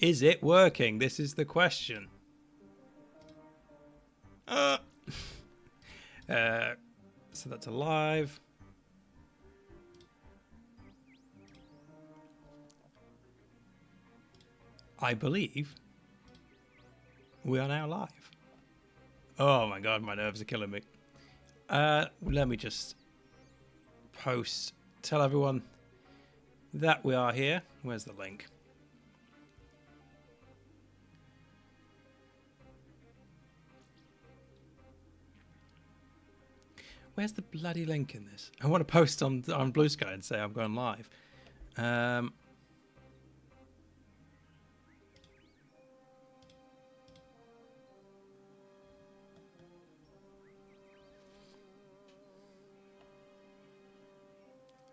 Is it working? This is the question. So that's alive. I believe we are now live. Oh my god, my nerves are killing me. Let me just tell everyone that we are here. Where's the link? Where's the bloody link in this? I want to post on Blue Sky and say I'm going live.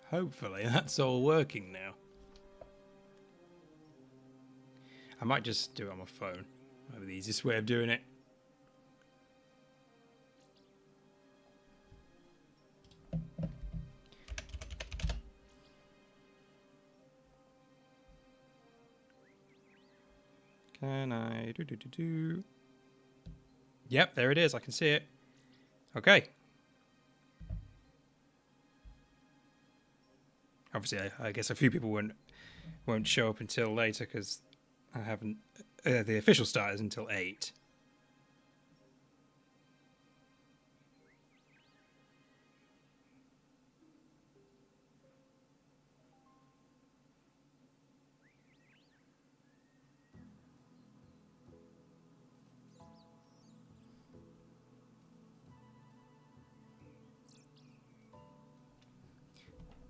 Hopefully that's all working now. I might just do it on my phone. Maybe the easiest way of doing it. Can I do? Yep, there it is. I can see it. Okay. Obviously, I guess a few people won't show up until later because I haven't. The official start is until 8.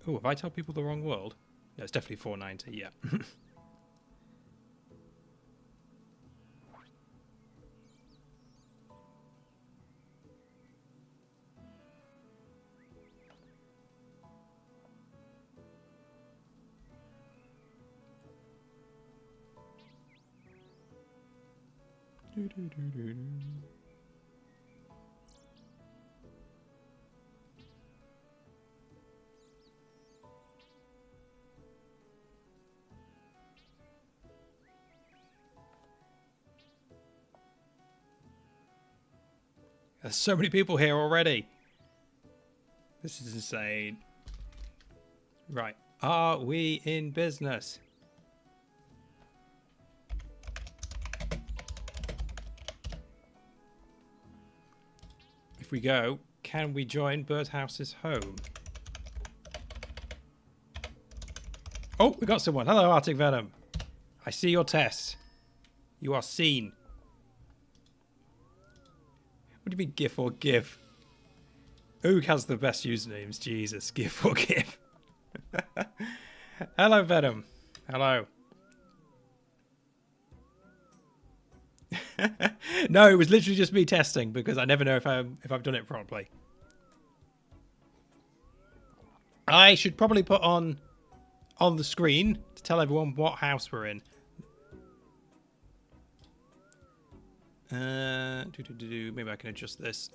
Oh, have I told people the wrong world? No, it's definitely 490, yeah. There's so many people here already. This is insane. Right. Are we in business? If we go, can we join Birdhouse's home? Oh, we got someone. Hello, Arctic Venom. I see your test. You are seen. What do you mean GIF or GIF? Who has the best usernames? Jesus, GIF or GIF? Hello, Venom. Hello. No, it was literally just me testing because I never know if I've done it properly. I should probably put on the screen to tell everyone what house we're in. Maybe I can adjust this.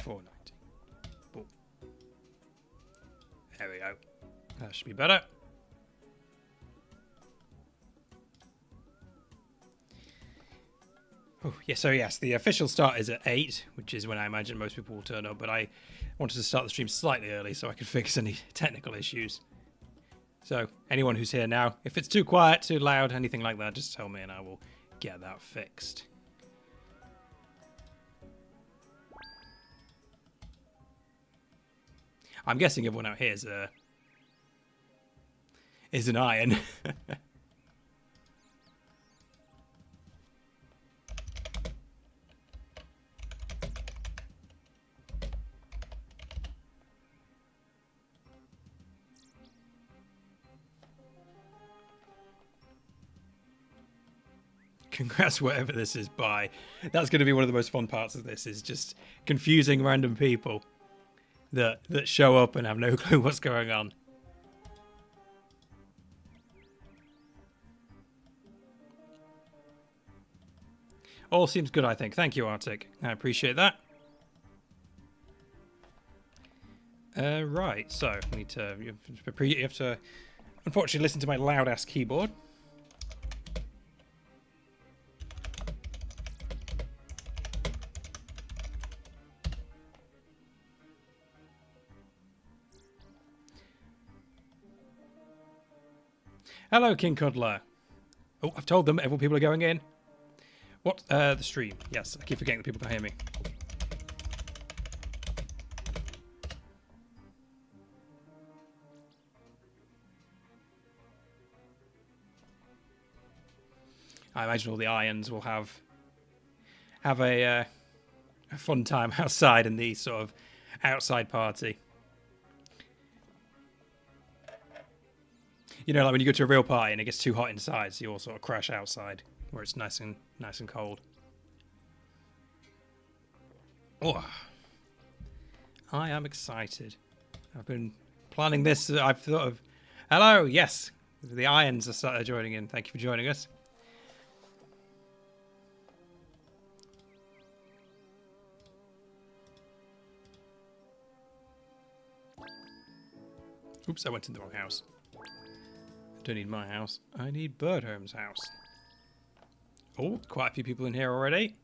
$4.90. Boom. There we go. That should be better. Oh, yeah, so yes, the official start is at 8, which is when I imagine most people will turn up, but I wanted to start the stream slightly early so I could fix any technical issues. So, anyone who's here now, if it's too quiet, too loud, anything like that, just tell me and I will get that fixed. I'm guessing everyone out here is an iron. Congrats, whatever this is, bye. That's going to be one of the most fun parts of this, is just confusing random people. that show up and have no clue what's going on. All seems good, I think. Thank you, Arctic. I appreciate that. Right, so we need to. You have to, unfortunately, listen to my loud-ass keyboard. Hello, King Cuddler. Oh, I've told them. Everyone, people are going in. What? The stream. Yes, I keep forgetting that people can hear me. I imagine all the irons will have a fun time outside in the sort of outside party. You know, like when you go to a real party and it gets too hot inside, so you all sort of crash outside where it's nice and cold. Oh, I am excited. I've been planning this. I've thought of. Hello, yes, the irons are started joining in. Thank you for joining us. Oops, I went to the wrong house. I don't need my house. I need Birdhome's house. Oh, quite a few people in here already.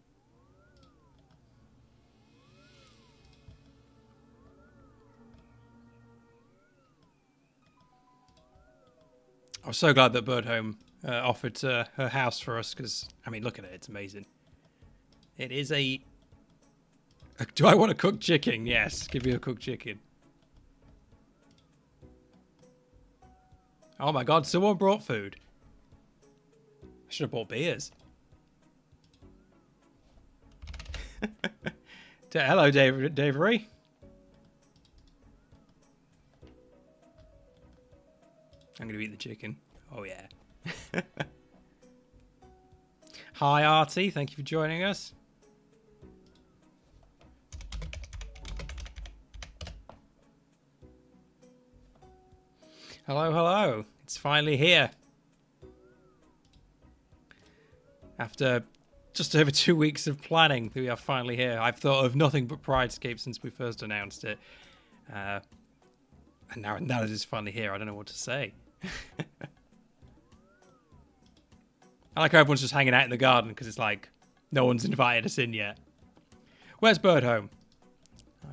I was so glad that Birdhome offered her house for us because, I mean, look at it. It's amazing. It is a... Do I want a cooked chicken? Yes, give me a cooked chicken. Oh my god, someone brought food. I should have bought beers. Hello, Davery. I'm going to eat the chicken. Oh, yeah. Hi, Artie. Thank you for joining us. Hello, hello. It's finally here. After just over 2 weeks of planning, we are finally here. I've thought of nothing but PRIDESCAPE since we first announced it. And now that it's finally here, I don't know what to say. I like how everyone's just hanging out in the garden because it's like no one's invited us in yet. Where's Birdhome?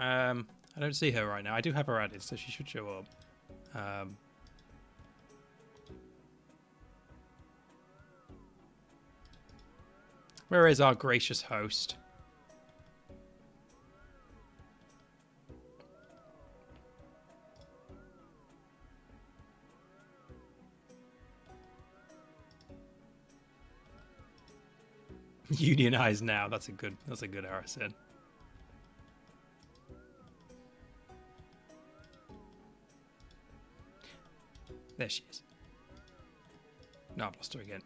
I don't see her right now. I do have her added, so she should show up. Where is our gracious host? Unionized now. That's a good RSN. There she is. No, I've lost her again.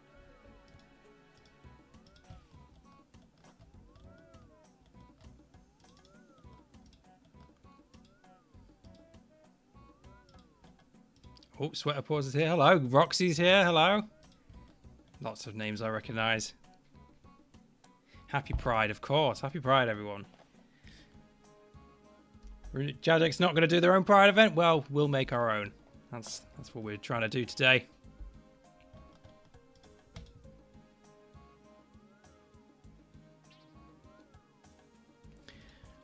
Oh, Sweater Paws is here. Hello. Roxy's here. Hello. Lots of names I recognise. Happy Pride, of course. Happy Pride, everyone. Jagex not going to do their own Pride event? Well, we'll make our own. That's what we're trying to do today.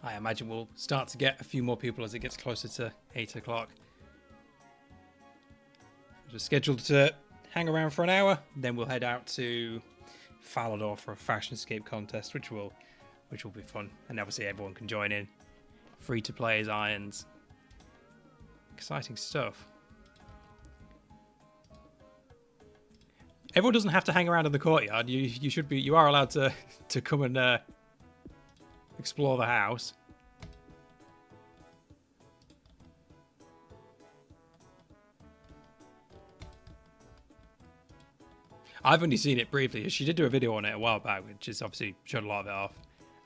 I imagine we'll start to get a few more people as it gets closer to 8 o'clock. We're scheduled to hang around for an hour, then we'll head out to Falador for a Fashionscape contest, which will be fun, and obviously everyone can join in. Free to play as irons. Exciting stuff. Everyone doesn't have to hang around in the courtyard. You are allowed to come and explore the house. I've only seen it briefly. She did do a video on it a while back, which is obviously showed a lot of it off.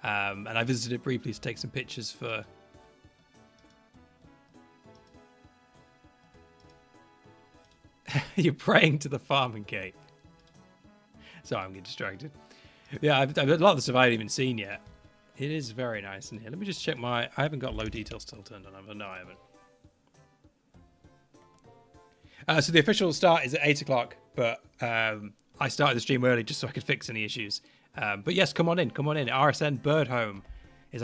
And I visited it briefly to take some pictures for You're praying to the farming gate. Sorry, I'm getting distracted. Yeah, a lot of this I've even seen yet. It is very nice in here. Let me just check my... I haven't got low detail still turned on, have I? No, I haven't. So the official start is at 8 o'clock, but I started the stream early just so I could fix any issues. But yes, come on in, come on in. RSN Birdhome is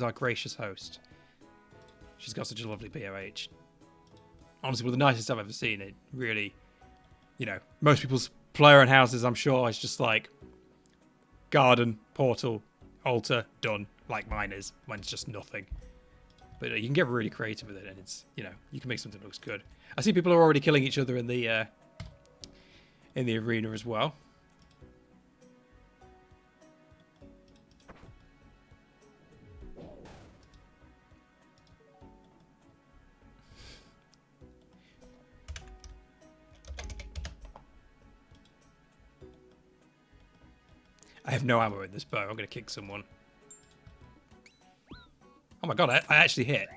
our gracious host. She's got such a lovely POH. Honestly, one of the nicest I've ever seen. It really, you know, most people's player and houses, I'm sure, is just like garden, portal, altar, done, like mine is, when it's just nothing. But you can get really creative with it, and it's, you know, you can make something that looks good. I see people are already killing each other in the arena as well. I have no ammo in this bow. I'm going to kick someone. Oh my god, I actually hit.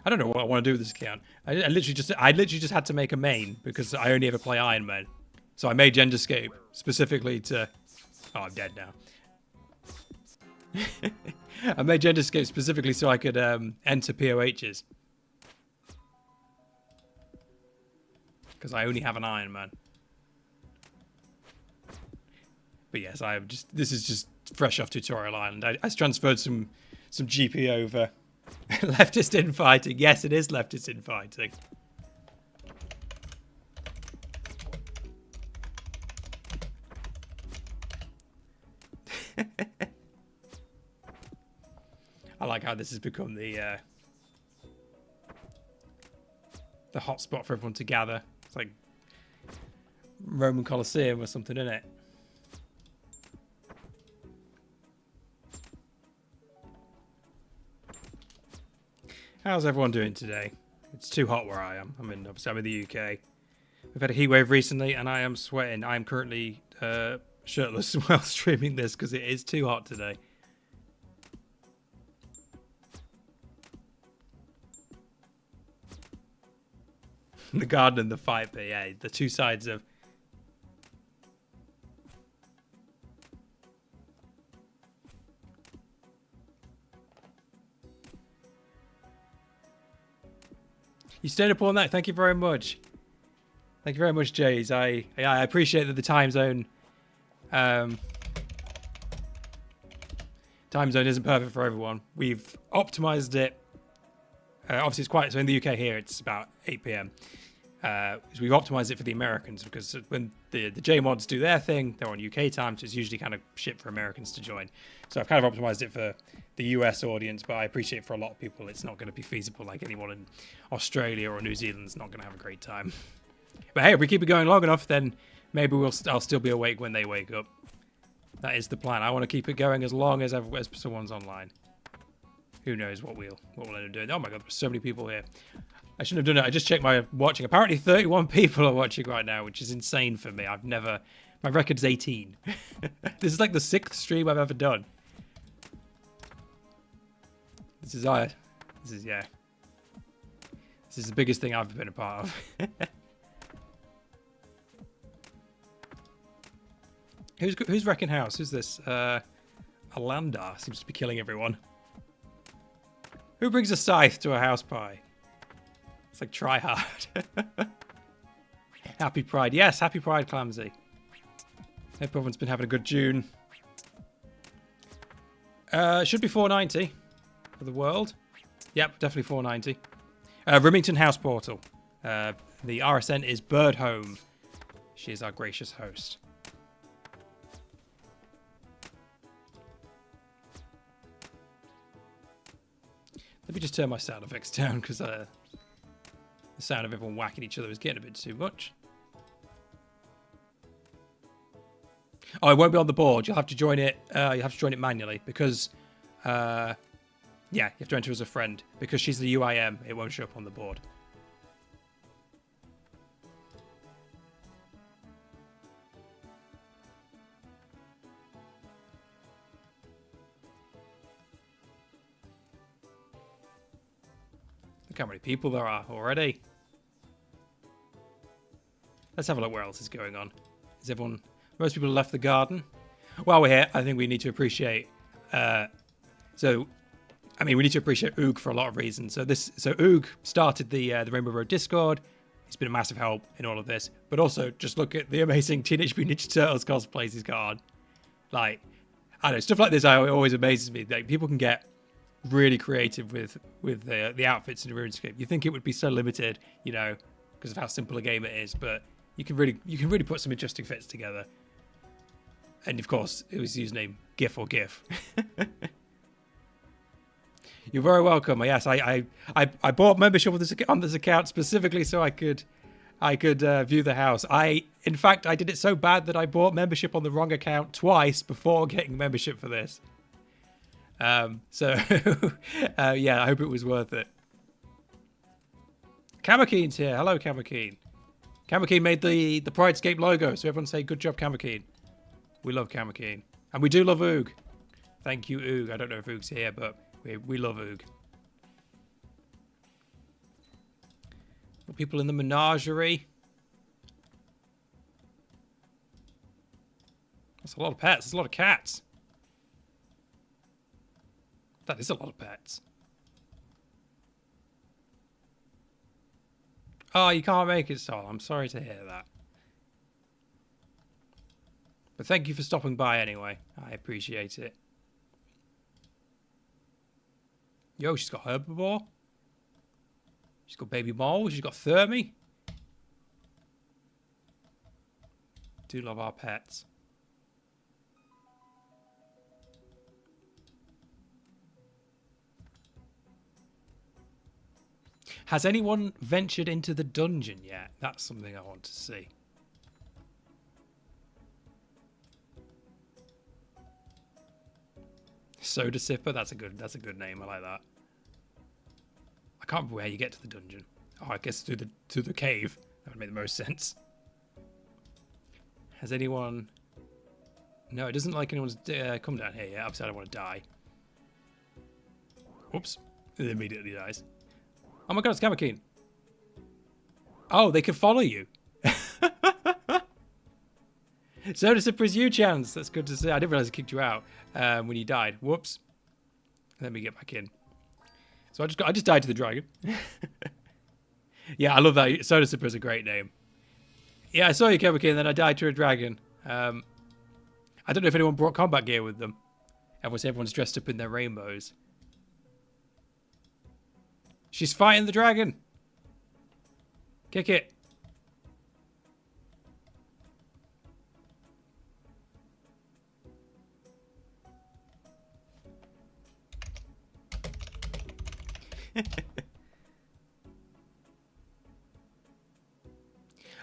I don't know what I want to do with this account. I literally just had to make a main because I only ever play Iron Man. So I made Genderscape specifically to... Oh, I'm dead now. I made Genderscape specifically so I could enter POHs. Because I only have an Iron Man. But yes, this is just fresh off Tutorial Island. I transferred some GP over. Leftist infighting. Yes, it is leftist infighting. I like how this has become the hot spot for everyone to gather. It's like Roman Colosseum or something, isn't it? How's everyone doing today? It's too hot where I am. Obviously I'm in the UK. We've had a heat wave recently and I am sweating. I'm currently shirtless while streaming this because it is too hot today. The garden and the fight, but yeah, the two sides of... You stayed up all night. Thank you very much. Thank you very much, Jays. I appreciate that the time zone isn't perfect for everyone. We've optimized it. Obviously, it's quite... So in the UK here, it's about 8 p.m. So we've optimized it for the Americans because when the J-Mods do their thing, they're on UK time, so it's usually kind of shit for Americans to join. So I've kind of optimized it for the US audience, but I appreciate for a lot of people it's not going to be feasible. Like anyone in Australia or New Zealand's not going to have a great time. But hey, if we keep it going long enough, then maybe I'll still be awake when they wake up. That is the plan. I want to keep it going as long as someone's online. Who knows what we'll end up doing. Oh my god, there's so many people here. I shouldn't have done it. I just checked my watching. Apparently 31 people are watching right now, which is insane for me. My record's 18. This is like the 6th stream I've ever done. This is the biggest thing I've ever been a part of. Who's wrecking house? Who's this? Alandar seems to be killing everyone. Who brings a scythe to a house pie? It's like try hard. Happy Pride. Yes, happy Pride, Clamsy. Hope everyone's been having a good June. Should be 490 for the world. Yep, definitely 490. Remington House Portal. The RSN is Birdhome. She is our gracious host. Let me just turn my sound effects down because the sound of everyone whacking each other is getting a bit too much. Oh, it won't be on the board. You'll have to join it. You'll have to join it manually because, yeah, you have to enter as a friend because she's the UIM. It won't show up on the board. Look how many people there are already. Let's have a look what else is going on. Is everyone... Most people have left the garden. While we're here, I think we need to appreciate... we need to appreciate Oog for a lot of reasons. So Oog started the Rainbow Road Discord. He's been a massive help in all of this. But also, just look at the amazing Teenage Mutant Ninja Turtles cosplays he's got on. Like, I don't know, stuff like this always amazes me. Like, people can get really creative with the outfits in RuneScape. You think it would be so limited, you know, because of how simple a game it is, but you can really put some interesting fits together. And of course, it was username GIF or GIF. You're very welcome. Yes, I bought membership on this account specifically so I could view the house. In fact, I did it so bad that I bought membership on the wrong account twice before getting membership for this. Yeah, I hope it was worth it. Kamakeen's here. Hello, Kamakeen. Kamakeen made the PRIDESCAPE logo, so everyone say good job, Kamakeen. We love Kamakeen. And we do love Oog. Thank you, Oog. I don't know if Oog's here, but we love Oog. People in the menagerie. That's a lot of pets. That's a lot of cats. That is a lot of pets. Oh, you can't make it, Sol. I'm sorry to hear that. But thank you for stopping by anyway. I appreciate it. Yo, she's got herbivore. She's got baby mole. She's got Thermy. Do love our pets. Has anyone ventured into the dungeon yet? That's something I want to see. Soda Sipper, that's a good name. I like that. I can't remember where you get to the dungeon. Oh, I guess through the cave. That would make the most sense. Has anyone? No, it doesn't like anyone's come down here yet. Obviously, I don't want to die. Whoops! It immediately dies. Oh my god, it's Kamakeen. Oh, they can follow you. Soda Sipper is you, Chance. That's good to see. I didn't realize it kicked you out when you died. Whoops. Let me get back in. So I just died to the dragon. Yeah, I love that. Soda Sipper is a great name. Yeah, I saw you, Kamakeen, and then I died to a dragon. I don't know if anyone brought combat gear with them. Everyone's dressed up in their rainbows. She's fighting the dragon. Kick it.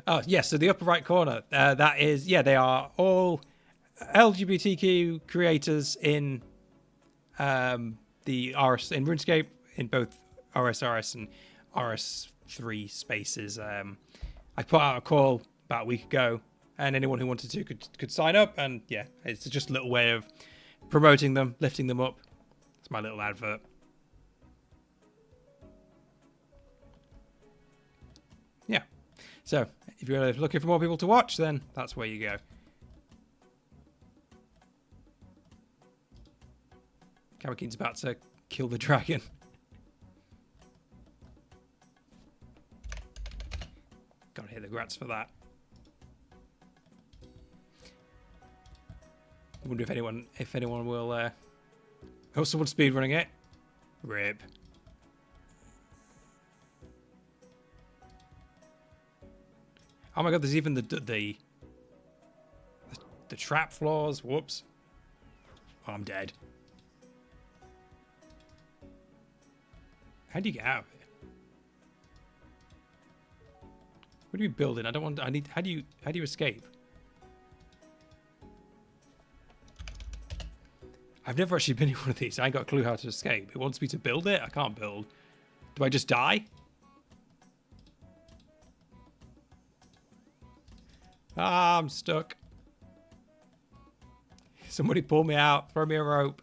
Oh, yes, so the upper right corner, that is, yeah, they are all LGBTQ creators in the RS, in RuneScape, in both OSRS and RS3 spaces. I put out a call about a week ago, and anyone who wanted to could sign up, and yeah, it's just a little way of promoting them, lifting them up. It's my little advert. Yeah, so if you're looking for more people to watch, then that's where you go. Kamakeen's about to kill the dragon. Gotta hit the grats for that. I wonder if anyone will oh, someone's speedrunning it. Rip. Oh my god, there's even the trap floors. Whoops. Oh, I'm dead. How do you get out of here? What are you building? I don't want. I need. How do you escape? I've never actually been in one of these. I ain't got a clue how to escape. It wants me to build it. I can't build. Do I just die? Ah, I'm stuck. Somebody pull me out. Throw me a rope.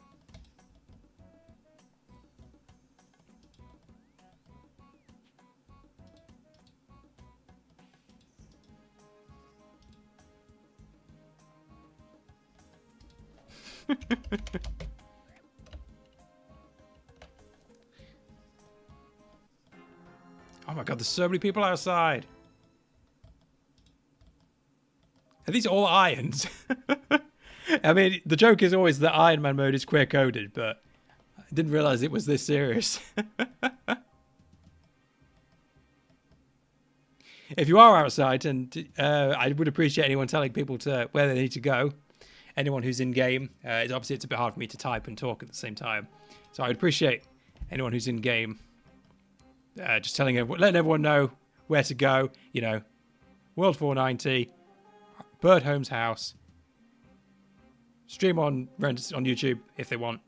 Oh my god, there's so many people outside. Are these all irons? I mean, the joke is always that Iron Man mode is queer coded, but I didn't realize it was this serious. If you are outside, and I would appreciate anyone telling people to where they need to go. Anyone who's in game, obviously it's a bit hard for me to type and talk at the same time, so I would appreciate anyone who's in game just letting everyone know where to go. You know, World 490, Bird Home's house. Stream on YouTube if they want.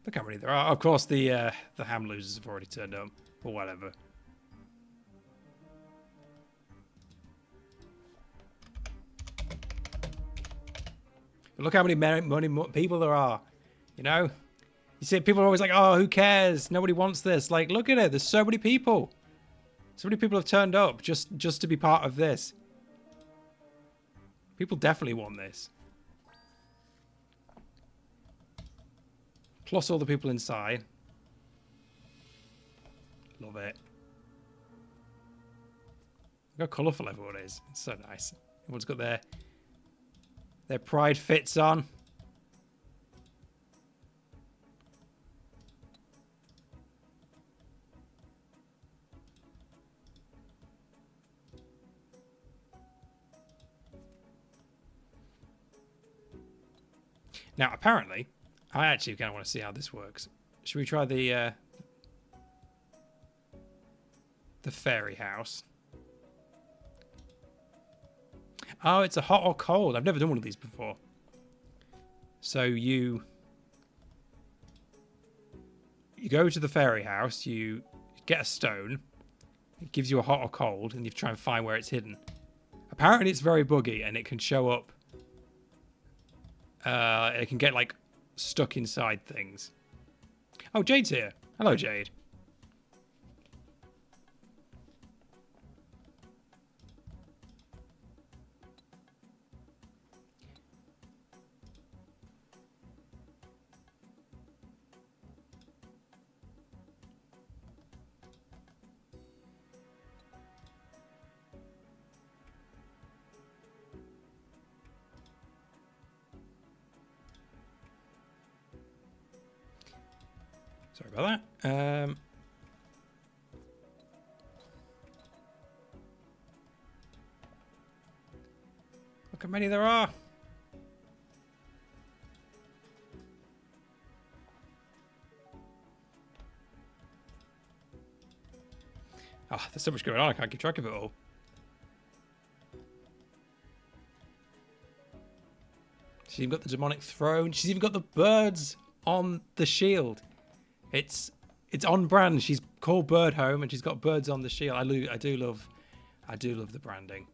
Look how many there are. Of course, the ham losers have already turned up, or whatever. But look how many people there are. You know, you see, people are always like, "Oh, who cares? Nobody wants this." Like, look at it. There's so many people. So many people have turned up just to be part of this. People definitely want this. Plus all the people inside. Love it. Look how colourful everyone is. It's so nice. Everyone's got their pride fits on. Now, apparently, I actually kind of want to see how this works. Should we try the fairy house? Oh, it's a hot or cold. I've never done one of these before. So you go to the fairy house, you get a stone, it gives you a hot or cold, and you try and find where it's hidden. Apparently it's very buggy and it can show up. It can get like stuck inside things. Oh, Jade's here. Hello, Jade. Sorry about that. Look how many there are. Ah, there's so much going on, I can't keep track of it all. She's even got the demonic throne. She's even got the birds on the shield. It's on brand. She's called Bird Home, and she's got birds on the shield. I do love the branding.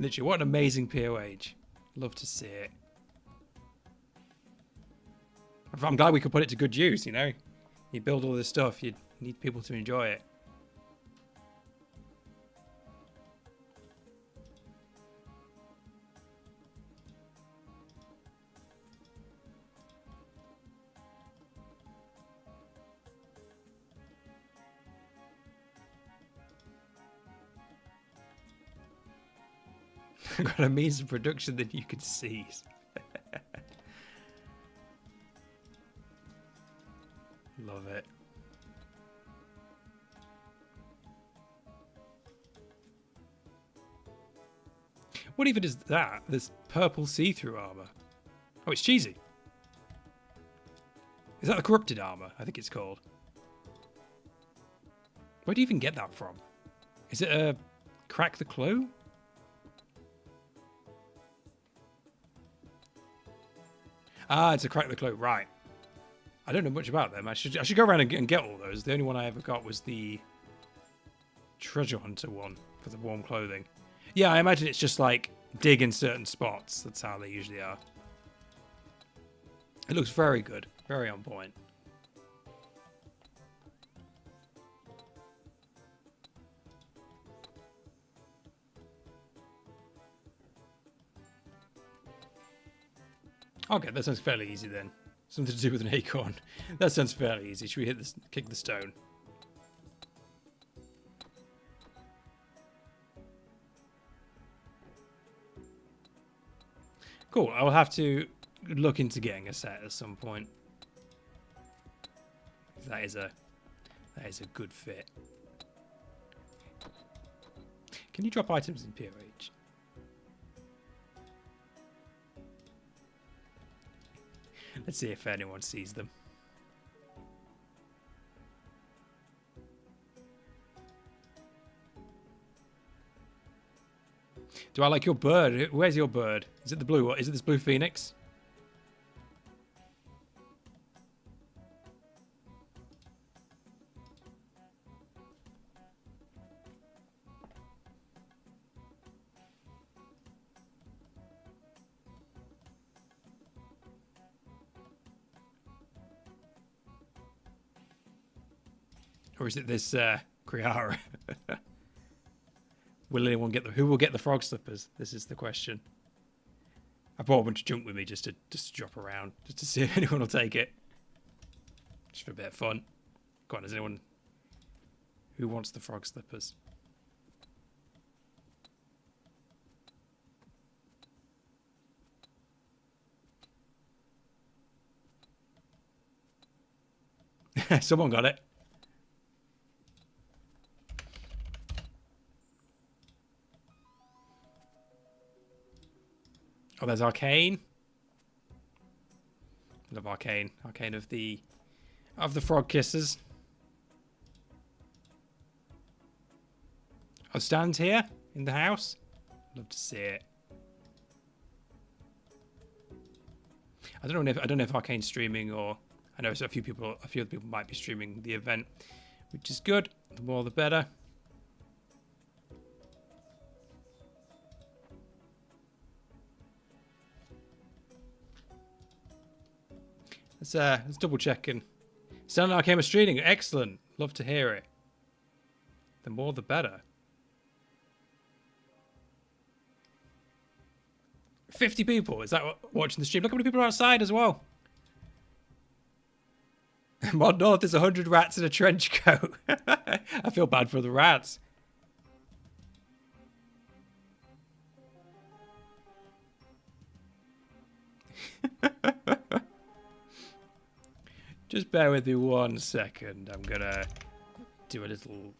Literally, what an amazing POH. Love to see it. I'm glad we could put it to good use. You know, you build all this stuff, you need people to enjoy it. I've got a means of production that you could seize. Love it. What even is that? This purple see-through armor. Oh, it's cheesy. Is that the corrupted armor? I think it's called. Where do you even get that from? Is it a crack the clue? Ah, it's a crack the clue, right. I don't know much about them. I should go around and get all those. The only one I ever got was the treasure hunter one for the warm clothing. Yeah, I imagine it's just like dig in certain spots. That's how they usually are. It looks very good. Very on point. Okay, that sounds fairly easy then. Something to do with an acorn. That sounds fairly easy. Should we hit this? Kick the stone? Cool. I'll have to look into getting a set at some point. That is a good fit. Can you drop items in POH? Let's see if anyone sees them. Do I like your bird? Where's your bird? Is it the blue one? Is it this blue phoenix? Or is it this Kriara? Will anyone get who will get the frog slippers? This is the question. I brought a bunch of junk with me just to drop around, just to see if anyone will take it. Just for a bit of fun. Go on, is anyone who wants the frog slippers? Someone got it. Oh, there's Arcane. Love Arcane. Arcane of the frog kisses. Oh, Stan's here in the house. Love to see it. I don't know if Arcane's streaming, or I know a few other people might be streaming the event, which is good. The more the better. Let's double check and Stan and Arcane are streaming. Excellent. Love to hear it. The more the better. 50 people. Is that watching the stream? Look how many people are outside as well. Mod North is 100 rats in a trench coat. I feel bad for the rats. Just bear with me 1 second. I'm gonna do a little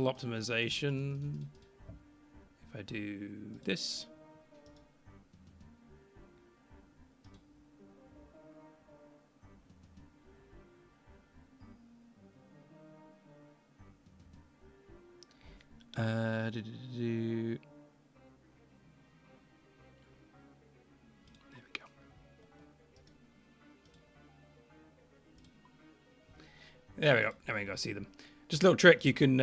optimization. If I do this. There we go. There we go. Now we can go see them. Just a little trick. You can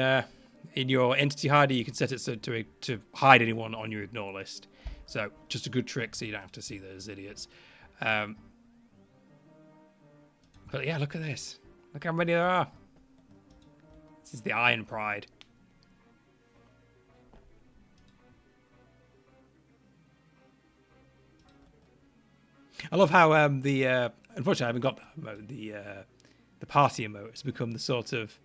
in your entity hider, you can set it so to hide anyone on your ignore list. So just a good trick, so you don't have to see those idiots. But yeah, look at this. Look how many there are. This is the Iron Pride. I love how unfortunately I haven't got that emote. The party emote has become the sort of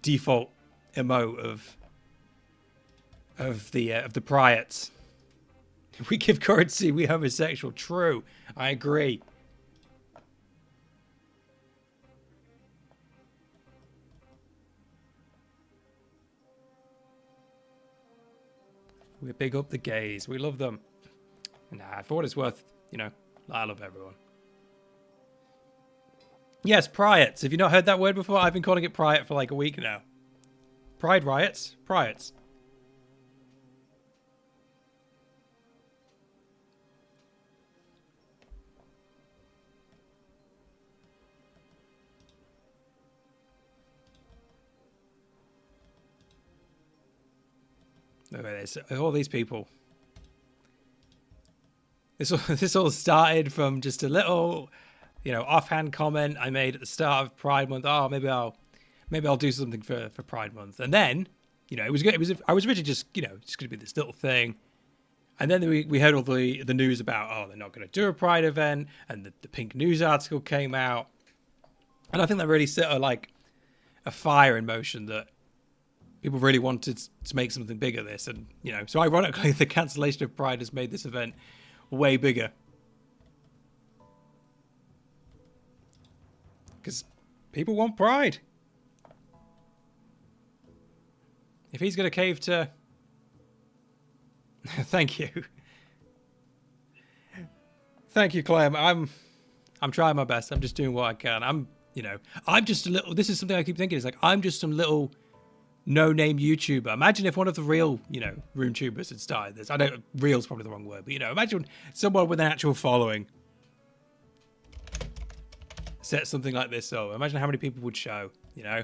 default emote of the Priots. We give currency, we homosexual. True, I agree. We big up the gays. We love them. Nah, for what it's worth, you know, I love everyone. Yes, Priots. Have you not heard that word before? I've been calling it Priot for like a week now. Pride riots? Priots. Look at this. All these people. This all started from just a little, you know, offhand comment I made at the start of Pride Month. Oh, maybe I'll do something for Pride Month. And then You know, it was good. I was originally just, you know, just going to be this little thing. And then we heard all the news about, oh, they're not going to do a Pride event. And the Pink News article came out. And I think that really set a fire in motion that people really wanted to make something bigger this. And, you know, so ironically, the cancellation of Pride has made this event way bigger. Because people want Pride. If he's going to cave to... Thank you. Thank you, Clem. I'm trying my best. I'm just doing what I can. I'm just a little... This is something I keep thinking. It's like, I'm just some little no-name YouTuber. Imagine if one of the real, you know, room tubers had started this. I know real's probably the wrong word, but, you know, imagine someone with an actual following set something like this up. Imagine how many people would show, you know.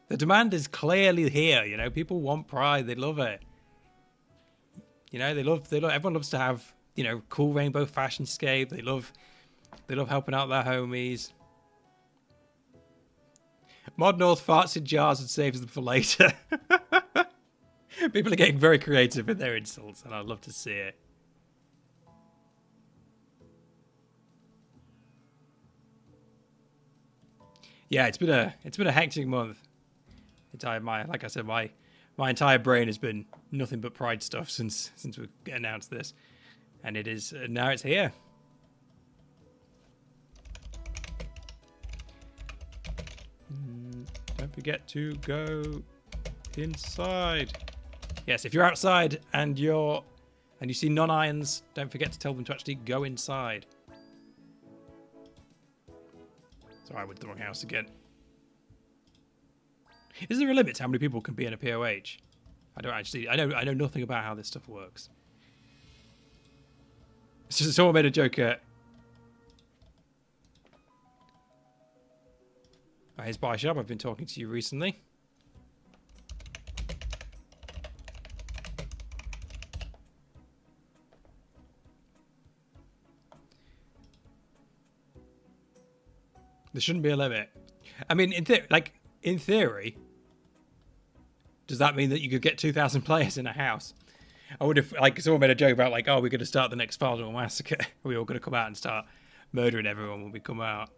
The demand is clearly here, you know. People want Pride. They love it. You know, they love everyone loves to have, you know, cool rainbow fashionscape. They love helping out their homies. Mod North farts in jars and saves them for later. People are getting very creative in their insults, and I'd love to see it. Yeah, it's been a hectic month. Like I said, my entire brain has been nothing but Pride stuff since we announced this, and it is now it's here. Don't forget to go inside. Yes, if you're outside and you see non-irons, don't forget to tell them to actually go inside. Sorry, I went to the wrong house again. Is there a limit to how many people can be in a POH? I know nothing about how this stuff works. Someone made a joke at... Here's Buy Shop. I've been talking to you recently. There shouldn't be a limit. I mean, in theory, does that mean that you could get 2,000 players in a house? I would have, someone made a joke about, oh, we're going to start the next Farnborough massacre. We're all going to come out and start murdering everyone when we come out.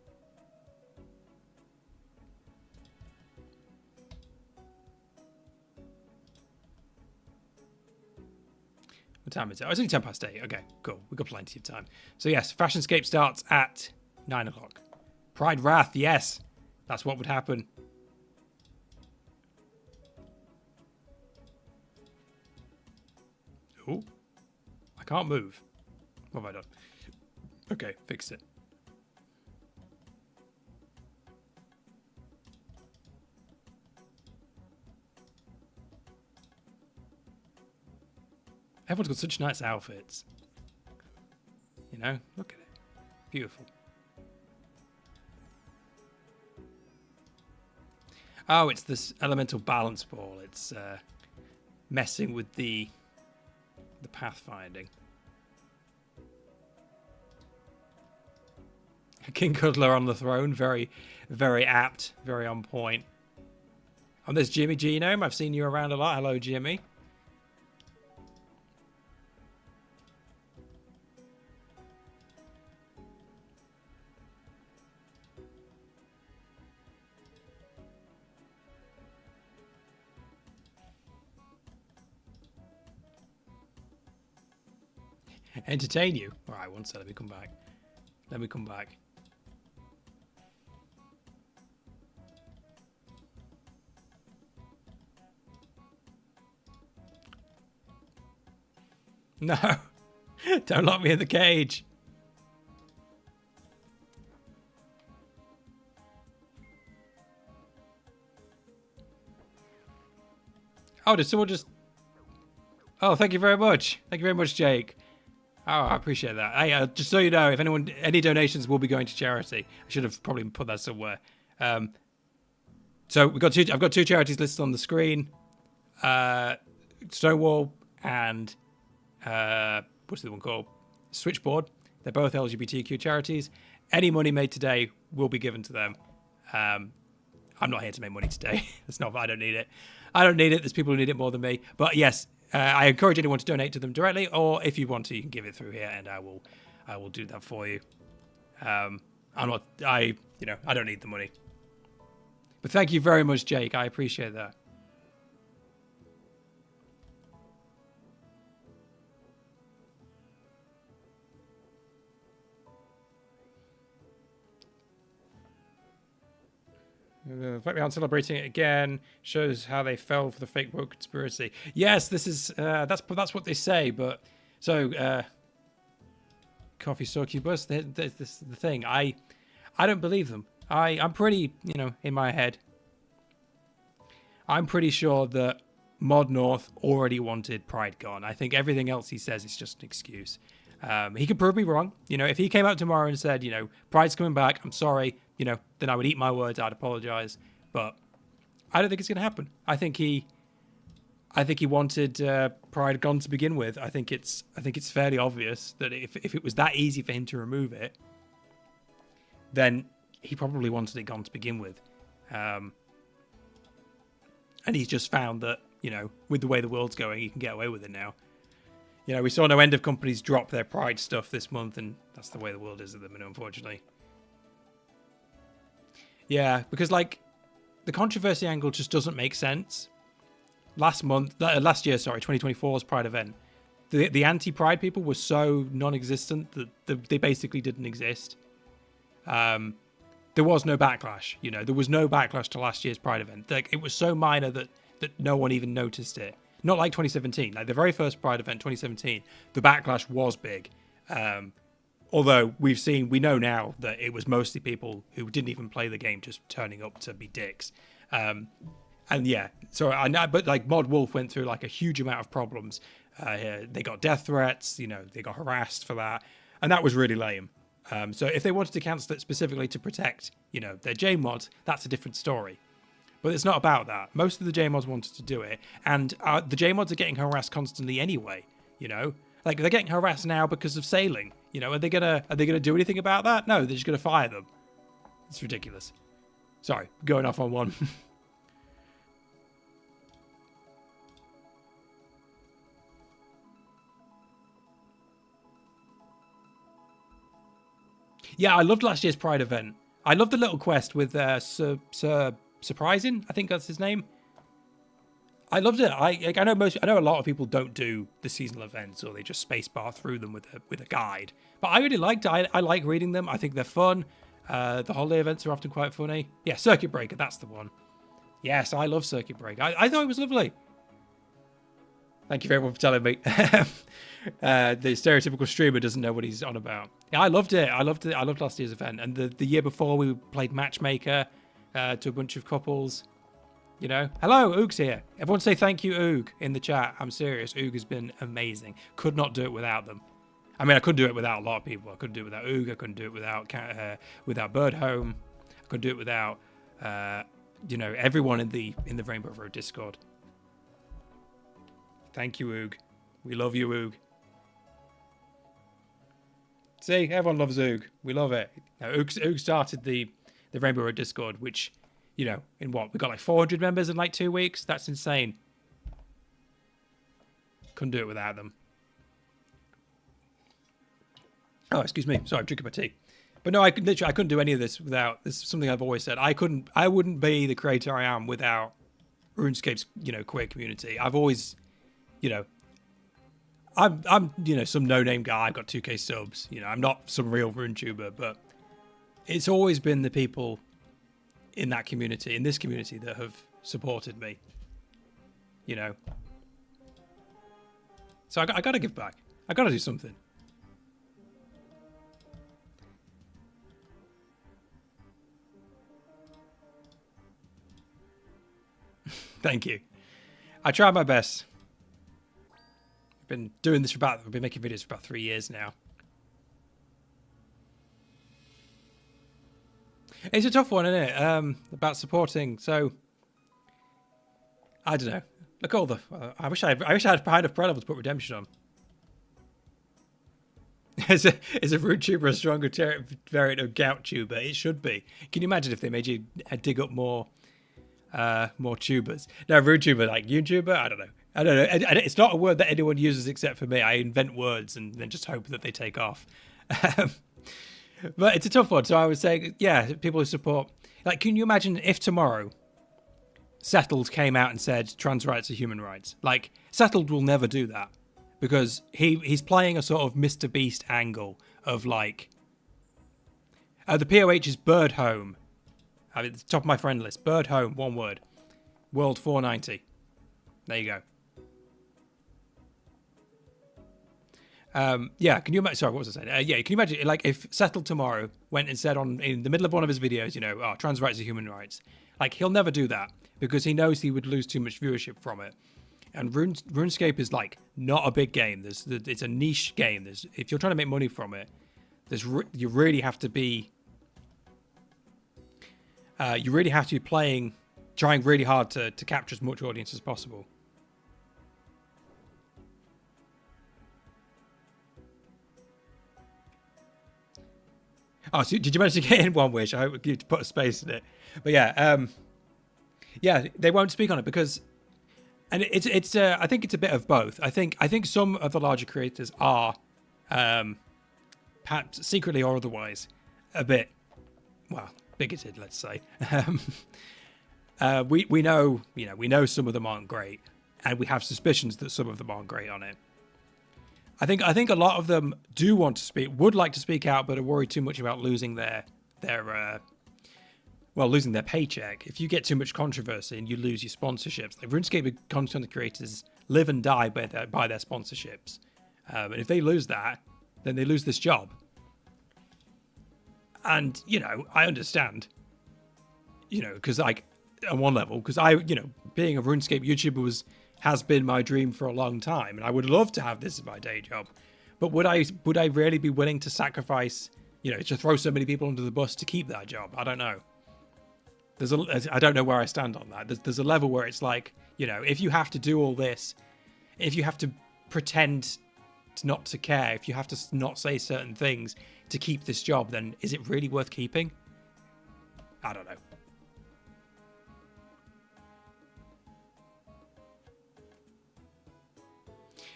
What time is it? Oh, it's only 10 past 8. Okay, cool. We've got plenty of time. So yes, Fashionscape starts at 9 o'clock. Pride Wrath, yes. That's what would happen. Ooh. I can't move. What have I done? Okay, fix it. Everyone's got such nice outfits. You know, look at it. Beautiful. Oh, it's this elemental balance ball. It's messing with the pathfinding. King Cuddler on the throne. Very, very apt. Very on point. Oh, there's Jimmy Genome. I've seen you around a lot. Hello, Jimmy. Entertain you? Alright, one sec, let me come back. Let me come back. No! Don't lock me in the cage! Oh, did someone just... Oh, thank you very much. Thank you very much, Jake. Oh, I appreciate that. Hey, just so you know, if any donations will be going to charity. I should have probably put that somewhere. So I've got two charities listed on the screen. Stonewall and what's the other one called? Switchboard. They're both LGBTQ charities. Any money made today will be given to them. I'm not here to make money today. That's not. I don't need it. I don't need it. There's people who need it more than me. But yes, I encourage anyone to donate to them directly, or if you want to, you can give it through here, and I will do that for you. I don't need the money. But thank you very much, Jake. I appreciate that. The fact we aren't celebrating it again shows how they fell for the fake woke conspiracy. Yes, this is that's what they say. But so coffee succubus. This is the thing. I don't believe them. I'm pretty, in my head. I'm pretty sure that Mod North already wanted Pride gone. I think everything else he says is just an excuse. He could prove me wrong. If he came out tomorrow and said, Pride's coming back, I'm sorry, then I would eat my words, I'd apologize. But I don't think it's going to happen. I think he wanted Pride gone to begin with. I think it's fairly obvious that if it was that easy for him to remove it, then he probably wanted it gone to begin with. And he's just found that, with the way the world's going, he can get away with it now. We saw no end of companies drop their Pride stuff this month, and that's the way the world is at the minute, unfortunately. Yeah, because, the controversy angle just doesn't make sense. Last year, 2024's Pride event, the anti-Pride people were so non-existent that they basically didn't exist. There was no backlash, there was no backlash to last year's Pride event. It was so minor that no one even noticed it. Not like 2017, like the very first Pride event, 2017, the backlash was big. Although we know now that it was mostly people who didn't even play the game, just turning up to be dicks. And yeah, so I know, but Mod Wolf went through a huge amount of problems. They got death threats, they got harassed for that, and that was really lame. So if they wanted to cancel it specifically to protect, their J-Mod, that's a different story. But it's not about that. Most of the J-Mods wanted to do it, and the J-Mods are getting harassed constantly anyway. They're getting harassed now because of sailing. Are they gonna do anything about that? No, they're just gonna fire them. It's ridiculous. Sorry, going off on one. Yeah, I loved last year's Pride event. I loved the little quest with Surprising, I think that's his name. I loved it. I know a lot of people don't do the seasonal events, or they just spacebar through them with a guide. But I really liked it. I like reading them. I think they're fun. The holiday events are often quite funny. Yeah, Circuit Breaker, that's the one. Yes, I love Circuit Breaker. I thought it was lovely. Thank you very much for telling me. The stereotypical streamer doesn't know what he's on about. Yeah, I loved it. I loved last year's event, and the year before we played Matchmaker. To a bunch of couples, Hello, Oog's here. Everyone say thank you, Oog, in the chat. I'm serious. Oog has been amazing. Could not do it without them. I mean, I couldn't do it without a lot of people. I couldn't do it without Oog. I couldn't do it without Bird Home. I couldn't do it without, everyone in the Rainbow Road Discord. Thank you, Oog. We love you, Oog. See, everyone loves Oog. We love it. Now, Oog started the Rainbow Road Discord, which, in what? We got 400 members in 2 weeks? That's insane. Couldn't do it without them. Oh, excuse me. Sorry, I'm drinking my tea. But no, I couldn't do any of this without, this is something I've always said. I wouldn't be the creator I am without RuneScape's, queer community. I've always, I'm some no-name guy. I've got 2K subs. I'm not some real RuneTuber, but it's always been the people in that community, in this community, that have supported me. So I got to give back. I got to do something. Thank you. I try my best. I've been doing this I've been making videos for about 3 years now. It's a tough one, isn't it? About supporting. So, I don't know. Look at all the. I wish I had Pride of Predator to put Redemption on. Is a root tuber a stronger variant of gout tuber? It should be. Can you imagine if they made you dig up more more tubers. No, RuneTuber, like YouTuber. I don't know. It's not a word that anyone uses except for me. I invent words and then just hope that they take off. But it's a tough one. So I was saying, yeah, people who support. Like, can you imagine if tomorrow Settled came out and said trans rights are human rights? Like, Settled will never do that because he's playing a sort of Mr. Beast angle of like the POH is Bird Home. I mean, it's top of my friend list. Bird Home, one word. World 490. There you go. Yeah, can you imagine? Sorry, what was I saying? Yeah, can you imagine, like, if Settled tomorrow went and said in the middle of one of his videos, you know, oh, trans rights are human rights. Like, he'll never do that because he knows he would lose too much viewership from it. And RuneScape is like not a big game. It's a niche game. If you're trying to make money from it, you really have to be. You really have to be trying really hard to capture as much audience as possible. Oh, so did you manage to get in one wish? I hope you put a space in it. But yeah, yeah, they won't speak on it because, and it's. I think it's a bit of both. I think some of the larger creators are, perhaps secretly or otherwise, a bit, well, bigoted, let's say. We know, we know some of them aren't great, and we have suspicions that some of them aren't great on it. I think a lot of them do want to speak, would like to speak out, but are worried too much about losing losing their paycheck. If you get too much controversy and you lose your sponsorships, like RuneScape content creators live and die by their sponsorships, and if they lose that, then they lose this job. And I understand, because like on one level, because being a RuneScape YouTuber has been my dream for a long time, and I would love to have this as my day job. But would I really be willing to sacrifice, to throw so many people under the bus to keep that job? I don't know. I don't know where I stand on that. There's a level where it's like, if you have to do all this, if you have to pretend not to care, if you have to not say certain things to keep this job, then is it really worth keeping? I don't know.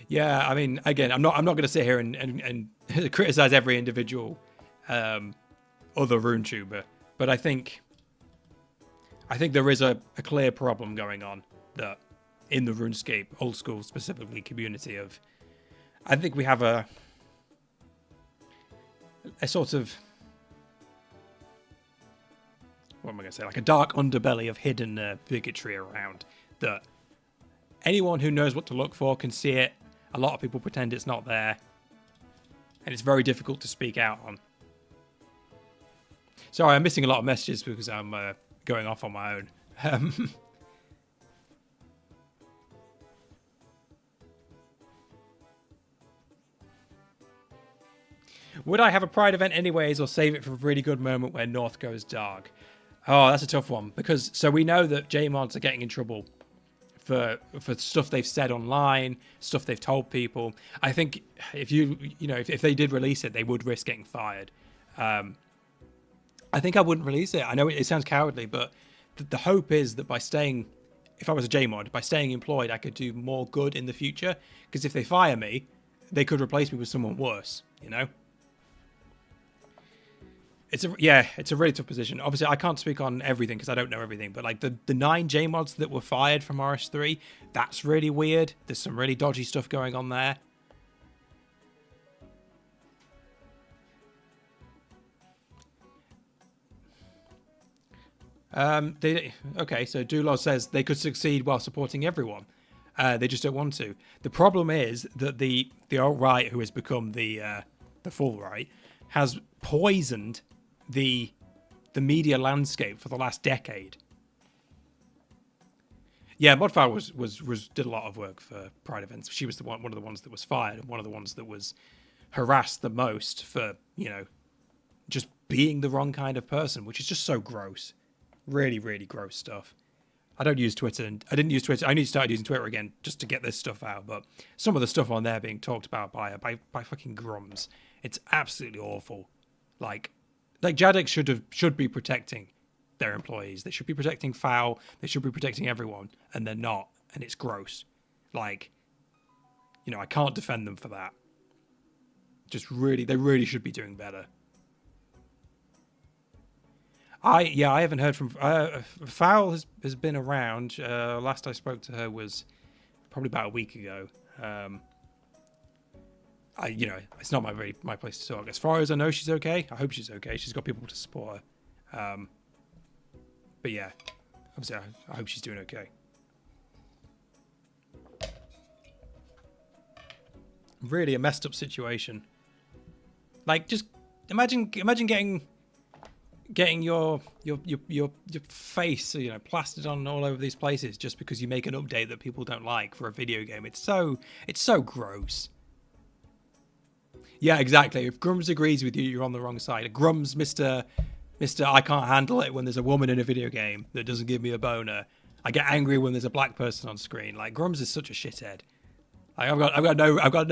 Yeah, I mean, again, I'm not going to sit here and criticize every individual other RuneTuber, but I think there is a clear problem going on that in the RuneScape old school specifically community of, I think we have a sort of, what am I going to say, like a dark underbelly of hidden bigotry around that anyone who knows what to look for can see it. A lot of people pretend it's not there, and it's very difficult to speak out on. Sorry, I'm missing a lot of messages because I'm going off on my own. Would I have a Pride event anyways, or save it for a really good moment where North goes dark? Oh, that's a tough one, because so we know that J-Mods are getting in trouble for stuff they've said online, stuff they've told people. I think if they did release it, they would risk getting fired. I think I wouldn't release it. I know it sounds cowardly, but the hope is that if I was a J-Mod, by staying employed, I could do more good in the future. Because if they fire me, they could replace me with someone worse, It's a really tough position. Obviously, I can't speak on everything because I don't know everything. But like the 9 J-Mods that were fired from RS3, that's really weird. There's some really dodgy stuff going on there. Okay, so Dulo says they could succeed while supporting everyone. They just don't want to. The problem is that the alt-right, who has become the full right, has poisoned the media landscape for the last decade. Yeah, Modfile was did a lot of work for Pride events. She was one of the ones that was fired, and one of the ones that was harassed the most for just being the wrong kind of person, which is just so gross. Really, really gross stuff. I don't use Twitter, and I didn't use Twitter. I need to start using Twitter again just to get this stuff out. But some of the stuff on there being talked about by fucking grums, it's absolutely awful. Like Jagex should be protecting their employees. They should be protecting foul. They should be protecting everyone, and they're not, and it's gross. Like, you know, I can't defend them for that. Just really, they really should be doing better. I haven't heard from Fowl has been around. Last I spoke to her was probably about a week ago. It's not my place to talk. As far as I know, she's okay. I hope she's okay. She's got people to support her. But yeah, obviously, I hope she's doing okay. Really a messed up situation. Like, just imagine getting your face, you know, plastered on all over these places just because you make an update that people don't like for a video game. It's so gross. Yeah, exactly. If Grums agrees with you, you're on the wrong side. Grums, Mr. I can't handle it when there's a woman in a video game that doesn't give me a boner. I get angry when there's a black person on screen. Like, Grums is such a shithead. Like, I've got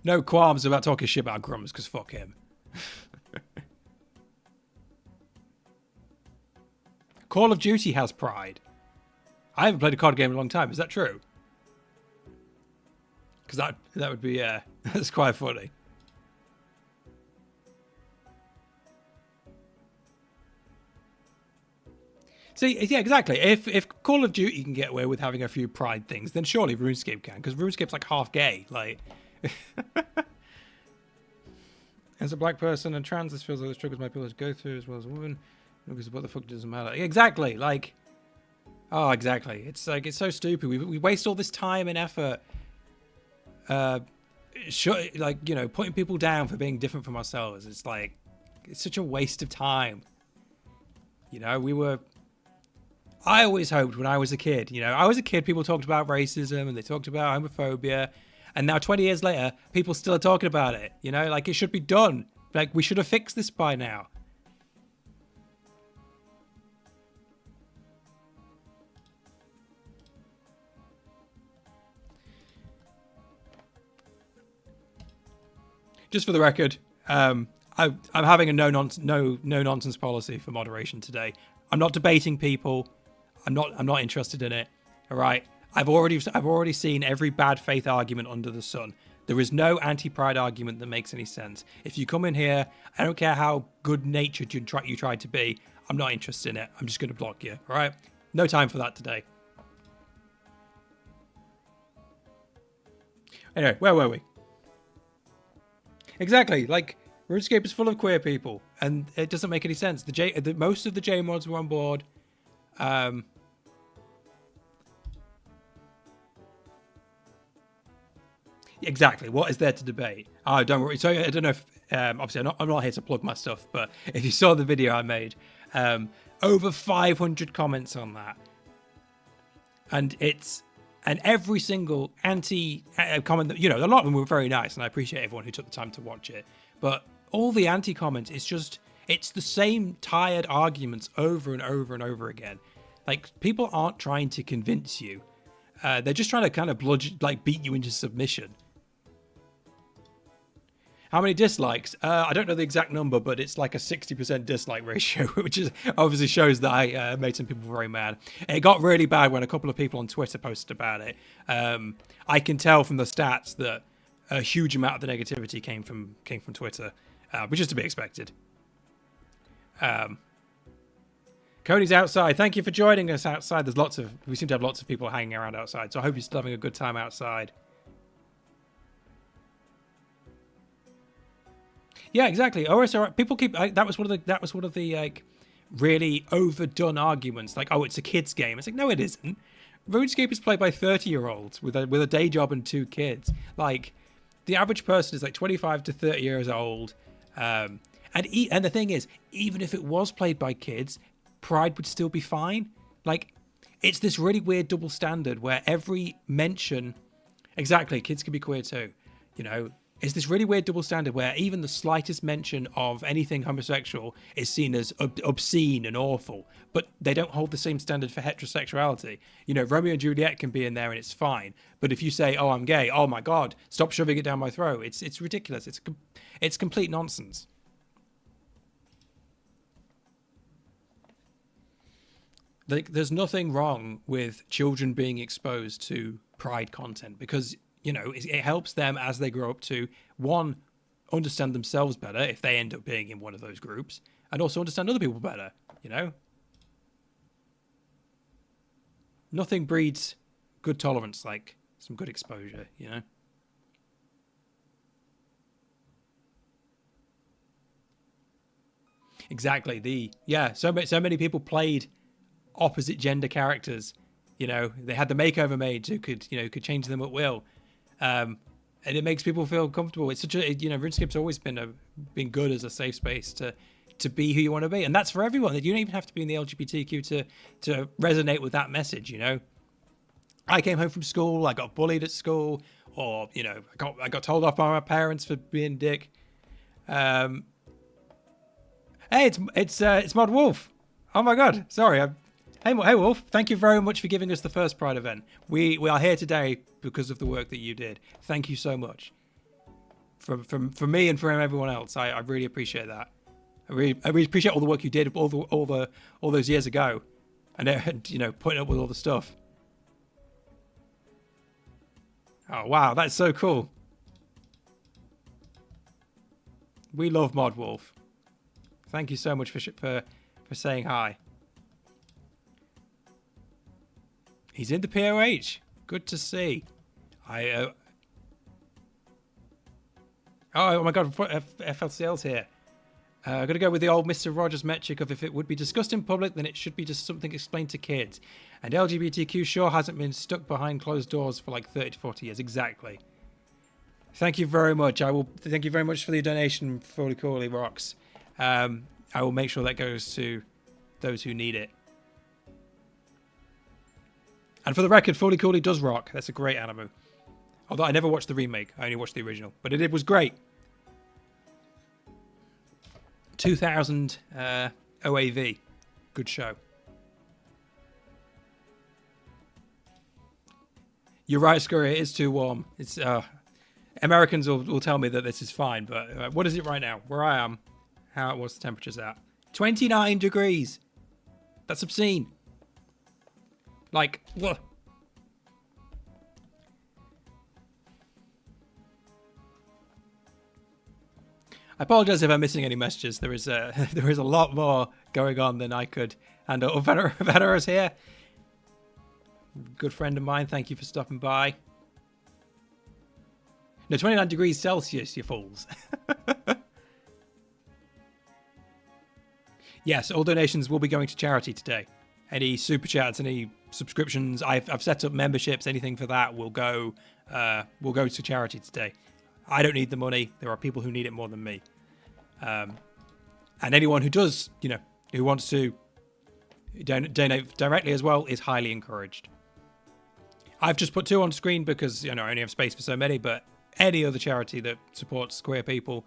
no qualms about talking shit about Grums, because fuck him. Call of Duty has Pride. I haven't played a card game in a long time. Is that true? Because that would be, that's quite funny. See, yeah, exactly. If Call of Duty can get away with having a few Pride things, then surely RuneScape can, because RuneScape's like half gay. Like, as a black person and trans, this feels like the struggles my people go through as well as a woman. Because what the fuck doesn't matter? Exactly. Like, oh, exactly. It's like, it's so stupid. We waste all this time and effort, like, you know, putting people down for being different from ourselves. It's like, it's such a waste of time. You know, I always hoped when I was a kid, you know, people talked about racism and they talked about homophobia. And now 20 years later, people still are talking about it. You know, like, it should be done. Like, we should have fixed this by now. Just for the record, I'm having a no nonsense policy for moderation today. I'm not debating people. I'm not interested in it. All right. I've already seen every bad faith argument under the sun. There is no anti-pride argument that makes any sense. If you come in here, I don't care how good-natured you try to be. I'm not interested in it. I'm just going to block you. All right. No time for that today. Anyway, where were we? Exactly. Like, RuneScape is full of queer people, and it doesn't make any sense. Most of the J-Mods were on board. Exactly. What is there to debate? Oh, don't worry. So I don't know if obviously I'm not here to plug my stuff, but if you saw the video I made, over 500 comments on that, and every single anti comment that, you know, a lot of them were very nice, and I appreciate everyone who took the time to watch it. But all the anti comments, it's the same tired arguments over and over and over again. Like, people aren't trying to convince you. They're just trying to kind of beat you into submission. How many dislikes? I don't know the exact number, but it's like a 60% dislike ratio, which is obviously shows that I made some people very mad. It got really bad when a couple of people on Twitter posted about it. I can tell from the stats that a huge amount of the negativity came from Twitter, which is to be expected. Cody's outside. Thank you for joining us outside. We seem to have lots of people hanging around outside, so I hope you're still having a good time outside. Yeah, exactly. OSRS. People keep that was one of the like really overdone arguments. Like, oh, it's a kids game. It's like, no, it isn't. RuneScape is played by 30-year-olds with a day job and 2 kids. Like, the average person is like 25 to 30 years old. And the thing is, even if it was played by kids, Pride would still be fine. Like, it's this really weird double standard where every mention, exactly, kids can be queer too, you know. It's this really weird double standard where even the slightest mention of anything homosexual is seen as obscene and awful, but they don't hold the same standard for heterosexuality. You know, Romeo and Juliet can be in there and it's fine, but if you say, "Oh, I'm gay," oh my God, stop shoving it down my throat. It's ridiculous. It's complete nonsense. like, there's nothing wrong with children being exposed to Pride content because, you know, it helps them as they grow up to, one, understand themselves better if they end up being in one of those groups, and also understand other people better, you know? Nothing breeds good tolerance like some good exposure, you know? Exactly. So many people played opposite gender characters. You know, they had the makeover maids who could change them at will, and it makes people feel comfortable. It's such a, you know, RuneScape's always been good as a safe space to be who you want to be, and that's for everyone. You don't even have to be in the LGBTQ to resonate with that message. You know, I came home from school, I got bullied at school, or, you know, I got told off by my parents for being a dick. Hey, it's Mod Wolf. Oh my God, sorry. Hey Wolf, thank you very much for giving us the first Pride event. We are here today because of the work that you did. Thank you so much. From me and from everyone else, I really appreciate that. I really appreciate all the work you did all those years ago, and you know, putting up with all the stuff. Oh wow, that's so cool. We love Mod Wolf. Thank you so much for saying hi. He's in the POH. Good to see. Oh my God, FLCL's here. I'm going to go with the old Mr. Rogers metric of if it would be discussed in public, then it should be just something explained to kids. And LGBTQ sure hasn't been stuck behind closed doors for like 30 to 40 years. Exactly. Thank you very much. Thank you very much for the donation, Foley Corley Rocks. I will make sure that goes to those who need it. And for the record, Foley Cooley does rock. That's a great anime. Although I never watched the remake. I only watched the original. But it was great. 2000 OAV. Good show. You're right, Scurry. It is too warm. It's Americans will tell me that this is fine. But what is it right now? Where I am. What's the temperatures at? 29 degrees. That's obscene. Like, what? I apologize if I'm missing any messages. There is a lot more going on than I could handle. Oh, Vetera's here. Good friend of mine. Thank you for stopping by. No, 29 degrees Celsius, you fools. Yes, all donations will be going to charity today. Any super chats, any subscriptions, I've set up memberships, anything for that will go to charity today. I don't need the money. There are people who need it more than me. And anyone who does, you know, who wants to donate directly as well is highly encouraged. I've just put 2 on screen because, you know, I only have space for so many, but any other charity that supports queer people,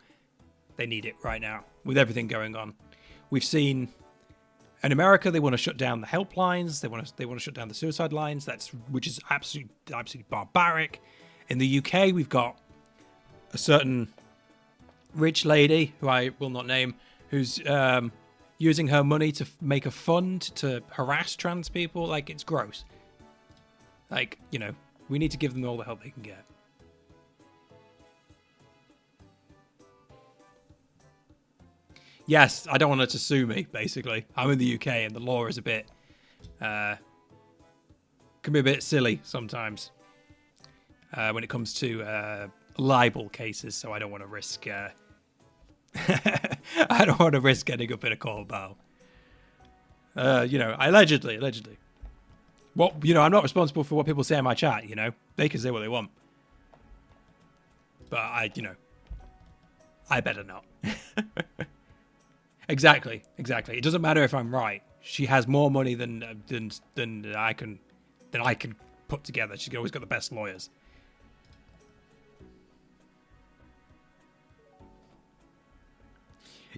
they need it right now with everything going on. We've seen in America they want to shut down the helplines, they want to shut down the suicide lines, which is absolutely barbaric. In the UK, we've got a certain rich lady who I will not name, who's using her money to make a fund to harass trans people. Like, it's gross. Like, you know, we need to give them all the help they can get. Yes, I don't want her to sue me, basically. I'm in the UK and the law is a bit... can be a bit silly sometimes when it comes to libel cases, so I don't want to risk... I don't want to risk getting up in a court battle. You know, allegedly. What, you know, I'm not responsible for what people say in my chat, you know. They can say what they want. But I better not. Exactly. It doesn't matter if I'm right. She has more money than I can put together. She's always got the best lawyers.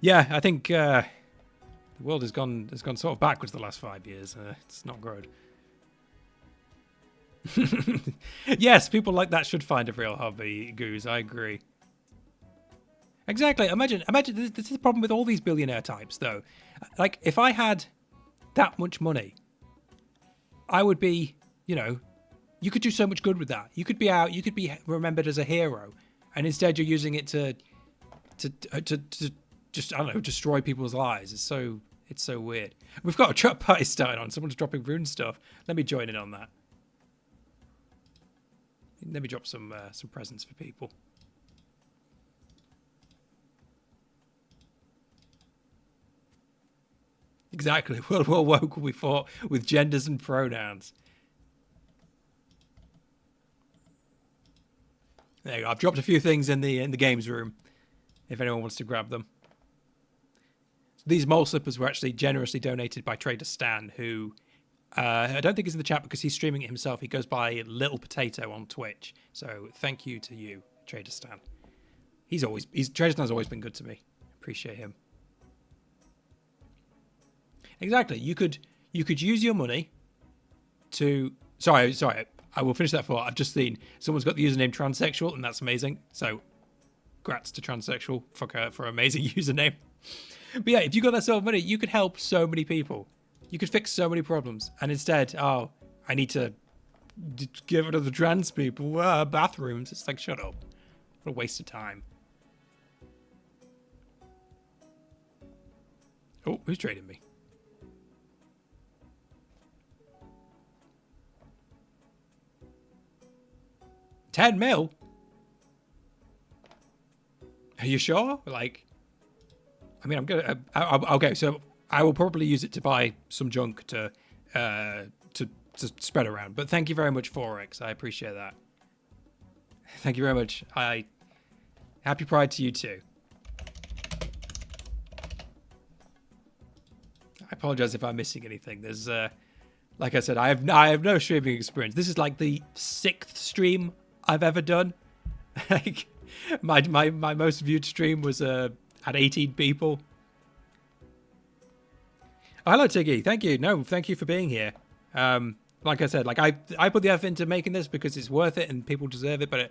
Yeah, I think the world has gone sort of backwards the last 5 years. It's not good. Yes, people like that should find a real hobby, Goose. I agree. Exactly. Imagine. This is the problem with all these billionaire types, though. Like, if I had that much money, I would be, you know, you could do so much good with that. You could be out, you could be remembered as a hero, and instead you're using it to just, I don't know, destroy people's lives. It's so weird. We've got a trap party started on. Someone's dropping rune stuff. Let me join in on that. Let me drop some presents for people. Exactly. World War Woke we fought with genders and pronouns. There you go. I've dropped a few things in the games room, if anyone wants to grab them. These mole slippers were actually generously donated by Trader Stan, who I don't think is in the chat because he's streaming it himself. He goes by Little Potato on Twitch. So thank you to you, Trader Stan. Trader Stan's always been good to me. Appreciate him. Exactly. You could use your money to. Sorry. I will finish that thought. I've just seen someone's got the username transsexual, and that's amazing. So, grats to transsexual for amazing username. But yeah, if you got that sort of money, you could help so many people. You could fix so many problems. And instead, I need to give it to the trans people. Bathrooms. It's like, shut up. What a waste of time. Oh, who's trading me? $10 mil? Are you sure? Like, I mean, I'm gonna. Okay, so I will probably use it to buy some junk to spread around. But thank you very much, Forex. I appreciate that. Thank you very much. Happy Pride to you too. I apologize if I'm missing anything. There's, like I said, I have no streaming experience. This is like the 6th stream I've ever done. Like, my most viewed stream was at 18 people. Oh, hello, Tiggy. Thank you. No, thank you for being here. Like I said, like I put the effort into making this because it's worth it and people deserve it. But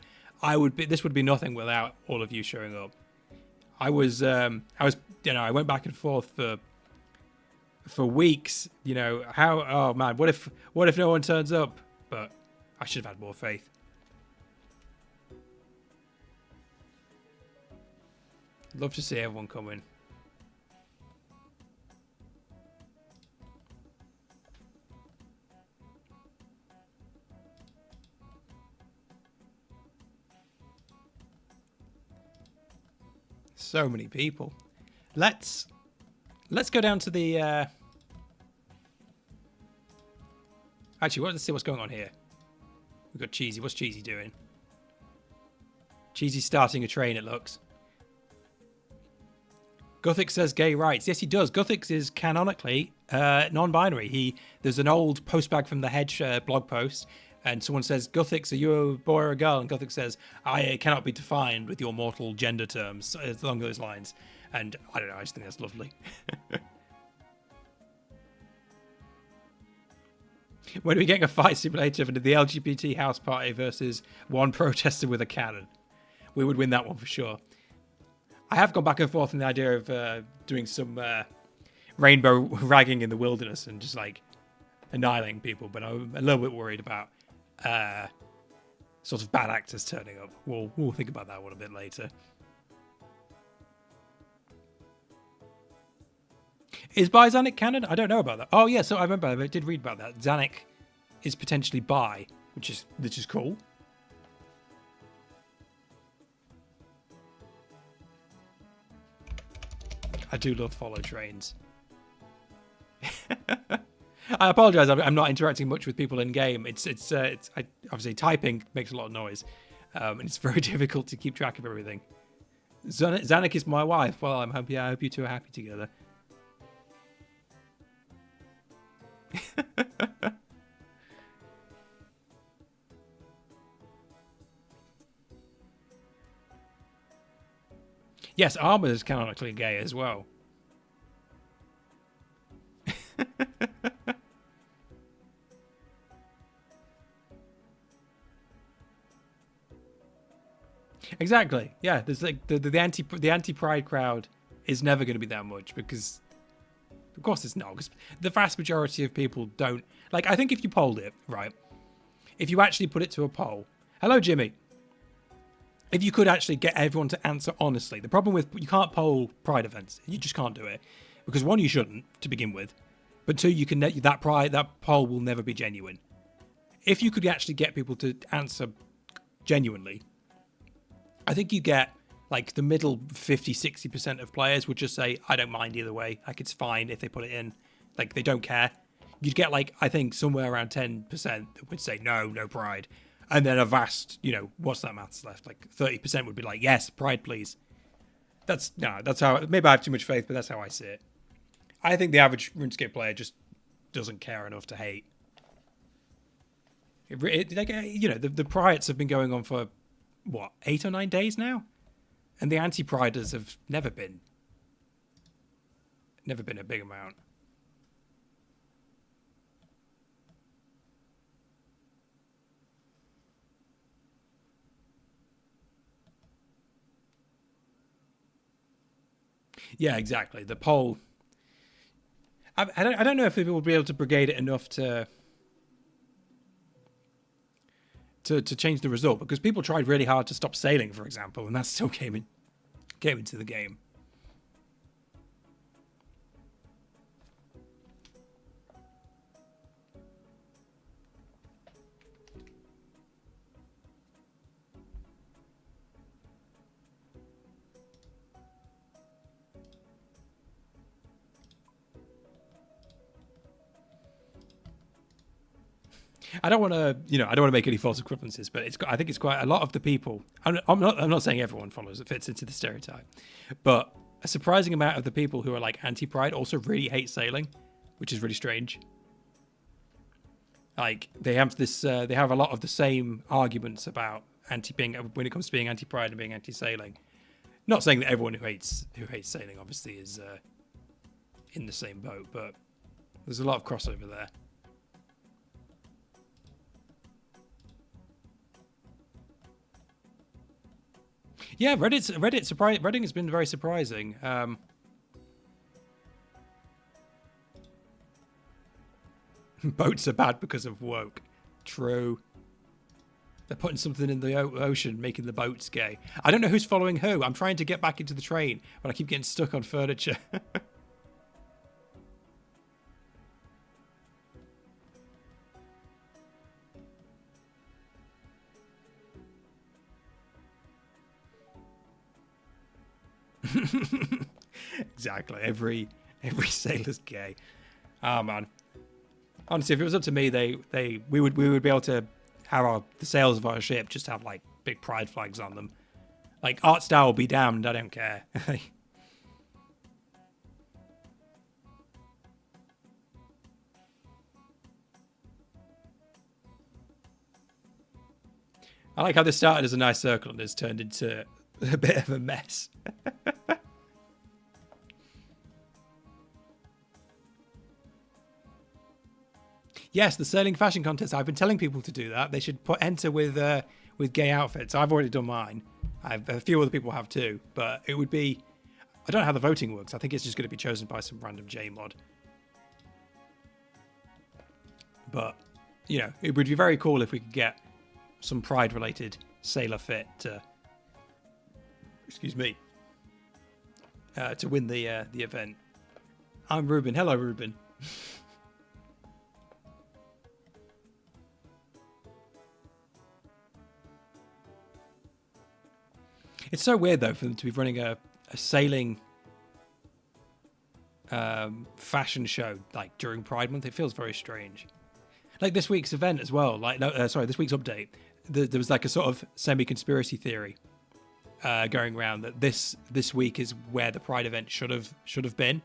this would be nothing without all of you showing up. I went back and forth for weeks. You know how? Oh man, what if no one turns up? But I should have had more faith. Love to see everyone come in. So many people. Let's go down to the. Actually, let's see what's going on here. We've got Cheesy. What's Cheesy doing? Cheesy's starting a train. It looks. Gothic says gay rights. Yes, he does. Gothic is canonically non-binary. There's an old postbag from the Hedge blog post, and someone says, Gothic, are you a boy or a girl? And Gothic says, I cannot be defined with your mortal gender terms, along those lines. And I don't know, I just think that's lovely. When are we getting a fight simulator for the LGBT house party versus one protester with a cannon? We would win that one for sure. I have gone back and forth on the idea of doing some rainbow ragging in the wilderness and just like annihilating people, but I'm a little bit worried about sort of bad actors turning up. We'll think about that one a bit later. Is bi Zanuck canon? I don't know about that. Oh yeah, so I remember I did read about that. Zanuck is potentially bi, which is cool. I do love follow trains. I apologize. I'm not interacting much with people in game. It's obviously typing makes a lot of noise, and it's very difficult to keep track of everything. Zanuck is my wife. Well, I hope you two are happy together. Yes, Armor is canonically gay as well. Exactly. Yeah, there's like the anti-pride crowd is never going to be that much because Of course it's not, because the vast majority of people don't. Like, I think if you polled it, right, if you actually put it to a poll, hello, Jimmy. If you could actually get everyone to answer honestly, the problem with, you can't poll Pride events. You just can't do it. Because one, you shouldn't, to begin with. But two, you can that poll will never be genuine. If you could actually get people to answer genuinely, I think you get, like, the middle 50, 60% of players would just say, I don't mind either way. Like, it's fine if they put it in. Like, they don't care. You'd get, like, I think somewhere around 10% that would say, no Pride. And then a vast, what's that maths left? Like 30% would be like, yes, Pride, please. That's how, maybe I have too much faith, but that's how I see it. I think the average RuneScape player just doesn't care enough to hate. The riots have been going on for, 8 or 9 days now? And the anti-Priders have never been a big amount. Yeah, exactly. The poll. I don't know if people would be able to brigade it enough to change the result, because people tried really hard to stop sailing, for example, and that still came into the game. I don't want to make any false equivalences, but I think it's quite a lot of the people. I'm not saying everyone fits into the stereotype, but a surprising amount of the people who are like anti-Pride also really hate sailing, which is really strange. Like they have a lot of the same arguments about when it comes to being anti-Pride and being anti-sailing. Not saying that everyone who hates sailing obviously is in the same boat, but there's a lot of crossover there. Yeah, Reddit has been very surprising. Boats are bad because of woke. True. They're putting something in the ocean, making the boats gay. I don't know who's following who. I'm trying to get back into the train, but I keep getting stuck on furniture. Exactly. Every sailor's gay. Oh man. Honestly, if it was up to me, we would be able to have the sails of our ship just have like big pride flags on them. Like art style will be damned. I don't care. I like how this started as a nice circle and has turned into a bit of a mess. Yes, the sailing fashion contest. I've been telling people to do that. They should enter with gay outfits. I've already done mine. A few other people have too. But it would be... I don't know how the voting works. I think it's just going to be chosen by some random J-Mod. But, it would be very cool if we could get some Pride-related sailor fit to... Excuse me. To win the event. I'm Ruben. Hello, Ruben. It's so weird, though, for them to be running a sailing fashion show like during Pride Month. It feels very strange. Like this week's event as well. This week's update. There was like a sort of semi-conspiracy theory going around that this week is where the Pride event should have been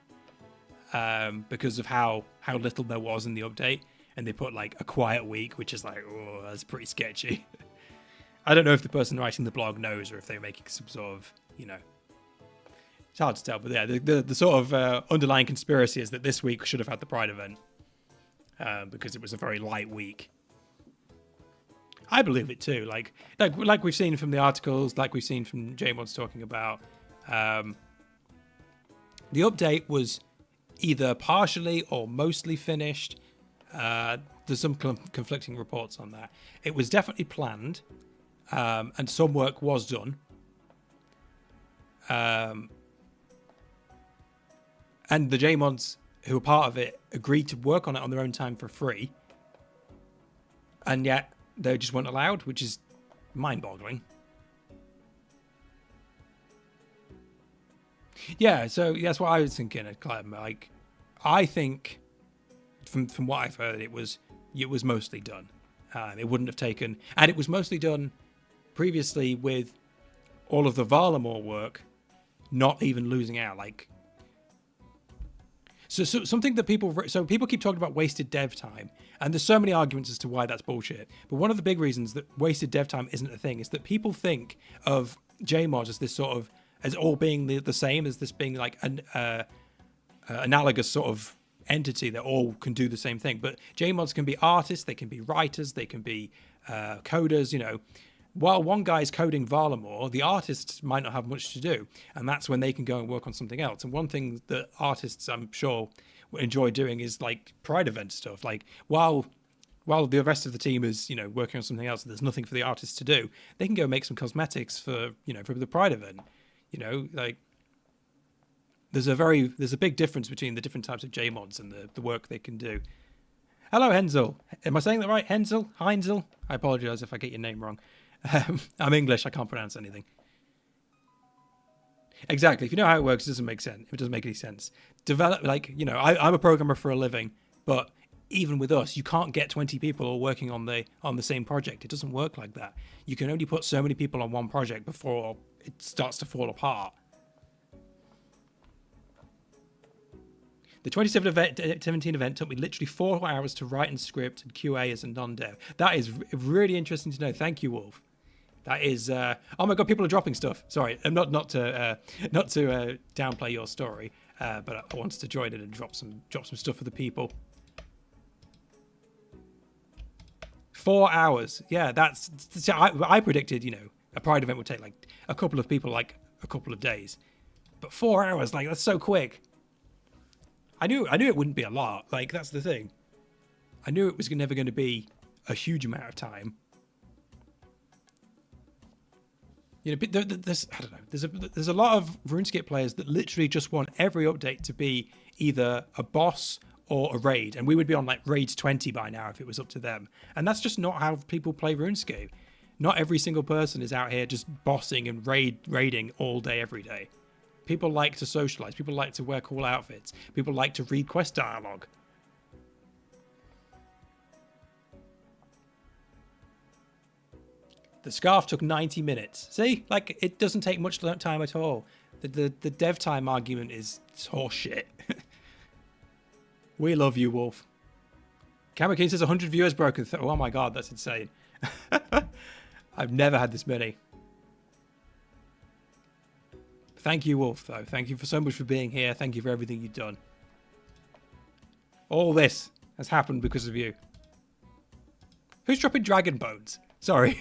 because of how little there was in the update, and they put like a quiet week, which is like, oh, that's pretty sketchy. I don't know if the person writing the blog knows or if they're making some sort of, it's hard to tell. But yeah, the sort of underlying conspiracy is that this week should have had the Pride event because it was a very light week. I believe it too. Like we've seen from the articles, like we've seen from J-Mod's talking about. The update was either partially or mostly finished. There's some conflicting reports on that. It was definitely planned, and some work was done. And the J-Mods who were part of it agreed to work on it on their own time for free. And yet they just weren't allowed, which is mind-boggling. Yeah, so that's what I was thinking at Clem. Like, I think from what I've heard, it was mostly done. It wouldn't have taken, and it was mostly done previously with all of the Varlamore work, not even losing out. Like, so something that people keep talking about wasted dev time, and there's so many arguments as to why that's bullshit. But one of the big reasons that wasted dev time isn't a thing is that people think of J-Mod as this sort of, as all being the same, as this being like an analogous sort of entity that all can do the same thing. But J-Mods can be artists, they can be writers, they can be coders, you know. While one guy's coding Varlamore, the artists might not have much to do, and that's when they can go and work on something else. And one thing that artists, I'm sure, enjoy doing is like Pride event stuff. Like while the rest of the team is, you know, working on something else, and there's nothing for the artists to do, they can go make some cosmetics for, you know, for the Pride event. You know, like there's a big difference between the different types of J-Mods and the work they can do. Hello, Hensel. Am I saying that right? Hensel? Heinzel? I apologize if I get your name wrong. I'm English. I can't pronounce anything. Exactly. If you know how it works, it doesn't make sense. It doesn't make any sense. Develop, like, you know, I'm a programmer for a living, but even with us, you can't get 20 people all working on the same project. It doesn't work like that. You can only put so many people on one project before it starts to fall apart. The 2017 event took me literally 4 hours to write and script and QA as a non-dev. That is really interesting to know. Thank you, Wolf. That is, oh my God, people are dropping stuff. Sorry, not to downplay your story, but I wanted to join it and drop some stuff for the people. 4 hours, yeah. I predicted, you know, a Pride event would take like a couple of people, like a couple of days, but 4 hours, like that's so quick. I knew it wouldn't be a lot. Like that's the thing. I knew it was never going to be a huge amount of time. You know, there's I don't know. There's a lot of RuneScape players that literally just want every update to be either a boss or a raid, and we would be on like raids 20 by now if it was up to them. And that's just not how people play RuneScape. Not every single person is out here just bossing and raiding all day every day. People like to socialize. People like to wear cool outfits. People like to read quest dialogue. The scarf took 90 minutes. See? Like, it doesn't take much time at all. The dev time argument is horseshit. We love you, Wolf. Kamakeen says 100 viewers broken. Oh my God, that's insane. I've never had this many. Thank you, Wolf, though. Thank you so much for being here. Thank you for everything you've done. All this has happened because of you. Who's dropping dragon bones? Sorry.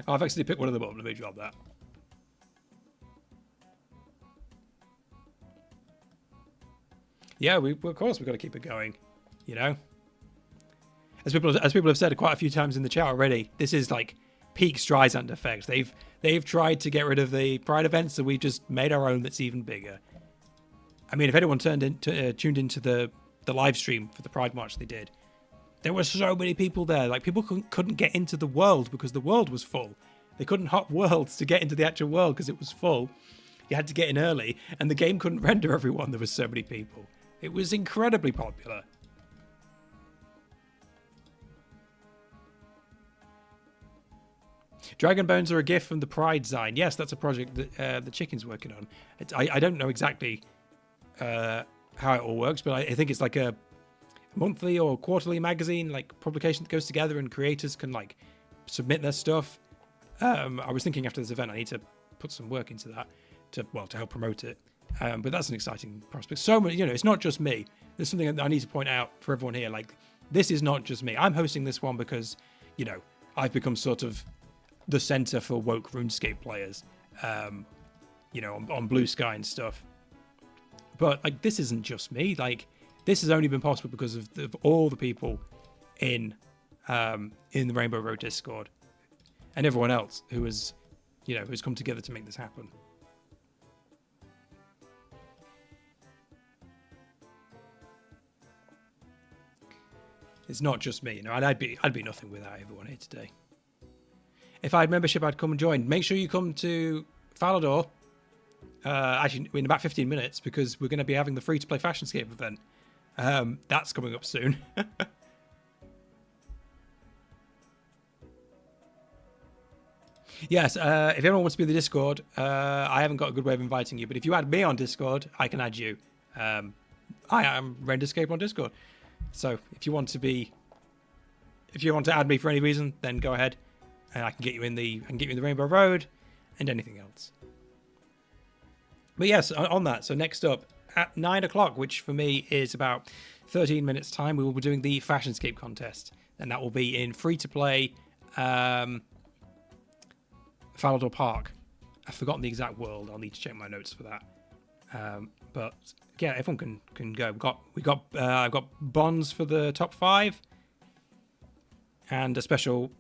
Oh, I've actually picked one of them up. Let me drop that. Yeah, of course we've got to keep it going. You know, as people have said quite a few times in the chat already, this is like peak Streisand effect. They've tried to get rid of the Pride events, so we've just made our own that's even bigger. I mean, if anyone tuned into the live stream for the Pride March they did, there were so many people there. Like, people couldn't get into the world because the world was full. They couldn't hop worlds to get into the actual world because it was full. You had to get in early, and the game couldn't render everyone. There were so many people. It was incredibly popular. Dragon bones are a gift from the Pride Zine. Yes, that's a project that the Chicken's working on. I don't know exactly how it all works, but I think it's like a monthly or quarterly magazine, like publication that goes together and creators can like submit their stuff. I was thinking after this event I need to put some work into that to help promote it. But that's an exciting prospect. So many, you know, it's not just me. There's something that I need to point out for everyone here. Like, this is not just me. I'm hosting this one because, you know, I've become sort of the center for woke RuneScape players. you know, on Blue Sky and stuff. But like, this isn't just me. Like, this has only been possible because of all the people in the Rainbow Road Discord and everyone else who has, you know, who's come together to make this happen. It's not just me, you know, and I'd be nothing without everyone here today. If I had membership, I'd come and join. Make sure you come to Falador. Actually, in about 15 minutes, because we're going to be having the free-to-play Fashionscape event. That's coming up soon. Yes, if anyone wants to be in the Discord, I haven't got a good way of inviting you, but if you add me on Discord, I can add you. I am PRIDESCAPE on Discord. So if you want to add me for any reason, then go ahead, and I can get you in the Rainbow Road and anything else. But yes, on that. So next up at 9 o'clock, which for me is about 13 minutes time, we will be doing the Fashionscape contest, and that will be in free-to-play Falador Park. I've forgotten the exact world. I'll need to check my notes for that. But yeah, everyone can go. I've got bonds for the top 5, and a special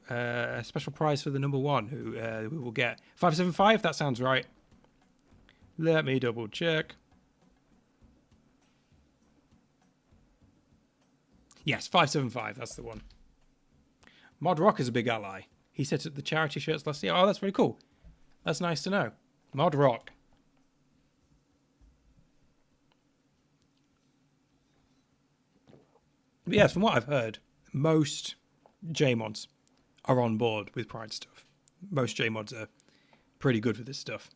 prize for the number 1, who we will get 575. That sounds right. Let me double check. Yes, 575. That's the one. Mod Rock is a big ally. He set up the charity shirts last year. Oh, that's very cool. That's nice to know. Mod Rock. But yes, from what I've heard, most J-Mods are on board with Pride stuff. Most J-Mods are pretty good with this stuff.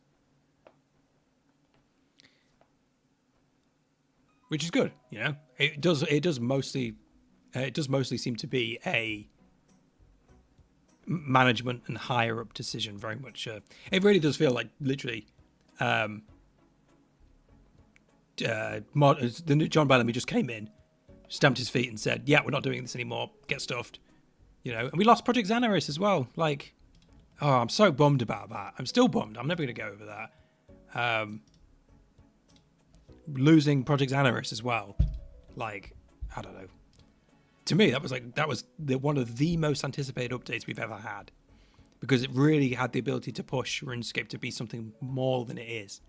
Which is good, you know. It does mostly seem to be a management and higher up decision, very much. It really does feel like literally John Bellamy just came in, stamped his feet and said, yeah, we're not doing this anymore, get stuffed, you know. And we lost Project Xanaris as well. Like, oh, I'm so bummed about that. I'm still bummed. I'm never going to go over that. Losing Project Xanaris as well, like, I don't know. To me, that was one of the most anticipated updates we've ever had, because it really had the ability to push RuneScape to be something more than it is.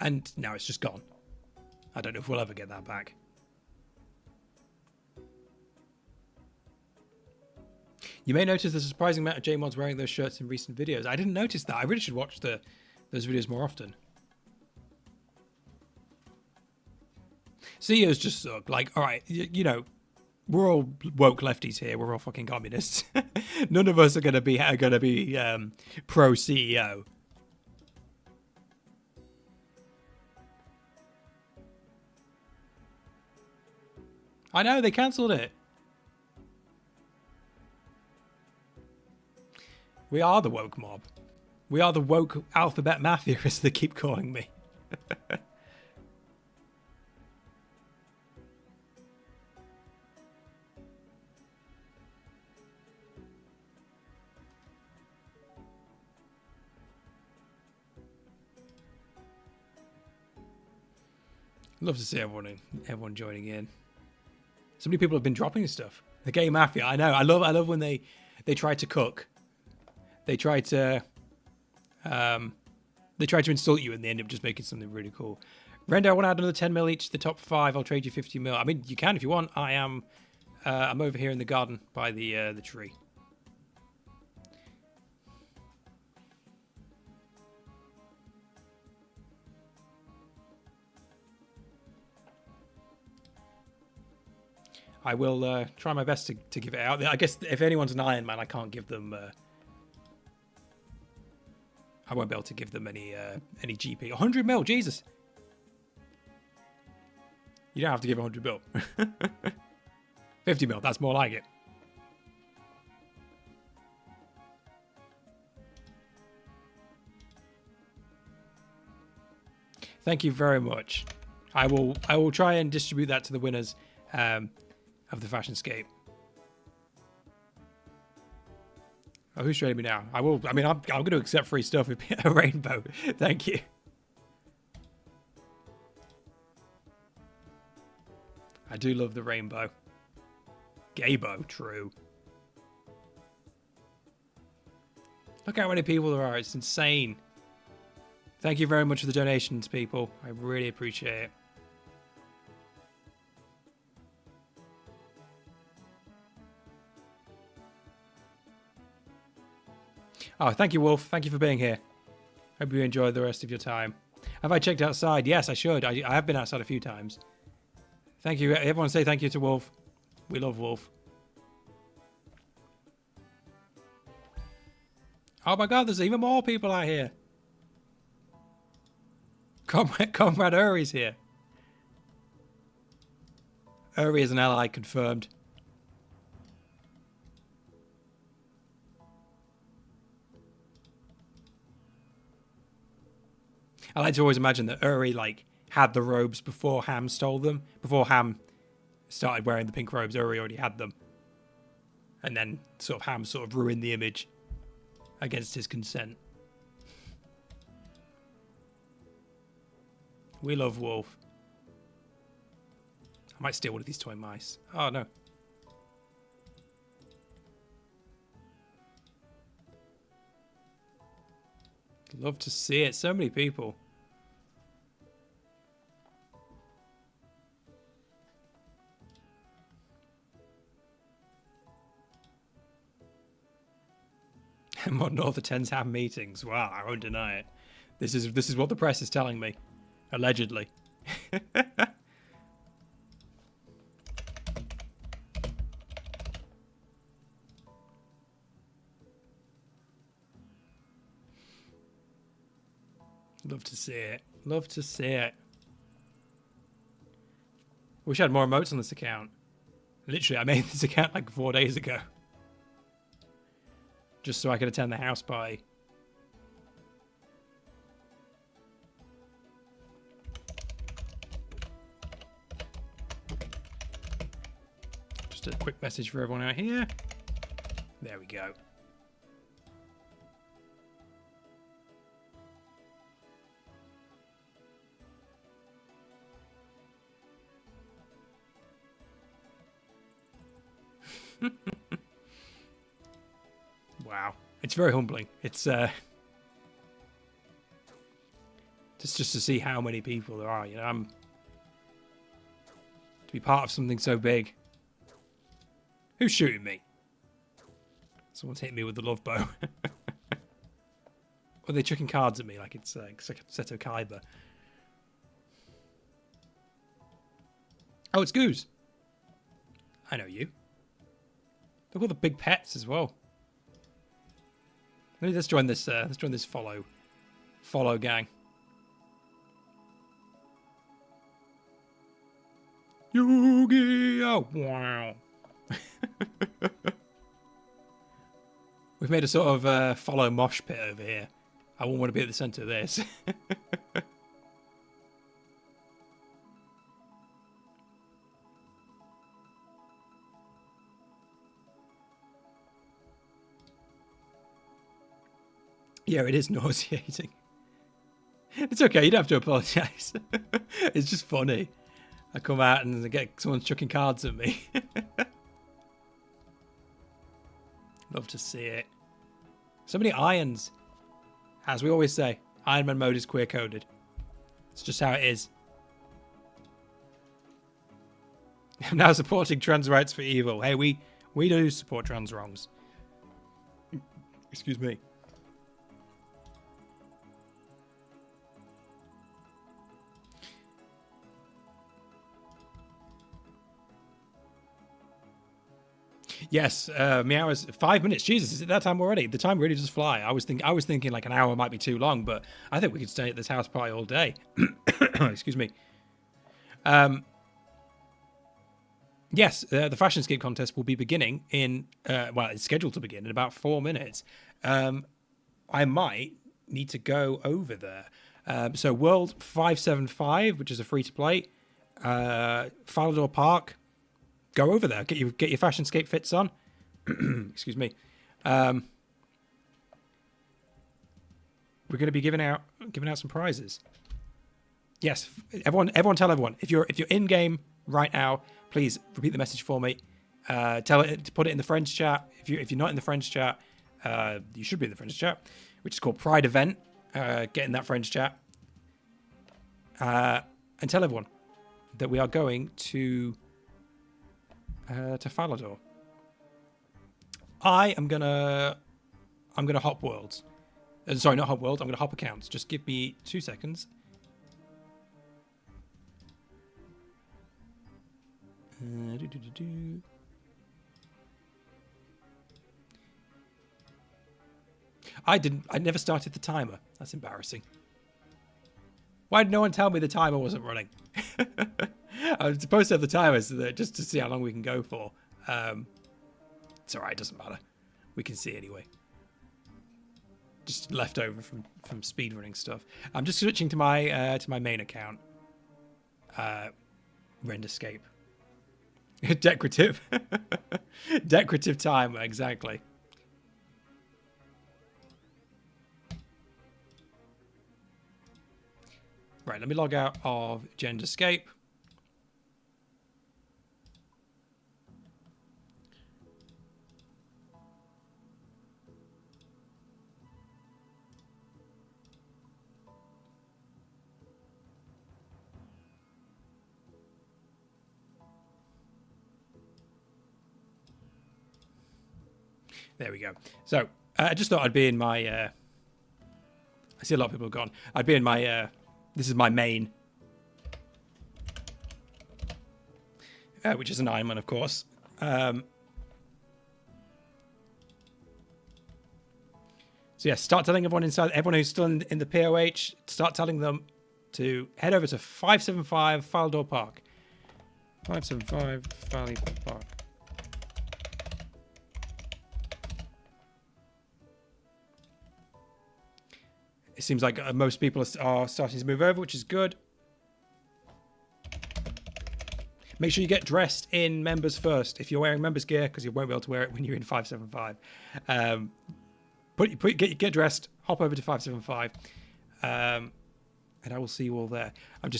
And now it's just gone. I don't know if we'll ever get that back. You may notice there's a surprising amount of J-Mods wearing those shirts in recent videos. I didn't notice that. I really should watch those videos more often. CEOs just suck. Like, all right, you know, we're all woke lefties here. We're all fucking communists. None of us are gonna be pro CEO. I know they cancelled it. We are the woke mob. We are the woke alphabet mafia, as they keep calling me. Love to see everyone joining in. So many people have been dropping stuff. The gay mafia, I know. I love when they try to cook. They try to insult you and they end up just making something really cool. Rendo, I want to add another 10 mil each to the top 5. I'll trade you 50 mil. I mean, you can if you want. I'm over here in the garden by the tree. I will try my best to give it out. I guess if anyone's an Iron Man, I can't give them. I won't be able to give them any GP. 100 mil, Jesus! You don't have to give 100 mil. 50 mil, that's more like it. Thank you very much. I will try and distribute that to the winners of the Fashionscape. Oh, who's trading me now? I will. I mean, I'm going to accept free stuff if a rainbow. Thank you. I do love the rainbow. Gaybo, true. Look how many people there are. It's insane. Thank you very much for the donations, people. I really appreciate it. Oh, thank you, Wolf. Thank you for being here. Hope you enjoy the rest of your time. Have I checked outside? Yes, I should. I have been outside a few times. Thank you. Everyone say thank you to Wolf. We love Wolf. Oh my god, there's even more people out here. Comrade Uri's here. Uri is an ally confirmed. I like to always imagine that Uri like had the robes before Ham stole them. Before Ham started wearing the pink robes, Uri already had them. And then sort of Ham sort of ruined the image against his consent. We love Wolf. I might steal one of these toy mice. Oh no. Love to see it. So many people. Modern Author 10s have meetings. Wow, I won't deny it. This is what the press is telling me. Allegedly. Love to see it. Love to see it. Wish I had more emotes on this account. Literally, I made this account like 4 days ago. Just so I could attend the house party. Just a quick message for everyone out here. There we go. Wow, it's very humbling. It's just to see how many people there are. You know, to be part of something so big. Who's shooting me? Someone's hitting me with the love bow. Or they're chucking cards at me like it's Seto Kaiba. Oh, it's Goose. I know you. Look at all the big pets as well. Let's join this. Let's join this follow gang. Yu-Gi-Oh! Wow. We've made a sort of follow mosh pit over here. I wouldn't want to be at the centre of this. Yeah, it is nauseating. It's okay, you don't have to apologise. It's just funny. I come out and get someone chucking cards at me. Love to see it. So many irons. As we always say, Iron Man mode is queer coded. It's just how it is. I'm now supporting trans rights for evil. Hey, we do support trans wrongs. Excuse me. Yes, Meow is 5 minutes. Jesus, is it that time already? The time really does fly. I was thinking like an hour might be too long, but I think we could stay at this house party all day. Excuse me. Yes, the Fashionscape contest will be beginning in well, it's scheduled to begin in about 4 minutes. I might need to go over there. So World 575, which is a free to play, Falador Park. Go over there. Get your Fashionscape fits on. Excuse me. we're going to be giving out some prizes. Yes, everyone tell everyone. If you're in game right now, please repeat the message for me. Tell it to put it in the friends chat. If you're not in the friends chat, you should be in the friends chat, which is called Pride Event. Get in that friends chat. And tell everyone that we are going to Falador. I'm gonna hop worlds. Sorry, not hop worlds. I'm gonna hop accounts. Just give me 2 seconds. I never started the timer. That's embarrassing. Why did no one tell me the timer wasn't running? I was supposed to have the timer so that just to see how long we can go for. It's alright, doesn't matter. We can see anyway. Just left over from speedrunning stuff. I'm just switching to my main account. PRIDESCAPE. Decorative. Decorative timer, exactly. Right, let me log out of GenderScape. There we go. So, I just thought I'd be in my... I see a lot of people have gone. I'd be in my... this is my main. Which is an Ironman, of course. So yeah, start telling everyone who's still in the POH, start telling them to head over to 575 Falador Park. 575 Falador Park. It seems like most people are starting to move over, which is good. Make sure you get dressed in members first. If you're wearing members gear, because you won't be able to wear it when you're in 575. Get dressed, hop over to 575, and I will see you all there. I'm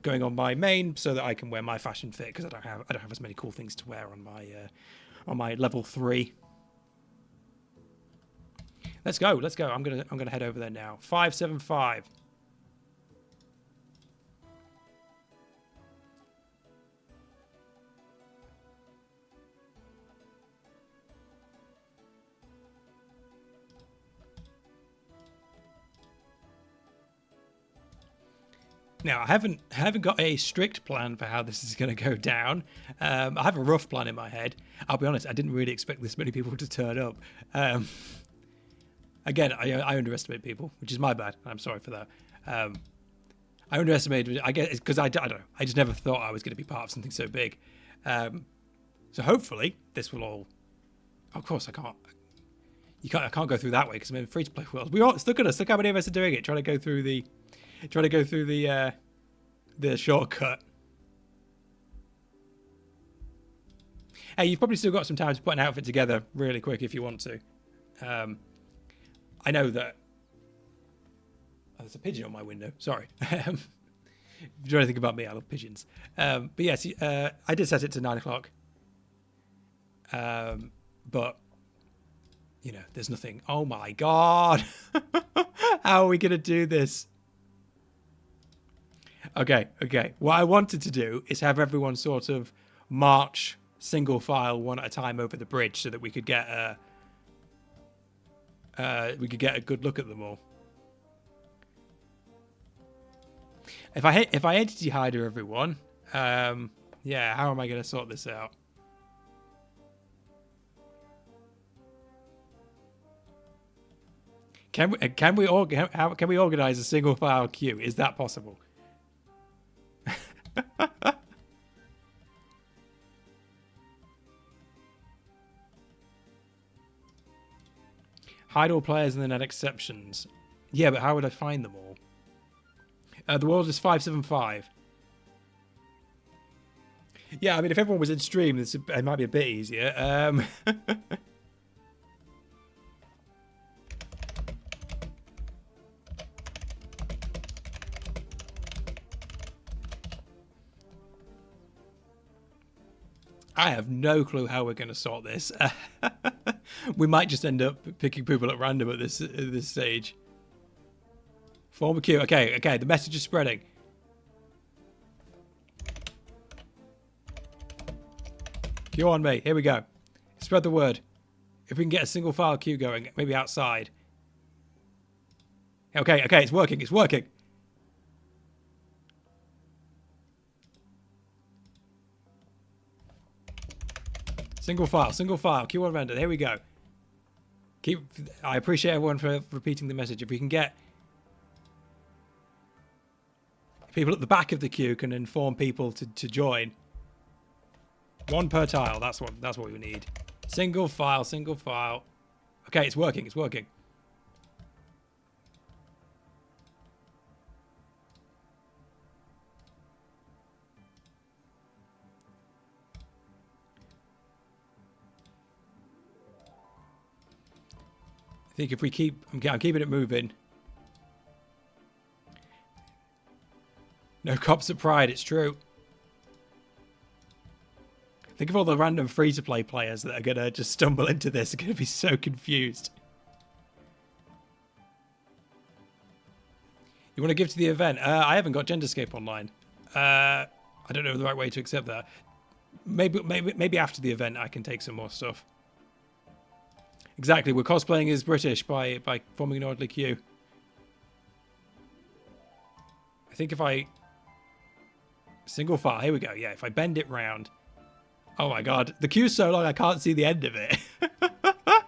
going on my main so that I can wear my fashion fit because I don't have as many cool things to wear on my level 3. Let's go. I'm gonna head over there now. 575. Now, I haven't got a strict plan for how this is going to go down. I have a rough plan in my head. I'll be honest, I didn't really expect this many people to turn up. Again, I underestimate people, which is my bad. I'm sorry for that. I underestimated, I guess, because I don't know. I just never thought I was going to be part of something so big. So hopefully this will all... Of course, I can't go through that way because I'm in a free-to-play world. Look at us. Look how many of us are doing it. Trying to go through the shortcut. Hey, you've probably still got some time to put an outfit together really quick if you want to. I know that... Oh, there's a pigeon on my window. Sorry. If you know anything about me, I love pigeons. But yes, I did set it to 9 o'clock. But, you know, there's nothing... Oh my God! How are we going to do this? Okay. What I wanted to do is have everyone sort of march single file one at a time over the bridge so that we could get a good look at them all. If I entity hider everyone, yeah, how am I going to sort this out? Can we organize a single file queue? Is that possible? Hide all players and then add exceptions. Yeah, but how would I find them all? The world is 575. Yeah, I mean, if everyone was in stream, it might be a bit easier. I have no clue how we're going to sort this. We might just end up picking people at random at this stage. Form a queue. Okay, okay, the message is spreading. Queue on me. Here we go. Spread the word. If we can get a single file queue going, maybe outside. Okay, okay, it's working, it's working. Single file, queue on render. Here we go. I appreciate everyone for repeating the message. If we can get people at the back of the queue can inform people to join. One per tile. That's what we need. Single file. Okay, it's working. It's working. I think if we keep, I'm keeping it moving. No cops at Pride. It's true. Think of all the random free-to-play players that are going to just stumble into this. Are going to be so confused. You want to give to the event? I haven't got Genderscape online. I don't know the right way to accept that. Maybe after the event I can take some more stuff. Exactly, we're cosplaying as British by forming an orderly queue. I think if I... Single file, here we go. Yeah, if I bend it round... Oh my god, the queue's so long I can't see the end of it. I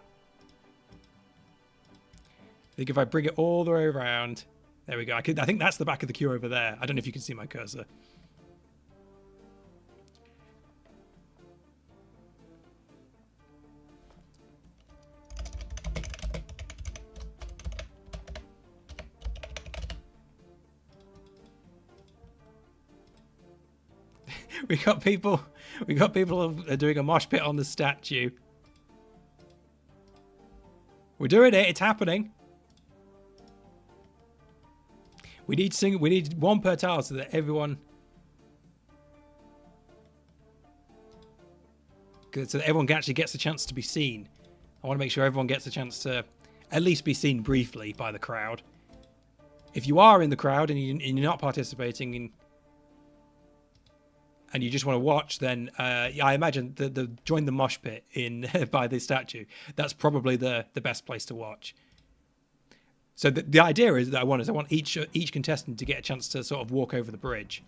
think if I bring it all the way around... There we go. I think that's the back of the queue over there. I don't know if you can see my cursor. We got people doing a mosh pit on the statue. We're doing it. It's happening. We need one per tile so that everyone actually gets a chance to be seen. I want to make sure everyone gets a chance to at least be seen briefly by the crowd. If you are in the crowd and you're not participating in and you just want to watch, then I imagine the join the mosh pit in by the statue. That's probably the best place to watch. So the idea is that I want each contestant to get a chance to sort of walk over the bridge.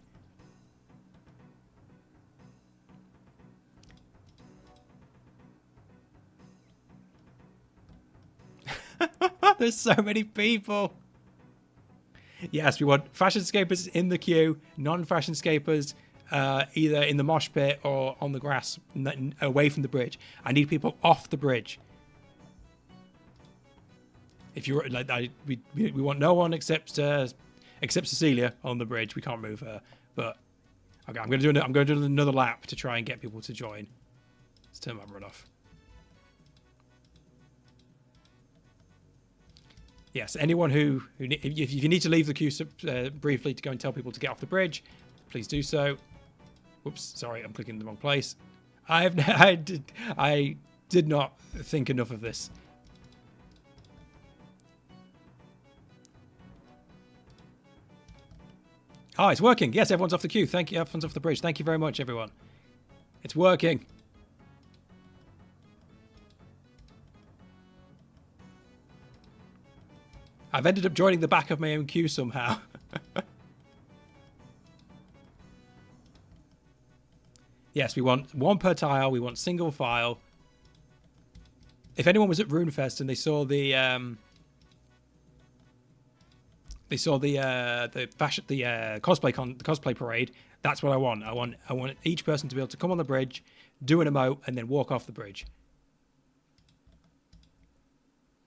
There's so many people. Yes, we want fashionscapers in the queue, non-fashionscapers either in the mosh pit or on the grass away from the bridge. I need people off the bridge. If you're like, we want no one except Cecilia on the bridge. We can't move her. But okay, I'm going to do another lap to try and get people to join. Let's turn my run off. Yes, anyone who if you need to leave the queue briefly to go and tell people to get off the bridge, please do so. Whoops, sorry, I'm clicking in the wrong place. I did not think enough of this. Oh, it's working. Yes, everyone's off the queue. Thank you. Everyone's off the bridge. Thank you very much, everyone. It's working. I've ended up joining the back of my own queue somehow. Yes, we want one per tile. We want single file. If anyone was at RuneFest and they saw the cosplay parade, that's what I want. I want each person to be able to come on the bridge, do an emote, and then walk off the bridge,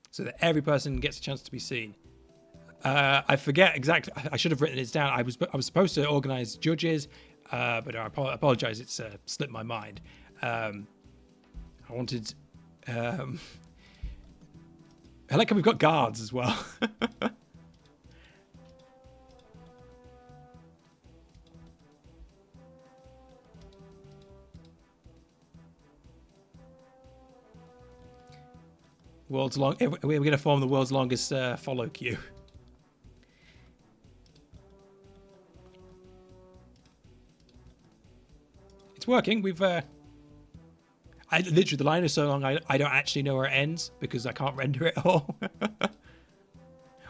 so that every person gets a chance to be seen. I forget exactly. I should have written this down. I was supposed to organise judges, but I apologise. It's slipped my mind. I wanted. I like how we've got guards as well. We're going to form the world's longest follow queue. It's working. We've... literally, the line is so long, I don't actually know where it ends because I can't render it all.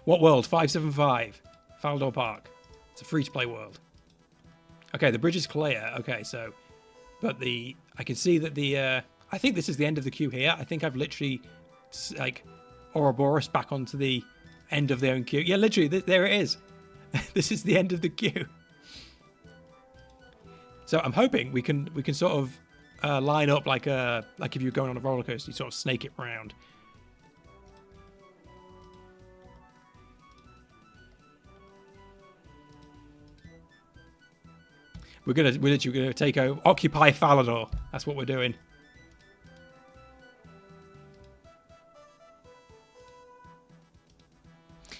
What world? 575. Falador Park. It's a free-to-play world. Okay, the bridge is clear. Okay, so... But I can see that the... I think this is the end of the queue here. I think I've literally, like, Ouroboros back onto the end of their own queue. Yeah, literally, there it is. This is the end of the queue. So I'm hoping we can sort of line up like if you're going on a roller coaster, you sort of snake it round. We're literally gonna take over, occupy Falador. That's what we're doing.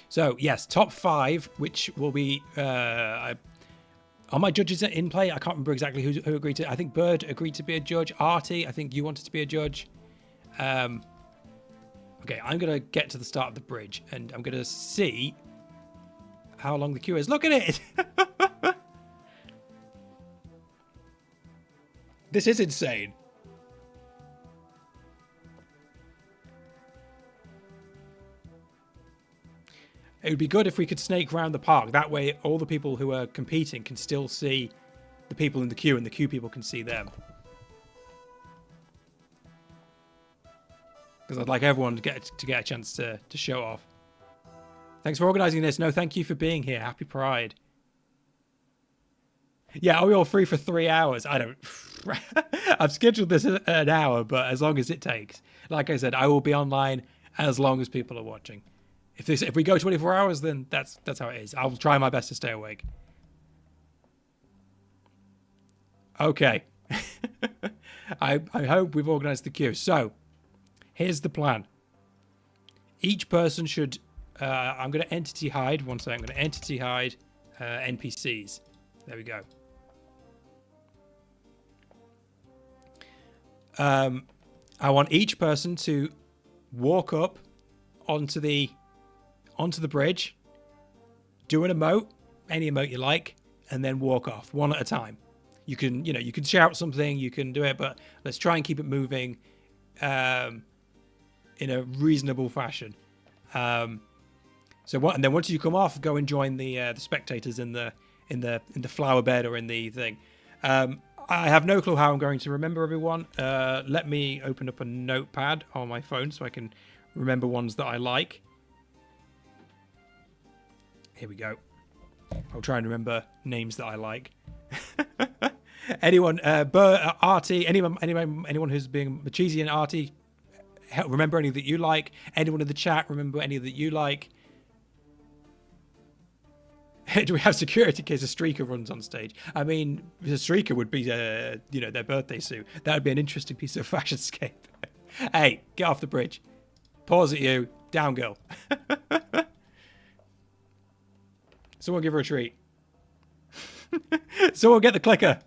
So yes, top 5, which will be are my judges in play? I can't remember exactly who agreed to. I think Bird agreed to be a judge. Artie, I think you wanted to be a judge. Okay, I'm gonna get to the start of the bridge and I'm gonna see how long the queue is. Look at it. This is insane. It would be good if we could snake around the park. That way, all the people who are competing can still see the people in the queue, and the queue people can see them. Because I'd like everyone to get a chance to show off. Thanks for organising this. No, thank you for being here. Happy Pride. Yeah, are we all free for 3 hours? I don't... I've scheduled this an hour, but as long as it takes. Like I said, I will be online as long as people are watching. If we go 24 hours, then that's how it is. I'll try my best to stay awake. Okay. I hope we've organised the queue. So, here's the plan. Each person should... I'm going to entity hide. One second. I'm going to entity hide NPCs. There we go. I want each person to walk up onto the bridge, do an emote, any emote you like, and then walk off one at a time. You can shout something, you can do it, but let's try and keep it moving in a reasonable fashion. And then once you come off, go and join the spectators in the flower bed or in the thing. I have no clue how I'm going to remember everyone. Let me open up a notepad on my phone so I can remember ones that I like. Here we go. I'll try and remember names that I like. Anyone, Artie, anyone who's being Machizi and Artie, remember any that you like. Anyone in the chat, remember any that you like. Do we have security in case a streaker runs on stage? I mean, the streaker would be, their birthday suit. That would be an interesting piece of fashionscape. Hey, get off the bridge. Pause at you. Down, girl. Someone give her a treat. Someone get the clicker.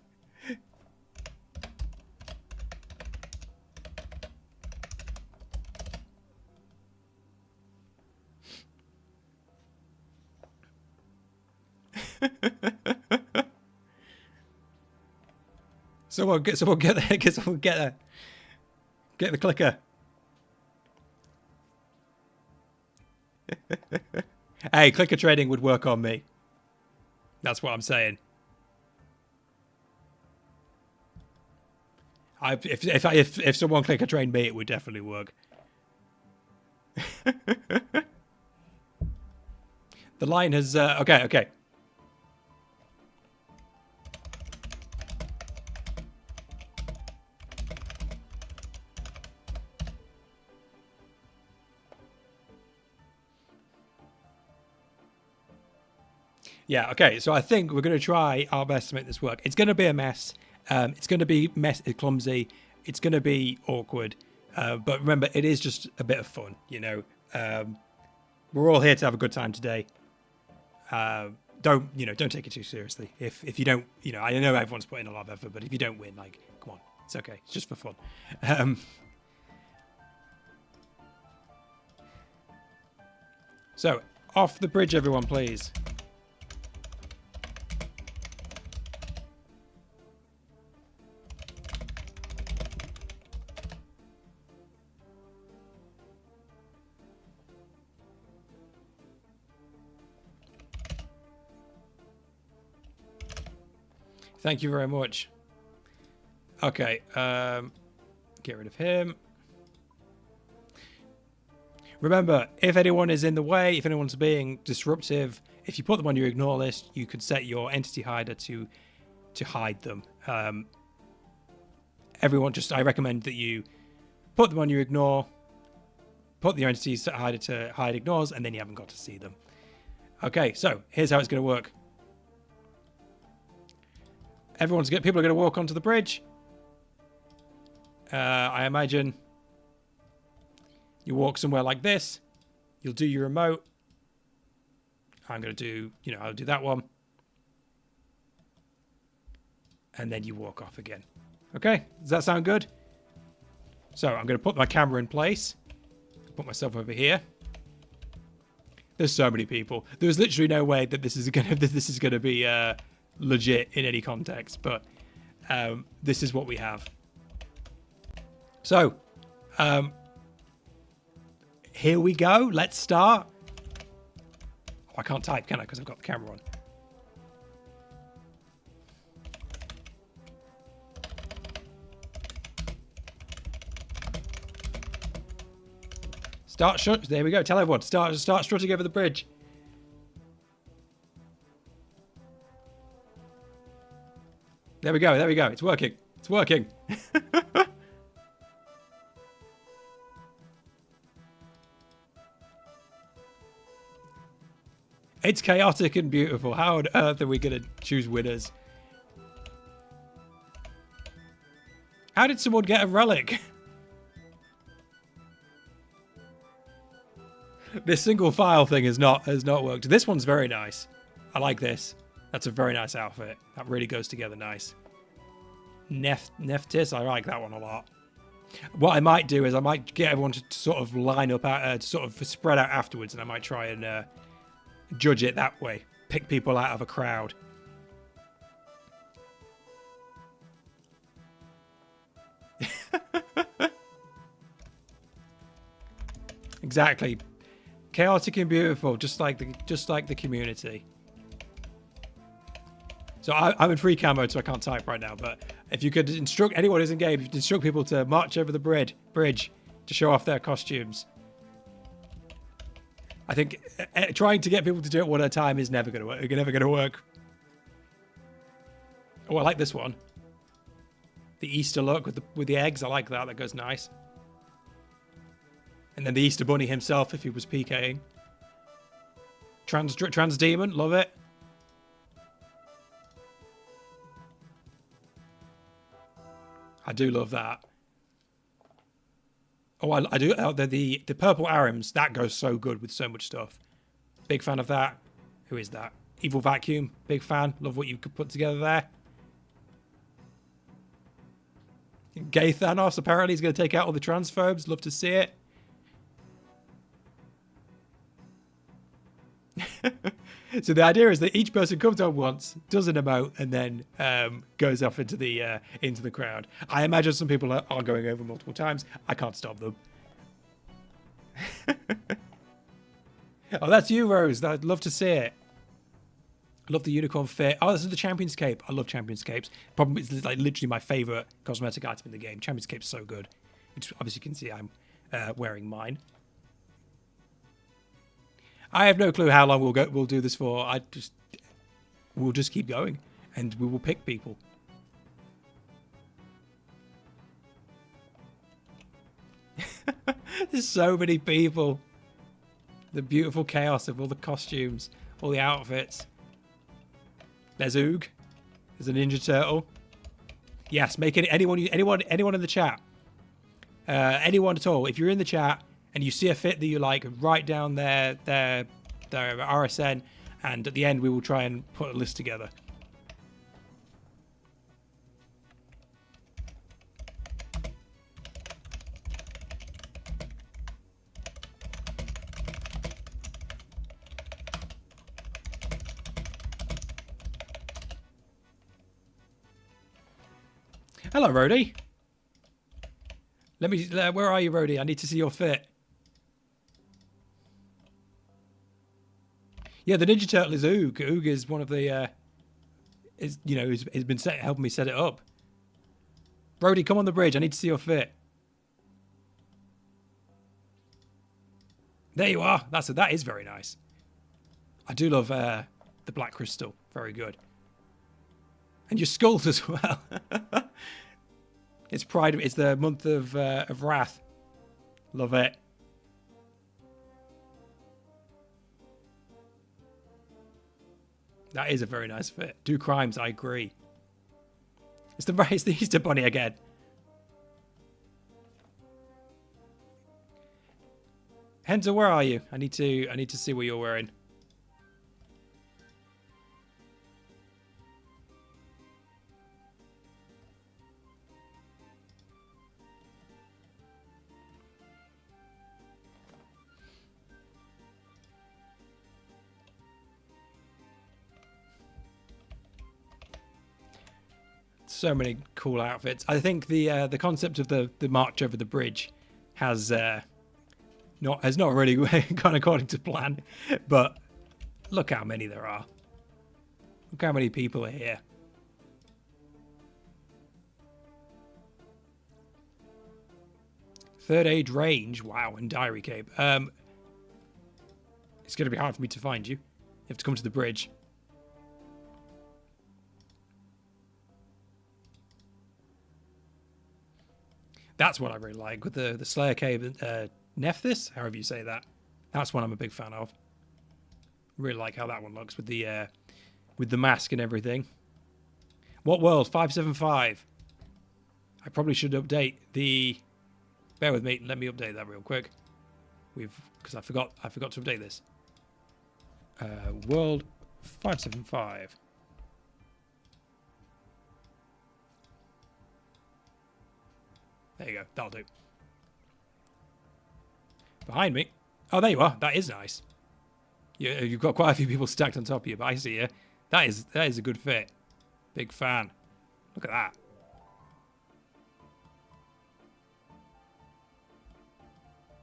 Someone get the clicker. Hey, clicker trading would work on me. That's what I'm saying. If someone clicker trained me, it would definitely work. The line has okay. Yeah, okay, so I think we're going to try our best to make this work. It's going to be a mess. It's going to be clumsy. It's going to be awkward. But remember, it is just a bit of fun, you know. We're all here to have a good time today. Don't take it too seriously. If you don't, I know everyone's putting a lot of effort, but if you don't win, like, come on, it's okay. It's just for fun. So, off the bridge, everyone, please. Thank you very much. Okay, get rid of him. Remember, if anyone is in the way, if anyone's being disruptive, if you put them on your ignore list, you could set your entity hider to hide them. I recommend that you put them on your ignore, put your entities hider to hide ignores, and then you haven't got to see them. Okay, so here's how it's going to work. People are going to walk onto the bridge. I imagine you walk somewhere like this. You'll do your remote. I'm going to do, I'll do that one. And then you walk off again. Okay, does that sound good? So I'm going to put my camera in place. Put myself over here. There's so many people. There's literally no way that this is going to be legit in any context, but this is what we have. So here we go. Let's start. Oh, I can't type, can I? Because I've got the camera on. There we go. Tell everyone. Start strutting over the bridge. There we go. There we go. It's working. It's working. It's chaotic and beautiful. How on earth are we going to choose winners? How did someone get a relic? This single file thing has not worked. This one's very nice. I like this. That's a very nice outfit. That really goes together nice. Neftis, I like that one a lot. What I might do is I might get everyone to sort of line up, sort of spread out afterwards, and I might try and judge it that way. Pick people out of a crowd. Exactly. Chaotic and beautiful, just like the community. So I'm in free cam mode, so I can't type right now. But if you could instruct anyone who's in game, if you could instruct people to march over the bridge to show off their costumes. I think trying to get people to do it one at a time is never going to work. Never going to work. Oh, I like this one. The Easter look with the eggs. I like that. That goes nice. And then the Easter Bunny himself, if he was PKing. Trans Demon, love it. I do love that. Oh, I do. The purple Arims, that goes so good with so much stuff. Big fan of that. Who is that? Evil Vacuum, big fan. Love what you could put together there. Gay Thanos, apparently he's going to take out all the transphobes. Love to see it. So the idea is that each person comes on once, does an emote, and then goes off into the crowd. I imagine some people are going over multiple times. I can't stop them. Oh, that's you, Rose. I'd love to see it. I love the unicorn fit. Oh, this is the Champion's Cape. I love Champion's Capes. Problem is, like, literally my favorite cosmetic item in the game. Champion's Cape's so good. Which obviously you can see I'm wearing mine. I have no clue how long we'll do this for. We'll just keep going, and we will pick people. There's so many people. The beautiful chaos of all the costumes, all the outfits. There's Oog. There's a Ninja Turtle. Yes, make it anyone in the chat. Anyone at all. If you're in the chat and you see a fit that you like, write down their RSN, and at the end we will try and put a list together. Hello, Rhodey. Let me. Where are you, Rhodey? I need to see your fit. Yeah, the Ninja Turtle is Oog. Oog is one of the. Is has been helping me set it up. Rhodey, come on the bridge. I need to see your fit. There you are. That is very nice. I do love the black crystal. Very good. And your skull as well. It's Pride. It's the month of Wrath. Love it. That is a very nice fit. Do crimes, I agree. It's the Easter Bunny again. Henzo, where are you? I need to see what you're wearing. So many cool outfits. I think the concept of the march over the bridge has not really gone according to plan, but look how many there are. Look how many people are here. Third age range, wow, and diary cape. It's going to be hard for me to find you. You have to come to the bridge. That's what I really like with the Slayer Cave, Nephthys, however you say that. That's one I'm a big fan of. Really like how that one looks with the mask and everything. What world? 575. I probably should update the. Bear with me. Let me update that real quick. Because I forgot to update this. World 575. There you go. That'll do. Behind me. Oh, there you are. That is nice. You've got quite a few people stacked on top of you, but I see you. That is a good fit. Big fan. Look at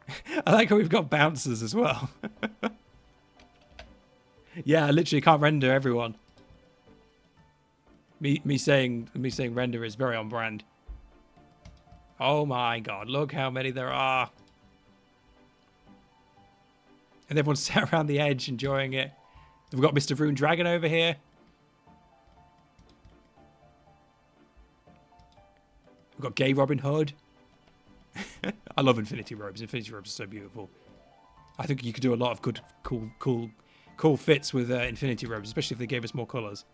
that. I like how we've got bouncers as well. Yeah, I literally can't render everyone. Me saying render is very on brand. Oh my god, look how many there are. And everyone's sat around the edge enjoying it. We've got Mr. Rune Dragon over here. We've got Gay Robin Hood. I love Infinity Robes. Infinity Robes are so beautiful. I think you could do a lot of good, cool fits with Infinity Robes, especially if they gave us more colours.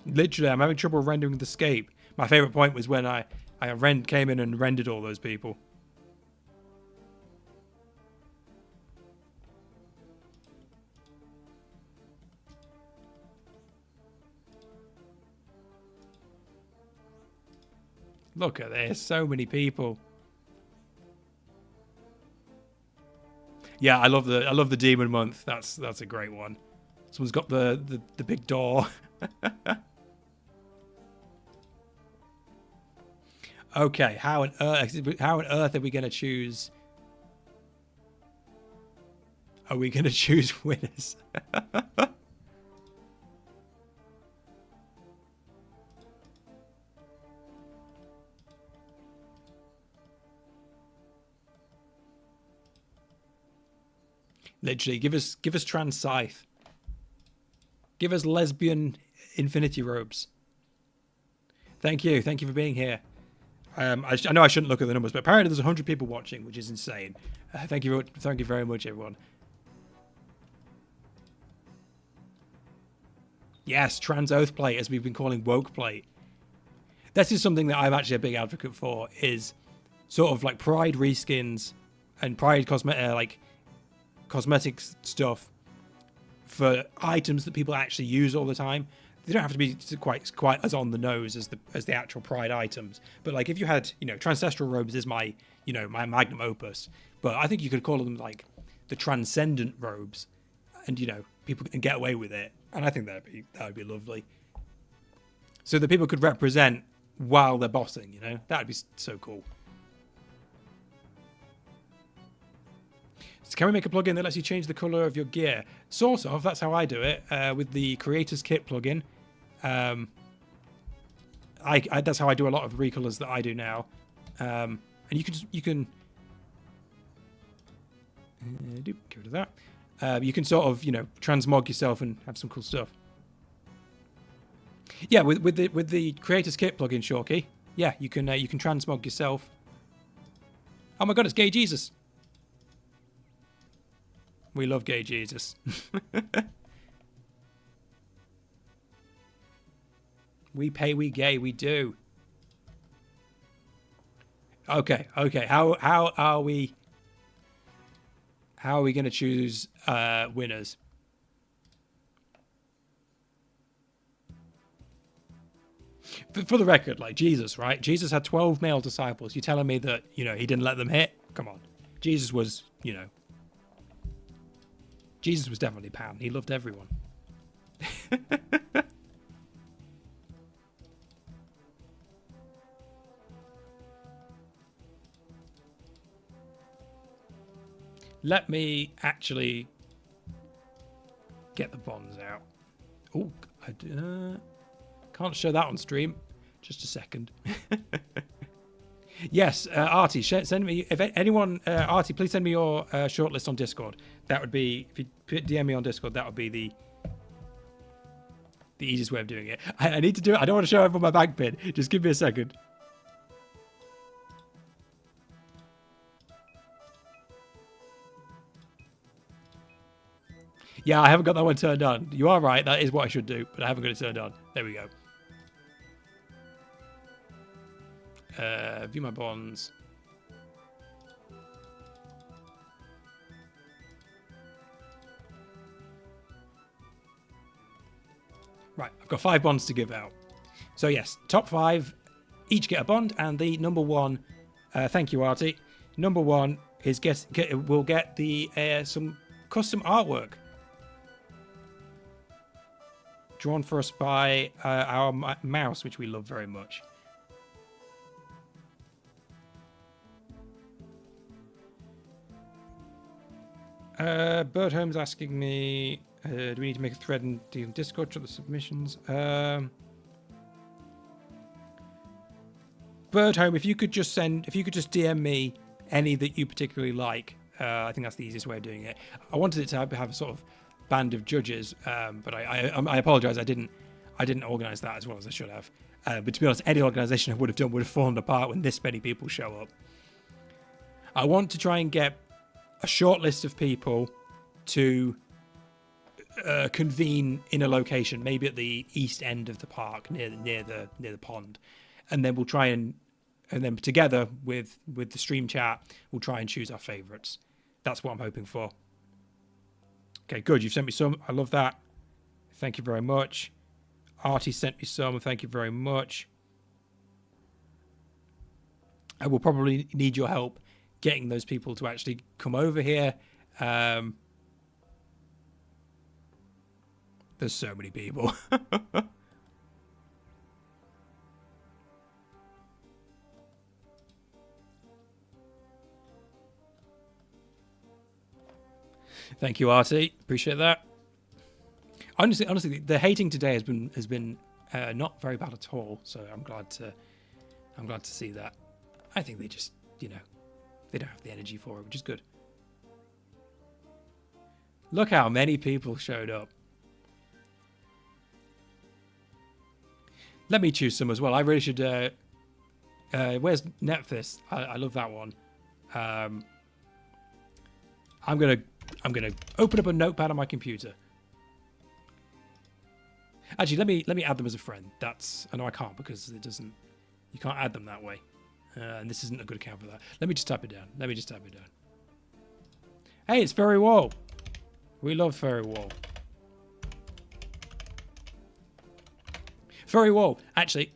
Literally, I'm having trouble rendering the scape. My favourite point was when I came in and rendered all those people. Look at this, so many people. Yeah, I love the demon month. That's a great one. Someone's got the big door. Okay, how on earth are we going to choose? Are we going to choose winners? Literally, give us trans scythe. Give us lesbian Infinity Robes. Thank you for being here. I know I shouldn't look at the numbers, but apparently there's 100 people watching, which is insane. Thank you very much, everyone. Yes, trans oath plate, as we've been calling woke plate. This is something that I'm actually a big advocate for, is sort of like Pride reskins and Pride cosmetics stuff for items that people actually use all the time. They don't have to be quite as on the nose as the actual Pride items. But like if you had, Transcestral Robes is my magnum opus. But I think you could call them like the Transcendent Robes, and people can get away with it. And I think that would be lovely. So that people could represent while they're bossing, you know? That would be so cool. So can we make a plugin that lets you change the color of your gear? Sort of. That's how I do it with the Creators Kit plugin. That's how I do a lot of recolors that I do now. And you can get rid of that. You can sort of, you know, transmog yourself and have some cool stuff. Yeah, with the Creators Kit plugin, Shorky. Yeah, you can transmog yourself. Oh my god, it's Gay Jesus. We love Gay Jesus. We pay, we gay, we do. Okay. How are we going to choose winners? For the record, like Jesus, right? Jesus had 12 male disciples. You're telling me that, you know, he didn't let them hit? Come on. Jesus was, you know, Jesus was definitely Pan. He loved everyone. Let me actually get the bonds out. Oh, I can't show that on stream. Just a second. Yes, Artie, send me, if anyone, Artie, please send me your shortlist on Discord. That would be, if you DM me on Discord, that would be the easiest way of doing it. I need to do it. I don't want to show everyone my bank pin. Just give me a second. Yeah, I haven't got that one turned on. You are right. That is what I should do, but I haven't got it turned on. There we go. View my bonds. Right, I've got 5 bonds to give out. So yes, top 5 each get a bond, and the number 1, thank you, Artie. Number 1 is will get the some custom artwork drawn for us by our mouse, which we love very much. Bird Home's asking me, do we need to make a thread in Discord for the submissions? Bird Home, if you could just DM me any that you particularly like, I think that's the easiest way of doing it. I wanted it to have a sort of band of judges, but I apologize, I didn't organize that as well as I should have. But to be honest, any organization I would have fallen apart when this many people show up. I want to try and get a short list of people to convene in a location, maybe at the east end of the park, near the pond, and then we'll try and then together with the stream chat, we'll try and choose our favorites. That's what I'm hoping for. Okay, good. You've sent me some. I love that. Thank you very much. Artie sent me some. Thank you very much. I will probably need your help getting those people to actually come over here. There's so many people. Thank you, Artie. Appreciate that. Honestly, the hating today has been not very bad at all. So I'm glad to see that. I think they just, you know, they don't have the energy for it, which is good. Look how many people showed up. Let me choose some as well. I really should. Where's Nephthys? I love that one. I'm gonna open up a notepad on my computer. Actually, let me add them as a friend. I know I can't because it doesn't. You can't add them that way. And this isn't a good account for that. Let me just type it down. Hey, it's Furry Wall. We love Furry Wall. Furry Wall. Actually,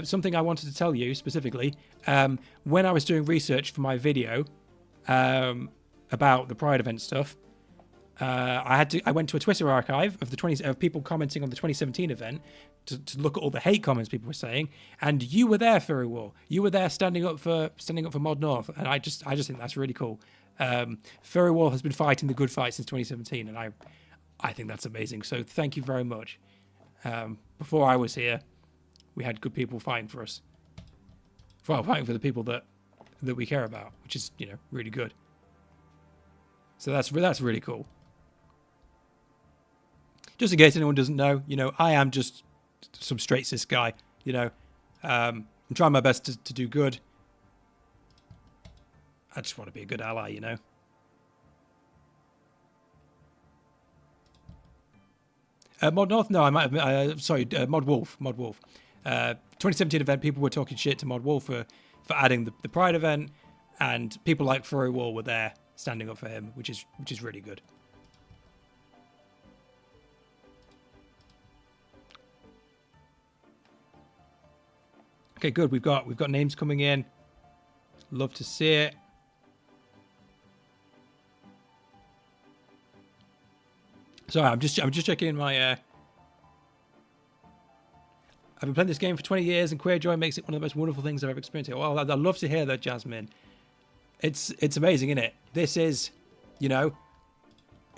something I wanted to tell you specifically. When I was doing research for my video about the Pride event stuff, I went to a Twitter archive of people commenting on the 2017 event to look at all the hate comments people were saying, and you were there, Furry War. You were there standing up for Mod North, and I just think that's really cool. Furry War has been fighting the good fight since 2017, and I think that's amazing. So thank you very much. Before I was here, we had good people fighting for us. Well, fighting for the people that we care about, which is, you know, really good. So that's really cool. Just in case anyone doesn't know, you know, I am just some straight cis guy. You know, I'm trying my best to do good. I just want to be a good ally, you know. Mod North? No, I might have. Sorry, Mod Wolf. 2017 event, people were talking shit to Mod Wolf for adding the Pride event, and people like Furry War were there standing up for him, which is really good. Okay, good. We've got names coming in. Love to see it. Sorry, I'm just checking in my. I've been playing this game for 20 years, and Queer Joy makes it one of the most wonderful things I've ever experienced. Well, I'd love to hear that, Jasmine. It's amazing, isn't it? This is, you know,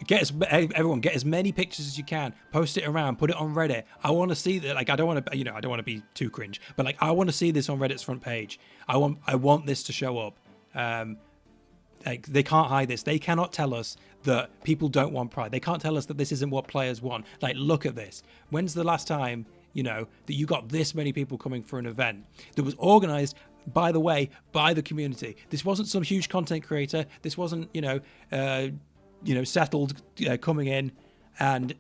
everyone get as many pictures as you can, post it around, put it on Reddit. I want to see that. Like, I don't want to, you know, I don't want to be too cringe, but like, I want to see this on Reddit's front page. I want this to show up. Like, they can't hide this. They cannot tell us that people don't want Pride. They can't tell us that this isn't what players want. Like, look at this. When's the last time, you know, that you got this many people coming for an event that was organized, by the way, by the community? This wasn't some huge content creator. This wasn't, you know, Settled coming in and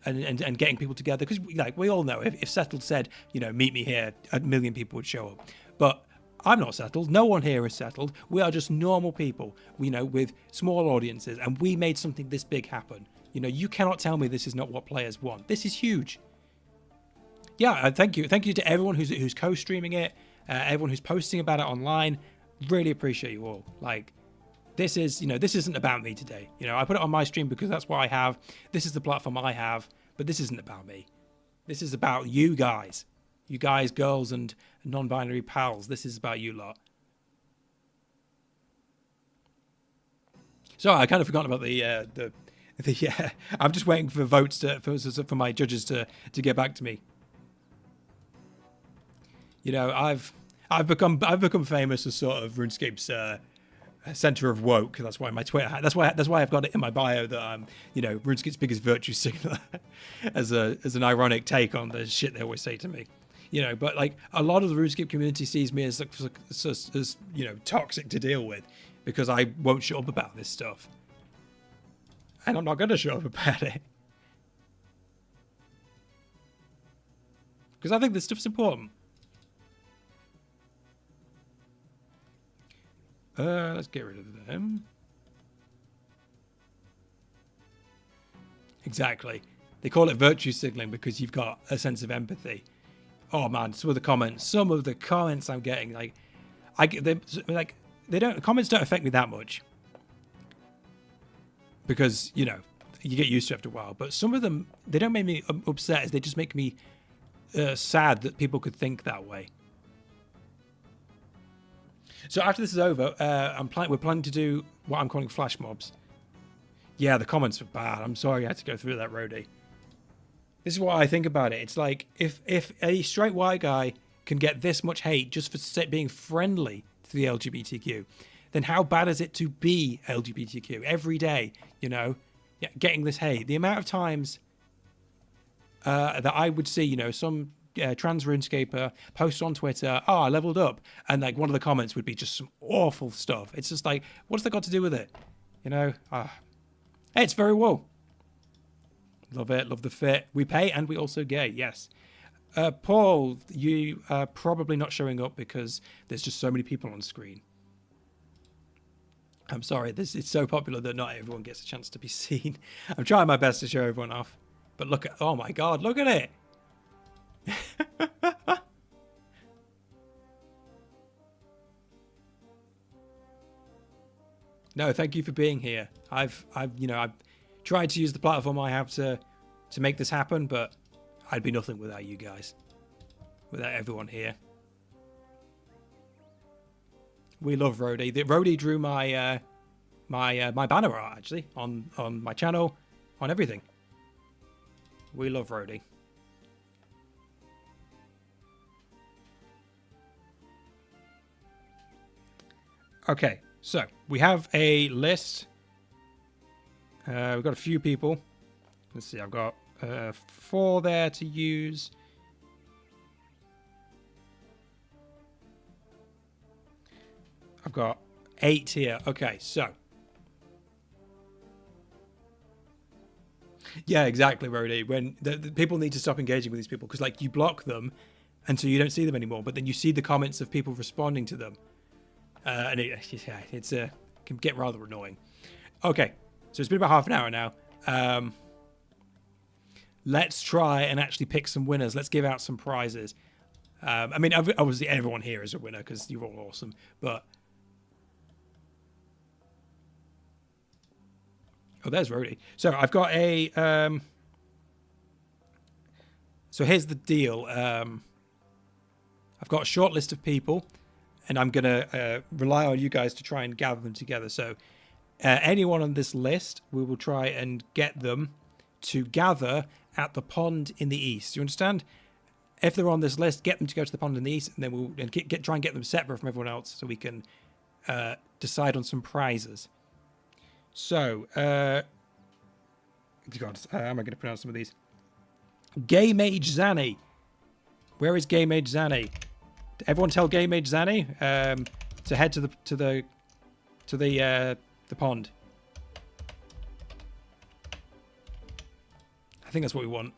getting people together. Because, like, we all know if Settled said, you know, meet me here, 1 million people would show up. But I'm not Settled. No one here is Settled. We are just normal people, you know, with small audiences, and we made something this big happen. You know, you cannot tell me this is not what players want. This is huge. Yeah, thank you to everyone who's co-streaming it, everyone who's posting about it online. Really appreciate you all. Like, this is, you know, this isn't about me today. You know, I put it on my stream because that's what I have. This is the platform I have, but this isn't about me. This is about you guys. You guys, girls, and non-binary pals. This is about you lot. So I kind of forgot about the I'm just waiting for votes for my judges to get back to me. You know, I've become famous as sort of RuneScape's center of woke. That's why my Twitter. That's why I've got it in my bio that I'm, you know, RuneScape's biggest virtue signaler, as an ironic take on the shit they always say to me. You know, but like a lot of the RuneScape community sees me as you know, toxic to deal with because I won't shut up about this stuff, and I'm not going to shut up about it because I think this stuff's important. Let's get rid of them. Exactly. They call it virtue signaling because you've got a sense of empathy. Oh man, some of the comments I'm getting, like, comments don't affect me that much because, you know, you get used to it after a while. But some of them, they don't make me upset. They just make me sad that people could think that way. So after this is over, we're planning to do what I'm calling flash mobs. Yeah, the comments were bad. I'm sorry I had to go through that, Rody. This is what I think about it. It's like, if a straight white guy can get this much hate just for being friendly to the LGBTQ, then how bad is it to be LGBTQ every day, you know, getting this hate? The amount of times that I would see, you know, some trans RuneScaper post on Twitter, oh, I leveled up, and like one of the comments would be just some awful stuff. It's just like, what's that got to do with it? You know, hey, it's very wool. Love it, love the fit. We pay and we also gay, yes. Paul, you are probably not showing up because there's just so many people on screen. I'm sorry, it's so popular that not everyone gets a chance to be seen. I'm trying my best to show everyone off. But look at, oh my God, look at it. No, thank you for being here. I've tried to use the platform I have to make this happen, but I'd be nothing without you guys, without everyone here. We love Rhodey. Rhodey drew my my banner art actually on my channel, on everything. We love Rhodey. Okay, so we have a list. We've got a few people. Let's see, I've got 4 there to use. I've got 8 here. Okay, so. Yeah, exactly, Rhodey. When the people need to stop engaging with these people because, like, you block them and so you don't see them anymore, but then you see the comments of people responding to them. And it can get rather annoying. Okay, so it's been about half an hour now. Let's try and actually pick some winners. Let's give out some prizes. I mean, obviously everyone here is a winner because you're all awesome. But oh, there's Rhodey. So I've got a. So here's the deal. I've got a short list of people. And I'm going to rely on you guys to try and gather them together. So anyone on this list, we will try and get them to gather at the pond in the east. You understand? If they're on this list, get them to go to the pond in the east. And then we'll try and get them separate from everyone else so we can decide on some prizes. So, God, how am I going to pronounce some of these? Gay Mage Zanny. Where is Gay Mage Zanny? Everyone tell Gay Mage Zanny to head to the pond. I think that's what we want.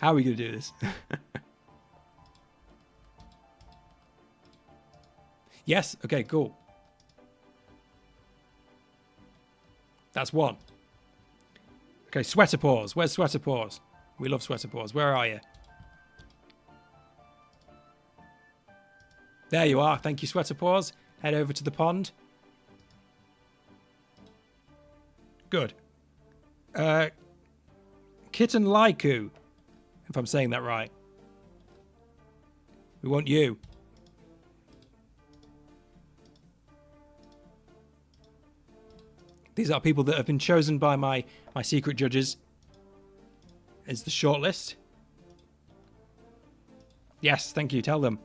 How are we going to do this? Yes? Okay, cool. That's 1. Okay, Sweater Paws. Where's Sweater Paws? We love Sweater Paws. Where are you? There you are. Thank you, Sweater Paws. Head over to the pond. Good. Kitten Laiku, if I'm saying that right. We want you. These are people that have been chosen by my secret judges. Is the shortlist. Yes, thank you. Tell them.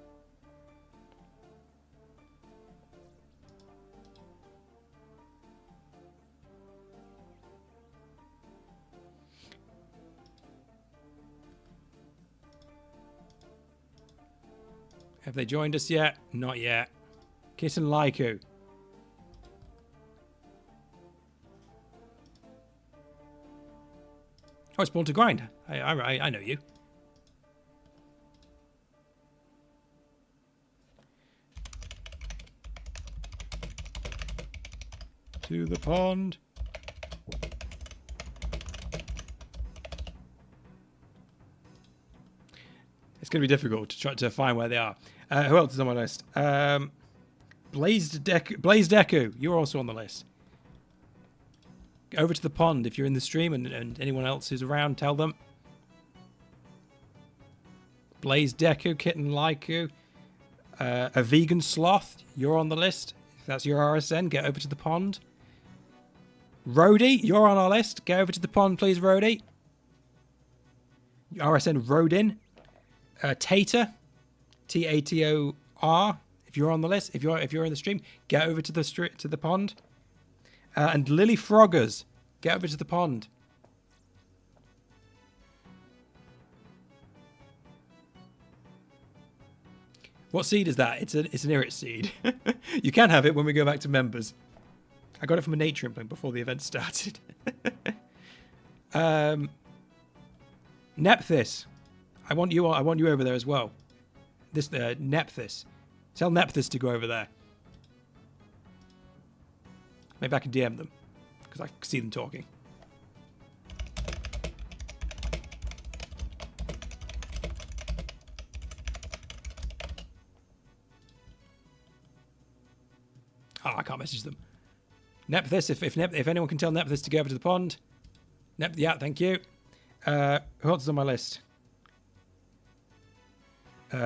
Have they joined us yet? Not yet. Kitten Laiku. Oh, it's Born to Grind. I know you. To the pond. It's going to be difficult to try to find where they are. Who else is on my list? Blaze Deku. You're also on the list. Over to the pond if you're in the stream, and anyone else who's around, tell them. Blaze Deku, Kitten Laiku, a vegan sloth, you're on the list. If that's your RSN, get over to the pond. Rhodey, you're on our list. Get over to the pond, please, Rhodey. RSN Rodin. Tater, Tator. If you're on the list, if you're in the stream, get over to the pond. And Lily Froggers, get over to the pond. What seed is that? It's an Irrit seed. You can have it when we go back to members. I got it from a nature implant before the event started. Nephthys, I want you over there as well. This Nephthys, tell Nephthys to go over there. Maybe I can DM them, because I can see them talking. Oh, I can't message them. Nephthys, if anyone can tell Nephthys to go over to the pond. Yeah, thank you. Who else is on my list?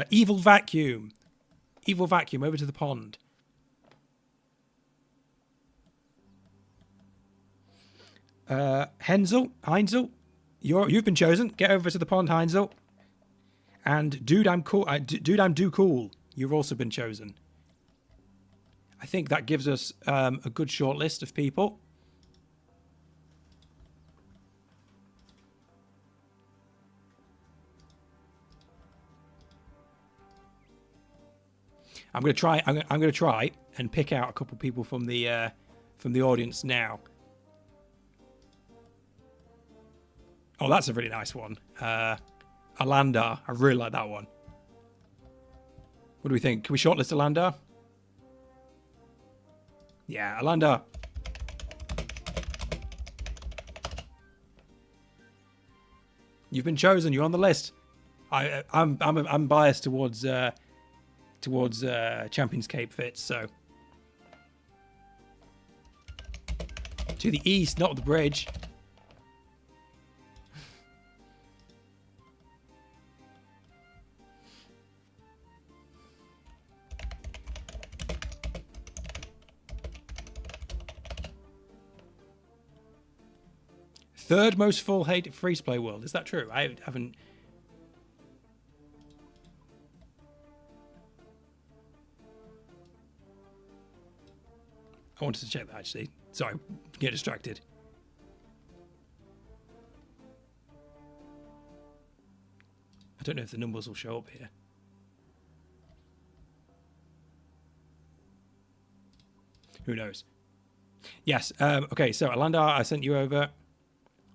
Evil Vacuum. Evil Vacuum, over to the pond. Heinzel, you've been chosen. Get over to the pond, Heinzel. And Dude, I'm cool. Do Cool. You've also been chosen. I think that gives us a good short list of people. I'm going to try and pick out a couple of people from the audience now. Oh, that's a really nice one. Alandar. I really like that one. What do we think? Can we shortlist Alandar? Yeah, Alandar. You've been chosen. You're on the list. I'm biased towards Champions Cape fits, so to the east, not the bridge. Third most full hate free-to-play world. Is that true? I haven't. I wanted to check that, actually. Sorry, get distracted. I don't know if the numbers will show up here. Who knows? Yes. Okay, so Alandar, I sent you over.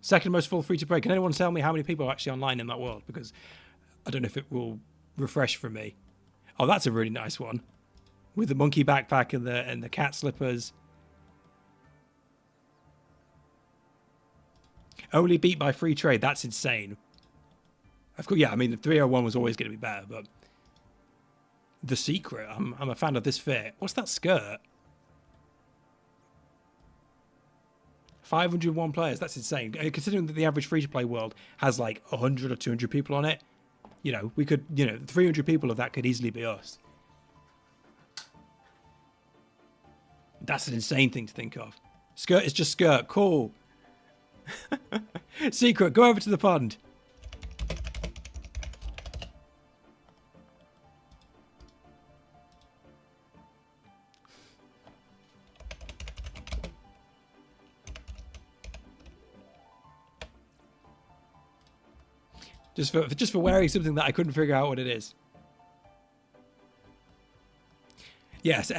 Second most full free-to-play. Can anyone tell me how many people are actually online in that world? Because I don't know if it will refresh for me. Oh, that's a really nice one. With the monkey backpack and the cat slippers. Only beat by free trade. That's insane. Of course, yeah, I mean, the 301 was always going to be better, but the secret. I'm a fan of this fit. What's that skirt? 501 players. That's insane. Considering that the average free-to-play world has like 100 or 200 people on it, you know, we could, 300 people of that could easily be us. That's an insane thing to think of. Skirt is just skirt. Cool. Secret, go over to the pond. Just for wearing something that I couldn't figure out what it is. Yes,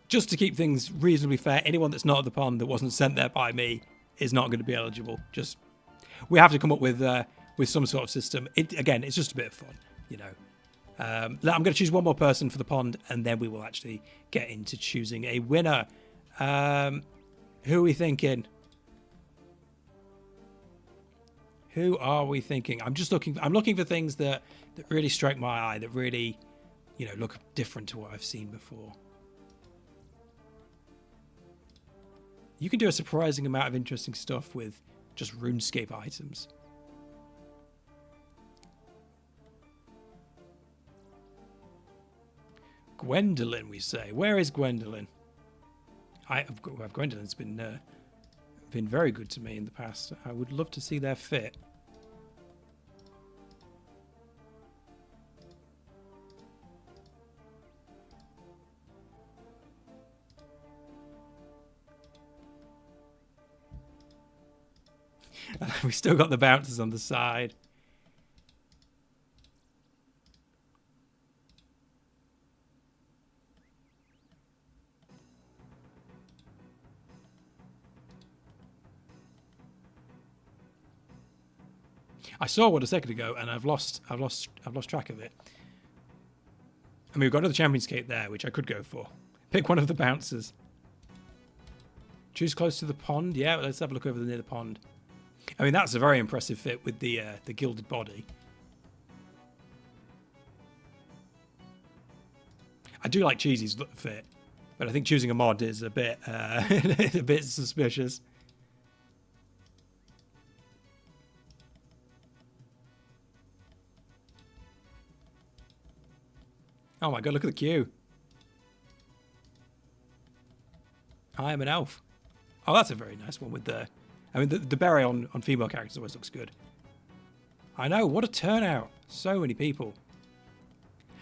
just to keep things reasonably fair, anyone that's not at the pond that wasn't sent there by me is not going to be eligible. Just we have to come up with some sort of system. Again, it's just a bit of fun, I'm going to choose one more person for the pond, and then we will actually get into choosing a winner. Who are we thinking? Who are we thinking? I'm looking for things that really strike my eye, that really, look different to what I've seen before. You can do a surprising amount of interesting stuff with just RuneScape items. Gwendolyn, we say. Where is Gwendolyn? Gwendolyn's been very good to me in the past. I would love to see their fit. We still got the bouncers on the side. I saw one a second ago, and I've lost track of it. I mean, we've got another Champions Cape there, which I could go for. Pick one of the bouncers. Choose close to the pond. Yeah, let's have a look over near the pond. I mean, that's a very impressive fit with the gilded body. I do like Cheesy's fit. But I think choosing a mod is a bit a bit suspicious. Oh my god, look at the queue. I am an elf. Oh, that's a very nice one with the... I mean, the beret on female characters always looks good. I know, what a turnout. So many people.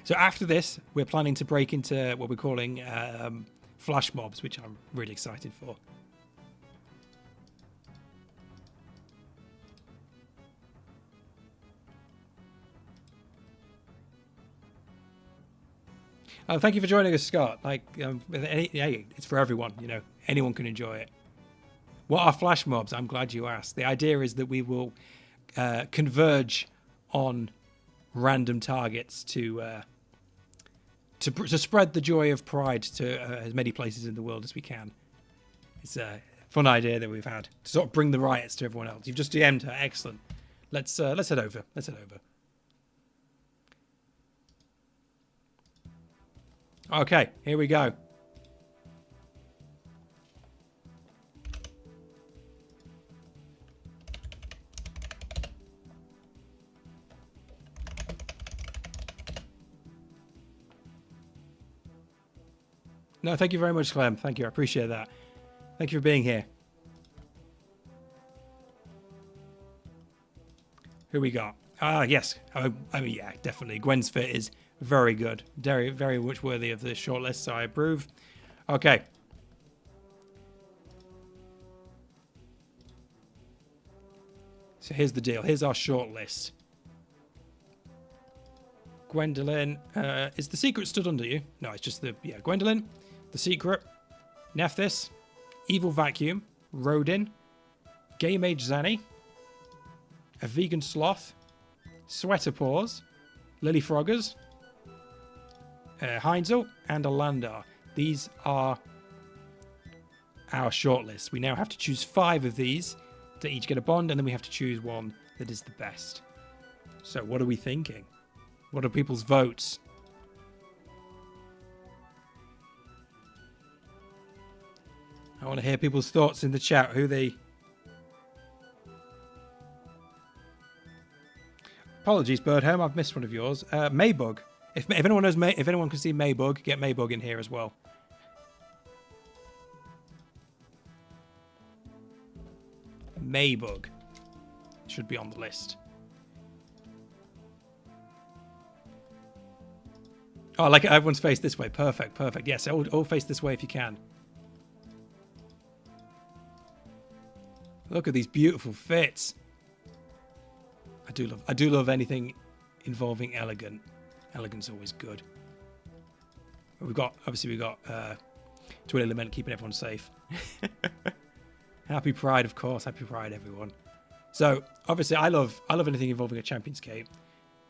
So after this, we're planning to break into what we're calling flash mobs, which I'm really excited for. Thank you for joining us, Scott. Like, it's for everyone, you know. Anyone can enjoy it. What are flash mobs? I'm glad you asked. The idea is that we will converge on random targets to spread the joy of Pride to as many places in the world as we can. It's a fun idea that we've had to sort of bring the riots to everyone else. You've just DM'd her. Excellent. Let's head over. Let's head over. Okay, here we go. No, thank you very much, Clem. Thank you. I appreciate that. Thank you for being here. Who we got? Yes. I mean, yeah, definitely. Gwen's fit is very good. Very, very much worthy of the shortlist, so I approve. Okay. So here's the deal. Here's our shortlist. Gwendolyn. Is the secret stood under you? No, it's just the... Yeah, Gwendolyn. The Secret, Nephthys, Evil Vacuum, Rodin, Gay Mage Zanny, a Vegan Sloth, Sweater Paws, Lily Froggers, Heinzel, and a Landar. These are our shortlist. We now have to choose 5 of these to each get a bond, and then we have to choose one that is the best. So what are we thinking? What are people's votes? I want to hear people's thoughts in the chat. Who they... Apologies, Birdhome. I've missed one of yours. Maybug. If anyone knows if anyone can see Maybug, get Maybug in here as well. Maybug should be on the list. Oh, like everyone's face this way. Perfect, perfect. Yes, all face this way if you can. Look at these beautiful fits. I do love anything involving elegant. Elegant's always good. We've got Twin Element keeping everyone safe. Happy Pride, of course. Happy Pride, everyone. So obviously, I love anything involving a Championscape.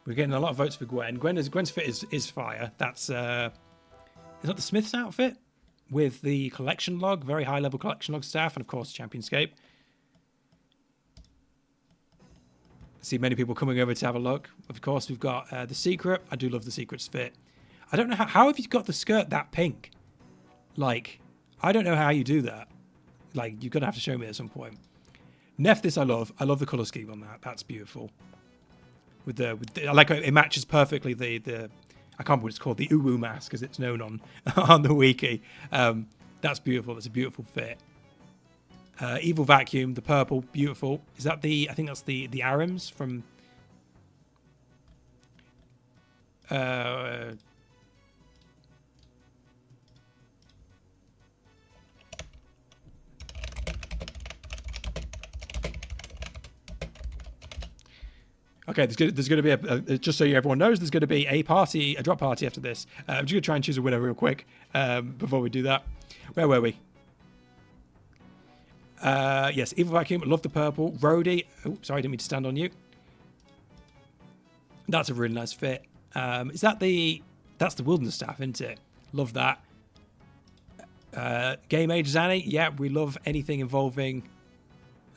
We're getting a lot of votes for Gwen. Gwen's fit is fire. That's is that the Smith's outfit with the collection log, very high level collection log staff, and of course Championscape. See many people coming over to have a look. Of course, we've got the Secret. I do love the Secret's fit. I don't know how have you got the skirt that pink? Like, I don't know how you do that. Like, you're gonna have to show me at some point. Nephthys, I love the color scheme on that. That's beautiful. With the I like it matches perfectly the I can't remember what it's called, the Uwu mask as it's known on the wiki. That's beautiful. That's a beautiful fit. Evil Vacuum, the purple, beautiful. Is that the... I think that's the Arams from... Okay, there's going to be just so everyone knows, there's going to be a drop party after this. I'm just going to try and choose a winner real quick before we do that. Where were we? Yes, Evil Vacuum, love the purple. Rhodey, oh, sorry, I didn't mean to stand on you. That's a really nice fit. Is that that's the Wilderness staff, isn't it? Love that. Game Age Zanny, yeah, we love anything involving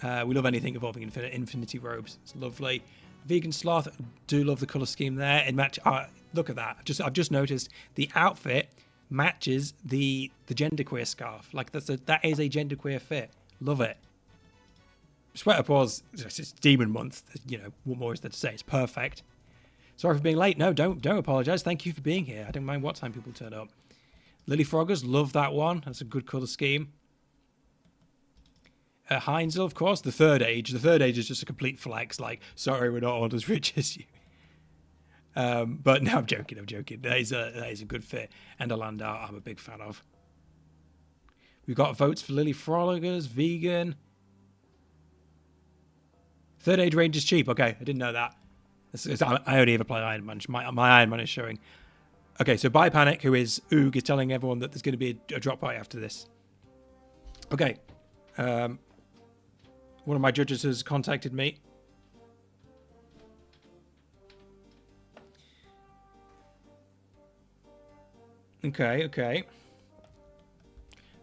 Infinity Robes. It's lovely. Vegan Sloth, do love the colour scheme there. Look at that. I've just noticed the outfit matches the genderqueer scarf. Like that is a genderqueer fit. Love it. Sweater Paws, it's Demon Month. You know, what more is there to say? It's perfect. Sorry for being late. No, don't apologise. Thank you for being here. I don't mind what time people turn up. Lily Froggers, love that one. That's a good colour scheme. Heinzel, of course, the Third Age. The Third Age is just a complete flex. Like, sorry, we're not all as rich as you. But no, I'm joking. That is a good fit. And a Landau, I'm a big fan of. We've got votes for Lily Froggers, vegan. Third Age range is cheap. Okay, I didn't know that. I only ever play Iron Man. My Iron Man is showing. Okay, so By Panic, who is Oog, is telling everyone that there's going to be a drop by after this. Okay. One of my judges has contacted me. Okay.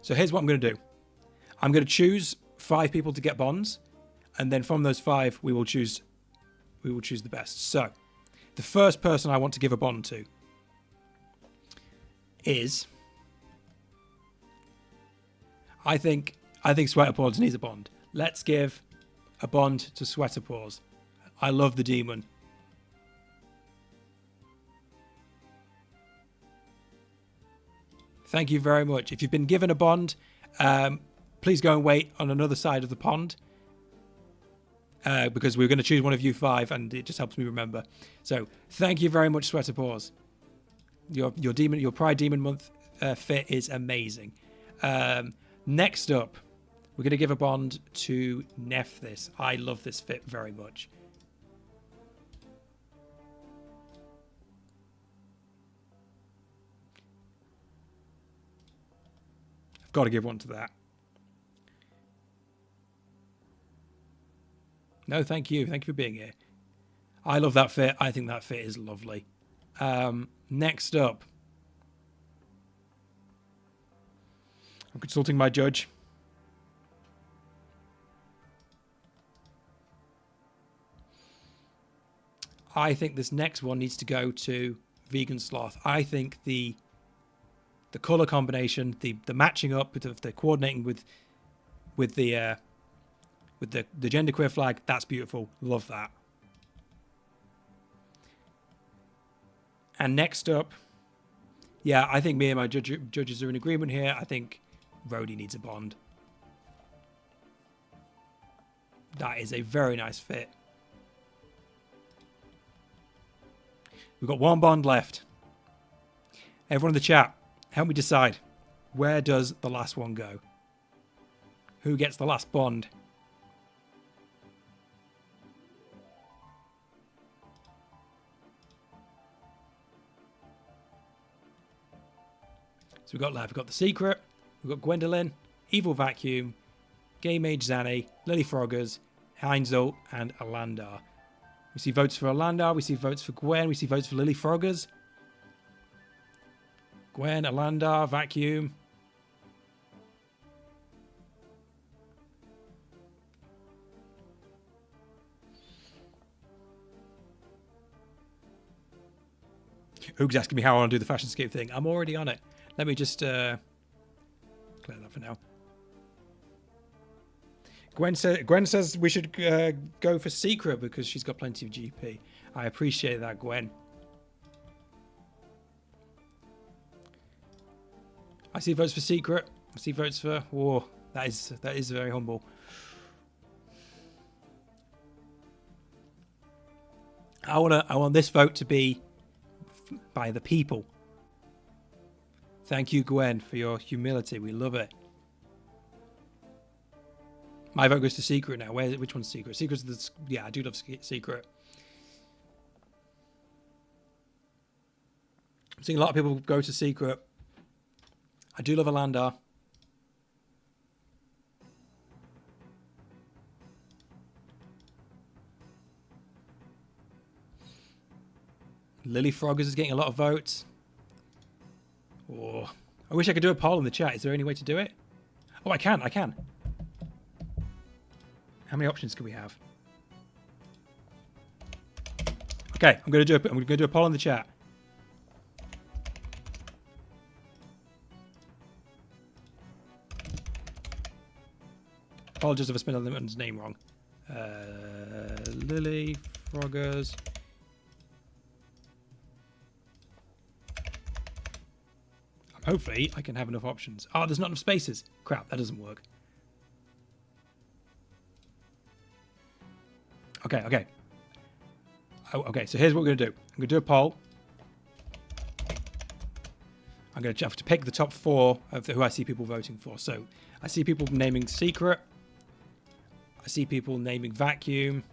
So here's what I'm going to do. I'm going to choose 5 people to get bonds, and then from those 5, we will choose the best. So, the first person I want to give a bond to is, I think Sweater Paws needs a bond. Let's give a bond to Sweater Paws. I love the demon. Thank you very much. If you've been given a bond, please go and wait on another side of the pond. Because we're going to choose one of you 5, and it just helps me remember. So, thank you very much, Sweater Paws. Your Pride Demon Month fit is amazing. Next up, we're going to give a bond to Nephthys. I love this fit very much. I've got to give one to that. No, thank you. Thank you for being here. I love that fit. I think that fit is lovely. Next up. I'm consulting my judge. I think this next one needs to go to Vegan Sloth. I think the colour combination, the matching up, the coordinating with the genderqueer flag, that's beautiful. Love that. And next up, yeah, I think me and my judges are in agreement here. I think Rhodey needs a bond. That is a very nice fit. We've got one bond left. Everyone in the chat, help me decide. Where does the last one go? Who gets the last bond? So we've got The Secret, we've got Gwendolyn, Evil Vacuum, Gay Mage Zanny, Lily Froggers, Heinzel, and Alandar. We see votes for Alandar, we see votes for Gwen, we see votes for Lily Froggers. Gwen, Alandar, Vacuum. Oog's asking me how I want to do the fashion scape thing. I'm already on it. Let me just clear that for now. Gwen says we should go for Secret because she's got plenty of GP. I appreciate that, Gwen. I see votes for Secret. I see votes for War. That is very humble. I want this vote to be by the people. Thank you, Gwen, for your humility. We love it. My vote goes to Secret now. Which one's Secret? Secret's the... Yeah, I do love Secret. I'm seeing a lot of people go to Secret. I do love Alandar. Lily Froggers is getting a lot of votes. Oh, I wish I could do a poll in the chat. Is there any way to do it? Oh, I can. How many options can we have? Okay, I'm going to do a poll in the chat. apologize if I spelled anyone's name wrong. Lily Froggers. Hopefully, I can have enough options. Oh, there's not enough spaces. Crap, that doesn't work. Okay. Oh, okay, so here's what we're going to do. I'm going to do a poll. I'm going to have to pick the top 4 of who I see people voting for. So I see people naming secret. I see people naming vacuum.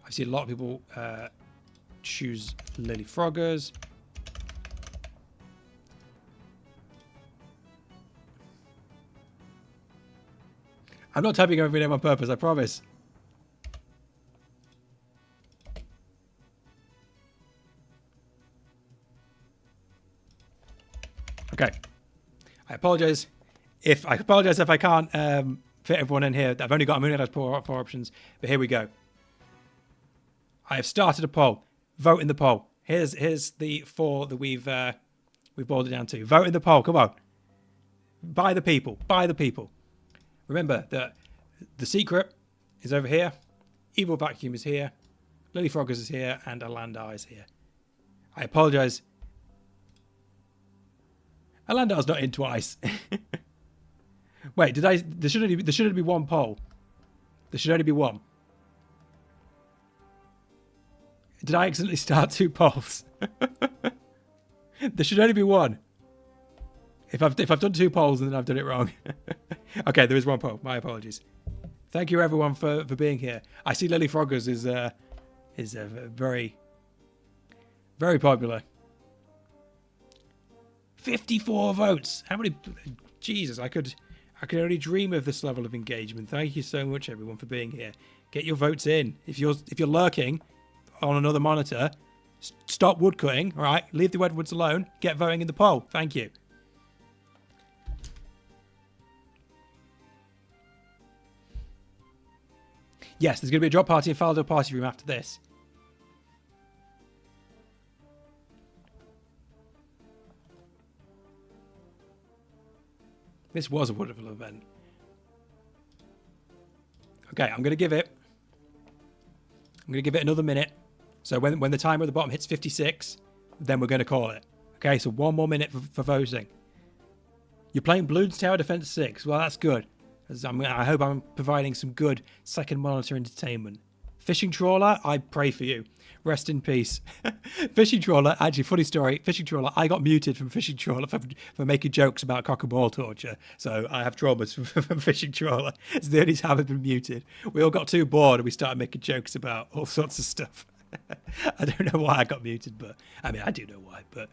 I see a lot of people choose Lily Froggers. I'm not typing every name on purpose, I promise. Okay. I apologize if I can't fit everyone in here. I'm only allowed 4 options, but here we go. I have started a poll. Vote in the poll. Here's the 4 that we've boiled it down to. Vote in the poll. Come on. By the people. By the people. Remember that the secret is over here, Evil Vacuum is here, Lily Froggers is here, and Alandar is here. I apologise. Alandar's not in twice. Wait, there should only be one poll. There should only be one. Did I accidentally start 2 polls? There should only be one. If I've done 2 polls and then I've done it wrong. Okay, there is 1 poll. My apologies. Thank you everyone for being here. I see Lily Froggers is very, very popular. 54 votes. How many? Jesus, I could only dream of this level of engagement. Thank you so much everyone for being here. Get your votes in. If you're lurking on another monitor, stop woodcutting. All right, leave the redwoods alone. Get voting in the poll. Thank you. Yes, there's going to be a drop party and Faldo party room after this. This was a wonderful event. Okay, I'm going to give it another minute. So when the timer at the bottom hits 56, then we're going to call it. Okay, so 1 more minute for voting. You're playing Bloons Tower Defense 6. Well, that's good. I hope I'm providing some good second monitor entertainment. Fishing trawler, I pray for you. Rest in peace. Fishing trawler, actually, funny story. Fishing trawler, I got muted from fishing trawler for making jokes about cock and ball torture. So I have traumas from fishing trawler. It's the only time I've been muted. We all got too bored and we started making jokes about all sorts of stuff. I don't know why I got muted, but I mean, I do know why, but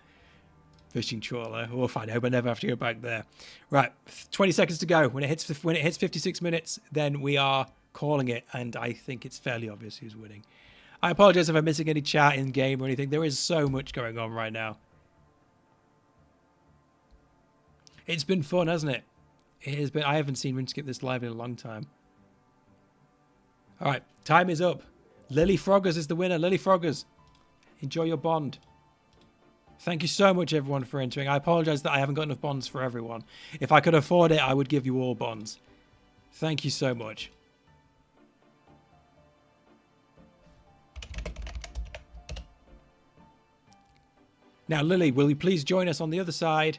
fishing trawler. We'll find. I hope I never have to go back there. Right, 20 seconds to go. When it hits 56 minutes, then we are calling it, and I think it's fairly obvious who's winning. I apologize if I'm missing any chat in game or anything. There is so much going on right now. It's been fun, hasn't it? It has been. I haven't seen RuneScape this live in a long time. All right, time is up. Lily Froggers is the winner. Lily Froggers, enjoy your bond. Thank you so much, everyone, for entering. I apologize that I haven't got enough bonds for everyone. If I could afford it, I would give you all bonds. Thank you so much. Now, Lily, will you please join us on the other side?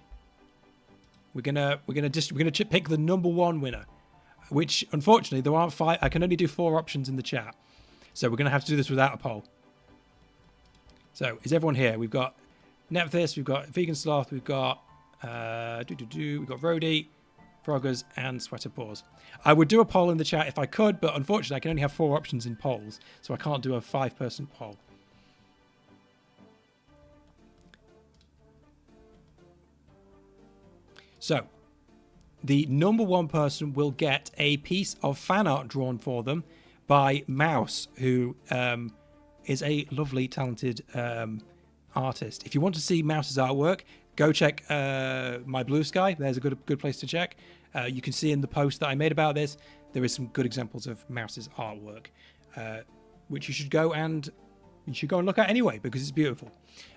We're gonna pick the #1 winner, which unfortunately there aren't 5. I can only do 4 options in the chat, so we're gonna have to do this without a poll. So, is everyone here? We've got Nephthys, we've got Vegan Sloth, we've got we've got Rhodey, Froggers, and Sweater Paws. I would do a poll in the chat if I could, but unfortunately I can only have 4 options in polls, so I can't do a 5-person poll. So, the #1 person will get a piece of fan art drawn for them by Mouse, who is a lovely, talented artist. If you want to see Mouse's artwork, go check my Blue Sky. There's a good place to check. You can see in the post that I made about this, there is some good examples of Mouse's artwork, which you should go and you should go and look at anyway because it's beautiful.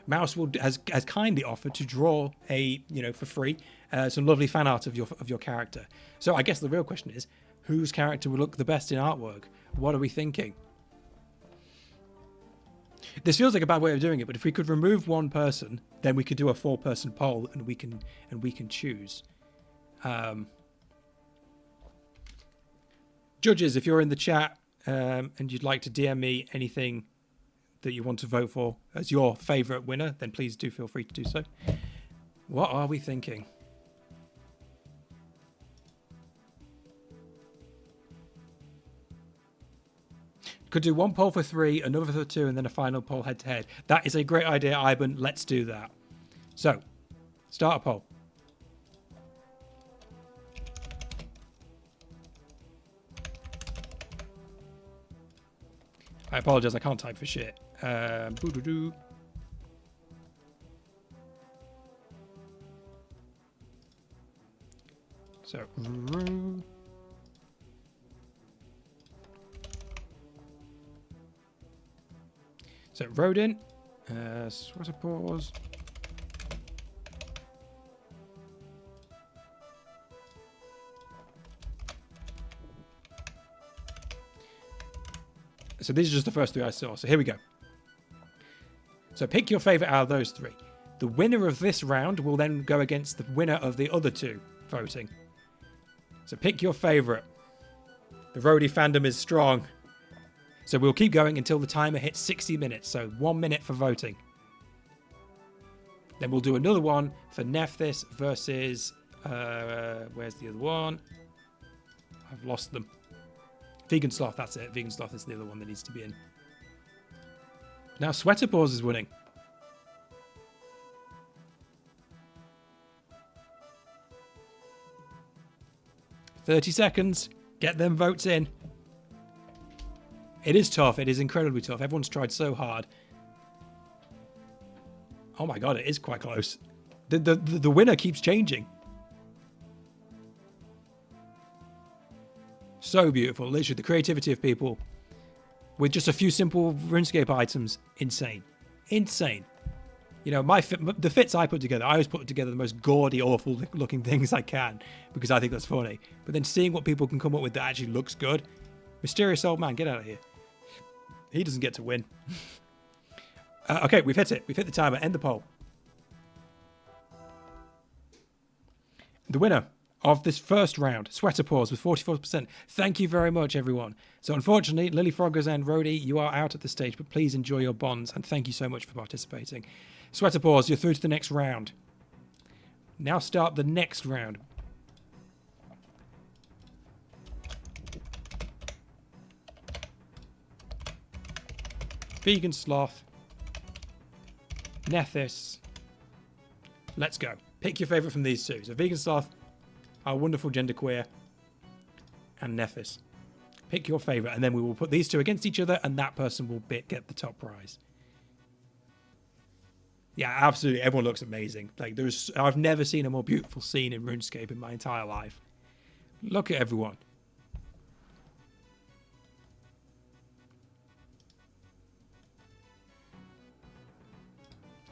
Mouse has kindly offered to draw for free some lovely fan art of your character. So I guess the real question is, whose character would look the best in artwork? What are we thinking? This feels like a bad way of doing it, but if we could remove one person, then we could do a 4-person poll and we can choose. Judges, if you're in the chat and you'd like to DM me anything that you want to vote for as your favourite winner, then please do feel free to do so. What are we thinking? Could do one poll for 3, another for 2, and then a final poll head-to-head. That is a great idea, Ivan. Let's do that. So, start a poll. I apologise, I can't type for shit. Boo-doo-doo. So, rodent, sweater paws. So these are just the first 3 I saw. So here we go. So pick your favorite out of those 3. The winner of this round will then go against the winner of the other 2 voting. So pick your favorite. The roadie fandom is strong. So we'll keep going until the timer hits 60 minutes. So 1 minute for voting. Then we'll do another one for Nephthys versus... where's the other one? I've lost them. Vegan Sloth, that's it. Vegan Sloth is the other one that needs to be in. Now Sweater Paws is winning. "30 seconds. Get them votes in." It is tough. It is incredibly tough. Everyone's tried so hard. Oh my god, it is quite close. The winner keeps changing. So beautiful. Literally, the creativity of people with just a few simple RuneScape items. Insane. Insane. You know, the fits I put together, I always put together the most gaudy, awful looking things I can because I think that's funny. But then seeing what people can come up with that actually looks good. Mysterious old man, get out of here. He doesn't get to win. Okay, we've hit it. We've hit the timer. End the poll. The winner of this first round, Sweater Paws, with 44%. Thank you very much, everyone. So unfortunately, Lily Froggers and Rhodey, you are out at this stage, but please enjoy your bonds, and thank you so much for participating. Sweater Paws, you're through to the next round. Now start the next round. Vegan Sloth. Nephthys. Let's go. Pick your favourite from these 2. So Vegan Sloth, our wonderful genderqueer, and Nephthys. Pick your favourite, and then we will put these 2 against each other, and that person will get the top prize. Yeah, absolutely. Everyone looks amazing. Like I've never seen a more beautiful scene in RuneScape in my entire life. Look at everyone.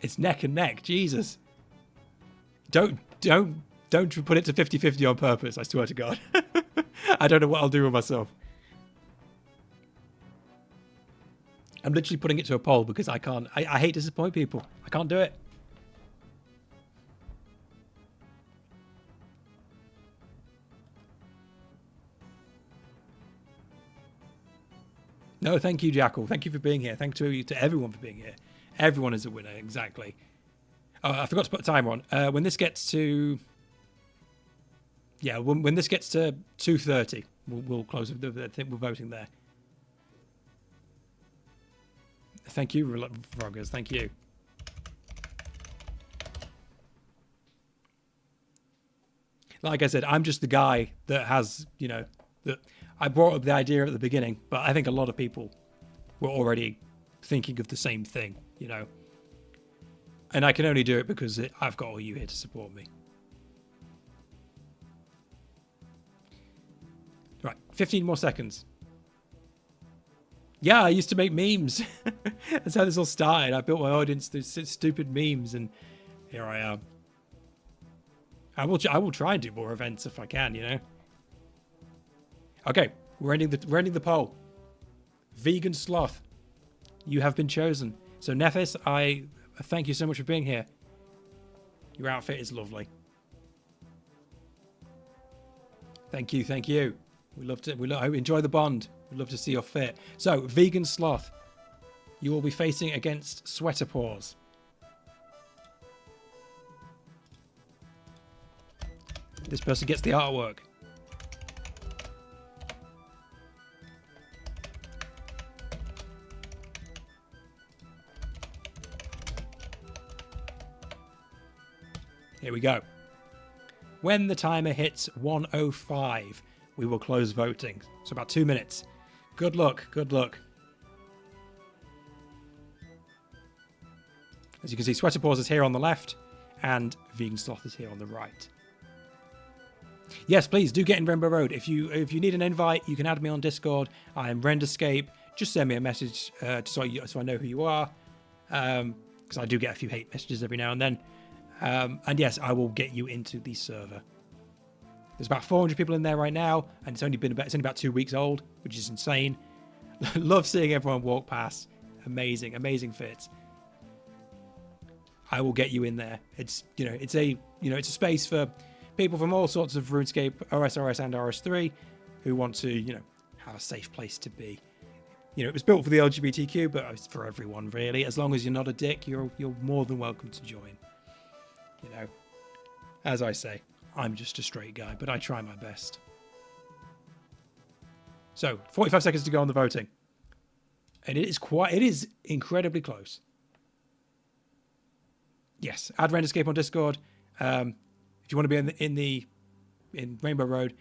It's neck and neck. Jesus. Don't put it to 50-50 on purpose. I swear to God. I don't know what I'll do with myself. I'm literally putting it to a poll because I can't. I hate to disappoint people. I can't do it. No, thank you, Jackal. Thank you for being here. Thank you to everyone for being here. Everyone is a winner, exactly. Oh, I forgot to put a timer on. When this gets to... Yeah, when this gets to 2:30, we'll close the thing. We're voting there. Thank you, Froggers. Thank you. Like I said, I'm just the guy that has, that I brought up the idea at the beginning, but I think a lot of people were already thinking of the same thing, And I can only do it because I've got all you here to support me. Right, 15 more seconds. Yeah, I used to make memes. That's how this all started. I built my audience through stupid memes, and here I am. I will try and do more events if I can, you know. Okay, we're ending the poll. Vegan sloth, you have been chosen. So Nephis, I thank you so much for being here. Your outfit is lovely. Thank you, thank you. I enjoy the bond. We'd love to see your fit. So, vegan sloth, you will be facing against Sweater Paws. This person gets the artwork. Here we go. When the timer hits 1:05, we will close voting. So about 2 minutes. Good luck, good luck. As you can see, Sweater Paws is here on the left, and Vegan Sloth is here on the right. Yes, please do get in Rainbow Road. If you need an invite, you can add me on Discord. I am Renderscape. Just send me a message so I know who you are, because I do get a few hate messages every now and then. And yes, I will get you into the server. There's about 400 people in there right now, and it's only about 2 weeks old, which is insane. Love seeing everyone walk past. Amazing, amazing fits. I will get you in there. It's a space for people from all sorts of RuneScape, OSRS and RS3 who want to, have a safe place to be. It was built for the LGBTQ, but it's for everyone really. As long as you're not a dick, you're more than welcome to join. As I say, I'm just a straight guy, but I try my best. So, 45 seconds to go on the voting. And it is incredibly close. Yes, add Renderscape on Discord. If you want to be in Rainbow Road,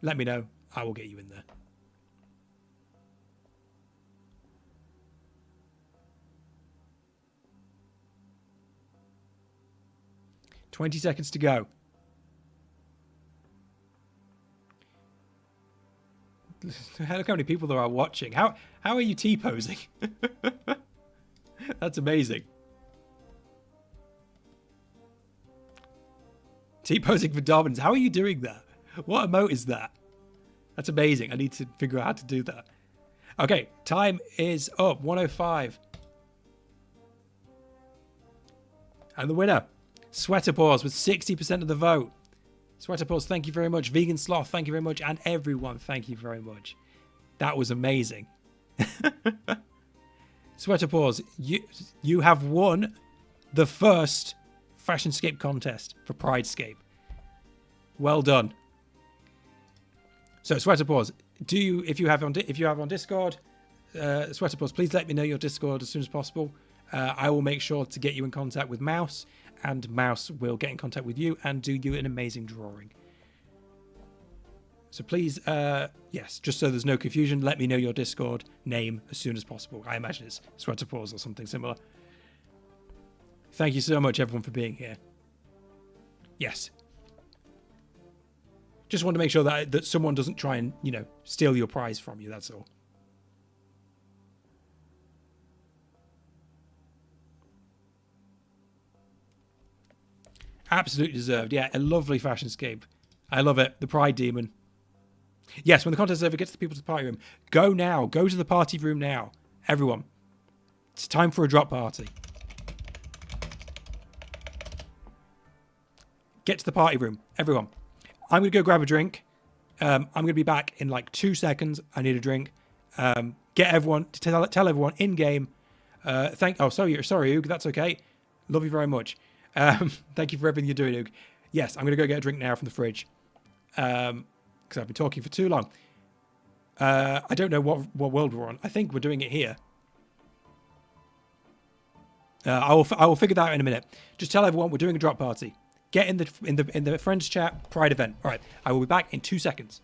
let me know. I will get you in there. $20 seconds to go. Look how many people there are watching. How are you T-posing? That's amazing. T-posing for dominance. How are you doing that? What emote is that? That's amazing. I need to figure out how to do that. Okay, time is up. 1:05. And the winner, Sweater Paws, with 60% of the vote. Sweater Paws, thank you very much. Vegan Sloth, thank you very much. And everyone, thank you very much. That was amazing. Sweater Paws, you have won the first Fashionscape contest for PRIDESCAPE. Well done. So Sweater Paws, if you have on Discord, Sweater Paws, please let me know your Discord as soon as possible. I will make sure to get you in contact with Mouse, and Mouse will get in contact with you and do you an amazing drawing. So please, yes, just so there's no confusion, let me know your Discord name as soon as possible. I imagine it's Sweater Paws or something similar. Thank you so much, everyone, for being here. Yes. Just want to make sure that someone doesn't try and, steal your prize from you, that's all. Absolutely deserved. Yeah, a lovely Fashionscape. I love it. The Pride Demon. Yes, when the contest server gets the people to the party room, go now. Go to the party room now. Everyone. It's time for a drop party. Get to the party room. Everyone. I'm going to go grab a drink. I'm going to be back in like 2 seconds. I need a drink. Get everyone to tell everyone in game. Sorry, Oog. That's okay. Love you very much. Thank you for everything you're doing, Oog. Yes, I'm going to go get a drink now from the fridge. Because I've been talking for too long. I don't know what world we're on. I think we're doing it here. I will figure that out in a minute. Just tell everyone we're doing a drop party. Get in the friends chat Pride event. All right, I will be back in 2 seconds.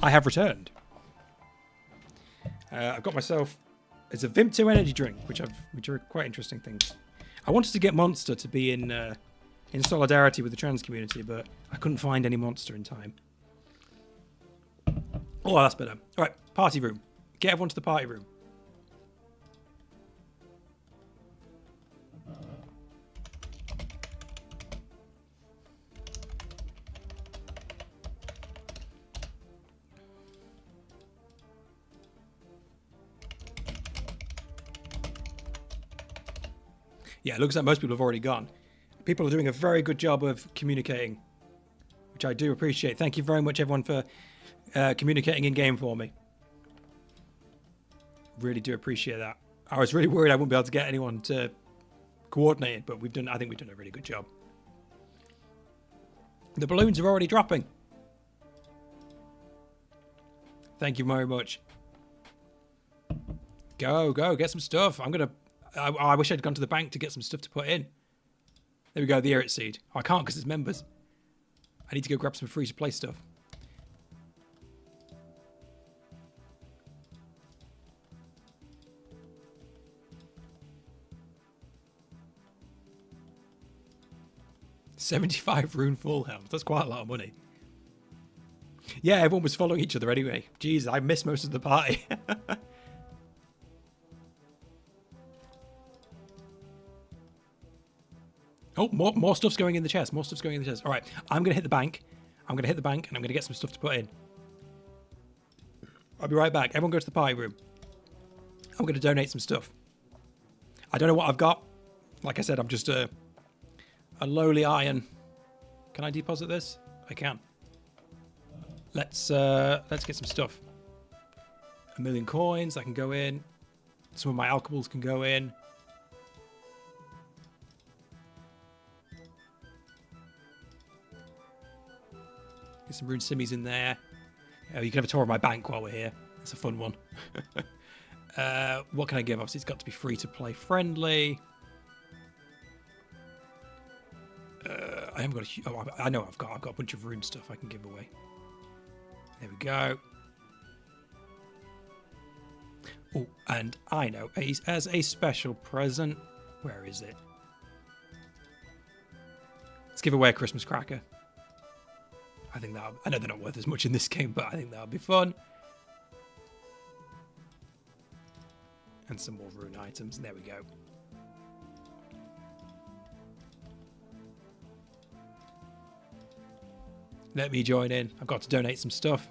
I have returned. I've got myself... It's a Vimto energy drink, which are quite interesting things. I wanted to get Monster to be in solidarity with the trans community, but I couldn't find any Monster in time. Oh, that's better. All right, party room. Get everyone to the party room. Yeah, it looks like most people have already gone. People are doing a very good job of communicating, which I do appreciate. Thank you very much, everyone, for communicating in-game for me. Really do appreciate that. I was really worried I wouldn't be able to get anyone to coordinate it, but I think we've done a really good job. The balloons are already dropping. Thank you very much. Go, get some stuff. I wish I'd gone to the bank to get some stuff to put in. There we go, the Erit Seed. Oh, I can't because it's members. I need to go grab some free-to-play stuff. $75 rune full health. That's quite a lot of money. Yeah, everyone was following each other anyway. Jeez, I missed most of the party. Oh, more stuff's going in the chest. More stuff's going in the chest. All right, I'm going to hit the bank. I'm going to hit the bank, and I'm going to get some stuff to put in. I'll be right back. Everyone go to the party room. I'm going to donate some stuff. I don't know what I've got. Like I said, I'm just a lowly iron. Can I deposit this? I can. Let's get some stuff. 1,000,000 coins. That can go in. Some of my alcohols can go in. Get some rune simmies in there. You can have a tour of my bank while we're here. It's a fun one. What can I give? Obviously, it's got to be free to play friendly. I haven't got a... Oh, I know I've got a bunch of rune stuff I can give away. There we go. Oh, and I know, as a special present, where is it? Let's give away a Christmas cracker. I think that I know they're not worth as much in this game, but I think that'll be fun. And some more rune items. There we go. Let me join in. I've got to donate some stuff.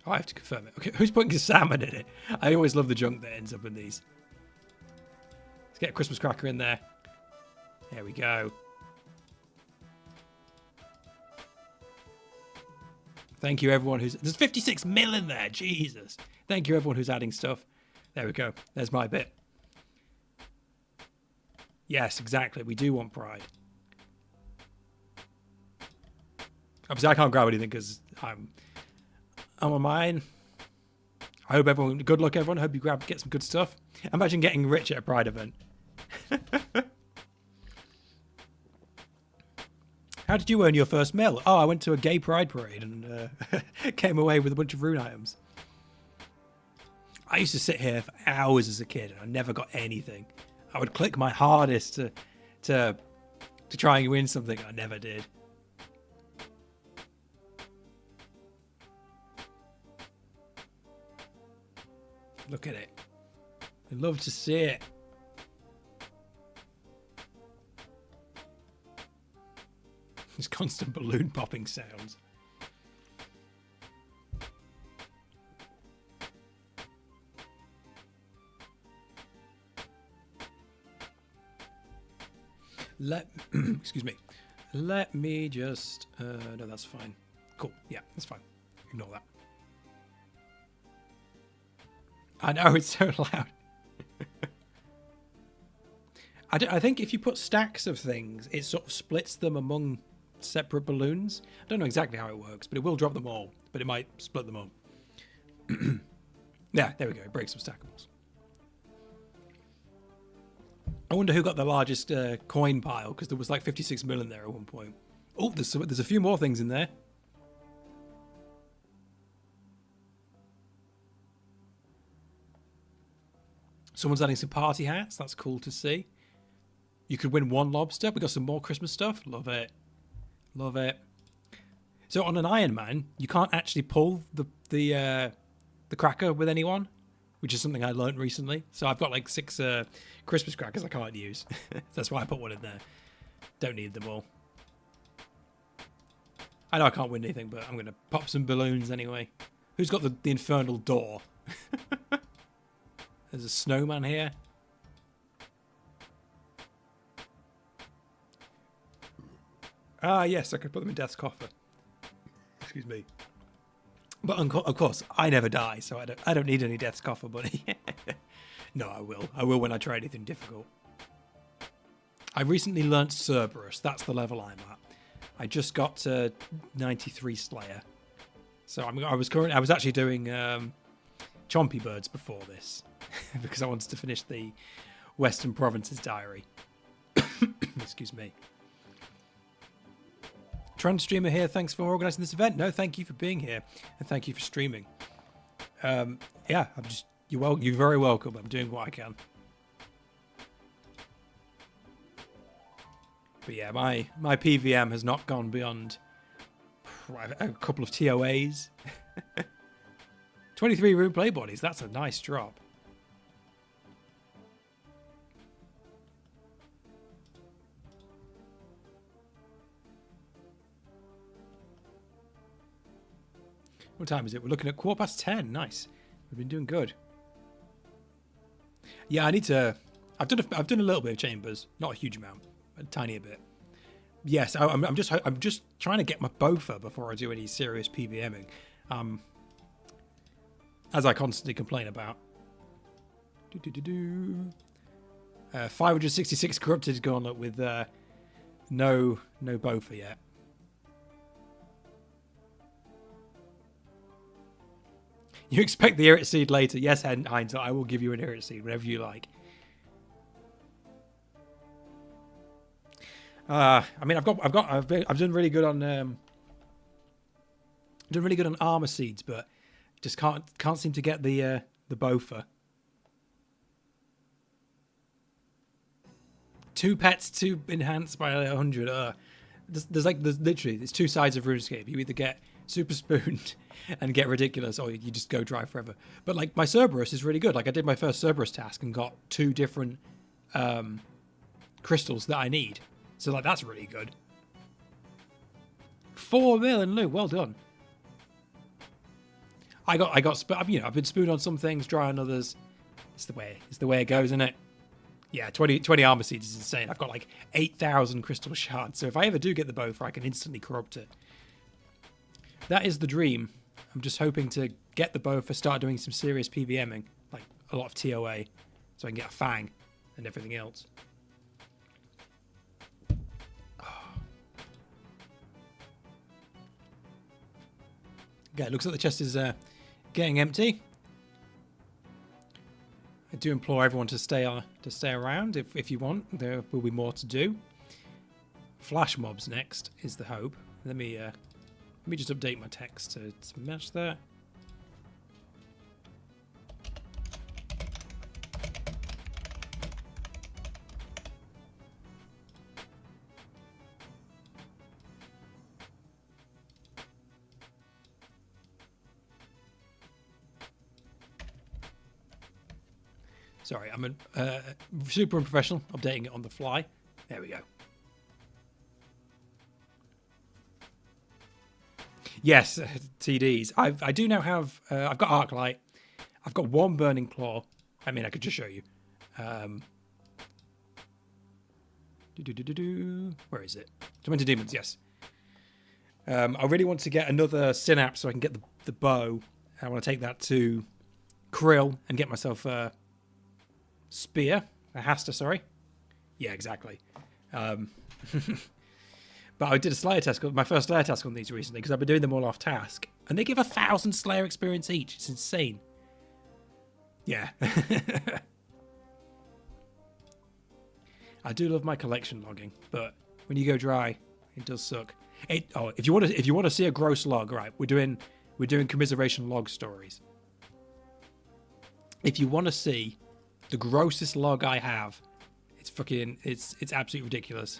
Oh, I have to confirm it. Okay, who's putting salmon in it? I always love the junk that ends up in these. Let's get a Christmas cracker in there. There we go. Thank you, everyone who's... There's 56 mil in there. Jesus. Thank you, everyone who's adding stuff. There we go. There's my bit. Yes, exactly. We do want pride. Obviously, I can't grab anything because I'm on mine. I hope everyone... Good luck, everyone. I hope you get some good stuff. Imagine getting rich at a pride event. How did you earn your first mil? Oh, I went to a gay pride parade and came away with a bunch of rune items. I used to sit here for hours as a kid and I never got anything. I would click my hardest to try and win something. I never did. Look at it. I'd love to see it. There's constant balloon popping sounds. Excuse me. Let me just... no, that's fine. Cool. Yeah, that's fine. Ignore that. I know, it's so loud. I think if you put stacks of things, it sort of splits them among separate balloons. I don't know exactly how it works, but it will drop them all. But it might split them all. Yeah, there we go. Break some stackables. I wonder who got the largest coin pile, because there was like 56 million there at one point. Oh, there's a few more things in there. Someone's adding some party hats. That's cool to see. You could win 1 lobster. We got some more Christmas stuff. Love it. Love it. So on an Iron Man, you can't actually pull the cracker with anyone, which is something I learned recently. So I've got like 6 Christmas crackers I can't use. That's why I put one in there. Don't need them all. I know I can't win anything, but I'm going to pop some balloons anyway. Who's got the infernal door? There's a snowman here. Ah, yes, I could put them in Death's Coffer. Excuse me. But of course, I never die, so I don't need any Death's Coffer money. No, I will. I will when I try anything difficult. I recently learnt Cerberus. That's the level I'm at. I just got to 93 Slayer. So I was actually doing Chompy Birds before this. Because I wanted to finish the Western Provinces Diary. Excuse me. Transstreamer here, thanks for organising this event. No, thank you for being here, and thank you for streaming. Yeah, you're very welcome. I'm doing what I can. But yeah, my PVM has not gone beyond a couple of TOAs. 23 room play bodies, that's a nice drop. What time is it? We're looking at 10:15. Nice. We've been doing good. Yeah, I need to. I've done a little bit of chambers, not a huge amount, a tiny bit. Yes, I'm just trying to get my bofa before I do any serious PVMing. As I constantly complain about. 566 corrupted gauntlet with no bofa yet. You expect the Irrit Seed later. Yes, Heinz, I will give you an Irrit Seed, whatever you like. I mean, I've done really good on armor seeds, but just can't seem to get the bofa. 2 pets to enhance by 100. There's literally it's 2 sides of RuneScape. You either get super spooned and get ridiculous, or you just go dry forever. But like my Cerberus is really good. Like I did my first Cerberus task and got 2 different crystals that I need. So like that's really good. 4 million loot, well done. I've been spooned on some things, dry on others. It's the way it goes, isn't it? Yeah, 20 armor seeds is insane. I've got like 8,000 crystal shards. So if I ever do get the bofa, I can instantly corrupt it. That is the dream. I'm just hoping to get the bofa, start doing some serious PVMing, like a lot of TOA, so I can get a fang and everything else. Okay, it looks like the chest is getting empty. I do implore everyone to stay around if you want. There will be more to do. Flash mobs next is the hope. Let me just update my text to match that. Sorry, I'm super unprofessional, updating it on the fly. There we go. Yes, TDs. I do now have. I've got Arclight. I've got 1 Burning Claw. I mean, I could just show you. Where is it? Tormented Demons. Yes. I really want to get another Synapse so I can get the bow. I want to take that to Krill and get myself a spear. A Hasta, sorry. Yeah, exactly. But But I did a Slayer task, my first Slayer task on these recently, because I've been doing them all off task. And they give 1,000 Slayer experience each. It's insane. Yeah. I do love my collection logging, but when you go dry, it does suck. If you want to see a gross log, right? We're doing commiseration log stories. If you want to see the grossest log I have, it's absolutely ridiculous.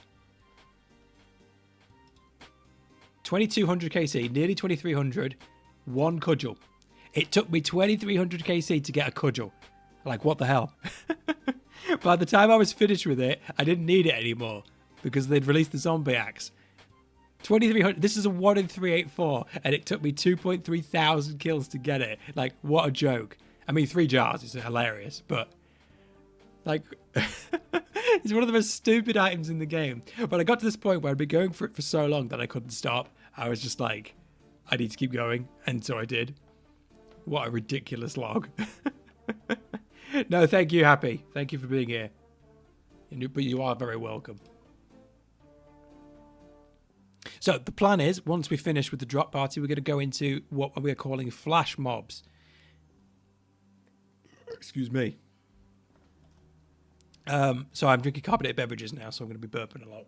2200 KC, nearly 2300, one cudgel. It took me 2300 KC to get a cudgel. Like, what the hell? By the time I was finished with it, I didn't need it anymore because they'd released the zombie axe. 2300. This is a 1 in 384, and it took me 2.3 thousand kills to get it. Like, what a joke. I mean, 3 jars is hilarious, but like, it's one of the most stupid items in the game. But I got to this point where I'd been going for it for so long that I couldn't stop. I was just like, I need to keep going, and so I did. What a ridiculous log. No, thank you, Happy. Thank you for being here. But you are very welcome. So the plan is, once we finish with the drop party, we're going to go into what we're calling flash mobs. Excuse me. So I'm drinking carbonated beverages now, so I'm going to be burping a lot.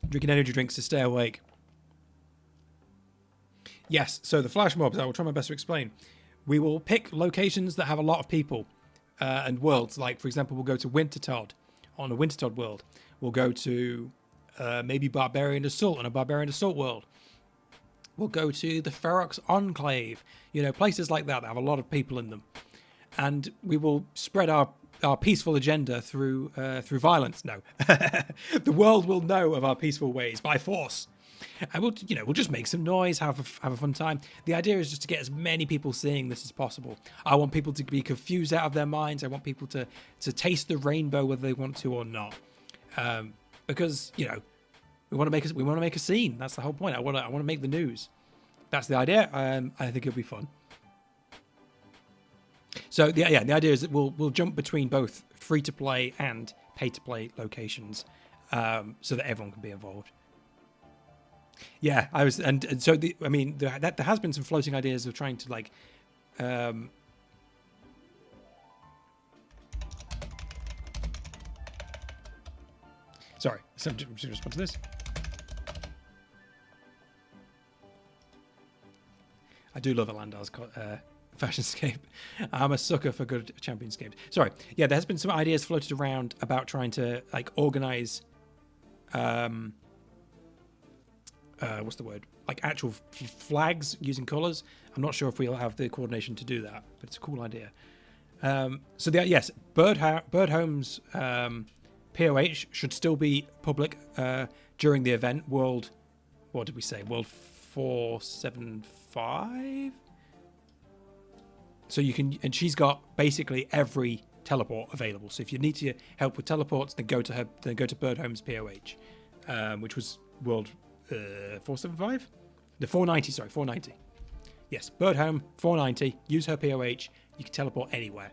Drinking energy drinks to stay awake. Yes, so the flash mobs, I will try my best to explain. We will pick locations that have a lot of people and worlds. Like, for example, we'll go to Wintertodd on a Wintertodd world. We'll go to maybe Barbarian Assault on a Barbarian Assault world. We'll go to the Ferox Enclave. You know, places like that have a lot of people in them. And we will spread our peaceful agenda through violence. No. The world will know of our peaceful ways by force. And we'll just make some noise, have a fun time. The idea is just to get as many people seeing this as possible. I want people to be confused out of their minds. I want people to taste the rainbow whether they want to or not. Because we want to make a scene. That's the whole point. I want to make the news. That's the idea. I think it'll be fun. So the idea is that we'll jump between both free to play and pay to play locations, so that everyone can be involved. Yeah, there has been some floating ideas of trying to like, sorry, so I'm just respond to this. I do love Alandar's Fashionscape. I'm a sucker for good Champions games. Sorry, yeah, there has been some ideas floated around about trying to like organize, what's the word? Like actual flags using colors. I'm not sure if we'll have the coordination to do that, but it's a cool idea. Yes, Birdhome's POH should still be public during the event. World 475. So you can, and she's got basically every teleport available. So if you need to help with teleports, then go to Birdhome's POH, which was World 475? The 490, sorry, 490. Yes, Birdhome, 490. Use her POH. You can teleport anywhere.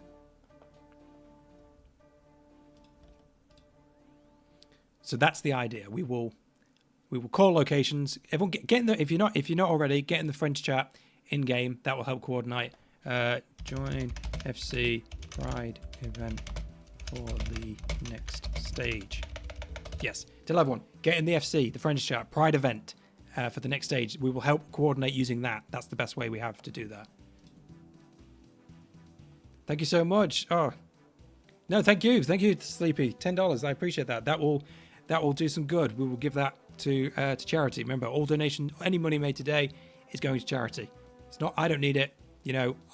So that's the idea. We will call locations. Everyone get in the, if you're not already, get in the French chat in game. That will help coordinate. Join FC Pride event for the next stage. Yes, tell everyone, get in the FC, the French chat, Pride event for the next stage. We will help coordinate using that. That's the best way we have to do that. Thank you so much. Oh, no, thank you, Sleepy. $10. I appreciate that. That will do some good. We will give that to charity. Remember, all donation, any money made today is going to charity. It's not. I don't need it.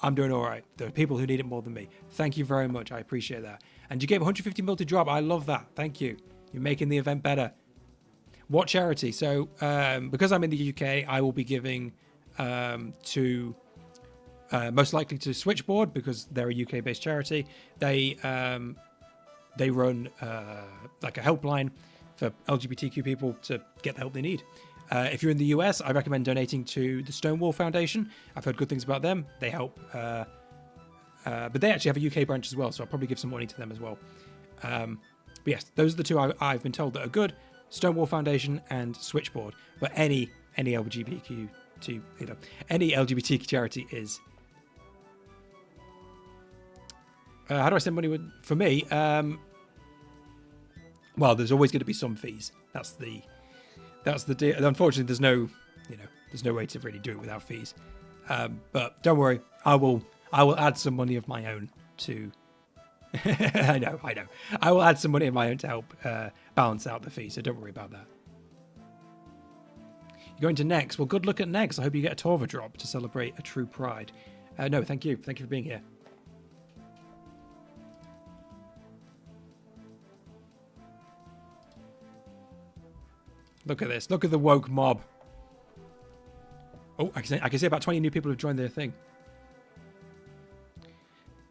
I'm doing all right. There are people who need it more than me. Thank you very much. I appreciate that. And you gave 150 mil to drop. I love that. Thank you. You're making the event better. What charity? So, because I'm in the UK, I will be giving to most likely to Switchboard because they're a UK-based charity. They run like a helpline for LGBTQ people to get the help they need. If you're in the US, I recommend donating to the Stonewall Foundation. I've heard good things about them. They help, but they actually have a UK branch as well, so I'll probably give some money to them as well. But yes, those are the two I've been told that are good. Stonewall Foundation, and Switchboard. But any LGBTQ any LGBT charity is. How do I send money for me? Well, there's always going to be some fees. That's the deal. Unfortunately, there's no way to really do it without fees. But don't worry, I will add some money of my own to. I know. I will add some money of my own to help balance out the fee. So don't worry about that. You're going to Next. Well, good luck at Next. I hope you get a Torva drop to celebrate a true pride. No, thank you. Thank you for being here. Look at this. Look at the woke mob. Oh, I can see about 20 new people have joined their thing.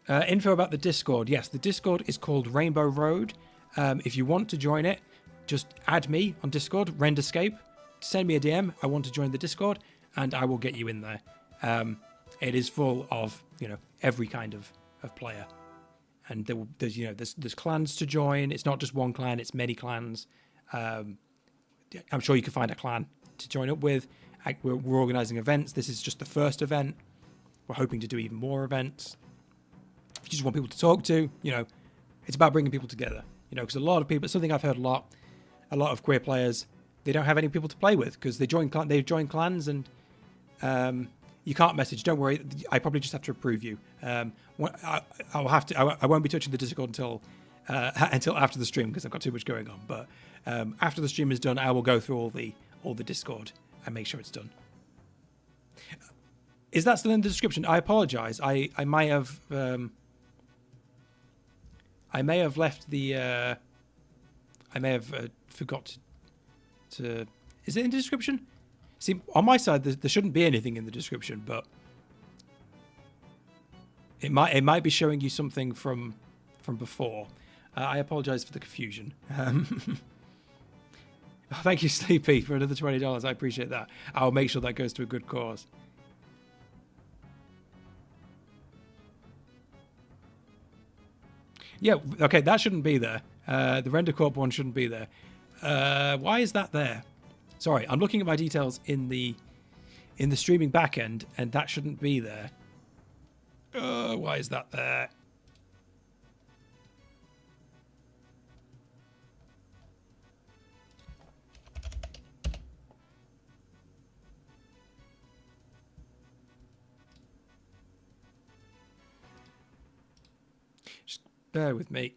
Info about the Discord. Yes, the Discord is called Rainbow Road. If you want to join it, just add me on Discord, RenderScape. Send me a DM. I want to join the Discord, and I will get you in there. It is full of every kind of player, and there's clans to join. It's not just one clan; it's many clans. I'm sure you can find a clan to join up with. We're organising events. This is just the first event. We're hoping to do even more events. If you just want people to talk to, it's about bringing people together. Because a lot of people, something I've heard a lot of queer players, they don't have any people to play with because they join clans and you can't message. Don't worry, I probably just have to approve you. I won't be touching the Discord until after the stream because I've got too much going on. But after the stream is done, I will go through all the Discord and make sure it's done. Is that still in the description? I apologize. I may have left the. I may have forgot to. Is it in the description? See, on my side, there shouldn't be anything in the description, but it might be showing you something from before. I apologize for the confusion. Thank you, Sleepy, for another $20. I appreciate that. I'll make sure that goes to a good cause. Yeah, okay, that shouldn't be there. The Render Corp one shouldn't be there. Why is that there? Sorry, I'm looking at my details in the streaming backend, and that shouldn't be there. Why is that there? Just bear with me.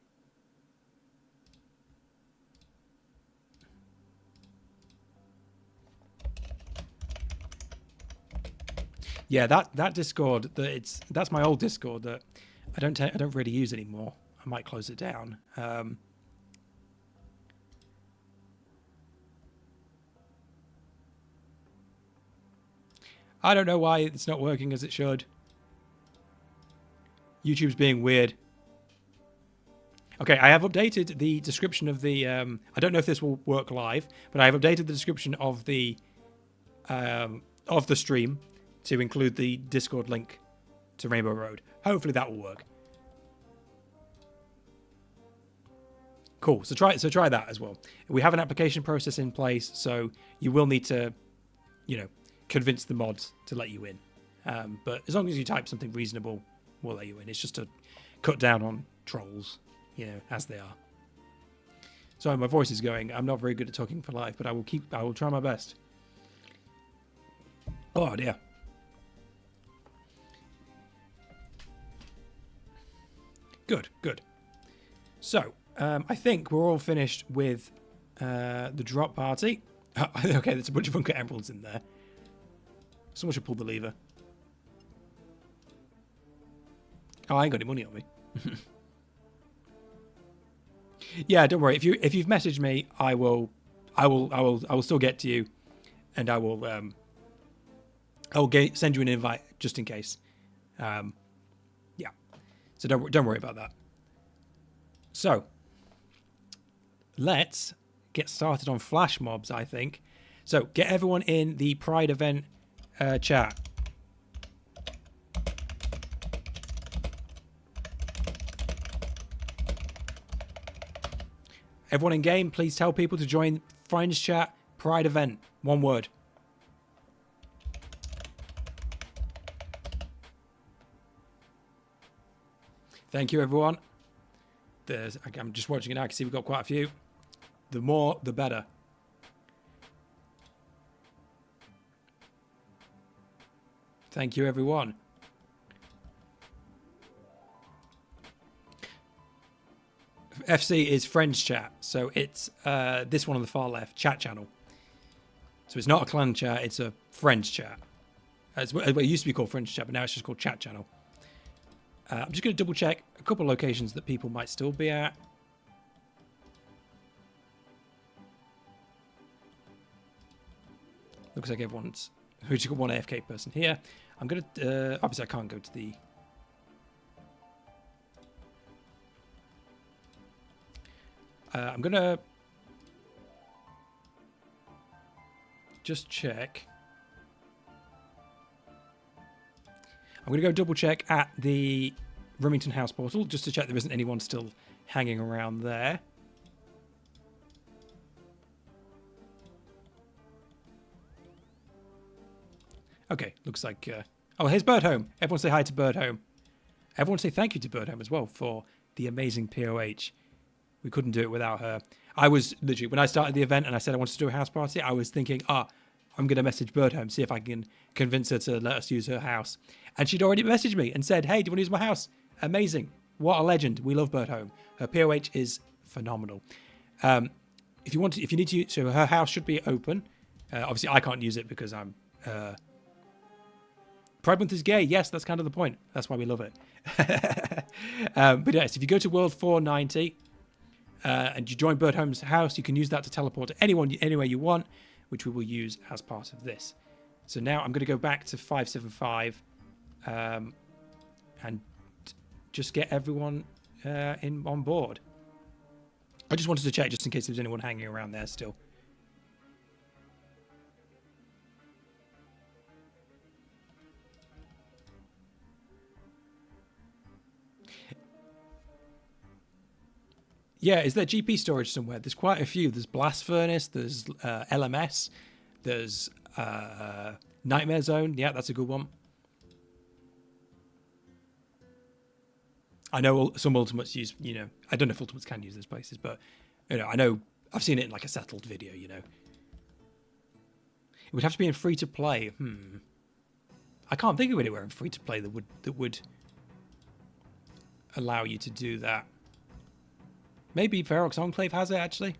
Yeah, that Discord, that's my old Discord that I don't really use anymore. I might close it down. I don't know why it's not working as it should. YouTube's being weird. Okay, I have updated the description of the. I don't know if this will work live, but I have updated the description of the stream to include the Discord link to Rainbow Road. Hopefully that will work. Cool. So try that as well. We have an application process in place, so you will need to, convince the mods to let you in. But as long as you type something reasonable, we'll let you in. It's just to cut down on trolls, as they are. Sorry, my voice is going. I'm not very good at talking for live, but I will try my best. Oh dear. Good. So, I think we're all finished with the drop party. Okay, there's a bunch of Uncut Emeralds in there. Someone should pull the lever. Oh, I ain't got any money on me. Yeah, don't worry. If you've messaged me, I will still get to you, and I will send you an invite just in case. Yeah. So don't worry about that. So let's get started on flash mobs, I think. So get everyone in the Pride event chat. Everyone in game, please tell people to join Friends chat, Pride event. One word. Thank you, everyone. I'm just watching it now. I can see we've got quite a few. The more, the better. Thank you, everyone. FC is Friends chat. So it's this one on the far left, chat channel. So it's not a clan chat, it's a Friends chat. It used to be called Friends chat, but now it's just called chat channel. I'm just going to double check a couple of locations that people might still be at. Looks like everyone's... We've just got one AFK person here. I'm going to... obviously, I can't go to the... I'm going to... just check. I'm going to go double check at the Remington House portal just to check there isn't anyone still hanging around there. Okay, looks like... oh, here's Birdhome. Everyone say hi to Birdhome. Everyone say thank you to Birdhome as well for the amazing POH. We couldn't do it without her. I was literally, when I started the event and I said I wanted to do a house party, I was thinking, I'm going to message Birdhome, see if I can convince her to let us use her house. And she'd already messaged me and said, hey, do you want to use my house? Amazing. What a legend. We love Birdhome. Her POH is phenomenal. If you need to, so her house should be open. Obviously, I can't use it because I'm... Pride Month is gay. Yes, that's kind of the point. That's why we love it. But yes, if you go to World 490 and you join Birdhome's house, you can use that to teleport to anyone, anywhere you want, which we will use as part of this. So now I'm going to go back to 575 and just get everyone on board. I just wanted to check just in case there was anyone hanging around there still. Yeah, is there GP storage somewhere? There's quite a few. There's Blast Furnace, there's LMS, there's Nightmare Zone. Yeah, that's a good one. I know some Ultimates use, I don't know if Ultimates can use those places, but, I know I've seen it in like a settled video, It would have to be in free-to-play. I can't think of anywhere in free-to-play that would allow you to do that. Maybe Ferox Enclave has it, actually.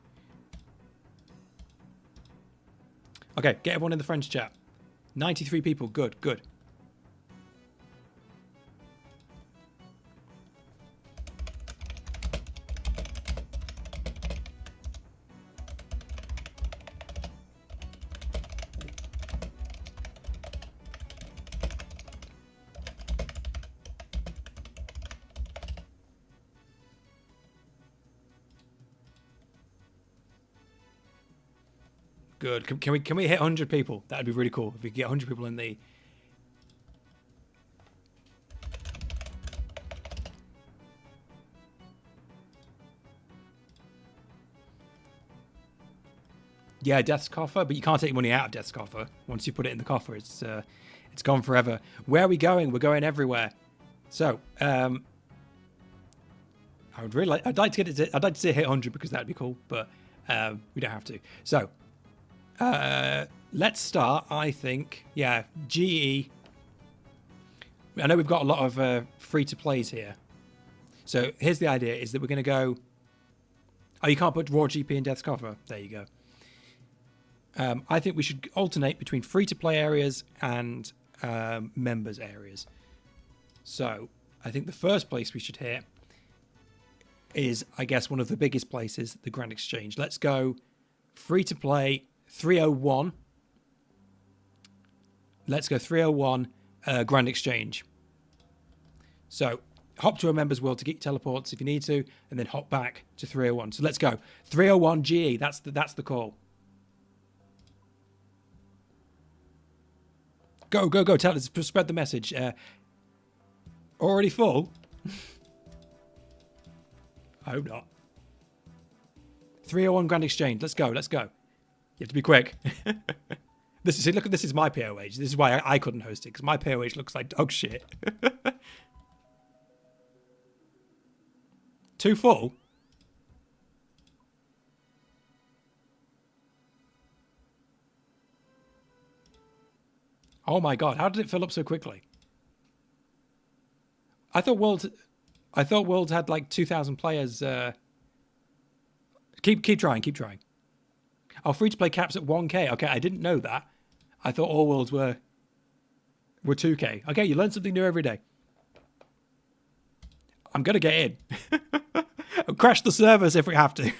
Okay, get everyone in the Friends chat. 93 people. Good, good. Good. Can we hit 100 people? That'd be really cool if we could get 100 people in the... Yeah, Death's Coffer, but you can't take money out of Death's Coffer. Once you put it in the coffer, it's gone forever. Where are we going? We're going everywhere. So, I'd like to hit 100 because that'd be cool, but we don't have to. So, let's start, I think. Yeah, GE. I know we've got a lot of free-to-plays here. So here's the idea, is that we're going to go... Oh, you can't put Raw GP in Death's Coffer. There you go. I think we should alternate between free-to-play areas and members areas. So I think the first place we should hit is, I guess, one of the biggest places, the Grand Exchange. Let's go free-to-play 301. Let's go 301 Grand Exchange. So hop to a member's world to get teleports if you need to, and then hop back to 301. So let's go 301 GE. That's the call. Go. Tell us, spread the message. Already full? I hope not. 301 Grand Exchange. Let's go. You have to be quick. Look, this is my POH. This is why I couldn't host it, because my POH looks like dog shit. Too full? Oh my god, how did it fill up so quickly? I thought Worlds had like 2,000 players. Keep trying. Oh, free to play caps at 1K. Okay, I didn't know that. I thought all Worlds were 2K. Okay, you learn something new every day. I'm gonna get in. I'll crash the servers if we have to.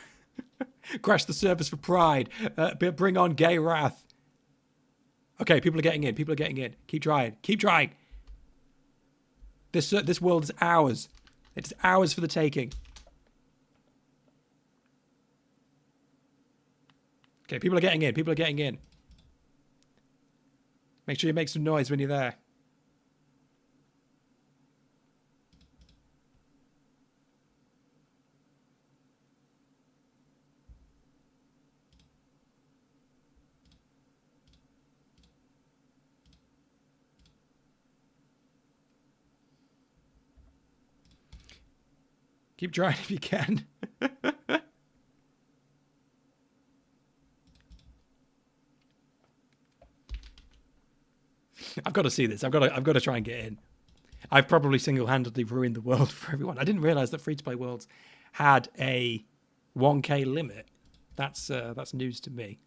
Crash the servers for Pride. Bring on gay wrath. Okay, people are getting in. Keep trying. This world is ours. It's ours for the taking. Okay, people are getting in. Make sure you make some noise when you're there. Keep trying if you can. I've got to see this. I've got to try and get in. I've probably single-handedly ruined the world for everyone. I didn't realize that free-to-play worlds had a 1K limit. That's news to me.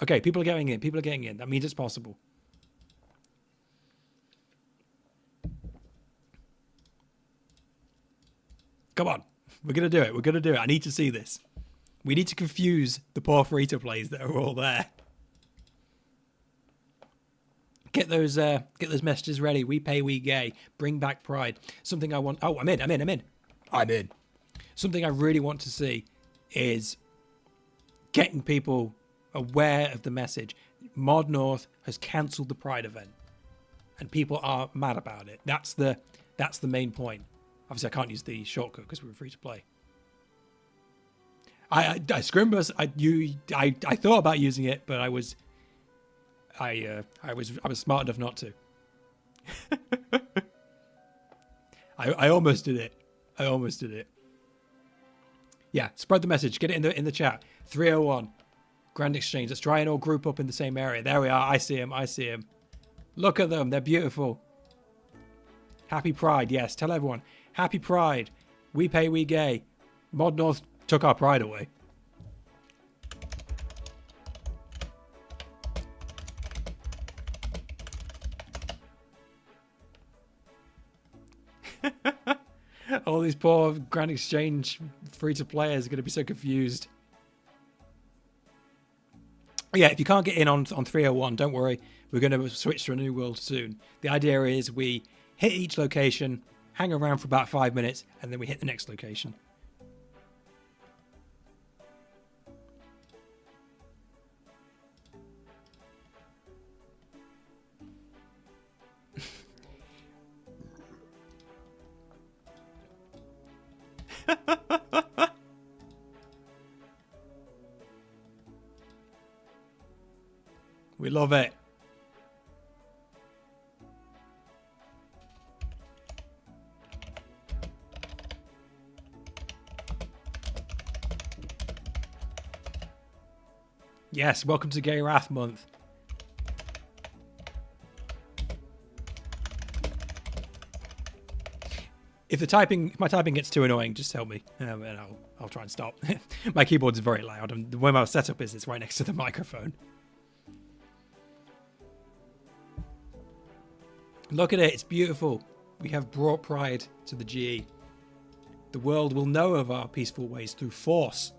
Okay, people are getting in. That means it's possible. Come on. We're going to do it. I need to see this. We need to confuse the poor free-to-plays that are all there. Get those messages ready. We pay, we gay. Bring back Pride. Something I want. Oh, I'm in. Something I really want to see is getting people aware of the message. Mod North has cancelled the Pride event, and people are mad about it. That's the main point. Obviously, I can't use the shortcut because we were free to play. I Scrimbus. I thought about using it, but I was smart enough not to. I almost did it. Yeah, spread the message. Get it in the chat. 301 Grand Exchange. Let's try and all group up in the same area. There we are. I see him. Look at them. They're beautiful. Happy Pride. Yes, tell everyone. Happy Pride. We pay, we gay. Mod North took our pride away. All these poor Grand Exchange free-to-players are going to be so confused. Yeah, if you can't get in on 301, don't worry. We're going to switch to a new world soon. The idea is we hit each location, hang around for about 5 minutes, and then we hit the next location. We love it. Yes, welcome to Gay Wrath Month. If my typing gets too annoying, just tell me, and I'll try and stop. My keyboard is very loud, and the way my setup is, it's right next to the microphone. Look at it, it's beautiful. We have brought pride to the GE. The world will know of our peaceful ways through force.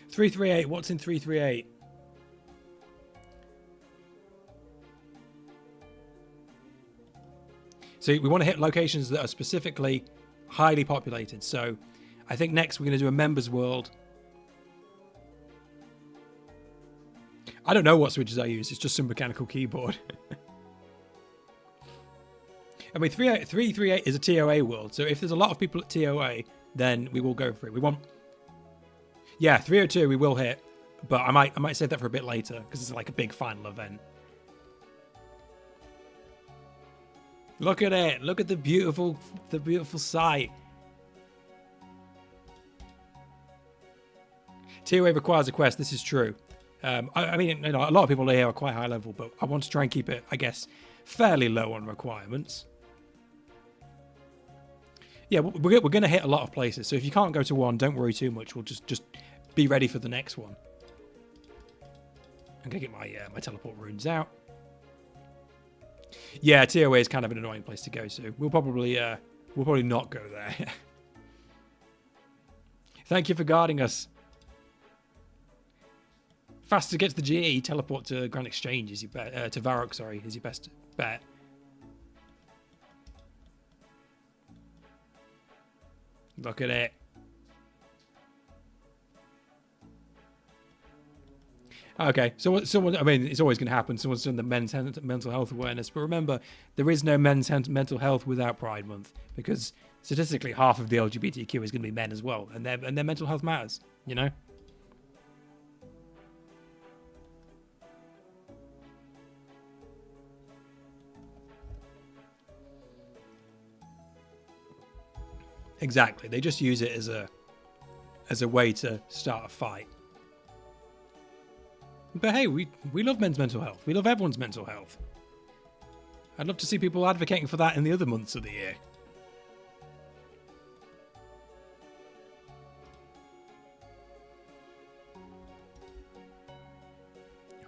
338, what's in 338? So we want to hit locations that are specifically highly populated. So I think next we're going to do a members world. I don't know what switches I use. It's just some mechanical keyboard. I mean, 338 is a TOA world. So if there's a lot of people at TOA, then we will go for it. We want Yeah, 302 we will hit, but I might save that for a bit later because it's like a big final event. Look at it! Look at the beautiful sight. Tier wave requires a quest. This is true. I mean, you know, a lot of people here are quite high level, but I want to try and keep it, I guess, fairly low on requirements. Yeah, we're going to hit a lot of places. So if you can't go to one, don't worry too much. We'll just be ready for the next one. I'm going to get my teleport runes out. Yeah, TOA is kind of an annoying place to go to. We'll probably not go there. Thank you for guarding us. Faster to get to the GE, teleport to Grand Exchange is your bet. To Varrock, sorry, is your best bet. Look at it. Okay, so someone, I mean, it's always going to happen. Someone's done the men's mental health awareness. But remember, there is no men's mental health without Pride Month. Because statistically, half of the LGBTQ is going to be men as well. And their mental health matters, you know? Exactly. They just use it as a way to start a fight. But hey, we love men's mental health. We love everyone's mental health. I'd love to see people advocating for that in the other months of the year.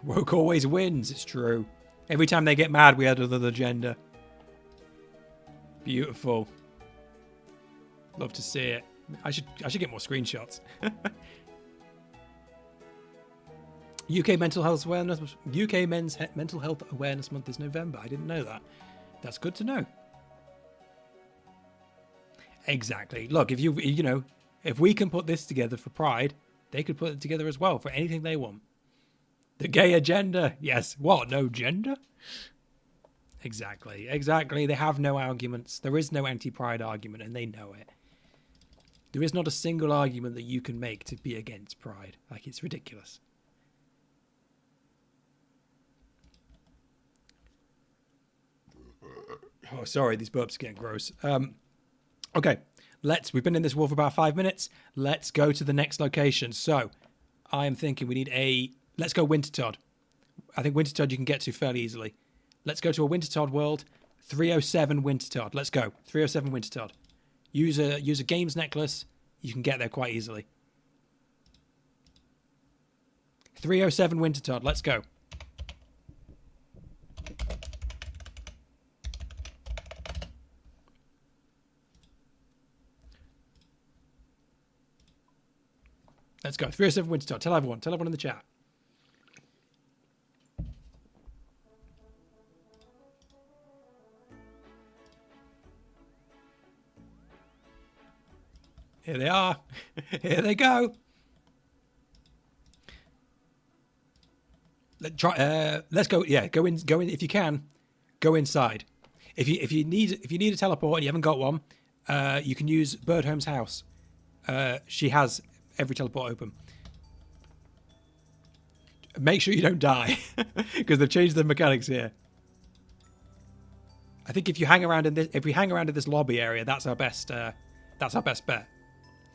Woke always wins, it's true. Every time they get mad, we add another gender. Beautiful. Love to see it. I should get more screenshots. UK Mental Health Awareness. UK Mental Health Awareness Month is November. I didn't know that. That's good to know. Exactly. Look, if you know, if we can put this together for Pride, they could put it together as well for anything they want. The gay agenda. Yes. What? No gender? Exactly. Exactly. They have no arguments. There is no anti-Pride argument, and they know it. There is not a single argument that you can make to be against Pride. Like, it's ridiculous. Oh, sorry, these burps are getting gross. Okay, we've been in this war for about 5 minutes. Let's go to the next location. So, I am thinking we need let's go Wintertodd. I think Wintertodd you can get to fairly easily. Let's go to a Wintertodd world. 307 Wintertodd. Let's go. 307 Wintertodd. Use a games necklace. You can get there quite easily. 307 Wintertodd. Let's go. Let's go. 307 Wintertodd. Tell everyone. Tell everyone in the chat. Here they are. Here they go. Let's go. Yeah, go in. Go in if you can. Go inside. If you need a teleport and you haven't got one, you can use Birdhome's house. She has every teleport open. Make sure you don't die, because they've changed the mechanics here. I think if you hang around in this lobby area, that's our best bet.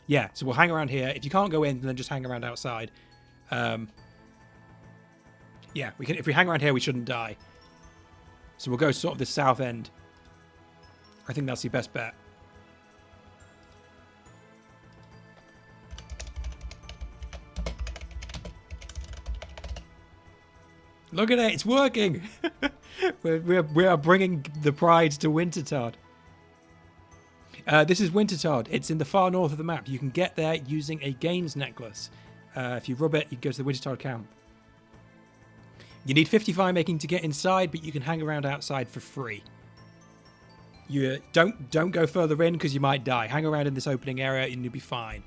Yeah, so we'll hang around here. If you can't go in, then just hang around outside. Yeah, we can. If we hang around here, we shouldn't die. So we'll go sort of the south end. I think that's your best bet. Look at it, it's working. we are bringing the pride to Wintertodd. This is Wintertodd. It's in the far north of the map. You can get there using a games necklace. If you rub it, you go to the Wintertodd camp. You need 50 fire making to get inside, but you can hang around outside for free. You don't go further in because you might die. Hang around in this opening area and you'll be fine.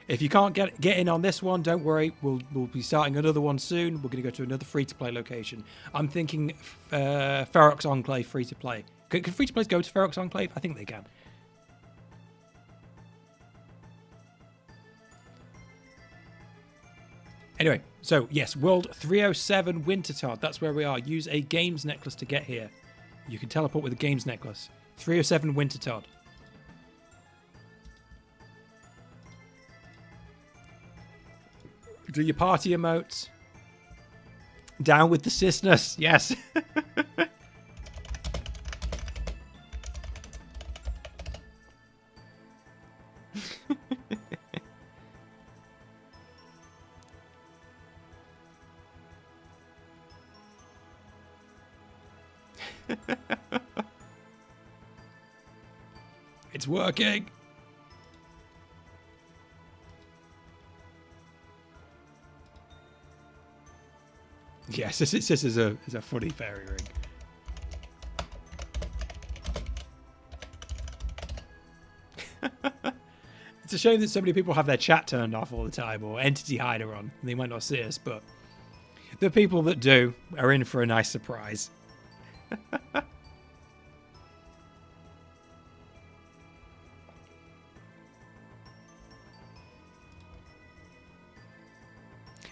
If you can't get in on this one, don't worry. We'll be starting another one soon. We're going to go to another free-to-play location. I'm thinking Ferox Enclave free-to-play. Can free-to-plays go to Ferox Enclave? I think they can. Anyway, so yes, World 307 Wintertod. That's where we are. Use a games necklace to get here. You can teleport with a games necklace. 307 Wintertod. Do your party emotes. Down with the cisness. Yes. It's working. Yes, this is a funny fairy ring. It's a shame that so many people have their chat turned off all the time or entity hider on. They might not see us, but the people that do are in for a nice surprise.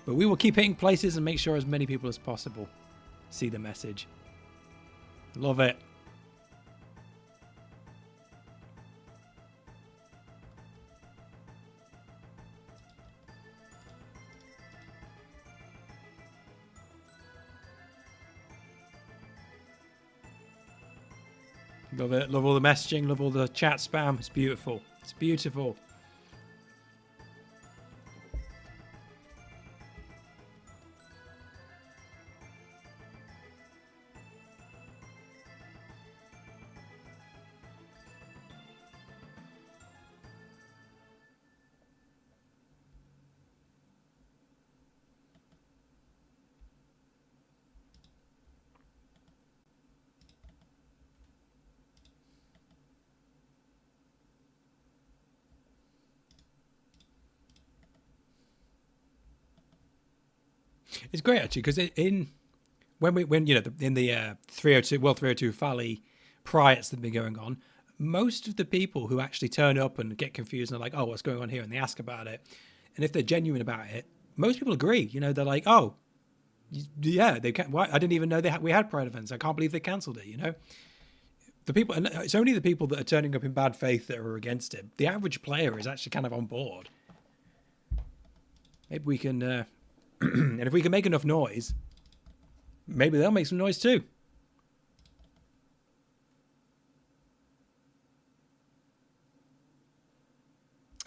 But we will keep hitting places and make sure as many people as possible see the message. Love it. Love it. Love all the messaging. Love all the chat spam. It's beautiful. It's beautiful. It's great actually because in the 302 World 302 Valley riots that have been going on, most of the people who actually turn up and get confused and are like, oh, what's going on here, and they ask about it, and if they're genuine about it, most people agree. You know, they're like, oh, yeah, they can't. Why? I didn't even know we had Pride events. I can't believe they cancelled it. You know, the people, and it's only the people that are turning up in bad faith that are against it. The average player is actually kind of on board. Maybe we can. And if we can make enough noise, maybe they'll make some noise too.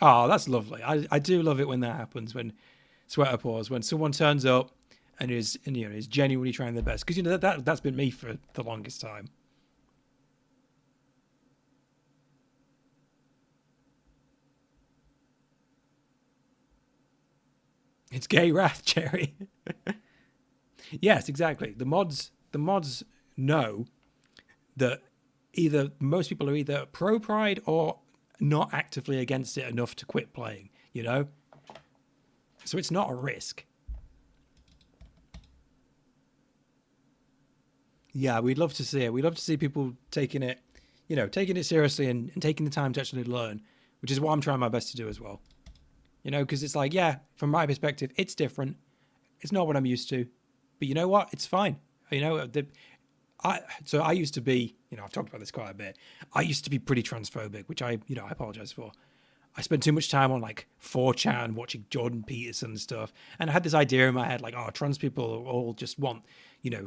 Oh, that's lovely. I do love it when that happens, when sweater pours, when someone turns up and is genuinely trying their best. Because that's been me for the longest time. It's gay wrath, Jerry. Yes, exactly. The mods know that most people are either pro Pride or not actively against it enough to quit playing, you know? So it's not a risk. Yeah, we'd love to see it. We'd love to see people taking it seriously and taking the time to actually learn, which is what I'm trying my best to do as well. You know, because it's like, yeah, from my perspective, it's different. It's not what I'm used to. But you know what? It's fine. You know, I used to be, I've talked about this quite a bit. I used to be pretty transphobic, which I apologize for. I spent too much time on like 4chan watching Jordan Peterson stuff. And I had this idea in my head, like, oh, trans people all just want,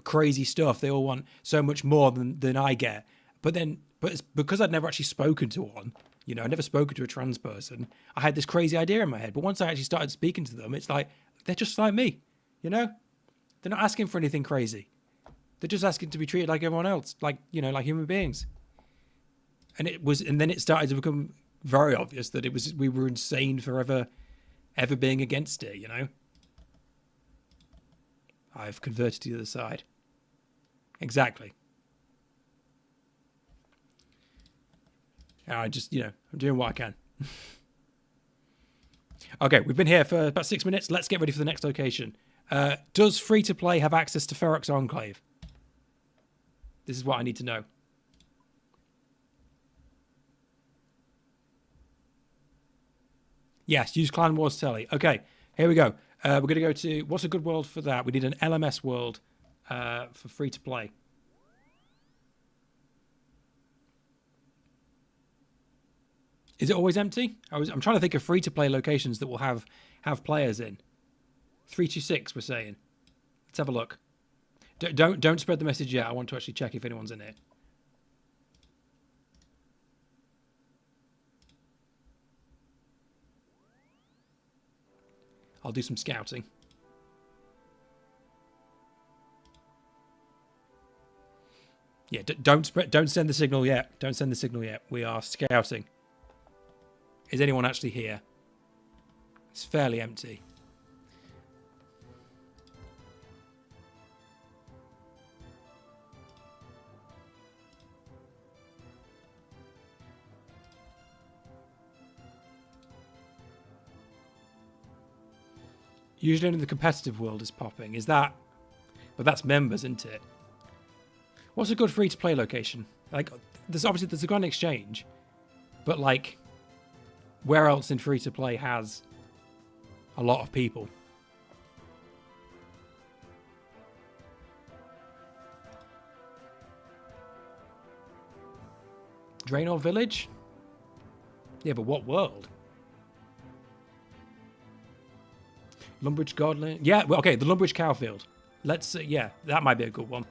crazy stuff. They all want so much more than I get. But it's because I'd never actually spoken to one. I'd never spoken to a trans person. I had this crazy idea in my head. But once I actually started speaking to them, it's like, they're just like me, They're not asking for anything crazy. They're just asking to be treated like everyone else, like human beings. And then it started to become very obvious that we were insane for ever being against it, I've converted to the other side. Exactly. I just, I'm doing what I can. Okay, we've been here for about 6 minutes. Let's get ready for the next location. Does free-to-play have access to Ferox Enclave? This is what I need to know. Yes, use Clan Wars Telly. Okay, here we go. We're going to go to, what's a good world for that? We need an LMS world for free to play. Is it always empty? I'm trying to think of free to play locations that will have players in. 326, we're saying. Let's have a look. Don't spread the message yet. I want to actually check if anyone's in it. I'll do some scouting. Yeah, don't send the signal yet. Don't send the signal yet. We are scouting. Is anyone actually here? It's fairly empty. Usually only the competitive world is popping. Is that... But that's members, isn't it? What's a good free-to-play location? Like, there's a Grand Exchange. But, like, where else in free-to-play has a lot of people? Draenor Village? Yeah, but what world? Lumbridge Godland? Yeah, well, okay, the Lumbridge Cowfield. Let's, yeah, that might be a good one.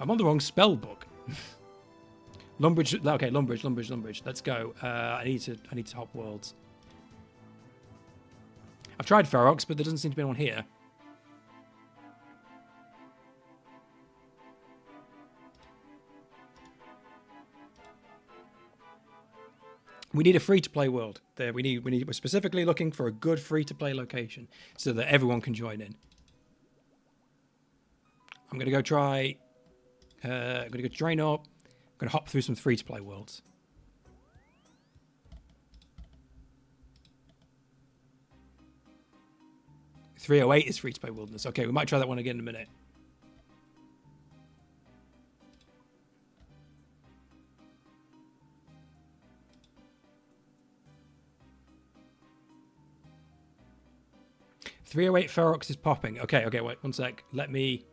I'm on the wrong spell book. Lumbridge, okay, Lumbridge. Let's go. I need to hop worlds. I've tried Ferox, but there doesn't seem to be anyone here. We need a free-to-play world. We're specifically looking for a good free-to-play location so that everyone can join in. I'm going to go try... I'm going to go to Draenor. I'm going to hop through some free-to-play worlds. .308 is free-to-play wilderness. Okay, we might try that one again in a minute. .308 Ferox is popping. Okay, wait, one sec. Let me...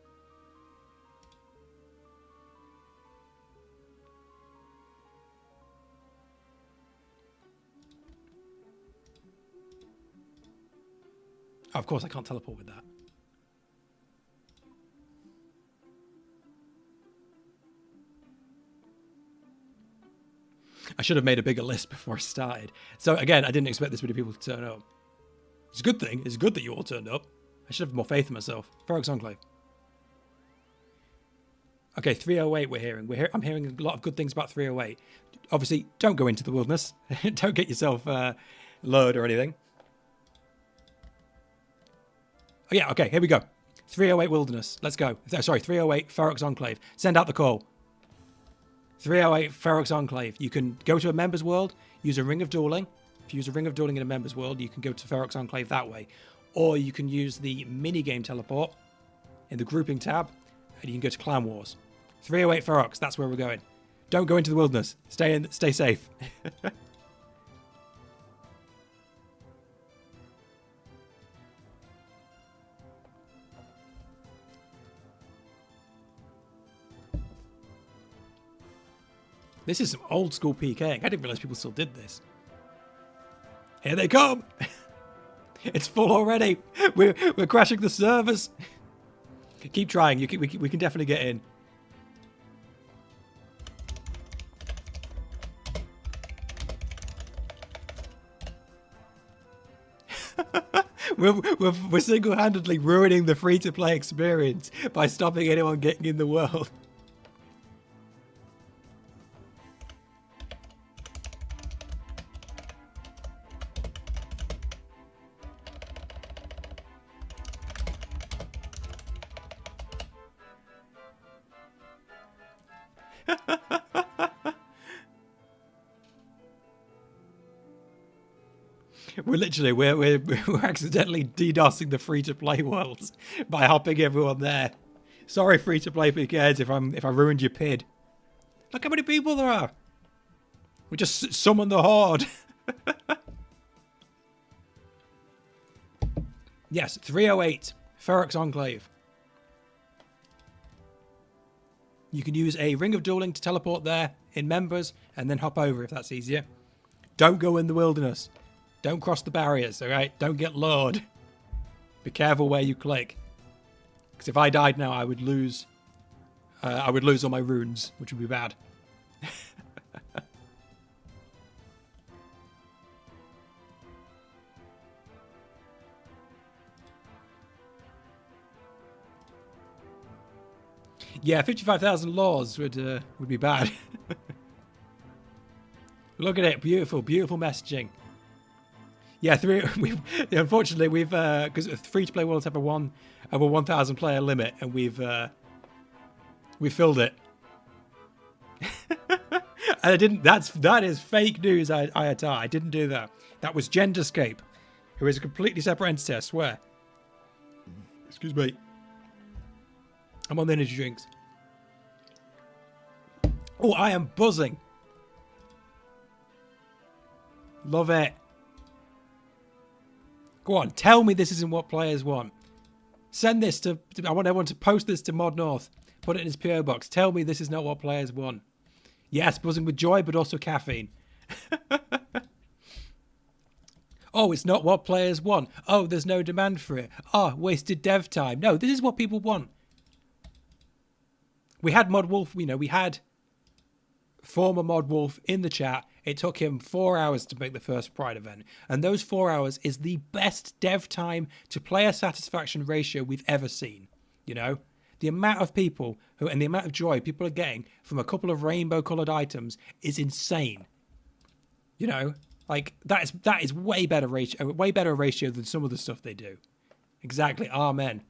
Oh, of course, I can't teleport with that. I should have made a bigger list before I started. So again, I didn't expect this many people to turn up. It's a good thing. It's good that you all turned up. I should have more faith in myself. Ferox Enclave. Okay, 308 we're hearing. I'm hearing a lot of good things about 308. Obviously, don't go into the wilderness. Don't get yourself lured or anything. Oh yeah, okay, here we go. 308 Wilderness. Let's go. Sorry, 308 Ferox Enclave. Send out the call. 308 Ferox Enclave. You can go to a member's world, use a Ring of Dueling. If you use a Ring of Dueling in a member's world, you can go to Ferox Enclave that way. Or you can use the minigame teleport in the grouping tab, and you can go to Clan Wars. 308 Ferox, that's where we're going. Don't go into the wilderness. Stay safe. This is some old school PKing. I didn't realize people still did this. Here they come. It's full already. We're crashing the servers. Keep trying. We can definitely get in. We're single-handedly ruining the free-to-play experience by stopping anyone getting in the world. We're accidentally DDoSing the free-to-play worlds by hopping everyone there. Sorry, free-to-play PKs, if I ruined your PID. Look how many people there are. We just summoned the horde. Yes, 308, Ferox Enclave. You can use a Ring of Dueling to teleport there in members and then hop over if that's easier. Don't go in the wilderness. Don't cross the barriers, all right? Don't get lured. Be careful where you click. Because if I died now, I would lose all my runes, which would be bad. Yeah, 55,000 laws would be bad. Look at it, beautiful, beautiful messaging. Yeah, unfortunately we've because free-to-play worlds have a 1,000 player limit, and we filled it. And I didn't. That is fake news. I didn't do that. That was Genderscape, who is a completely separate entity. I swear. Excuse me. I'm on the energy drinks. Oh, I am buzzing. Love it. Go on, tell me this isn't what players want. Send this to I want everyone to post this to Mod North. Put it in his PO box. Tell me this is not what players want. Yes, buzzing with joy, but also caffeine. Oh, it's not what players want. Oh, there's no demand for it. Oh, wasted dev time. No, this is what people want. We had Mod Wolf, we had former Mod Wolf in the chat. It took him 4 hours to make the first Pride event. And those 4 hours is the best dev time to player satisfaction ratio we've ever seen. The amount of people and the amount of joy people are getting from a couple of rainbow colored items is insane. Like that is way better ratio than some of the stuff they do. Exactly. Amen.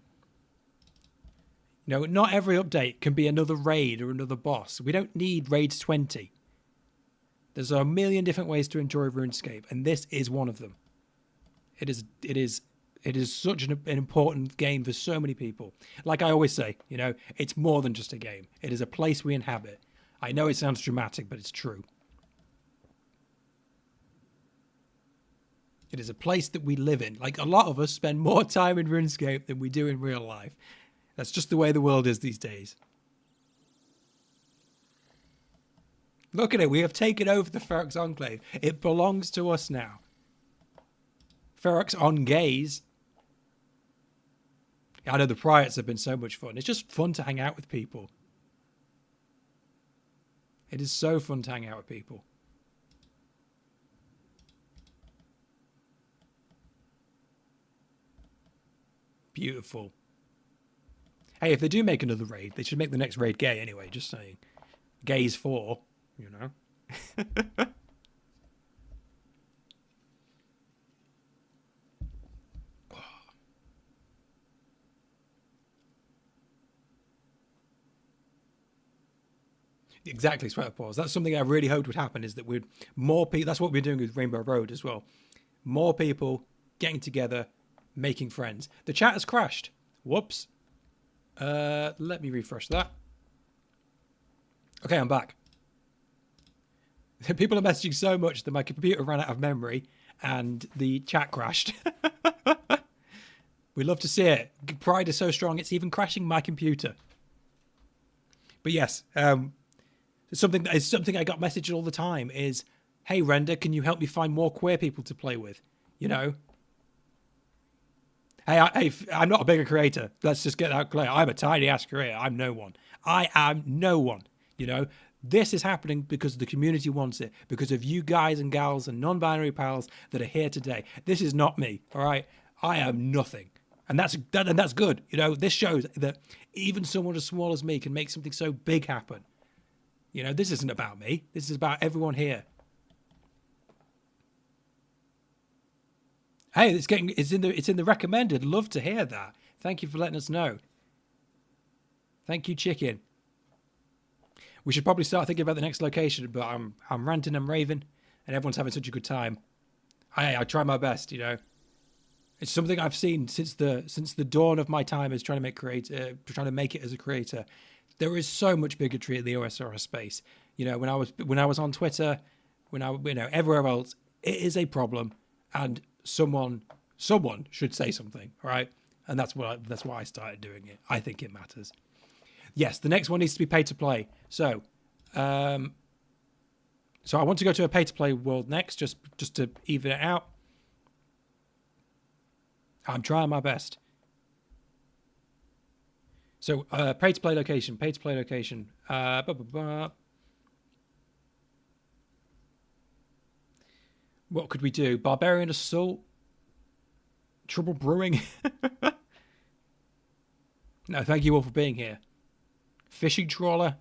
Not every update can be another raid or another boss. We don't need raids 20. There's a million different ways to enjoy RuneScape, and this is one of them. It is such an important game for so many people. Like I always say, it's more than just a game. It is a place we inhabit. I know it sounds dramatic, but it's true. It is a place that we live in. Like, a lot of us spend more time in RuneScape than we do in real life. That's just the way the world is these days. Look at it. We have taken over the Ferox Enclave. It belongs to us now. Ferox on gaze. I know the Priots have been so much fun. It's just fun to hang out with people. It is so fun to hang out with people. Beautiful. Hey, if they do make another raid, they should make the next raid gay anyway, just saying. Gays 4, Exactly, sweater pause. That's something I really hoped would happen, is that more people, that's what we're doing with Rainbow Road as well. More people getting together, making friends. The chat has crashed. Whoops. Let me refresh that. Okay, I'm back. People are messaging so much that my computer ran out of memory and the chat crashed. We love to see it. Pride is so strong, it's even crashing my computer. But yes, something I got messaged all the time is, hey, Render, can you help me find more queer people to play with? Hey, I'm not a bigger creator. Let's just get that clear. I'm a tiny-ass creator. I'm no one. I am no one. This is happening because the community wants it, because of you guys and gals and non-binary pals that are here today. This is not me, all right? I am nothing. And that's good. This shows that even someone as small as me can make something so big happen. This isn't about me. This is about everyone here. Hey, it's in the recommended. Love to hear that. Thank you for letting us know. Thank you, Chicken. We should probably start thinking about the next location, but I'm ranting, I'm raving, and everyone's having such a good time. I try my best, It's something I've seen since the dawn of my time as trying to make it as a creator. There is so much bigotry in the OSRS space. When I was on Twitter, everywhere else, it is a problem, and someone Someone should say something, all right? And that's why I started doing it. I think it matters. Yes, the next one needs to be pay to play. So I want to go to a pay to play world next, just to even it out. I'm trying my best. So pay to play location. What could we do? Barbarian assault. Trouble brewing. No, thank you all for being here. Fishing trawler.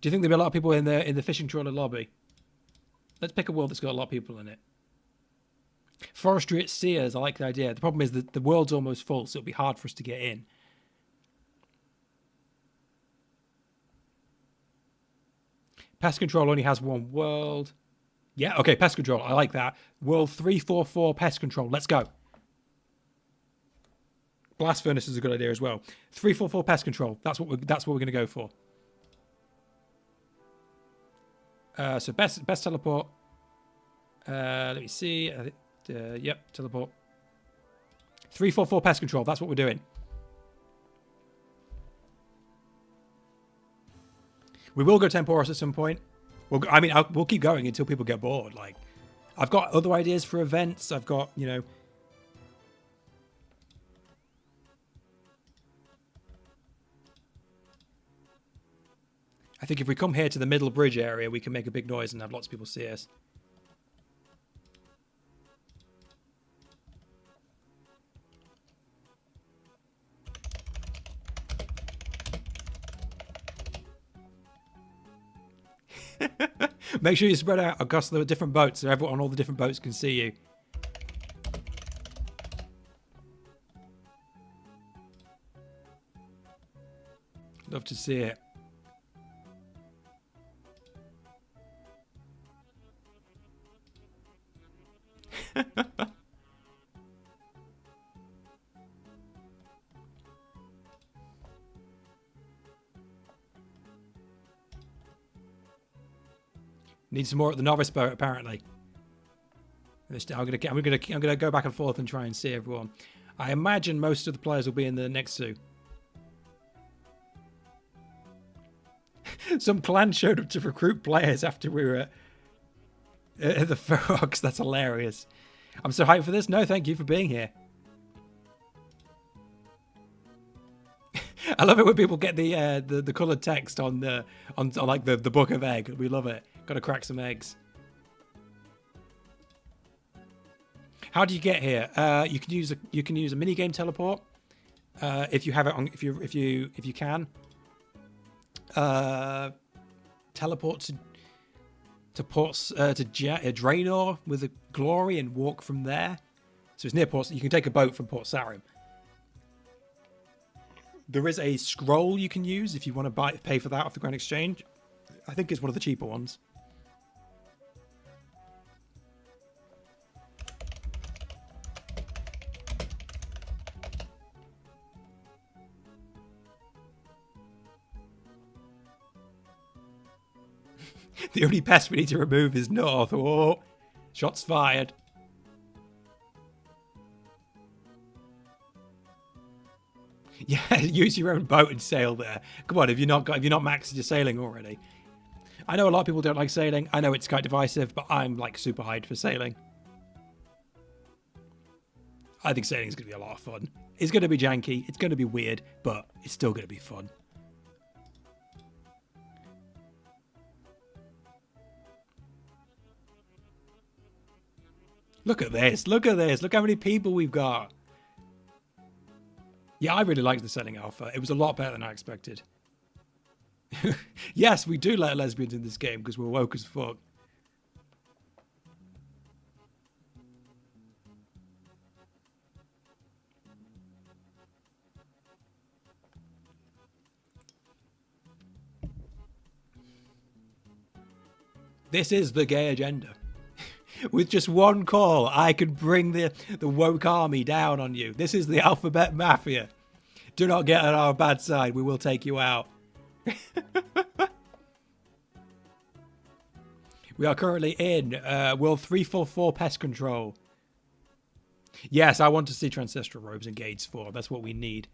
Do you think there'll be a lot of people in the fishing trawler lobby? Let's pick a world that's got a lot of people in it. Forestry at Sears. I like the idea. The problem is that the world's almost full, so it'll be hard for us to get in. Pest control only has one world. Yeah, okay, pest control. I like that. World 344 pest control. Let's go. Blast furnace is a good idea as well. 344 pest control. That's what we're going to go for. So best teleport. Let me see. Yep, teleport. 344 pest control. That's what we're doing. We will go Temporis at some point. We'll keep going until people get bored. Like, I've got other ideas for events. I've got, you know. I think if we come here to the middle bridge area, we can make a big noise and have lots of people see us. Make sure you spread out across the different boats so everyone on all the different boats can see you. Love to see it. Need some more at the novice boat, apparently. I'm gonna go back and forth and try and see everyone. I imagine most of the players will be in the next two. Some clan showed up to recruit players after we were at the Ferox. That's hilarious. I'm so hyped for this. No, thank you for being here. I love it when people get the coloured text on like the book of egg. We love it. Got to crack some eggs. How do you get here? You can use a mini game teleport if you have it on. If you can teleport to ports to Draenor with a glory and walk from there. So it's near ports. You can take a boat from Port Sarim. There is a scroll you can use if you want to pay for that off the Grand Exchange. I think it's one of the cheaper ones. The only pest we need to remove is North. Oh, shots fired. Yeah, use your own boat and sail there. Come on, have you not maxed your sailing already? I know a lot of people don't like sailing. I know it's quite divisive, but I'm like super hyped for sailing. I think sailing is going to be a lot of fun. It's going to be janky. It's going to be weird, but it's still going to be fun. Look at this. Look at this. Look how many people we've got. Yeah, I really liked the setting alpha. It was a lot better than I expected. Yes, we do let lesbians in this game because we're woke as fuck. This is the gay agenda. With just one call, I could bring the woke army down on you. This is the alphabet mafia. Do not get on our bad side. We will take you out. We are currently in World 344 Pest Control. Yes, I want to see Transcestral Robes and Gades 4. That's what we need.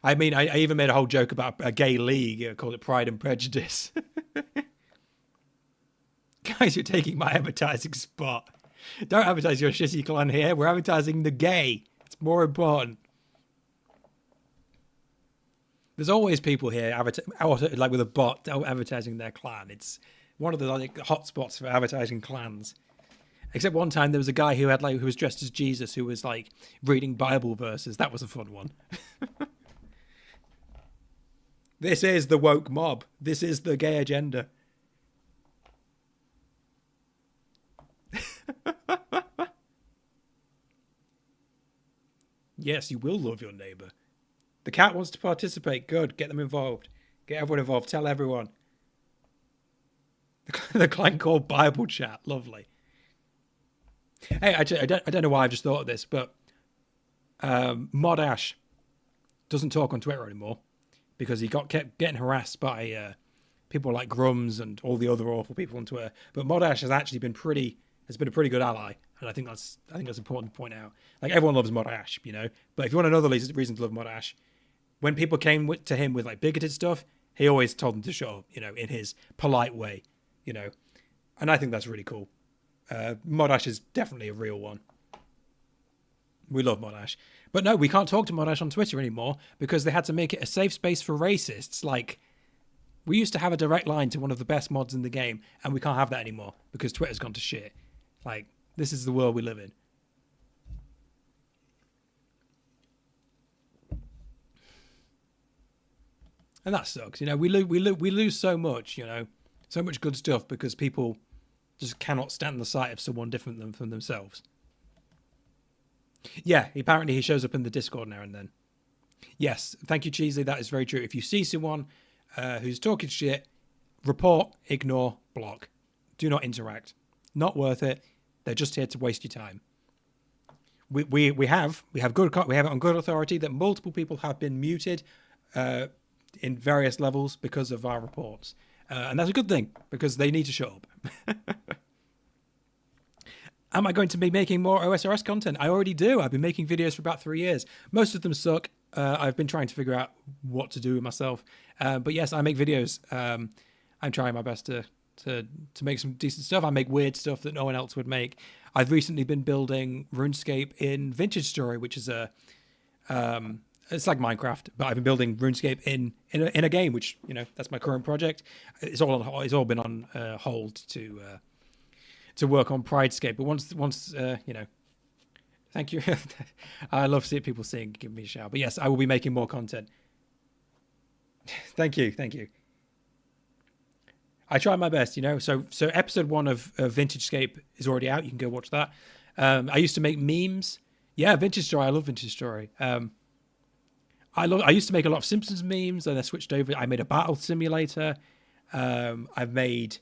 I mean, I even made a whole joke about a gay league, called it Pride and Prejudice. Guys, you're taking my advertising spot. Don't advertise your shitty clan here. We're advertising the gay. It's more important. There's always people here like with a bot advertising their clan. It's one of the hot spots for advertising clans. Except one time there was a guy who was dressed as Jesus, who was like reading Bible verses. That was a fun one. This is the woke mob. This is the gay agenda. Yes, you will love your neighbour. The cat wants to participate. Good. Get them involved. Get everyone involved. Tell everyone. The clan called Bible Chat. Lovely. Hey, actually, I don't know why I just thought of this, but Mod Ash doesn't talk on Twitter anymore because he kept getting harassed by people like Grums and all the other awful people on Twitter. But Mod Ash has actually been a pretty good ally, and I think that's important to point out. Like, everyone loves Mod Ash, you know. But if you want another reason to love Mod Ash, when people came to him with like bigoted stuff, he always told them to shut up, you know, in his polite way, you know. And I think that's really cool. Mod Ash is definitely a real one. We love Mod Ash. But no, we can't talk to Mod Ash on Twitter anymore because they had to make it a safe space for racists. Like, we used to have a direct line to one of the best mods in the game, and we can't have that anymore because Twitter's gone to shit. Like, this is the world we live in. And that sucks. You know, we lose so much, you know, so much good stuff because people just cannot stand the sight of someone different from themselves. Yeah, apparently he shows up in the Discord now and then. Yes, thank you, Cheesy. That is very true. If you see someone who's talking shit, report, ignore, block. Do not interact. Not worth it. They're just here to waste your time. We have it on good authority that multiple people have been muted in various levels because of our reports, and that's a good thing because they need to shut up. Am I going to be making more OSRS content? I already do. I've been making videos for about 3 years. Most of them suck. I've been trying to figure out what to do with myself. But yes, I make videos. I'm trying my best to make some decent stuff. I make weird stuff that no one else would make. I've recently been building RuneScape in Vintage Story, which is it's like Minecraft, but I've been building RuneScape in a game, which, you know, that's my current project. It's all been on hold to work on PRIDESCAPE. But once you know, thank you. I love seeing people give me a shout. But yes, I will be making more content. Thank you. I try my best, you know. So episode 1 of VintageScape is already out. You can go watch that. I used to make memes. Yeah, Vintage Story. I love Vintage Story. I used to make a lot of Simpsons memes, and I switched over. I made a battle simulator. I made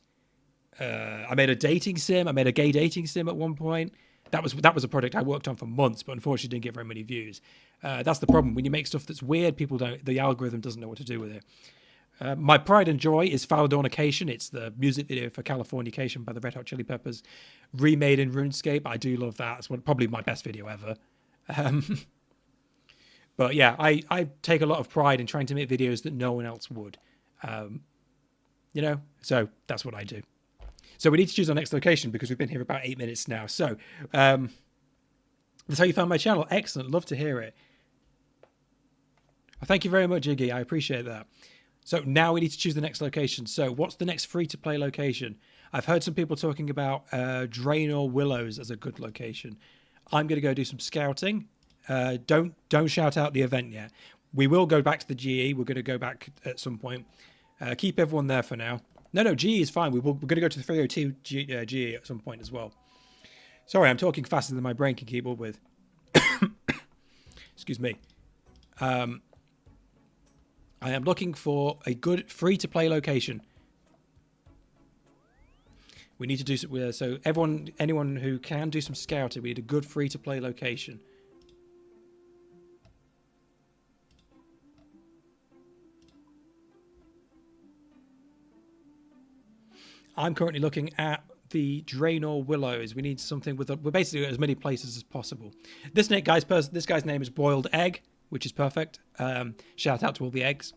a dating sim. I made a gay dating sim at one point. That was a project I worked on for months, but unfortunately didn't get very many views. That's the problem. When you make stuff that's weird, the algorithm doesn't know what to do with it. My pride and joy is Faladornication. It's the music video for Californication by the Red Hot Chili Peppers, remade in RuneScape. I do love that. It's probably my best video ever. But yeah, I take a lot of pride in trying to make videos that no one else would. You know, so that's what I do. So we need to choose our next location because we've been here about 8 minutes now. So that's how you found my channel. Excellent. Love to hear it. Thank you very much, Jiggy. I appreciate that. So now we need to choose the next location. So what's the next free-to-play location? I've heard some people talking about Draenor Willows as a good location. I'm going to go do some scouting. Don't shout out the event yet. We will go back to the GE. We're going to go back at some point. Keep everyone there for now. No, GE is fine. We're going to go to the 302 GE at some point as well. Sorry, I'm talking faster than my brain can keep up with. Excuse me. I am looking for a good free-to-play location. We need to do some... So anyone who can do some scouting, we need a good free-to-play location. I'm currently looking at the Draenor Willows. We need something with we're basically as many places as possible. This guy's name is Boiled Egg, which is perfect. Shout out to all the eggs.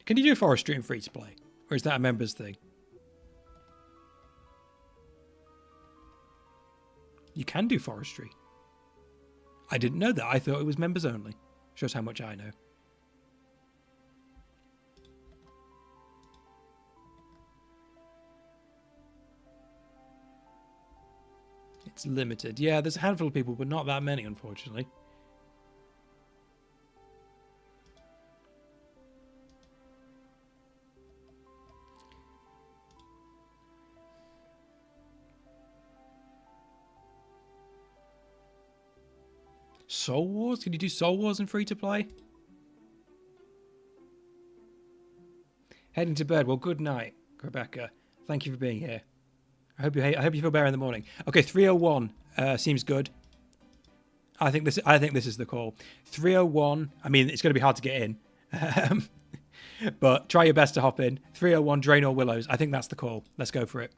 Can you do forestry in free to play, or is that a members thing? You can do forestry. I didn't know that. I thought it was members only. Shows how much I know. It's limited. Yeah, there's a handful of people, but not that many, unfortunately. Soul Wars? Can you do Soul Wars in free to play? Heading to bed. Well, good night, Rebecca. Thank you for being here. I hope you feel better in the morning. Okay, 301 seems good. I think this is the call. 301. I mean, it's going to be hard to get in, but try your best to hop in. 301 Draenor Willows. I think that's the call. Let's go for it.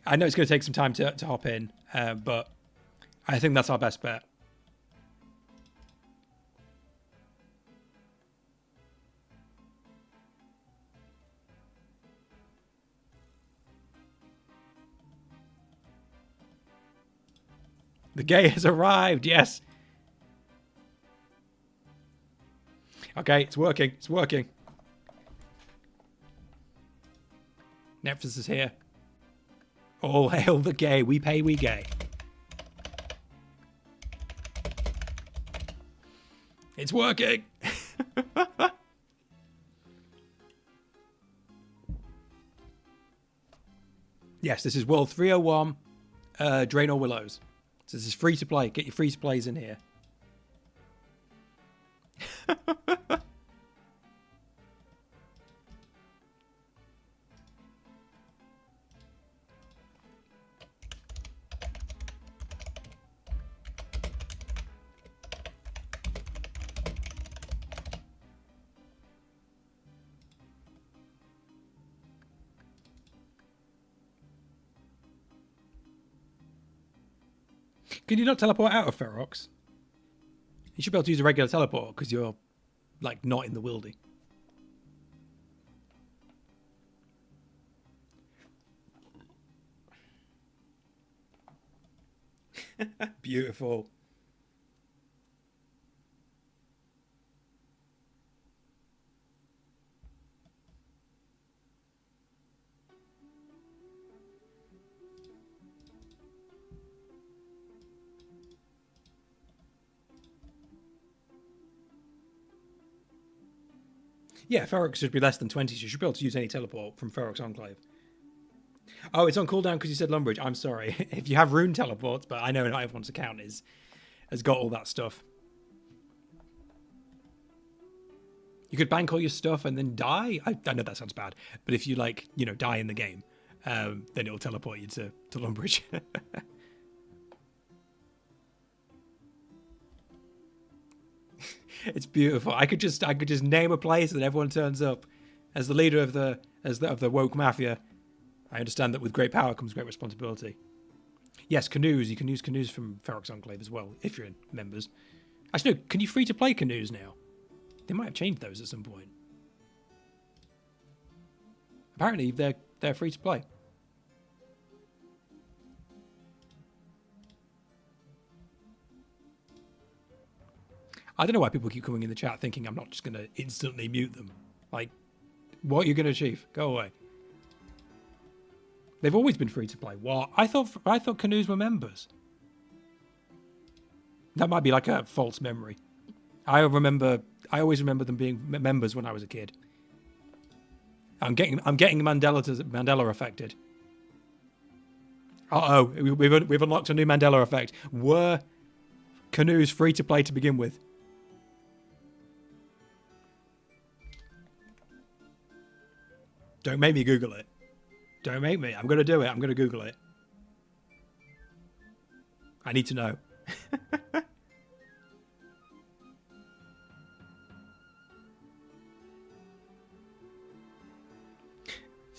I know it's going to take some time to hop in, but I think that's our best bet. The gay has arrived, yes. Okay, it's working. It's working. Nephthys is here. All hail the gay. We pay, we gay. It's working. Yes, this is World 301, Draenor Willows. So this is free to play. Get your free to plays in here. Can you not teleport out of Ferox? You should be able to use a regular teleport because you're, like, not in the wildy. Beautiful. Yeah, Ferox should be less than 20, so you should be able to use any teleport from Ferox Enclave. Oh, it's on cooldown because you said Lumbridge. I'm sorry. If you have rune teleports, but I know not everyone's account has got all that stuff. You could bank all your stuff and then die. I know that sounds bad, but if you, like, you know, die in the game, then it'll teleport you to Lumbridge. It's beautiful. I could just name a place and everyone turns up. As the leader of the woke mafia, I understand that with great power comes great responsibility. Yes, canoes. You can use canoes from Ferox Enclave as well if you're in members. Actually, no. Can you free to play canoes now? They might have changed those at some point. Apparently, they're free to play. I don't know why people keep coming in the chat thinking I'm not just going to instantly mute them. Like, what are you going to achieve? Go away. They've always been free to play. What? I thought canoes were members. That might be like a false memory. I always remember them being members when I was a kid. I'm getting Mandela affected. Uh-oh, we've unlocked a new Mandela effect. Were canoes free to play to begin with? Don't make me Google it. Don't make me. I'm going to do it. I'm going to Google it. I need to know.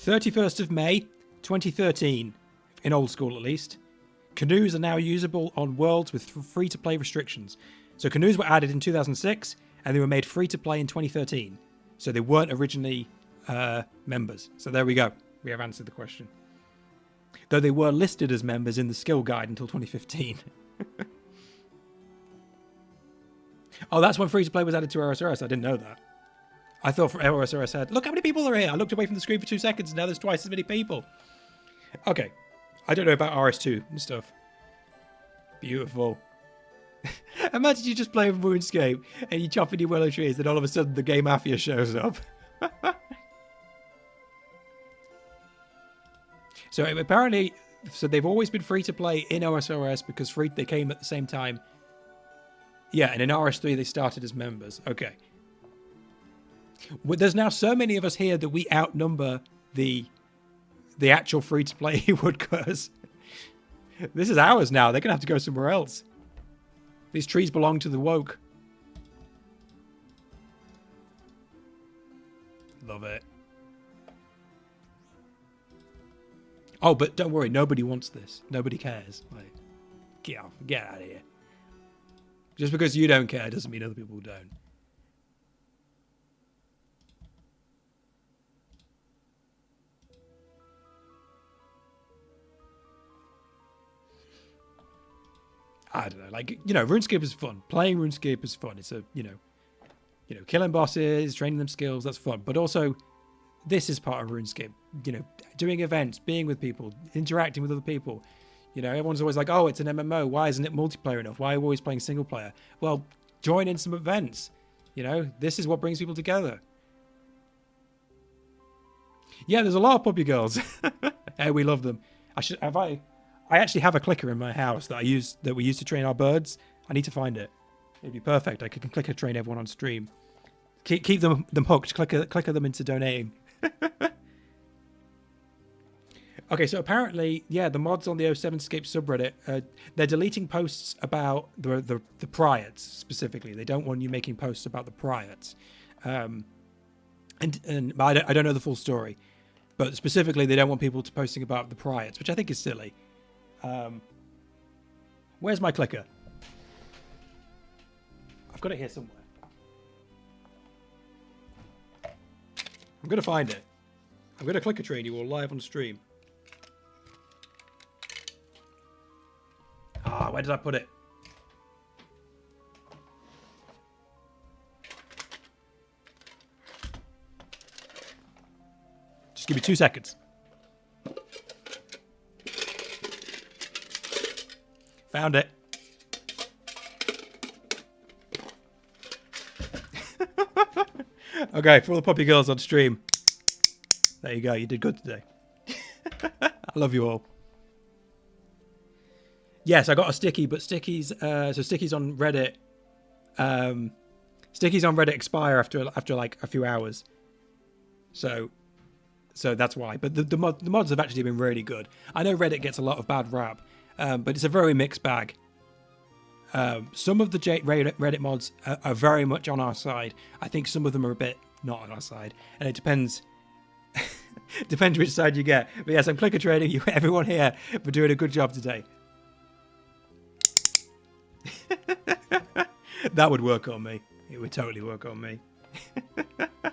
31st of May, 2013, in old school at least. Canoes are now usable on worlds with free-to-play restrictions. So canoes were added in 2006, and they were made free-to-play in 2013. So they weren't originally members. So there we go. We have answered the question. Though they were listed as members in the skill guide until 2015. Oh, that's when free-to-play was added to OSRS. I didn't know that. I thought for OSRS had, look how many people are here. I looked away from the screen for 2 seconds, and now there's twice as many people. Okay. I don't know about RS2 and stuff. Beautiful. Imagine you just playing RuneScape and you chopping your willow trees, and all of a sudden the Game Mafia shows up. So apparently, they've always been free to play in OSRS because they came at the same time. Yeah, and in RS3 they started as members. Okay. Well, there's now so many of us here that we outnumber the actual free-to-play woodcutters. This is ours now. They're going to have to go somewhere else. These trees belong to the woke. Love it. Oh, but don't worry. Nobody wants this. Nobody cares. Like, get out of here. Just because you don't care doesn't mean other people don't. I don't know, like, you know, RuneScape is fun. Playing RuneScape is fun. It's a, you know, killing bosses, training them skills, that's fun. But also, this is part of RuneScape. You know, doing events, being with people, interacting with other people. You know, everyone's always like, oh, it's an MMO. Why isn't it multiplayer enough? Why are we always playing single player? Well, join in some events. You know, this is what brings people together. Yeah, there's a lot of puppy girls. Hey, we love them. I actually have a clicker in my house that we use to train our birds. I need to find it. It'd be perfect. I can clicker train everyone on stream. Keep them hooked. Clicker them into donating. Okay, so apparently, yeah, the mods on the 07scape subreddit, they're deleting posts about the Priots specifically. They don't want you making posts about the Priots. And I don't know the full story, but specifically, they don't want people posting about the Priots, which I think is silly. Where's my clicker? I've got it here somewhere. I'm going to find it. I'm going to clicker train you all live on stream. Ah, where did I put it? Just give me 2 seconds. Found it. Okay, for all the puppy girls on stream. There you go. You did good today. I love you all. Yes, I got a sticky, but stickies. So stickies on Reddit. Stickies on Reddit expire after like a few hours. So that's why. But the mods have actually been really good. I know Reddit gets a lot of bad rap, but it's a very mixed bag. Some of the Reddit mods are very much on our side. I think some of them are a bit not on our side, and it depends. Depends which side you get. But yes, I'm clicker trading you, everyone here, for doing a good job today. That would work on me. It would totally work on me. Oh,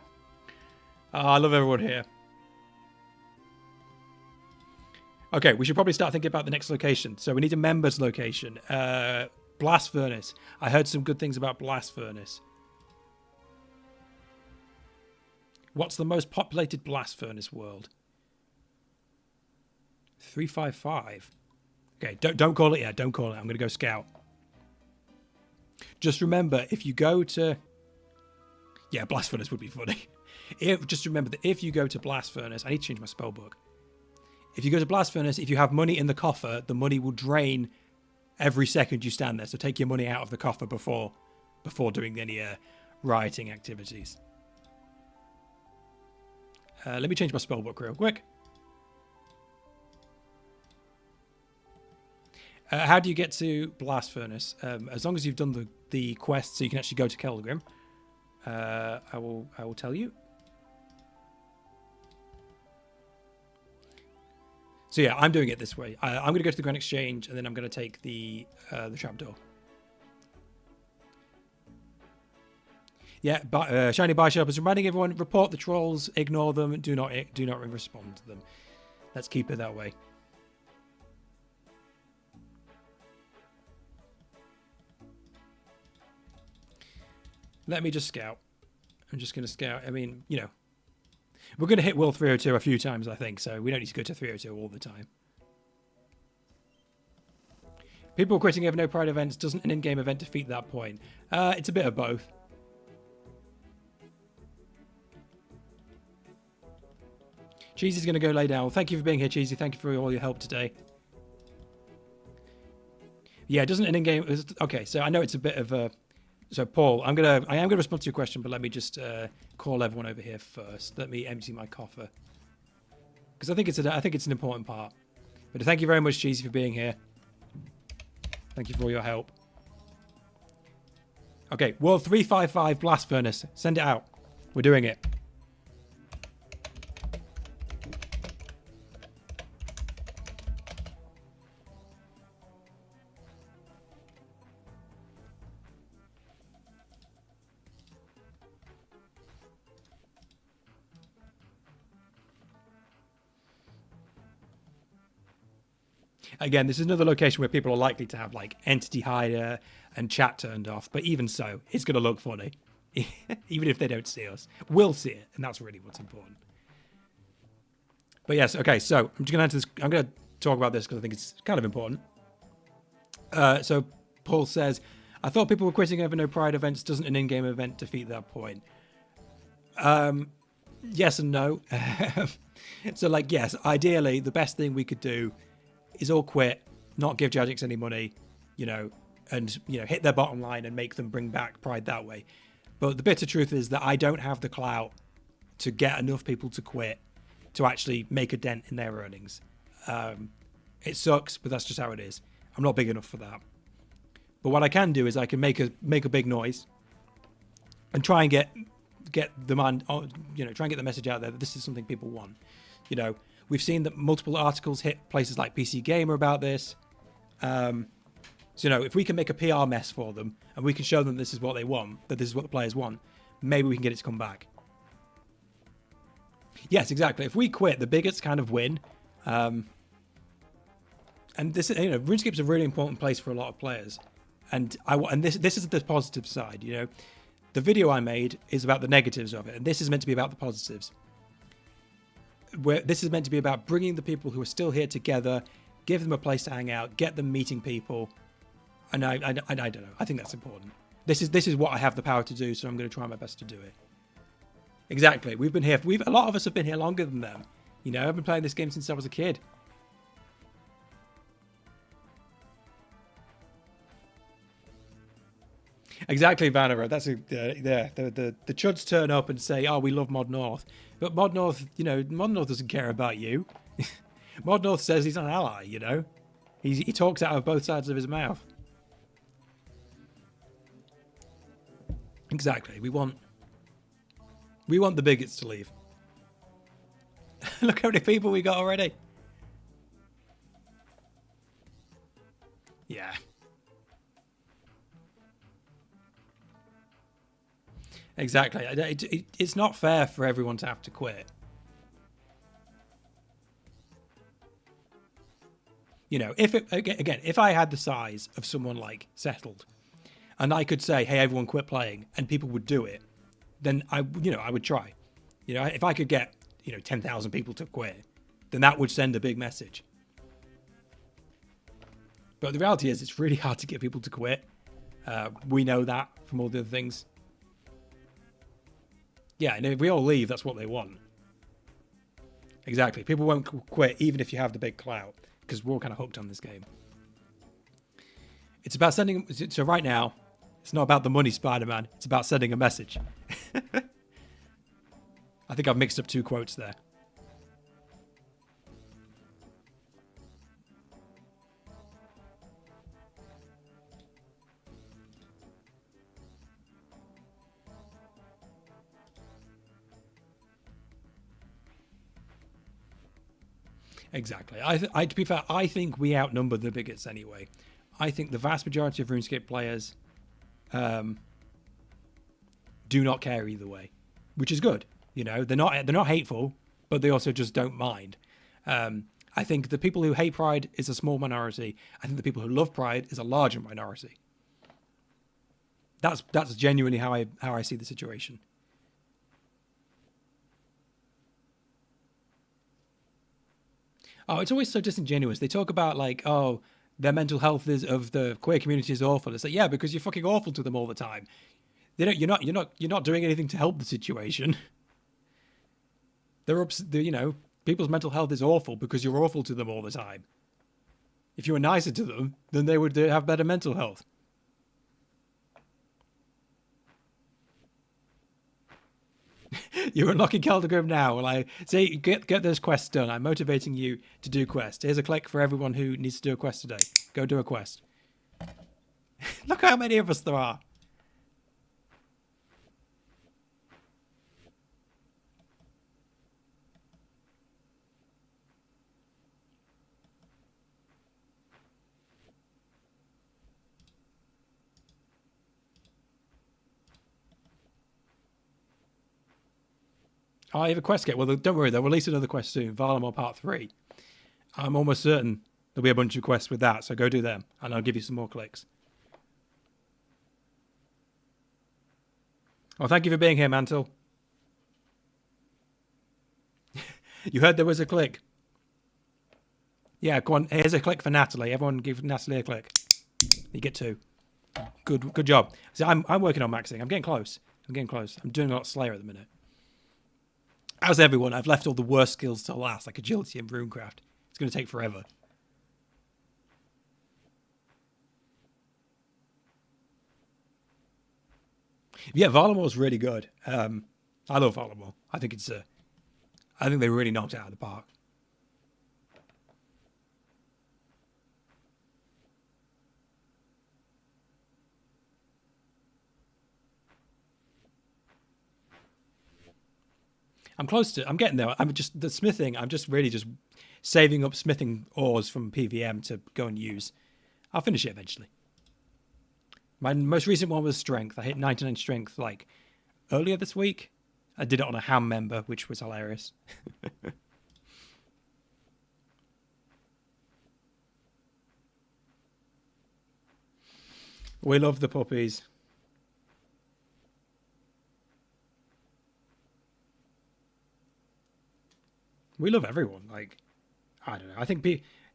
I love everyone here. Okay, we should probably start thinking about the next location. So we need a members location. Blast Furnace. I heard some good things about Blast Furnace. What's the most populated Blast Furnace world? 355. Okay, don't call it yet. Don't call it. I'm going to go scout. Just remember, if you go to... Yeah, Blast Furnace would be funny. Just remember that if you go to Blast Furnace... I need to change my spell book. If you go to Blast Furnace, if you have money in the coffer, the money will drain every second you stand there. So take your money out of the coffer before doing any rioting activities. Let me change my spell book real quick. How do you get to Blast Furnace? As long as you've done the quest, so you can actually go to Keldgrim. I will tell you. So yeah, I'm doing it this way. I'm going to go to the Grand Exchange, and then I'm going to take the trapdoor. Yeah, Shiny Bishop is reminding everyone: report the trolls, ignore them, do not respond to them. Let's keep it that way. Let me just scout. I'm just going to scout. I mean, you know, we're going to hit World 302 a few times, I think, so we don't need to go to 302 all the time. People quitting over no Pride events. Doesn't an in-game event defeat that point? It's a bit of both. Cheesy's going to go lay down. Well, thank you for being here, Cheesy. Thank you for all your help today. Yeah, doesn't an in-game... Okay, so I know it's a bit of a... So, Paul, I am gonna respond to your question, but let me just call everyone over here first. Let me empty my coffer. Because I think it's an important part. But thank you very much, Cheesy, for being here. Thank you for all your help. Okay, World 355 Blast Furnace. Send it out. We're doing it. Again, this is another location where people are likely to have like entity hider and chat turned off. But even so, it's going to look funny. Even if they don't see us. We'll see it. And that's really what's important. But yes, okay. So I'm just going to answer this. I'm going to talk about this because I think it's kind of important. So Paul says, I thought people were quitting over no Pride events. Doesn't an in-game event defeat that point? Yes and no. So like, yes, ideally the best thing we could do is all quit, not give Jagex any money, you know, and, you know, hit their bottom line and make them bring back Pride that way. But the bitter truth is that I don't have the clout to get enough people to quit to actually make a dent in their earnings. It sucks, but that's just how it is. I'm not big enough for that. But what I can do is I can make a big noise and try and get the man, you know, try and get the message out there that this is something people want. You know, we've seen that multiple articles hit places like PC Gamer about this. So, you know, if we can make a PR mess for them and we can show them this is what they want, that this is what the players want, maybe we can get it to come back. Yes, exactly. If we quit, the bigots kind of win. And this, you know, RuneScape's a really important place for a lot of players. And this is the positive side, you know. The video I made is about the negatives of it, and this is meant to be about the positives. Where this is meant to be about bringing the people who are still here together, give them a place to hang out, get them meeting people, and I don't know. I think that's important. This is what I have the power to do, so I'm going to try my best to do it. Exactly. We've been here. A lot of us have been here longer than them. You know, I've been playing this game since I was a kid. Exactly, Vanera. That's the chuds turn up and say, "Oh, we love Mod North," but Mod North, you know, Mod North doesn't care about you. Mod North says he's an ally. You know, he talks out of both sides of his mouth. Exactly. We want the bigots to leave. Look how many people we got already. Yeah. Exactly. It's not fair for everyone to have to quit. You know, if I had the size of someone like Settled, and I could say, "Hey, everyone, quit playing," and people would do it, then I would try. You know, if I could get 10,000 people to quit, then that would send a big message. But the reality is, it's really hard to get people to quit. We know that from all the other things. Yeah, and if we all leave, that's what they want. Exactly. People won't quit even if you have the big clout, because we're all kind of hooked on this game. It's about sending... So right now, it's not about the money, Spider-Man. It's about sending a message. I think I've mixed up two quotes there. Exactly. To be fair, I think we outnumber the bigots anyway. I think the vast majority of RuneScape players do not care either way, which is good. You know, they're not hateful, but they also just don't mind. I think the people who hate Pride is a small minority. I think the people who love Pride is a larger minority. That's genuinely how I see the situation. Oh, it's always so disingenuous. They talk about like, oh, their mental health of the queer community is awful. It's like, yeah, because you're fucking awful to them all the time. You're not doing anything to help the situation. People's mental health is awful because you're awful to them all the time. If you were nicer to them, then they would have better mental health. You're unlocking Keldergrim now. Well, I say get those quests done. I'm motivating you to do quests. Here's a click for everyone who needs to do a quest today. Go do a quest. Look how many of us there are. Oh, you have a quest kit. Well, don't worry. They'll release another quest soon. Valamor Part 3. I'm almost certain there'll be a bunch of quests with that, so go do them, and I'll give you some more clicks. Well, thank you for being here, Mantle. You heard there was a click. Yeah, go on. Here's a click for Natalie. Everyone give Natalie a click. You get 2. Good job. See, I'm working on maxing. I'm getting close. I'm doing a lot of Slayer at the minute. How's everyone? I've left all the worst skills to last, like agility and runecraft. It's going to take forever. Yeah, Valamor's really good. I love Valamor. I think they really knocked it out of the park. I'm getting there. I'm just really saving up smithing ores from PVM to go and use. I'll finish it eventually. My most recent one was strength. I hit 99 strength like earlier this week. I did it on a ham member, which was hilarious. We love the puppies. We love everyone. Like, I don't know. I think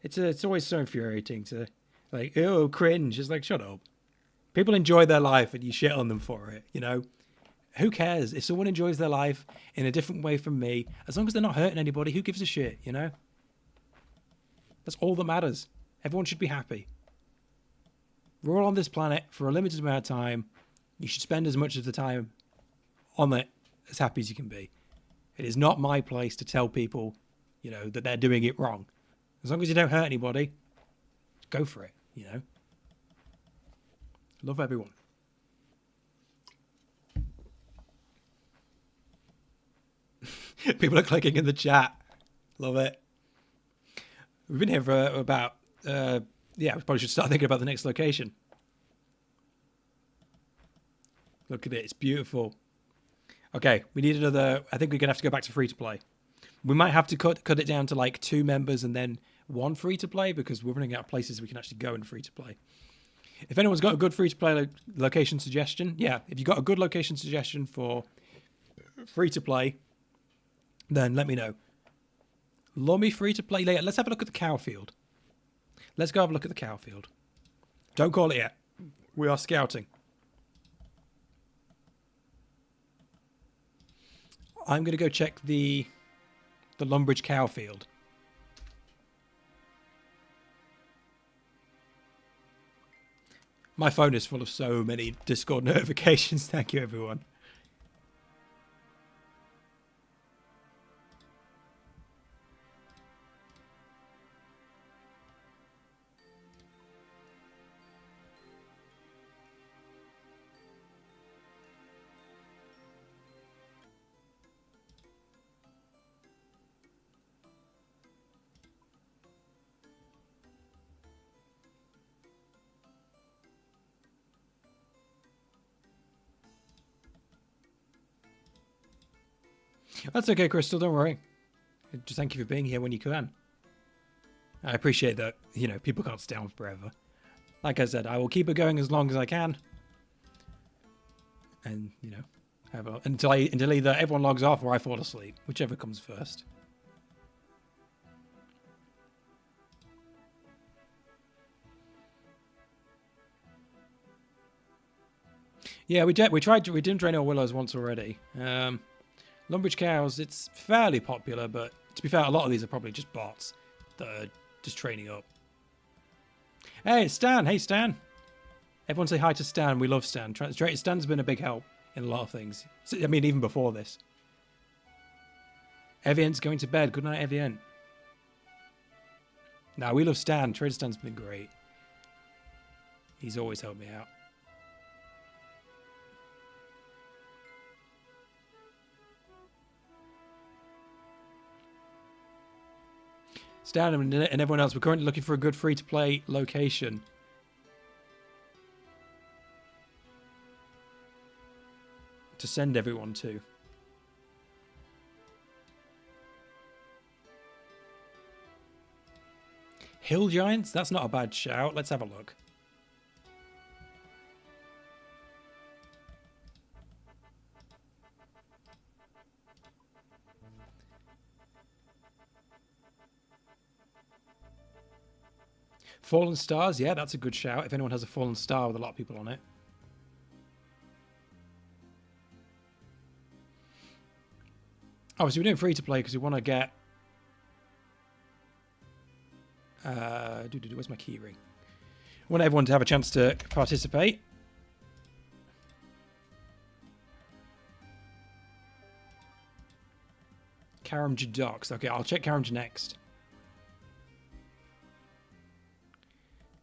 it's always so infuriating to like, oh, cringe. It's like, shut up. People enjoy their life and you shit on them for it, you know? Who cares? If someone enjoys their life in a different way from me, as long as they're not hurting anybody, who gives a shit, you know? That's all that matters. Everyone should be happy. We're all on this planet for a limited amount of time. You should spend as much of the time on it as happy as you can be. It is not my place to tell people, you know, that they're doing it wrong. As long as you don't hurt anybody, go for it, you know? Love everyone. People are clicking in the chat. Love it. We've been here for about... we probably should start thinking about the next location. Look at it. It's beautiful. Okay, we need another... I think we're going to have to go back to free-to-play. We might have to cut it down to like 2 members and then 1 free-to-play because we're running out of places we can actually go in free-to-play. If anyone's got a good free-to-play location suggestion, yeah, if you've got a good location suggestion for free-to-play, then let me know. Lummy free-to-play later. Let's have a look at the cow field. Let's go have a look at the cow field. Don't call it yet. We are scouting. I'm going to go check the Lumbridge cow field. My phone is full of so many Discord notifications. Thank you, everyone. That's okay, Crystal. Don't worry. Just thank you for being here when you can. I appreciate that, you know, people can't stay on forever. Like I said, I will keep it going as long as I can. And, you know, until either everyone logs off or I fall asleep, whichever comes first. Yeah, we didn't drain our willows once already. Lumbridge cows, it's fairly popular, but to be fair, a lot of these are probably just bots that are just training up. Hey, it's Stan. Hey, Stan. Everyone say hi to Stan. We love Stan. Stan's been a big help in a lot of things. I mean, even before this. Evian's going to bed. Good night, Evian. Nah, we love Stan. Trader Stan's been great. He's always helped me out. Stan and everyone else, we're currently looking for a good free-to-play location. To send everyone to. Hill Giants? That's not a bad shout. Let's have a look. Fallen Stars, yeah, that's a good shout. If anyone has a Fallen Star with a lot of people on it. Obviously, we're doing free to play because we want to get. Where's my keyring? I want everyone to have a chance to participate. Karamja Docks. Okay, I'll check Karamja next.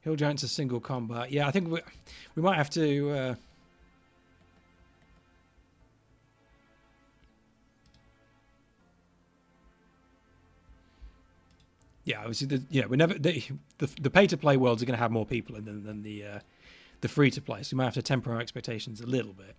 Hill Giants are single combat. Yeah, I think we might have to. Yeah, obviously, the pay to play worlds are going to have more people in them than the free to play. So we might have to temper our expectations a little bit.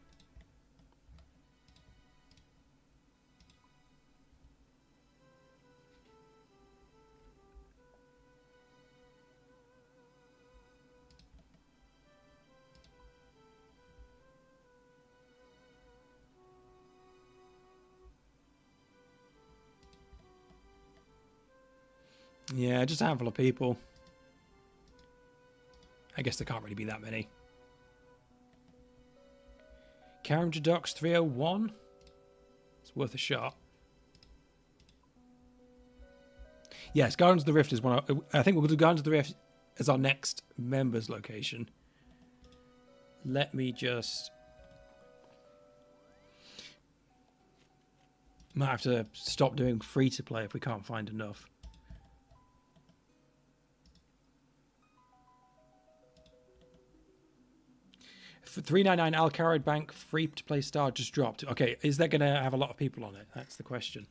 Yeah, just a handful of people. I guess there can't really be that many. Karamja Docks 301. It's worth a shot. Yes, Gardens of the Rift is one. I think we'll do Gardens of the Rift as our next members location. Let me just. Might have to stop doing free to play if we can't find enough. For 399 Al Kharid Bank free to play star just dropped. Okay, is that going to have a lot of people on it? That's the question.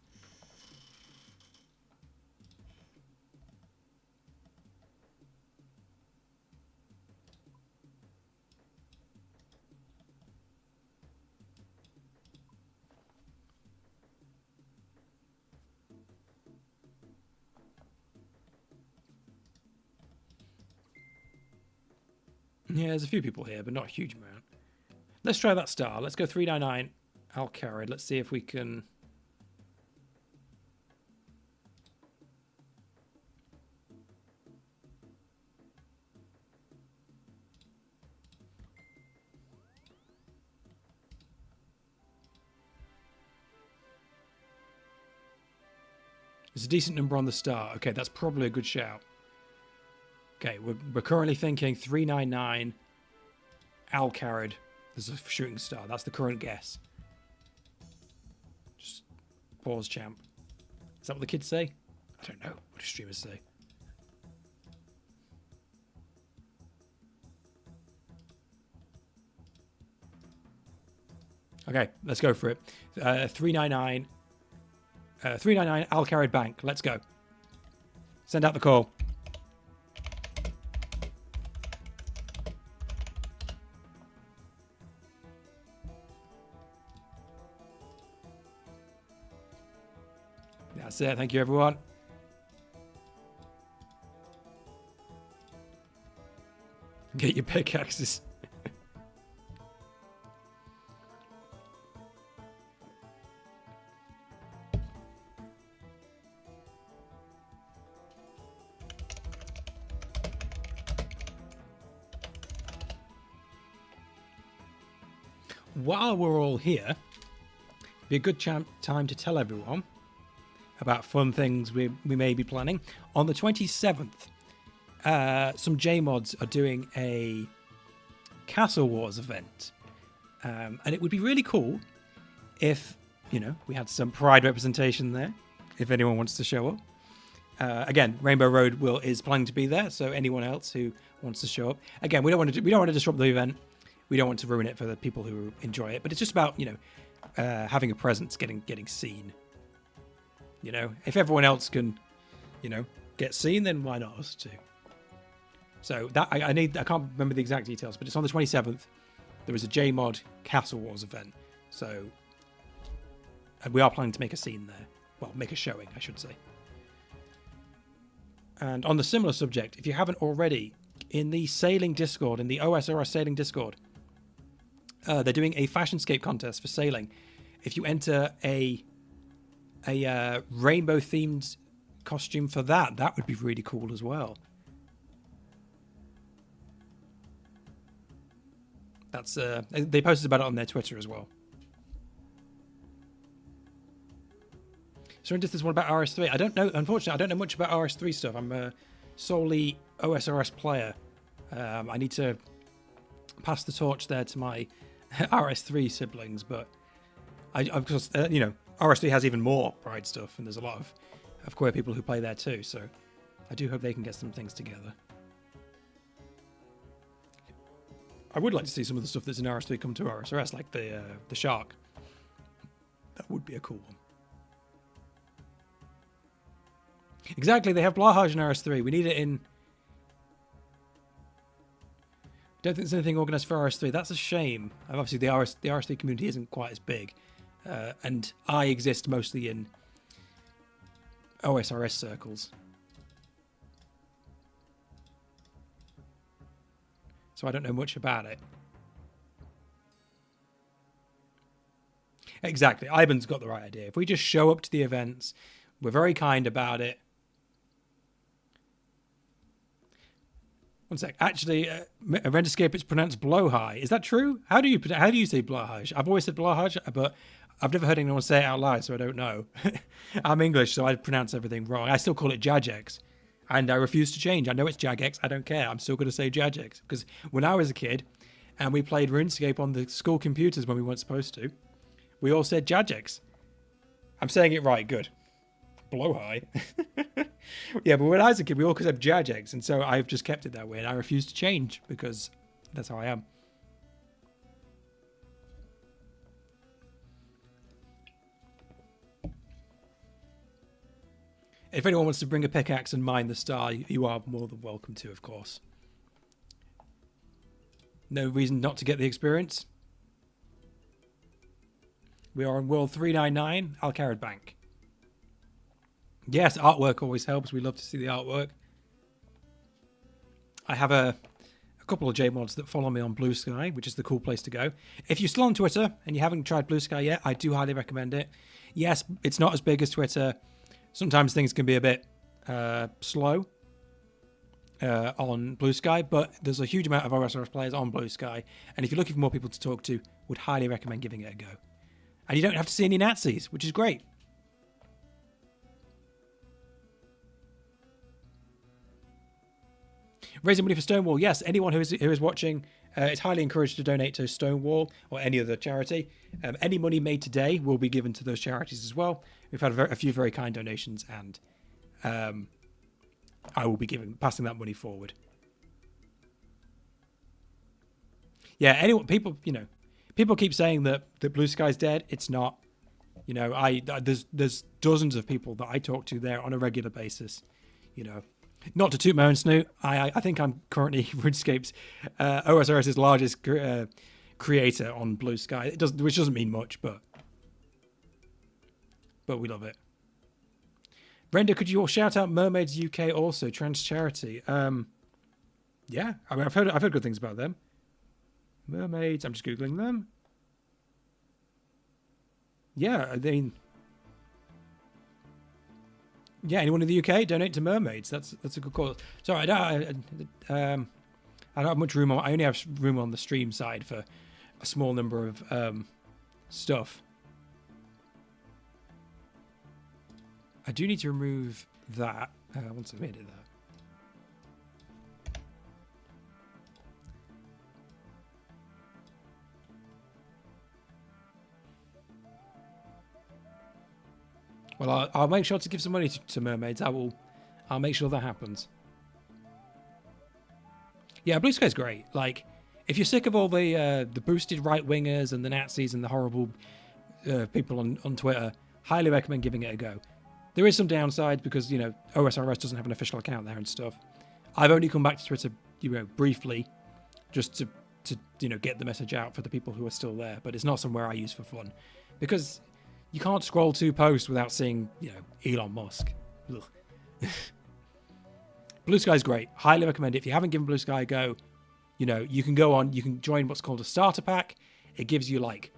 Yeah, there's a few people here, but not a huge amount. Let's try that star. Let's go 399 Al Kharid. Let's see if we can. There's a decent number on the star. Okay, that's probably a good shout. Okay, we're currently thinking 399 Al Kharid. There's a shooting star. That's the current guess. Just pause, champ. Is that what the kids say? I don't know. What do streamers say? Okay, let's go for it. 399 Al Kharid Bank. Let's go. Send out the call. That's it. Thank you, everyone. Get your pickaxes. While we're all here, be a good time to tell everyone about fun things we may be planning. On the 27th, some J-Mods are doing a Castle Wars event. And it would be really cool if, we had some Pride representation there, if anyone wants to show up. Again, Rainbow Road is planning to be there, so anyone else who wants to show up. Again, we don't want to disrupt the event. We don't want to ruin it for the people who enjoy it, but it's just about, having a presence, getting seen. If everyone else can, get seen, then why not us too? So that I can't remember the exact details, but it's on the 27th. There is a J-Mod Castle Wars event. So, and we are planning to make a scene there. Well, make a showing, I should say. And on the similar subject, if you haven't already, in the sailing Discord, in the OSRS sailing Discord, they're doing a fashionscape contest for sailing. If you enter a rainbow themed costume for that would be really cool as well. That's they posted about it on their Twitter as well. So into this one about RS3. I don't know. Unfortunately, I don't know much about RS3 stuff. I'm a solely OSRS player. I need to pass the torch there to my RS3 siblings, but of course, RS3 has even more Pride stuff, and there's a lot of queer people who play there too. So I do hope they can get some things together. I would like to see some of the stuff that's in RS3 come to OSRS, like the shark. That would be a cool one. Exactly, they have Blahaj in RS3. We need it in... Don't think there's anything organised for RS3. That's a shame. Obviously, the RS3 community isn't quite as big. And I exist mostly in OSRS circles. So I don't know much about it. Exactly. Ivan's got the right idea. If we just show up to the events, we're very kind about it. One sec. Actually, Rendescape, it's pronounced blowhigh. Is that true? How do you say blahaj? I've always said blahaj, but I've never heard anyone say it out loud, so I don't know. I'm English, so I pronounce everything wrong. I still call it Jagex, and I refuse to change. I know it's Jagex. I don't care. I'm still going to say Jagex, because when I was a kid and we played RuneScape on the school computers when we weren't supposed to, we all said Jagex. I'm saying it right. Good. Blowhigh. Yeah, but when I was a kid, we all said Jagex, and so I've just kept it that way, and I refuse to change because that's how I am. If anyone wants to bring a pickaxe and mine the star, you are more than welcome to, of course. No reason not to get the experience. We are on World 399, Alcarad Bank. Yes, artwork always helps. We love to see the artwork. I have a couple of J-Mods that follow me on Blue Sky, which is the cool place to go. If you're still on Twitter and you haven't tried Blue Sky yet, I do highly recommend it. Yes, it's not as big as Twitter. Sometimes things can be a bit slow on Blue Sky, but there's a huge amount of OSRS players on Blue Sky, and if you're looking for more people to talk to, would highly recommend giving it a go. And you don't have to see any Nazis, which is great. Raising money for Stonewall. Yes, anyone who is watching, it's highly encouraged to donate to Stonewall or any other charity. Any money made today will be given to those charities as well. We've had a few very kind donations, and I will be passing that money forward. Yeah, people keep saying that Blue Sky's dead. It's not. There's dozens of people that I talk to there on a regular basis. Not to toot my own snoot, I think I'm currently RuneScape's OSRS's largest creator on Blue Sky. Which doesn't mean much, but we love it. Render, could you shout out Mermaids UK also, trans charity? Yeah, I mean, I've heard good things about them. Mermaids, I'm just googling them. Yeah, I mean, yeah, anyone in the UK donate to Mermaids. That's a good cause. Sorry, I don't have much room on. I only have room on the stream side for a small number of stuff. I do need to remove that once I've edited that. Well, I'll make sure to give some money to Mermaids. I'll make sure that happens. Yeah, Blue Sky's great. Like, if you're sick of all the boosted right wingers and the Nazis and the horrible people on Twitter, highly recommend giving it a go. There is some downsides because, you know, OSRS doesn't have an official account there and stuff. I've only come back to Twitter, you know, briefly, just to you know, get the message out for the people who are still there. But it's not somewhere I use for fun, because you can't scroll 2 posts without seeing, you know, Elon Musk. Blue Sky's great. Highly recommend it. If you haven't given Blue Sky a go, you know, you can go on. You can join what's called a starter pack. It gives you, like,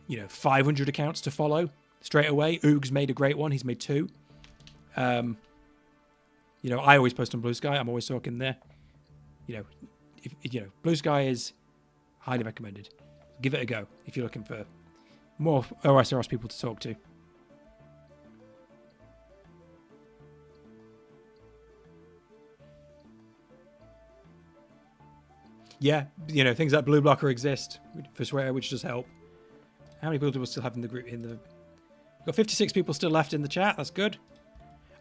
you know, 500 accounts to follow straight away. Oog's made a great one. He's made 2. You know, I always post on Blue Sky. I'm always talking there. You know, you know, Blue Sky is highly recommended. Give it a go if you're looking for more OSRS people to talk to. Yeah, you know, things like Blue Blocker exist for swear, which does help. How many people do we still have in the group? We've got 56 people still left in the chat. That's good.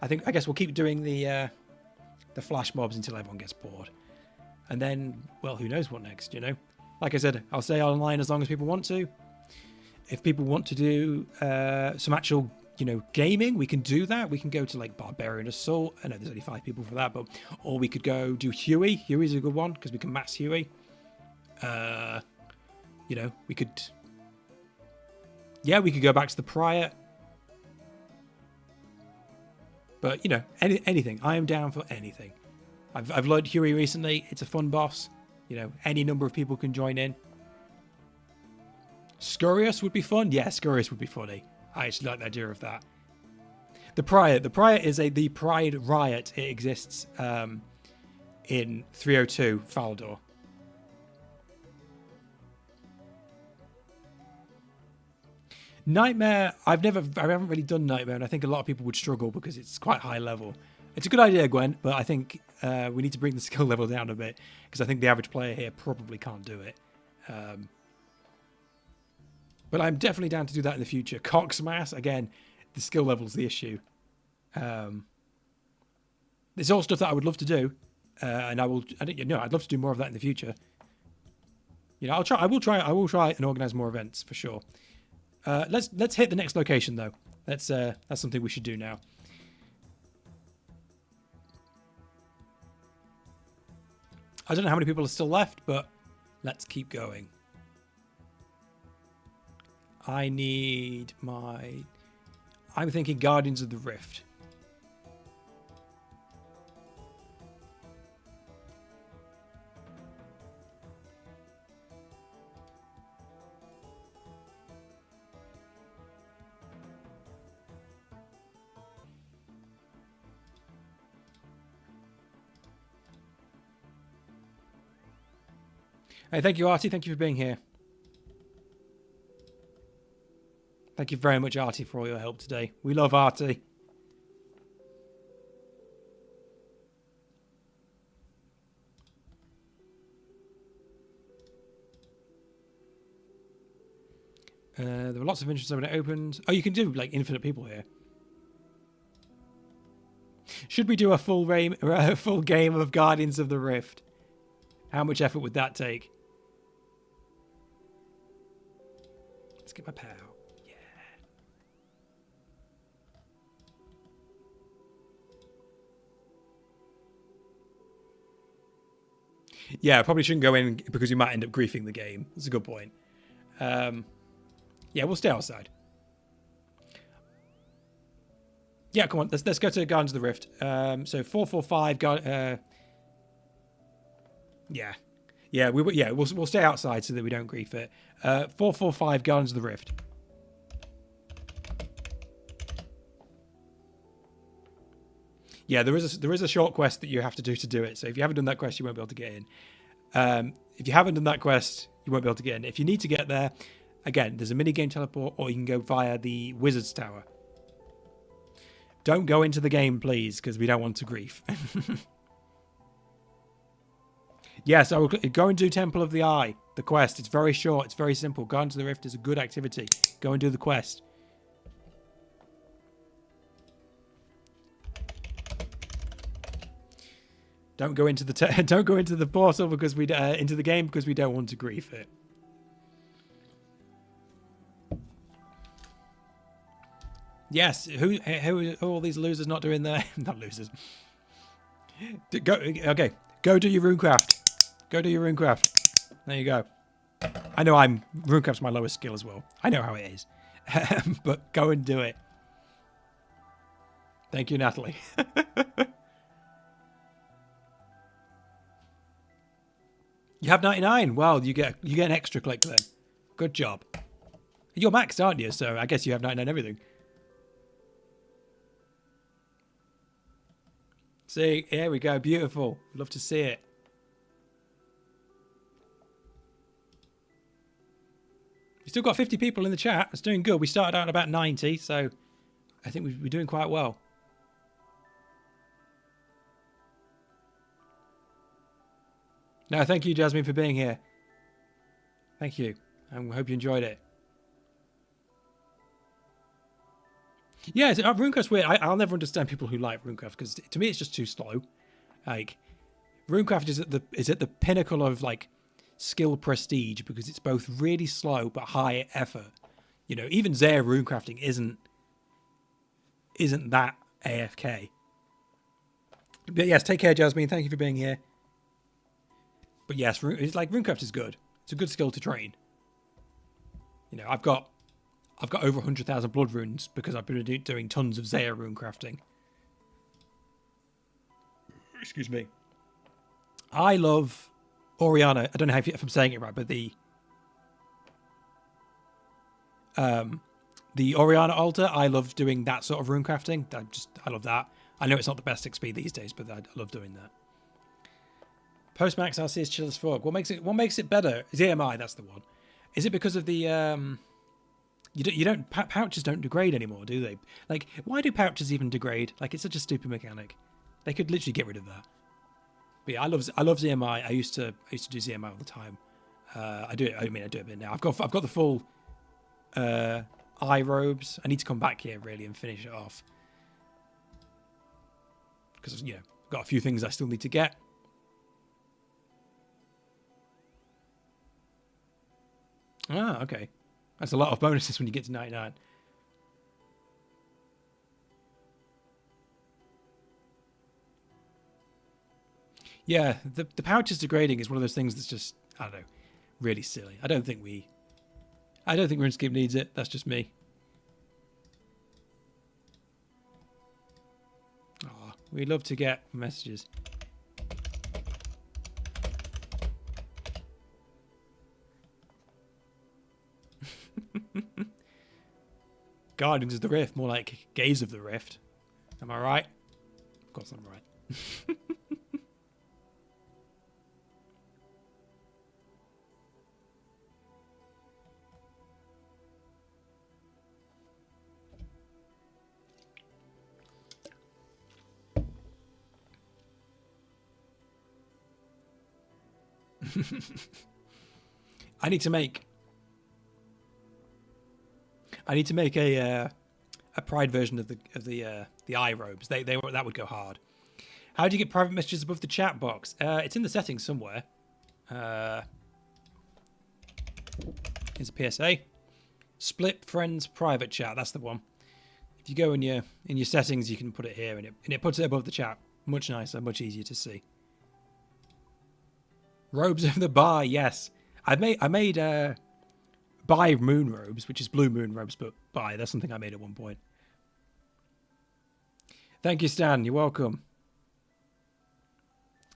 I guess we'll keep doing the flash mobs until everyone gets bored, and then, well, who knows what next? You know, like I said, I'll stay online as long as people want to. If people want to do some actual, you know, gaming, we can do that. We can go to, like, Barbarian Assault. I know there's only 5 people for that, but or we could go do Huey. Huey's a good one because we can mass Huey. You know, we could. Yeah, we could go back to the Prior. But, you know, anything. I am down for anything. I've learned Huey recently. It's a fun boss. You know, any number of people can join in. Scurious would be fun. Yeah, Scurious would be funny. I actually like the idea of that. The Prior is the Pride Riot. It exists in 302 Faldor. Nightmare, I haven't really done Nightmare, and I think a lot of people would struggle because it's quite high level. It's a good idea, Gwen, but I think we need to bring the skill level down a bit, because I think the average player here probably can't do it. But I'm definitely down to do that in the future. Coxmass, again, the skill level's the issue. It's all stuff that I would love to do, and I'd love to do more of that in the future. You know, I will try and organize more events for sure. Let's hit the next location though. That's something we should do now. I don't know how many people are still left, but let's keep going. I'm thinking Guardians of the Rift. Hey, thank you, Artie. Thank you for being here. Thank you very much, Artie, for all your help today. We love Artie. There were lots of interests when it opened. Oh, you can do, like, infinite people here. Should we do a full game of Guardians of the Rift? How much effort would that take? Let's get my pal. Yeah. Yeah, I probably shouldn't go in because you might end up griefing the game. That's a good point. Yeah, we'll stay outside. Yeah, come on. Let's go to Gardens of the Rift. So 445. Yeah. We'll stay outside so that we don't grief it. 445 Gardens of the Rift. Yeah, there is a short quest that you have to do it. So if you haven't done that quest, you won't be able to get in. If you haven't done that quest, you won't be able to get in. If you need to get there, again, there's a minigame teleport, or you can go via the Wizard's Tower. Don't go into the game, please, because we don't want to grief. Yes, I will go and do Temple of the Eye, the quest. It's very short. It's very simple. Gardens of the Rift is a good activity. Go and do the quest. Don't go into the portal because into the game because we don't want to grief it. Yes, who are all these losers not doing there? Not losers. Okay, go do your runecraft. Go do your runecraft. There you go. I know runecraft's my lowest skill as well. I know how it is, but go and do it. Thank you, Natalie. You have 99. Well, you get an extra click then. Good job. You're maxed, aren't you? So I guess you have 99 everything. See, here we go. Beautiful. Love to see it. We still got 50 people in the chat. It's doing good. We started out at about 90, so I think we're doing quite well. No, thank you, Jasmine, for being here. Thank you. I hope you enjoyed it. Yeah, RuneCraft's weird. I'll never understand people who like RuneCraft because to me it's just too slow. Like, RuneCraft is at the pinnacle of like skill prestige because it's both really slow but high effort. You know, even Zaya runecrafting isn't that AFK. But yes, take care, Jasmine. Thank you for being here. But yes, it's like runecraft is good. It's a good skill to train. You know, I've got over 100,000 blood runes because I've been doing tons of Zaya runecrafting. Excuse me. I love Oriana. I don't know if I'm saying it right, but the Oriana altar, I love doing that sort of runecrafting. I love that. I know it's not the best XP these days, but I love doing that. Post-max RC is chill as fuck. What makes it better? Is EMI, that's the one. Is it because of the pouches don't degrade anymore, do they? Like, why do pouches even degrade? Like, it's such a stupid mechanic. They could literally get rid of that. But yeah, I love ZMI. I used to do ZMI all the time. I do it a bit now. I've got the full eye robes. I need to come back here really and finish it off. Because I've got a few things I still need to get. Ah, okay. That's a lot of bonuses when you get to 99. Yeah, the pouches degrading is one of those things that's just, I don't know, really silly. I don't think RuneScape needs it. That's just me. Oh, we love to get messages. Guardians of the Rift, more like Gaze of the Rift. Am I right? Of course I'm right. I need to make a Pride version of the eye robes. That would go hard. How do you get private messages above the chat box? It's in the settings somewhere. Here's a PSA. Split friends private chat. That's the one. If you go in your settings, you can put it here, and it puts it above the chat. Much nicer, much easier to see. Robes of the Bar. Yes, I made Bi moon robes, which is blue moon robes, but Bi. That's something I made at one point. Thank you, Stan. You're welcome.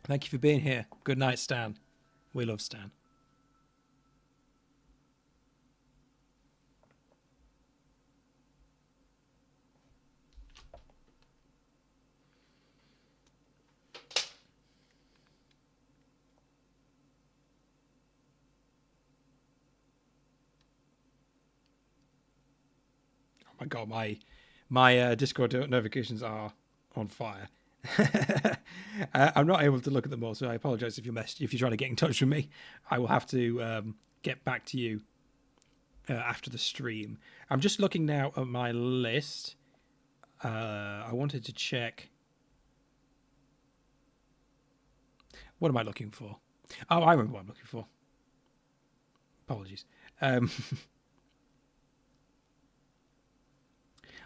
Thank you for being here. Good night, Stan. We love Stan. Oh my god, my Discord notifications are on fire. I'm not able to look at them all, so I apologize if you're trying to get in touch with me. I will have to get back to you after the stream. I'm just looking now at my list. I wanted to check. What am I looking for? Oh, I remember what I'm looking for. Apologies.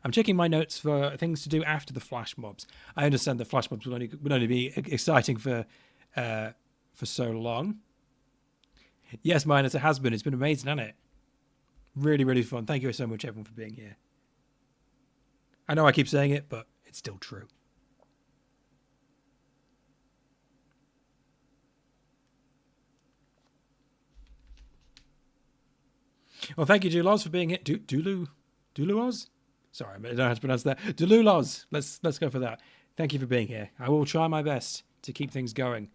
I'm checking my notes for things to do after the flash mobs. I understand the flash mobs will only be exciting for so long. Yes, Minus, it has been. It's been amazing, hasn't it? Really, really fun. Thank you so much, everyone, for being here. I know I keep saying it, but it's still true. Well, thank you, Duloz, for being here. Duloz? Sorry, I don't know how to pronounce that. Dululoz. Let's go for that. Thank you for being here. I will try my best to keep things going.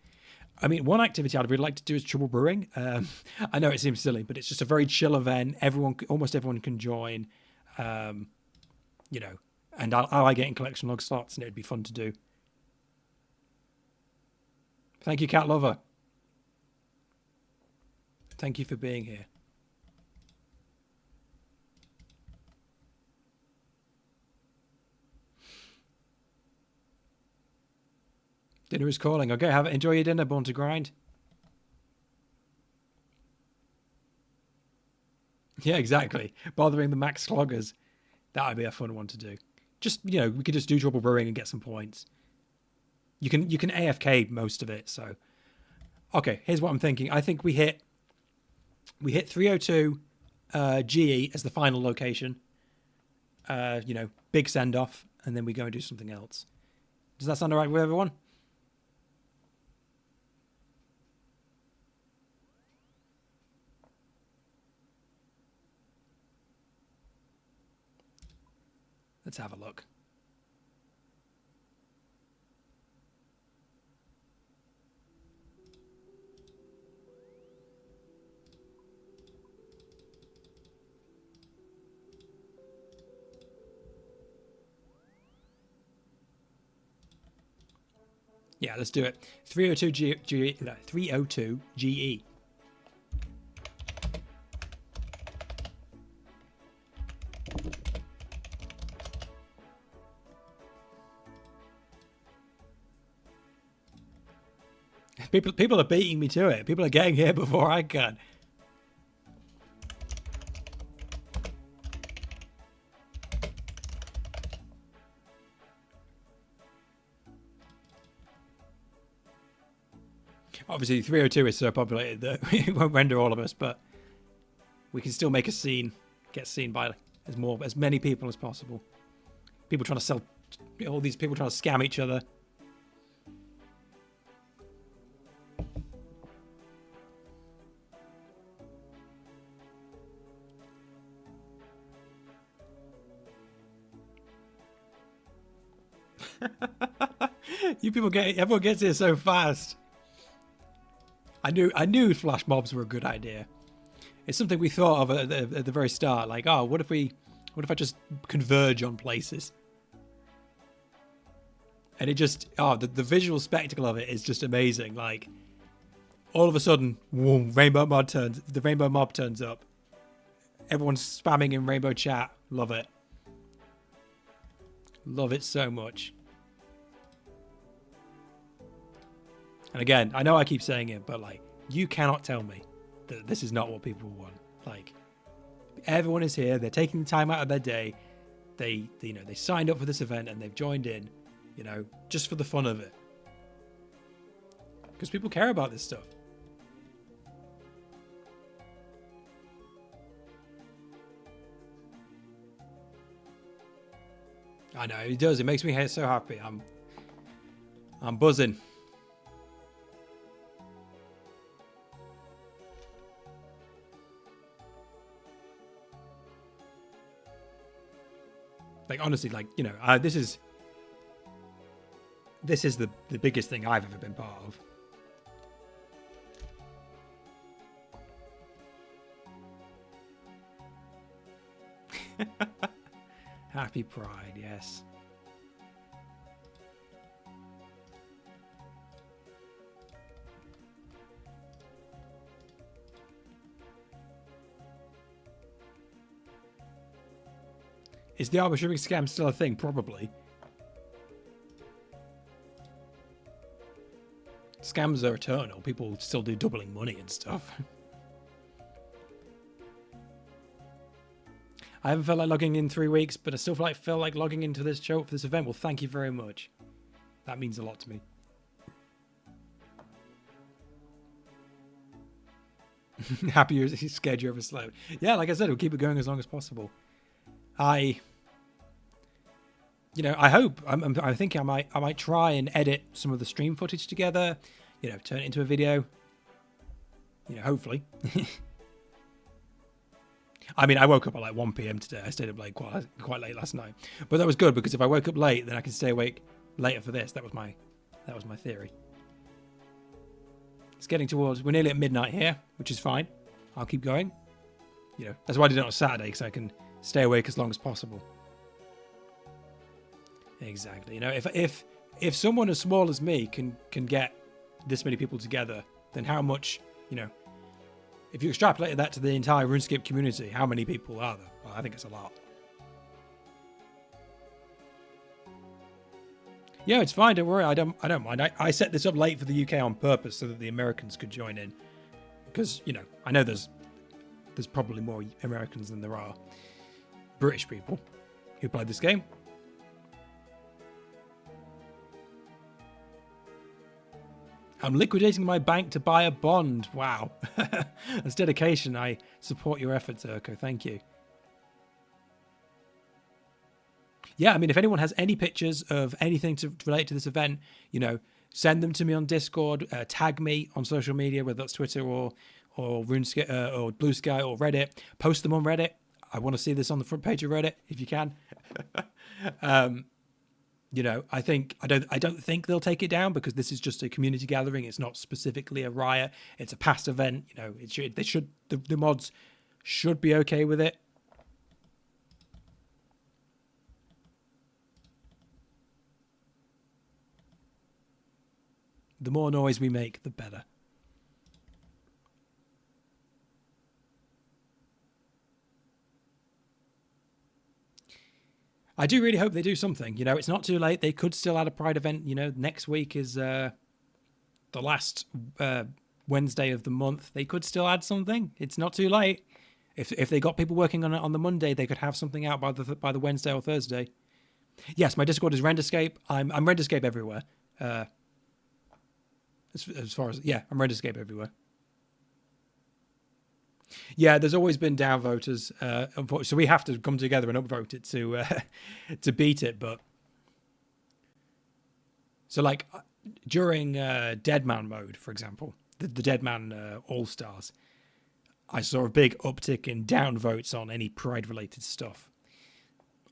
I mean, one activity I'd really like to do is trouble brewing. I know it seems silly, but it's just a very chill event. Almost everyone can join. You know, and I like getting collection log slots, and it'd be fun to do. Thank you, Cat Lover. Thank you for being here. Dinner is calling. Okay, enjoy your dinner, Born to Grind. Yeah, exactly. Bothering the max cloggers. That would be a fun one to do. Just, you know, we could just do trouble brewing and get some points. You can AFK most of it, so. Okay, here's what I'm thinking. I think we hit 302 GE as the final location. You know, big send off, and then we go and do something else. Does that sound all right with everyone? Let's have a look. Yeah, let's do it. 302 GE. People are beating me to it. People are getting here before I can. Obviously, 302 is so populated that it won't render all of us, but we can still make a scene, get seen by as many people as possible. People trying to sell, all these people trying to scam each other. Everyone gets here so fast. I knew flash mobs were a good idea. It's something we thought of at the very start. Like, oh, what if I just converge on places? And it just, the visual spectacle of it is just amazing. Like, all of a sudden, whoom, the rainbow mob turns up. Everyone's spamming in rainbow chat. Love it. Love it so much. And again, I know I keep saying it, but like, you cannot tell me that this is not what people want. Like, everyone is here. They're taking the time out of their day. They signed up for this event and they've joined in, you know, just for the fun of it. Because people care about this stuff. I know, it does. It makes me so happy. I'm buzzing. Like, honestly, like, you know, this is the biggest thing I've ever been part of. Happy Pride, yes. Is the arbitrary scam still a thing? Probably. Scams are eternal. People still do doubling money and stuff. I haven't felt like logging in 3 weeks, but I still feel like logging into this show for this event. Well, thank you very much. That means a lot to me. Happy you're scared you're overslept. Yeah, like I said, we'll keep it going as long as possible. You know, I hope. I think I might try and edit some of the stream footage together. You know, turn it into a video. You know, hopefully. I mean, I woke up at like 1 p.m. today. I stayed up late, quite late last night. But that was good because if I woke up late, then I can stay awake later for this. That was my theory. It's getting towards. We're nearly at midnight here, which is fine. I'll keep going. You know, that's why I did it on a Saturday, because I can stay awake as long as possible. Exactly. You know, if someone as small as me can get this many people together, then how much, you know, if you extrapolate that to the entire RuneScape community, how many people are there? Well, I think it's a lot. Yeah, it's fine. Don't worry. I don't mind. I set this up late for the UK on purpose so that the Americans could join in, because, you know, I know there's probably more Americans than there are British people who play this game. I'm liquidating my bank to buy a bond. Wow. That's dedication. I support your efforts, Urko. Thank you. Yeah, I mean, if anyone has any pictures of anything to relate to this event, you know, send them to me on Discord, tag me on social media, whether that's Twitter or RuneScape or Blue Sky or Reddit. Post them on Reddit. I want to see this on the front page of Reddit if you can. You know, I don't think they'll take it down because this is just a community gathering. It's not specifically a riot. It's a past event. You know, the mods should be okay with it. The more noise we make, the better. I do really hope they do something. You know, it's not too late. They could still add a Pride event. You know, next week is the last Wednesday of the month. They could still add something. It's not too late. If they got people working on it on the Monday, they could have something out by the Wednesday or Thursday. Yes, my Discord is Renderscape. I'm Renderscape everywhere. As far as, yeah, I'm Renderscape everywhere. Yeah, there's always been downvoters, unfortunately, so we have to come together and upvote it to beat it. But so, like, during Deadman mode, for example, the Deadman All Stars, I saw a big uptick in downvotes on any Pride-related stuff.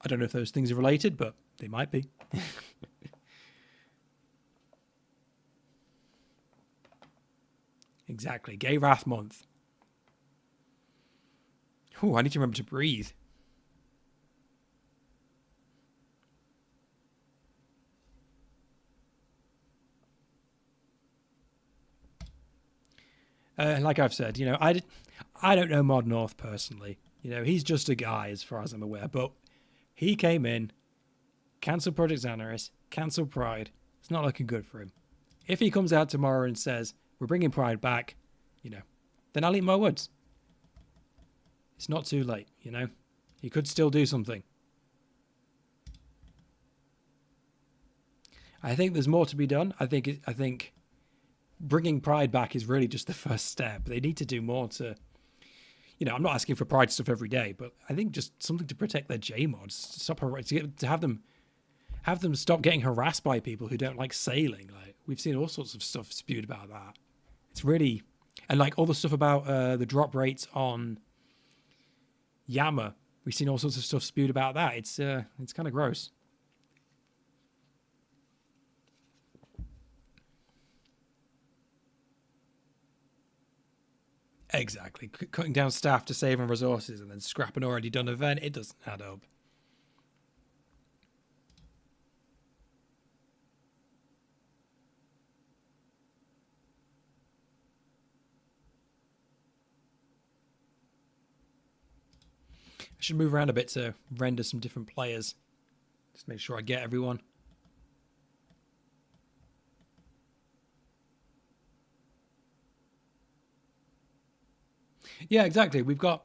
I don't know if those things are related, but they might be. Exactly, Gay Wrath Month. Oh, I need to remember to breathe. Like I've said, you know, I don't know Mod North personally. You know, he's just a guy as far as I'm aware. But he came in, cancelled Project Xanaris, cancelled Pride. It's not looking good for him. If he comes out tomorrow and says, we're bringing Pride back, you know, then I'll eat my words. It's not too late, you know. He could still do something. I think there's more to be done. I think bringing Pride back is really just the first step. They need to do more to, you know, I'm not asking for Pride stuff every day, but I think just something to protect their J-Mods, to have them have them stop getting harassed by people who don't like sailing. Like, we've seen all sorts of stuff spewed about that. It's really, and like all the stuff about the drop rates on Yammer. We've seen all sorts of stuff spewed about that. It's kind of gross. Exactly. Cutting down staff to save on resources and then scrap an already done event, it doesn't add up. I should move around a bit to render some different players. Just make sure I get everyone. Yeah, exactly. We've got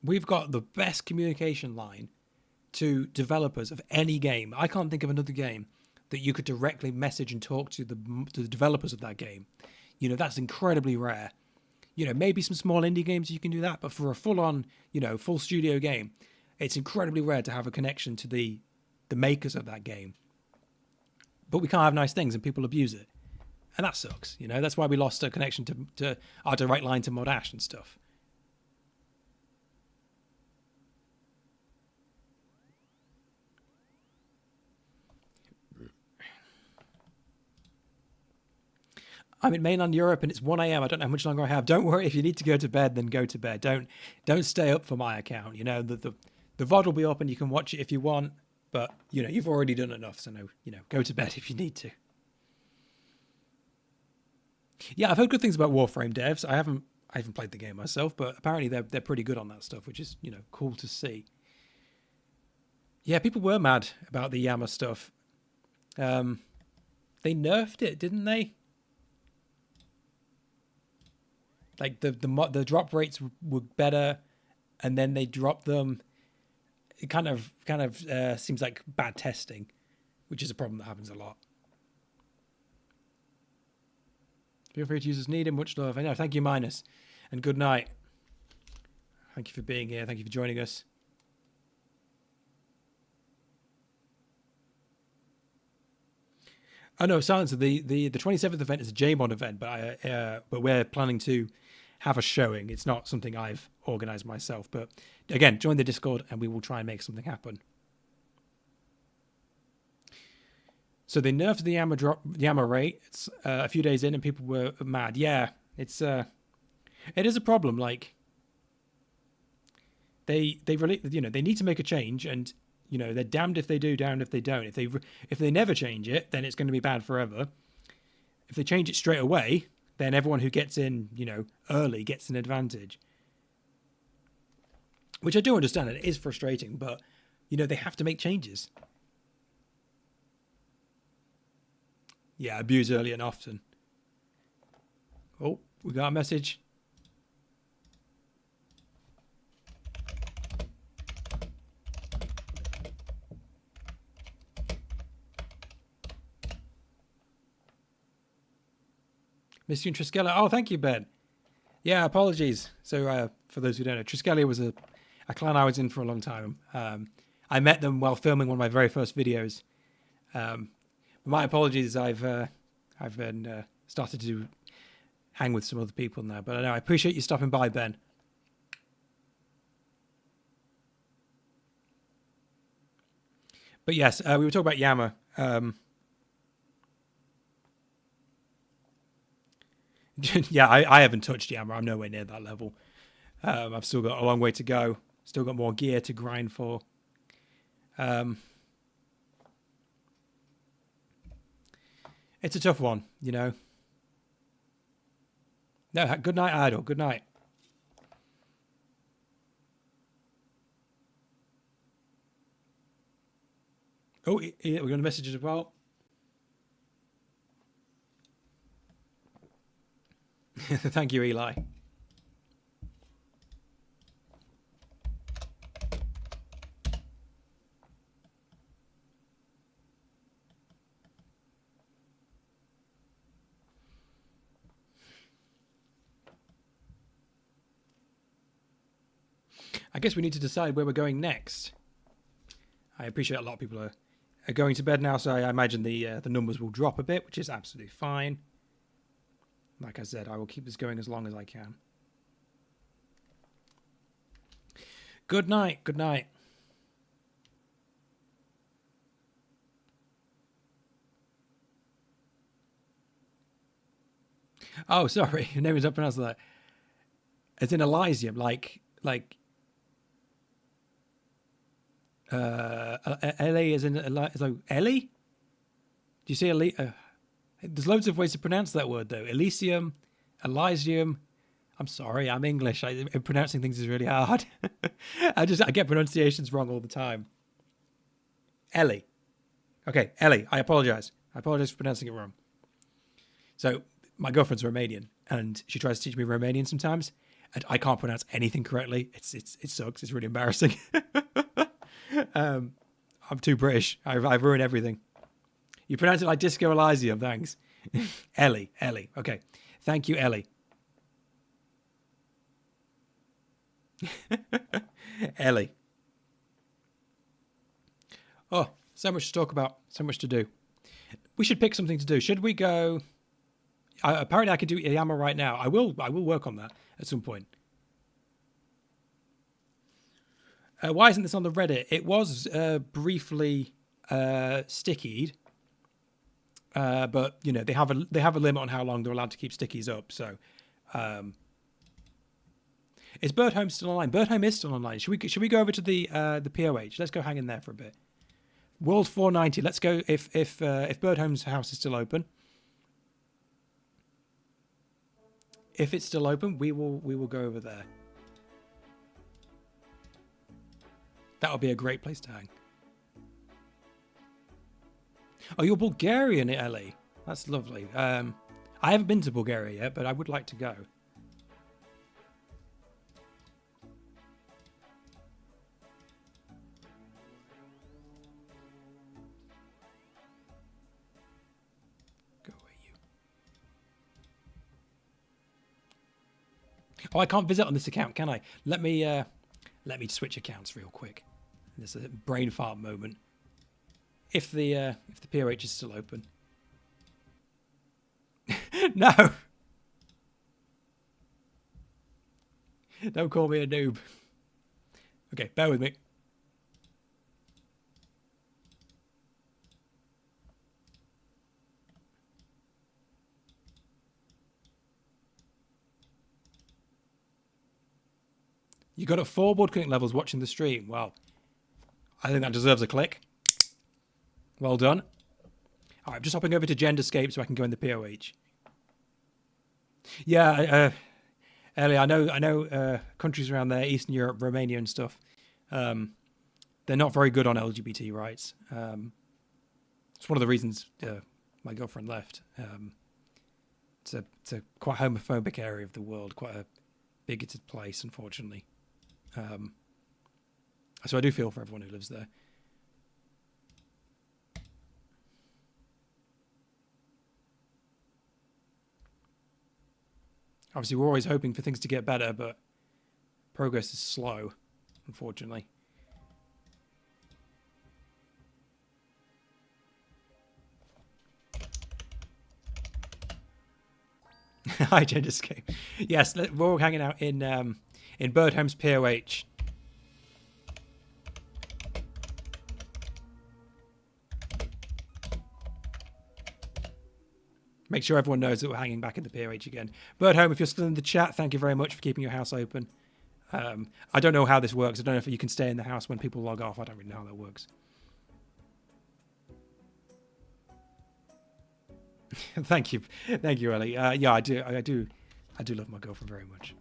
the best communication line to developers of any game. I can't think of another game that you could directly message and talk to the developers of that game. You know, that's incredibly rare. You know, maybe some small indie games you can do that, but for a full-on, you know, full studio game, it's incredibly rare to have a connection to the makers of that game. But we can't have nice things and people abuse it. And that sucks, you know. That's why we lost a connection to our direct line to Modash and stuff. I'm in mainland Europe and it's 1 a.m. I don't know how much longer I have. Don't worry, if you need to go to bed, then go to bed. Don't stay up for my account. You know, the VOD will be up and you can watch it if you want, but you know, you've already done enough, so no, you know, go to bed if you need to. Yeah, I've heard good things about Warframe devs. I haven't played the game myself, but apparently they're pretty good on that stuff, which is, you know, cool to see. Yeah, people were mad about the Yammer stuff. They nerfed it, didn't they? Like the drop rates were better, and then they dropped them. It kind of seems like bad testing, which is a problem that happens a lot. Feel free to use as needed. Much love. I know. Thank you, Minus, and good night. Thank you for being here. Thank you for joining us. Oh no, Silencer. The 27th event is a J-Mod event, but we're planning to have a showing. It's not something I've organised myself, but again, join the Discord and we will try and make something happen. So they nerfed the Yammer rate. It's a few days in, and people were mad. Yeah, it is a problem. Like they really, you know, they need to make a change, and you know, they're damned if they do, damned if they don't. If they never change it, then it's going to be bad forever. If they change it straight away, then everyone who gets in, you know, early gets an advantage. Which I do understand, and it is frustrating, but you know, they have to make changes. Yeah, abuse early and often. Oh, we got a message. Miss you and Triskella. Oh, thank you, Ben. Yeah, apologies. So for those who don't know, Triskella was a clan I was in for a long time. I met them while filming one of my very first videos. My apologies. I've been started to hang with some other people now, but I know I appreciate you stopping by, Ben. But yes, we were talking about Yammer. Yeah, I haven't touched Yammer. I'm nowhere near that level. I've still got a long way to go. Still got more gear to grind for. It's a tough one, you know. No, good night, Idol. Good night. Oh, yeah, we're going to message as well. Thank you, Eli. I guess we need to decide where we're going next. I appreciate a lot of people are going to bed now, so I imagine the numbers will drop a bit, which is absolutely fine. Like I said, I will keep this going as long as I can. Good night. Good night. Oh, sorry. Your name is not pronounced like that. As in Elysium, like Ellie as in so Ellie? Do you see Ellie? There's loads of ways to pronounce that word though. Elysium, Elysium. I'm sorry, I'm English. Pronouncing things is really hard. I get pronunciations wrong all the time. Ellie. Okay, Ellie. I apologize. I apologize for pronouncing it wrong. So my girlfriend's Romanian, and she tries to teach me Romanian sometimes, and I can't pronounce anything correctly. It sucks. It's really embarrassing. I'm too British. I've ruined everything. You pronounce it like Disco Elysium, thanks. Ellie. Okay. Thank you, Ellie. Ellie. Oh, so much to talk about. So much to do. We should pick something to do. Should we go... apparently I can do Yama right now. I will work on that at some point. Why isn't this on the Reddit? It was briefly stickied. But you know, they have a limit on how long they're allowed to keep stickies up. So, is Bird Home still online? Bird Home is still online. Should we go over to the POH? Let's go hang in there for a bit. World 490. Let's go if Bird Home's house is still open. If it's still open, we will go over there. That'll be a great place to hang. Oh, you're Bulgarian, Ellie. That's lovely. I haven't been to Bulgaria yet, but I would like to go. Go away, you. Oh, I can't visit on this account, can I? Let me switch accounts real quick. There's a brain fart moment. If the POH is still open. No. Don't call me a noob. Okay, bear with me. You got 4 board connect levels watching the stream. Well, I think that deserves a click. Well done. All right, I'm just hopping over to Genderscape so I can go in the POH. Yeah, Ellie, I know countries around there, Eastern Europe, Romania and stuff, they're not very good on LGBT rights. It's one of the reasons my girlfriend left. It's a quite homophobic area of the world, quite a bigoted place, unfortunately. So I do feel for everyone who lives there. Obviously, we're always hoping for things to get better, but progress is slow, unfortunately. Hi, Genderscape. Yes, we're all hanging out in Bird Home's POH. Make sure everyone knows that we're hanging back in the POH again. Bird Home, if you're still in the chat, thank you very much for keeping your house open. I don't know how this works. I don't know if you can stay in the house when people log off. I don't really know how that works. Thank you, Ellie. Yeah, I do love my girlfriend very much.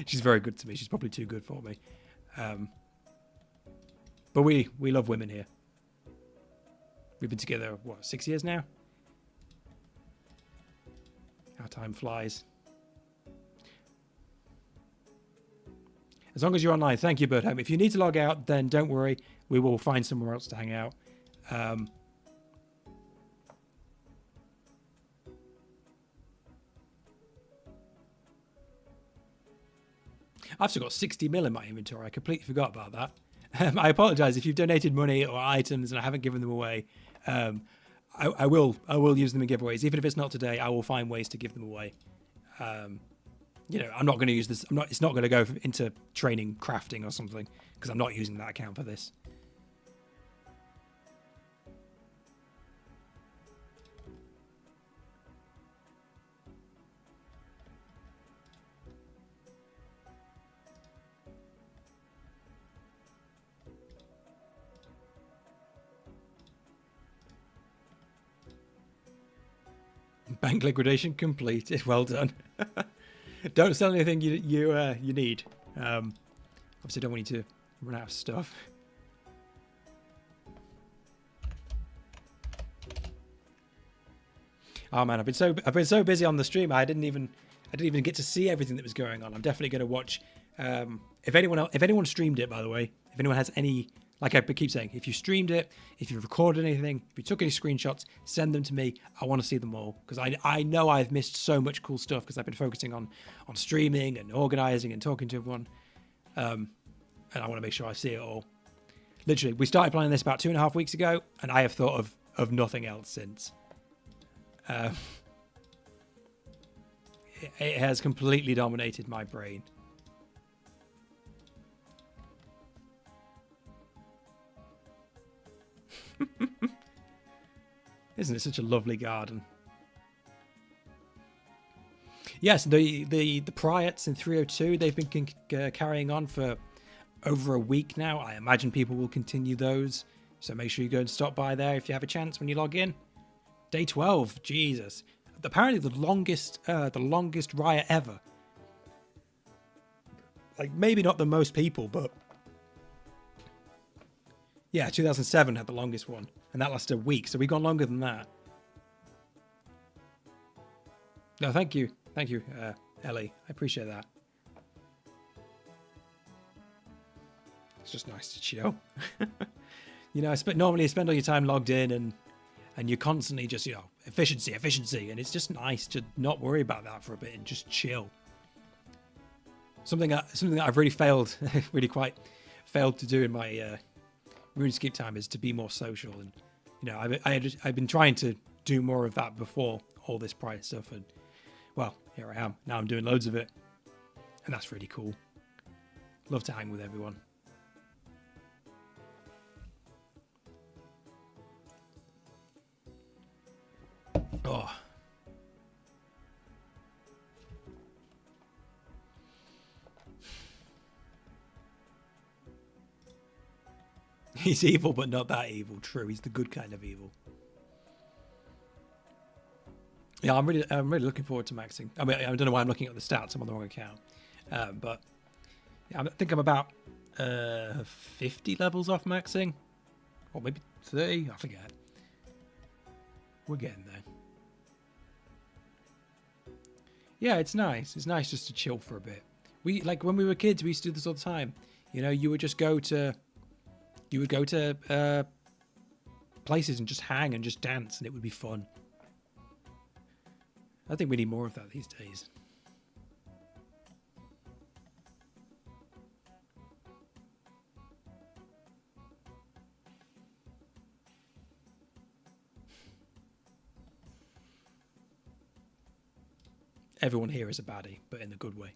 She's very good to me. She's probably too good for me. But we love women here. We've been together, what, 6 years now? How time flies. As long as you're online. Thank you, Bird Home. If you need to log out, then don't worry. We will find somewhere else to hang out. I've still got 60 mil in my inventory. I completely forgot about that. I apologize if you've donated money or items and I haven't given them away. I will use them in giveaways. Even if it's not today, I will find ways to give them away. You know, I'm not going to use this. It's not going to go into training crafting or something because I'm not using that account for this. Bank liquidation completed. Well done. Don't sell anything you need. Obviously, don't want you to run out of stuff. Oh man, I've been so busy on the stream. I didn't even get to see everything that was going on. I'm definitely going to watch. If anyone streamed it, by the way, if anyone has any. Like I keep saying, if you streamed it, if you recorded anything, if you took any screenshots, send them to me. I want to see them all because I know I've missed so much cool stuff because I've been focusing on streaming and organizing and talking to everyone. And I want to make sure I see it all. Literally, we started planning this about 2.5 weeks ago, and I have thought of nothing else since. It has completely dominated my brain. Isn't it such a lovely garden? Yes, the Priots in 302, they've been carrying on for over a week now. I imagine people will continue those, so make sure you go and stop by there if you have a chance when you log in. Day 12, Jesus. Apparently the longest riot ever. Like, maybe not the most people, but yeah, 2007 had the longest one, and that lasted a week, so we've gone longer than that. No, thank you, Ellie. I appreciate that. It's just nice to chill. You know, normally you spend all your time logged in, and you're constantly just, you know, efficiency, and it's just nice to not worry about that for a bit and just chill. Something that I've really quite failed to do in my RuneScape time is to be more social, and you know, I've been trying to do more of that before all this Pride stuff, and well, here I am now. I'm doing loads of it, and that's really cool. Love to hang with everyone. Oh. He's evil, but not that evil. True, he's the good kind of evil. Yeah, I'm really looking forward to maxing. I mean, I don't know why I'm looking at the stats. I'm on the wrong account. But yeah, I think I'm about 50 levels off maxing, or maybe 30. I forget. We're getting there. Yeah, it's nice. It's nice just to chill for a bit. Like when we were kids, we used to do this all the time. You know, you would go to places and just hang and just dance, and it would be fun. I think we need more of that these days. Everyone here is a baddie, but in a good way.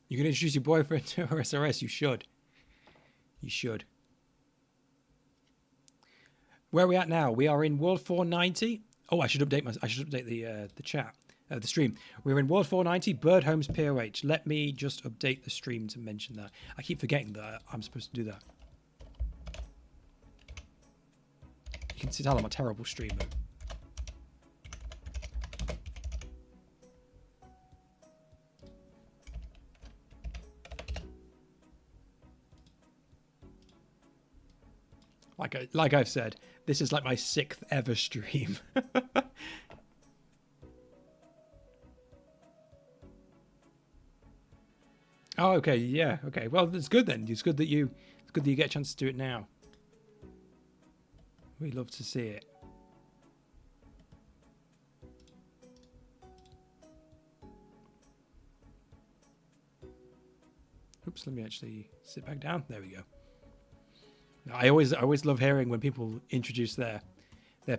You can introduce your boyfriend to OSRS. You should. You should. Where are we at now? We are in World 490. Oh, I should update the chat, the stream. We're in World 490, Bird Homes POH. Let me just update the stream to mention that. I keep forgetting that I'm supposed to do that. You can tell I'm a terrible streamer. Like I've said, this is like my 6th ever stream. Oh, okay, yeah, okay. Well, it's good then. It's good that you get a chance to do it now. We love to see it. Oops, let me actually sit back down. There we go. I always love hearing when people introduce their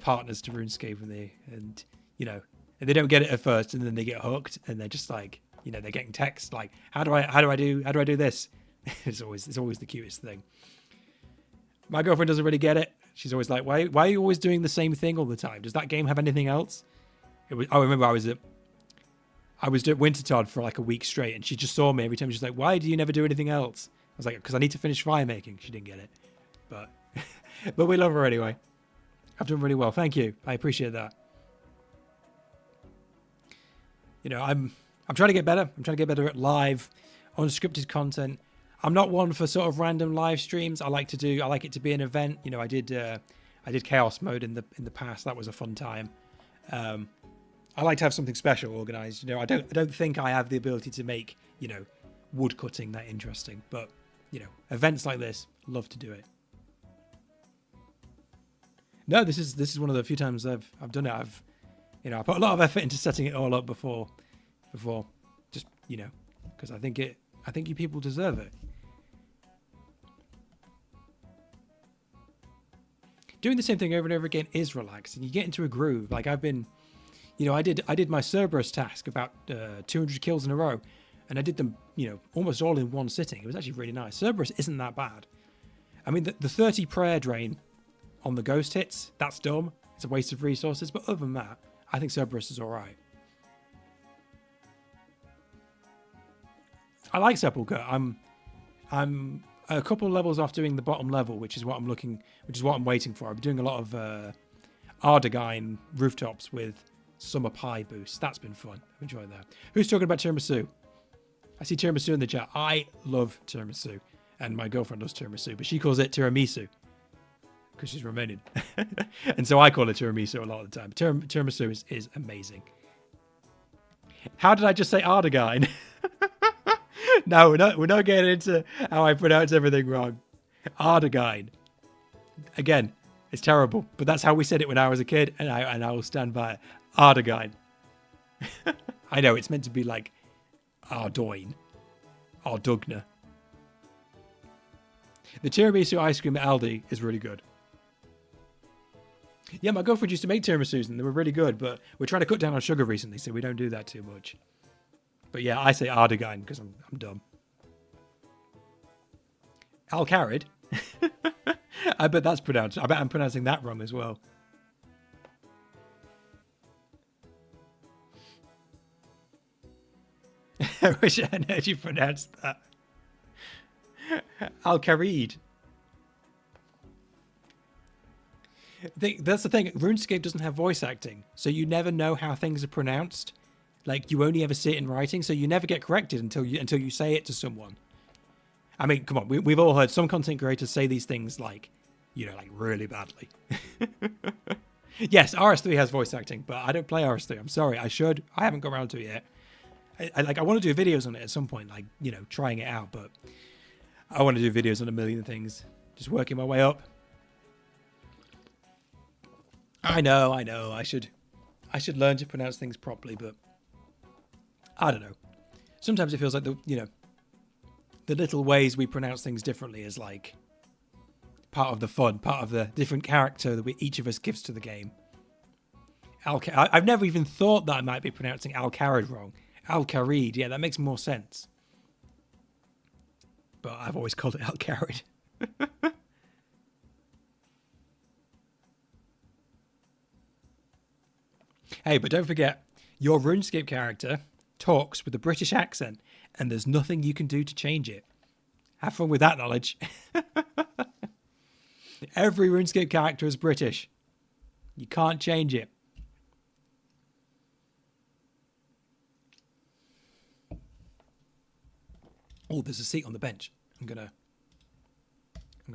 partners to RuneScape and they don't get it at first and then they get hooked and they're just like, they're getting text like, how do I do this? It's always the cutest thing. My girlfriend doesn't really get it. She's always like, why are you always doing the same thing all the time? Does that game have anything else? I remember I was doing Wintertod for like a week straight, and she just saw me every time. She's like, why do you never do anything else? I was like, because I need to finish fire making. She didn't get it, but but we love her anyway. I've done really well. Thank you. I appreciate that. I'm trying to get better. I'm trying to get better at live, unscripted content. I'm not one for sort of random live streams. I like it to be an event. I did chaos mode in the past. That was a fun time. I like to have something special organized. I don't think I have the ability to make, wood cutting that interesting, but events like this, love to do it. No, this is one of the few times I've done it. I put a lot of effort into setting it all up before just, because I think you people deserve it. Doing the same thing over and over again is relaxing. You get into a groove. Like I've been, I did my Cerberus task about 200 kills in a row, and I did them, almost all in one sitting. It was actually really nice. Cerberus isn't that bad. I mean, the 30 prayer drain on the ghost hits, that's dumb. It's a waste of resources. But other than that, I think Cerberus is all right. I like Sepulchre. I'm a couple of levels off doing the bottom level, which is what I'm waiting for. I'm doing a lot of Ardegein rooftops with summer pie boost. That's been fun. I've enjoyed that. Who's talking about tiramisu? I see tiramisu in the chat. I love tiramisu, and my girlfriend loves tiramisu, but she calls it tiramisu because she's Romanian, and so I call it tiramisu a lot of the time. Tiramisu is amazing. How did I just say Ardegein? No, we're not getting into how I pronounce everything wrong. Ardegein. Again, it's terrible, but that's how we said it when I was a kid, and I will stand by it. Ardegein. I know, it's meant to be like Ardoin. Ardugna. The tiramisu ice cream at Aldi is really good. Yeah, my girlfriend used to make tiramisus, and they were really good, but we're trying to cut down on sugar recently, so we don't do that too much. But yeah, I say Ardegein because I'm dumb. Alcarid? I bet that's pronounced. I bet I'm pronouncing that wrong as well. I wish I had heard you pronounce that. Alcarid. That's the thing. RuneScape doesn't have voice acting, so you never know how things are pronounced. Like, you only ever see it in writing, so you never get corrected until you say it to someone. I mean, come on, we've all heard some content creators say these things like really badly. Yes, RS3 has voice acting, but I don't play RS3. I'm sorry, I should. I haven't got around to it yet. I want to do videos on it at some point, like, trying it out, but I want to do videos on a million things. Just working my way up. I know. I should learn to pronounce things properly, but I don't know. Sometimes it feels like the little ways we pronounce things differently is like part of the fun, part of the different character that each of us gives to the game. I've never even thought that I might be pronouncing Alcarid wrong. Alcarid, yeah, that makes more sense. But I've always called it Alcarid. Hey, but don't forget, your RuneScape character talks with a British accent, and there's nothing you can do to change it. Have fun with that knowledge. Every RuneScape character is British. You can't change it. Oh, there's a seat on the bench. I'm gonna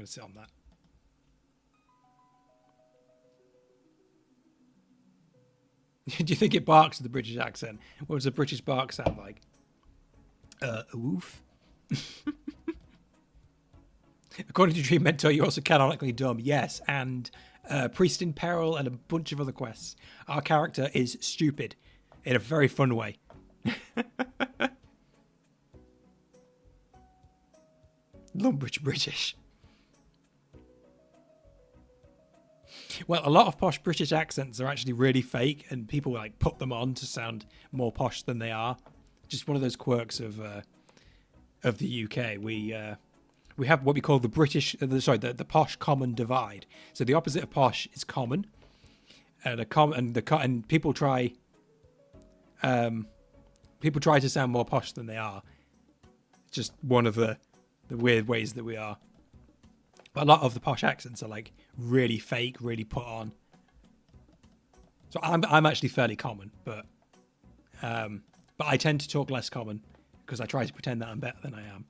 sit on that. Do you think it barks with the British accent? What does a British bark sound like? A woof? According to Dream Mentor, you're also canonically dumb. Yes, and Priest in Peril and a bunch of other quests. Our character is stupid in a very fun way. Lumbridge British. Well, a lot of posh British accents are actually really fake, and people like put them on to sound more posh than they are. Just one of those quirks of the UK. We have what we call the the posh common divide. So the opposite of posh is common, and people try to sound more posh than they are. Just one of the weird ways that we are. But a lot of the posh accents are like really fake, really put on. So I'm actually fairly common, but I tend to talk less common because I try to pretend that I'm better than I am.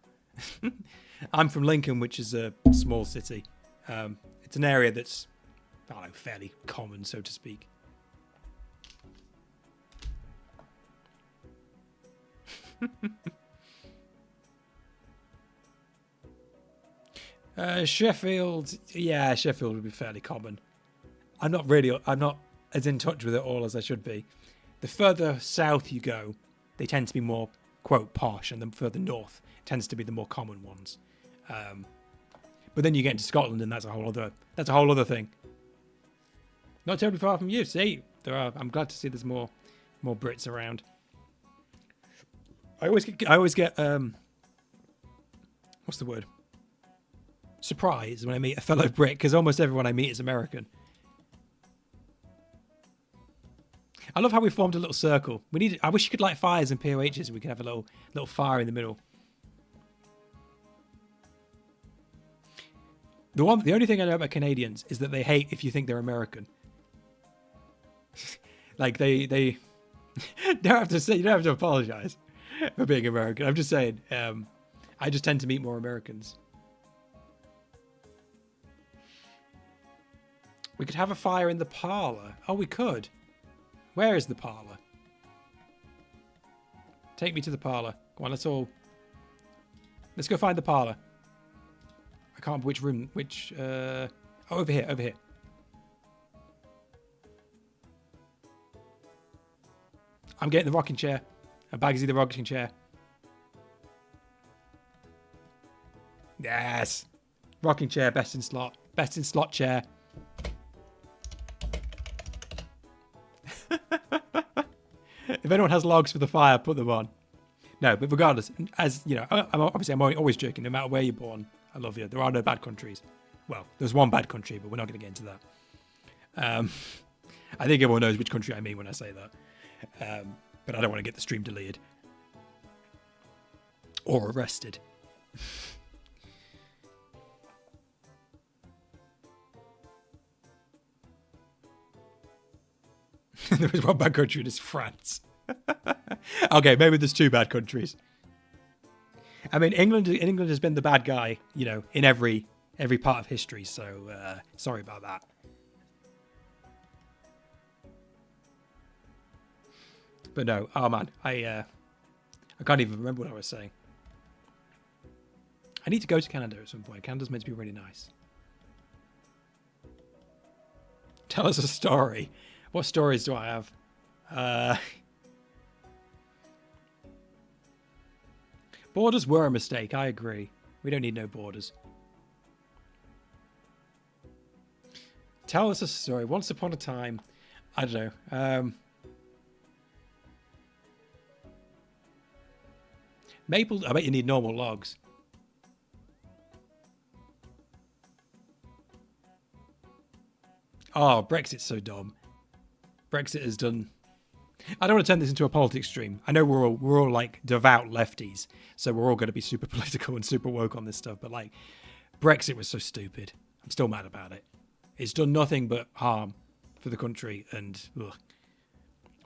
I'm from Lincoln, which is a small city. It's an area that's, I don't know, fairly common, so to speak. Sheffield, yeah, Sheffield would be fairly common. I'm not as in touch with it all as I should be. The further south you go, they tend to be more, quote, posh, and the further north tends to be the more common ones. But then you get into Scotland, and that's a whole other thing. Not terribly far from you. See, I'm glad to see there's more Brits around. I always get what's the word? Surprised when I meet a fellow Brit, because almost everyone I meet is American. I love how we formed a little circle. I wish you could light fires and POHs, and we could have a little fire in the middle. The only thing I know about Canadians is that they hate if you think they're American. Like they don't have to say, you don't have to apologize for being American. I'm just saying, I just tend to meet more Americans. We could have a fire in the parlour. Oh, we could. Where is the parlour? Take me to the parlour. Come on, let's go find the parlour. I can't remember which room, oh, over here. I'm getting the rocking chair. And Bagsy the rocking chair. Yes. Rocking chair, best in slot chair. If anyone has logs for the fire, put them on. No, but regardless, as you know, I'm always joking. No matter where you're born, I love you. There are no bad countries. Well, there's one bad country, but we're not going to get into that. I think everyone knows which country I mean when I say that. But I don't want to get the stream deleted or arrested. There is one bad country, and it's France. Okay, maybe there's two bad countries. I mean, England has been the bad guy, you know, in every part of history. So sorry about that. But no, oh man, I can't even remember what I was saying. I need to go to Canada at some point. Canada's meant to be really nice. Tell us a story. What stories do I have? Borders were a mistake, I agree. We don't need no borders. Tell us a story. Once upon a time, I don't know. Maple, I bet you need normal logs. Oh, Brexit's so dumb. Brexit has done... I don't want to turn this into a politics stream. I know we're all like devout lefties, so we're all going to be super political and super woke on this stuff, but like, Brexit was so stupid. I'm still mad about it. It's done nothing but harm for the country, and ugh.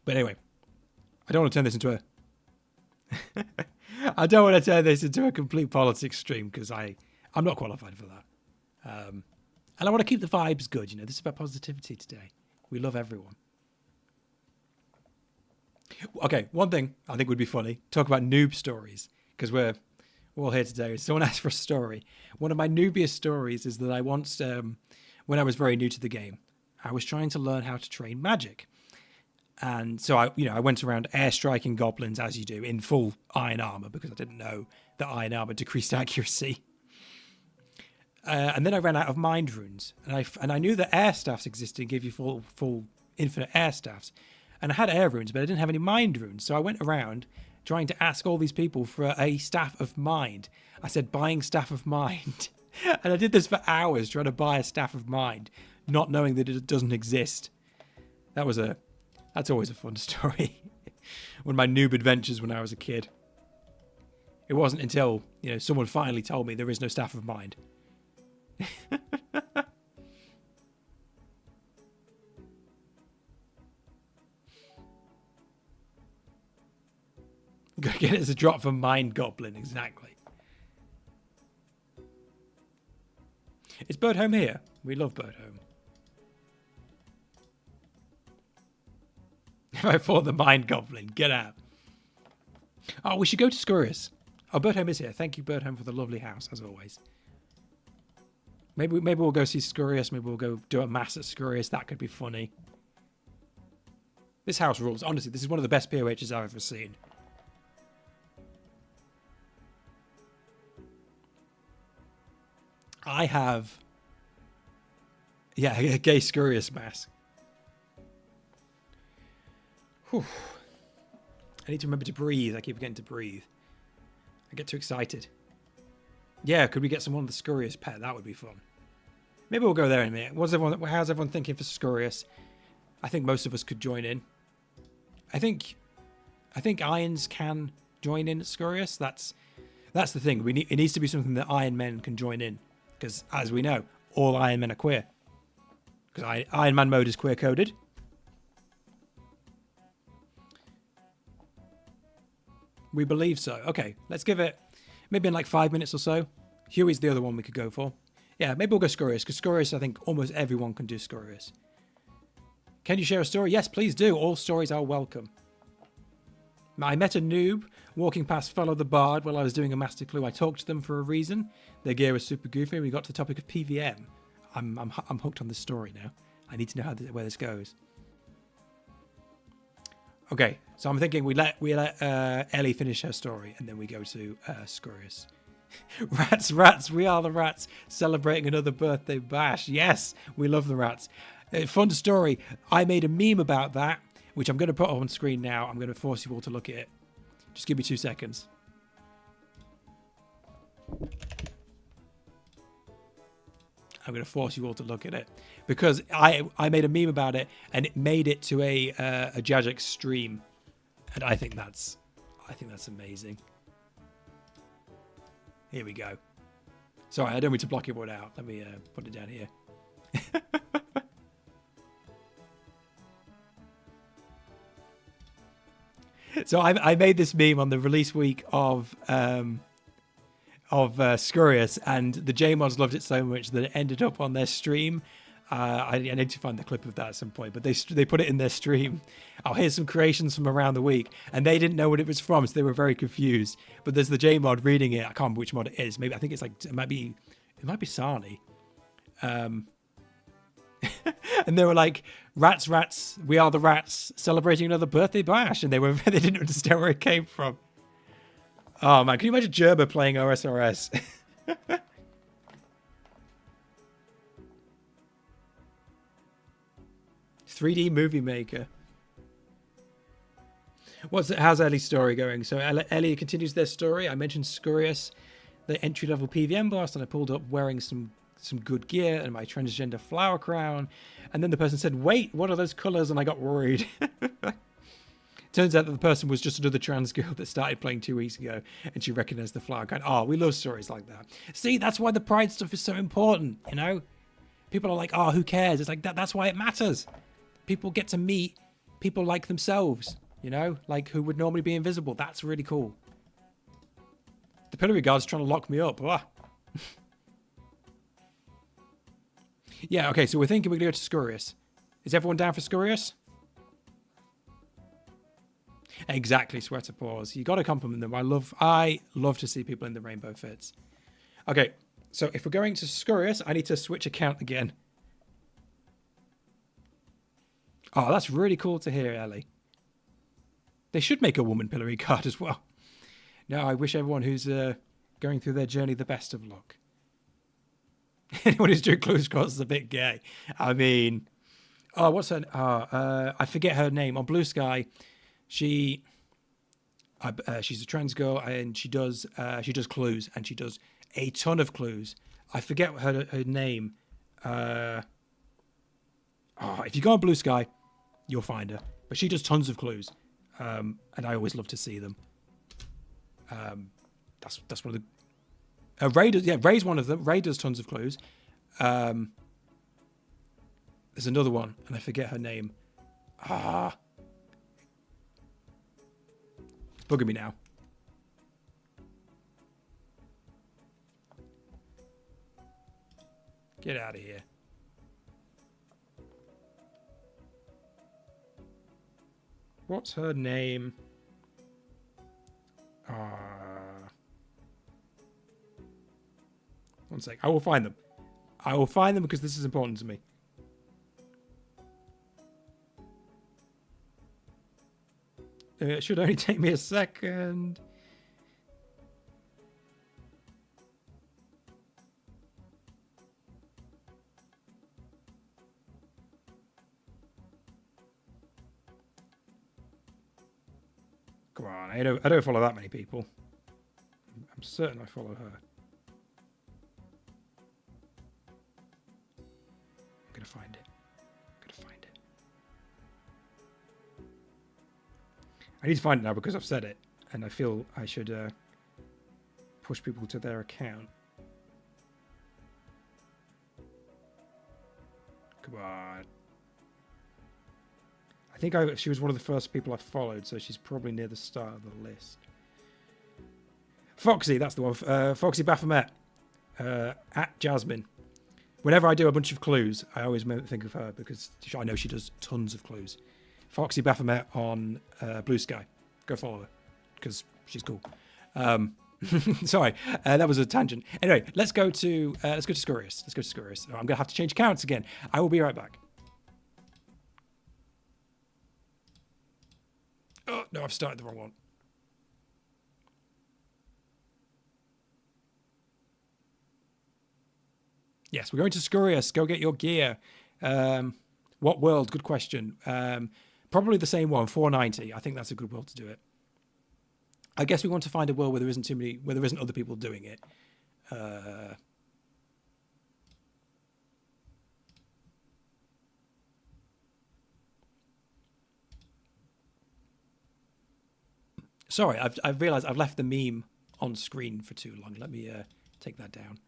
But anyway, I don't want to turn this into a... I don't want to turn this into a complete politics stream, because I'm not qualified for that. And I want to keep the vibes good, you know. This is about positivity today. We love everyone. Okay, one thing I think would be funny, talk about noob stories, because we're We're all here today. Someone asked for a story. One of my newbiest stories is that I once, when I was very new to the game, I was trying to learn how to train magic. And so I went around airstriking goblins, as you do, in full iron armor, because I didn't know that iron armor decreased accuracy. And then I ran out of mind runes, and I knew that air staffs existed and gave you full infinite air staffs. And I had air runes, but I didn't have any mind runes. So I went around trying to ask all these people for a staff of mind. I said, buying staff of mind. And I did this for hours, trying to buy a staff of mind, not knowing that it doesn't exist. That's always a fun story. One of my noob adventures when I was a kid. It wasn't until, someone finally told me there is no staff of mind. Gotta get it as a drop for Mind Goblin, exactly. Is Bird Home here? We love Bird Home. If I fought the Mind Goblin, get out. Oh, we should go to Scurious. Oh, Bird Home is here. Thank you, Bird Home, for the lovely house, as always. Maybe we'll go see Scurious. Maybe we'll go do a mass at Scurious. That could be funny. This house rules. Honestly, this is one of the best POHs I've ever seen. I have... Yeah, a gay Scurious mask. Whew. I need to remember to breathe. I keep forgetting to breathe. I get too excited. Yeah, could we get someone with the Scurious pet? That would be fun. Maybe we'll go there in a minute. How's everyone thinking for Scurious? I think most of us could join in. I think Irons can join in at Scurious. That's the thing. It needs to be something that Iron Men can join in. Because, as we know, all Iron Men are queer. Because Iron Man mode is queer-coded. We believe so. Okay, let's give it maybe in like 5 minutes or so. Huey's the other one we could go for. Yeah, maybe we'll go Scurious, because Scurious, I think almost everyone can do Scurious. Can you share a story? Yes, please do. All stories are welcome. I met a noob walking past Follow the Bard while I was doing a Master Clue. I talked to them for a reason. Their gear was super goofy, and we got to the topic of PVM. I'm hooked on this story now. I need to know where this goes. Okay, so I'm thinking we let Ellie finish her story, and then we go to Scurious. Rats, we are the rats, celebrating another birthday bash. Yes, we love the rats. Fun story. I made a meme about that, which I'm going to put on screen now. I'm going to force you all to look at it. Just give me 2 seconds. I'm going to force you all to look at it because I made a meme about it and it made it to a Jagex stream, and I think that's amazing. Here we go. Sorry, I don't mean to block everyone out. Let me put it down here. So I made this meme on the release week of Scurious, and the J-Mods loved it so much that it ended up on their stream. I need to find the clip of that at some point, but they put it in their stream. Oh, here's some creations from around the week, and they didn't know what it was from, so they were very confused. But there's the J-Mod reading it. I can't remember which mod it is. Maybe I think it's like it might be Sarni. And they were like, rats, we are the rats, celebrating another birthday bash, and they didn't understand where it came from. Oh man, can you imagine Gerber playing OSRS? 3D Movie Maker. How's Ellie's story going? So Ellie continues their story. I mentioned Scurious, the entry-level PVM boss, and I pulled up wearing some good gear and my transgender flower crown. And then the person said, wait, what are those colours? And I got worried. Turns out that the person was just another trans girl that started playing 2 weeks ago, and she recognised the flower crown. Oh, we love stories like that. See, that's why the Pride stuff is so important, you know? People are like, oh, who cares? It's like, that's why it matters. People get to meet people like themselves, you know? Like, who would normally be invisible. That's really cool. The pillory guard's trying to lock me up. Yeah, okay, so we're thinking we're going to go to Scurious. Is everyone down for Scurious? Exactly, sweater paws. You got to compliment them. I love to see people in the rainbow fits. Okay, so if we're going to Scurious, I need to switch account again. Oh, that's really cool to hear, Ellie. They should make a woman pillory card as well. Now, I wish everyone who's going through their journey the best of luck. Anyone who's doing close calls is a bit gay. I mean, oh, what's her? I forget her name. On Blue Sky, she's a trans girl and she does clues and she does a ton of clues. I forget her name. If you go on Blue Sky, you'll find her. But she does tons of clues, and I always love to see them. That's one of the. Ray does, yeah, Ray's one of them. Ray does tons of clues. There's another one, and I forget her name. It's bugging me now. Get out of here. What's her name? One sec. I will find them. I will find them because this is important to me. It should only take me a second. Come on, I don't follow that many people. I'm certain I follow her. I'm gonna find it. I need to find it now because I've said it, and I feel I should push people to their account. Come on. I think she was one of the first people I followed, so she's probably near the start of the list. Foxy, that's the one. Foxy Baphomet. At Jasmine. Whenever I do a bunch of clues, I always think of her because I know she does tons of clues. Foxy Baphomet on Blue Sky. Go follow her because she's cool. Sorry, that was a tangent. Anyway, let's go to Scurious. I'm gonna have to change accounts again. I will be right back. Oh no, I've started the wrong one. Yes, we're going to Scurious. Go get your gear. What world? Good question. Probably the same one, 490. I think that's a good world to do it. I guess we want to find a world where there isn't other people doing it. Sorry, I've realised I've left the meme on screen for too long. Let me take that down.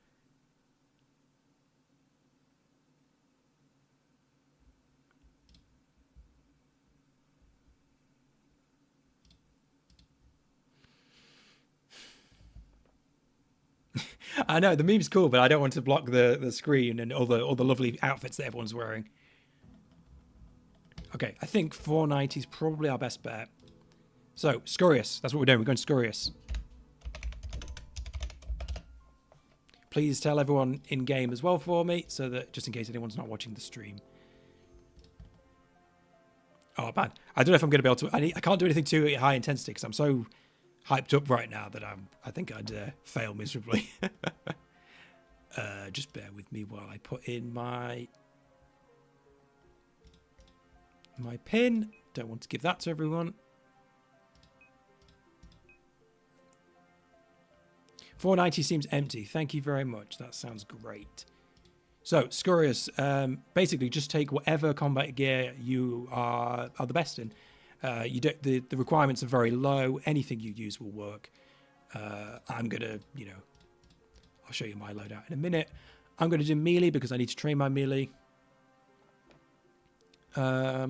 I know the meme's cool, but I don't want to block the screen and all the lovely outfits that everyone's wearing. Okay, I think 490 is probably our best bet. So, Scurious. That's what we're doing. We're going Scurious. Please tell everyone in-game as well for me, so that just in case anyone's not watching the stream. Oh, man. I don't know if I'm going to be able to... I can't do anything too high intensity because I'm so hyped up right now that I think I'd fail miserably. Just bear with me while I put in my pin. Don't want to give that to everyone. 490 seems empty. Thank you very much. That sounds great. So, Scurious, basically just take whatever combat gear you are the best in. The requirements are very low. Anything you use will work. I'm going to, I'll show you my loadout in a minute. I'm going to do melee because I need to train my melee. I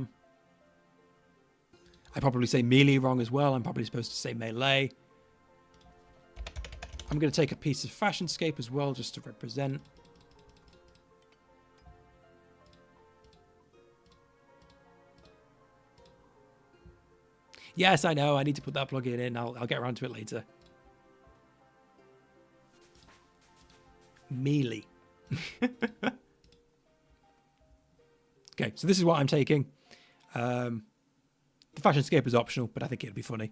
probably say melee wrong as well. I'm probably supposed to say melee. I'm going to take a piece of Fashionscape as well, just to represent. Yes, I know. I need to put that plugin in. I'll get around to it later. Melee. Okay, so this is what I'm taking. The Fashionscape is optional, but I think it'd be funny.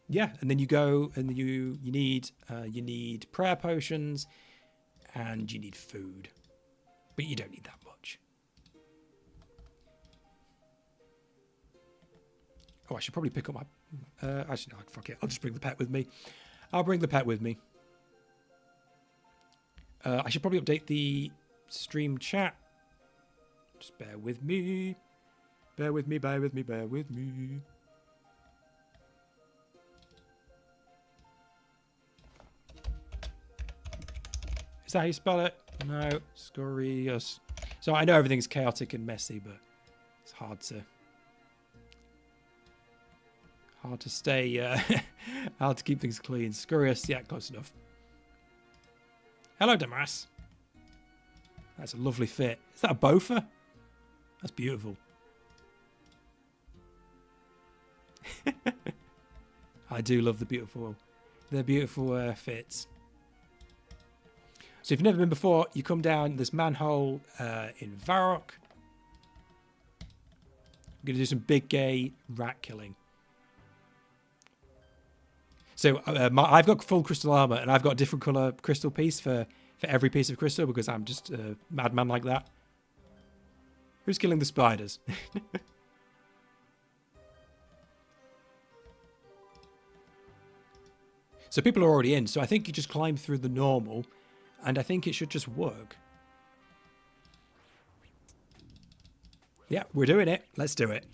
Yeah, and then you go and you need prayer potions and you need food, but you don't need that much. Oh, I should probably pick up my. Actually, no, fuck it. I'll just bring the pet with me. I'll bring the pet with me. I should probably update the stream chat. Just bear with me. Bear with me, bear with me, bear with me. Is that how you spell it? No, scorious. So I know everything's chaotic and messy, but it's hard to stay, hard to keep things clean. Scorious, yeah, close enough. Hello, Damas. That's a lovely fit. Is that a bofa? That's beautiful. I do love the beautiful fits. So if you've never been before, you come down this manhole in Varrock. I'm going to do some big gay rat killing. So I've got full crystal armor, and I've got a different color crystal piece for every piece of crystal because I'm just a madman like that. Who's killing the spiders? So people are already in, so I think you just climb through the normal, and I think it should just work. Yeah, we're doing it. Let's do it.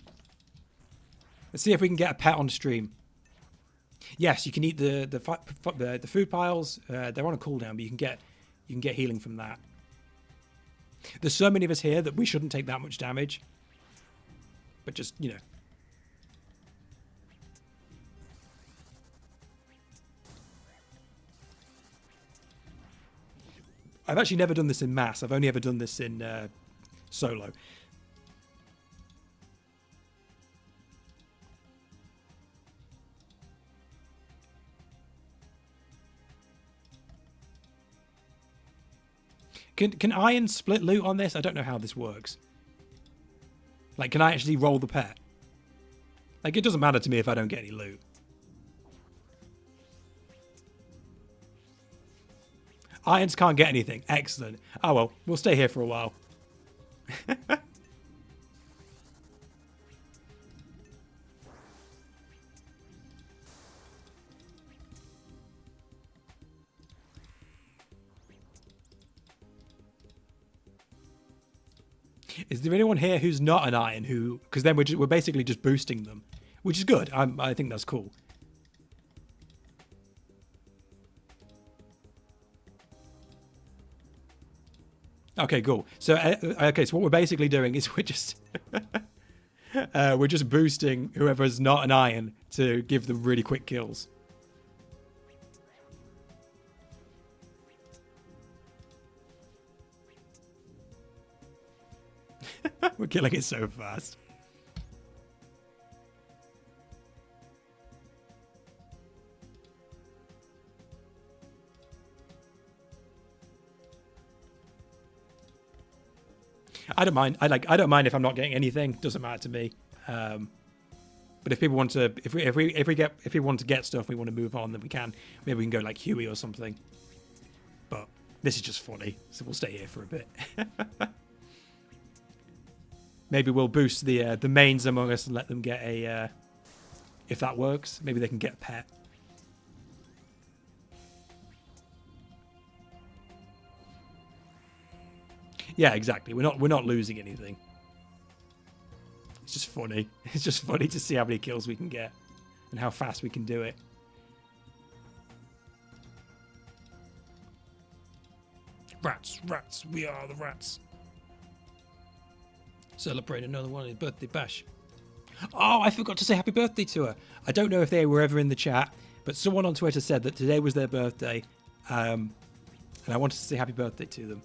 Let's see if we can get a pet on stream. Yes, you can eat the food piles. They're on a cooldown, but you can get healing from that. There's so many of us here that we shouldn't take that much damage. But just, you know. I've actually never done this in mass. I've only ever done this in solo. Can iron split loot on this? I don't know how this works. Like, can I actually roll the pet? Like, it doesn't matter to me if I don't get any loot. Irons can't get anything. Excellent. Oh, well, we'll stay here for a while. Is there anyone here who's not an iron who... Because then we're basically just boosting them, which is good. I think that's cool. Okay, cool. So, okay, so what we're basically doing is we're just... we're just boosting whoever's not an iron to give them really quick kills. We're killing it so fast. I don't mind. I don't mind if I'm not getting anything. Doesn't matter to me. But if people want to, if we want to get stuff, we want to move on, then we can. Maybe we can go like Huey or something. But this is just funny, so we'll stay here for a bit. Maybe we'll boost the mains among us and let them get a... if that works, maybe they can get a pet. Yeah, exactly. We're not losing anything. It's just funny. It's just funny to see how many kills we can get and how fast we can do it. Rats, rats, we are the rats. Celebrate another one of his birthday bash. Oh, I forgot to say happy birthday to her. I don't know if they were ever in the chat, but someone on Twitter said that today was their birthday, and I wanted to say happy birthday to them.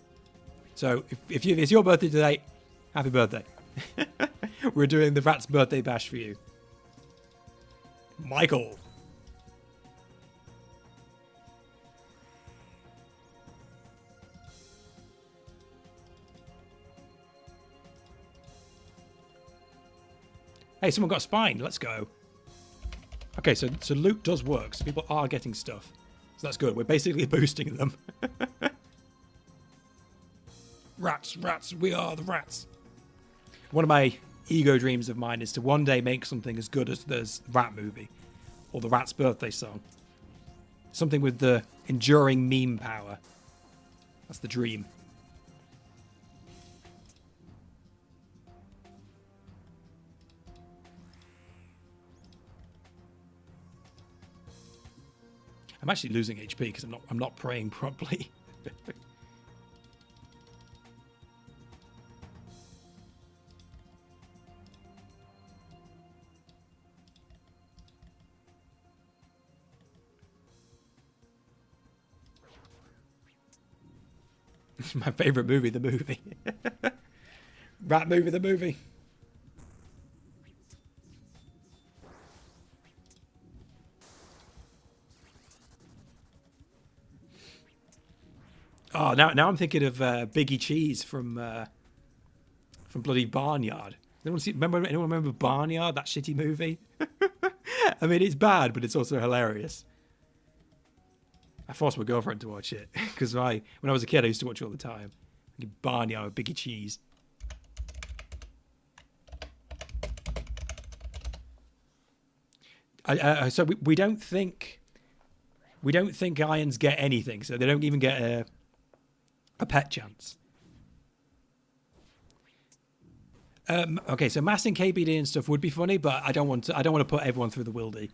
So if it's your birthday today, happy birthday. We're doing the Rat's birthday bash for you. Michael. Hey, someone got a spine. Let's go. Okay, so loot does work. So people are getting stuff. So that's good. We're basically boosting them. Rats, rats, we are the rats. One of my ego dreams of mine is to one day make something as good as the Rat movie. Or the Rat's birthday song. Something with the enduring meme power. That's the dream. I'm actually losing HP because I'm not praying properly. My favorite movie, the movie. Rat movie, the movie. Oh, now I'm thinking of Biggie Cheese from bloody Barnyard. Anyone remember Barnyard, that shitty movie? I mean, it's bad, but it's also hilarious. I forced my girlfriend to watch it because when I was a kid, I used to watch it all the time. Barnyard, Biggie Cheese. So we don't think ions get anything, so they don't even get a pet chance. Okay, so massing KBD and stuff would be funny, but I don't want to put everyone through the wildy.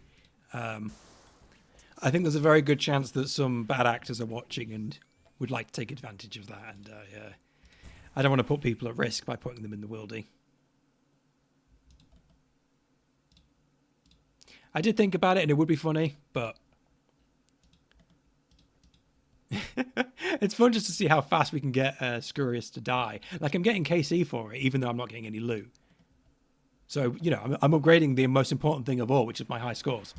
I think there's a very good chance that some bad actors are watching and would like to take advantage of that, and I don't want to put people at risk by putting them in the wildy. I did think about it, and it would be funny, but it's fun just to see how fast we can get Scurious to die. Like, I'm getting KC for it, even though I'm not getting any loot. So, you know, I'm upgrading the most important thing of all, which is my high scores.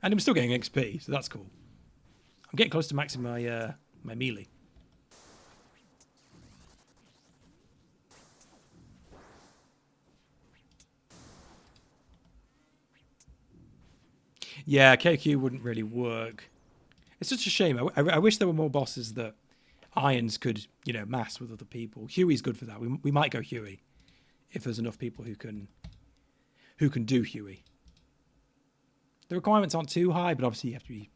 And I'm still getting XP, so that's cool. I'm getting close to maxing my my melee. Yeah, KQ wouldn't really work. It's such a shame. I wish there were more bosses that Irons could, you know, mass with other people. Huey's good for that. We might go Huey if there's enough people who can do Huey. The requirements aren't too high, but obviously you have to be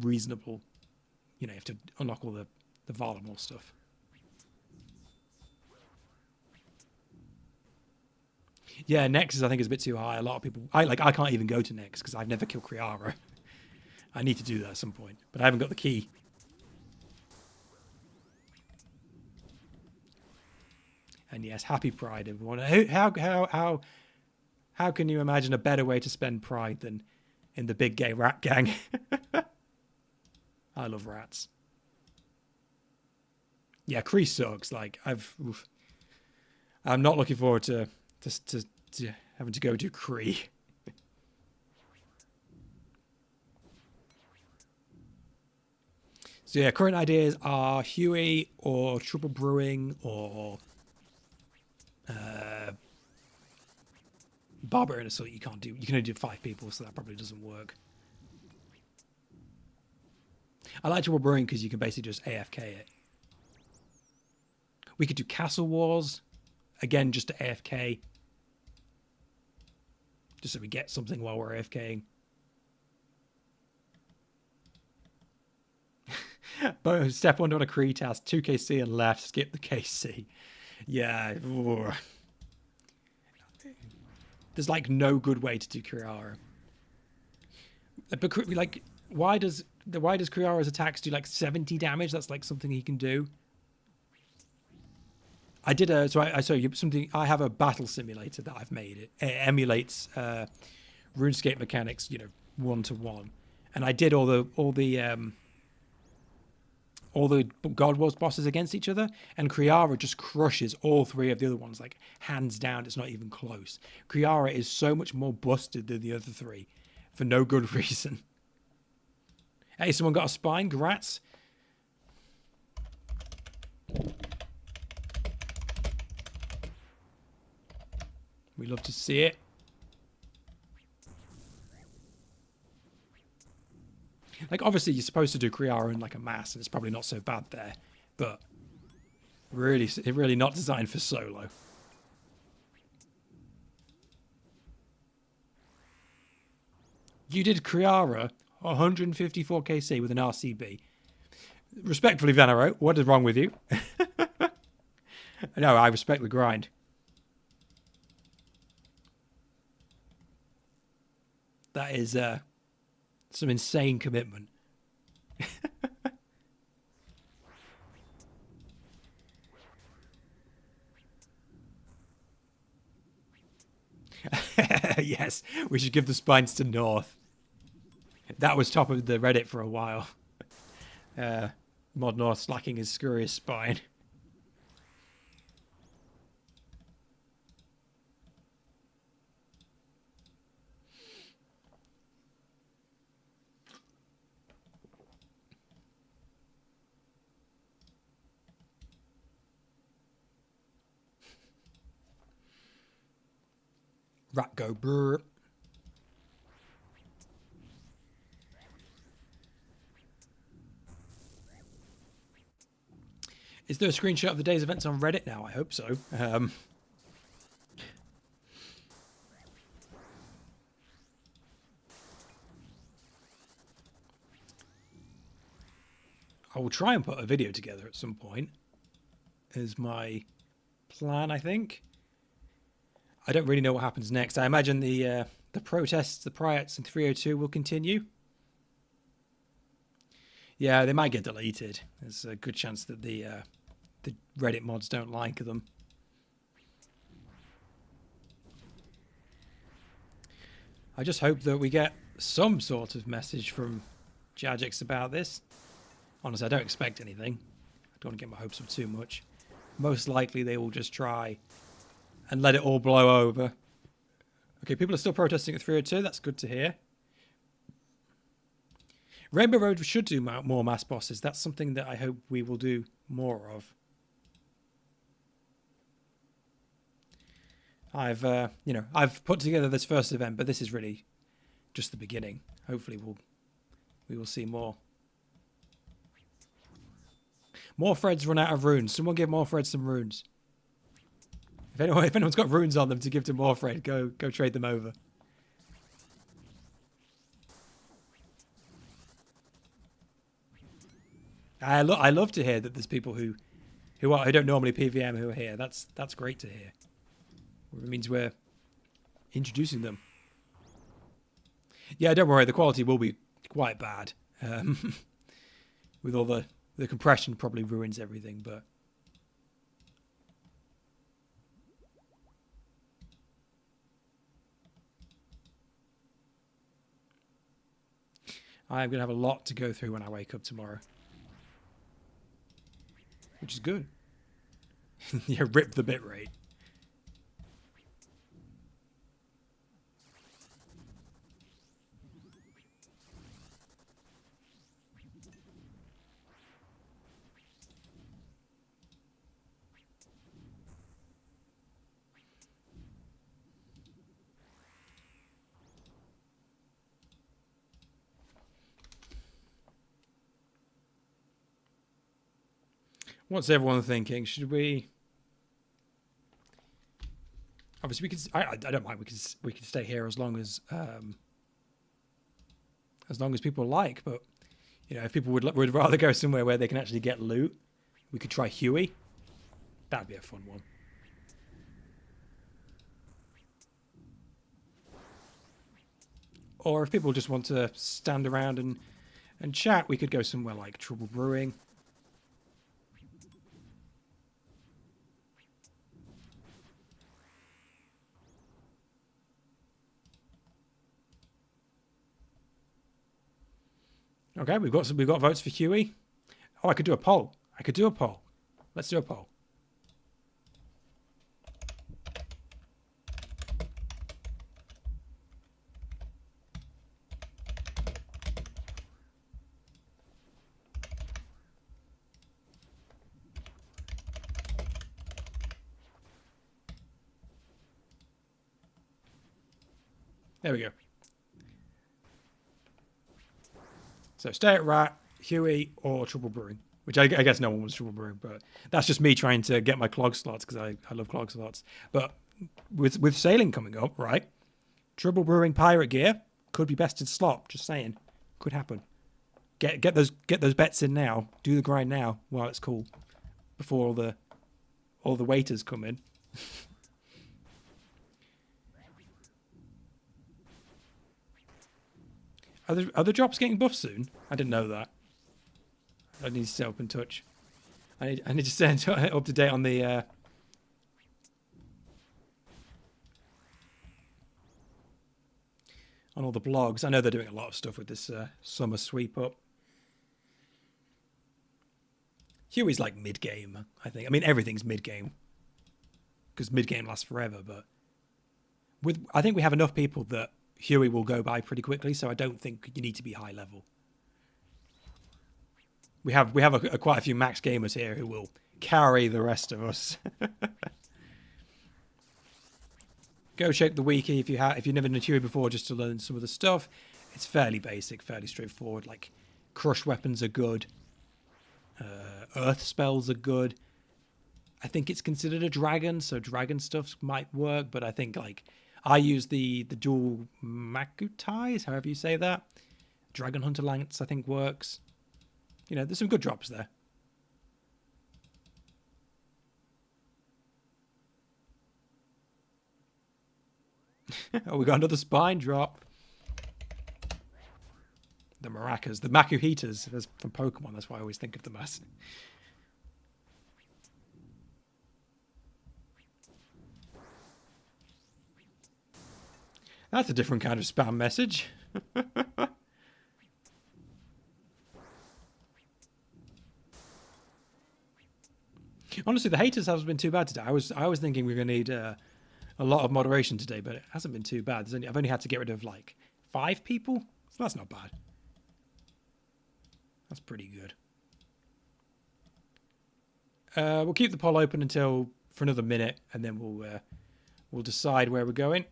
reasonable. You know, you have to unlock all the Valamor stuff. Yeah, Nexus I think is a bit too high. A lot of people, I can't even go to Nex because I've never killed Kriara. I need to do that at some point, but I haven't got the key. And yes, happy Pride, everyone. How can you imagine a better way to spend Pride than in the big gay rat gang? I love rats. Yeah, Kree sucks. Like I'm not looking forward to having to go to Kree. So yeah, current ideas are Huey or Trouble Brewing or Barbarian Assault. You can only do 5 people, so that probably doesn't work. I like Trouble Brewing because you can basically just AFK it. We could do Castle Wars. Again, just to AFK. Just so we get something while we're AFKing. But step 1 on a Kree task, 2 KC and left, skip the KC. Yeah. There's like no good way to do Kriara. But like, why does Kriara's attacks do like 70 damage? That's like something he can do. I did a I have a battle simulator that I've made. It emulates RuneScape mechanics, you know, 1-to-1, and I did all the all the God Wars bosses against each other, and Kriara just crushes all 3 of the other ones, like hands down. It's not even close. Kriara is so much more busted than the other 3 for no good reason. Hey, someone got a spine. Grats. We love to see it. Like, obviously, you're supposed to do Kriara in like a mass, and it's probably not so bad there, but really not designed for solo. You did Kriara 154 KC with an RCB. Respectfully, Venero, what is wrong with you? No, I respect the grind. That is some insane commitment. Yes, we should give the spines to North. That was top of the Reddit for a while. Mod North slacking his scurriest spine. Rat go brr. Is there a screenshot of the day's events on Reddit now? I hope so. I will try and put a video together at some point. Is my plan, I think. I don't really know what happens next. I imagine the protests, the riots in 302 will continue. Yeah, they might get deleted. There's a good chance that the Reddit mods don't like them. I just hope that we get some sort of message from Jagex about this. Honestly, I don't expect anything. I don't want to get my hopes up too much. Most likely they will just try and let it all blow over. Okay, people are still protesting at 302. That's good to hear. Rainbow Road should do more mass bosses. That's something that I hope we will do more of. I've put together this first event, but this is really just the beginning. Hopefully we will see more. More Freds run out of runes. Someone give Morfred some runes. If anyone's got runes on them to give to Morfred, go trade them over. I love to hear that there's people who don't normally PVM who are here. That's great to hear. It means we're introducing them. Yeah, don't worry. The quality will be quite bad. With all the compression probably ruins everything, but I am going to have a lot to go through when I wake up tomorrow. Which is good. Yeah, rip the bitrate. What's everyone thinking? Should we? Obviously, we could. I don't mind. We could stay here as long as people like. But if people would rather go somewhere where they can actually get loot, we could try Huey. That'd be a fun one. Or if people just want to stand around and chat, we could go somewhere like Trouble Brewing. Okay, we've got votes for Huey. Oh, I could do a poll. I could do a poll. Let's do a poll. There we go. So stay at Rat, Huey, or Trouble Brewing. Which I guess no one was Trouble Brewing, but that's just me trying to get my clog slots because I love clog slots. But with sailing coming up, right? Trouble Brewing Pirate Gear could be bested slot. Just saying, could happen. Get those bets in now. Do the grind now while it's cool, before all the waiters come in. Are the drops getting buffed soon? I didn't know that. I need to stay up in touch. I need to stay up to date on the on all the blogs. I know they're doing a lot of stuff with this summer sweep up. Huey's like mid game, I think. I mean, everything's mid game because mid game lasts forever. But I think we have enough people that Huey will go by pretty quickly. So I don't think you need to be high level. We have quite a few max gamers here who will carry the rest of us. Go check the wiki if you've never done Huey before, just to learn some of the stuff. It's fairly basic, fairly straightforward. Like crush weapons are good, earth spells are good. I think it's considered a dragon, so dragon stuff might work. But I think like I use the dual Makutais, however you say that. Dragon Hunter Lance I think works. You know, there's some good drops there. Oh, we got another spine drop. The maracas, the Makuhitas, that's from Pokemon. That's why I always think of them as. That's a different kind of spam message. Honestly, the haters hasn't been too bad today. I was thinking we were going to need a lot of moderation today, but it hasn't been too bad. I've only had to get rid of like 5 people, so that's not bad. That's pretty good. We'll keep the poll open for another minute, and then we'll decide where we're going.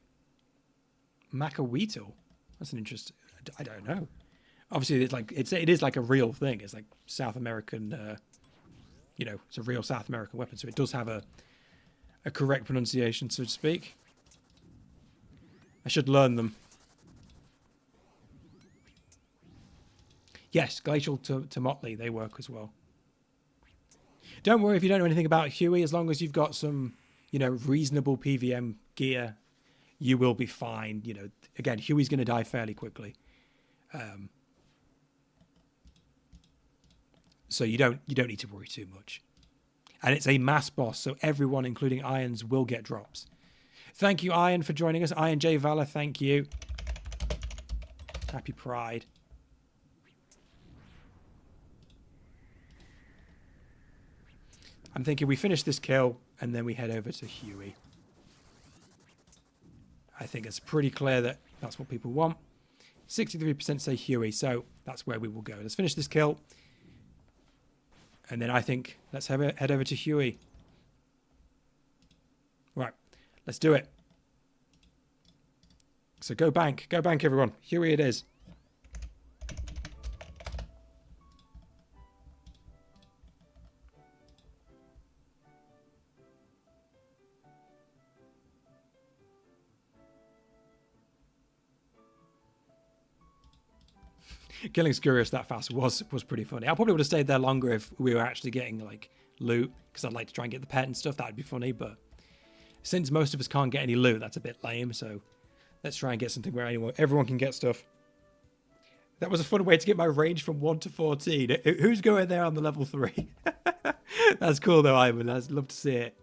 Macahuito. That's an interesting. I don't know. Obviously, it is like a real thing. It's like South American. It's a real South American weapon, so it does have a correct pronunciation, so to speak. I should learn them. Yes, Glacial to Motley, they work as well. Don't worry if you don't know anything about Huey, as long as you've got some, reasonable PVM gear, you will be fine. Again, Huey's going to die fairly quickly. So you don't need to worry too much. And it's a mass boss, so everyone, including Irons, will get drops. Thank you, Iron, for joining us. Iron J Valor, thank you. Happy Pride. I'm thinking we finish this kill, and then we head over to Huey. I think it's pretty clear that that's what people want. 63% say Huey, so that's where we will go. Let's finish this kill. And then I think let's head over to Huey. Right, let's do it. So go bank everyone. Huey it is. Killing Scurious that fast was pretty funny. I probably would have stayed there longer if we were actually getting like loot, because I'd like to try and get the pet and stuff. That'd be funny, but since most of us can't get any loot, that's a bit lame. So let's try and get something where everyone can get stuff. That was a fun way to get my range from 1 to 14. Who's going there on the level 3? That's cool though, Ivan. I'd love to see it.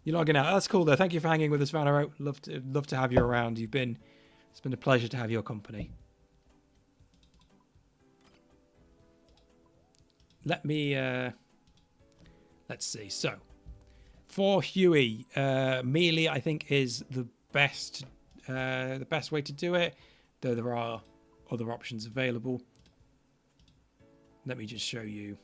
You're logging out. That's cool though. Thank you for hanging with us, Valero. Love to have you around. You've been It's been a pleasure to have your company. Let me, let's see. So, for Huey, melee I think is the best way to do it, though there are other options available. Let me just show you.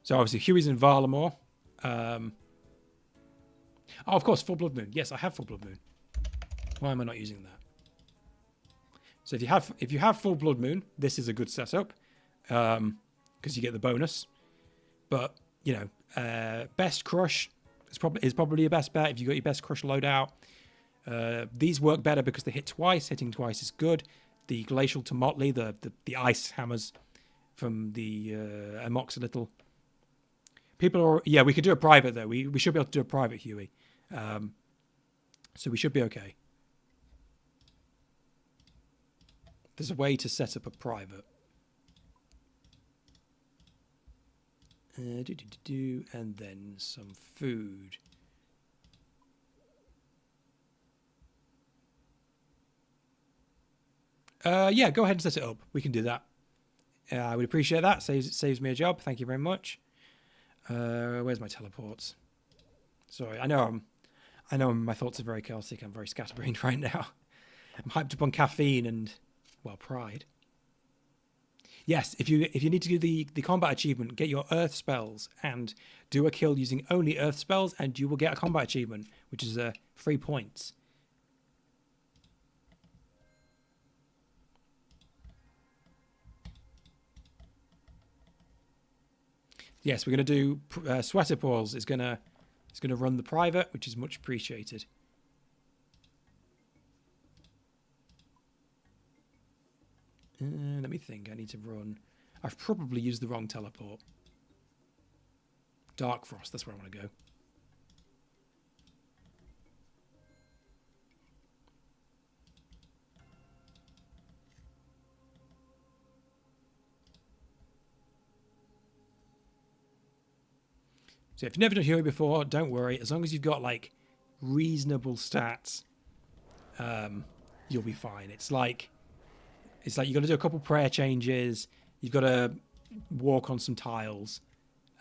So obviously Huey's in Varlamore. Oh, of course, Full Blood Moon. Yes, I have Full Blood Moon. Why am I not using that? So if you have Full Blood Moon, this is a good setup because you get the bonus. But you know, Best Crush is probably your best bet if you got your Best Crush loadout. These work better because they hit twice. Hitting twice is good. The Glacial to Motley, the ice hammers from the Amoxicillin. People are, yeah, we could do a private though. We should be able to do a private Huey. So we should be okay. There's a way to set up a private. And then some food. Yeah, go ahead and set it up. We can do that. I would appreciate that. Saves me a job. Thank you very much. Where's my teleports? Sorry, I know my thoughts are very chaotic. I'm very scatterbrained right now. I'm hyped up on caffeine and, well, pride. Yes, if you need to do the combat achievement, get your earth spells and do a kill using only earth spells, and you will get a combat achievement, which is 3 points. Yes, we're going to do Sweater Paws is going to run the private, which is much appreciated. Let me think. I need to run. I've probably used the wrong teleport. Dark Frost, that's where I want to go. So if you've never done Huey before, don't worry. As long as you've got like reasonable stats, you'll be fine. It's like you've got to do a couple prayer changes. You've got to walk on some tiles.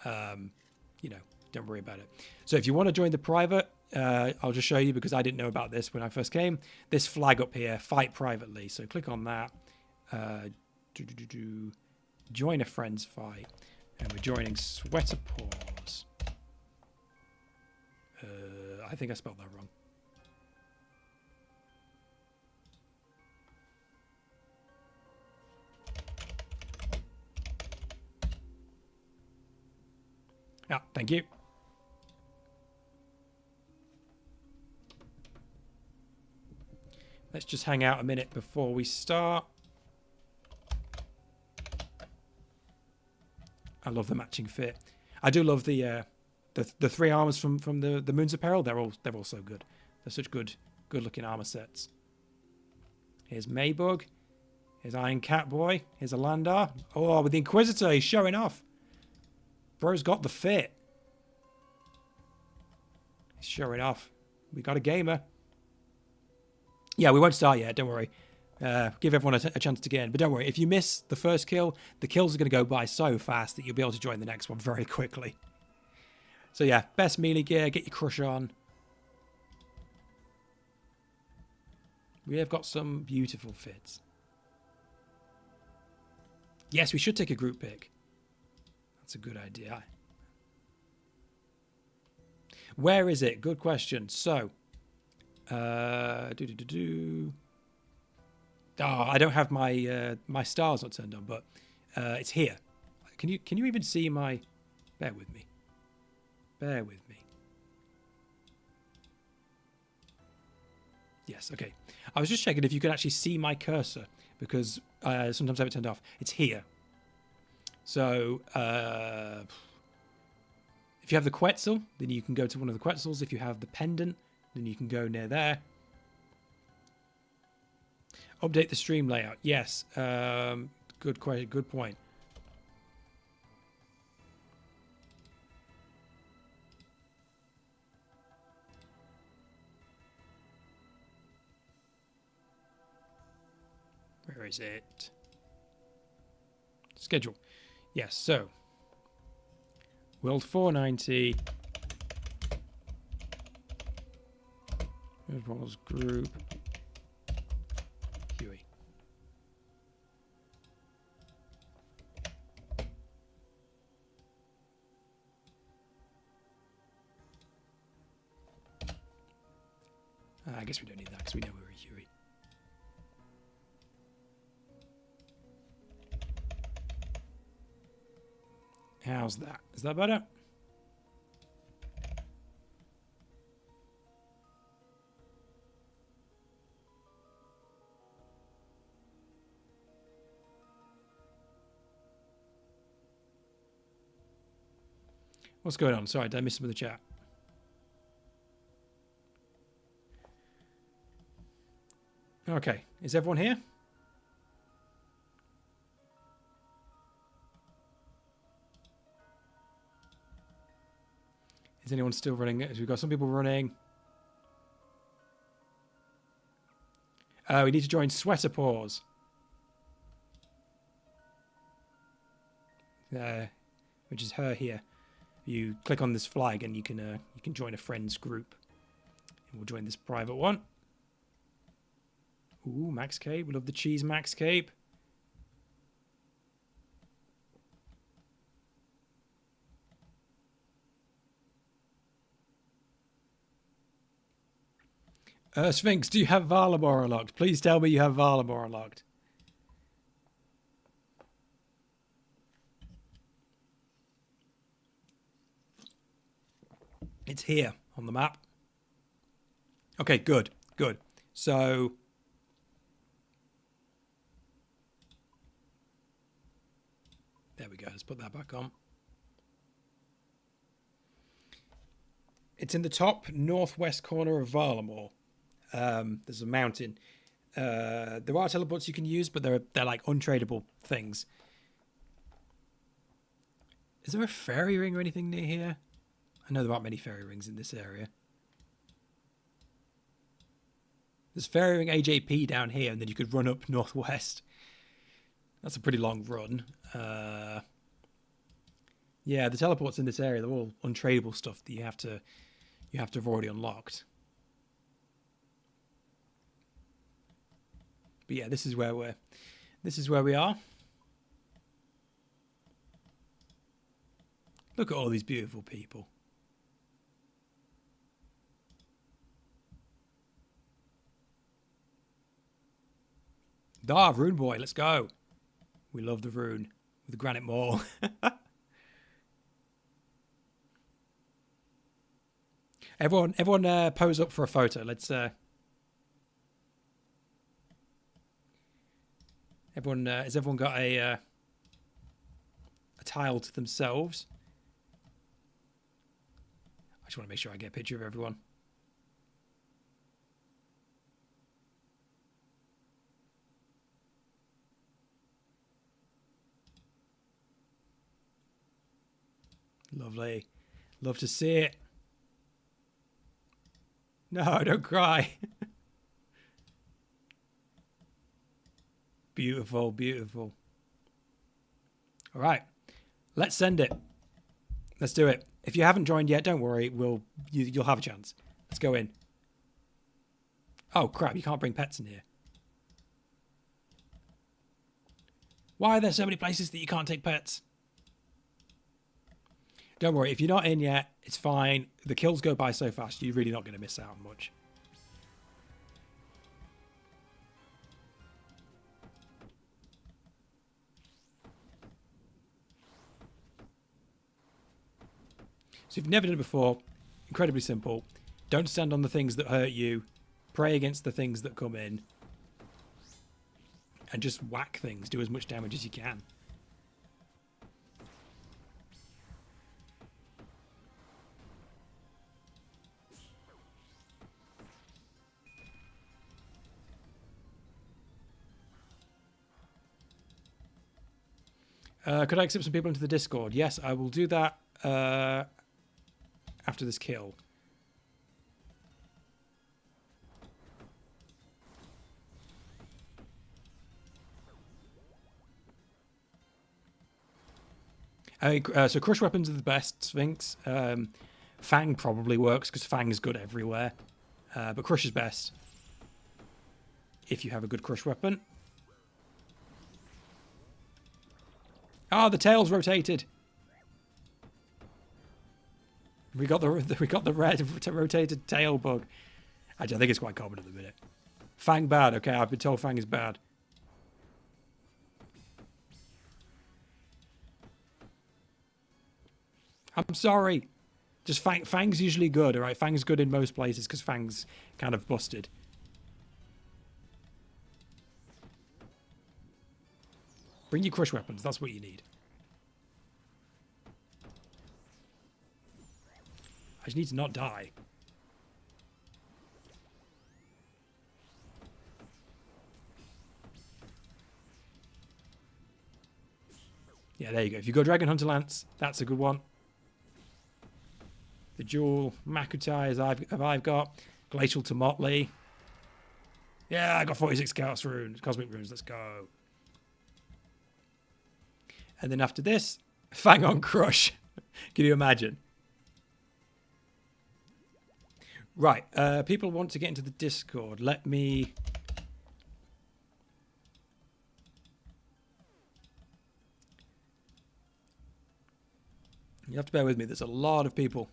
You know, don't worry about it. So if you want to join the private, I'll just show you because I didn't know about this when I first came. This flag up here, fight privately. So click on that. Join a friend's fight. And we're joining Sweater Paws. I think I spelled that wrong. Yeah, thank you. Let's just hang out a minute before we start. I love the matching fit. I do love the 3 armors from the Moon's Apparel. They're all so good. They're such good looking armor sets. Here's Maybug. Here's Iron Catboy. Here's a Landar. Oh, with the Inquisitor, he's showing off. Bro's got the fit. He's showing off. We got a gamer. Yeah, we won't start yet. Don't worry. Give everyone a chance to get in. But don't worry. If you miss the first kill, the kills are going to go by so fast that you'll be able to join the next one very quickly. So yeah, best melee gear. Get your crush on. We have got some beautiful fits. Yes, we should take a group pick. That's a good idea. Where is it? Good question. So, oh, I don't have my my stars not turned on, but it's here. Can you even see my? Bear with me. Bear with me. Yes. Okay. I was just checking if you could actually see my cursor because sometimes I have it turned off. It's here. So if you have the Quetzal, then you can go to one of the Quetzals. If you have the pendant, then you can go near there. Update the stream layout. Yes. Good question. Good point. Where is it? Schedule. Yes, so. World 490. It was group. Huey. I guess we don't need that because we know we're a Huey. How's that? Is that better? What's going on? Sorry, did I miss some of the chat? Okay, is everyone here? Is anyone still running? We've got some people running. We need to join Sweater Paws. Which is her here. You click on this flag and you can join a friends group. And we'll join this private one. Ooh, Max Cape. We love the cheese Max Cape. Sphinx, do you have Varlamore unlocked? Please tell me you have Varlamore unlocked. It's here on the map. Okay, good, good. So there we go. Let's put that back on. It's in the top northwest corner of Varlamore. There's a mountain. There are teleports you can use, but they're like untradeable things. Is there a fairy ring or anything near here? I know there aren't many fairy rings in this area. There's fairy ring AJP down here, and then you could run up northwest. That's a pretty long run. Yeah, the teleports in this area, they're all untradeable stuff that you have to have already unlocked. But yeah, this is where we are. Look at all these beautiful people. Rune Boy, let's go. We love the rune with the granite mall. Everyone pose up for a photo. Let's everyone has everyone got a tile to themselves? I just want to make sure I get a picture of everyone. Lovely. Love to see it. No, don't cry. Beautiful, beautiful. All right, let's send it. Let's do it. If you haven't joined yet, don't worry. You'll have a chance. Let's go in. Oh crap! You can't bring pets in here. Why are there so many places that you can't take pets? Don't worry, if you're not in yet, it's fine. The kills go by so fast, you're really not going to miss out on much. So if you've never done it before, incredibly simple. Don't stand on the things that hurt you. Pray against the things that come in. And just whack things. Do as much damage as you can. Could I accept some people into the Discord? Yes, I will do that after this kill. So crush weapons are the best, Sphinx. Fang probably works because Fang is good everywhere. But crush is best if you have a good crush weapon. Ah, the tail's rotated. We got the red rotated tail bug. Actually, I think it's quite common at the minute. Fang bad. Okay, I've been told Fang is bad. I'm sorry. Just Fang's usually good, all right? Fang's good in most places because Fang's kind of busted. Bring your crush weapons. That's what you need. I just need to not die. Yeah, there you go. If you go Dragon Hunter Lance, that's a good one. The dual Makutai as I've got. Glacial to Motley. Yeah, I got 46 Chaos Runes. Cosmic Runes, let's go. And then after this, Fang on Crush. Can you imagine? Right, people want to get into the Discord. Let me... You have to bear with me. There's a lot of people.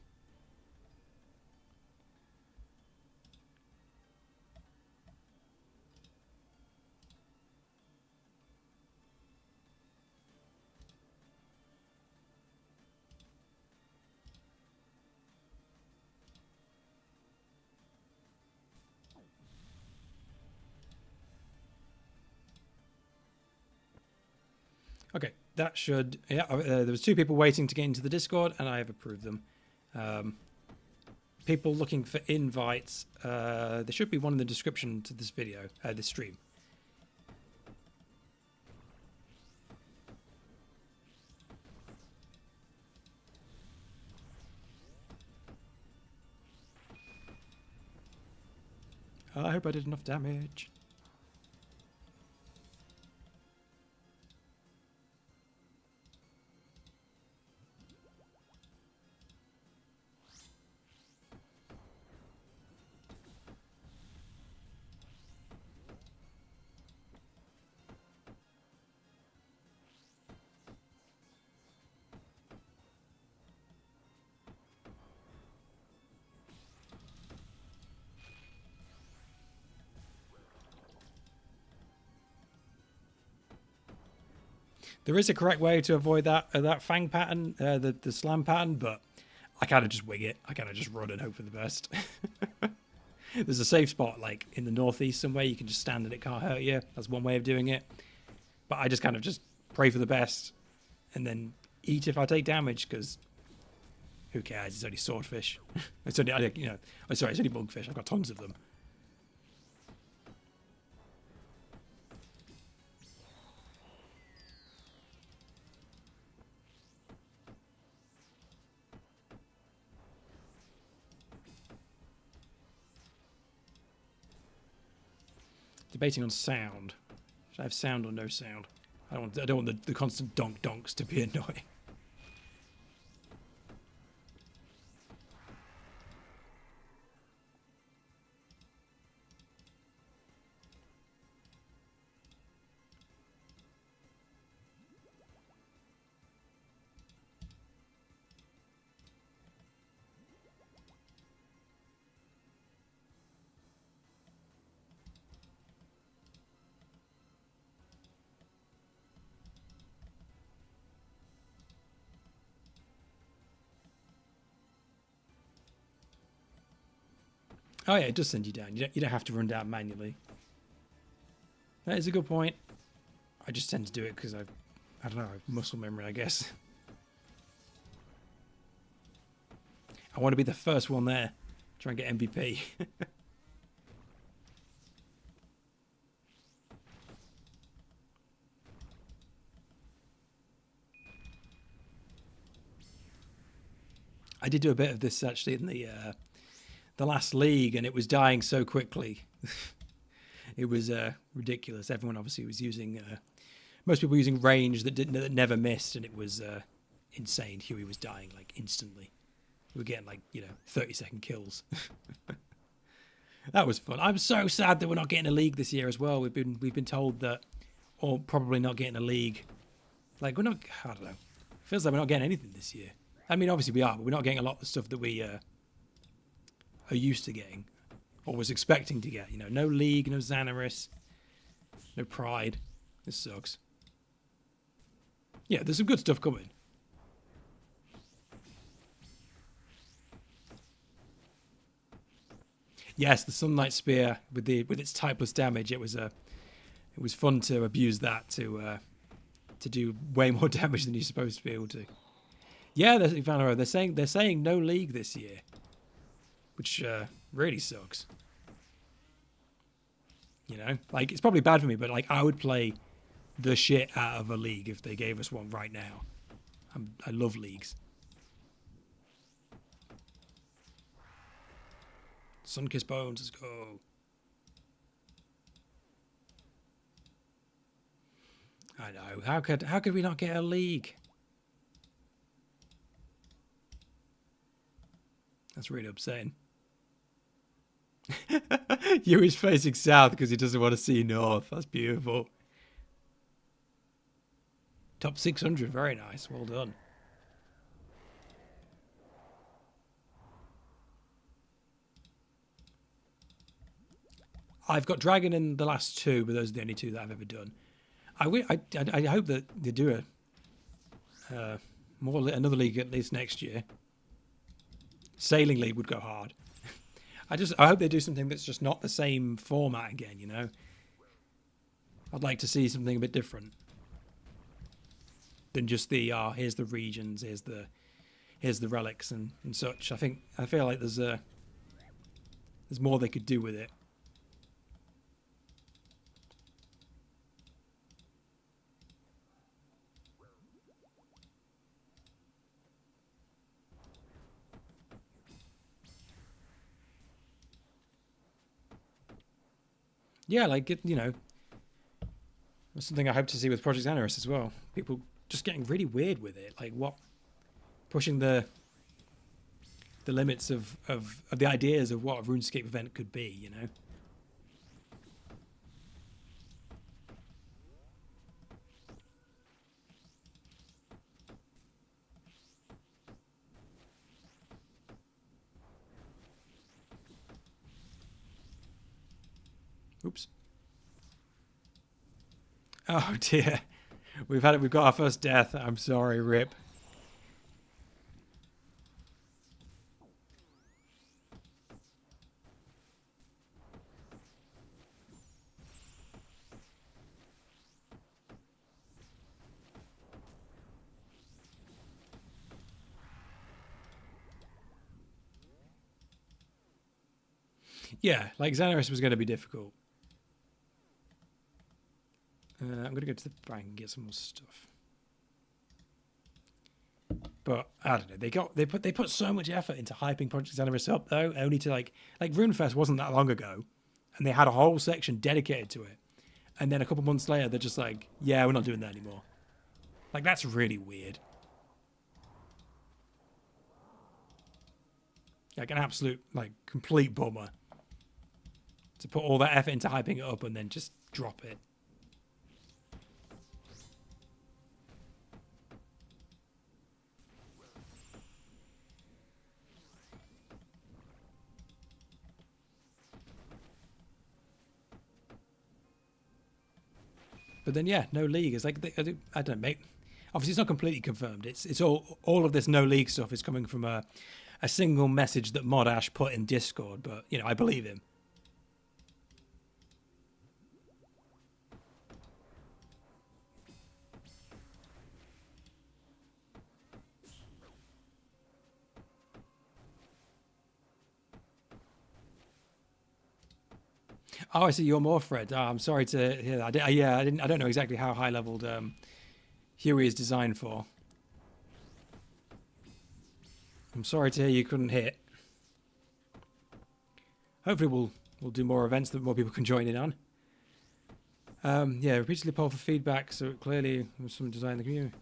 Okay, that should... Yeah, there was 2 people waiting to get into the Discord, and I have approved them. People looking for invites, there should be one in the description to this video, this stream. I hope I did enough damage. There is a correct way to avoid that Fang pattern, the slam pattern, but I kind of just wing it. I kind of just run and hope for the best. There's a safe spot, like in the northeast somewhere. You can just stand and it can't hurt you. That's one way of doing it. But I just kind of just pray for the best and then eat if I take damage, because who cares? It's only swordfish. It's only, it's only monkfish. I've got tons of them. Debating on sound. Should I have sound or no sound? I don't want the constant donks to be annoying. Oh yeah, it does send you down. You don't have to run down manually. That is a good point. I just tend to do it because I don't know, muscle memory, I guess. I want to be the first one there. Try and get MVP. I did do a bit of this actually in the last league, and it was dying so quickly. It was ridiculous. Everyone obviously was using most people were using range that never missed, and it was insane. Huey was dying like instantly. We were getting like 30-second kills. That was fun. I'm so sad that we're not getting a league this year as well. We've been told that, or probably not getting a league. Like we're not. I don't know. Feels like we're not getting anything this year. I mean, obviously we are, but we're not getting a lot of the stuff that we are used to getting, or was expecting to get. No league, no Xanaris, no Pride. This sucks. Yeah, there's some good stuff coming. Yes, the Sunlight Spear with its typeless damage. It was fun to abuse that to do way more damage than you're supposed to be able to. Yeah, they're saying no league this year, which really sucks. Like it's probably bad for me, but like I would play the shit out of a league if they gave us one right now. I love leagues. Sunkissed Bones, let's go. I know. How could we not get a league? That's really upsetting. Yui's facing south because he doesn't want to see north. That's beautiful. Top 600, very nice. Well done. I've got Dragon in the last two, but those are the only two that I've ever done. I hope that they do another league at least next year. Sailing League would go hard. I hope they do something that's just not the same format again, I'd like to see something a bit different than just here's the regions, here's the relics and such. I feel like there's more they could do with it. Yeah, like that's something I hope to see with Project Xanaris as well. People just getting really weird with it, like pushing the limits of the ideas of what a RuneScape event could be, Oops. Oh dear. We've got our first death. I'm sorry, Rip. Yeah, like Xanaris was going to be difficult. I'm going to go to the bank and get some more stuff. But I don't know. They put so much effort into hyping Project Xanaris up though, only to like RuneFest wasn't that long ago, and they had a whole section dedicated to it. And then a couple months later, they're just like, yeah, we're not doing that anymore. Like that's really weird. Like an absolute complete bummer to put all that effort into hyping it up and then just drop it. But then, yeah, no league. It's like, I don't know, mate. Obviously, it's not completely confirmed. It's all of this no league stuff is coming from a single message that Mod Ash put in Discord. But, I believe him. Oh, I see. You're more Fred. Oh, I'm sorry to hear that. I don't know exactly how high leveled Huey is designed for. I'm sorry to hear you couldn't hit. Hopefully, we'll do more events that more people can join in on. Yeah, repeatedly poll for feedback, so clearly there's some design in the community.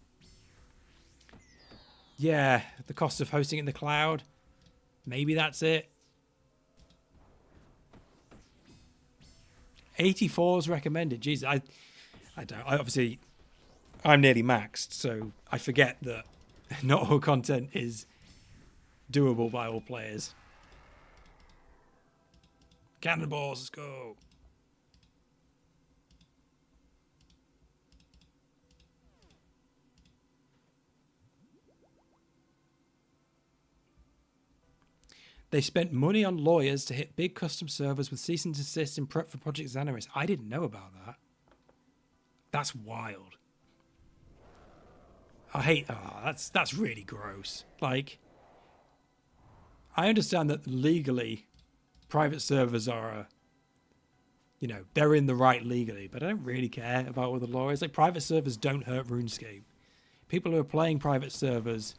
Yeah, the cost of hosting in the cloud. Maybe that's it. 84 is recommended. Jeez, I don't. Obviously, I'm nearly maxed, so I forget that not all content is doable by all players. Cannonballs, let's go. They spent money on lawyers to hit big custom servers with cease and desist in prep for Project Xanaris. I didn't know about that. That's wild. I hate. Oh, that's really gross. Like, I understand that legally, private servers are, they're in the right legally, but I don't really care about what the law is. Like, private servers don't hurt RuneScape. People who are playing private servers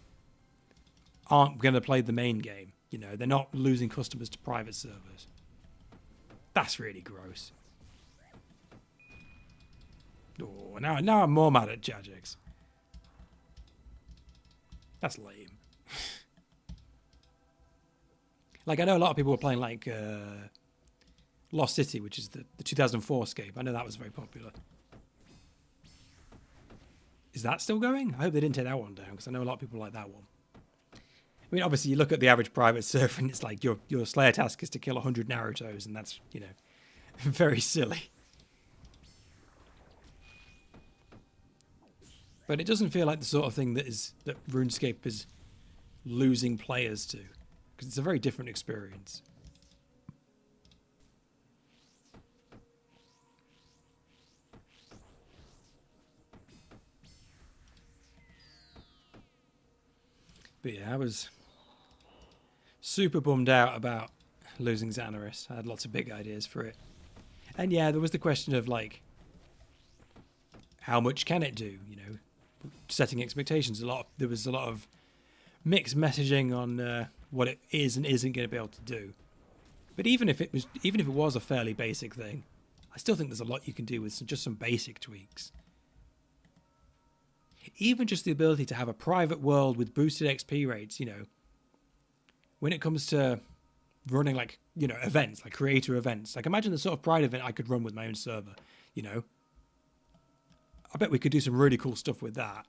aren't going to play the main game. They're not losing customers to private servers. That's really gross. Oh, now I'm more mad at Jagex. That's lame. Like, I know a lot of people were playing, like, Lost City, which is the 2004 scape. I know that was very popular. Is that still going? I hope they didn't take that one down, because I know a lot of people like that one. I mean, obviously, you look at the average private server, and it's like your Slayer task is to kill 100 Narutos, and that's, very silly. But it doesn't feel like the sort of thing that RuneScape is losing players to, because it's a very different experience. But yeah, I was super bummed out about losing Xanaris. I had lots of big ideas for it. And yeah, there was the question of, like, how much can it do? Setting expectations. There was a lot of mixed messaging on what it is and isn't going to be able to do. But even if it was a fairly basic thing, I still think there's a lot you can do with just some basic tweaks. Even just the ability to have a private world with boosted XP rates, when it comes to running, like, events, like creator events. Like, imagine the sort of Pride event I could run with my own server, I bet we could do some really cool stuff with that.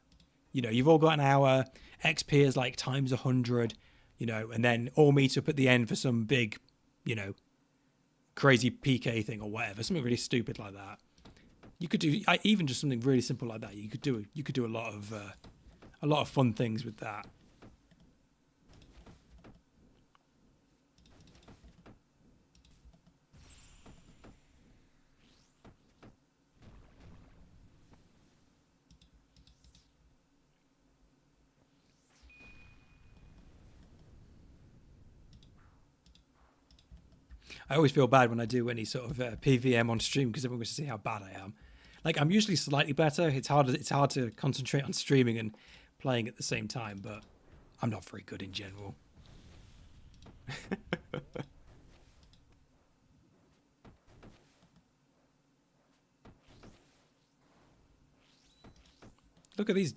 You've all got an hour, XP is like times 100, and then all meet up at the end for some big, crazy PK thing or whatever, something really stupid like that. You could do even just something really simple like that. You could do a lot of fun things with that. I always feel bad when I do any sort of PVM on stream because everyone gets to see how bad I am. Like, I'm usually slightly better. It's hard to concentrate on streaming and playing at the same time, but I'm not very good in general. Look at these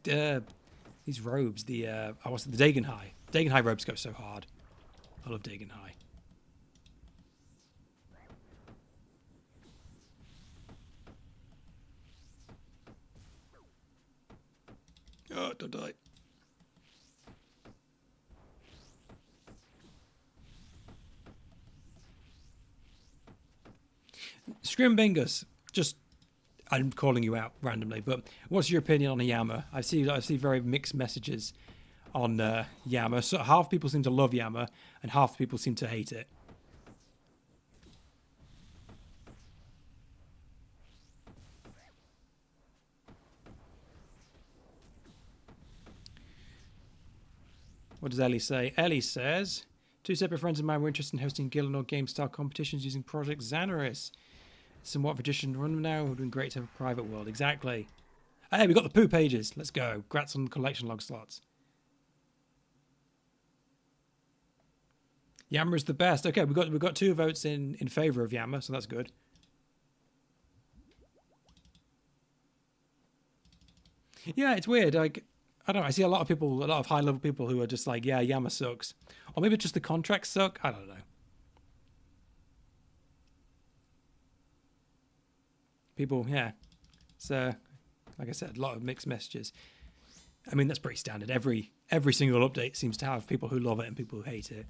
robes. The Dagenhai. Dagenhai robes go so hard. I love Dagenhai. Oh, don't die. Scrimbingus, I'm calling you out randomly, but what's your opinion on Yama? I see very mixed messages on Yama. So half people seem to love Yama, and half people seem to hate it. What does Ellie say? Ellie says, 2 separate friends of mine were interested in hosting Guild or Game-style competitions using Project Xanaris. It's somewhat of a tradition to run them now. It would have been great to have a private world. Exactly. Hey, we got the poo pages. Let's go. Grats on the collection log slots. Yama is the best. Okay, we've got 2 votes in favour of Yama, so that's good. Yeah, it's weird. Like, I don't know. I see a lot of people, a lot of high-level people who are just like, yeah, Yama sucks. Or maybe just the contracts suck. I don't know. People, yeah. So, like I said, a lot of mixed messages. I mean, that's pretty standard. Every single update seems to have people who love it and people who hate it.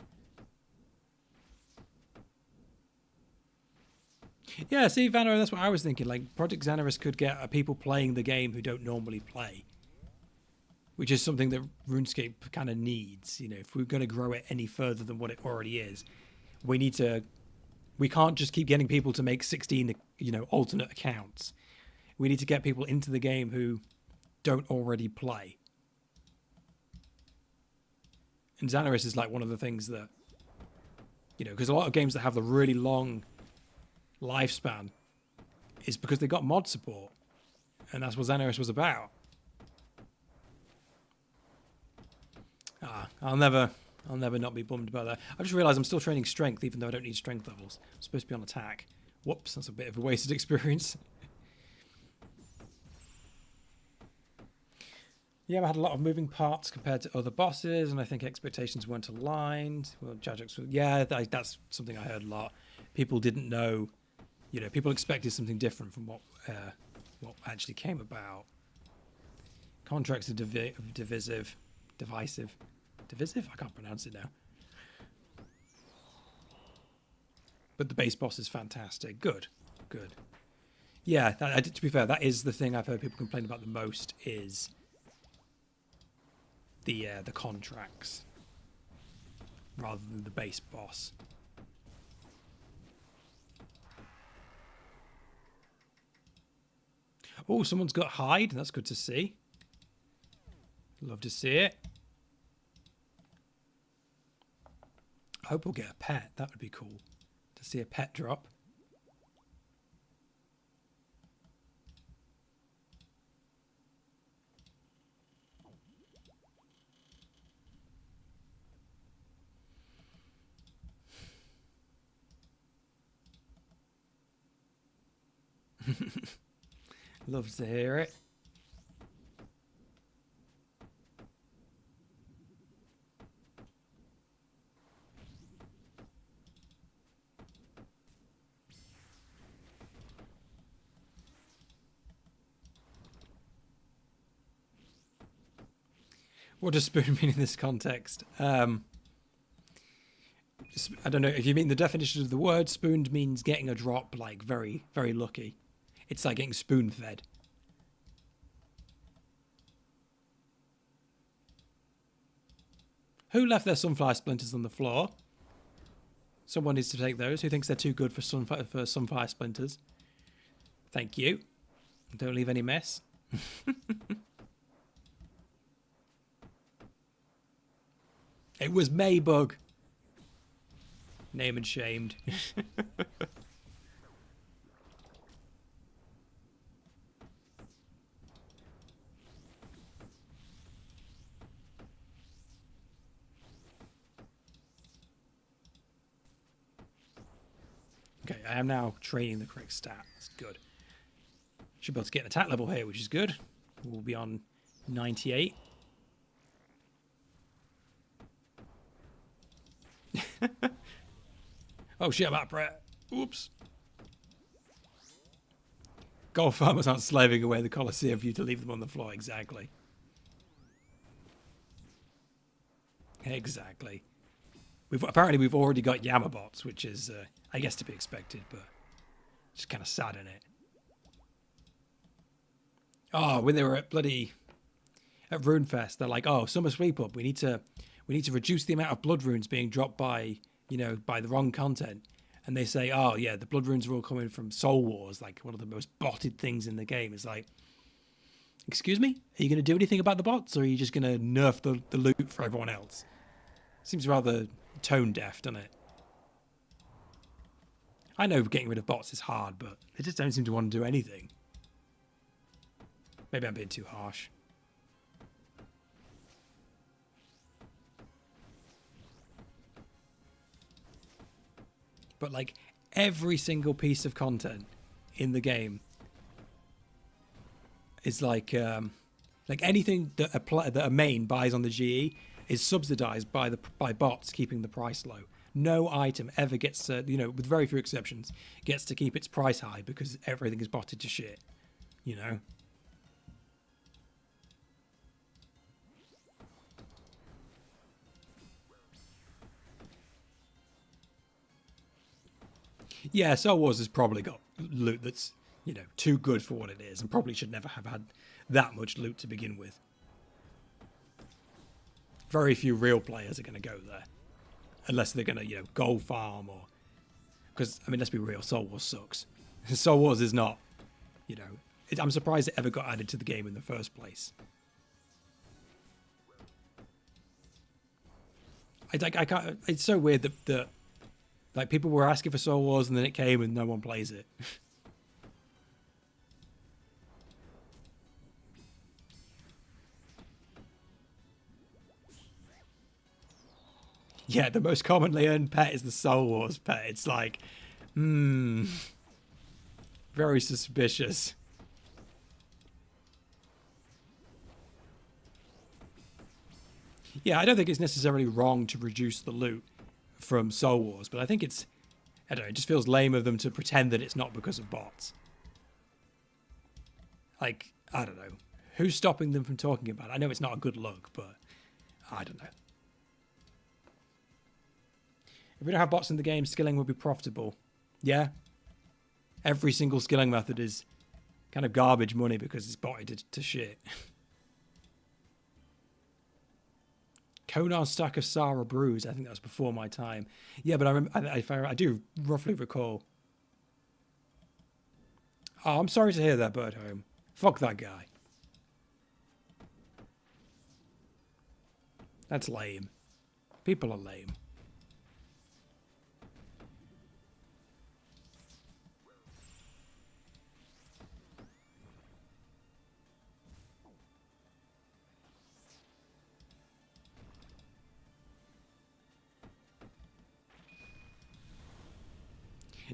Yeah, see, Vanna, that's what I was thinking. Like, Project Xanaris could get people playing the game who don't normally play, which is something that RuneScape kind of needs. You know, if we're going to grow it any further than what it already is, we can't just keep getting people to make 16, alternate accounts. We need to get people into the game who don't already play. And Xanaris is like one of the things that, because a lot of games that have the really long lifespan is because they got mod support. And that's what Xanaris was about. I'll never not be bummed about that. I just realised I'm still training strength even though I don't need strength levels. I'm supposed to be on attack. Whoops, that's a bit of a wasted experience. Yeah, I had a lot of moving parts compared to other bosses, and I think expectations weren't aligned. Well, Jagex, yeah, that's something I heard a lot. People didn't know, people expected something different from what actually came about. Contracts are divisive. Divisive? I can't pronounce it now. But the base boss is fantastic. Good. Yeah, to be fair, that is the thing I've heard people complain about the most is the contracts rather than the base boss. Oh, someone's got hide. That's good to see. Love to see it. I hope we'll get a pet. That would be cool to see a pet drop. Love to hear it. What does spoon mean in this context? I don't know if you mean the definition of the word. Spooned means getting a drop, like very, very lucky. It's like getting spoon-fed. Who left their sunflower splinters on the floor? Someone needs to take those. Who thinks they're too good for sunflower splinters? Thank you. Don't leave any mess. It was Maybug. Name and shamed. Okay, I am now training the correct stat. That's good. Should be able to get an attack level here, which is good. We'll be on 98. Oh shit, I'm out of breath. Oops. Golf farmers aren't slaving away the Colosseum for you to leave them on the floor. Exactly. Exactly. Apparently we've already got Yama bots, which is, I guess, to be expected, but just kind of sad in it. Oh, when they were at RuneFest, they're like, oh, summer sweep up. We need to reduce the amount of blood runes being dropped by the wrong content. And they say, oh yeah, the blood runes are all coming from Soul Wars, like one of the most botted things in the game. It's like, excuse me? Are you going to do anything about the bots, or are you just going to nerf the loot for everyone else? Seems rather tone deaf, doesn't it? I know getting rid of bots is hard, but they just don't seem to want to do anything. Maybe I'm being too harsh. But like every single piece of content in the game is like Like anything that a main buys on the GE is subsidized by bots keeping the price low. No item ever gets to, with very few exceptions, gets to keep its price high because everything is botted to shit. Yeah, Soul Wars has probably got loot that's, too good for what it is and probably should never have had that much loot to begin with. Very few real players are going to go there. Unless they're going to, gold farm or... Because, let's be real, Soul Wars sucks. Soul Wars is not, I'm surprised it ever got added to the game in the first place. I can't... It's so weird that like, people were asking for Soul Wars and then it came and no one plays it. Yeah, the most commonly earned pet is the Soul Wars pet. It's like, very suspicious. Yeah, I don't think it's necessarily wrong to reduce the loot from Soul Wars, but I think it just feels lame of them to pretend that it's not because of bots. Like, I don't know. Who's stopping them from talking about it? I know it's not a good look, but I don't know. If we don't have bots in the game, skilling would be profitable. Yeah. Every single skilling method is kind of garbage money because it's botted to shit. Konar's stack of Sarah brews. I think that was before my time. Yeah, but I do roughly recall. Oh, I'm sorry to hear that, Bird Home. Fuck that guy. That's lame. People are lame.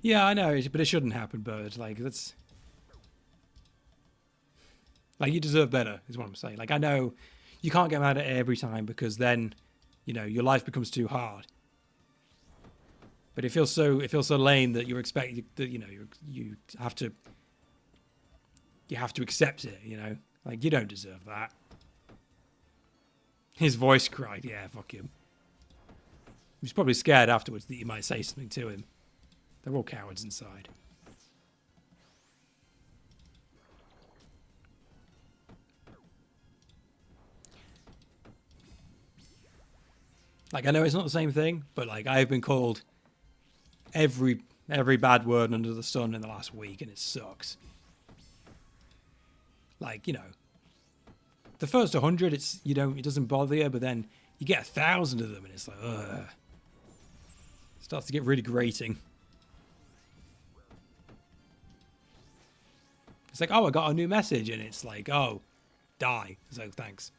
Yeah, I know, but it shouldn't happen, Bird. Like, that's... Like, you deserve better, is what I'm saying. Like, I know you can't get mad at it every time because then, your life becomes too hard. But it feels so lame that you're expecting that, you have to accept it, Like, you don't deserve that. His voice cried. Yeah, fuck him. He was probably scared afterwards that you might say something to him. They're all cowards inside. Like, I know it's not the same thing, but like I've been called every bad word under the sun in the last week, and it sucks. Like, the first 100, it doesn't bother you, but then you get 1,000 of them, and it's like, ugh. It starts to get really grating. It's like, oh, I got a new message, and it's like, oh, die. So thanks.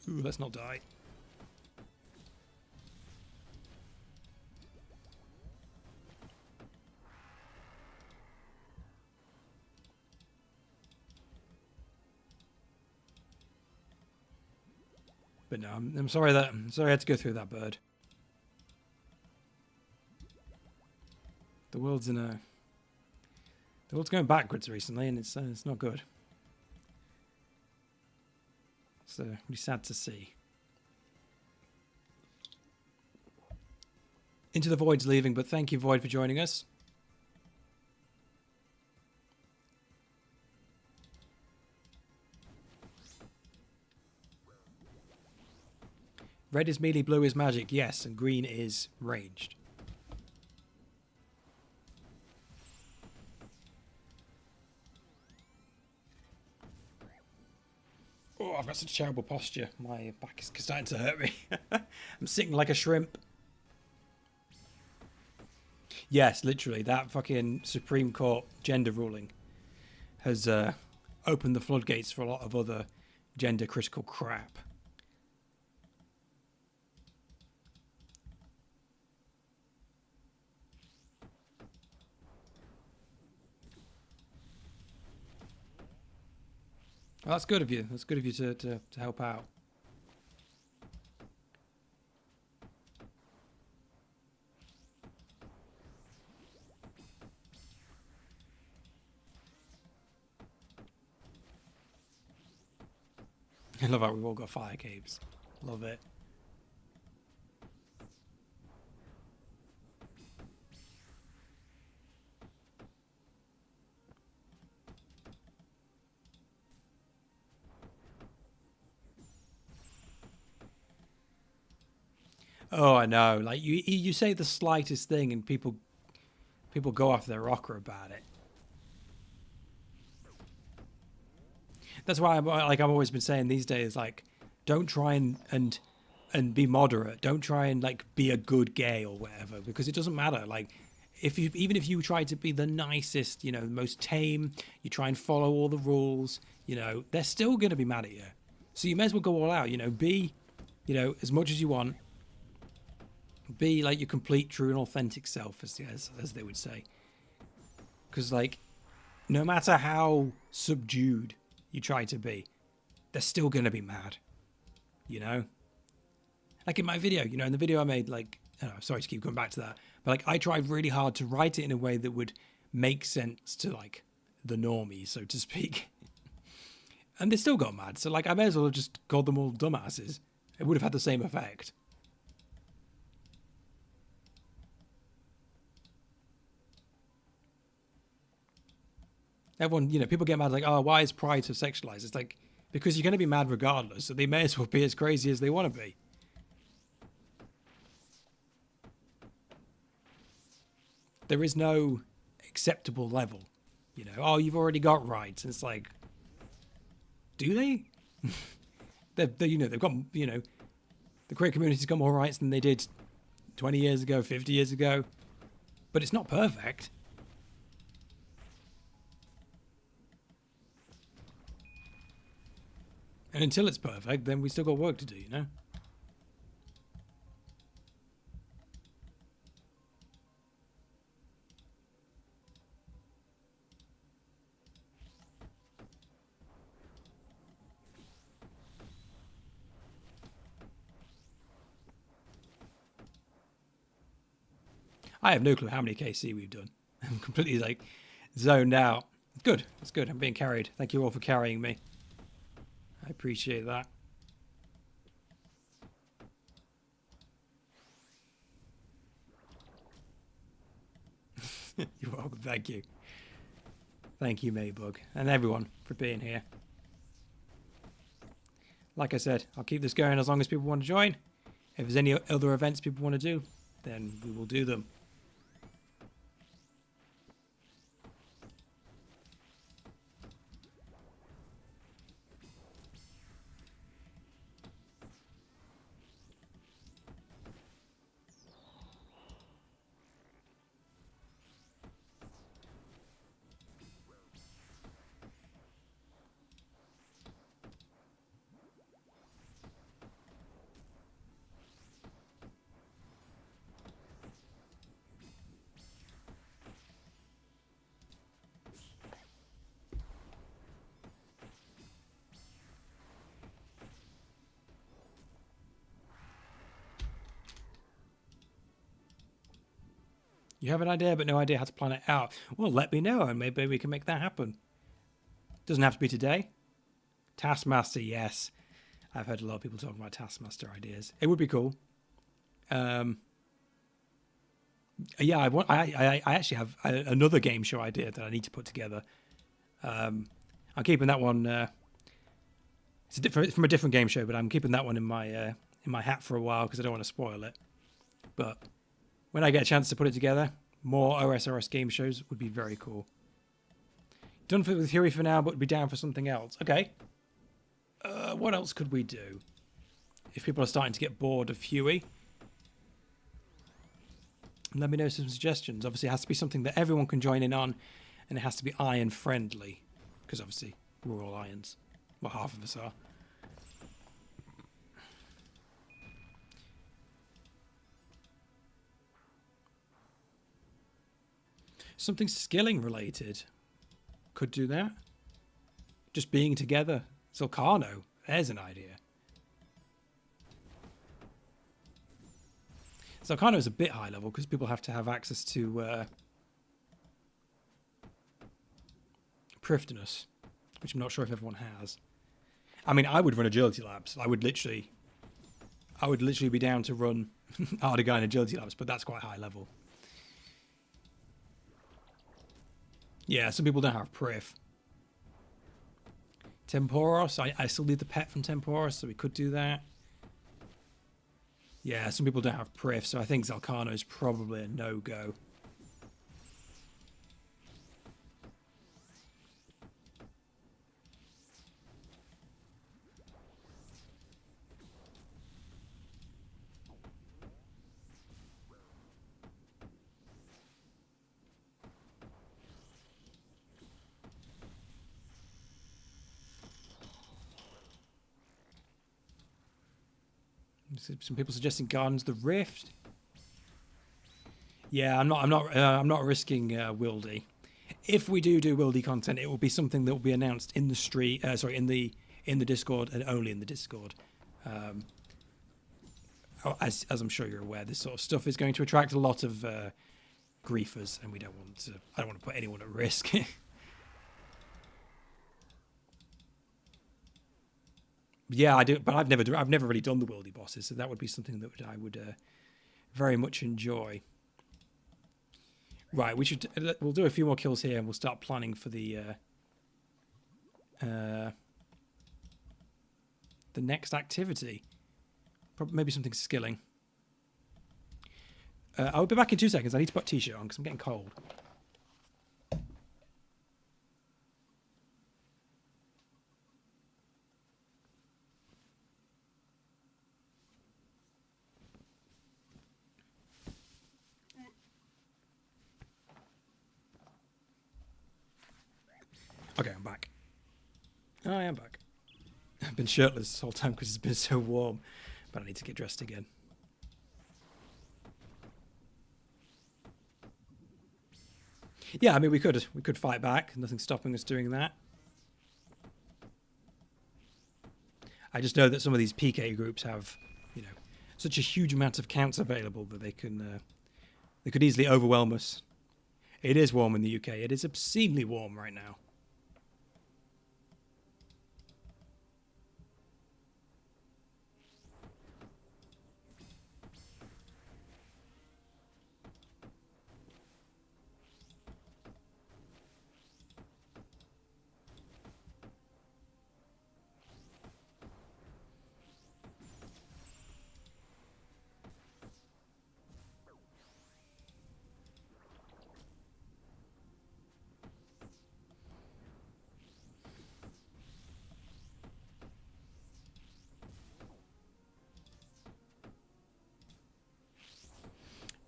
Ooh, let's not die. But no, I'm sorry I had to go through that, Bird. The world's going backwards recently, and it's not good. So really sad to see. Into the Void's leaving, but thank you, Void, for joining us. Red is melee, blue is magic, yes, and green is ranged. Oh, I've got such terrible posture. My back is starting to hurt me. I'm sitting like a shrimp. Yes, literally, that fucking Supreme Court gender ruling has opened the floodgates for a lot of other gender critical crap. Well, that's good of you. That's good of you to help out. I love how we've all got fire capes. Love it. Oh, I know. Like you say the slightest thing, and people go off their rocker about it. That's why I've always been saying these days, like, don't try and be moderate. Don't try and like be a good gay or whatever, because it doesn't matter. Like, even if you try to be the nicest, you know, the most tame, you try and follow all the rules, you know, they're still gonna be mad at you. So you may as well go all out. You know, be, you know, as much as you want. Be like your complete, true, and authentic self, as they would say. Because, like, no matter how subdued you try to be, they're still going to be mad. You know? Like in my video, you know, in the video I made, like, I don't know, sorry to keep going back to that, but, like, I tried really hard to write it in a way that would make sense to, like, the normies, so to speak. And they still got mad. So, like, I may as well have just called them all dumbasses. It would have had the same effect. Everyone, you know, people get mad like, oh, why is Pride so sexualized? It's like, because you're going to be mad regardless, so they may as well be as crazy as they want to be. There is no acceptable level, you know. Oh, you've already got rights. And it's like, do they? You know, they've got, you know, the queer community's got more rights than they did 20 years ago, 50 years ago. But it's not perfect. And until it's perfect, then we still got work to do, you know? I have no clue how many KC we've done. I'm completely, like, zoned out. Good. That's good. I'm being carried. Thank you all for carrying me. I appreciate that. You're welcome. Thank you. Thank you, Maybug, and everyone for being here. Like I said, I'll keep this going as long as people want to join. If there's any other events people want to do, then we will do them. You have an idea, but no idea how to plan it out. Well, let me know, and maybe we can make that happen. Doesn't have to be today. Taskmaster, yes. I've heard a lot of people talking about Taskmaster ideas. It would be cool. Yeah, I actually have another game show idea that I need to put together. I'm keeping that one. It's from a different game show, but I'm keeping that one in my hat for a while because I don't want to spoil it. But when I get a chance to put it together, more OSRS game shows would be very cool. Done with Fury for now, but would be down for something else. Okay. What else could we do? If people are starting to get bored of Huey, let me know some suggestions. Obviously, it has to be something that everyone can join in on, and it has to be iron friendly, because obviously we're all irons. Well, half of us are. Something skilling related. Could do that. Just being together Zulcano. There's an idea. Zulcano is a bit high level because people have to have access to Prifdinous, which I'm not sure if everyone has. I mean, I would run Agility Labs. I would literally be down to run Ardagai and Agility Labs, but that's quite high level. Yeah, some people don't have Prif. Temporos, I still need the pet from Temporos, so we could do that. Yeah, some people don't have Prif, so I think Zulcano is probably a no-go. Some people suggesting Gardens the Rift. Yeah, I'm not risking Wildy. If we do Wildy content, it will be something that will be announced in the street. In the Discord and only in the Discord. As I'm sure you're aware, this sort of stuff is going to attract a lot of griefers, and we don't want to. I don't want to put anyone at risk. Yeah, I do, but I've never really done the Wildy bosses, so that would be something that I would very much enjoy. Right, we'll do a few more kills here, and we'll start planning for the next activity. Probably maybe something skilling. I'll be back in 2 seconds. I need to put a t-shirt on because I'm getting cold. Okay, I'm back. Oh, I am back. I've been shirtless this whole time because it's been so warm, but I need to get dressed again. Yeah, I mean, we could fight back. Nothing's stopping us doing that. I just know that some of these PK groups have, such a huge amount of counts available that they could easily overwhelm us. It is warm in the UK. It is obscenely warm right now.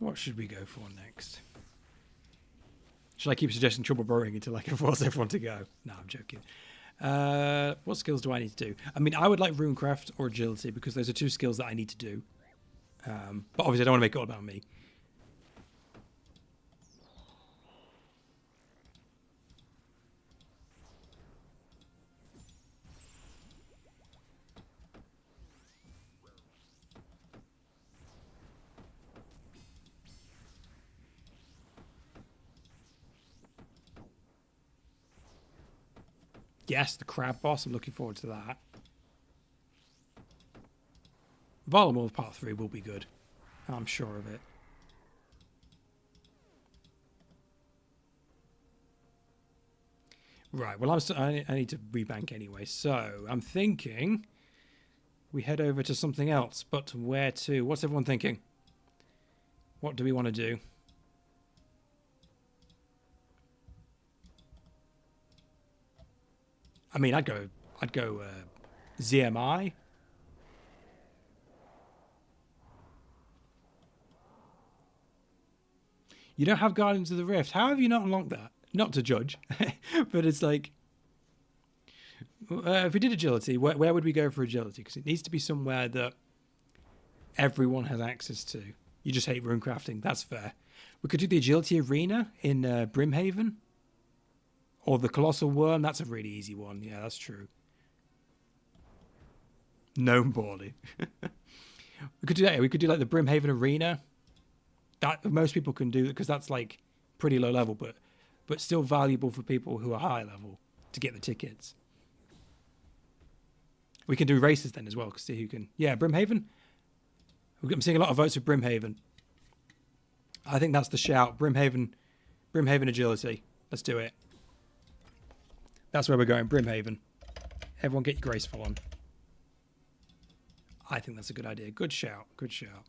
What should we go for next? Should I keep suggesting Trouble Brewing until I can force everyone to go? No, I'm joking. What skills do I need to do? I mean, I would like Runecraft or Agility because those are two skills that I need to do. But obviously I don't want to make it all about me. Yes, the crab boss. I'm looking forward to that. Volamorph Part 3 will be good. I'm sure of it. Right, well, I need to rebank anyway, so I'm thinking we head over to something else, but where to? What's everyone thinking? What do we want to do? I mean, I'd go ZMI. You don't have Guardians of the Rift. How have you not unlocked that? Not to judge, but it's like, if we did Agility, where would we go for Agility? Because it needs to be somewhere that everyone has access to. You just hate runecrafting. That's fair. We could do the Agility Arena in Brimhaven. Or the Colossal Worm. That's a really easy one. Yeah, that's true. Gnome poorly. We could do that. We could do like the Brimhaven Arena. That most people can do because that's like pretty low level, but still valuable for people who are high level to get the tickets. We can do races then as well to see who can. Yeah, Brimhaven. I'm seeing a lot of votes for Brimhaven. I think that's the shout. Brimhaven agility. Let's do it. That's where we're going. Brimhaven. Everyone get your graceful on. I think that's a good idea. Good shout. Good shout.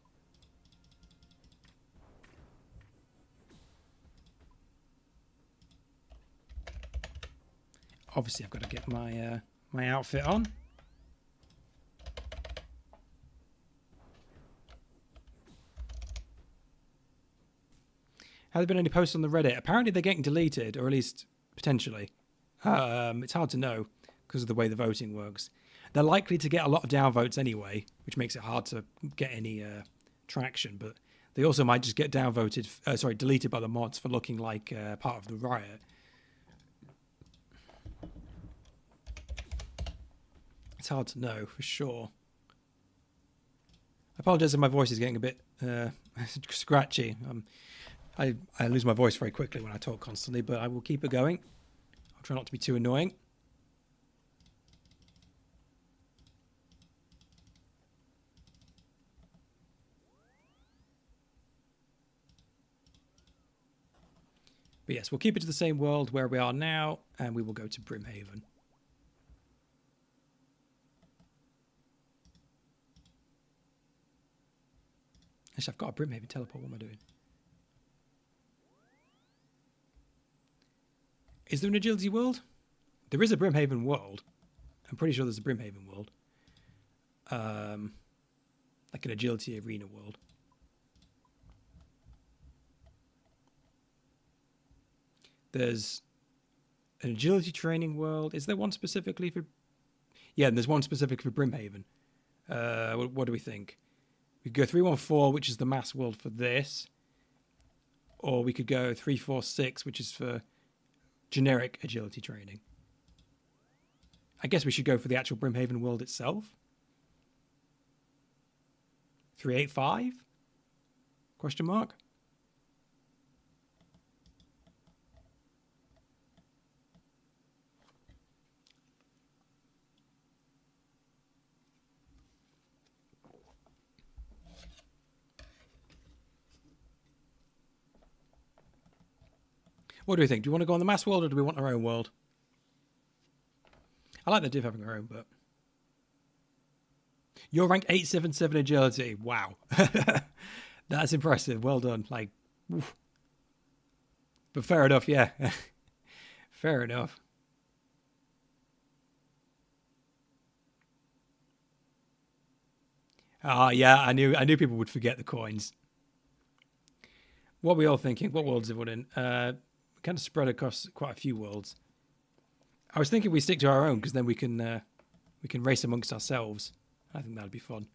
Obviously, I've got to get my my outfit on. Have there been any posts on the Reddit? Apparently, they're getting deleted, or at least potentially. It's hard to know because of the way the voting works. They're likely to get a lot of downvotes anyway, which makes it hard to get any traction. But they also might just get deleted by the mods for looking like part of the riot. It's hard to know for sure. I apologize if my voice is getting a bit scratchy. I lose my voice very quickly when I talk constantly, but I will keep it going. I'll try not to be too annoying. But yes, we'll keep it to the same world where we are now, and we will go to Brimhaven. Actually, I've got a Brimhaven teleport. What am I doing? Is there an agility world? There is a Brimhaven world. I'm pretty sure there's a Brimhaven world. Like an agility arena world. There's an agility training world. Is there one specifically for... Yeah, and there's one specific for Brimhaven. What do we think? We could go 314, which is the mass world for this. Or we could go 346, which is for generic agility training. I guess we should go for the actual Brimhaven world itself. 385? Question mark? What do we think? Do we want to go on the mass world or do we want our own world? I like the div having our own, but... You're rank 877 agility. Wow. That's impressive. Well done. Like, oof. But fair enough, yeah. Fair enough. Yeah, I knew people would forget the coins. What are we all thinking? What worlds have we in? Kind of spread across quite a few worlds. I was thinking we stick to our own because then we can race amongst ourselves. I think that'd be fun.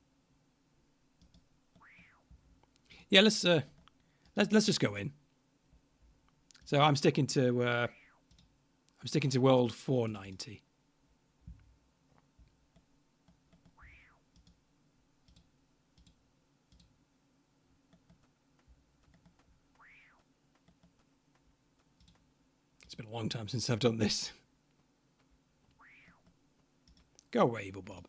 Yeah, let's just go in. So I'm sticking to world 490. It's been a long time since I've done this. Go away, Evil Bob.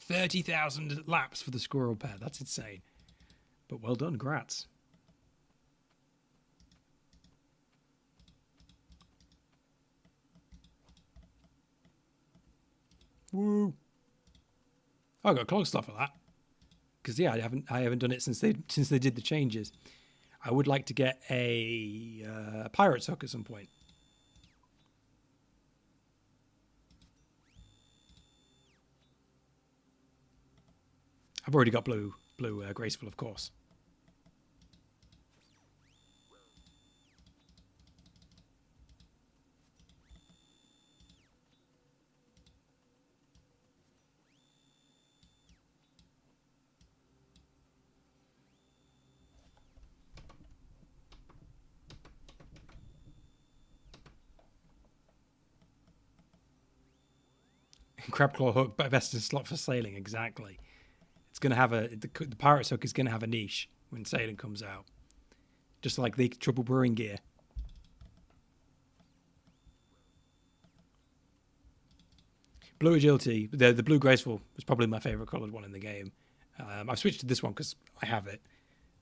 $30,000 laps for the squirrel pair. That's insane. But well done, grats. Woo! Oh, I got clog stuff for that. Because yeah, I haven't done it since they did the changes. I would like to get a pirate's hook at some point. I've already got blue graceful, of course. Crabclaw hook, but best in slot for sailing. Exactly. It's going to have the pirate's hook is going to have a niche when sailing comes out, just like the triple brewing gear. Blue agility, the blue graceful was probably my favorite colored one in the game. I've switched to this one because I have it,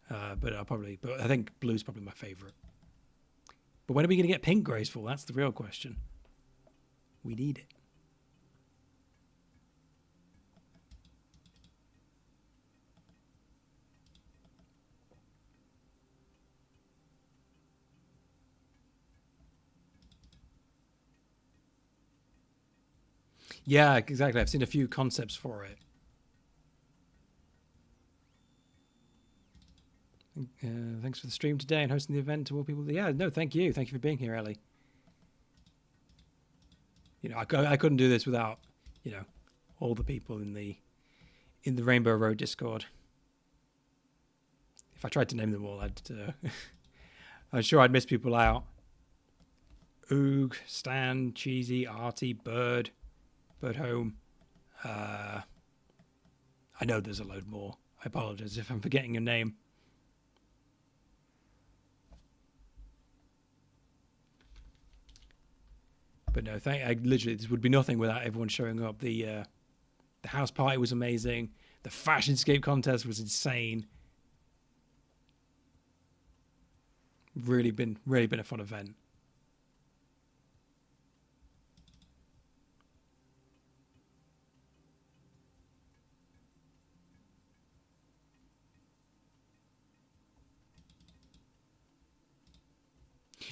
but I think blue's probably my favorite. But when are we going to get pink graceful? That's the real question. We need it. Yeah, exactly. I've seen a few concepts for it. Thanks for the stream today and hosting the event to all people. Yeah, no, thank you. Thank you for being here, Ellie. You know, I couldn't do this without, you know, all the people in the Rainbow Road Discord. If I tried to name them all, I'm sure I'd miss people out. Oog, Stan, Cheesy, Artie, Bird Home. I know there's a load more. I apologize if I'm forgetting your name. But no, literally, this would be nothing without everyone showing up. The house party was amazing. The Fashionscape contest was insane. Really been a fun event.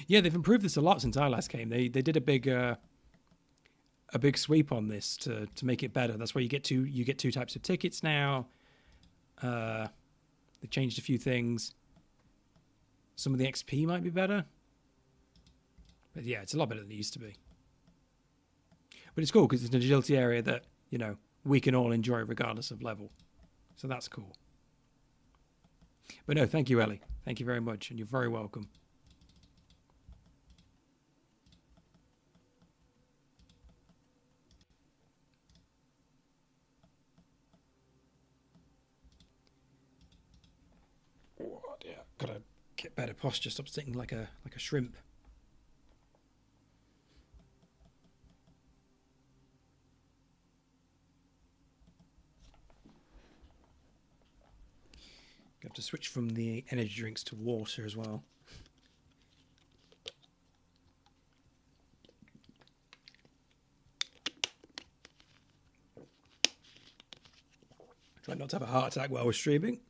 Yeah, they've improved this a lot since I last came. They did a big sweep on this to make it better. That's why you get two types of tickets now. They changed a few things. Some of the XP might be better. But yeah, it's a lot better than it used to be. But it's cool because it's an agility area that, you know, we can all enjoy regardless of level. So that's cool. But no, thank you, Ellie. Thank you very much, and you're very welcome. Oh, yeah, gotta get better posture. Stop sitting like a shrimp. Got to switch from the energy drinks to water as well. Try not to have a heart attack while we're streaming.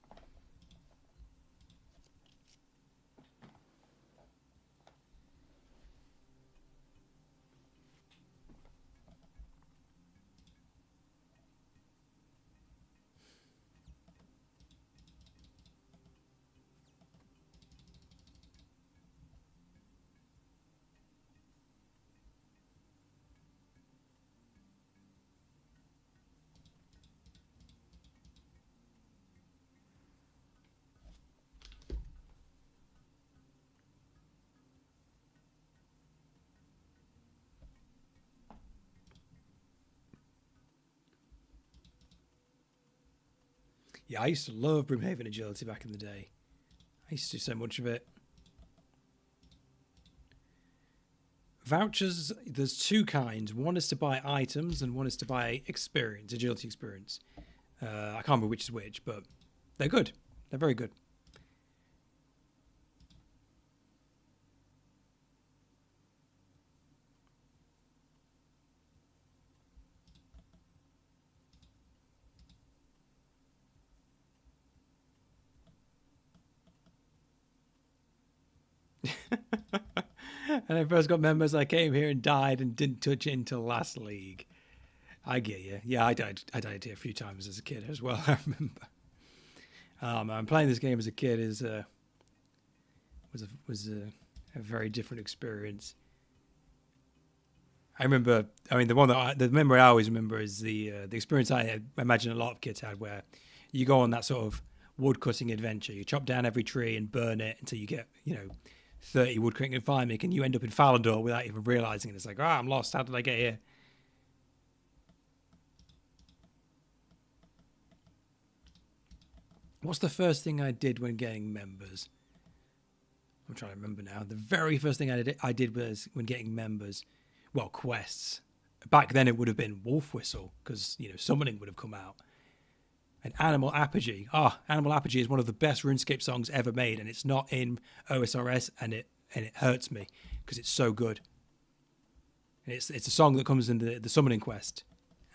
Yeah, I used to love Brimhaven agility back in the day. I used to do so much of it. Vouchers, there's two kinds. One is to buy items and one is to buy experience, agility experience. I can't remember which is which, but they're good. They're very good. And I first got members, I came here and died and didn't touch it until last league. I get you. Yeah, I died here a few times as a kid as well, I remember. I'm playing this game as a kid was a very different experience. I remember, the memory I always remember is the experience I imagine a lot of kids had, where you go on that sort of wood cutting adventure. You chop down every tree and burn it until you get, 30 wood cutting and farming, and you end up in Falador without even realizing it. It's like, I'm lost. How did I get here? What's the first thing I did when getting members? I'm trying to remember now. The very first thing I did was when getting members, well, quests. Back then it would have been Wolf Whistle because, you know, summoning would have come out. And Animal Apogee. Animal Apogee is one of the best RuneScape songs ever made, and it's not in OSRS, and it hurts me because it's so good. And it's a song that comes in the summoning quest.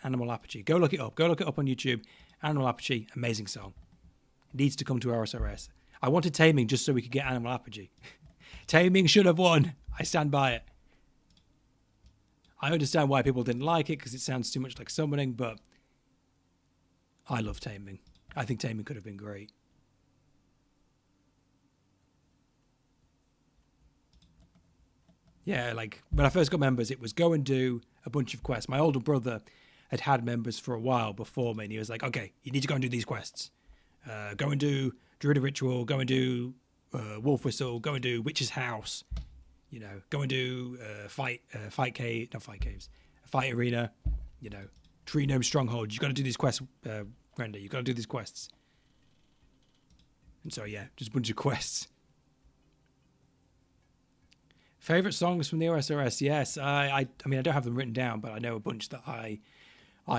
Animal Apogee. Go look it up. Go look it up on YouTube. Animal Apogee, amazing song. It needs to come to OSRS. I wanted Taming just so we could get Animal Apogee. Taming should have won. I stand by it. I understand why people didn't like it because it sounds too much like summoning, but I love Taming. I think Taming could have been great. Yeah, like when I first got members, it was go and do a bunch of quests. My older brother had members for a while before me, and he was like, okay, you need to go and do these quests. Go and do Druid Ritual, go and do Wolf Whistle, go and do Witch's House, you know, go and do Fight Arena, you know, Tree Gnome Stronghold. You got to do these quests, Brenda. You got to do these quests. And so yeah, just a bunch of quests. Favorite songs from the OSRS? Yes, I mean I don't have them written down, but I know a bunch that I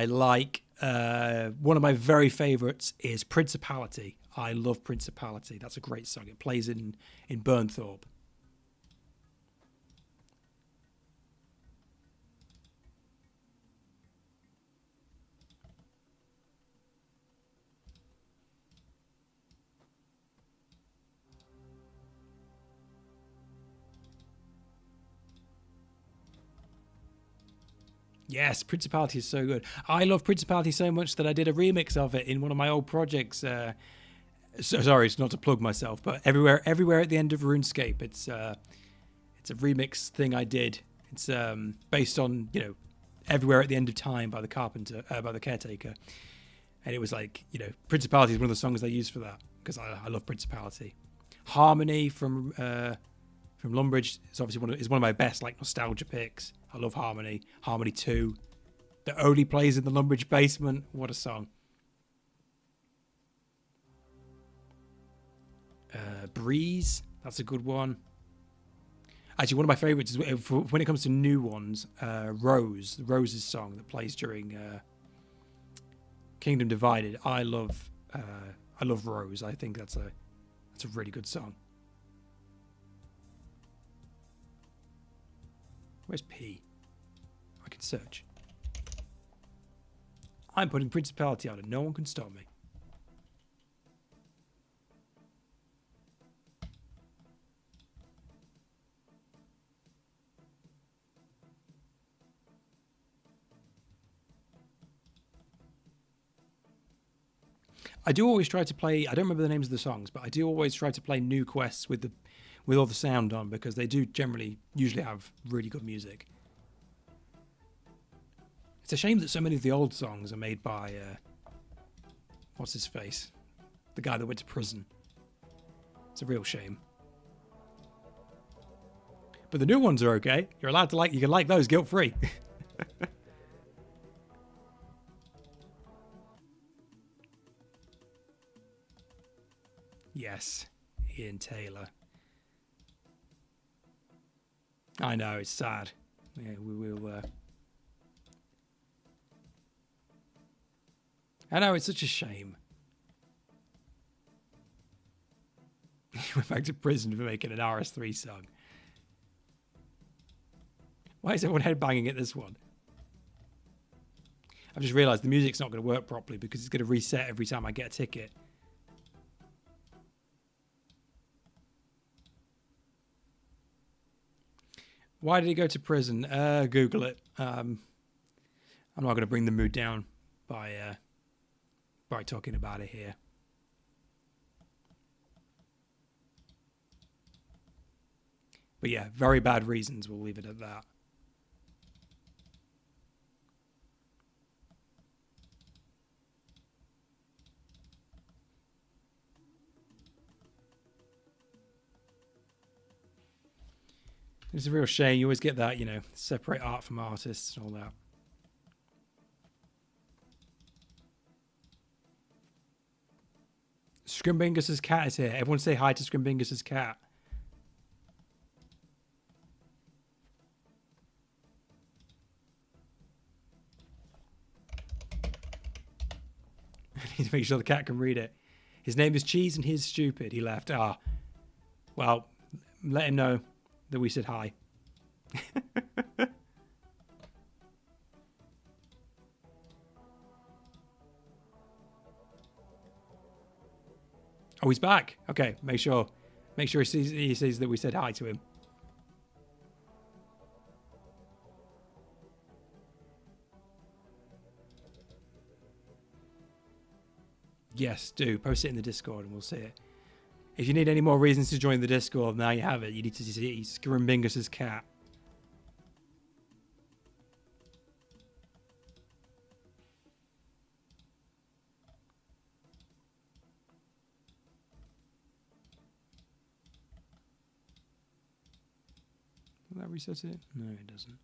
like. One of my very favorites is Principality. I love Principality. That's a great song. It plays in Burnthorpe. Yes, Principality is so good. I love Principality so much that I did a remix of it in one of my old projects. So, sorry, it's not to plug myself, but everywhere at the end of RuneScape, it's a remix thing I did. It's based on, you know, Everywhere at the End of Time by the Caretaker, and it was like, you know, Principality is one of the songs I used for that because I love Principality. Harmony from Lumbridge is obviously one of my best like nostalgia picks. I love Harmony. Harmony 2. That only plays in the Lumbridge basement. What a song. Breeze. That's a good one. Actually, one of my favorites is when it comes to new ones. Rose. Rose's song that plays during Kingdom Divided. I love Rose. I think that's a really good song. Where's P? I can search. I'm putting Principality on and no one can stop me. I do always try to play, I don't remember the names of the songs, but I do always try to play new quests with all the sound on because they do usually have really good music. It's a shame that so many of the old songs are made by, what's his face? The guy that went to prison. It's a real shame. But the new ones are okay. You're allowed to you can like those guilt-free. Yes, Ian Taylor. I know, it's sad. Yeah, we will... I know, it's such a shame. He went back to prison for making an RS3 song. Why is everyone headbanging at this one? I've just realised the music's not going to work properly because it's going to reset every time I get a ticket. Why did he go to prison? Google it. I'm not going to bring the mood down by talking about it here. But yeah, very bad reasons. We'll leave it at that. It's a real shame. You always get that, you know, separate art from artists and all that. Scrimbingus's cat is here. Everyone say hi to Scrimbingus's cat. I need to make sure the cat can read it. His name is Cheese and he's stupid. He left. Ah. Well, let him know that we said hi. Oh, he's back. Okay, make sure he sees that we said hi to him. Yes, do. Post it in the Discord and we'll see it. If you need any more reasons to join the Discord, now you have it. You need to see Scrimbingus's cat. Will that reset it? No, it doesn't.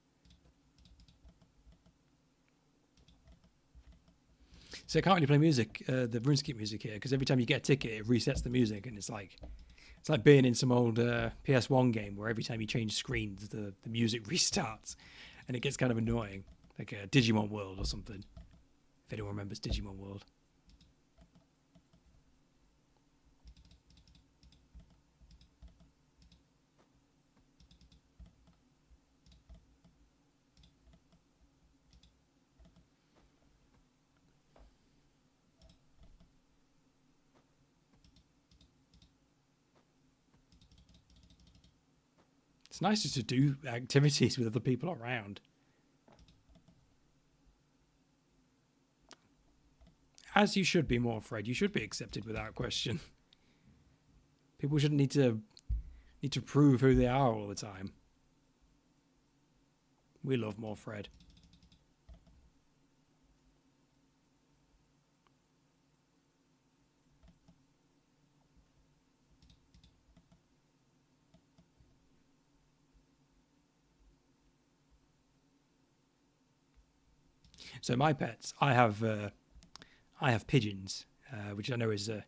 So I can't really play music, the RuneScape music here, because every time you get a ticket, it resets the music, and it's like being in some old PS1 game where every time you change screens, the music restarts, and it gets kind of annoying, like a Digimon World or something. If anyone remembers Digimon World. It's nice just to do activities with other people around. As you should be more, Fred. You should be accepted without question. People shouldn't need to prove who they are all the time. We love more, Fred. So my pets, I have pigeons, which I know is an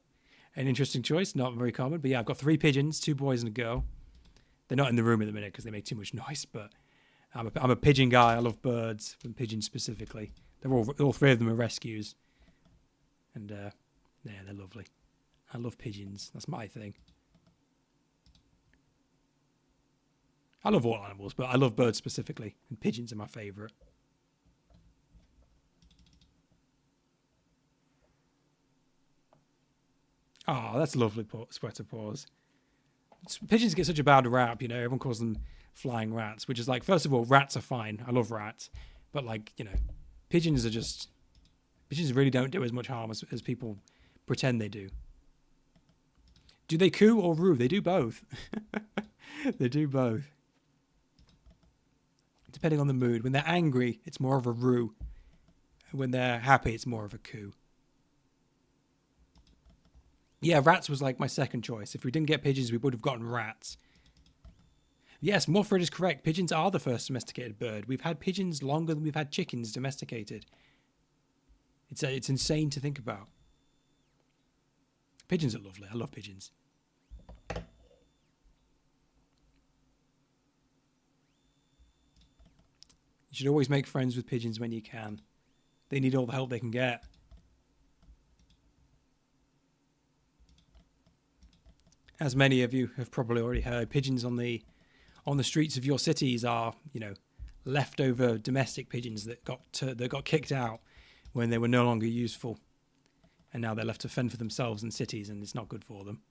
interesting choice, not very common. But yeah, I've got 3 pigeons, 2 boys and a girl. They're not in the room at the minute because they make too much noise. But I'm a pigeon guy. I love birds and pigeons specifically. They're all 3 of them are rescues, and yeah, they're lovely. I love pigeons. That's my thing. I love all animals, but I love birds specifically, and pigeons are my favourite. Oh, that's lovely, Sweater Paws. Pigeons get such a bad rap, you know. Everyone calls them flying rats, which is like, first of all, rats are fine. I love rats. But, like, you know, pigeons really don't do as much harm as people pretend they do. Do they coo or roo? They do both. They do both. Depending on the mood. When they're angry, it's more of a roo. When they're happy, it's more of a coo. Yeah, rats was like my second choice. If we didn't get pigeons, we would have gotten rats. Yes, Morfred is correct. Pigeons are the first domesticated bird. We've had pigeons longer than we've had chickens domesticated. It's insane to think about. Pigeons are lovely. I love pigeons. You should always make friends with pigeons when you can. They need all the help they can get. As many of you have probably already heard, pigeons on the streets of your cities are, you know, leftover domestic pigeons that got kicked out when they were no longer useful, and now they're left to fend for themselves in cities, and it's not good for them.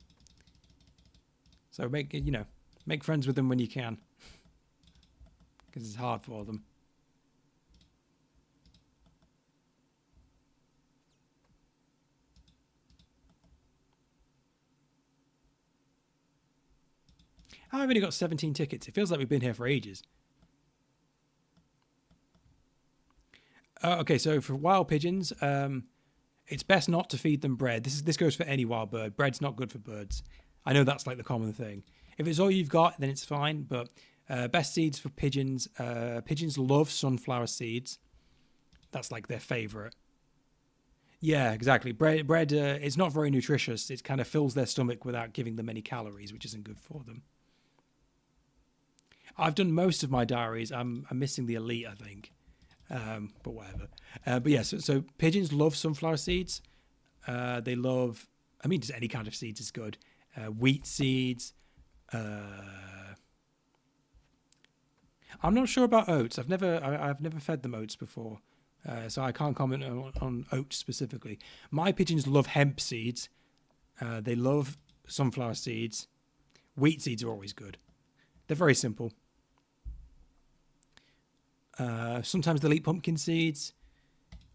So make friends with them when you can, because it's hard for them. I've only got 17 tickets. It feels like we've been here for ages. Okay, so for wild pigeons, it's best not to feed them bread. This goes for any wild bird. Bread's not good for birds. I know that's like the common thing. If it's all you've got, then it's fine. But best seeds for pigeons. Pigeons love sunflower seeds. That's like their favorite. Yeah, exactly. Bread it's not very nutritious. It kind of fills their stomach without giving them any calories, which isn't good for them. I've done most of my diaries. I'm missing the elite, I think, but whatever. But yeah, so pigeons love sunflower seeds. They love, I mean, just any kind of seeds is good. Wheat seeds. I'm not sure about oats. I've never fed them oats before, so I can't comment on oats specifically. My pigeons love hemp seeds. They love sunflower seeds. Wheat seeds are always good. They're very simple. Sometimes they'll eat pumpkin seeds.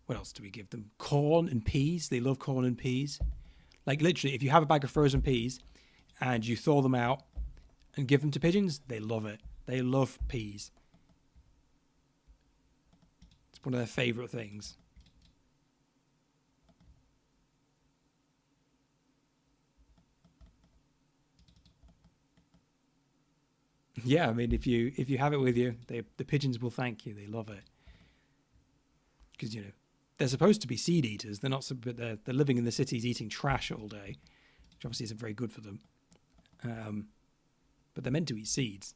What else do we give them? Corn and peas. They love corn and peas. Like literally, if you have a bag of frozen peas and you thaw them out and give them to pigeons, they love it. They love peas. It's one of their favourite things. Yeah, I mean, if you have it with you, the pigeons will thank you. They love it because they're supposed to be seed eaters. They're not, but they're living in the cities eating trash all day, which obviously isn't very good for them. But they're meant to eat seeds.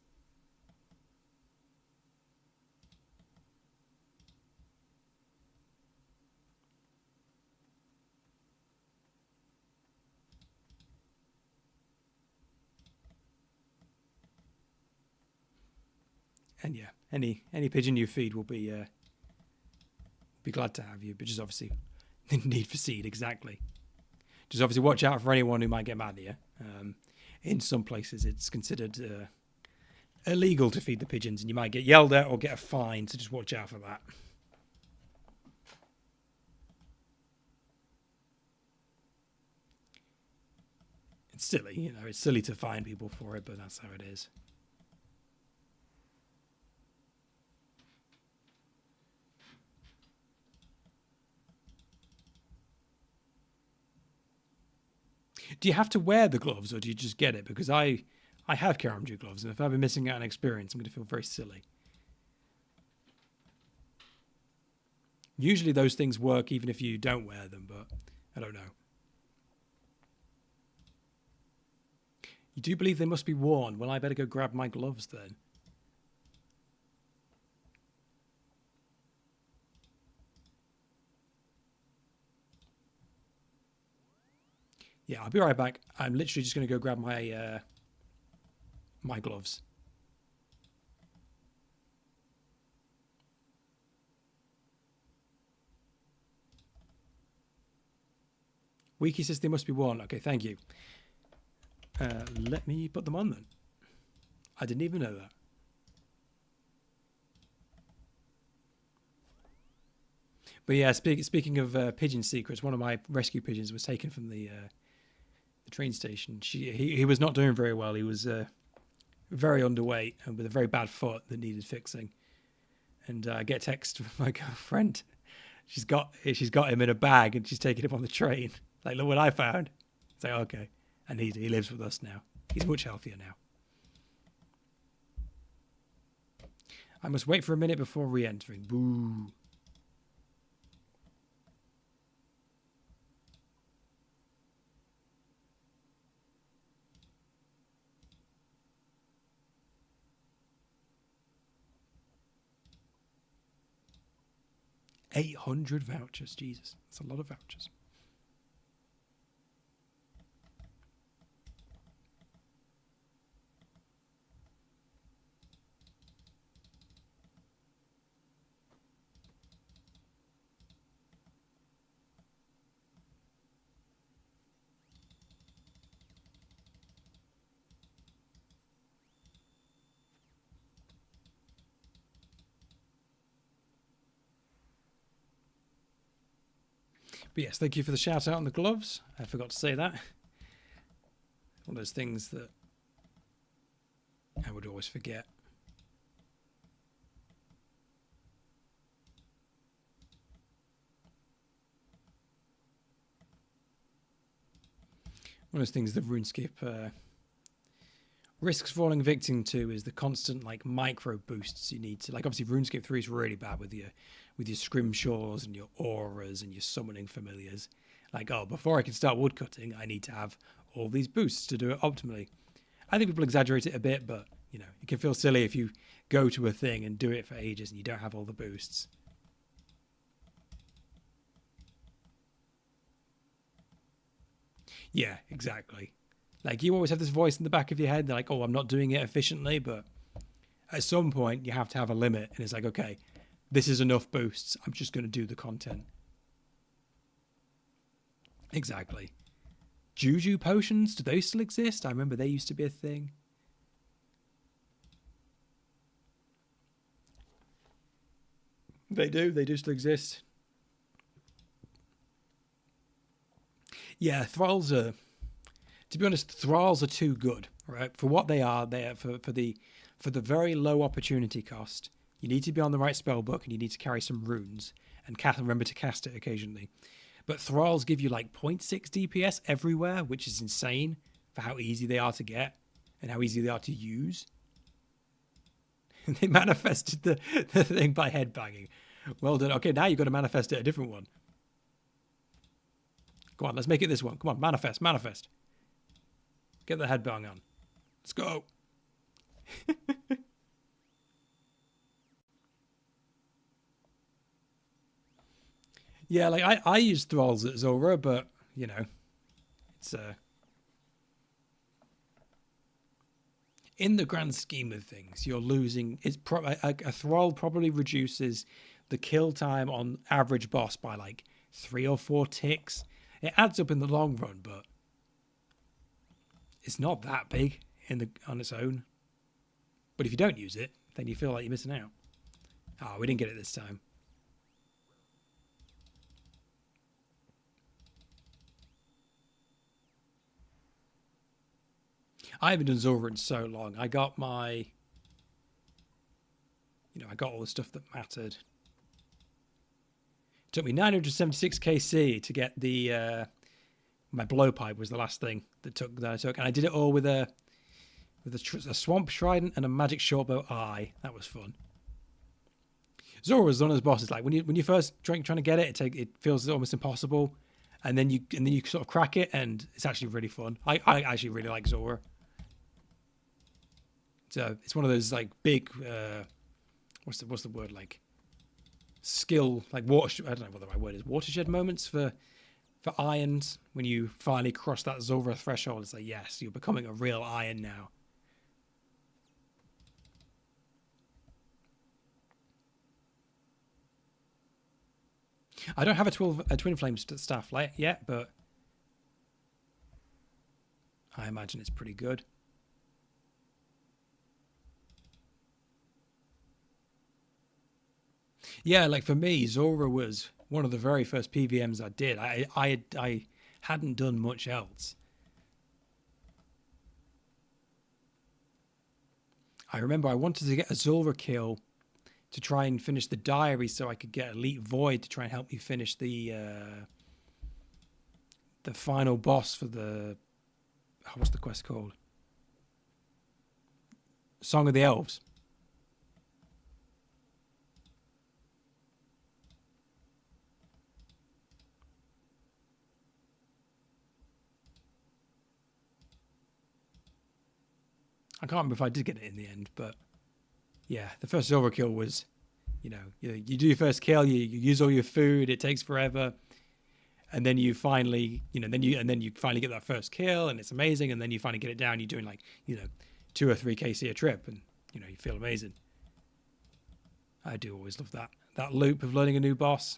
And yeah, any pigeon you feed will be glad to have you, but just obviously the need for seed, exactly. Just obviously watch out for anyone who might get mad at you. In some places it's considered illegal to feed the pigeons and you might get yelled at or get a fine, so just watch out for that. It's silly, it's silly to fine people for it, but that's how it is. Do you have to wear the gloves or do you just get it? Because I have Karamju gloves, and if I've been missing out on experience, I'm going to feel very silly. Usually those things work even if you don't wear them, but I don't know. You do believe they must be worn? Well, I better go grab my gloves then. Yeah, I'll be right back. I'm literally just going to go grab my my gloves. Wiki says they must be worn. Okay, thank you. Let me put them on then. I didn't even know that. But yeah, speaking of pigeon secrets, one of my rescue pigeons was taken from the train station. He was not doing very well. He was very underweight and with a very bad foot that needed fixing. And I get a text from my girlfriend. She's got him in a bag and she's taking him on the train. Like, look what I found. It's like, okay. And he lives with us now. He's much healthier now. I must wait for a minute before re-entering. Boo. $800 vouchers. Jesus, that's a lot of vouchers. But yes, thank you for the shout out on the gloves. I forgot to say that. One of those things that I would always forget. One of those things that RuneScape risks falling victim to is the constant like micro boosts you need to, like, obviously RuneScape 3 is really bad with your scrimshaws and your auras and your summoning familiars. Like, oh, before I can start woodcutting, I need to have all these boosts to do it optimally. I think people exaggerate it a bit, but you know, it can feel silly if you go to a thing and do it for ages and you don't have all the boosts. Yeah, exactly. Like, you always have this voice in the back of your head, like, oh, I'm not doing it efficiently, but at some point you have to have a limit, and it's like, okay, this is enough boosts. I'm just going to do the content. Exactly. Juju potions, do those still exist? I remember they used to be a thing. They do still exist. Yeah, thralls are, to be honest, thralls are too good, right? For what they are for the very low opportunity cost. You need to be on the right spell book and you need to carry some runes and remember to cast it occasionally. But thralls give you like 0.6 DPS everywhere, which is insane for how easy they are to get and how easy they are to use. They manifested the thing by headbanging. Well done. Okay, now you've got to manifest it a different one. Come on, let's make it this one. Come on, manifest. Get the headbang on. Let's go. Yeah, like I use thralls at Zora, but you know, it's in the grand scheme of things, you're losing. It's a thrall probably reduces the kill time on average boss by like 3 or 4 ticks. It adds up in the long run, but it's not that big on its own. But if you don't use it, then you feel like you're missing out. Oh, we didn't get it this time. I haven't done Zora in so long. I got my, I got all the stuff that mattered. It took me 976 KC to get the my blowpipe was the last thing that I took, and I did it all with a swamp trident and a magic shortbow eye. That was fun. Zora was one of those bosses. Like when you first trying to get it, it feels almost impossible, and then you sort of crack it, and it's actually really fun. I actually really like Zora. So it's one of those like big what's the word, like skill, like water, I don't know what the right word is, watershed moments for irons. When you finally cross that Zora threshold, it's like, yes, you're becoming a real iron now. I don't have a twin flame staff yet, but I imagine it's pretty good. Yeah, like for me, Zora was one of the very first PVMs I did. I hadn't done much else. I remember I wanted to get a Zora kill to try and finish the diary so I could get Elite Void to try and help me finish the final boss for the... what's the quest called? Song of the Elves. I can't remember if I did get it in the end, but yeah, the first Zora kill was, you do your first kill, you use all your food, it takes forever, and then you finally, then you finally get that first kill, and it's amazing, and then you finally get it down. You're doing like, 2 or 3 KC a trip, and you feel amazing. I do always love that loop of learning a new boss.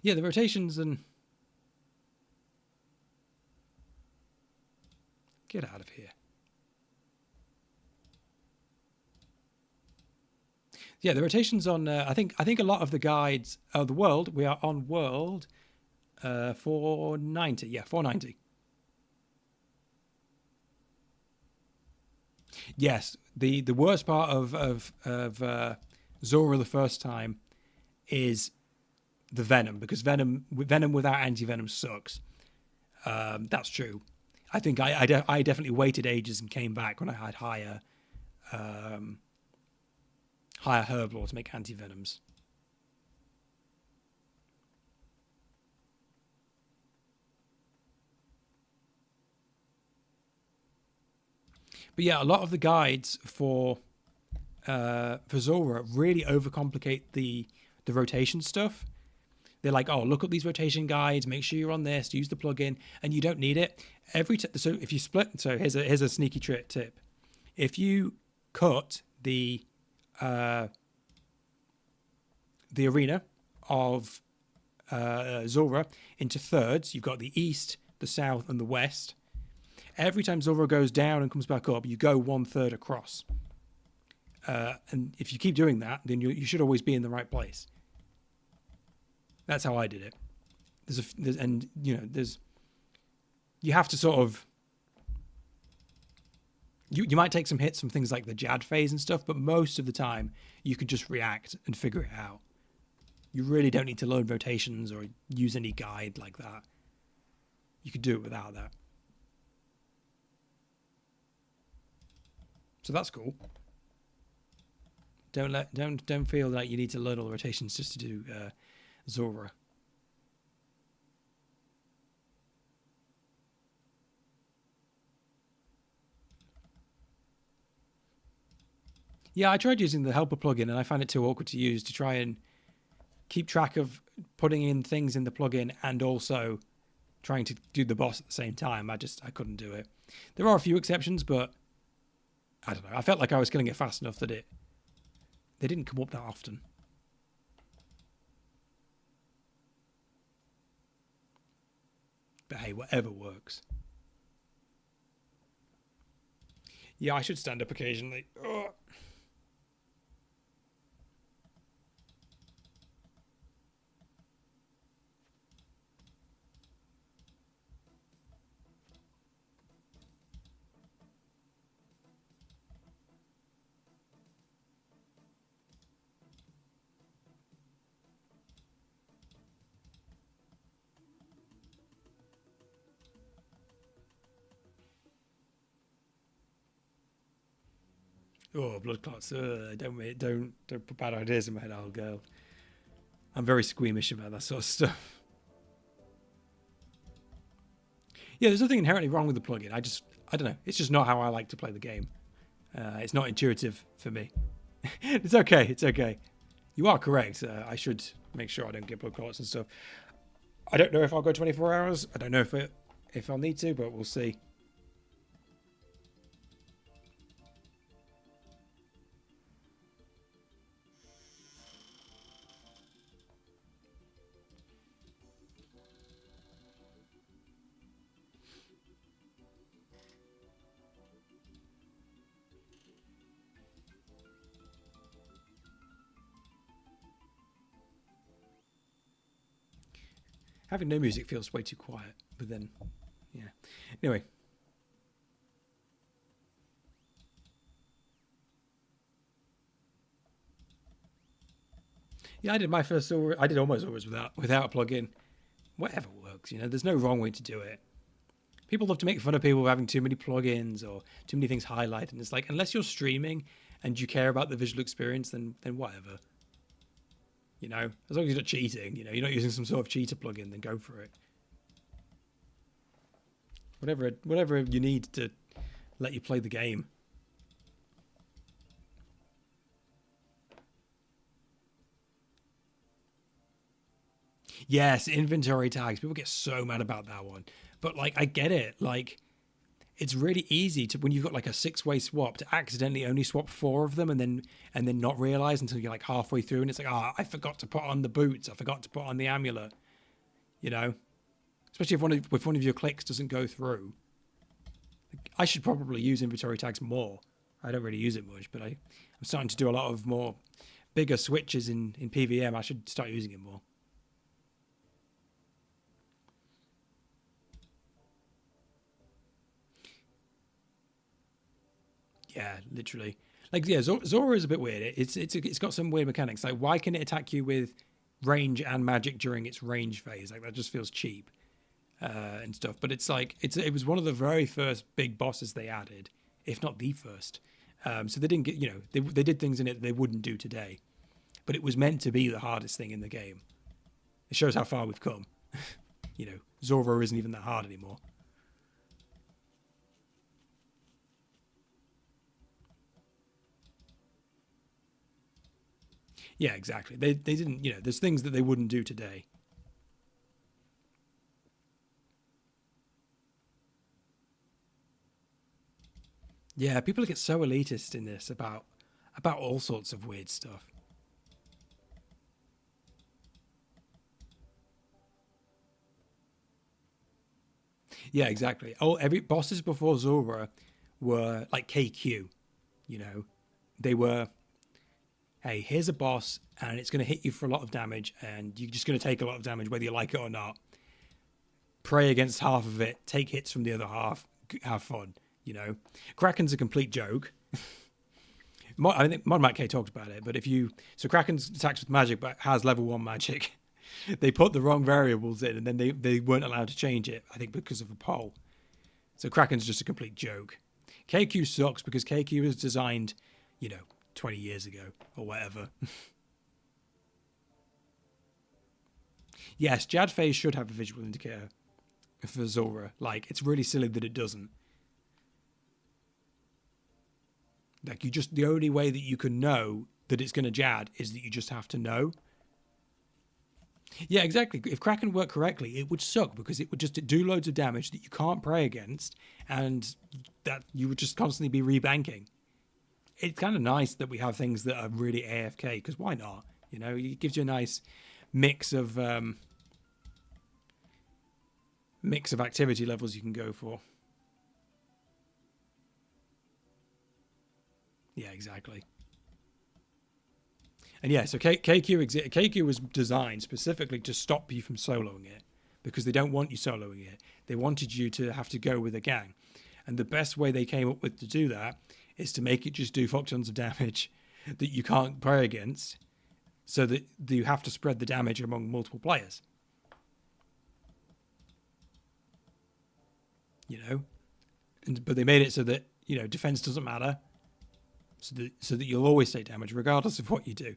Yeah, the rotations and... Get out of here. Yeah, the rotations on... I think a lot of the guides... the world, we are on world 490. Yeah, 490. Yes, the worst part of Zora the first time is the Venom, because Venom without anti-Venom sucks. That's true. I think I definitely waited ages and came back when I had higher herb lore to make anti-venoms. But yeah, a lot of the guides for Zora really overcomplicate the rotation stuff. They're like, oh, look up these rotation guides, make sure you're on this, use the plugin, and you don't need it. So if you split, so here's a sneaky tip. If you cut the arena of Zora into thirds, you've got the east, the south, and the west. Every time Zora goes down and comes back up, you go 1/3 across. And if you keep doing that, then you should always be in the right place. That's how I did it. You have to sort of, you might take some hits from things like the Jad phase and stuff, but most of the time you can just react and figure it out. You really don't need to learn rotations or use any guide like that. You could do it without that. So that's cool. Don't feel like you need to learn all the rotations just to do Zora. Yeah, I tried using the helper plugin and I found it too awkward to use to try and keep track of putting in things in the plugin and also trying to do the boss at the same time. I couldn't do it. There are a few exceptions, but I don't know. I felt like I was killing it fast enough that they didn't come up that often. But hey, whatever works. Yeah, I should stand up occasionally. Ugh. Oh, blood clots. Don't put bad ideas in my head, old girl. I'm very squeamish about that sort of stuff. Yeah, there's nothing inherently wrong with the plugin. I don't know. It's just not how I like to play the game. It's not intuitive for me. It's okay. It's okay. You are correct. I should make sure I don't get blood clots and stuff. I don't know if I'll go 24 hours. I don't know if I'll need to, but we'll see. Having no music feels way too quiet, but then, yeah. Anyway. Yeah, I did my first Zora. I did almost always without a plugin. Whatever works, there's no wrong way to do it. People love to make fun of people having too many plugins or too many things highlighted. And it's like, unless you're streaming and you care about the visual experience, then whatever. As long as you're not cheating, you're not using some sort of cheater plugin, then go for it. Whatever you need to let you play the game. Yes, inventory tags. People get so mad about that one. But I get it. It's really easy to, when you've got a 6-way swap, to accidentally only swap 4 of them and then not realize until you're halfway through and it's I forgot to put on the boots, I forgot to put on the amulet. Especially if one of your clicks doesn't go through. I should probably use inventory tags more. I don't really use it much, but I'm starting to do a lot of more bigger switches in PVM. I should start using it more. Yeah, literally. Like, yeah, Zora is a bit weird. It's got some weird mechanics. Like, why can it attack you with range and magic during its range phase? Like, that just feels cheap and stuff. But it's like it was one of the very first big bosses they added, if not the first. So they didn't get, they did things in it they wouldn't do today. But it was meant to be the hardest thing in the game. It shows how far we've come. Zora isn't even that hard anymore. Yeah, exactly. They didn't, there's things that they wouldn't do today. Yeah, people get so elitist in this about all sorts of weird stuff. Yeah, exactly. Oh, every bosses before Zora were like KQ, They were, hey, here's a boss and it's going to hit you for a lot of damage and you're just going to take a lot of damage whether you like it or not. Pray against half of it, take hits from the other half, have fun, Kraken's a complete joke. I think Mod Matt K talked about it, but so Kraken's attacks with magic but has level 1 magic. They put the wrong variables in and then they weren't allowed to change it, I think because of a poll. So Kraken's just a complete joke. KQ sucks because KQ was designed, 20 years ago or whatever. Yes, Jad phase should have a visual indicator for Zora. Like, it's really silly that it doesn't. Like, the only way that you can know that it's going to Jad is that you just have to know. Yeah, exactly. If Kraken worked correctly, it would suck because it would just do loads of damage that you can't pray against and that you would just constantly be rebanking. It's kind of nice that we have things that are really AFK because why not? It gives you a nice mix of activity levels you can go for. Yeah, exactly. And yeah, so KQ was designed specifically to stop you from soloing it because they don't want you soloing it. They wanted you to have to go with a gang. And the best way they came up with to do that is to make it just do fuck tons of damage that you can't pray against so that you have to spread the damage among multiple players. But they made it so that, defense doesn't matter. So that you'll always take damage regardless of what you do.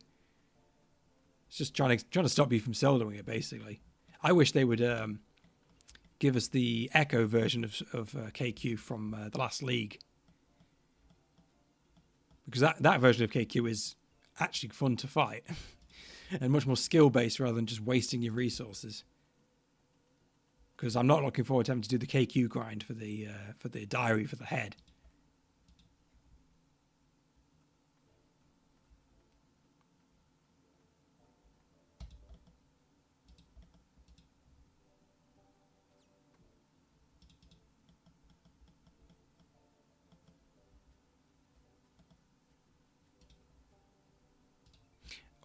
It's just trying to stop you from soloing it, basically. I wish they would give us the Echo version of KQ from the last league. Because that version of KQ is actually fun to fight. And much more skill-based rather than just wasting your resources. Because I'm not looking forward to having to do the KQ grind for the diary for the head.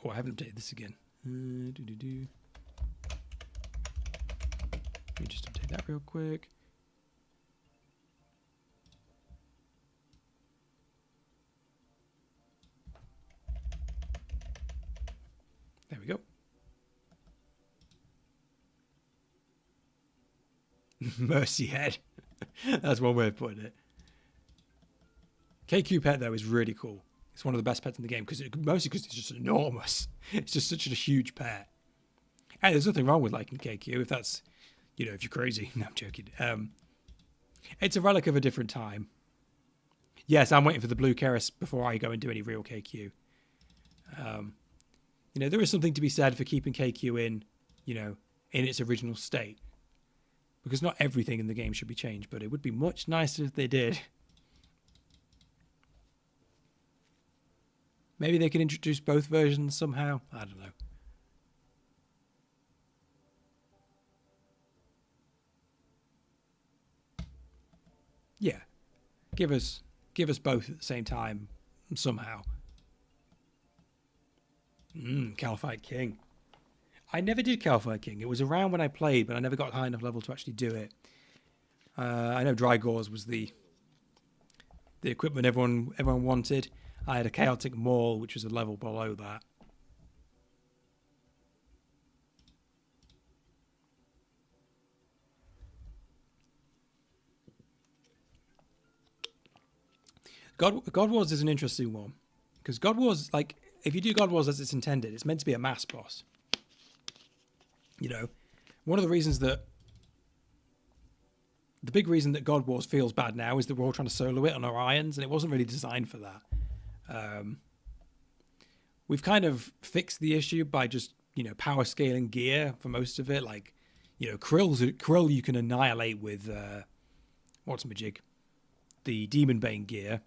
Oh, I haven't updated this again. Let me just update that real quick. There we go. Mercy head. That's one way of putting it. KQ pet, though, is really cool. It's one of the best pets in the game mostly because it's just enormous. It's just such a huge pet. And there's nothing wrong with liking KQ if that's, if you're crazy. No, I'm joking. It's a relic of a different time. Yes, I'm waiting for the blue Keras before I go and do any real KQ. There is something to be said for keeping KQ in its original state. Because not everything in the game should be changed, but it would be much nicer if they did. Maybe they could introduce both versions somehow. I don't know. Yeah. Give us both at the same time somehow. Calfight King. I never did Calfight King. It was around when I played, but I never got high enough level to actually do it. I know Dry Gauze was the equipment everyone wanted. I had a chaotic mall, which was a level below that. God Wars is an interesting one, because God Wars, like, if you do God Wars as it's intended, it's meant to be a mass boss. You know, one of the reasons that the big reason that God Wars feels bad now is that we're all trying to solo it on our irons, and it wasn't really designed for that. We've kind of fixed the issue by just, you know, power scaling gear for most of it. Like, you know, Krill you can annihilate with what's-my-jig? The Demon Bane gear.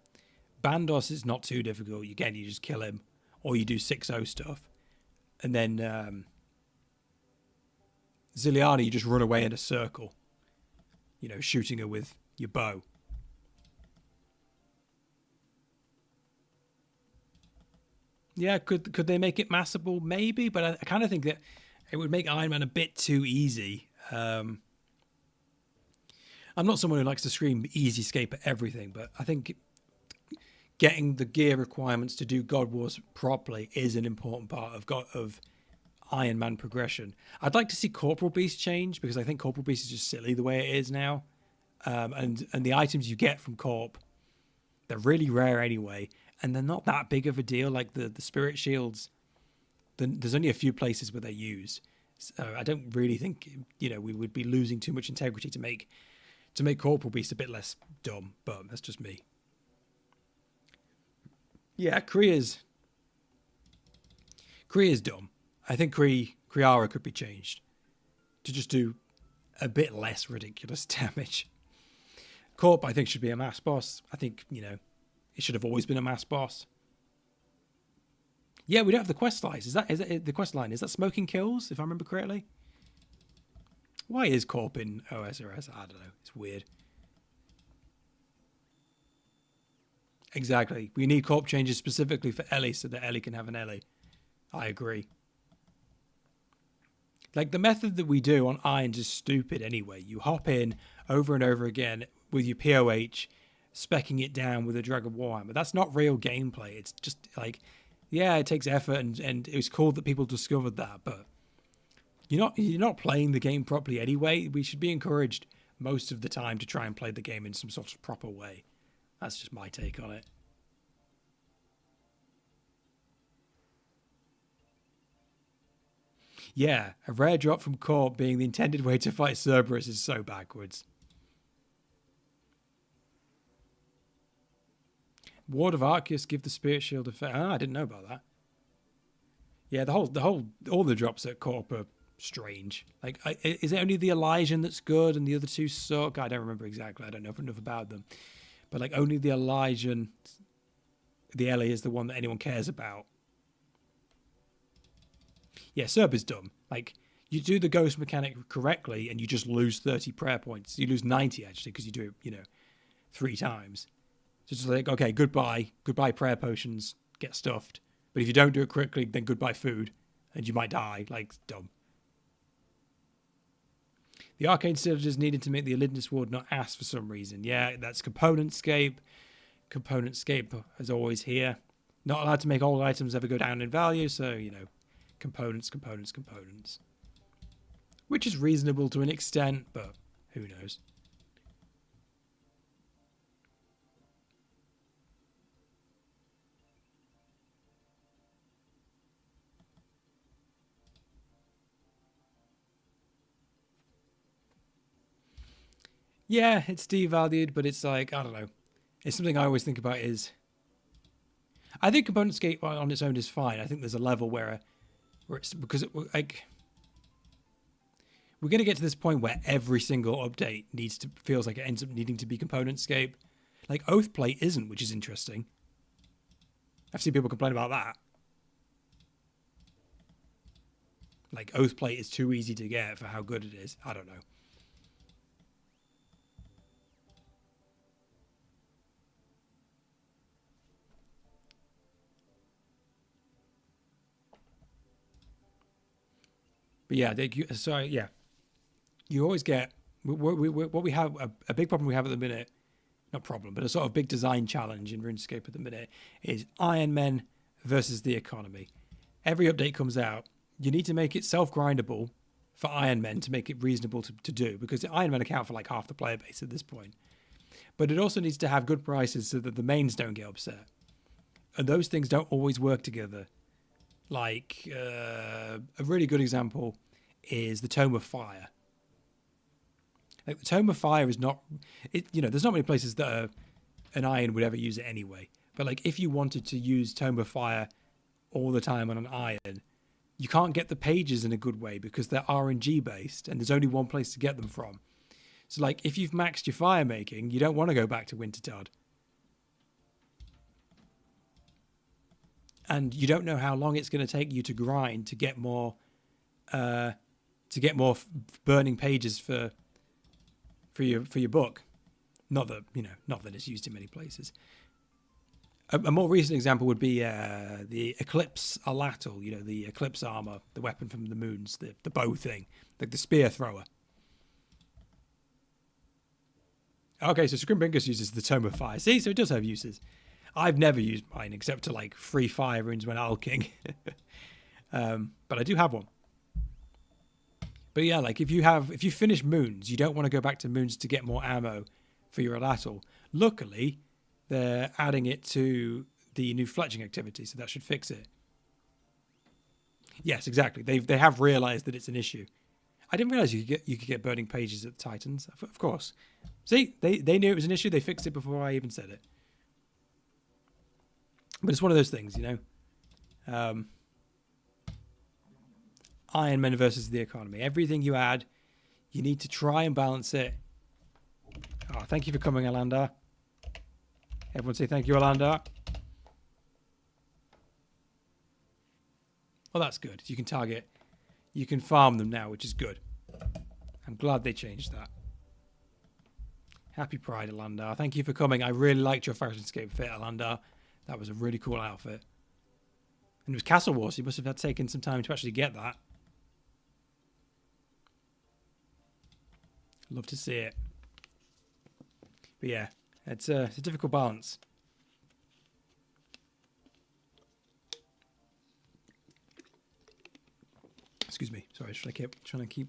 Bandos is not too difficult. Again, you just kill him, or you do 6-0 stuff. And then Ziliana, you just run away in a circle, you know, shooting her with your bow. Yeah, could they make it massable? Maybe, but I kind of think that it would make Iron Man a bit too easy. I'm not someone who likes to scream easy escape at everything, but I think getting the gear requirements to do God Wars properly is an important part of Iron Man progression. I'd like to see Corporal Beast change, because I think Corporal Beast is just silly the way it is now. And the items you get from Corp, they're really rare anyway, and they're not that big of a deal. Like the Spirit Shields, there's only a few places where they're used. So I don't really think, you know, we would be losing too much integrity to make Corporal Beast a bit less dumb, but that's just me. Yeah, Kriya's dumb. I think Kriara could be changed to just do a bit less ridiculous damage. Corp, I think, should be a mass boss. I think, you know, it should have always been a mass boss. Yeah, we don't have the quest lines. Is that the quest line? Is that Smoking Kills, if I remember correctly? Why is Corp in OSRS? I don't know. It's weird. Exactly. We need Corp changes specifically for Ellie so that Ellie can have an Ellie. I agree. Like, the method that we do on Irons is stupid anyway. You hop in over and over again with your POH, speccing it down with a Dragon Warhammer. That's not real gameplay. It's just like, yeah, it takes effort, and it was cool that people discovered that, but you're not playing the game properly anyway. We should be encouraged most of the time to try and play the game in some sort of proper way. That's just my take on it. Yeah, a rare drop from Corp being the intended way to fight Cerberus is so backwards. Ward of Arceus give the Spirit Shield effect. I didn't know about that. Yeah, all the drops at Corp are strange. Like, is it only the Elysian that's good and the other two suck? I don't remember exactly. I don't know enough about them. But like, only the Elysian, the Ellie is the one that anyone cares about. Yeah, Serb is dumb. Like, you do the ghost mechanic correctly and you just lose 30 prayer points. You lose 90 actually, because you do it, you know, 3 times. So it's like, okay, goodbye prayer potions, get stuffed. But if you don't do it correctly, then goodbye food, and you might die. Like, dumb. The Arcane Citadel needed to make the Elidness Ward not ask for some reason. Yeah, that's Componentscape. Componentscape is always here. Not allowed to make all items ever go down in value, so, you know, components. Which is reasonable to an extent, but who knows. Yeah, it's devalued, but it's like, I don't know. It's something I always think about is, I think Componentscape on its own is fine. I think there's a level where it's, because like, we're going to get to this point where every single update feels like it ends up needing to be Componentscape. Like, Oathplate isn't, which is interesting. I've seen people complain about that. Like, Oathplate is too easy to get for how good it is. I don't know. But yeah, you always get what we have, a big problem we have at the minute not problem, but a sort of big design challenge in RuneScape at the minute is Iron Men versus the economy. Every update comes out, you need to make it self-grindable for Iron Men to make it reasonable to do, because the Iron Men account for like half the player base at this point. But it also needs to have good prices so that the mains don't get upset. And those things don't always work together. Like, a really good example is the Tome of Fire. Like, the Tome of Fire is not... there's not many places that an iron would ever use it anyway. But, like, if you wanted to use Tome of Fire all the time on an iron, you can't get the pages in a good way because they're RNG based and there's only one place to get them from. So, like, if you've maxed your fire making, you don't want to go back to Wintertod. And you don't know how long it's going to take you to grind to get more burning pages for your book. Not that it's used in many places. A more recent example would be the Eclipse Alatal, the Eclipse armor, the weapon from the moons, the bow thing, like the spear thrower. Okay, so Scrimbingus uses the Tome of Fire. See, so it does have uses. I've never used mine except to like free fire runes when alking. But I do have one. But yeah, like if you finish moons, you don't want to go back to moons to get more ammo for your Alatal. Luckily, they're adding it to the new fletching activity, so that should fix it. Yes, exactly. They have realized that it's an issue. I didn't realize you could get burning pages at the Titans. Of course. See, they knew it was an issue. They fixed it before I even said it. But it's one of those things, Iron Men versus the economy. Everything you add, you need to try and balance it. Oh, thank you for coming, Alandar. Everyone say thank you, Alandar. Well, that's good. You can farm them now, which is good. I'm glad they changed that. Happy Pride, Alandar. Thank you for coming. I really liked your Fashionscape fit, Alandar. That was a really cool outfit. And it was Castle Wars, so you must have had taken some time to actually get that. Love to see it. But yeah, it's a difficult balance. Excuse me. Sorry, should I keep trying to keep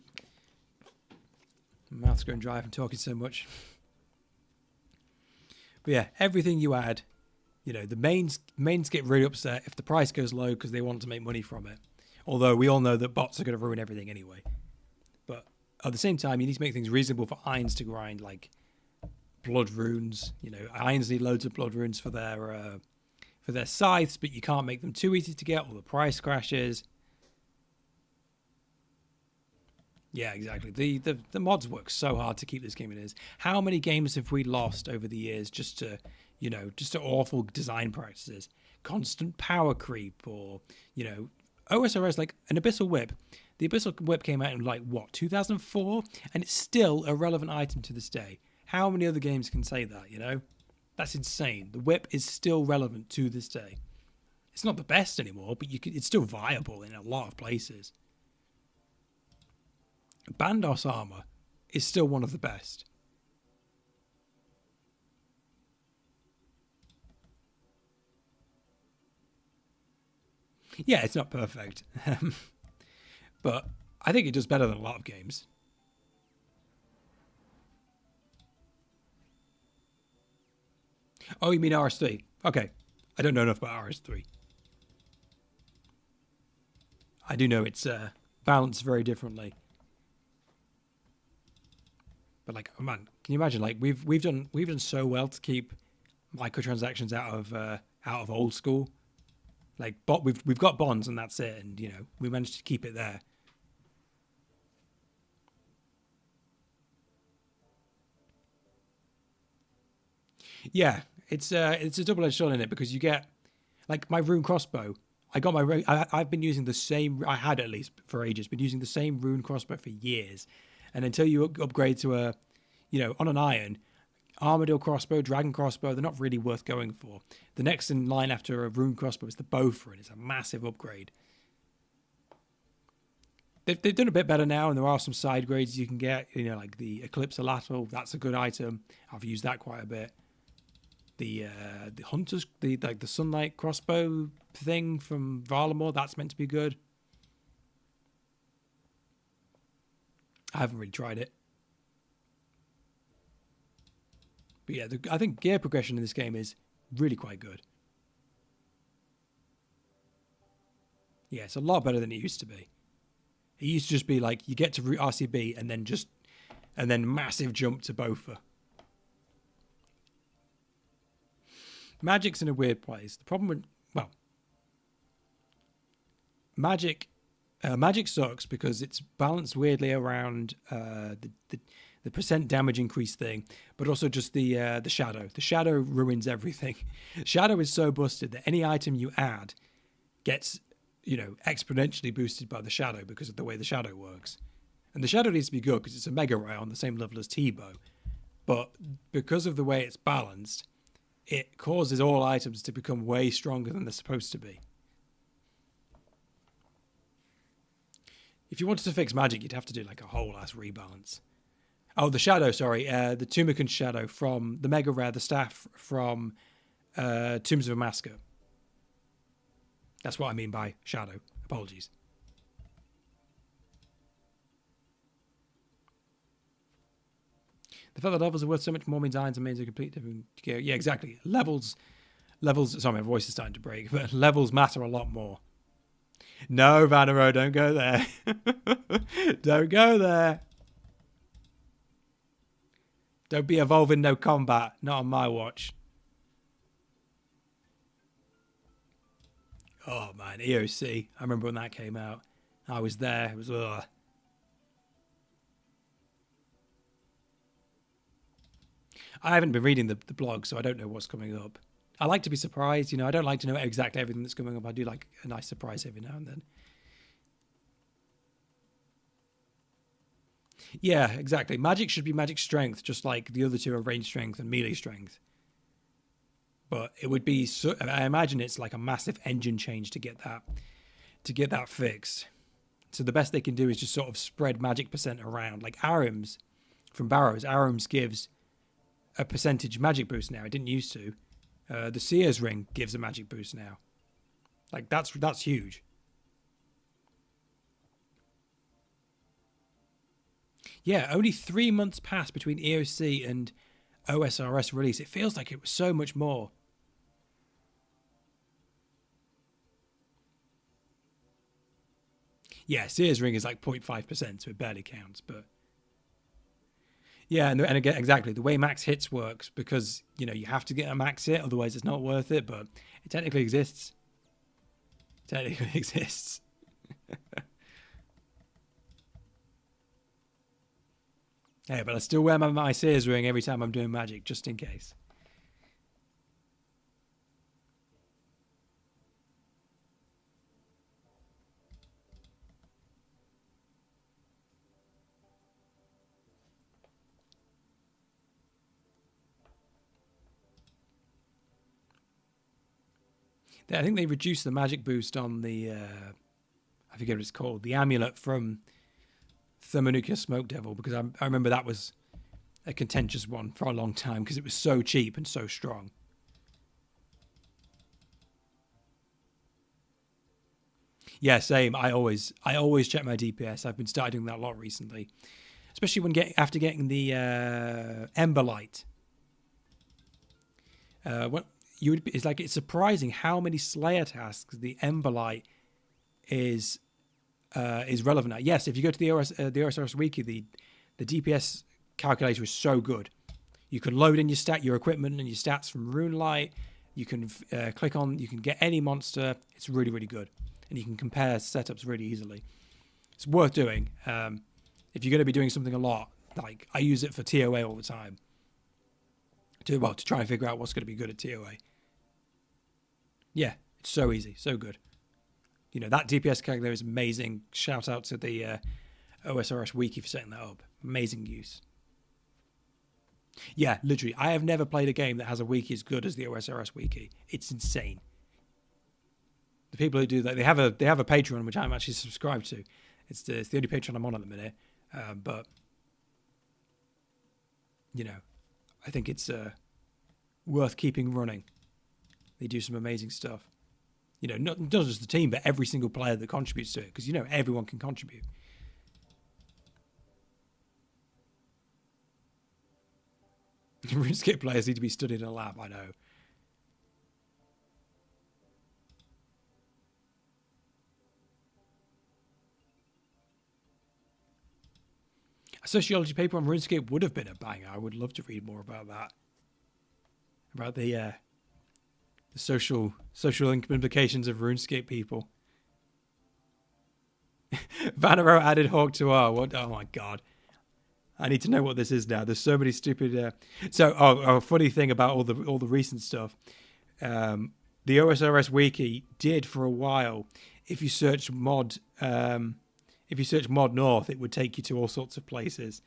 my mouth's going dry from talking so much. But yeah, everything you add, the mains get really upset if the price goes low because they want to make money from it. Although we all know that bots are going to ruin everything anyway. But at the same time, you need to make things reasonable for irons to grind, like blood runes. Irons need loads of blood runes for their scythes, but you can't make them too easy to get or the price crashes. Yeah, exactly. The mods work so hard to keep this game it is. How many games have we lost over the years just to awful design practices? Constant power creep or, OSRS, like an Abyssal Whip. The Abyssal Whip came out in 2004? And it's still a relevant item to this day. How many other games can say that, That's insane. The Whip is still relevant to this day. It's not the best anymore, but it's still viable in a lot of places. Bandos armor is still one of the best. Yeah, it's not perfect. But I think it does better than a lot of games. Oh, you mean RS3? Okay. I don't know enough about RS3. I do know it's balanced very differently. But man, can you imagine? We've done so well to keep microtransactions out of old school. We've got bonds and that's it, and we managed to keep it there. Yeah, it's a double-edged sword in it because you get my rune crossbow. I've been using the same. I had at least for ages been using the same rune crossbow for years. And until you upgrade to on an iron, Armadillo crossbow, Dragon crossbow, they're not really worth going for. The next in line after a rune crossbow is the bow for it. It's a massive upgrade. They've done a bit better now, and there are some side grades you can get. Like the Eclipse Alatal, that's a good item. I've used that quite a bit. The hunters, the sunlight crossbow thing from Varlamore, that's meant to be good. I haven't really tried it. But yeah, I think gear progression in this game is really quite good. Yeah, it's a lot better than it used to be. It used to just be like you get to route RCB and then massive jump to Bofa. Magic's in a weird place. The problem with, well, Magic sucks because it's balanced weirdly around the percent damage increase thing, but also just the shadow. The shadow ruins everything. Shadow is so busted that any item you add gets, exponentially boosted by the shadow because of the way the shadow works. And the shadow needs to be good because it's a mega ray on the same level as T-Bow. But because of the way it's balanced, it causes all items to become way stronger than they're supposed to be. If you wanted to fix magic, you'd have to do like a whole ass rebalance. Oh, the shadow, sorry. The Tumican shadow from the mega rare, the staff from Tombs of Amaska. That's what I mean by shadow. Apologies. The fact that levels are worth so much more means irons and means a complete different gear. Yeah, exactly. Levels. Sorry, my voice is starting to break, but levels matter a lot more. No, Vanero, don't go there. Don't go there. Don't be evolving no combat. Not on my watch. Oh, man. EOC. I remember when that came out. I was there. It was... ugh. I haven't been reading the blog, so I don't know what's coming up. I like to be surprised. I don't like to know exactly everything that's coming up. I do like a nice surprise every now and then. Yeah, exactly. Magic should be magic strength, just like the other two are range strength and melee strength. But it would be... I imagine it's like a massive engine change to get that fixed. So the best they can do is just sort of spread magic percent around. Like Arims from Barrows. Arims gives a percentage magic boost now. It didn't used to. The Seer's Ring gives a magic boost now. Like that's huge. Yeah, only 3 months passed between EOC and OSRS release. It feels like it was so much more. Yeah, Seer's Ring is like 0.5%, so it barely counts, but... Yeah, and again, exactly, the way max hits works, because, you have to get a max hit, otherwise it's not worth it, but it technically exists. Technically exists. Hey, but I still wear my Seer's Ring every time I'm doing magic, just in case. I think they reduced the magic boost on the, I forget what it's called, the amulet from Thermonuclear Smoke Devil, because I remember that was a contentious one for a long time because it was so cheap and so strong. Yeah, same. I always check my DPS. I've been starting doing that a lot recently, especially after getting the Ember Light. It's surprising how many Slayer tasks the Ember Light is relevant at. Yes, if you go to the OSRS wiki, the DPS calculator is so good. You can load in your equipment and your stats from Runelight. You can you can get any monster. It's really, really good. And you can compare setups really easily. It's worth doing. If you're going to be doing something a lot, like I use it for TOA all the time. To try and figure out what's going to be good at TOA. Yeah, it's so easy, so good. That DPS calculator is amazing. Shout out to the OSRS wiki for setting that up. Amazing use. Yeah, literally. I have never played a game that has a wiki as good as the OSRS wiki. It's insane. The people who do that, they have a Patreon, which I'm actually subscribed to. It's the only Patreon I'm on at the minute. But, I think it's worth keeping running. They do some amazing stuff. You know, not just the team, but every single player that contributes to it, because, you know, everyone can contribute. RuneScape players need to be studied in a lab, I know. A sociology paper on RuneScape would have been a banger. I would love to read more about that. About the social implications of RuneScape people. Vanero added Hawk to R. What? Oh my god. I need to know what this is now. There's so many stupid. A funny thing about all the recent stuff. The OSRS wiki did for a while. If you search mod North, it would take you to all sorts of places.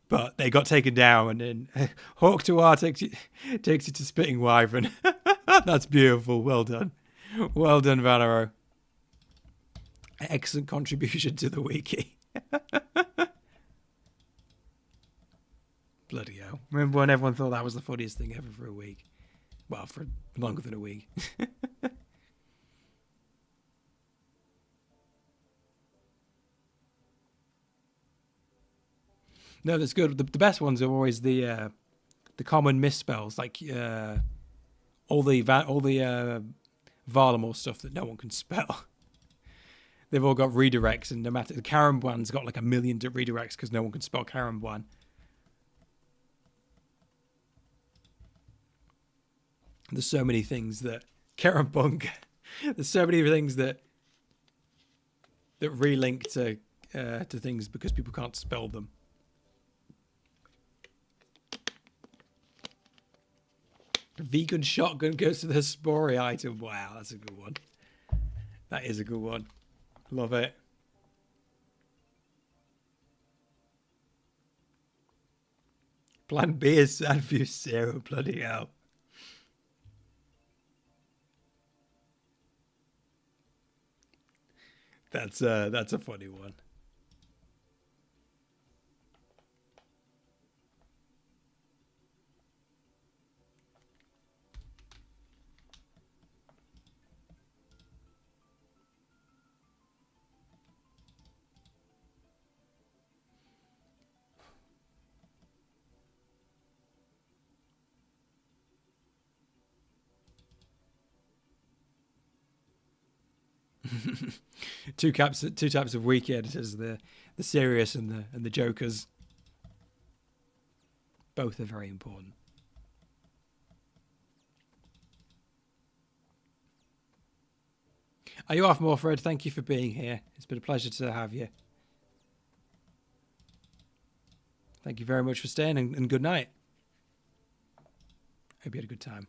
But they got taken down, and then Hawk to R takes you to Spitting Wyvern. That's beautiful. Well done. Well done, Valero. Excellent contribution to the wiki. Bloody hell. Remember when everyone thought that was the funniest thing ever for a week? Well, for longer than a week. No, that's good. The best ones are always the common misspells, like all the Varlamore stuff that no one can spell. They've all got redirects, and no matter the Karambwan's got like 1 million redirects because no one can spell Karambwan. There's so many things that Karambunk. There's so many things that relink to things because people can't spell them. Vegan shotgun goes to the Spori item. Wow, that's a good one. That is a good one. Love it. Plan B is Sandview Zero. Bloody hell. That's a funny one. Two types of wiki editors: the serious and the jokers. Both are very important. Are you off, Morfred? Thank you for being here. It's been a pleasure to have you. Thank you very much for staying, and good night. Hope you had a good time.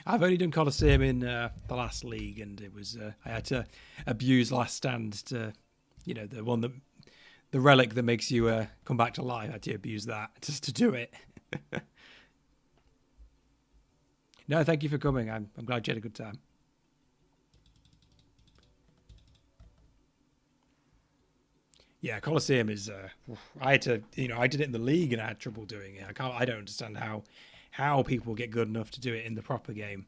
I've only done Colosseum in the last league, and it was I had to abuse Last Stand to, you know, the relic that makes you come back to life. I had to abuse that just to do it. No, thank you for coming. I'm glad you had a good time. Yeah, Colosseum is. I had to, you know, I did it in the league and I had trouble doing it. I don't understand how people get good enough to do it in the proper game.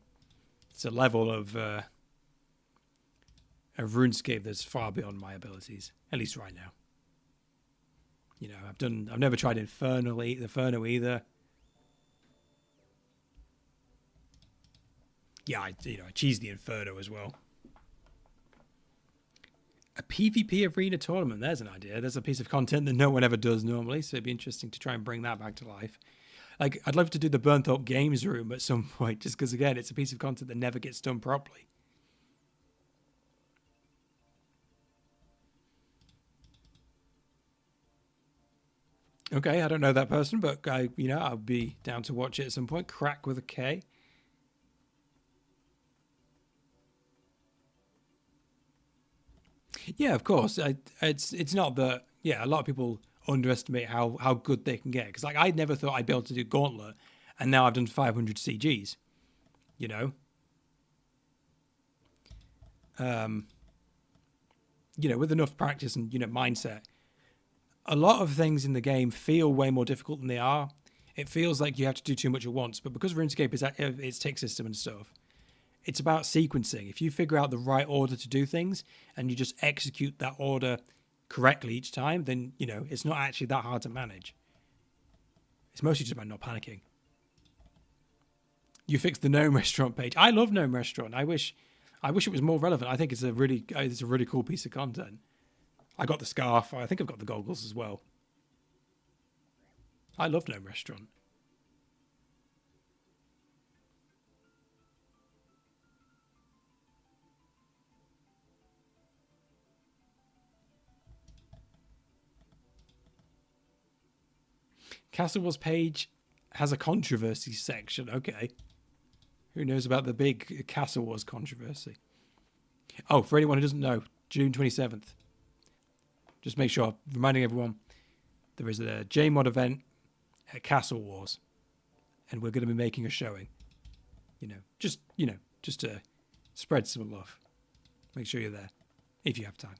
It's a level of RuneScape that's far beyond my abilities, at least right now. You know, I've never tried Inferno either. Yeah, I cheese the Inferno as well. A PvP arena tournament. There's an idea. There's a piece of content that no one ever does normally, so it'd be interesting to try and bring that back to life. Like, I'd love to do the Burnthorpe Games room at some point, just because, again, it's a piece of content that never gets done properly. Okay, I don't know that person, but I'll be down to watch it at some point. Crack with a K. Yeah, of course. It's not that. Yeah, a lot of people underestimate how good they can get, because like I never thought I'd be able to do Gauntlet, and now I've done 500 CGs. You know. with enough practice and, mindset, a lot of things in the game feel way more difficult than they are. It feels like you have to do too much at once, but because RuneScape is its tick system and stuff, it's about sequencing. If you figure out the right order to do things and you just execute that order correctly each time, then, it's not actually that hard to manage. It's mostly just about not panicking. You fixed the Gnome Restaurant page. I love Gnome Restaurant. I wish it was more relevant. I think it's a really cool piece of content. I got the scarf. I think I've got the goggles as well. I love Gnome Restaurant. Castle Wars page has a controversy section. Okay. Who knows about the big Castle Wars controversy? Oh, for anyone who doesn't know, June 27th. Just make sure, reminding everyone, there is a J-Mod event at Castle Wars. And we're going to be making a showing. Just to spread some love. Make sure you're there, if you have time.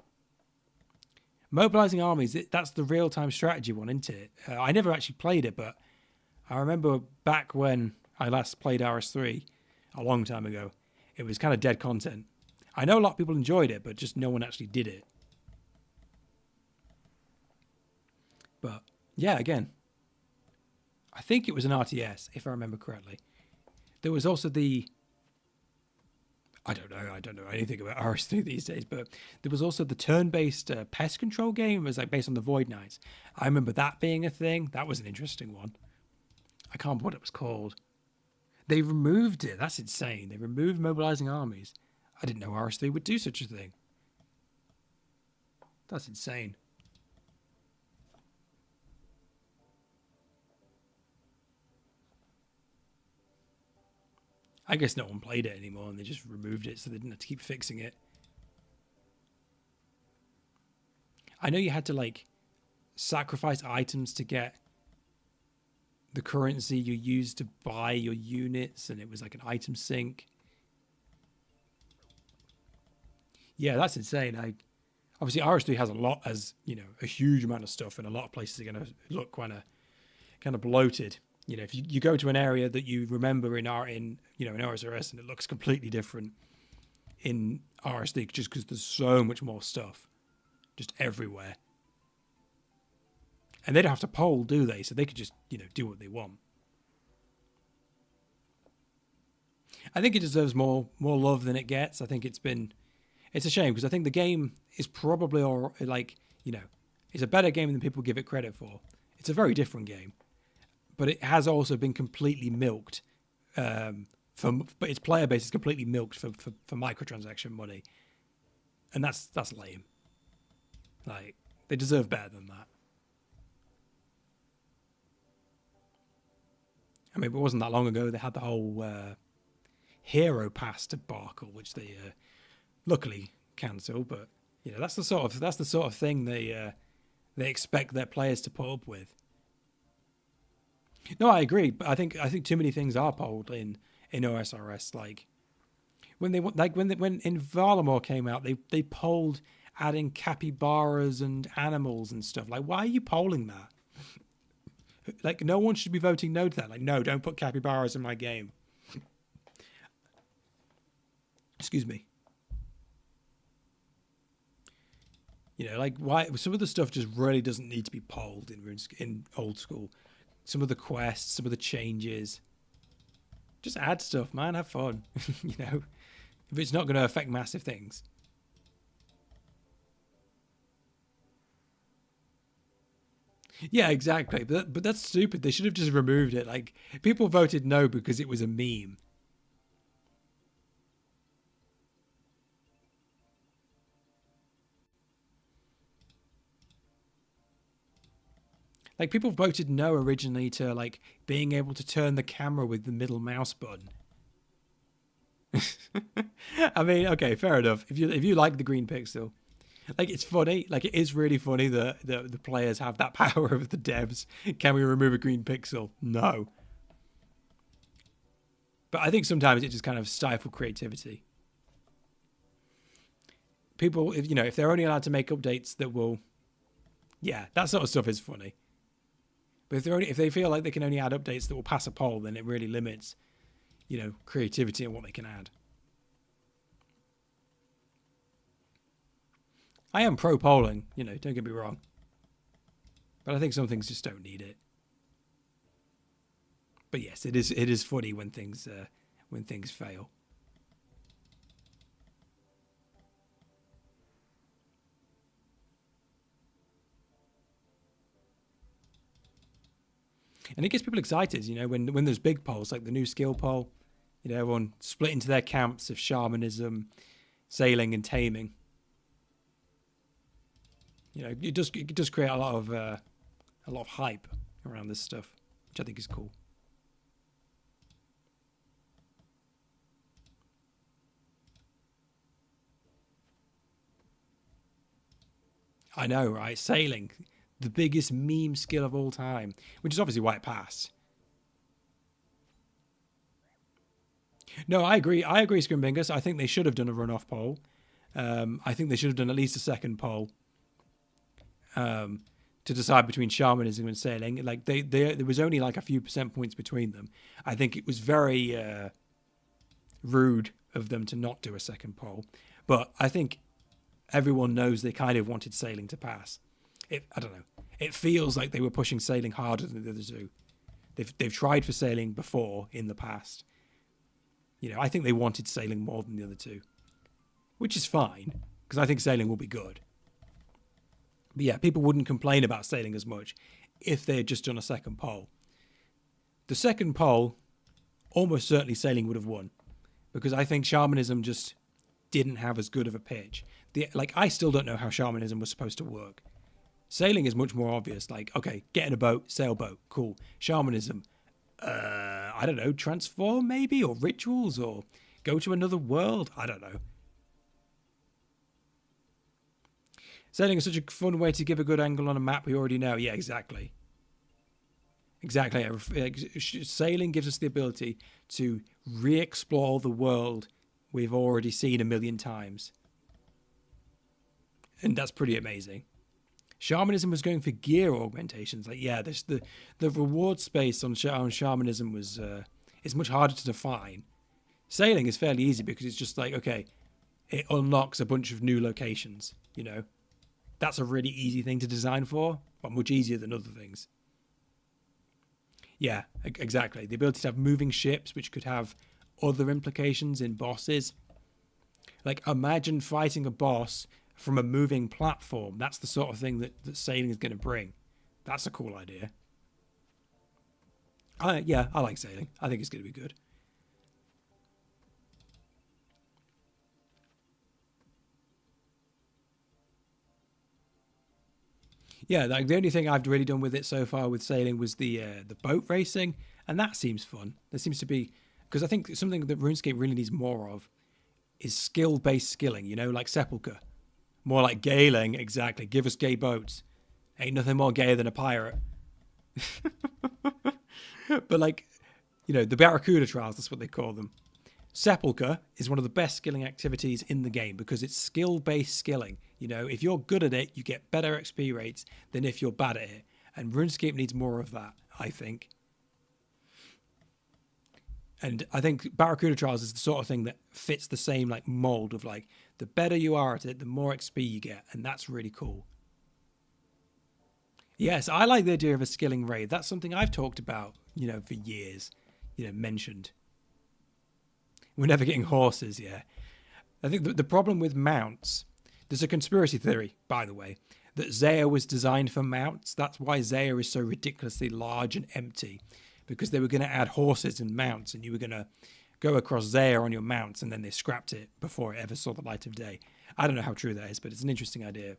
Mobilizing armies, that's the real-time strategy one, isn't it? I never actually played it, but I remember back when I last played RS3 a long time ago, it was kind of dead content. I know a lot of people enjoyed it, but just no one actually did it. But yeah, again, I think it was an RTS, if I remember correctly. There was also I don't know anything about RS3 these days, but there was also the turn-based pest control game. It was based on the Void Knights. I remember that being a thing. That was an interesting one. I can't remember what it was called. They removed it. That's insane. They removed mobilizing armies. I didn't know RS3 would do such a thing. That's insane. I guess no one played it anymore and they just removed it so they didn't have to keep fixing it. I know you had to sacrifice items to get the currency you used to buy your units, and it was like an item sink. Yeah, that's insane. Obviously RS3 has a huge amount of stuff, and a lot of places are going to look kind of bloated. If you go to an area that you remember in OSRS and it looks completely different in RS3 just because there's so much more stuff just everywhere. And they don't have to poll, do they? So they could just, do what they want. I think it deserves more love than it gets. I think it's a shame because I think the game is probably it's a better game than people give it credit for. It's a very different game. But it has also been completely milked. But its player base is completely milked for microtransaction money, and that's lame. They deserve better than that. I mean, it wasn't that long ago they had the whole Hero Pass debacle, which they luckily cancelled. But that's the sort of thing they expect their players to put up with. No, I agree, but I think too many things are polled in OSRS. When in Valamore came out, they polled adding capybaras and animals and stuff. Why are you polling that? No one should be voting no to that. No, don't put capybaras in my game. Excuse me. Why some of the stuff just really doesn't need to be polled in old school. Some of the quests, some of the changes. Just add stuff, man. Have fun. If it's not going to affect massive things. Yeah, exactly. But that's stupid. They should have just removed it. People voted no because it was a meme. People voted no originally to being able to turn the camera with the middle mouse button. I mean, okay, fair enough. If you like the green pixel, it's funny. It is really funny that the players have that power over the devs. Can we remove a green pixel? No. But I think sometimes it just kind of stifles creativity. people, if they're only allowed to make updates that will, yeah, that sort of stuff is funny. But if they feel like they can only add updates that will pass a poll, then it really limits, creativity and what they can add. I am pro polling, don't get me wrong. But I think some things just don't need it. But yes, it is funny when things fail. And it gets people excited, when there's big polls, like the new skill poll, everyone split into their camps of shamanism, sailing and taming. It does create a lot of hype around this stuff, which I think is cool. I know, right? Sailing, the biggest meme skill of all time, which is obviously why it passed. No, I agree, Scrimbingus. I think they should have done a runoff poll. I think they should have done at least a second poll to decide between shamanism and sailing. Like there was only like a few percent points between them. I think it was very rude of them to not do a second poll. But I think everyone knows they kind of wanted sailing to pass. I don't know. It feels like they were pushing sailing harder than the other two. They've tried for sailing before in the past. I think they wanted sailing more than the other two, which is fine because I think sailing will be good. But yeah, people wouldn't complain about sailing as much if they had just done a second poll. The second poll, almost certainly sailing would have won because I think shamanism just didn't have as good of a pitch. I still don't know how shamanism was supposed to work. Sailing is much more obvious. Like, okay, get in a boat, sailboat, cool. Shamanism, I don't know, transform maybe, or rituals, or go to another world. I don't know. Sailing is such a fun way to give a good angle on a map we already know. Yeah, exactly. Exactly. Sailing gives us the ability to re-explore the world we've already seen a million times. And that's pretty amazing. Shamanism was going for gear augmentations. Like, yeah, the reward space on shamanism was it's much harder to define. Sailing is fairly easy because it's just like, okay, it unlocks a bunch of new locations, That's a really easy thing to design for, but much easier than other things. Yeah, exactly. The ability to have moving ships, which could have other implications in bosses. Like, imagine fighting a boss from a moving platform. That's the sort of thing that sailing is going to bring. That's a cool idea. Yeah, I like sailing. I think it's going to be good. Yeah, like the only thing I've really done with it so far with sailing was the boat racing, and that seems fun. There seems to be, because I think something that RuneScape really needs more of is skill-based skilling, like Sepulchre. More like gayling, exactly. Give us gay boats. Ain't nothing more gay than a pirate. But like, the Barracuda trials, that's what they call them. Sepulchre is one of the best skilling activities in the game because it's skill-based skilling. If you're good at it, you get better XP rates than if you're bad at it. And RuneScape needs more of that, I think. And I think Barracuda Trials is the sort of thing that fits the same like mold of like, the better you are at it, the more XP you get. And that's really cool. Yes, I like the idea of a skilling raid. That's something I've talked about, for years, mentioned. We're never getting horses, yeah. I think the problem with mounts, there's a conspiracy theory, by the way, that Zaya was designed for mounts. That's why Zaya is so ridiculously large and empty, because they were going to add horses and mounts, and you were going to go across Zaya on your mounts, and then they scrapped it before it ever saw the light of day. I don't know how true that is, but it's an interesting idea.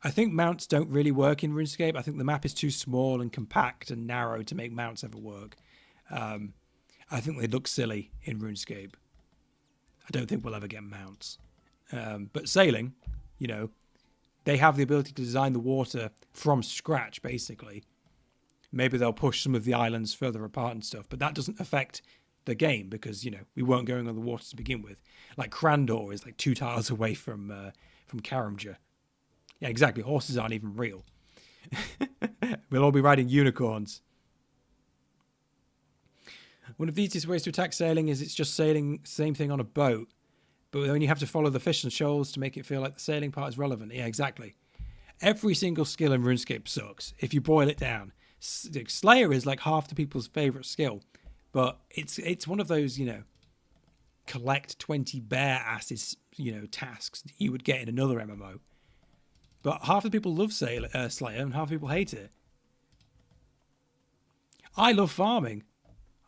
I think mounts don't really work in RuneScape. I think the map is too small and compact and narrow to make mounts ever work. I think they look silly in RuneScape. I don't think we'll ever get mounts. But sailing, they have the ability to design the water from scratch, basically. Maybe they'll push some of the islands further apart and stuff, but that doesn't affect the game because, you know, we weren't going on the water to begin with. Like Crandor is like 2 tiles away from Karamja. Yeah, exactly. Horses aren't even real. We'll all be riding unicorns. One of the easiest ways to attack sailing is it's just sailing same thing on a boat, but then you have to follow the fish and shoals to make it feel like the sailing part is relevant. Yeah, exactly. Every single skill in RuneScape sucks if you boil it down. Slayer is like half the people's favorite skill, but it's one of those, you know, collect 20 bear asses, you know, tasks that you would get in another MMO. But half the people love Slayer and half the people hate it. I love farming.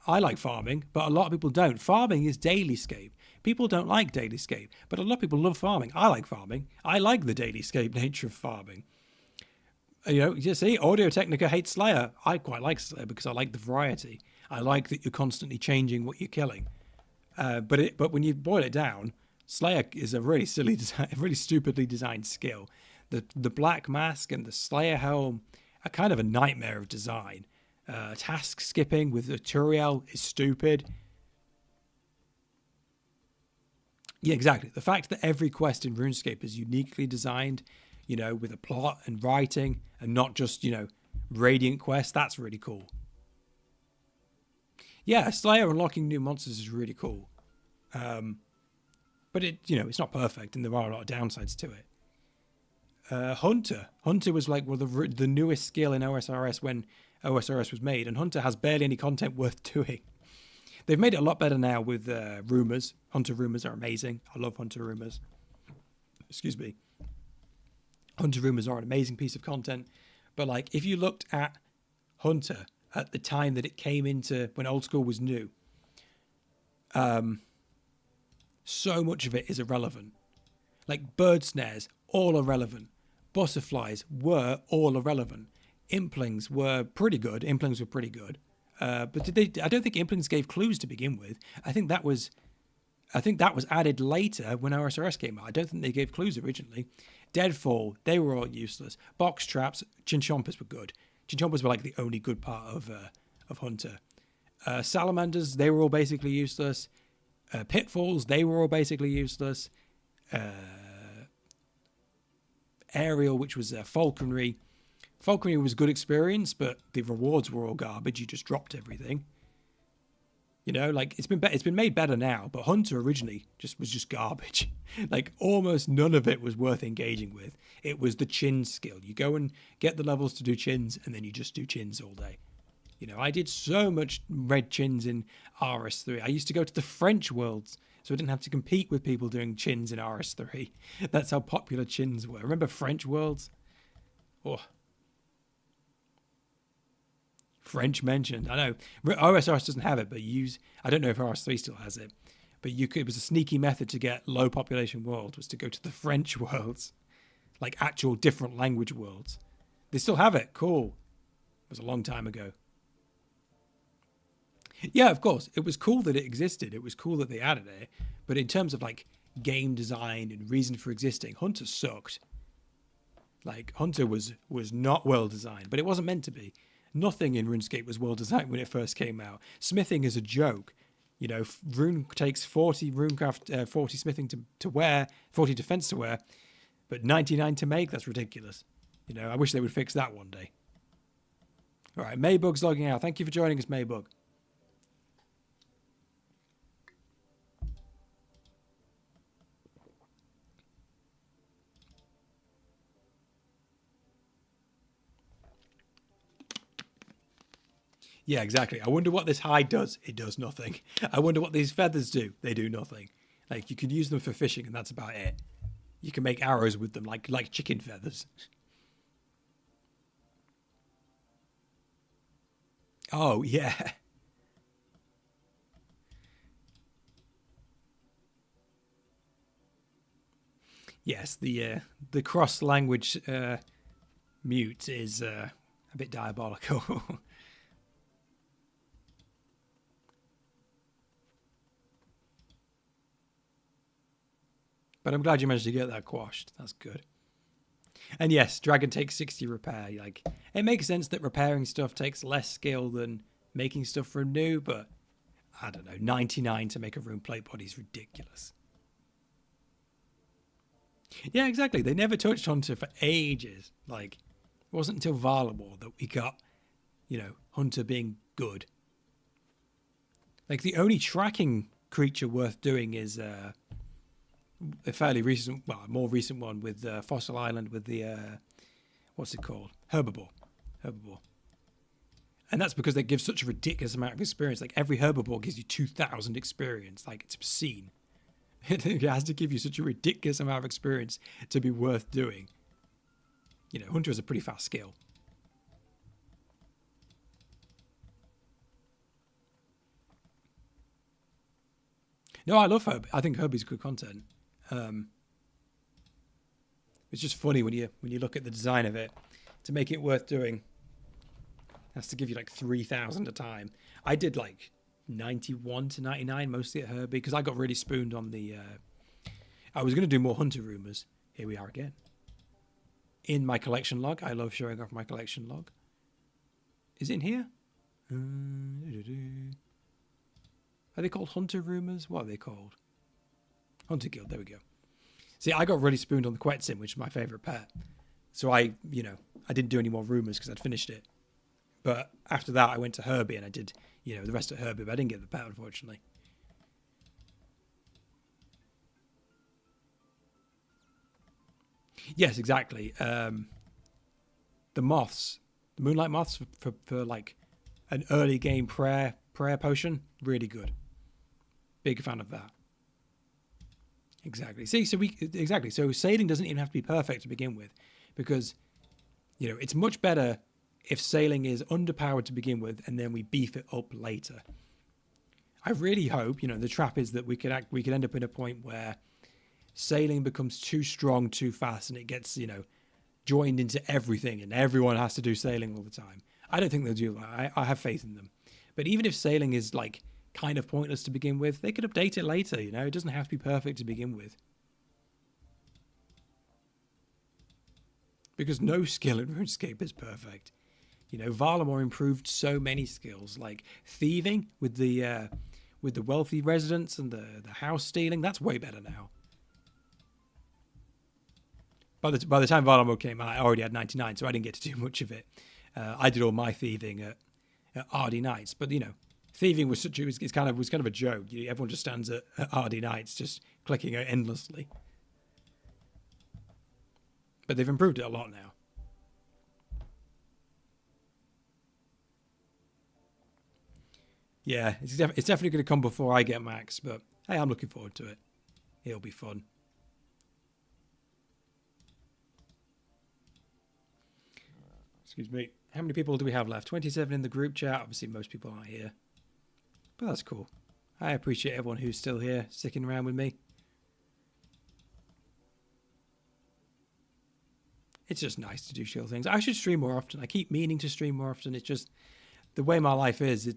I like farming, but a lot of people don't. Farming is dailyscape. People don't like dailyscape, but a lot of people love farming. I like farming. I like the dailyscape nature of farming. You know, you see, Audio-Technica hates Slayer. I quite like Slayer because I like the variety. I like that you're constantly changing what you're killing. But when you boil it down, Slayer is a really silly design, a really stupidly designed skill. The black mask and the Slayer helm are kind of a nightmare of design. Task skipping with the Turiel is stupid. Yeah, exactly. The fact that every quest in RuneScape is uniquely designed, you know, with a plot and writing and not just, you know, Radiant quests, that's really cool. Yeah, Slayer unlocking new monsters is really cool. But it, you know, it's not perfect and there are a lot of downsides to it. Hunter was like one of the newest skill in OSRS when OSRS was made, and Hunter has barely any content worth doing. They've made it a lot better now with rumors. Hunter rumors are amazing. I love Hunter rumors. Excuse me. Hunter rumors are an amazing piece of content, but like if you looked at Hunter at the time that it came into when old school was new, so much of it is irrelevant. Like bird snares, all irrelevant. Butterflies were all irrelevant. Implings were pretty good. But I don't think Implings gave clues to begin with. I think that was added later when OSRS came out. I don't think they gave clues originally. Deadfall, they were all useless. Box traps, Chinchompas were good. Chinchompas were like the only good part of Hunter. Salamanders, they were all basically useless. Pitfalls, they were all basically useless. Aerial, which was falconry. Falconry was good experience, but the rewards were all garbage. You just dropped everything. You know, like it's been made better now, but Hunter originally was just garbage. Like almost none of it was worth engaging with. It was the chin skill. You go and get the levels to do chins, and then you just do chins all day. You know, I did so much red chins in RS3. I used to go to the French worlds, so I didn't have to compete with people doing chins in RS3. That's how popular chins were. Remember French worlds? Oh. French mentioned. I know OSRS doesn't have it, but I don't know if RS3 still has it, but it was a sneaky method to get low population worlds was to go to the French worlds, like actual different language worlds. They still have it. Cool. It was a long time ago. Yeah, of course. It was cool that it existed. It was cool that they added it. But in terms of like game design and reason for existing, Hunter sucked. Like Hunter was not well designed, but it wasn't meant to be. Nothing in RuneScape was well designed when it first came out. Smithing is a joke. You know, Rune takes 40 Runecraft, 40 smithing to wear, 40 defense to wear, but 99 to make. That's ridiculous. You know, I wish they would fix that one day. All right, Maybug's logging out. Thank you for joining us, Maybug. Yeah, exactly. I wonder what this hide does. It does nothing. I wonder what these feathers do. They do nothing. Like, you can use them for fishing, and that's about it. You can make arrows with them, like chicken feathers. Oh, yeah. Yes, the cross-language mute is a bit diabolical. But I'm glad you managed to get that quashed. That's good. And yes, Dragon takes 60 repair. Like, it makes sense that repairing stuff takes less skill than making stuff from new, but I don't know, 99 to make a room plate body is ridiculous. Yeah, exactly. They never touched Hunter for ages. Like, it wasn't until Varlamore that we got, you know, Hunter being good. Like, the only tracking creature worth doing is a fairly recent, well, a more recent one with Fossil Island with the, what's it called? Herbivore. And that's because they give such a ridiculous amount of experience. Like, every Herbivore gives you 2,000 experience. Like, it's obscene. It has to give you such a ridiculous amount of experience to be worth doing. You know, Hunter is a pretty fast skill. No, I love Herb. I think Herbie's good content. It's just funny when you look at the design of it. To make it worth doing, it has to give you like 3,000 a time. I did like 91 to 99 mostly at Herbie because I got really spooned on the I was going to do more Hunter rumors. Here we are again in my collection log. I love showing off my collection log. Is it in here? Are they called Hunter rumors? What are they called? Hunter Guild. There we go. See, I got really spooned on the Quetzin, which is my favorite pet. So I didn't do any more rumors because I'd finished it. But after that, I went to Herbie and I did, the rest of Herbie, but I didn't get the pet, unfortunately. Yes, exactly. The moths, the moonlight moths for like an early game prayer potion, really good. Big fan of that. Exactly. See, so sailing doesn't even have to be perfect to begin with, because it's much better if sailing is underpowered to begin with and then we beef it up later. I really hope, the trap is that we could end up in a point where sailing becomes too strong too fast and it gets, joined into everything and everyone has to do sailing all the time. I don't think they'll do that. I have faith in them. But even if sailing is like kind of pointless to begin with, they could update it later, It doesn't have to be perfect to begin with. Because no skill in RuneScape is perfect. Varlamore improved so many skills, like thieving with the wealthy residents and the house stealing. That's way better now. By the time Varlamore came out, I already had 99, so I didn't get to do much of it. I did all my thieving at RD Nights, but thieving was kind of a joke. Everyone just stands at RD Nights just clicking it endlessly. But they've improved it a lot now. Yeah, it's definitely going to come before I get max, but hey, I'm looking forward to it. It'll be fun. Excuse me. How many people do we have left? 27 in the group chat. Obviously, most people aren't here. But that's cool. I appreciate everyone who's still here, sticking around with me. It's just nice to do chill things. I should stream more often. I keep meaning to stream more often. It's just the way my life is.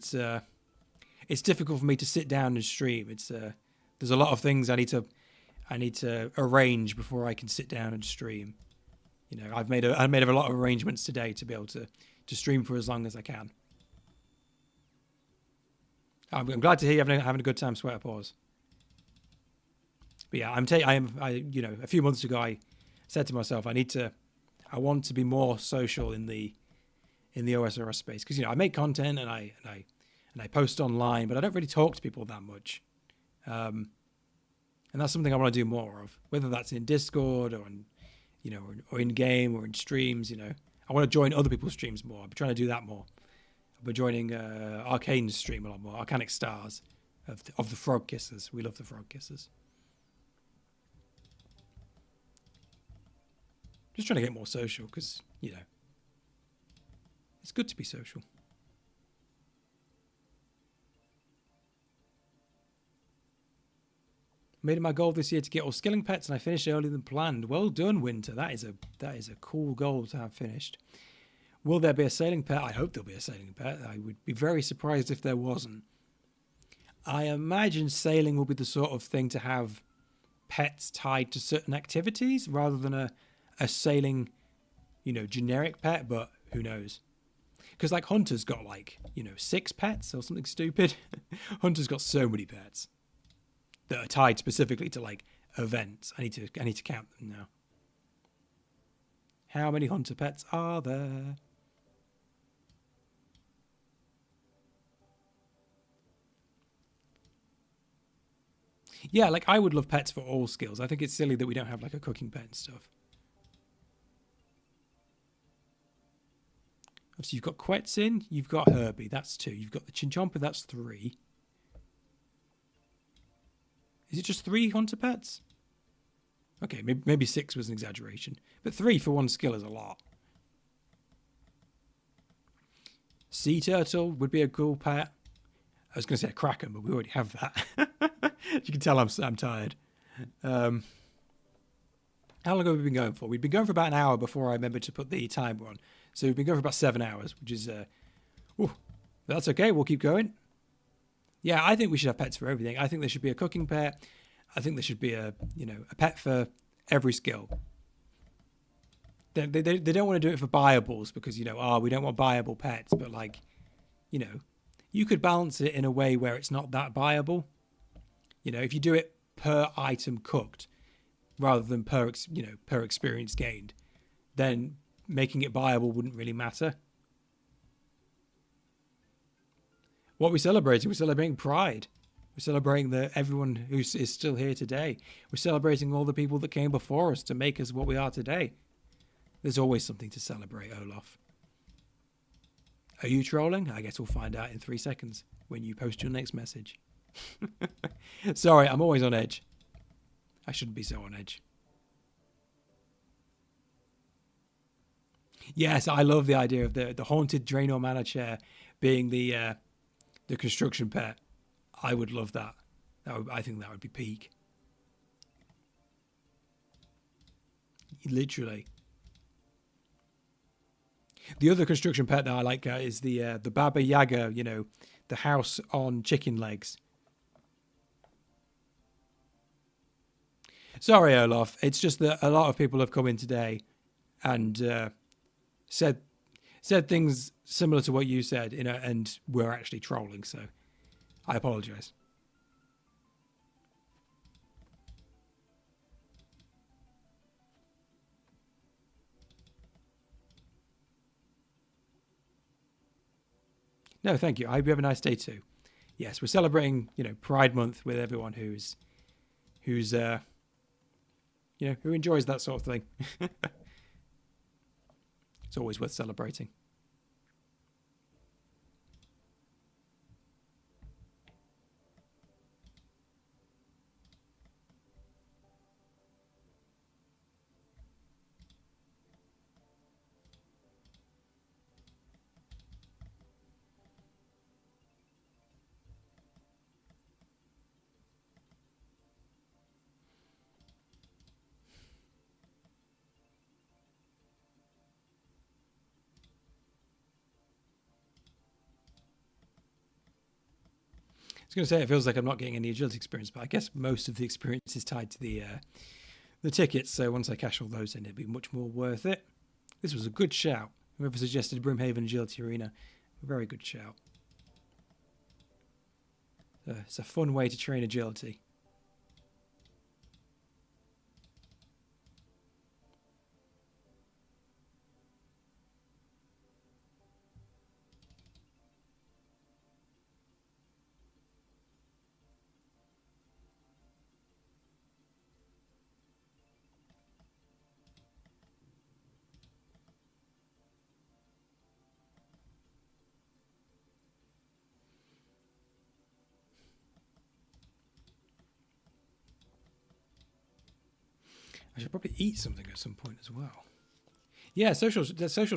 It's difficult for me to sit down and stream. There's a lot of things I need to arrange before I can sit down and stream. I've made a lot of arrangements today to be able to stream for as long as I can. I'm glad to hear you having a good time, Sweater Paws. But yeah, a few months ago I said to myself I want to be more social in the OSRS space, because I make content and I post online, but I don't really talk to people that much. And that's something I want to do more of, whether that's in Discord or or in game or in streams. I want to join other people's streams more. I'll be trying to do that more. I'll be joining Arcane's stream a lot more. Arcanic Stars of the Frog Kissers. We love the Frog Kissers. Just trying to get more social because, it's good to be social. Made it my goal this year to get all skilling pets, and I finished earlier than planned. Well done, Winter. That is a cool goal to have finished. Will there be a sailing pet? I hope there'll be a sailing pet. I would be very surprised if there wasn't. I imagine sailing will be the sort of thing to have pets tied to certain activities rather than a sailing, generic pet, but who knows? Because like Hunter's got like, 6 pets or something stupid. Hunter's got so many pets that are tied specifically to like events. I need to count them now. How many Hunter pets are there? Yeah, like I would love pets for all skills. I think it's silly that we don't have like a cooking pet and stuff. So you've got Quetzin, you've got Herbie, that's 2. You've got the Chinchompa, that's 3. Is it just 3 Hunter pets? Okay, maybe 6 was an exaggeration. But 3 for one skill is a lot. Sea Turtle would be a cool pet. I was going to say a Kraken, but we already have that. You can tell I'm tired. How long have we been going for? We've been going for about an hour before I remembered to put the timer on. So we've been going for about 7 hours, which is... that's okay, we'll keep going. Yeah, I think we should have pets for everything. I think there should be a cooking pet. I think there should be a pet for every skill. They don't want to do it for buyables because, we don't want buyable pets. But, like, you could balance it in a way where it's not that buyable. If you do it per item cooked rather than per experience gained, then making it buyable wouldn't really matter. What we're celebrating? We're celebrating Pride. We're celebrating everyone who is still here today. We're celebrating all the people that came before us to make us what we are today. There's always something to celebrate, Olaf. Are you trolling? I guess we'll find out in 3 seconds when you post your next message. Sorry, I'm always on edge. I shouldn't be so on edge. Yes, I love the idea of the haunted Draenor Manor chair being the construction pet. I would love that. I think that would be peak. Literally. The other construction pet that I like is the Baba Yaga, the house on chicken legs. Sorry, Olaf. It's just that a lot of people have come in today and said things similar to what you said, and we're actually trolling, so I apologize. No, thank you. I hope you have a nice day too. Yes, we're celebrating, Pride Month with everyone who's who enjoys that sort of thing. It's always worth celebrating. I was going to say it feels like I'm not getting any agility experience, but I guess most of the experience is tied to the tickets. So once I cash all those in, it'd be much more worth it. This was a good shout. Whoever suggested Brimhaven Agility Arena, very good shout. It's a fun way to train agility. I should probably eat something at some point as well. Yeah, social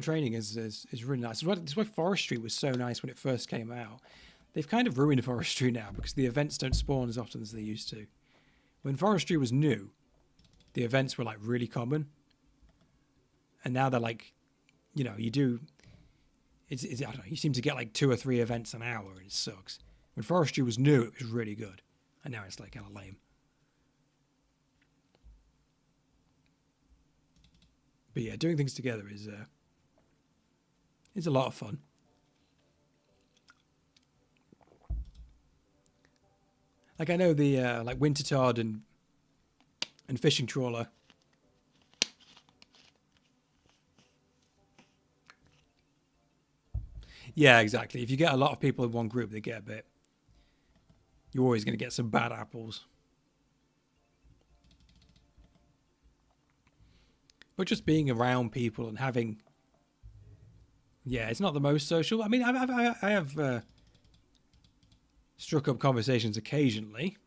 training is really nice. That's why forestry was so nice when it first came out. They've kind of ruined forestry now because the events don't spawn as often as they used to. When forestry was new, the events were like really common, and now they're like, you do. I don't know. You seem to get like 2 or 3 events an hour, and it sucks. When forestry was new, it was really good, and now it's like kind of lame. But yeah, doing things together is a lot of fun. Like I know the like Winter Todd and Fishing Trawler. Yeah, exactly. If you get a lot of people in one group, they get a bit. You're always going to get some bad apples. But just being around people and having, yeah, it's not the most social. I mean, I have struck up conversations occasionally.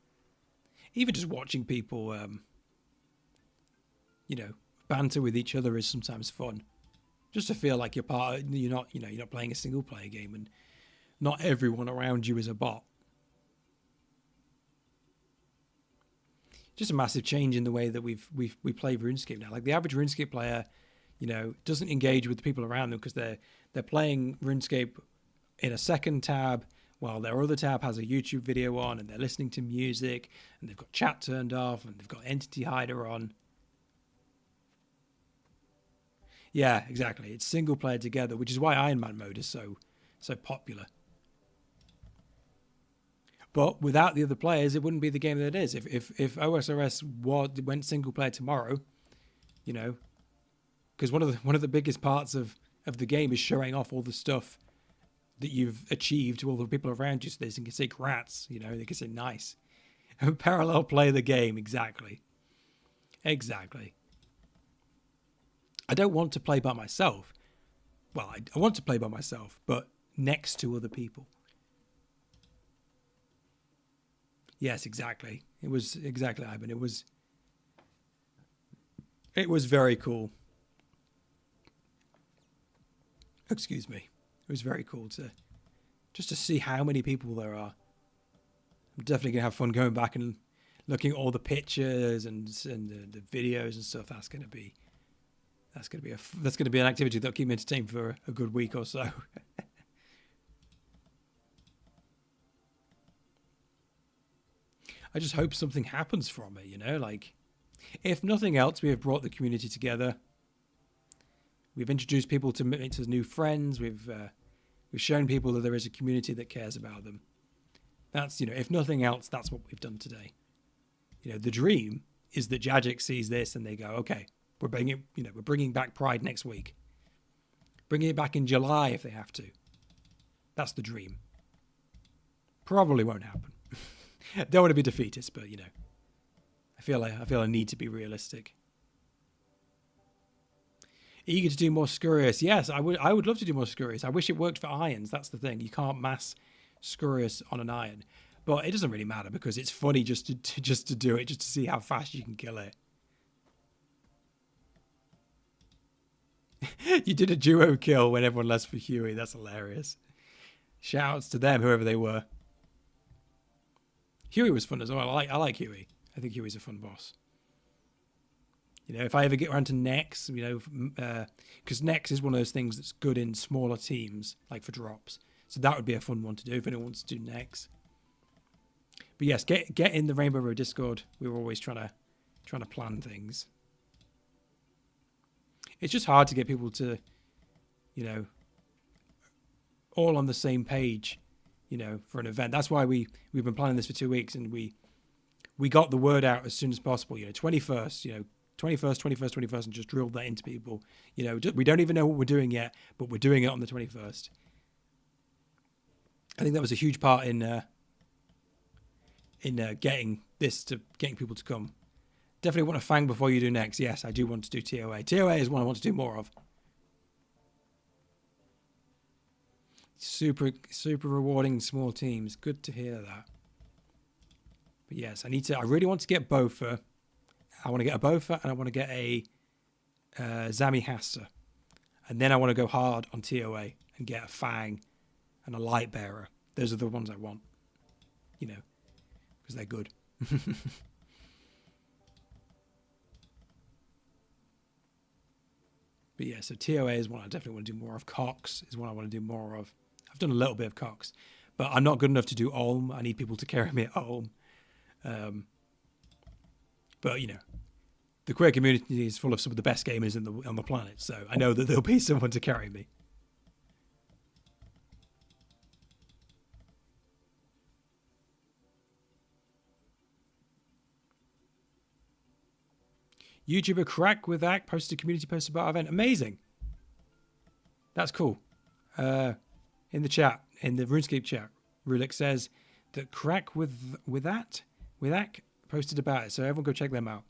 Even just watching people, you know, banter with each other is sometimes fun. Just to feel like you're part. You're not, you know, you're not playing a single player game, and not everyone around you is a bot. Just a massive change in the way that we play RuneScape now. Like the average RuneScape player, you know, doesn't engage with the people around them because they're playing RuneScape in a second tab while their other tab has a YouTube video on, and they're listening to music, and they've got chat turned off, and they've got Entity Hider on. Yeah, exactly. It's single player together, which is why Iron Man mode is so popular. But without the other players, it wouldn't be the game that it is. If OSRS went single player tomorrow, you know, because one of the biggest parts of the game is showing off all the stuff that you've achieved to all the people around you, so they can say "grats," you know, they can say "nice." Parallel play the game, exactly. I don't want to play by myself. Well, I want to play by myself, but next to other people. Yes, exactly. It was exactly, Ivan. It was very cool. Excuse me. It was very cool to see how many people there are. I'm definitely gonna have fun going back and looking at all the pictures and the videos and stuff. That's gonna be an activity that'll keep me entertained for a good week or so. I just hope something happens from it, you know, like if nothing else, we have brought the community together. We've introduced people to new friends. We've shown people that there is a community that cares about them. That's, you know, if nothing else, that's what we've done today. You know, the dream is that Jagex sees this and they go, okay, we're bringing back Pride next week. Bringing it back in July if they have to. That's the dream. Probably won't happen. Don't want to be defeatist, but you know, I feel I need to be realistic. Eager to do more Scurious. Yes, I would love to do more Scurious. I wish it worked for irons. That's the thing. You can't mass Scurious on an iron, but it doesn't really matter because it's funny just to do it, just to see how fast you can kill it. You did a duo kill when everyone left for Huey. That's hilarious. Shouts to them, whoever they were. Huey was fun as well. I like Huey. I think Huey's a fun boss. You know, if I ever get around to Nex, you know, because Nex is one of those things that's good in smaller teams, like for drops. So that would be a fun one to do if anyone wants to do Nex. But yes, get in the Rainbow Road Discord. We were always trying to plan things. It's just hard to get people to, you know, all on the same page, you know, for an event. That's why we've been planning this for 2 weeks, and we got the word out as soon as possible. You know, 21st, you know, 21st, and just drilled that into people. You know, we don't even know what we're doing yet, but we're doing it on the 21st. I think that was a huge part in getting people to come. Definitely want to fang before you do next. Yes, I do want to do TOA. TOA is one I want to do more of. Super rewarding in small teams. Good to hear that. But yes, I really want to get Bofa. I want to get a Bofa and I want to get a Zami Hasta. And then I want to go hard on TOA and get a Fang and a Light Bearer. Those are the ones I want. You know, because they're good. But yeah, so TOA is one I definitely want to do more of. Cox is one I want to do more of. I've done a little bit of Cox, but I'm not good enough to do Ulm. I need people to carry me at Ulm. But, you know, the queer community is full of some of the best gamers on the planet, so I know that there'll be someone to carry me. YouTuber Crack with Act posted a community post about our event. Amazing. That's cool. In the chat, in the RuneScape chat, Rulik says that Crack with Act posted about it. So everyone go check them out.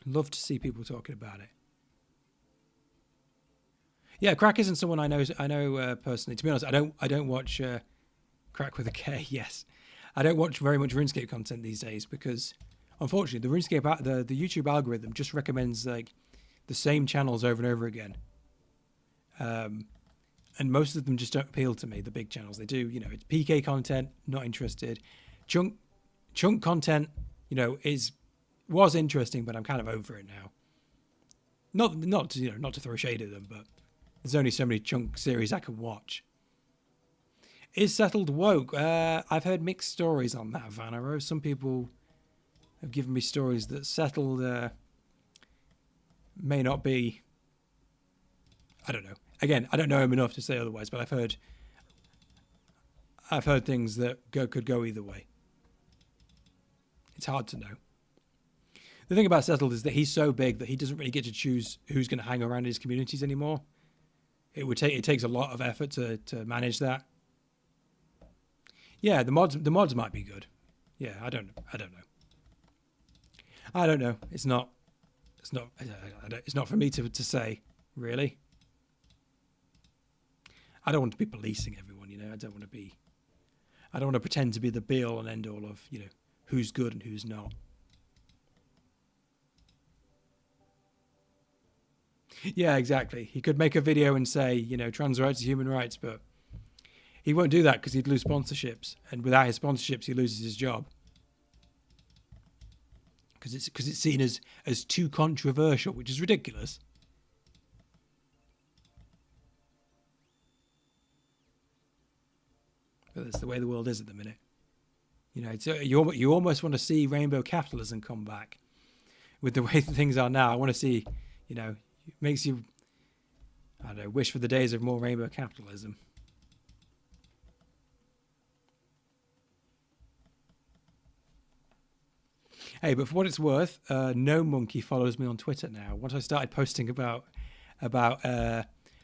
Love to see people talking about it. Yeah, Crack isn't someone I know personally. To be honest, I don't watch Crack with a K. Yes, I don't watch very much RuneScape content these days because, unfortunately, the RuneScape the YouTube algorithm just recommends like the same channels over and over again. And most of them just don't appeal to me. The big channels, they do. You know, it's PK content, not interested. Chunk content, you know, was interesting, but I'm kind of over it now. Not to throw shade at them, but there's only so many chunk series I can watch. Is Settled woke? I've heard mixed stories on that, Vanaro. Some people have given me stories that Settled may not be. I don't know. Again, I don't know him enough to say otherwise, but I've heard things that could go either way. It's hard to know. The thing about Settled is that he's so big that he doesn't really get to choose who's going to hang around his communities anymore. It takes a lot of effort to manage that. Yeah, the mods might be good. Yeah, I don't know. It's not for me to say, really. I don't want to be policing everyone, you know. I don't want to pretend to be the be all and end all of, you know, who's good and who's not. Yeah, exactly. He could make a video and say, you know, trans rights are human rights, but he won't do that because he'd lose sponsorships, and without his sponsorships, he loses his job because it's seen as too controversial, which is ridiculous. But that's the way the world is at the minute. You know, you almost want to see rainbow capitalism come back with the way things are now. I want to see, you know, it makes you, I don't know, wish for the days of more rainbow capitalism. Hey, but for what it's worth, No Monkey follows me on Twitter now. Once I started posting about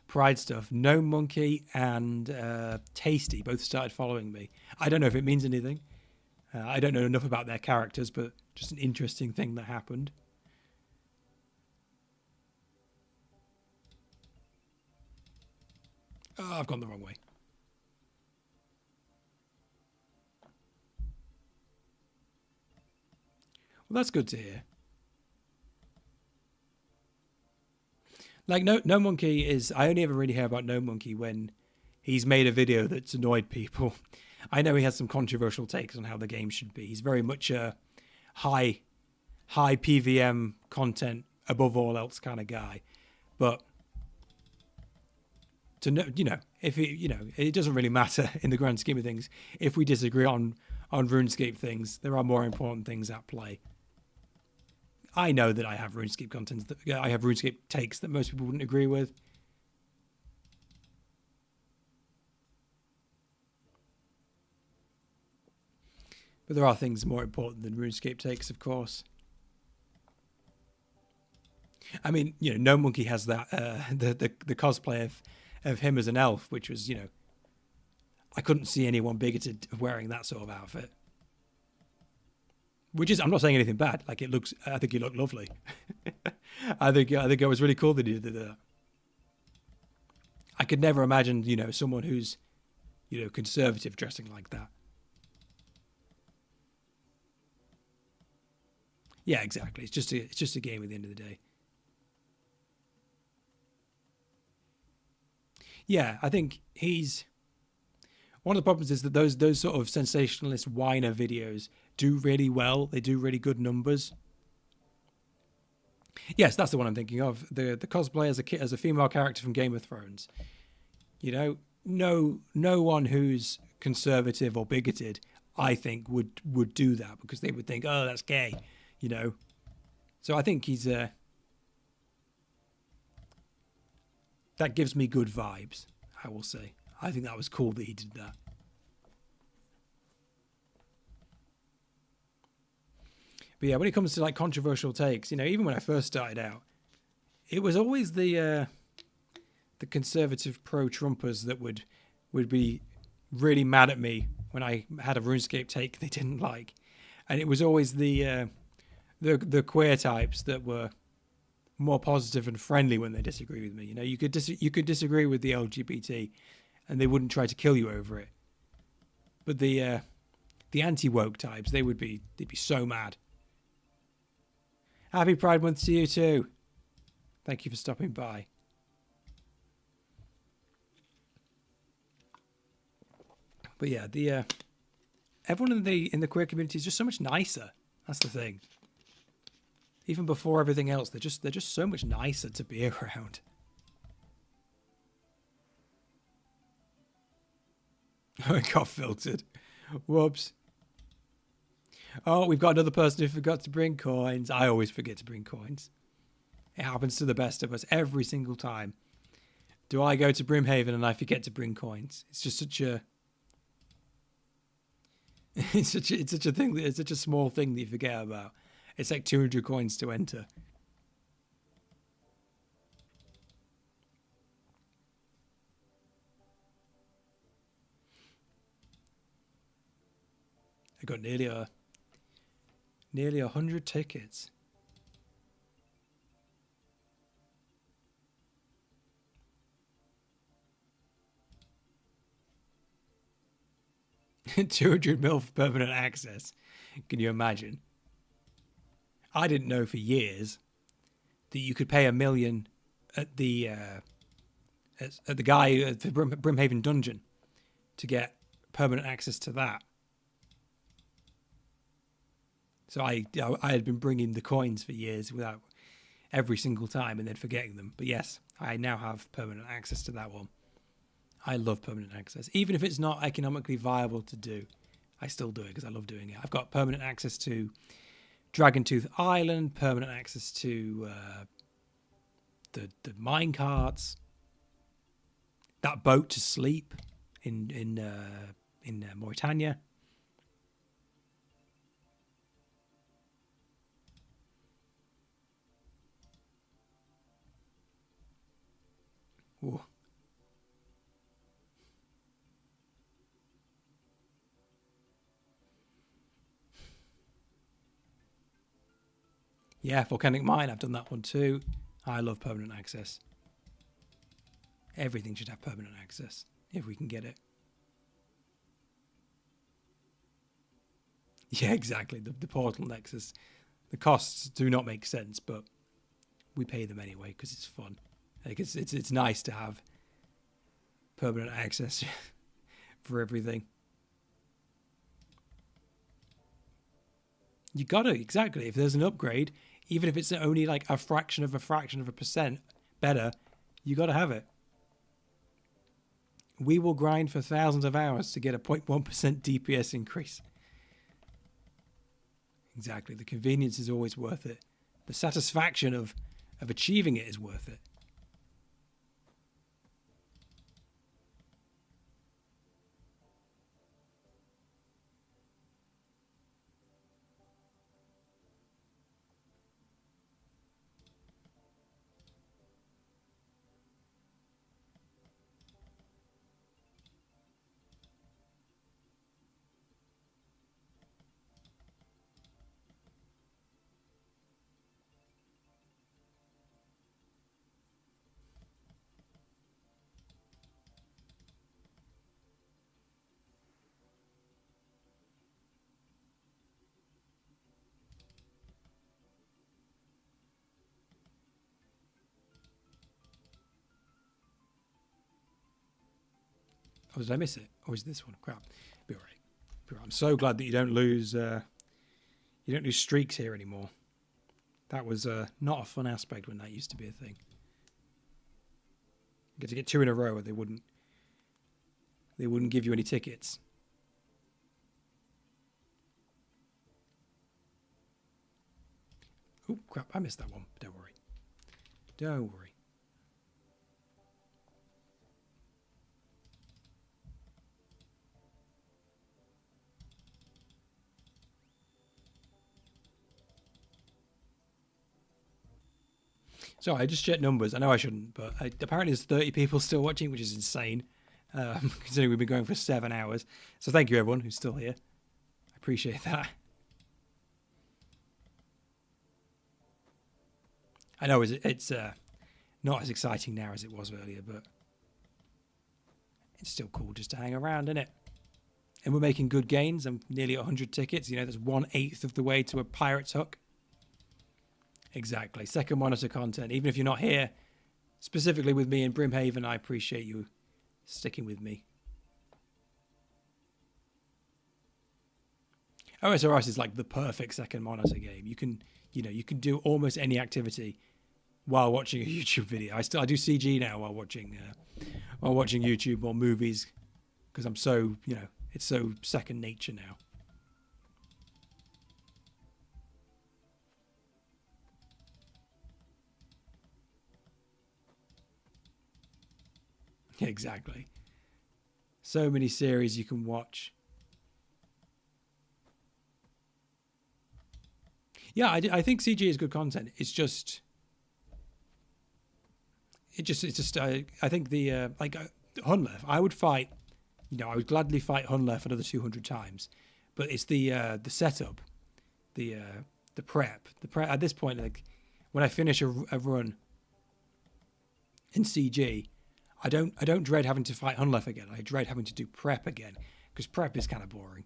Pride stuff, No Monkey and Tasty both started following me. I don't know if it means anything. I don't know enough about their characters, but just an interesting thing that happened. Oh, I've gone the wrong way. Well, that's good to hear. Like, No Monkey is... I only ever really hear about No Monkey when he's made a video that's annoyed people. I know he has some controversial takes on how the game should be. He's very much a high PVM content above all else kind of guy. But to know, you know, if it, you know, it doesn't really matter in the grand scheme of things. If we disagree on RuneScape things, there are more important things at play. I know that I have RuneScape content, I have RuneScape takes that most people wouldn't agree with. But there are things more important than RuneScape takes, of course. I mean, you know, No Monkey has that the cosplay of him as an elf, which was, you know, I couldn't see anyone bigoted wearing that sort of outfit. Which is, I'm not saying anything bad. Like, I think he looked lovely. I think it was really cool that he did that. I could never imagine, you know, someone who's, you know, conservative dressing like that. Yeah, exactly. It's just a game at the end of the day. Yeah, I think he's... One of the problems is that those sort of sensationalist whiner videos do really well. They do really good numbers. Yes, that's the one I'm thinking of. The cosplay as a female character from Game of Thrones. You know, no one who's conservative or bigoted, I think, would do that because they would think, oh, that's gay, you know. So I think he's that gives me good vibes, I will say. I think that was cool that he did that. But yeah, when it comes to like controversial takes, you know, even when I first started out, it was always the conservative pro-Trumpers that would be really mad at me when I had a RuneScape take they didn't like, and it was always the queer types that were more positive and friendly when they disagree with me. You know, you could disagree with the LGBT, and they wouldn't try to kill you over it. But the anti-woke types, they'd be so mad. Happy Pride Month to you too. Thank you for stopping by. But yeah, everyone in the queer community is just so much nicer. That's the thing. Even before everything else, they're just so much nicer to be around. Oh, it got filtered. Whoops. Oh, we've got another person who forgot to bring coins. I always forget to bring coins. It happens to the best of us every single time. Do I go to Brimhaven and I forget to bring coins? It's just such a... It's such a thing. It's such a small thing that you forget about. It's like 200 coins to enter. I got nearly 100 tickets. $200 for permanent access. Can you imagine? I didn't know for years that you could pay $1 million at the guy at the Brimhaven dungeon to get permanent access to that. So I had been bringing the coins for years without every single time and then forgetting them. But yes, I now have permanent access to that one. I love permanent access. Even if it's not economically viable to do, I still do it because I love doing it. I've got permanent access to Dragontooth Island, permanent access to the mine carts, that boat to sleep in Mauritania. Ooh. Yeah, Volcanic Mine, I've done that one too. I love permanent access. Everything should have permanent access, if we can get it. Yeah, exactly. The Portal Nexus. The costs do not make sense, but we pay them anyway because it's fun. Like it's nice to have permanent access for everything. You gotta, exactly. If there's an upgrade, even if it's only like a fraction of a percent better, you gotta have it. We will grind for thousands of hours to get a 0.1% DPS increase. Exactly. The convenience is always worth it. The satisfaction of achieving it is worth it. Oh, did I miss it? Or is this one? Crap. Be all right. Be all right. I'm so glad that you don't lose streaks here anymore. That was not a fun aspect when that used to be a thing. You get to get 2 in a row, or they wouldn't give you any tickets. Oh crap! I missed that one. Don't worry. Don't worry. So I just checked numbers. I know I shouldn't, but apparently there's 30 people still watching, which is insane, considering we've been going for 7 hours. So thank you, everyone who's still here. I appreciate that. I know it's not as exciting now as it was earlier, but it's still cool just to hang around, isn't it? And we're making good gains. I'm nearly 100 tickets. You know, that's 1/8 of the way to a pirate's hook. Exactly. Second monitor content. Even if you're not here, specifically with me in Brimhaven, I appreciate you sticking with me. OSRS is like the perfect second monitor game. You can do almost any activity while watching a YouTube video. I do CG now while watching YouTube or movies, because I'm so, it's so second nature now. Exactly. So many series you can watch. Yeah, I think CG is good content. It's just I think the like Hunlef, I would fight, I would gladly fight Hunlef another 200 times, but it's the setup, the prep at this point. Like when I finish a run in CG, I don't dread having to fight Hunlef again. I dread having to do prep again, because prep is kind of boring.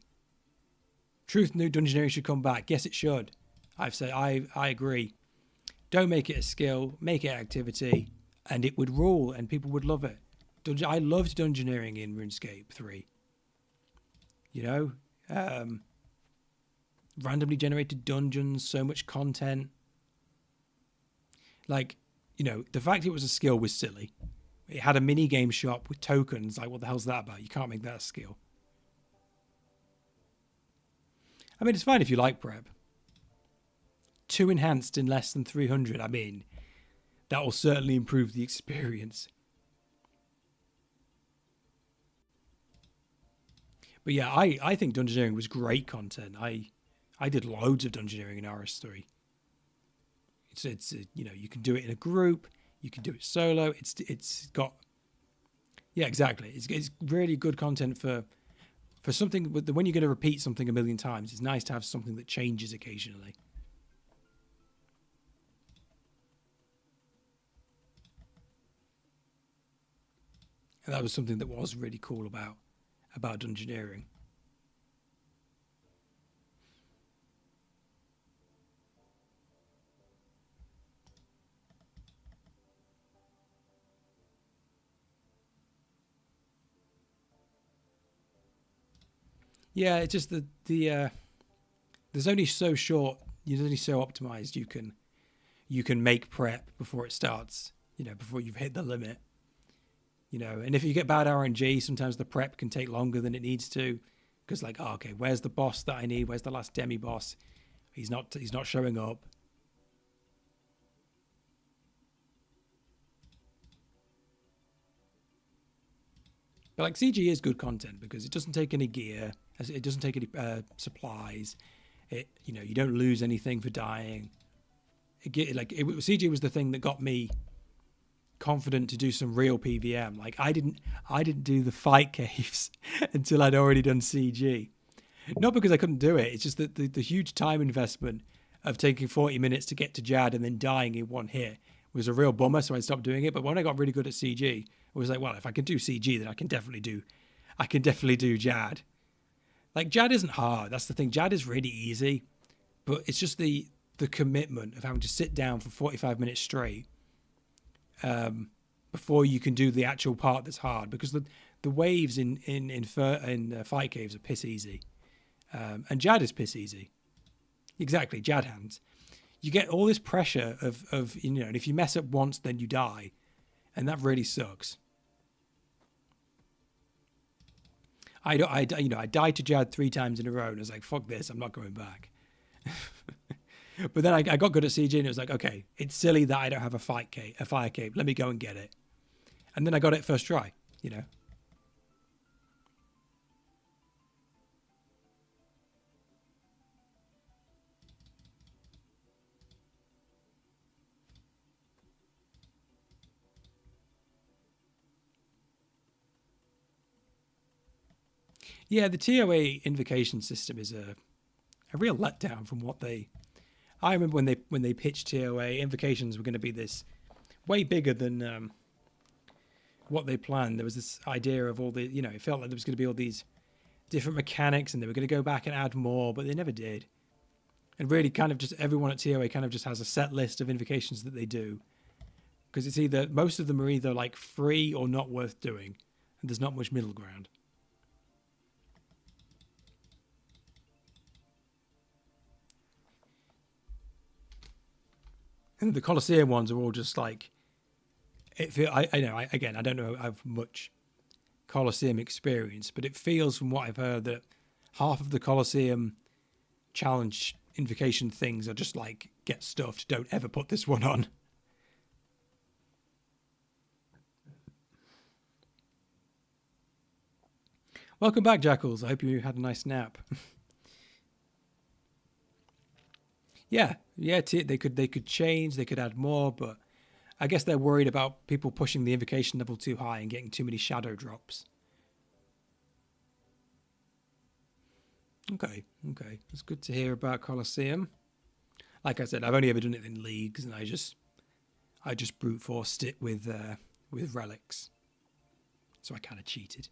Truth, new Dungeoneering should come back. Yes, it should. I agree. Don't make it a skill, make it activity, and it would rule, and people would love it. I loved Dungeoneering in RuneScape 3. Randomly generated dungeons, so much content. Like, the fact it was a skill was silly. It had a mini game shop with tokens. Like, what the hell's that about? You can't make that a skill. I mean, it's fine if you like prep. 2 enhanced in less than 300. I mean, that will certainly improve the experience. But yeah, I think Dungeoneering was great content. I did loads of Dungeoneering in RS3. It's you can do it in a group, you can do it solo. It's got, yeah, exactly. It's really good content for something. When you're going to repeat something a million times, it's nice to have something that changes occasionally. And that was something that was really cool about Dungeoneering. Yeah, it's just there's only so short. You're only so optimized you can make prep before it starts. Before you've hit the limit. And if you get bad RNG, sometimes the prep can take longer than it needs to, because okay, where's the boss that I need? Where's the last demi boss? He's not showing up. But CG is good content because it doesn't take any gear, it doesn't take any supplies. You don't lose anything for dying. CG was the thing that got me confident to do some real PVM. Like I didn't do the fight caves until I'd already done CG. Not because I couldn't do it. It's just that the huge time investment of taking 40 minutes to get to Jad and then dying in one hit was a real bummer. So I stopped doing it. But when I got really good at CG, I was like, well, if I can do CG, then I can definitely do Jad. Like Jad isn't hard. That's the thing. Jad is really easy, but it's just the commitment of having to sit down for 45 minutes straight before you can do the actual part that's hard, because the waves in fight caves are piss easy, and Jad is piss easy. Exactly, Jad hands. You get all this pressure of and if you mess up once, then you die, and that really sucks. I died to Jad 3 times in a row, and I was like, fuck this, I'm not going back. But then I got good at CG, and it was like, okay, it's silly that I don't have a fire cape. Let me go and get it. And then I got it first try, Yeah, the TOA invocation system is a real letdown from what they. I remember when they pitched TOA, invocations were going to be this way bigger than what they planned. There was this idea of all the, it felt like there was going to be all these different mechanics and they were going to go back and add more, but they never did. And really kind of just everyone at TOA kind of just has a set list of invocations that they do. Because it's either, most of them are either like free or not worth doing. And there's not much middle ground. And the Colosseum ones are all just like, I don't know how much Colosseum experience, but it feels from what I've heard that half of the Colosseum challenge invocation things are just like, get stuffed, don't ever put this one on. Welcome back, Jackals. I hope you had a nice nap. Yeah, they could change, they could add more, but I guess they're worried about people pushing the invocation level too high and getting too many shadow drops. Okay. It's good to hear about Colosseum. Like I said, I've only ever done it in leagues, and I just brute forced it with relics. So I kind of cheated.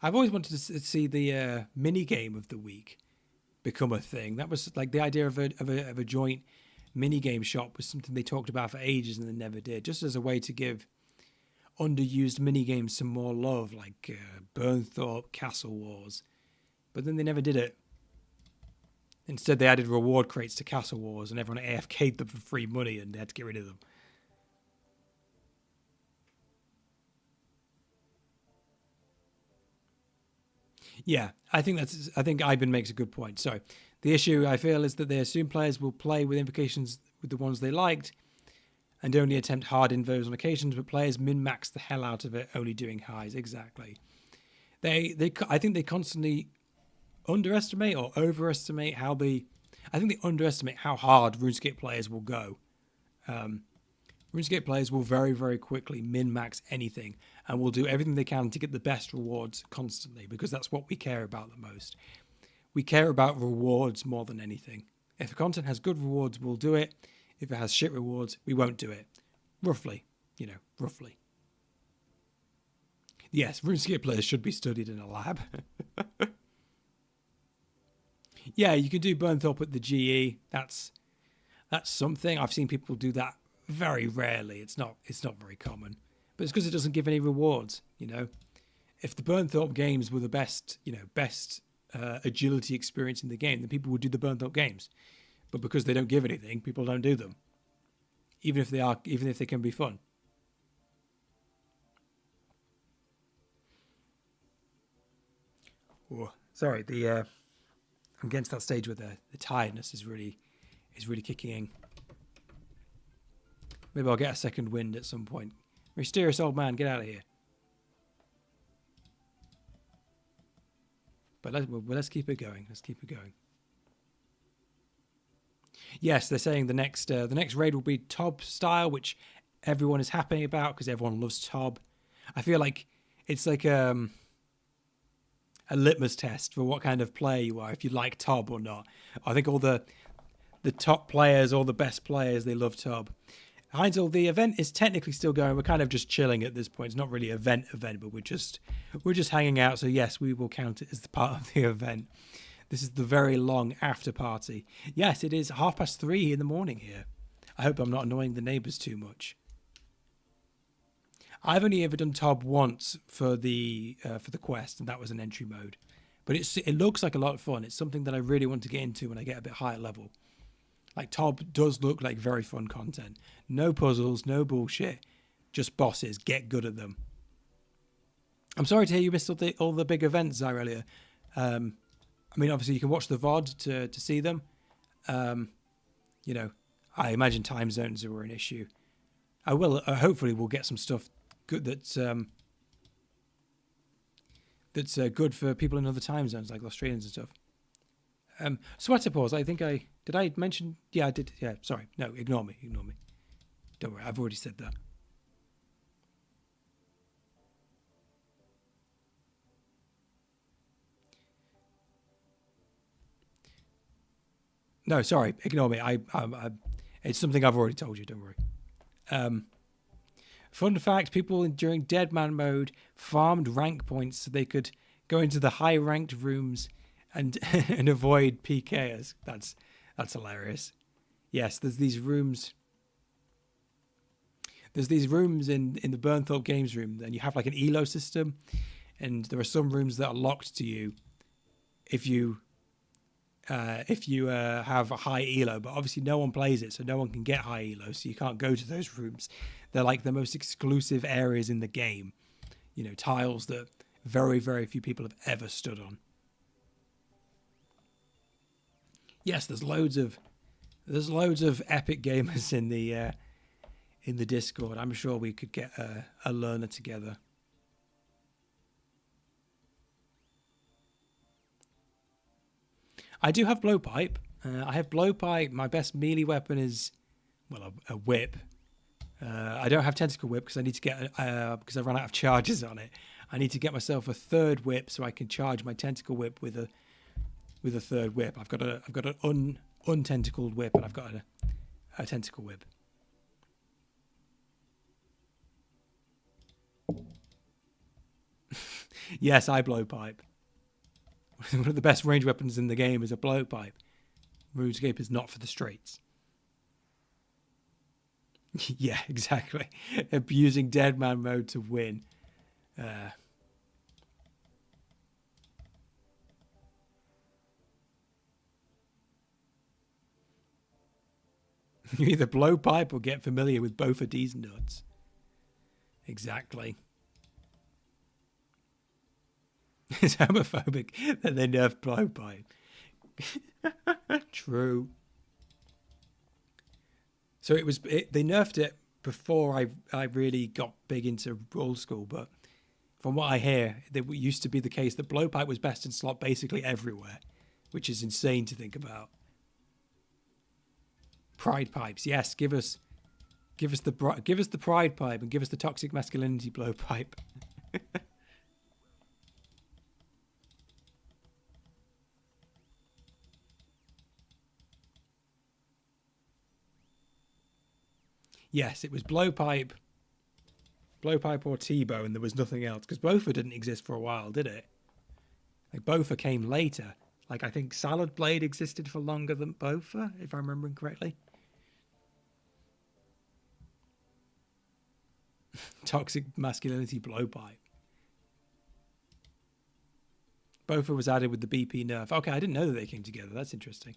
I've always wanted to see the mini game of the week become a thing. That was like the idea of a joint mini game shop was something they talked about for ages and they never did. Just as a way to give underused mini games some more love, like Burnthorpe, Castle Wars. But then they never did it. Instead, they added reward crates to Castle Wars, and everyone AFK'd them for free money, and they had to get rid of them. Yeah, I think Ivan makes a good point. So the issue I feel is that they assume players will play with invocations with the ones they liked and only attempt hard invos on occasions, but players min-max the hell out of it, only doing highs. Exactly. I think they constantly underestimate or overestimate how they underestimate how hard RuneScape players will go. RuneScape players will very, very quickly min-max anything and will do everything they can to get the best rewards constantly, because that's what we care about the most. We care about rewards more than anything. If a content has good rewards, we'll do it. If it has shit rewards, we won't do it. Roughly. Roughly. Yes, RuneScape players should be studied in a lab. Yeah, you can do Burnthorpe at the GE. That's something. I've seen people do that very rarely. It's not very common. But it's because it doesn't give any rewards, If the Burnthorpe games were the best agility experience in the game, then people would do the Burnthorpe games. But because they don't give anything, people don't do them. Even if they can be fun. Oh, sorry, I'm getting to that stage where the tiredness is really kicking in. Maybe I'll get a second wind at some point. Mysterious old man, get out of here. But let's keep it going. Let's keep it going. Yes, they're saying the next raid will be Tob style, which everyone is happy about because everyone loves Tob. I feel like it's like a litmus test for what kind of player you are, if you like Tob or not. I think all the top players, all the best players, they love Tob. Heinzel, the event is technically still going. We're kind of just chilling at this point. It's not really event, but we're just hanging out. So yes, we will count it as the part of the event. This is the very long after party. Yes, it is 3:30 in the morning here. I hope I'm not annoying the neighbours too much. I've only ever done Tob once for the quest, and that was an entry mode. But it looks like a lot of fun. It's something that I really want to get into when I get a bit higher level. Like, Tob does look like very fun content. No puzzles, no bullshit. Just bosses. Get good at them. I'm sorry to hear you missed all the big events, Zyrelia. I mean, obviously, you can watch the VOD to see them. I imagine time zones are an issue. I will. Hopefully, we'll get some stuff good that's good for people in other time zones, like Australians and stuff. Sweater pause. Did I mention? Yeah, I did. Yeah, sorry. No, ignore me. Don't worry. I've already said that. No, sorry, ignore me. It's something I've already told you. Don't worry. Fun fact: people during Dead Man mode farmed rank points so they could go into the high ranked rooms and and avoid PKs. That's hilarious. Yes, there's these rooms. There's these rooms in the Burnthorpe Games room, and you have like an elo system, and there are some rooms that are locked to you if you have a high elo, but obviously no one plays it, so no one can get high elo, so you can't go to those rooms. They're like the most exclusive areas in the game, you know, tiles that very, very few people have ever stood on. Yes, there's loads of epic gamers in the Discord. I'm sure we could get a learner together. I do have blowpipe. I have blowpipe. My best melee weapon is, well, a whip. I don't have tentacle whip because I need to get because I ran out of charges on it. I need to get myself a third whip so I can charge my tentacle whip with a third whip. I've got an untentacled whip, and I've got a tentacle whip. Yes, I blowpipe. One of the best range weapons in the game is a blowpipe. RuneScape is not for the straights. Yeah, exactly. Abusing Dead Man mode to win. You either blow pipe or get familiar with both of these nuts. Exactly. It's homophobic that they nerfed blowpipe. True. So they nerfed it before I really got big into old school, but from what I hear, it used to be the case that blowpipe was best in slot basically everywhere, which is insane to think about. Pride pipes, yes, give us the pride pipe and give us the toxic masculinity blowpipe. Yes, it was blowpipe or T-bone. There was nothing else because Bofa didn't exist for a while, did it? Like Bofa came later. Like I think Salad Blade existed for longer than Bofa, if I'm remembering correctly. Toxic masculinity blowpipe. Bofa was added with the BP nerf. Okay, I didn't know that they came together. That's interesting.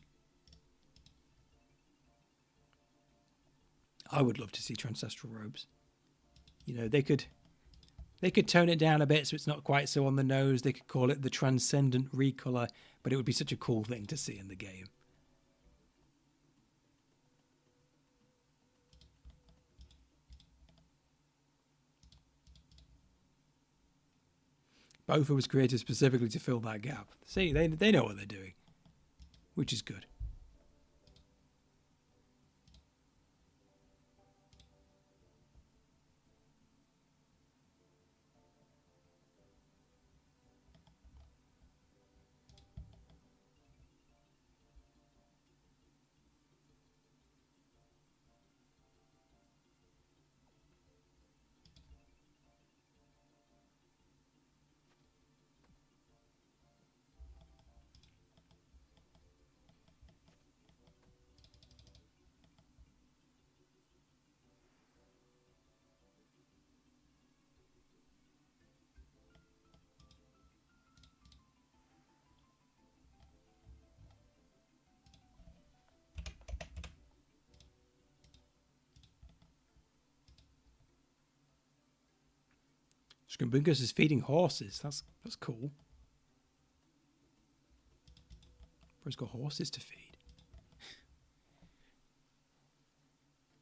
I would love to see Transcestral Robes. You know, they could tone it down a bit so it's not quite so on the nose. They could call it the Transcendent Recolor, but it would be such a cool thing to see in the game. Bofa was created specifically to fill that gap. See, they know what they're doing, which is good. Skumbungus is feeding horses. That's cool. Bro's got horses to feed.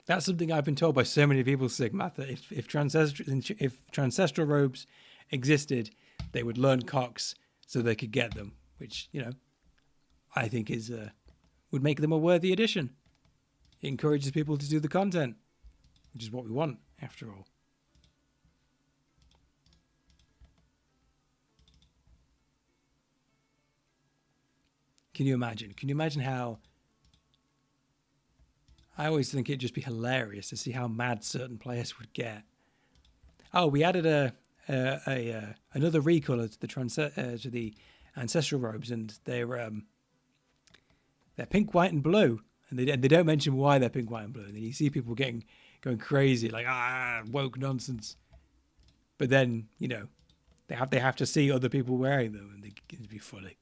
That's something I've been told by so many people, Sigma, that if Transcestral Robes existed, they would learn cocks so they could get them, which, you know, I think is would make them a worthy addition. It encourages people to do the content, which is what we want, after all. Can you imagine? Can you imagine how I always think it'd just be hilarious to see how mad certain players would get. Oh, we added another recolor to the ancestral robes, and they're pink, white, and blue, and they don't mention why they're pink, white, and blue. And then you see people going crazy, like woke nonsense. But then they have to see other people wearing them, and it'd be funny.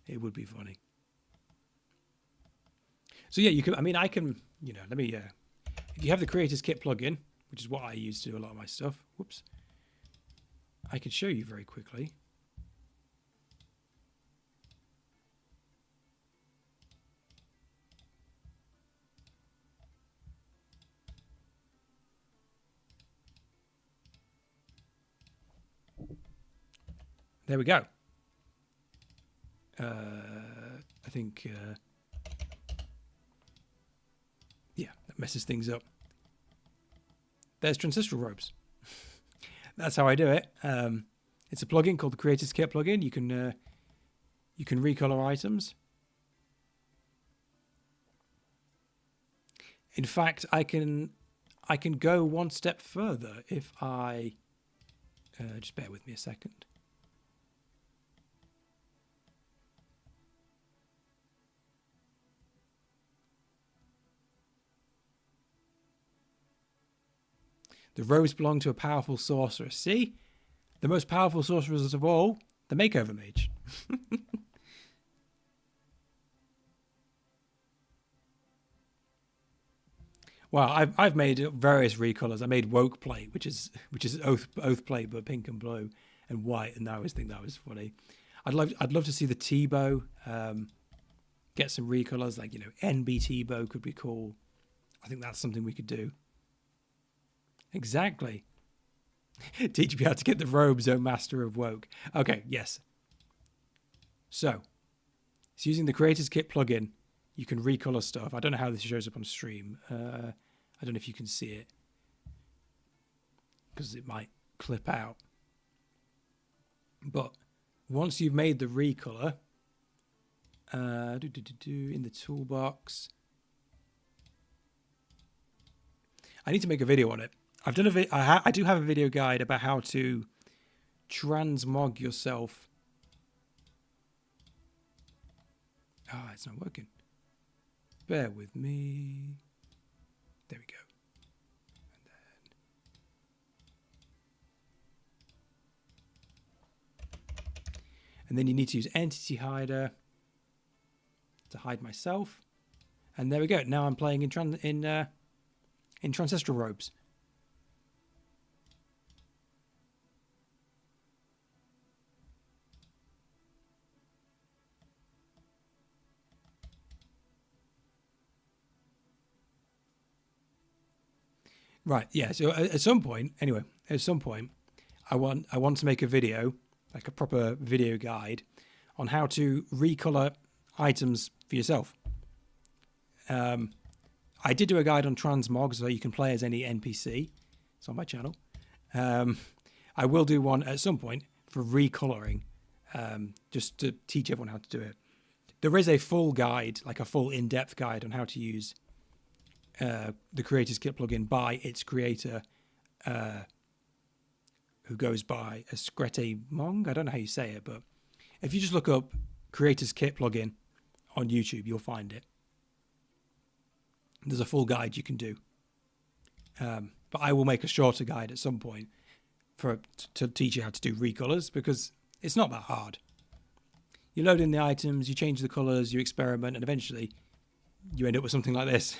It would be funny. So yeah, you can. I mean, I can. Let me. If you have the Creators Kit plugin, which is what I use to do a lot of my stuff. Whoops. I can show you very quickly. There we go. I think. Yeah, that messes things up. There's transistor robes. That's how I do it. It's a plugin called the Creators Kit plugin. You can recolor items. In fact, I can go one step further if I just bear with me a second. The robes belong to a powerful sorceress. See? The most powerful sorceress of all, the Makeover Mage. Well, I've made various recolors. I made Woke Plate, which is Oath Plate, but pink and blue and white, and I always think that was funny. I'd love to see the T-bow get some recolors, like NB T-bow could be cool. I think that's something we could do. Exactly. Teach me how to get the robes, O Master of Woke. Okay, yes. So, it's using the Creators Kit plugin. You can recolor stuff. I don't know how this shows up on stream. I don't know if you can see it, because it might clip out. But once you've made the recolor, in the toolbox, I need to make a video on it. I've done I do have a video guide about how to transmog yourself. Ah, it's not working. Bear with me. There we go. And then you need to use Entity Hider to hide myself. And there we go. Now I'm playing in Transistral Robes. Right, yeah, so at some point, I want to make a video, like a proper video guide, on how to recolor items for yourself. I did do a guide on transmog, so you can play as any NPC. It's on my channel. I will do one at some point for recoloring, just to teach everyone how to do it. There is a full guide, like a full in-depth guide on how to use the Creators Kit plugin by its creator, who goes by Escrete Mong. I don't know how you say it, but if you just look up Creators Kit plugin on YouTube, you'll find it. There's a full guide you can do. But I will make a shorter guide at some point to teach you how to do recolors, because it's not that hard. You load in the items, you change the colors, you experiment, and eventually you end up with something like this.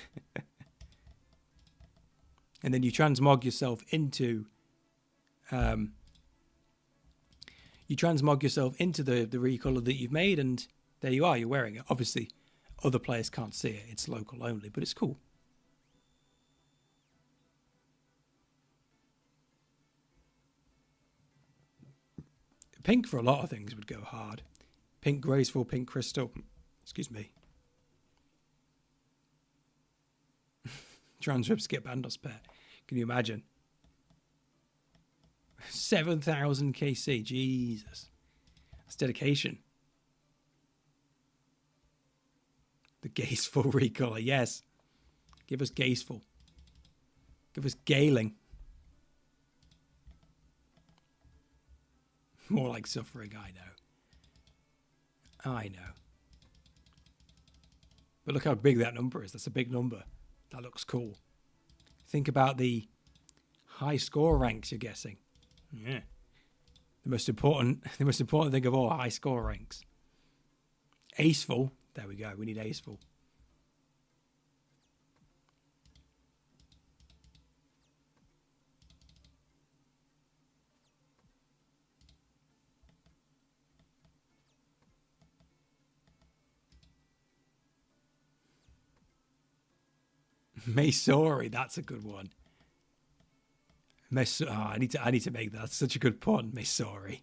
And then you transmog yourself into the recolor that you've made, and there you are, you're wearing it. Obviously, other players can't see it, it's local only, but it's cool. Pink for a lot of things would go hard. Pink graceful, pink crystal. Excuse me. Transrip skip Bandos pet. Can you imagine? 7,000 KC. Jesus. That's dedication. The gaze full recolor. Yes. Give us gazeful. Give us galing. More like suffering, I know. I know. But look how big that number is. That's a big number. That looks cool. Think about the high score ranks you're guessing. Yeah. The most important thing of all, high score ranks. Aceful. There we go. We need aceful. Menagerie, that's a good one. I need to make that. That's such a good pun. Menagerie.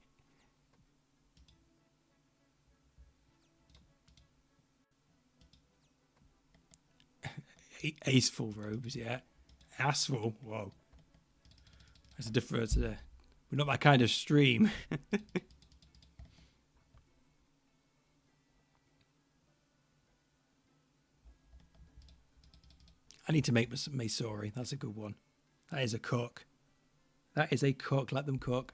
Aceful robes, yeah. Assful, whoa. That's a different. We're not that kind of stream. I need to make menagerie. That's a good one. That is a cook. That is a cook. Let them cook.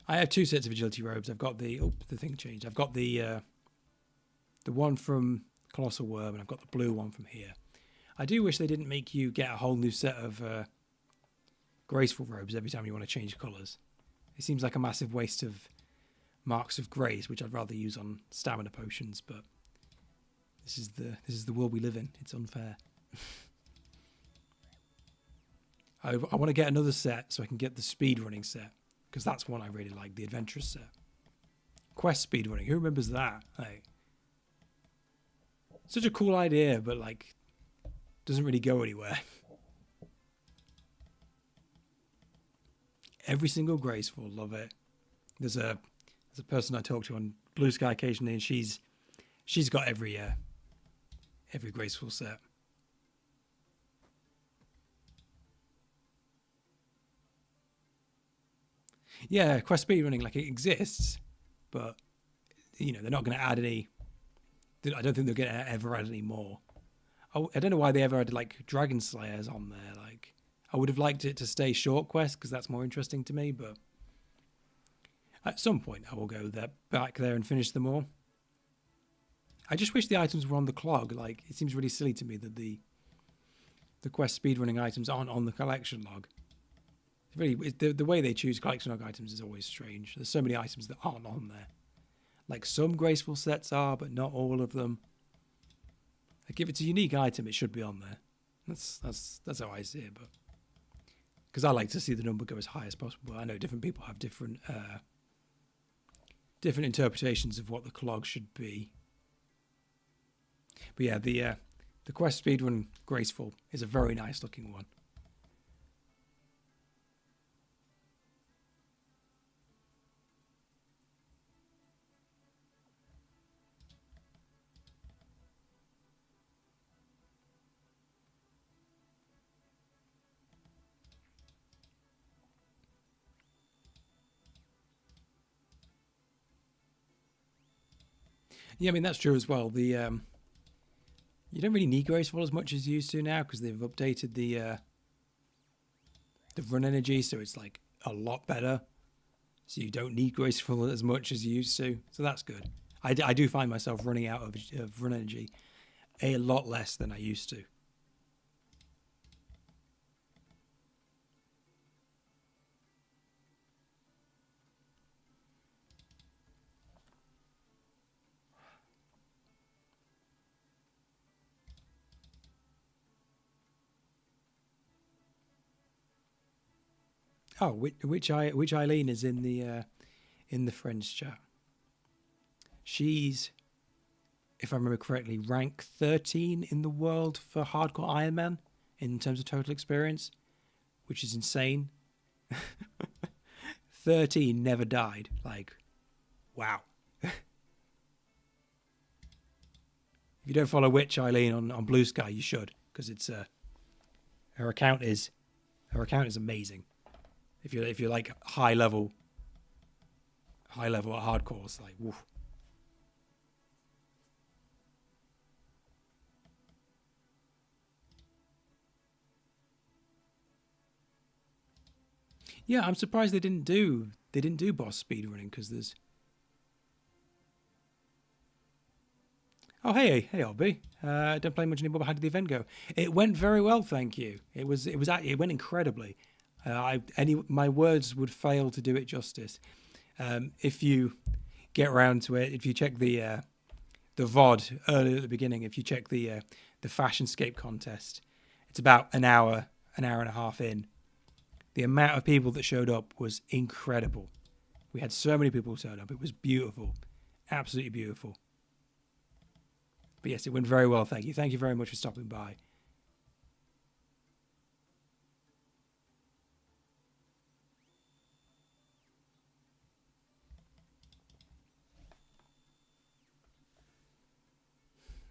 I have two sets of agility robes. I've got the thing changed. I've got the one from Colossal Worm, and I've got the blue one from here. I do wish they didn't make you get a whole new set of graceful robes every time you want to change colours. It seems like a massive waste of marks of grace, which I'd rather use on stamina potions. But this is the world we live in. It's unfair. I want to get another set so I can get the speedrunning set, because that's one I really like, the adventurous set. Quest speedrunning, who remembers that? Like, such a cool idea, but like, doesn't really go anywhere. Every single graceful, love it. There's a person I talk to on Blue Sky occasionally, and she's got every graceful set. Yeah, quest speedrunning, like, it exists, but you know, they're not going to add any. I don't think they're going to ever add any more. I don't know why they ever added like Dragon Slayers on there. Like, I would have liked it to stay short quest because that's more interesting to me. But at some point, I will go back there and finish them all. I just wish the items were on the clog. Like, it seems really silly to me that the quest speedrunning items aren't on the collection log. Really, the way they choose collection log items is always strange. There's so many items that aren't on there. Like, some graceful sets are, but not all of them. Like, if it's a unique item, it should be on there. That's how I see it. But because I like to see the number go as high as possible. I know different people have different interpretations of what the clog should be. But yeah, the quest speedrun graceful is a very nice looking one. Yeah, I mean, that's true as well. You don't really need graceful as much as you used to now because they've updated the run energy, so it's like a lot better. So you don't need graceful as much as you used to. So that's good. I do find myself running out of run energy a lot less than I used to. Oh, which Eileen is in the friends chat? She's, if I remember correctly, rank 13 in the world for hardcore Iron Man in terms of total experience, which is insane. 13 never died. Like, wow. If you don't follow Witch Eileen on Blue Sky, you should, because it's her account is amazing. If you're like high level at hardcore, it's like woof. Yeah, I'm surprised they didn't do boss speedrunning, because there's. Oh hey Obby, don't play much anymore. How did the event go? It went very well, thank you. It went incredibly. My words would fail to do it justice. If you get around to it, if you check the VOD earlier at the beginning, if you check the Fashionscape contest, it's about an hour and a half in. The amount of people that showed up was incredible. We had so many people turn up. It was beautiful, absolutely beautiful. But yes, it went very well. Thank you. Thank you very much for stopping by.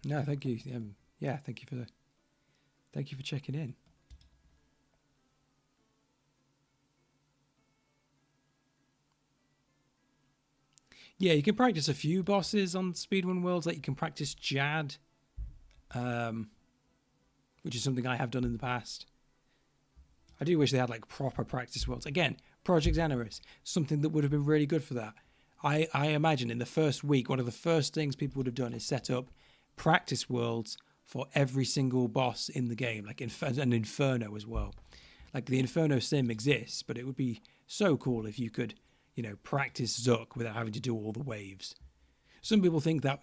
No, thank you. Yeah, thank you for checking in. Yeah, you can practice a few bosses on Speedrun Worlds. Like you can practice Jad, which is something I have done in the past. I do wish they had like proper practice worlds. Again, Project Xanaris, something that would have been really good for that. I imagine in the first week, one of the first things people would have done is set up practice worlds for every single boss in the game, like an Inferno as well. Like the Inferno sim exists, but it would be so cool if you could, practice Zuck without having to do all the waves. Some people think that,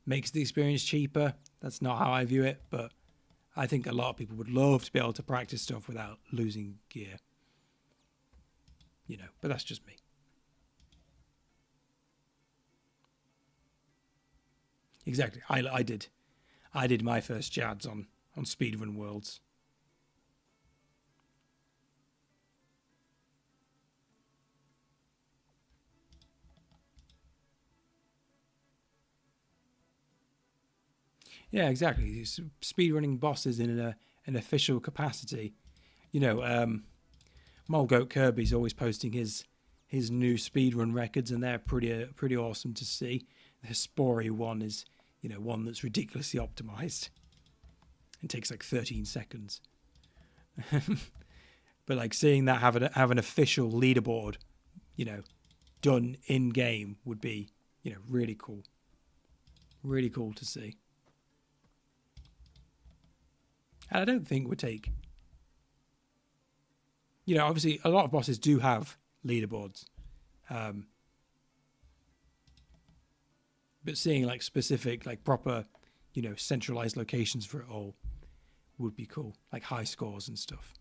makes the experience cheaper. That's not how I view it, but I think a lot of people would love to be able to practice stuff without losing gear. But that's just me. Exactly. I did my first Jads on Speedrun Worlds. Yeah, exactly. Speedrunning bosses in an official capacity. Mulgoat Kirby's always posting his new speedrun records, and they're pretty awesome to see. The Hespori one is, one that's ridiculously optimized. It takes like 13 seconds. But like seeing that have an official leaderboard, done in game would be, really cool. Really cool to see. And I don't think would take. Obviously a lot of bosses do have leaderboards. But seeing like specific, like proper, centralized locations for it all would be cool. Like high scores and stuff.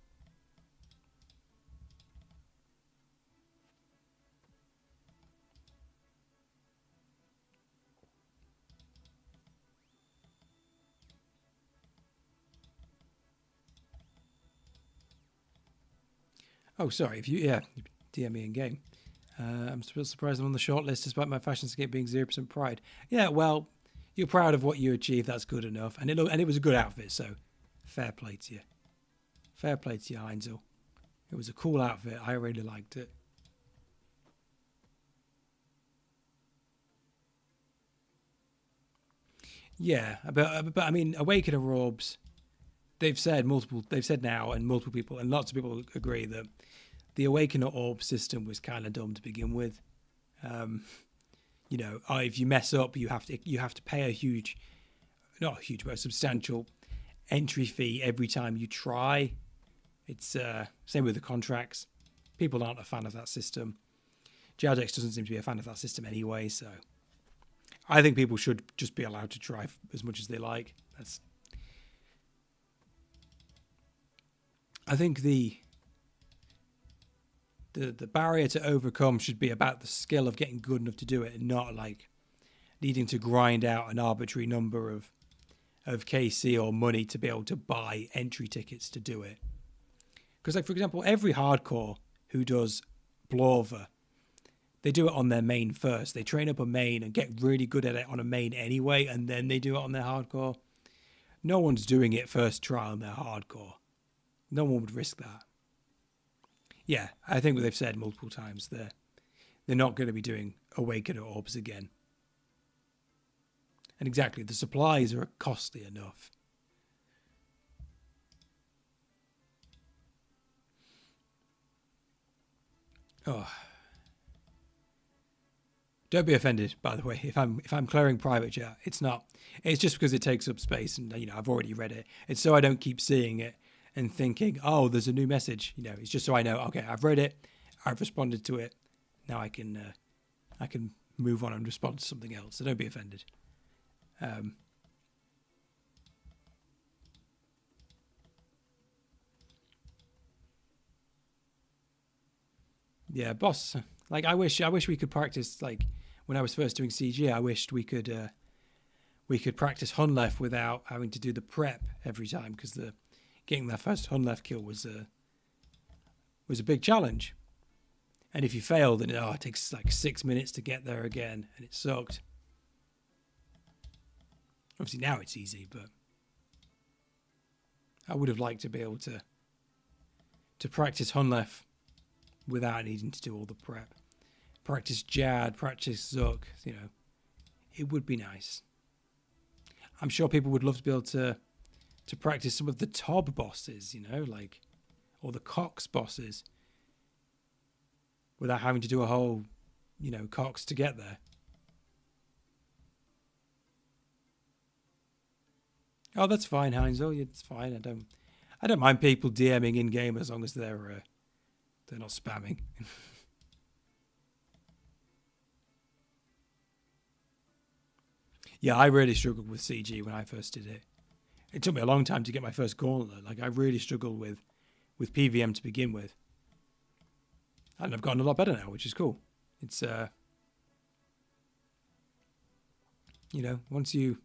Oh, sorry. If you DM me in game. I'm still surprised I'm on the shortlist despite my Fashionscape being 0% pride. Yeah, well, you're proud of what you achieved. That's good enough, and it was a good outfit. So, fair play to you. Fair play to you, Heinzel. It was a cool outfit. I really liked it. Yeah, but I mean, Awakener orbs. They've said now, and multiple people, and lots of people agree that the Awakener orb system was kind of dumb to begin with. If you mess up, you have to pay not a huge, but a substantial entry fee every time you try. It's same with the contracts. People aren't a fan of that system. Jagex doesn't seem to be a fan of that system anyway, so I think people should just be allowed to try as much as they like. I think the barrier to overcome should be about the skill of getting good enough to do it, and not like needing to grind out an arbitrary number of KC or money to be able to buy entry tickets to do it. Because, like, for example, every hardcore who does Blorva, they do it on their main first. They train up a main and get really good at it on a main anyway, and then they do it on their hardcore. No one's doing it first try on their hardcore. No one would risk that. Yeah, I think what they've said multiple times, they're not going to be doing Awakener Orbs again. And exactly, the supplies are costly enough. Oh. Don't be offended, by the way, if I'm clearing private chat. It's not. It's just because it takes up space, and I've already read it. It's so I don't keep seeing it and thinking, oh, there's a new message. It's just so I know, okay, I've read it, I've responded to it. Now I can move on and respond to something else. So don't be offended. Yeah, boss. Like, I wish we could practice, like, when I was first doing CG, I wished we could practice Hunlef without having to do the prep every time, because getting that first Hunlef kill was a big challenge. And if you fail, then it takes like 6 minutes to get there again, and it sucked. Obviously now it's easy, but I would have liked to be able to practice Hunlef without needing to do all the prep. Practice Jad, practice Zuck, it would be nice. I'm sure people would love to be able to practice some of the Tob bosses, or the Cox bosses, without having to do a whole, Cox to get there. Oh, that's fine, Heinz. Oh, yeah, it's fine. I don't mind people DMing in game as long as they're not spamming. Yeah, I really struggled with CG when I first did it. It took me a long time to get my first gauntlet. Like, I really struggled with PVM to begin with. And I've gotten a lot better now, which is cool. It's once you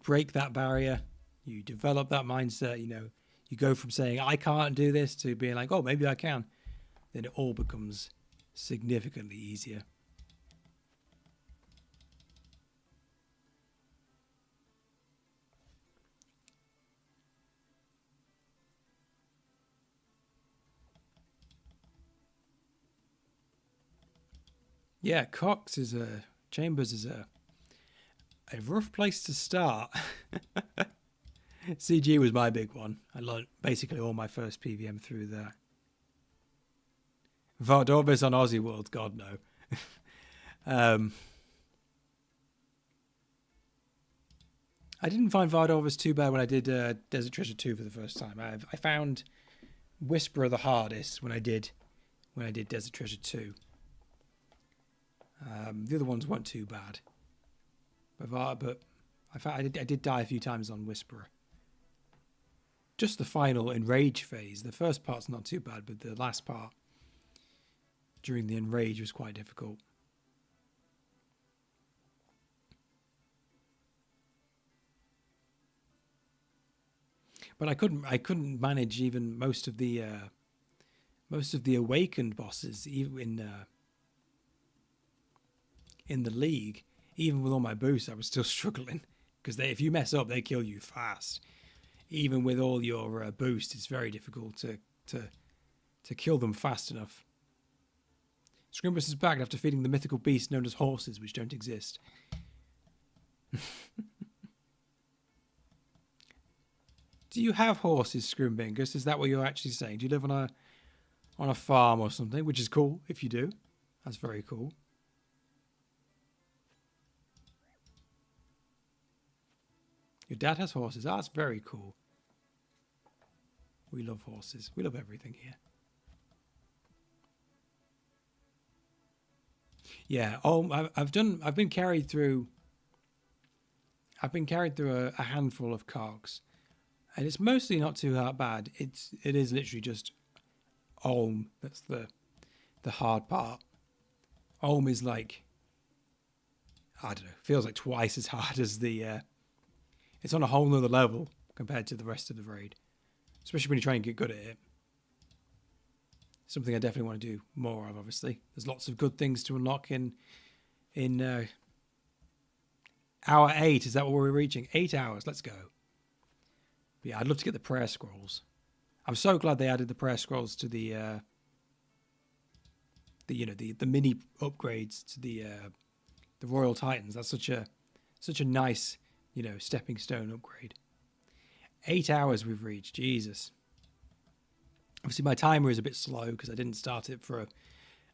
break that barrier, you develop that mindset, you go from saying I can't do this to being like, oh, maybe I can. Then it all becomes significantly easier. Yeah, Chambers is a rough place to start. CG was my big one. I learned basically all my first PVM through there. Vardovis on Aussie World, God no. I didn't find Vardovis too bad when I did Desert Treasure 2 for the first time. I found Whisperer the hardest when I did Desert Treasure 2. The other ones weren't too bad, but I did die a few times on Whisperer. Just the final Enrage phase. The first part's not too bad, but the last part during the Enrage was quite difficult. But I couldn't manage even most of the awakened bosses, even in the league. Even with all my boosts, I was still struggling, because if you mess up, they kill you fast. Even with all your boosts, it's very difficult to kill them fast enough. Scrimmus is back after feeding the mythical beast known as horses, which don't exist. Do you have horses, Scrimbingus? Is that what you're actually saying? Do you live on a farm or something? Which is cool if you do. That's very cool. Your dad has horses. That's very cool. We love horses. We love everything here. Yeah. Oh, I've been carried through a handful of cogs, and it's mostly not too bad. It is literally just Ulm. That's the the hard part. Ulm is like, I don't know, feels like twice as hard as the. It's on a whole nother level compared to the rest of the raid, especially when you try and get good at it. Something I definitely want to do more of. Obviously, there's lots of good things to unlock in hour 8. Is that what we're reaching? 8 hours. Let's go. But yeah, I'd love to get the prayer scrolls. I'm so glad they added the prayer scrolls to the mini upgrades to the Royal Titans. That's such a nice, stepping stone upgrade. 8 hours we've reached. Jesus. Obviously, my timer is a bit slow because I didn't start it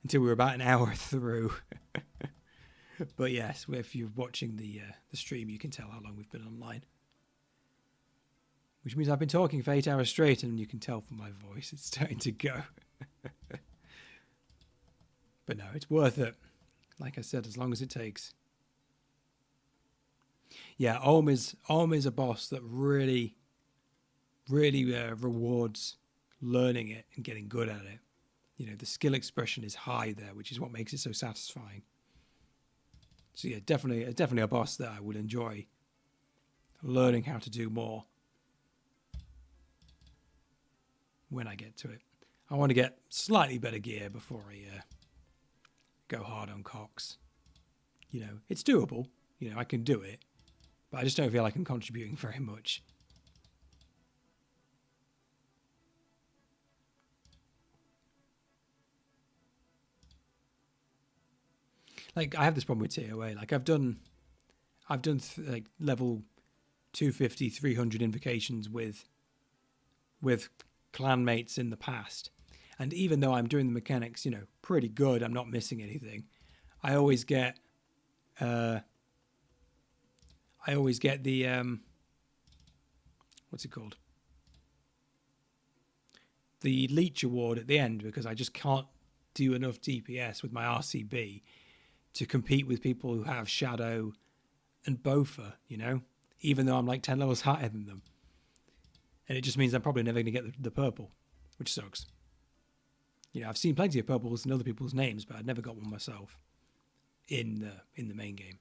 until we were about an hour through. But yes, if you're watching the stream, you can tell how long we've been online. Which means I've been talking for 8 hours straight, and you can tell from my voice it's starting to go. But no, it's worth it. Like I said, as long as it takes. Yeah, Ulm is a boss that really, really rewards learning it and getting good at it. The skill expression is high there, which is what makes it so satisfying. So yeah, definitely a boss that I would enjoy learning how to do more when I get to it. I want to get slightly better gear before I go hard on Cox. It's doable. I can do it, but I just don't feel like I'm contributing very much. Like, I have this problem with TOA. Like, I've done like level 250, 300 invocations with clanmates in the past, and even though I'm doing the mechanics, pretty good, I'm not missing anything. I always get the what's it called? The Leech Award at the end, because I just can't do enough DPS with my RCB to compete with people who have Shadow and Bofa, even though I'm like 10 levels higher than them. And it just means I'm probably never going to get the purple, which sucks. I've seen plenty of purples in other people's names, but I'd never got one myself in the main game.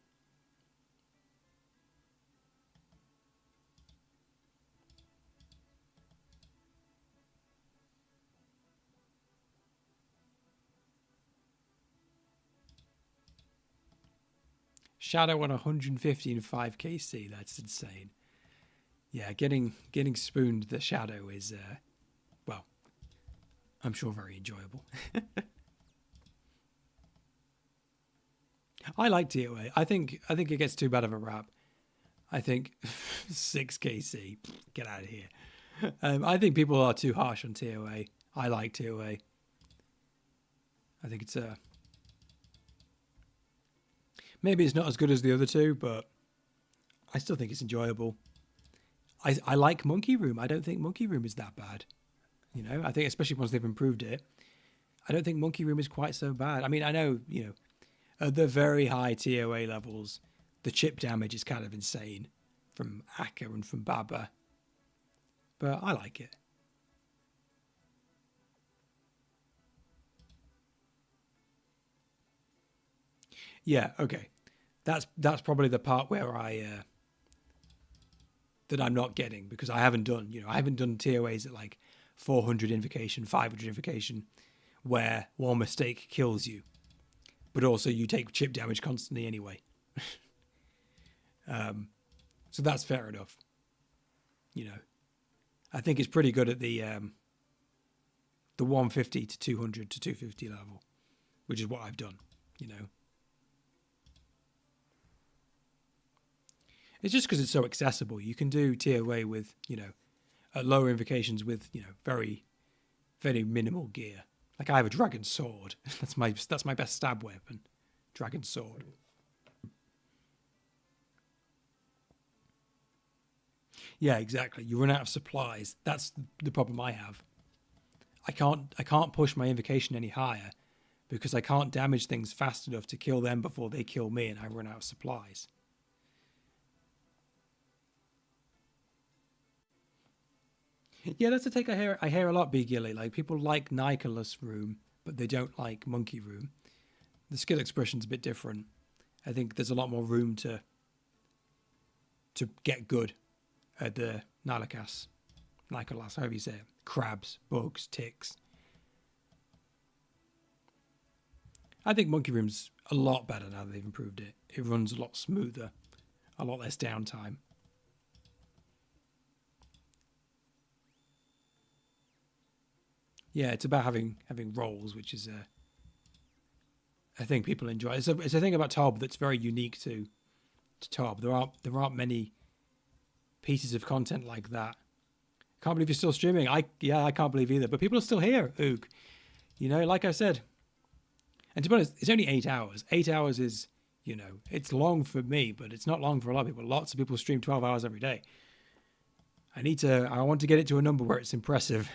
Shadow on 150 and 5 KC, that's insane. Yeah, getting spooned the Shadow is, well, I'm sure very enjoyable. I like TOA. I think it gets too bad of a rap. I think 6 KC, get out of here. I think people are too harsh on TOA. I like TOA. I think it's maybe it's not as good as the other two, but I still think it's enjoyable. I like Monkey Room. I don't think Monkey Room is that bad. I think especially once they've improved it, I don't think Monkey Room is quite so bad. I mean, I know, at the very high TOA levels, the chip damage is kind of insane from Akka and from Baba. But I like it. Yeah, okay. That's probably the part where that I'm not getting, because I haven't done TOAs at like 400 invocation, 500 invocation, where one mistake kills you, but also you take chip damage constantly anyway. So that's fair enough. I think it's pretty good at the 150 to 200 to 250 level, which is what I've done. It's just because it's so accessible. You can do TOA with, at lower invocations with, very, very minimal gear. Like, I have a dragon sword. That's my best stab weapon. Dragon sword. Yeah, exactly. You run out of supplies. That's the problem I have. I can't push my invocation any higher because I can't damage things fast enough to kill them before they kill me, and I run out of supplies. Yeah, that's a take I hear a lot, B Gilly. Like, people like Nicholas Room, but they don't like Monkey Room. The skill expression's a bit different. I think there's a lot more room to get good at the Nilocass, however you say it. Crabs, bugs, ticks. I think Monkey Room's a lot better now that they've improved it. It runs a lot smoother, a lot less downtime. Yeah, it's about having roles, which is a thing people enjoy. It's a thing about Tob that's very unique to Tob. There aren't many pieces of content like that. Can't believe you're still streaming. I can't believe either. But people are still here, Ook. You know, like I said. And to be honest, it's only 8 hours. 8 hours is, you know, it's long for me, but it's not long for a lot of people. Lots of people stream 12 hours every day. I want to get it to a number where it's impressive.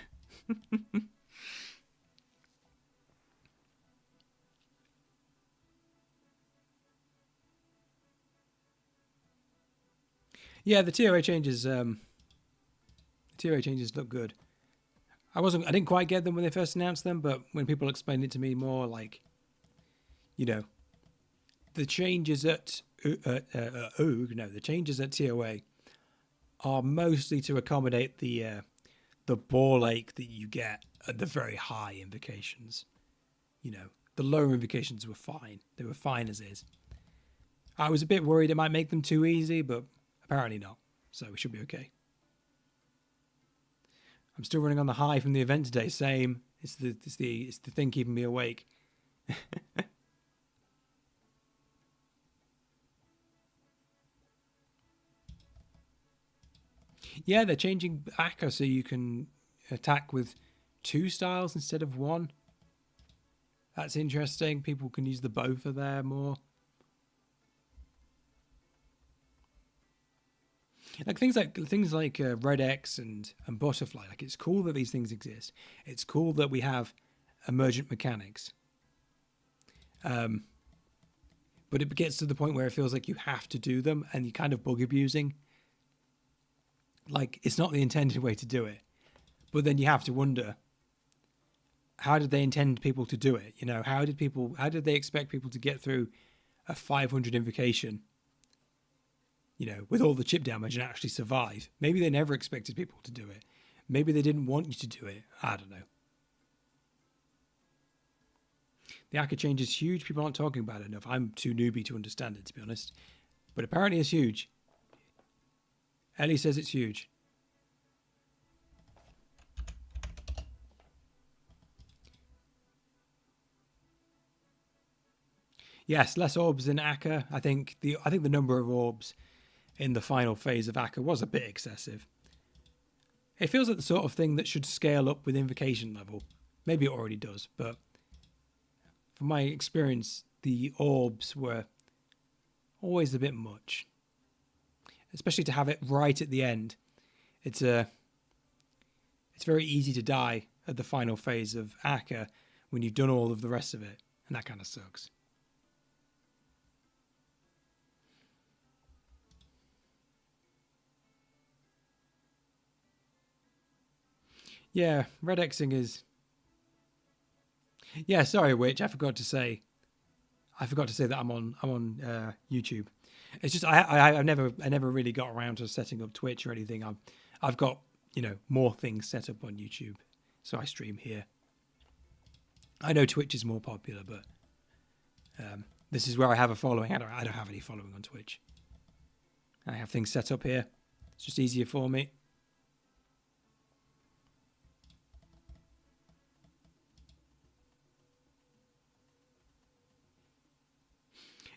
Yeah, the TOA changes. The TOA changes look good. I didn't quite get them when they first announced them, but when people explained it to me more, like, you know, the changes at the changes at TOA are mostly to accommodate the ball ache that you get at the very high invocations. You know, the lower invocations were fine. They were fine as is. I was a bit worried it might make them too easy, but apparently not. So we should be okay. I'm still running on the high from the event today. Same. It's the thing keeping me awake. Yeah, they're changing Akka so you can attack with 2 styles instead of 1. That's interesting. People can use the both of there more. Like things like Red X and Butterfly. Like, it's cool that these things exist. It's cool that we have emergent mechanics. But it gets to the point where it feels like you have to do them, and you're kind of bug abusing. Like, it's not the intended way to do it. But then you have to wonder, how did they intend people to do it? You know, how did they expect people to get through a 500 invocation, you know, with all the chip damage and actually survive? Maybe they never expected people to do it. Maybe they didn't want you to do it. I don't know. The Akka change is huge. People aren't talking about it enough. I'm too newbie to understand it, to be honest. But apparently it's huge. Ellie says it's huge. Yes, less orbs in Akka. I think the number of orbs in the final phase of Akka was a bit excessive. It feels like the sort of thing that should scale up with invocation level. Maybe it already does, but from my experience, the orbs were always a bit much. Especially to have it right at the end. It's very easy to die at the final phase of Akka when you've done all of the rest of it, and that kind of sucks. Yeah, red Xing is. Yeah, sorry, Witch. I forgot to say that I'm on YouTube. It's just I never really got around to setting up Twitch or anything. I've got, you know, more things set up on YouTube, so I stream here. I know Twitch is more popular, but this is where I have a following. I don't have any following on Twitch. I have things set up here. It's just easier for me.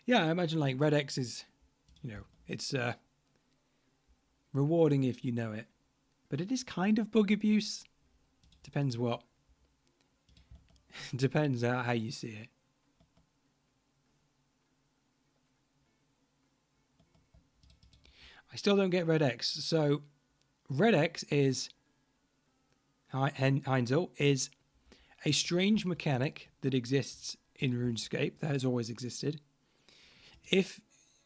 Yeah, I imagine like Red X is, you know, it's rewarding if you know it, but it is kind of bug abuse. Depends what. Depends how you see it. I still don't get Red X. So Red X is, Heinzel, is a strange mechanic that exists in RuneScape, that has always existed.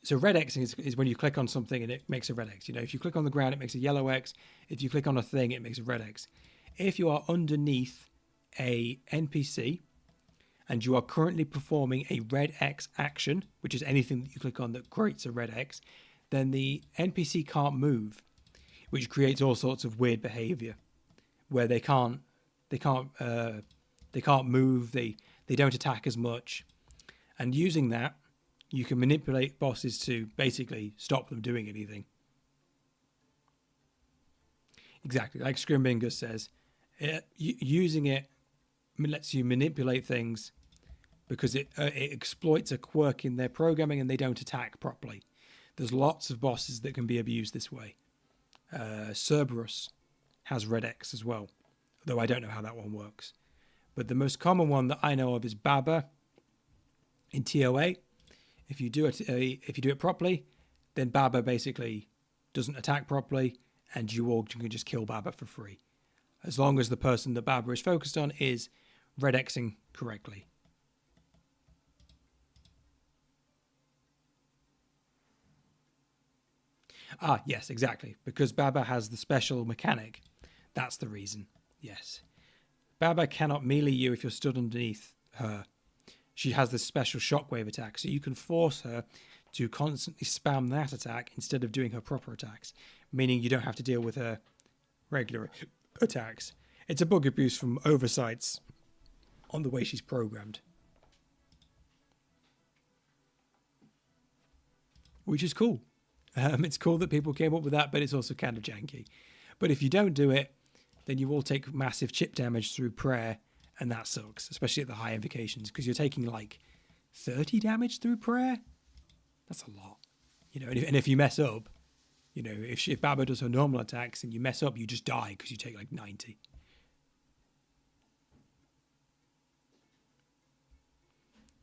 So red X is when you click on something and it makes a red X. You know, if you click on the ground, it makes a yellow X. If you click on a thing, it makes a red X. If you are underneath a NPC and you are currently performing a red X action, which is anything that you click on that creates a red X, then the NPC can't move, which creates all sorts of weird behavior where they can't move, they don't attack as much. And using that, you can manipulate bosses to basically stop them doing anything. Exactly, like Scrimbingus says, using it lets you manipulate things because it exploits a quirk in their programming and they don't attack properly. There's lots of bosses that can be abused this way. Cerberus has red X as well, though I don't know how that one works. But the most common one that I know of is Baba in TOA. If you do it properly, then Baba basically doesn't attack properly, and you can just kill Baba for free, as long as the person that Baba is focused on is red Xing correctly. Ah, yes, exactly. Because Baba has the special mechanic. That's the reason. Yes. Baba cannot melee you if you're stood underneath her. She has this special shockwave attack, so you can force her to constantly spam that attack instead of doing her proper attacks, meaning you don't have to deal with her regular attacks. It's a bug abuse from oversights on the way she's programmed. Which is cool. It's cool that people came up with that, but it's also kind of janky. But if you don't do it, then you will take massive chip damage through prayer, and that sucks, especially at the high invocations, because you're taking like 30 damage through prayer. That's a lot, and if you mess up, if Baba does her normal attacks and you mess up, you just die because you take like 90.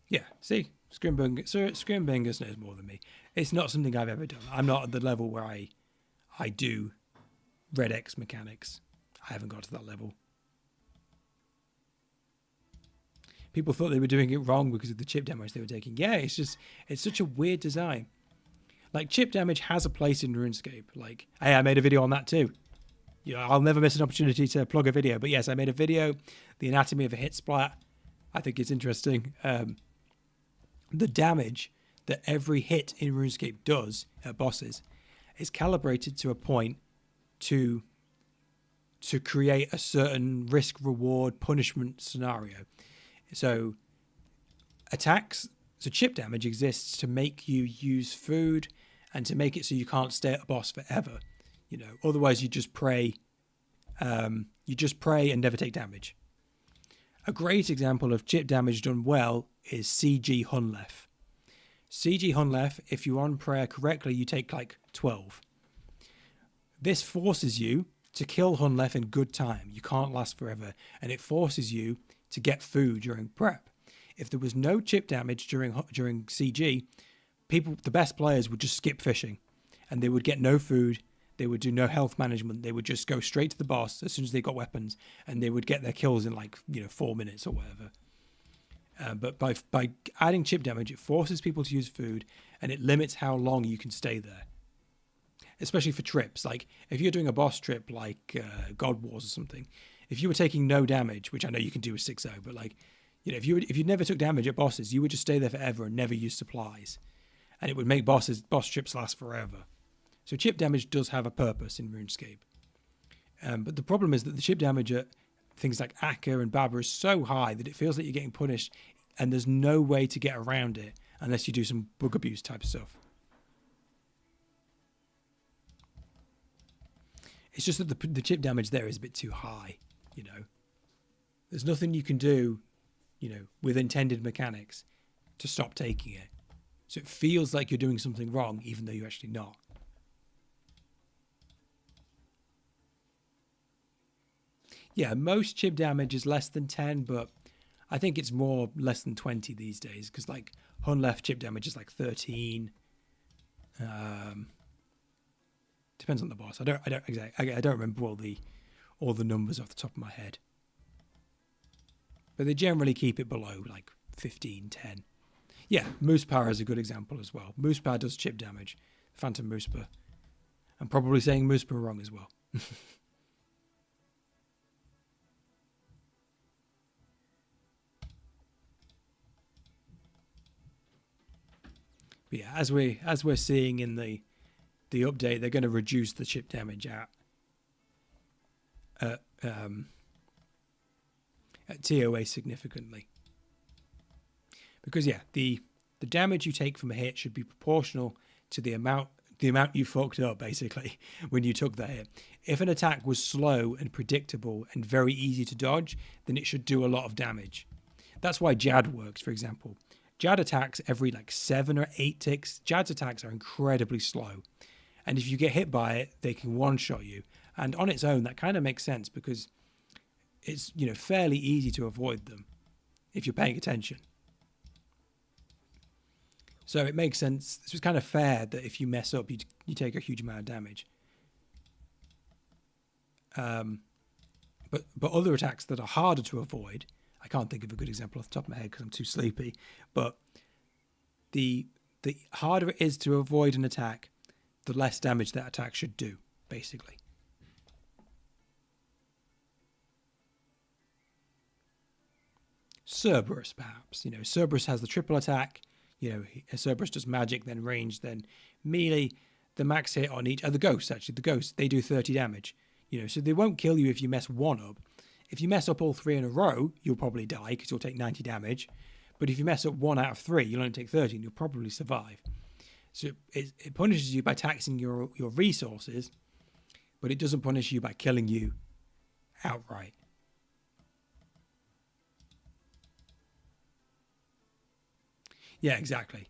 Yeah, see, Scrimbingus knows more than me. It's not something I've ever done. I'm not at the level where I do red X mechanics. I haven't got to that level. People thought they were doing it wrong because of the chip damage they were taking. Yeah, it's such a weird design. Like, chip damage has a place in RuneScape. Like, hey, I made a video on that too. I'll never miss an opportunity to plug a video. But yes, I made a video, The Anatomy of a Hit Splat. I think it's interesting. The damage that every hit in RuneScape does at bosses is calibrated to a point to create a certain risk-reward punishment scenario. So chip damage exists to make you use food and to make it so you can't stay at a boss forever. Otherwise you just pray and never take damage. A great example of chip damage done well is CG Hunlef. CG Hunlef, if you're on prayer correctly, you take like 12. This forces you to kill Hunlef in good time. You can't last forever, and it forces you to get food during prep. If there was no chip damage during CG, the best players would just skip fishing, and they would get no food. They would do no health management. They would just go straight to the boss as soon as they got weapons, and they would get their kills in 4 minutes or whatever. But by adding chip damage, it forces people to use food, and it limits how long you can stay there. Especially for trips, like if you're doing a boss trip like God Wars or something, if you were taking no damage, which I know you can do with 6.0, but if you never took damage at bosses, you would just stay there forever and never use supplies, and it would make boss trips last forever. So chip damage does have a purpose in RuneScape, but the problem is that the chip damage at things like Akka and Baba is so high that it feels like you're getting punished, and there's no way to get around it unless you do some bug abuse type stuff. It's just that the chip damage there is a bit too high, There's nothing you can do, with intended mechanics to stop taking it. So it feels like you're doing something wrong, even though you're actually not. Yeah, most chip damage is less than 10, but I think it's more less than 20 these days, because like Hunlef chip damage is like 13. Depends on the boss. I don't remember all the numbers off the top of my head. But they generally keep it below like 15, 10. Yeah, Moosepa is a good example as well. Moosepa does chip damage. Phantom Moosepa. I'm probably saying Moosepa wrong as well. But yeah, as we're seeing in the update, they're going to reduce the chip damage at TOA significantly. Because yeah, the damage you take from a hit should be proportional to the amount you fucked up, basically, when you took that hit. If an attack was slow and predictable and very easy to dodge, then it should do a lot of damage. That's why Jad works, for example. Jad attacks every like 7 or 8 ticks. Jad's attacks are incredibly slow. And if you get hit by it, they can one-shot you. And on its own, that kind of makes sense because it's, you know, fairly easy to avoid them if you're paying attention. So it makes sense. This was kind of fair that if you mess up, you take a huge amount of damage. But other attacks that are harder to avoid, I can't think of a good example off the top of my head because I'm too sleepy. But the harder it is to avoid an attack, the less damage that attack should do, basically. Cerberus, perhaps. You know, Cerberus has the triple attack. You know, Cerberus does magic, then range, then melee. The max hit on each... the ghosts, actually. The ghosts, they do 30 damage. You know, so they won't kill you if you mess one up. If you mess up all 3 in a row, you'll probably die because you'll take 90 damage. But if you mess up 1 out of 3, you'll only take 30 and you'll probably survive. So it punishes you by taxing your resources, but it doesn't punish you by killing you outright. Yeah, exactly.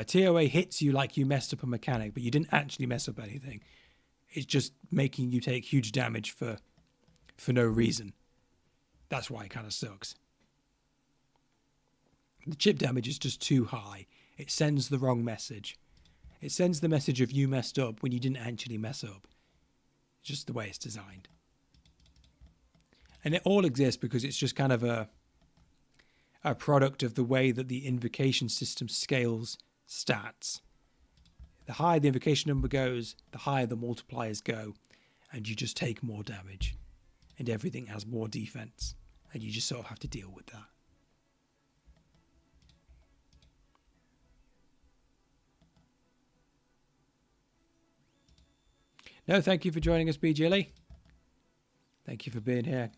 TOA hits you like you messed up a mechanic, but you didn't actually mess up anything. It's just making you take huge damage for no reason. That's why it kind of sucks. The chip damage is just too high. It sends the wrong message. It sends the message of you messed up when you didn't actually mess up. It's just the way it's designed. And it all exists because it's just kind of a product of the way that the invocation system scales stats. The higher the invocation number goes, the higher the multipliers go, and you just take more damage. And everything has more defense, and you just sort of have to deal with that. No, thank you for joining us, B. Jilly. Thank you for being here.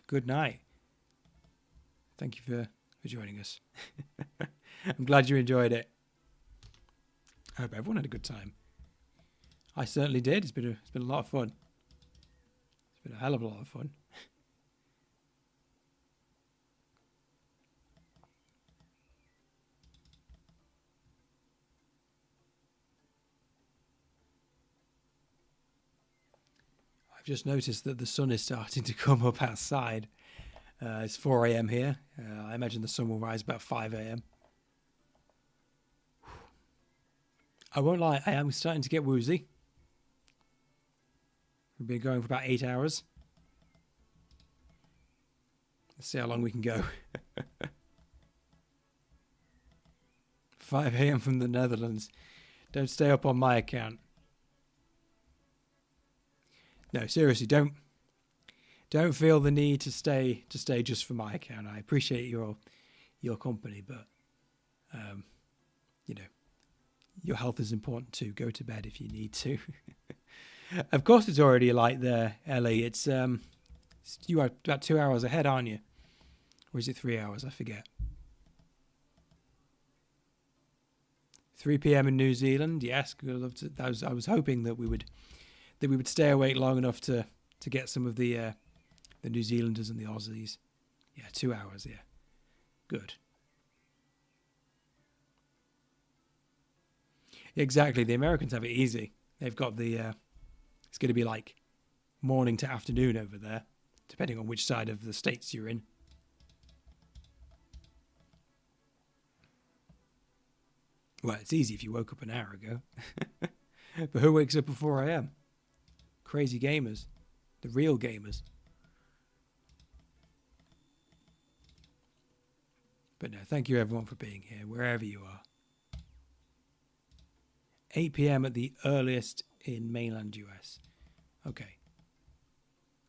Good night. Thank you for joining us. I'm glad you enjoyed it. I hope everyone had a good time. I certainly did. It's been a lot of fun. It's been a hell of a lot of fun. I've just noticed that the sun is starting to come up outside. It's 4 a.m. here. I imagine the sun will rise about 5 a.m. I won't lie, I am starting to get woozy. We've been going for about 8 hours. Let's see how long we can go. 5 a.m. from the Netherlands. Don't stay up on my account. No, seriously, don't feel the need to stay just for my account. I appreciate your company, but you know, your health is important too. Go to bed if you need to. Of course, it's already light there, Ellie. It's you are about 2 hours ahead, aren't you? Or is it 3 hours? I forget. 3 p.m. in New Zealand. Yes, I was hoping that we would stay awake long enough to get some of the New Zealanders and the Aussies. Yeah, 2 hours. Yeah, good. Exactly. The Americans have it easy. They've got it's going to be like morning to afternoon over there, depending on which side of the states you're in. Well, it's easy if you woke up an hour ago. But who wakes up at 4 a.m.? Crazy gamers. The real gamers. But no, thank you everyone for being here, wherever you are. 8 p.m. at the earliest in mainland US. Okay.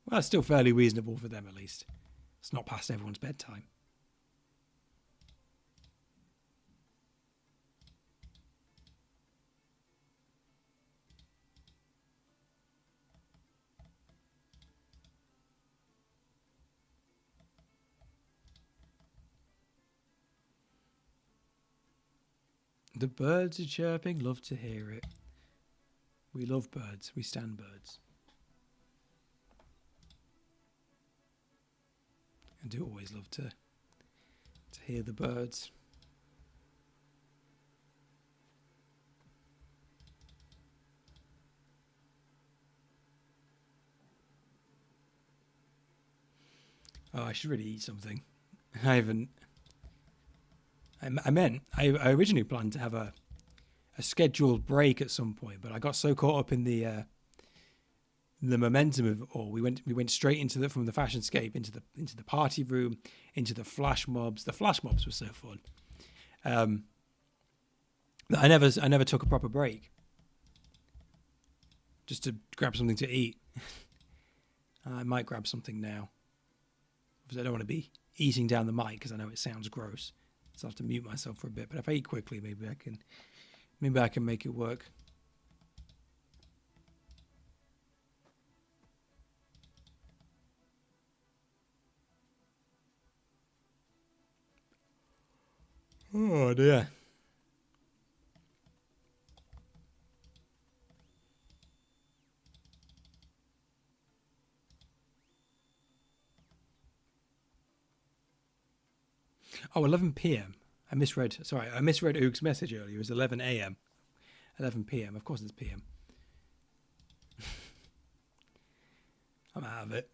Well, it's still fairly reasonable for them, at least. It's not past everyone's bedtime. The birds are chirping. Love to hear it. We love birds. We stand birds. I do always love to hear the birds. Oh, I should really eat something. I haven't. I originally planned to have a scheduled break at some point, but I got so caught up in the momentum of it all. We went straight into from the Fashionscape into the party room, into the flash mobs. The flash mobs were so fun. I never took a proper break just to grab something to eat. I might grab something now because I don't want to be eating down the mic because I know it sounds gross. So I have to mute myself for a bit. But if I eat quickly, maybe I can make it work. Oh dear. Oh, 11 p.m. I misread Oog's message earlier. It was 11 a.m. 11 p.m. Of course it's p.m. I'm out of it.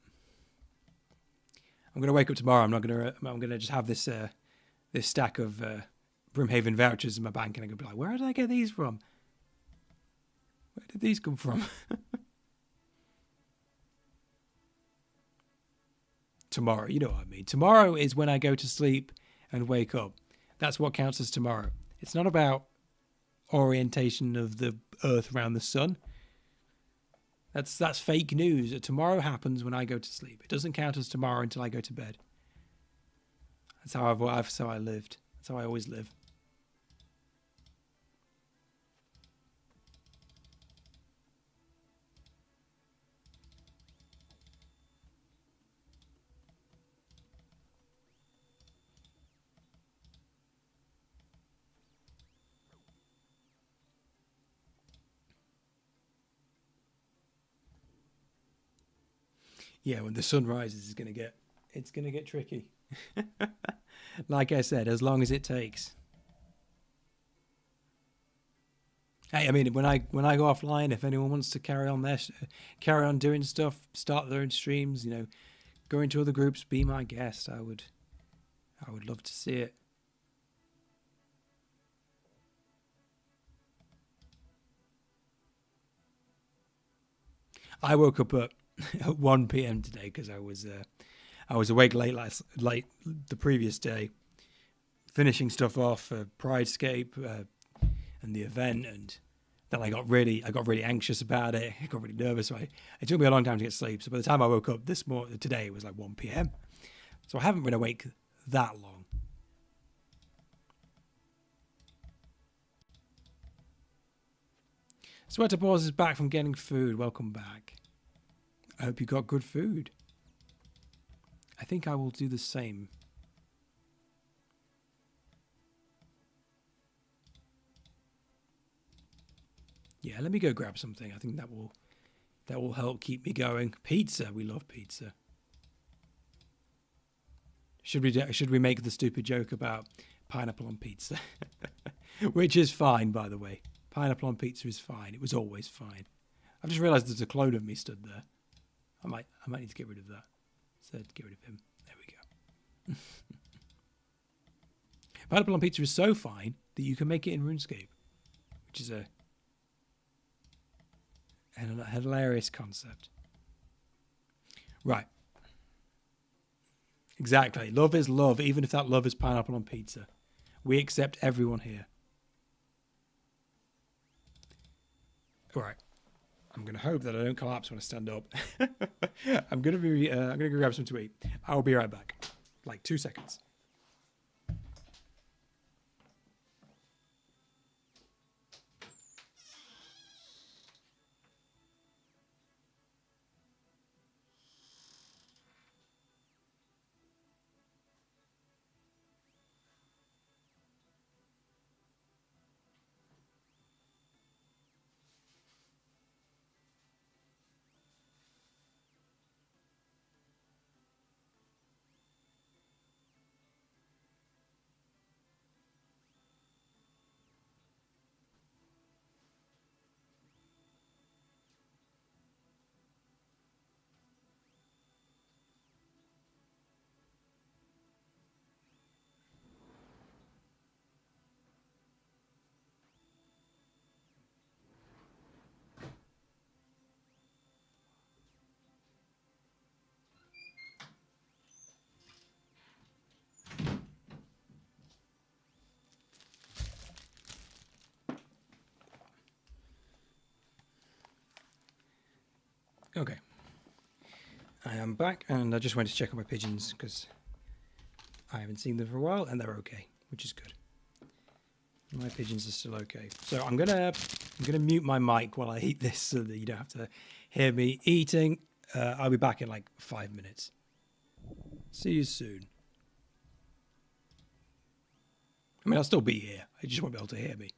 I'm gonna wake up tomorrow. I'm gonna just have this stack of Brimhaven vouchers in my bank, and I'm gonna be like, where did I get these from? Where did these come from? Tomorrow, you know what I mean. Tomorrow is when I go to sleep and wake up. That's what counts as tomorrow. It's not about orientation of the Earth around the sun. That's fake news. Tomorrow happens when I go to sleep. It doesn't count as tomorrow until I go to bed. That's how I lived. That's how I always live. Yeah, when the sun rises, it's gonna get tricky. Like I said, as long as it takes. Hey, I mean, when I go offline, if anyone wants to carry on doing stuff, start their own streams, go into other groups, be my guest. I would love to see it. I woke up at 1 p.m. today because I was awake late the previous day, finishing stuff off for PRIDESCAPE and the event, and then I got really anxious about it. I got really nervous. So it took me a long time to get sleep. So by the time I woke up today, it was like 1 p.m. So I haven't been awake that long. Sweater Paws is back from getting food. Welcome back. I hope you got good food. I think I will do the same. Yeah, let me go grab something. I think that will help keep me going. Pizza, we love pizza. Should we make the stupid joke about pineapple on pizza? Which is fine, by the way. Pineapple on pizza is fine. It was always fine. I've just realised there's a clone of me stood there. I might need to get rid of that. Said get rid of him. There we go. Pineapple on pizza is so fine that you can make it in RuneScape, which is a hilarious concept. Right. Exactly. Love is love, even if that love is pineapple on pizza. We accept everyone here. All right. I'm going to hope that I don't collapse when I stand up. I'm going to go grab something to eat. I'll be right back. Like 2 seconds. Okay. I am back, and I just went to check on my pigeons because I haven't seen them for a while, and they're okay, which is good. My pigeons are still okay. So I'm gonna mute my mic while I eat this so that you don't have to hear me eating. I'll be back in like 5 minutes. See you soon. I mean, I'll still be here. I just won't be able to hear me.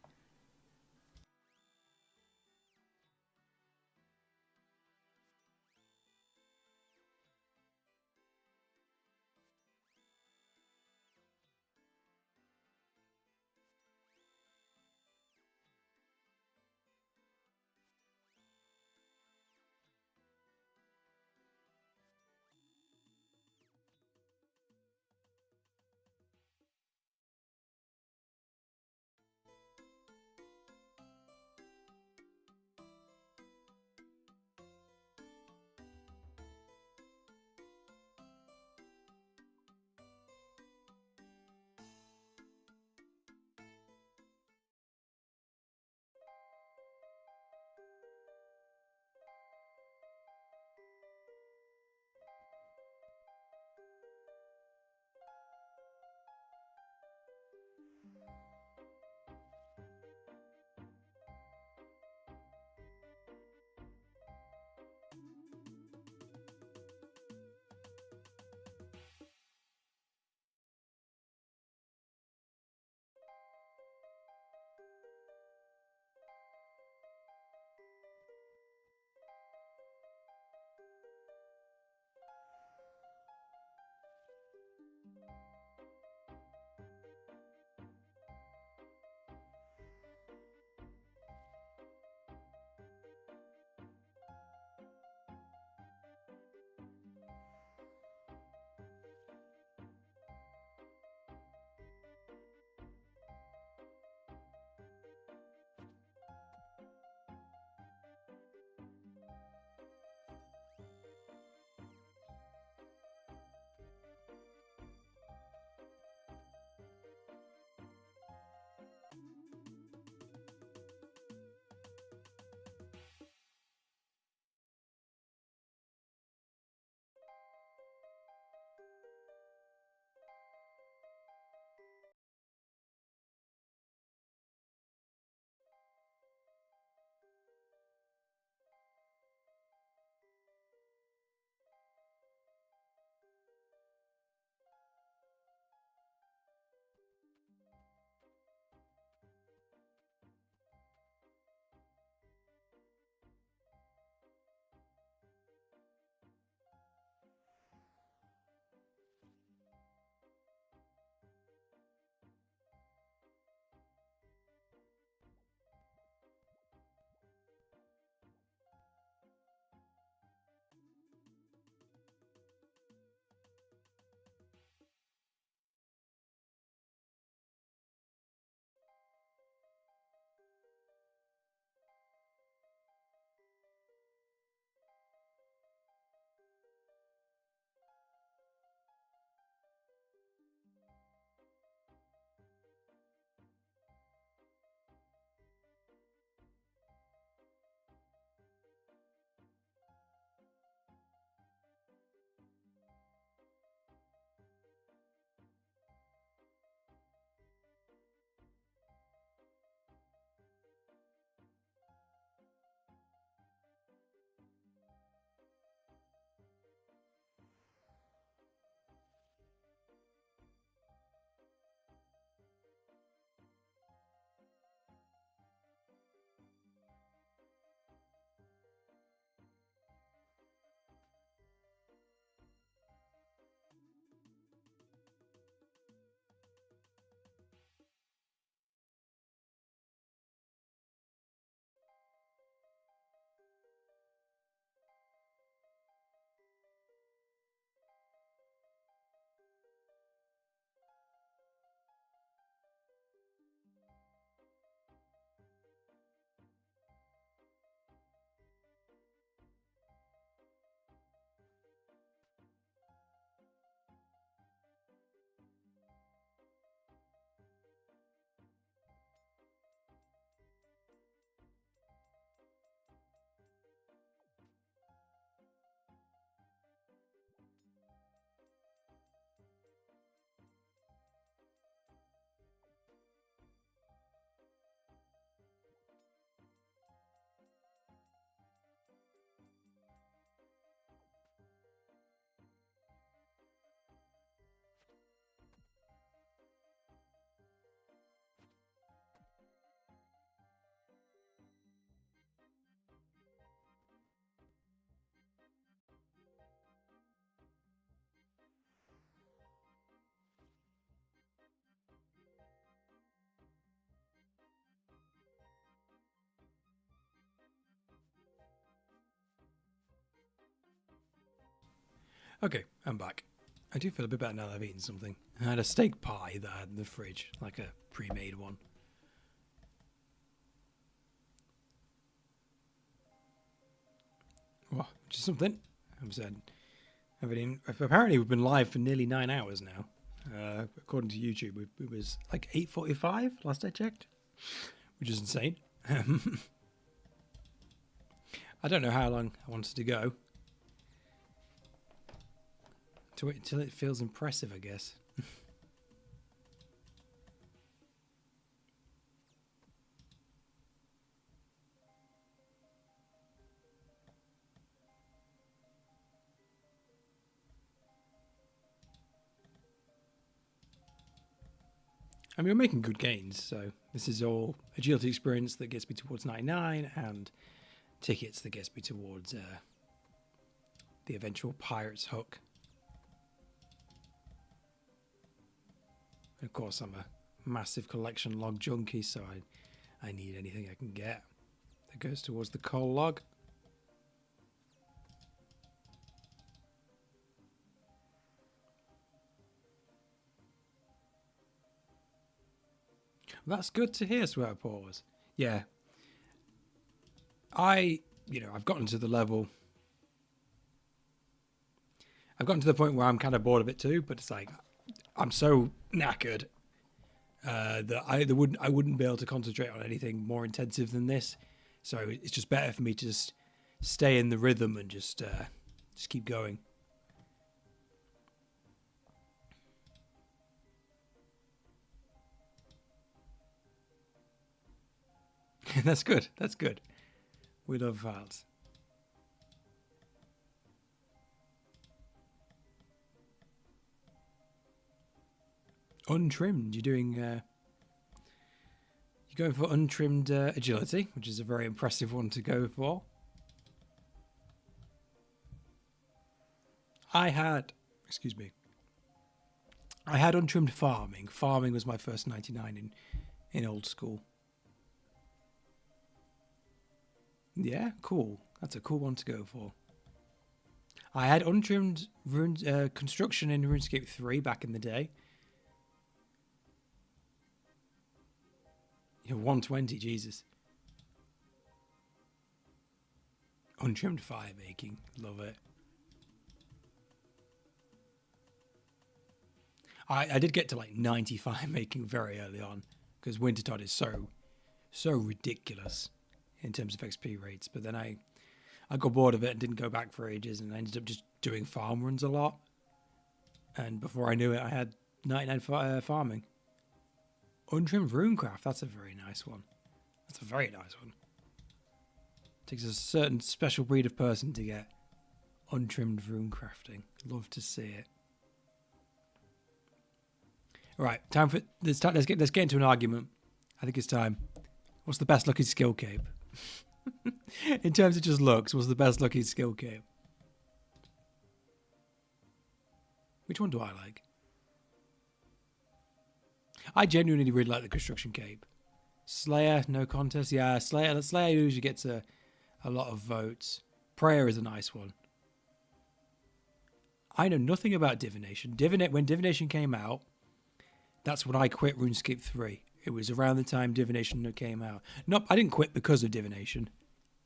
Okay, I'm back. I do feel a bit better now that I've eaten something. I had a steak pie that I had in the fridge, like a pre-made one. Well, which is something. Apparently we've been live for nearly 9 hours now. According to YouTube, it was like 8:45 last I checked, which is insane. I don't know how long I wanted to go. To wait until it feels impressive, I guess. I mean, we're making good gains, so this is all agility experience that gets me towards 99 and tickets that gets me towards the eventual pirate's hook. And of course, I'm a massive collection log junkie, so I need anything I can get that goes towards the coal log. That's good to hear, Swear Pause. Yeah. I've gotten to the level. I've gotten to the point where I'm kind of bored of it too, but it's like, I'm so knackered that I wouldn't be able to concentrate on anything more intensive than this. So it's just better for me to just stay in the rhythm and just keep going. That's good. That's good. We love files. Untrimmed. You're going for untrimmed agility, which is a very impressive one to go for. I had untrimmed farming. Farming was my first 99 in old school. Yeah, cool. That's a cool one to go for. I had untrimmed construction in RuneScape 3 back in the day. 120, Jesus. Untrimmed fire making. Love it. I did get to like 90 fire making very early on because Wintertod is so ridiculous in terms of XP rates, but then I got bored of it and didn't go back for ages, and I ended up just doing farm runs a lot. And before I knew it, I had 99 farming. Untrimmed runecraft, that's a very nice one. That's a very nice one. Takes a certain special breed of person to get untrimmed runecrafting. Love to see it. All right, time for let's get into an argument. I think it's time. What's the best looking skill cape? In terms of just looks, what's the best looking skill cape? Which one do I like? I genuinely really like the construction cape. Slayer, no contest. Yeah, Slayer usually gets a lot of votes. Prayer is a nice one. I know nothing about divination. When divination came out, that's when I quit RuneScape 3. It was around the time divination came out. No, I didn't quit because of divination.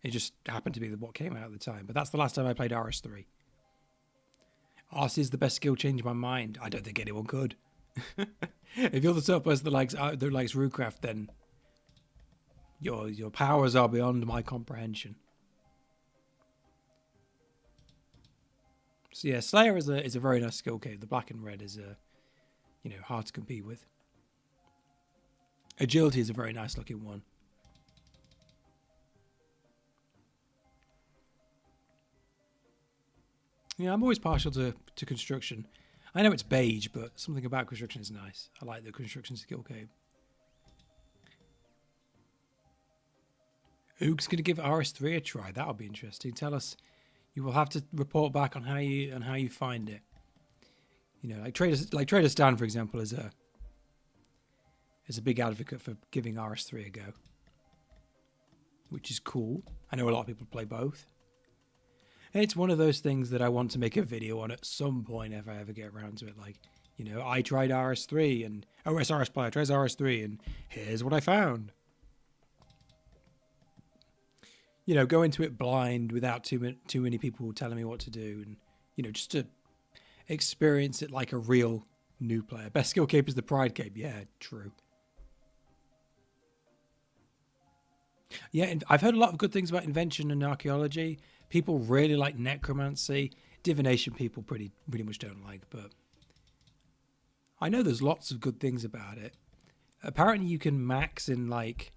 It just happened to be what came out at the time. But that's the last time I played RS3. RS is the best skill, changed my mind. I don't think anyone could. If you're the sort of person that likes RuneCraft, then your powers are beyond my comprehension. So yeah, Slayer is a very nice skill cape. The black and red is hard to compete with. Agility is a very nice looking one. Yeah, I'm always partial to construction. I know it's beige, but something about construction is nice. I like the construction skill cape. Oog's going to give RS3 a try. That'll be interesting. Tell us. You will have to report back on how you find it. Trader Stan, for example, is a big advocate for giving RS3 a go, which is cool. I know a lot of people play both. It's one of those things that I want to make a video on at some point if I ever get around to it. Like, you know, I tried RS3 and OSRS Play, I tried RS3 and here's what I found. You know, go into it blind without too many people telling me what to do, and, you know, just to experience it like a real new player. Best skill cape is the Pride cape. Yeah, true. Yeah, I've heard a lot of good things about invention and archaeology. People really like necromancy. Divination people pretty much don't like, but I know there's lots of good things about it. Apparently you can max in, like,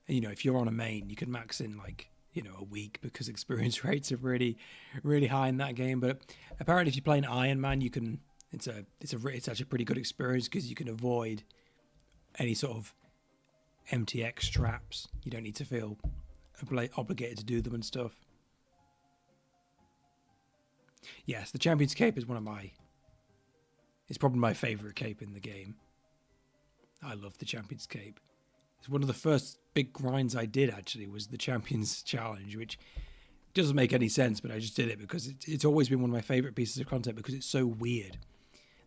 you know, if you're on a main, you can max in, like, you know, a week, because experience rates are really high in that game. But apparently if you play an Iron Man, you can, it's actually a pretty good experience because you can avoid any sort of MTX traps. You don't need to feel obligated to do them and stuff. Yes, the Champion's Cape is it's probably my favourite cape in the game. I love the Champion's Cape. It's one of the first big grinds I did, actually, was the Champion's Challenge, which doesn't make any sense, but I just did it because it's always been one of my favourite pieces of content because it's so weird.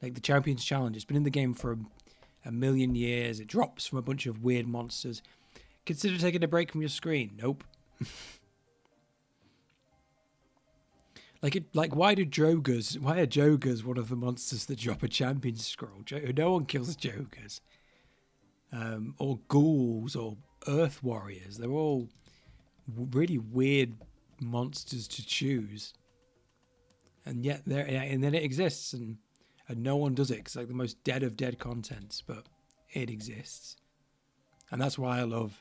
Like the Champion's Challenge, it's been in the game for a million years. It drops from a bunch of weird monsters. Consider taking a break from your screen. Nope. Why are Jogers one of the monsters that drop a Champion's Scroll? No one kills Jogers. Or ghouls or Earth Warriors. They're all really weird monsters to choose. And yet and then it exists, and no one does it. It's like the most dead of dead content, but it exists. And that's why I love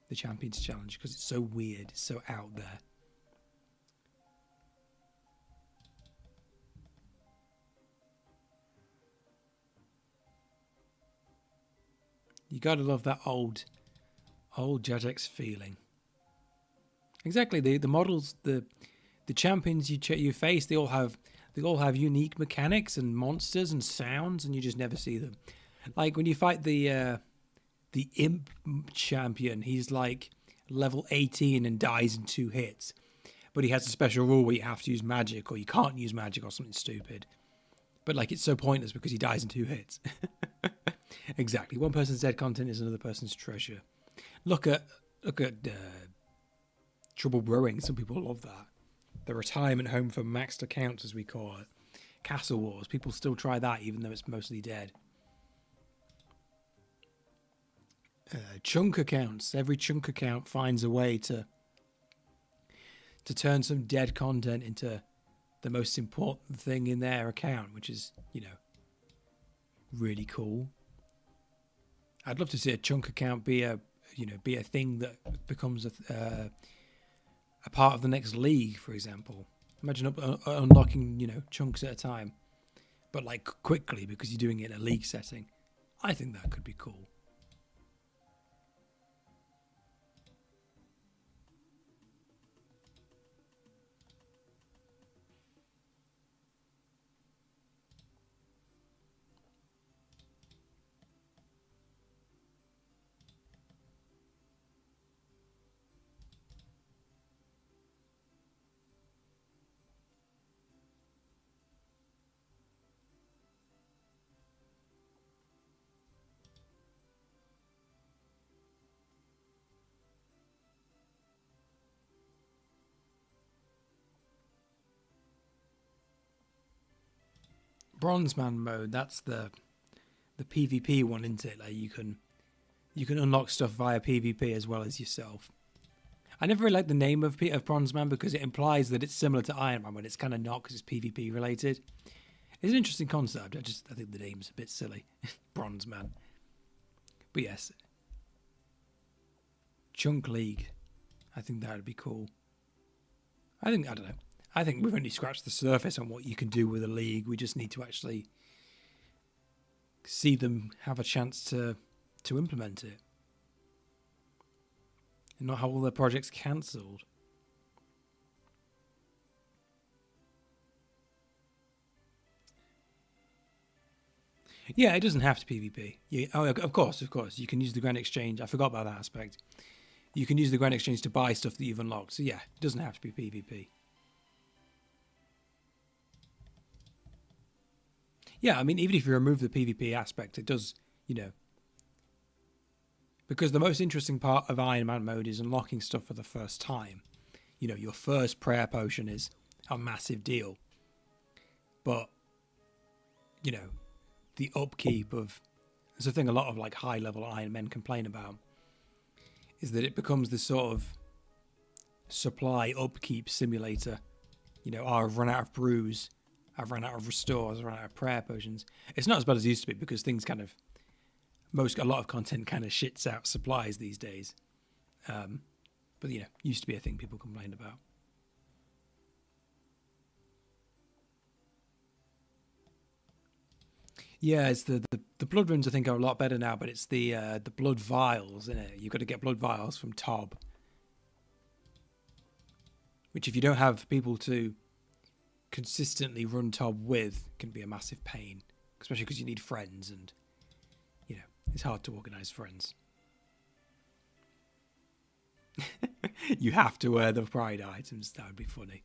the Champions Challenge, because it's so weird, it's so out there. You gotta love that old Jagex feeling. Exactly. The models, the champions you face, they all have unique mechanics and monsters and sounds, and you just never see them. Like when you fight the Imp champion, he's like level 18 and dies in 2 hits, but he has a special rule where you have to use magic, or you can't use magic, or something stupid. But like, it's so pointless because he dies in 2 hits. Exactly. One person's dead content is another person's treasure. Look at Trouble Brewing. Some people love that. The retirement home for maxed accounts, as we call it. Castle Wars. People still try that even though it's mostly dead. Chunk accounts. Every chunk account finds a way to turn some dead content into the most important thing in their account, which is, you know, really cool. I'd love to see a chunk account be a thing that becomes a part of the next league, for example. Imagine unlocking, you know, chunks at a time, but like quickly because you're doing it in a league setting. I think that could be cool. Bronzeman mode, that's the PvP one, isn't it? Like you can unlock stuff via PvP as well as yourself. I never really liked the name of Bronzeman because it implies that it's similar to Iron Man when it's kind of not, because it's PvP related. It's an interesting concept. I think the name's a bit silly. Bronzeman. But yes. Chunk League. I think that would be cool. I don't know. I think we've only scratched the surface on what you can do with a league. We just need to actually see them have a chance to implement it. And not have all their projects cancelled. Yeah, it doesn't have to PvP. Yeah, of course. You can use the Grand Exchange. I forgot about that aspect. You can use the Grand Exchange to buy stuff that you've unlocked. So yeah, it doesn't have to be PvP. Yeah, I mean, even if you remove the PvP aspect, it does, you know, because the most interesting part of Iron Man mode is unlocking stuff for the first time. You know, your first prayer potion is a massive deal. But, you know, the upkeep of... There's a thing a lot of, like, high-level Iron Men complain about, is that it becomes this sort of supply upkeep simulator. You know, oh, I've run out of brews, I've run out of restores, I've run out of prayer potions. It's not as bad as it used to be because things kind of... a lot of content kind of shits out supplies these days. But, you know, used to be a thing people complained about. Yeah, it's the blood runes I think are a lot better now, but it's the blood vials, isn't it? You've got to get blood vials from Tob. Which if you don't have people to consistently run Tob with can be a massive pain. Especially because you need friends and, you know, it's hard to organise friends. You have to wear the Pride items. That would be funny.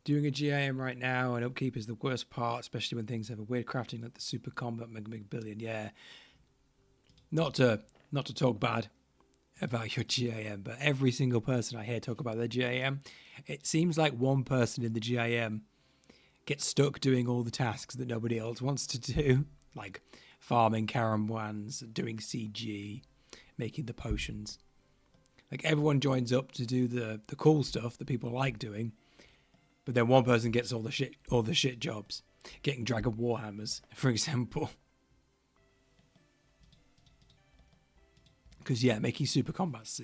Doing a GIM right now and upkeep is the worst part, especially when things have a weird crafting like the Super Combat Mega Billion. Yeah. Not to talk bad about your GIM, but every single person I hear talk about their GIM, it seems like one person in the GIM gets stuck doing all the tasks that nobody else wants to do, like farming Karamwans, doing CG, making the potions. Like everyone joins up to do the cool stuff that people like doing, but then one person gets all the shit jobs, getting Dragon Warhammers, for example. Because yeah, making super combats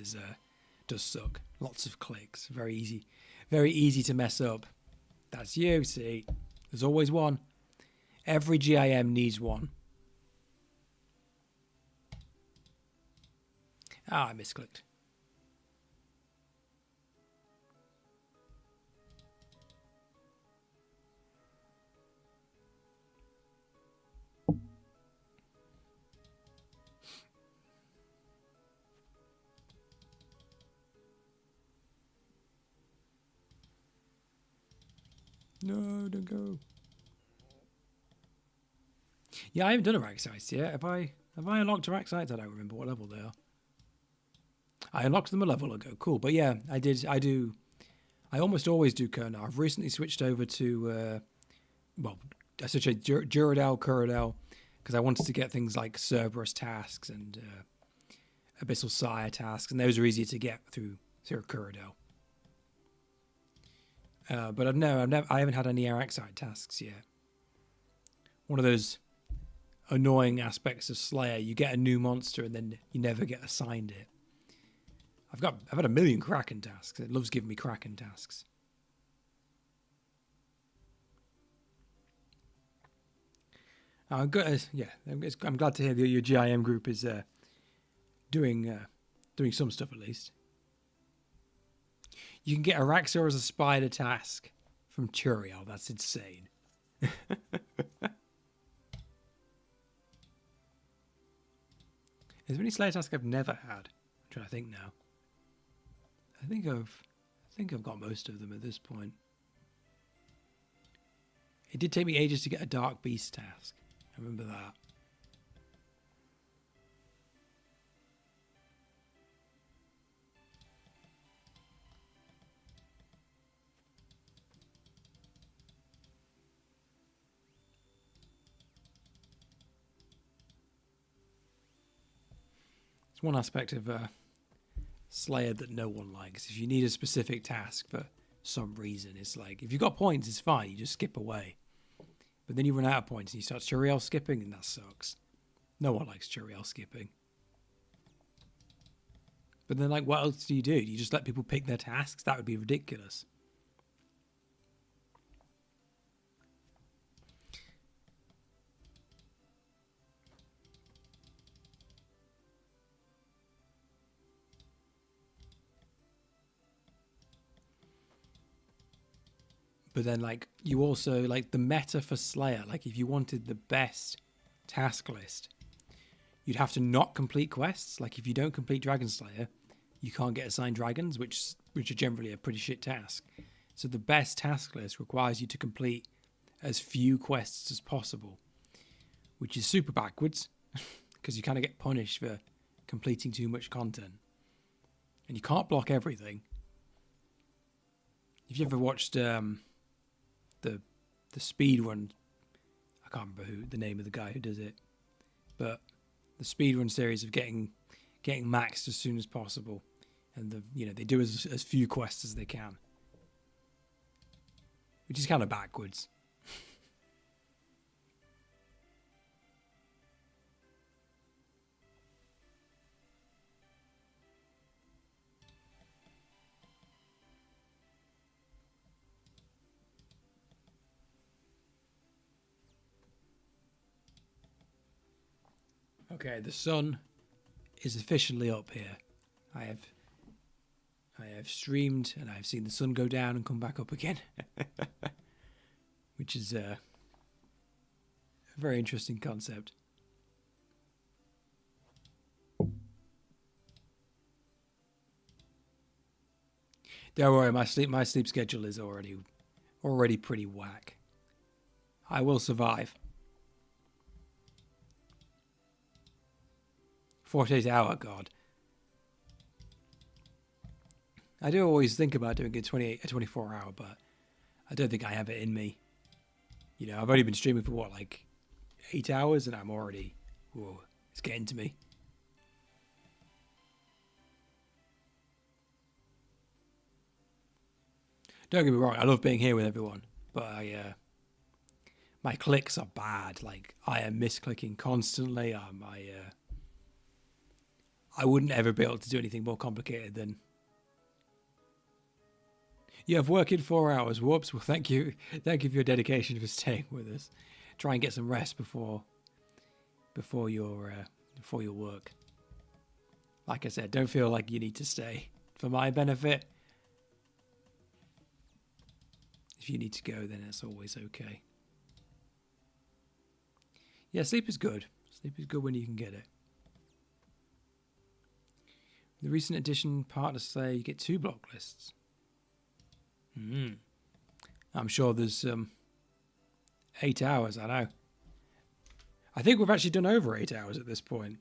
does suck. Lots of clicks, very easy to mess up. That's you, see. There's always one. Every GIM needs one. Ah, I misclicked. No, don't go. Yeah, I haven't done Araxites yet. Have I unlocked Araxites? I don't remember what level they are. I unlocked them a level ago. Cool. But yeah, I almost always do Kurnar. I've recently switched over to, I switched to Duradel, Kuradel, because I wanted to get things like Cerberus tasks and Abyssal Sire tasks, and those are easier to get through Kuradel. But I haven't had any Araxite tasks yet. One of those annoying aspects of Slayer, you get a new monster and then you never get assigned it. I've had a million Kraken tasks. It loves giving me Kraken tasks. I'm glad to hear that your GIM group is doing some stuff at least. You can get Araxor as a spider task from Turiel. That's insane. Is there any Slayer task I've never had? I'm trying to think now. I think I've got most of them at this point. It did take me ages to get a Dark Beast task. I remember that. It's one aspect of Slayer that no one likes. If you need a specific task for some reason, it's like, if you've got points, it's fine. You just skip away. But then you run out of points and you start Turiel skipping, and that sucks. No one likes Turiel skipping. But then, like, what else do? Do you just let people pick their tasks? That would be ridiculous. But then, like, you also, like, the meta for Slayer, like, if you wanted the best task list, you'd have to not complete quests. Like, if you don't complete Dragon Slayer, you can't get assigned dragons, which are generally a pretty shit task. So the best task list requires you to complete as few quests as possible, which is super backwards, because you kind of get punished for completing too much content. And you can't block everything. If you ever watched the speed run, I can't remember the name of the guy who does it, but the speed run series of getting maxed as soon as possible, and they do as few quests as they can, which is kind of backwards. Okay, the sun is officially up here. I have streamed and I have seen the sun go down and come back up again, which is a very interesting concept. Don't worry, my sleep schedule is already pretty whack. I will survive. 48 hour, God. I do always think about doing a 24 hour, but I don't think I have it in me. I've only been streaming for what, like 8 hours, and I'm already, whoa, it's getting to me. Don't get me wrong, I love being here with everyone, but my clicks are bad. Like, I am misclicking constantly. I wouldn't ever be able to do anything more complicated than... You have work in 4 hours. Whoops. Well, thank you. Thank you for your dedication for staying with us. Try and get some rest before your work. Like I said, don't feel like you need to stay for my benefit. If you need to go, then that's always okay. Yeah, sleep is good. Sleep is good when you can get it. The recent addition partner say you get 2 block lists. I'm sure there's 8 hours, I know. I think we've actually done over 8 hours at this point,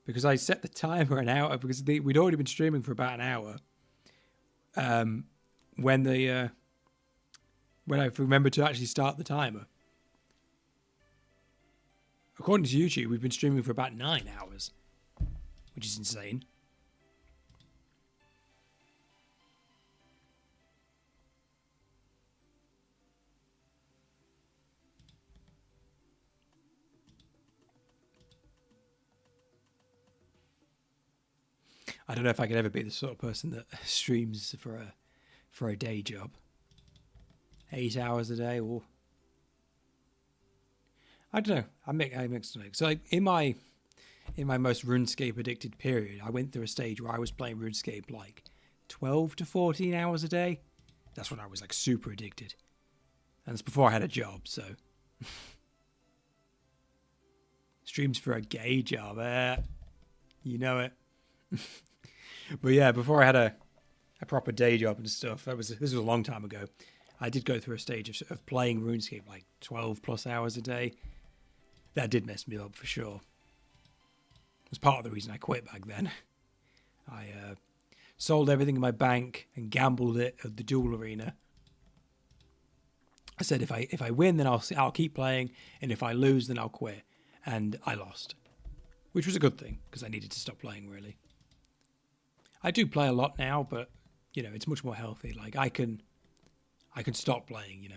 because I set the timer an hour, because we'd already been streaming for about an hour when I remembered to actually start the timer. According to YouTube, we've been streaming for about 9 hours, which is insane. I don't know if I could ever be the sort of person that streams for a day job. 8 hours a day, or I don't know. I mix it. So, like, in my most RuneScape addicted period, I went through a stage where I was playing RuneScape like 12 to 14 hours a day. That's when I was like super addicted, and it's before I had a job. So streams for a gay job, you know it. But yeah, before I had a proper day job and stuff, this was a long time ago. I did go through a stage of playing RuneScape like 12 plus hours a day. That did mess me up for sure. It was part of the reason I quit back then. I sold everything in my bank and gambled it at the duel arena. I said if I win, then I'll keep playing, and if I lose, then I'll quit. And I lost, which was a good thing because I needed to stop playing, really. I do play a lot now, but it's much more healthy. Like, I can stop playing.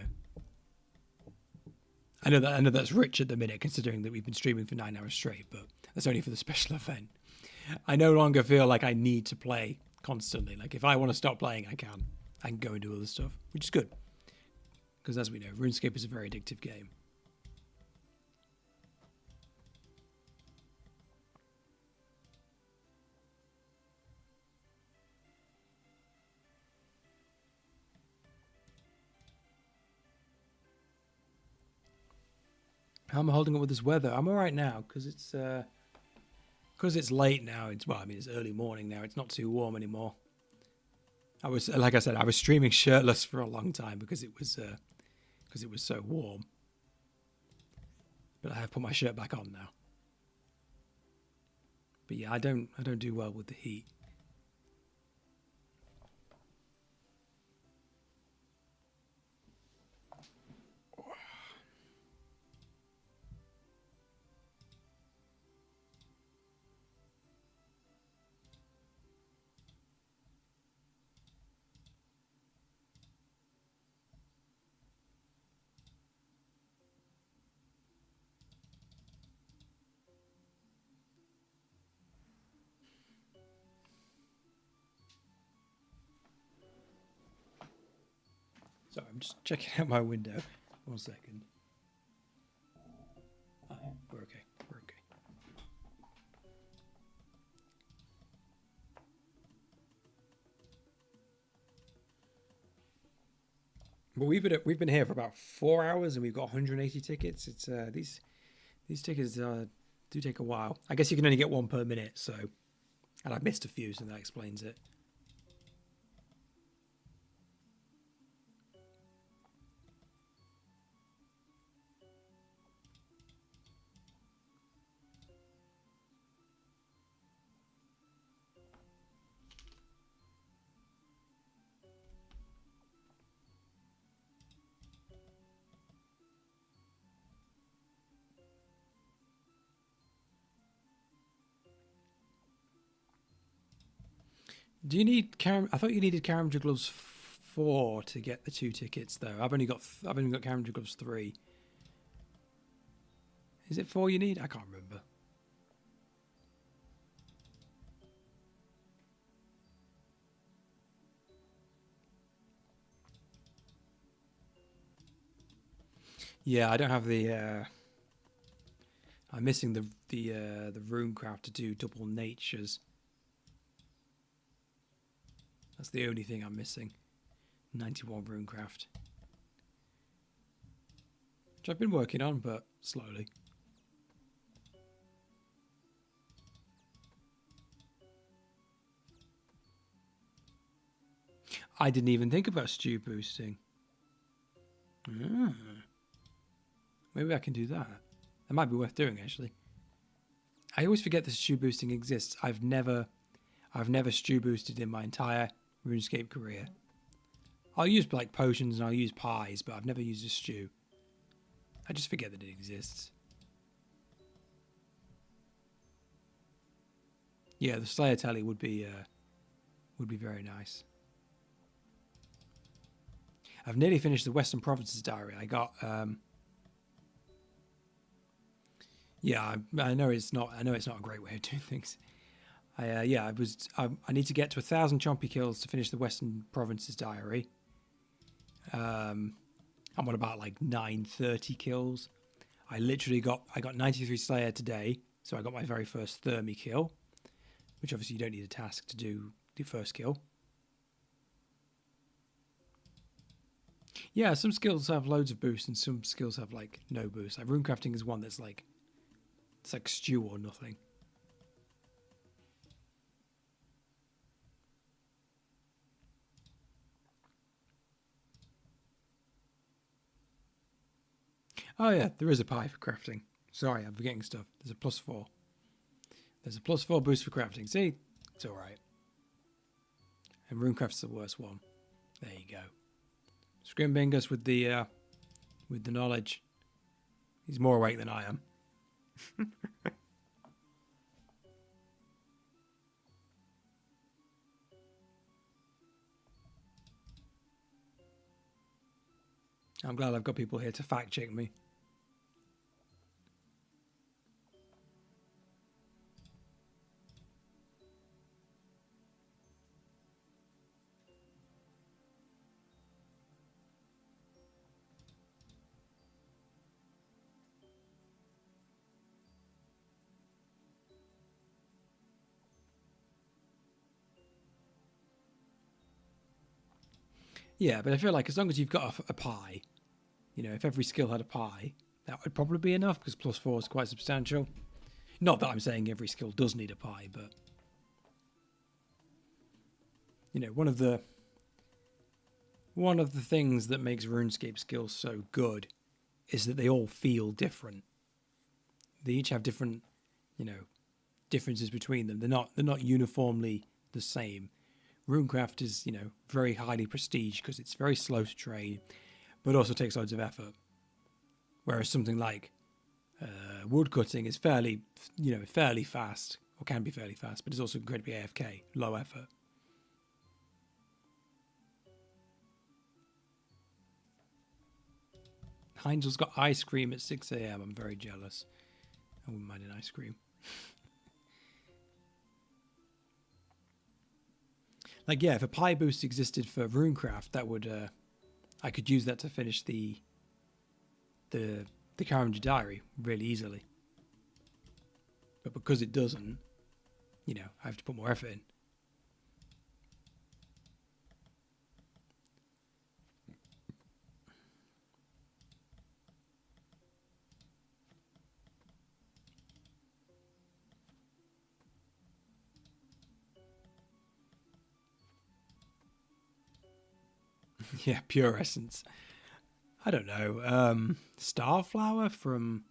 I know that's rich at the minute, considering that we've been streaming for 9 hours straight, but that's only for the special event. I no longer feel like I need to play constantly. Like, if I want to stop playing, I can go and do other stuff, which is good. Because as we know, RuneScape is a very addictive game. How am I holding up with this weather? I'm all right now because it's late now. It's early morning now. It's not too warm anymore. Like I said, I was streaming shirtless for a long time because it was so warm. But I have put my shirt back on now. But yeah, I don't do well with the heat. Sorry, I'm just checking out my window. 1 second. Oh, yeah, we're okay. We're okay. But we've been here for about 4 hours and we've got 180 tickets. It's these tickets do take a while. I guess you can only get one per minute, so and I've missed a few, so that explains it. Do you need I thought you needed Caramel Gloves 4 to get the 2 tickets though. I've only got Caramel Gloves 3. Is it 4 you need? I can't remember. Yeah, I don't have the. I'm missing the runecraft to do double natures. That's the only thing I'm missing. 91 runecraft, which I've been working on, but slowly. I didn't even think about stew boosting. Maybe I can do that. That might be worth doing, actually. I always forget that stew boosting exists. I've never stew boosted in my entire RuneScape career. I'll use like potions and I'll use pies, but I've never used a stew. I just forget that it exists. Yeah, the Slayer tally would be very nice. I've nearly finished the Western Provinces diary. I got yeah, I know it's not a great way of doing things. I need to get to 1,000 chompy kills to finish the Western Provinces diary. I'm on about like 930 kills. I got 93 Slayer today, so I got my very first Thermi kill, which obviously you don't need a task to do the first kill. Yeah, some skills have loads of boost and some skills have like no boost. Like runecrafting is one that's like it's like stew or nothing. Oh yeah, there is a pie for crafting. Sorry, I'm forgetting stuff. There's a +4. There's a +4 boost for crafting. See? It's alright. And runecraft's the worst one. There you go. Scrimbingus with the knowledge. He's more awake than I am. I'm glad I've got people here to fact check me. Yeah, but I feel like as long as you've got a pie, you know, if every skill had a pie, that would probably be enough because +4 is quite substantial. Not that I'm saying every skill does need a pie, but you know, one of the things that makes RuneScape skills so good is that they all feel different. They each have different, you know, differences between them. They're not uniformly the same. Runecraft is, you know, very highly prestige because it's very slow to train, but also takes loads of effort. Whereas something like woodcutting is fairly fast, or can be fairly fast, but it's also incredibly AFK, low effort. Heinzel's got ice cream at 6 a.m. I'm very jealous. I wouldn't mind an ice cream. Like, yeah, if a pie boost existed for Runecraft, that would I could use that to finish the Karanger Diary really easily. But because it doesn't, you know, I have to put more effort in. Yeah, pure essence. I don't know. Starflower from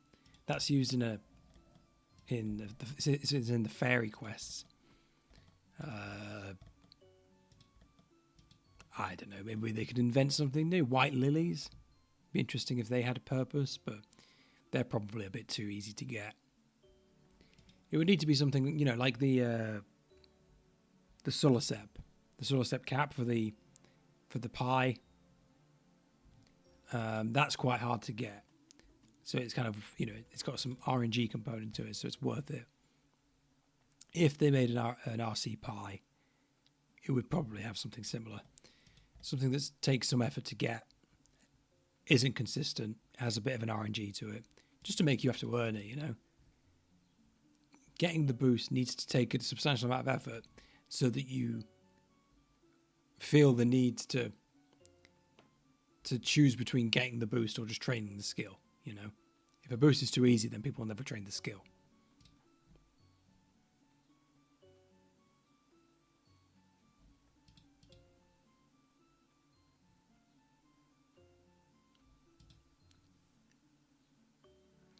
that's used in it's in the fairy quests. I don't know. Maybe they could invent something new. White lilies. Be interesting if they had a purpose, but they're probably a bit too easy to get. It would need to be something, you know, like the Sulasep cap for the pie. That's quite hard to get, so it's kind of, you know, it's got some RNG component to it, so it's worth it. If they made an RC pie, it would probably have something similar, something that takes some effort to get, isn't consistent, has a bit of an RNG to it, just to make you have to earn it, you know. Getting the boost needs to take a substantial amount of effort so that you feel the need to choose between getting the boost or just training the skill, you know. If a boost is too easy, then people will never train the skill.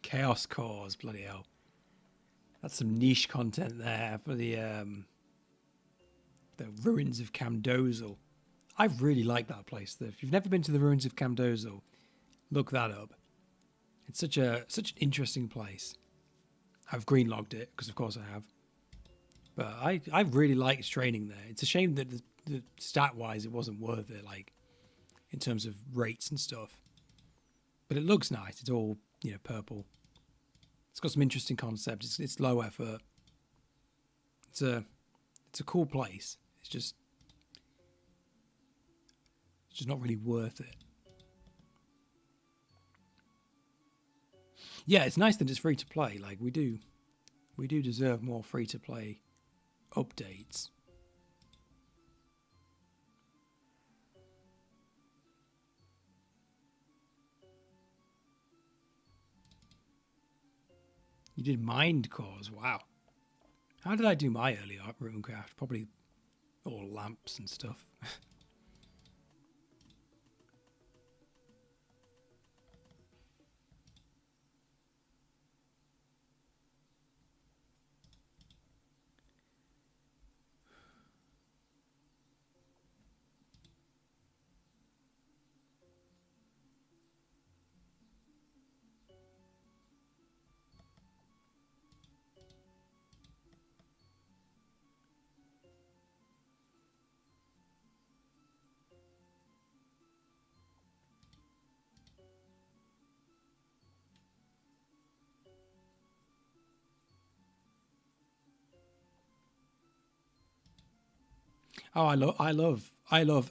Chaos Cores, bloody hell. That's some niche content there for the ruins of Camdozel. I really like that place. If you've never been to the ruins of Camdozel, look that up. It's such an interesting place. I've greenlogged it because, of course, I have. But I really liked training there. It's a shame that the stat-wise it wasn't worth it, like in terms of rates and stuff. But it looks nice. It's all, you know, purple. It's got some interesting concepts. It's low effort. It's a cool place. It's just not really worth it. Yeah, it's nice that it's free to play. Like we do deserve more free to play updates. You did mind cores, wow. How did I do my early art Runecraft? Probably all lamps and stuff. Oh, I love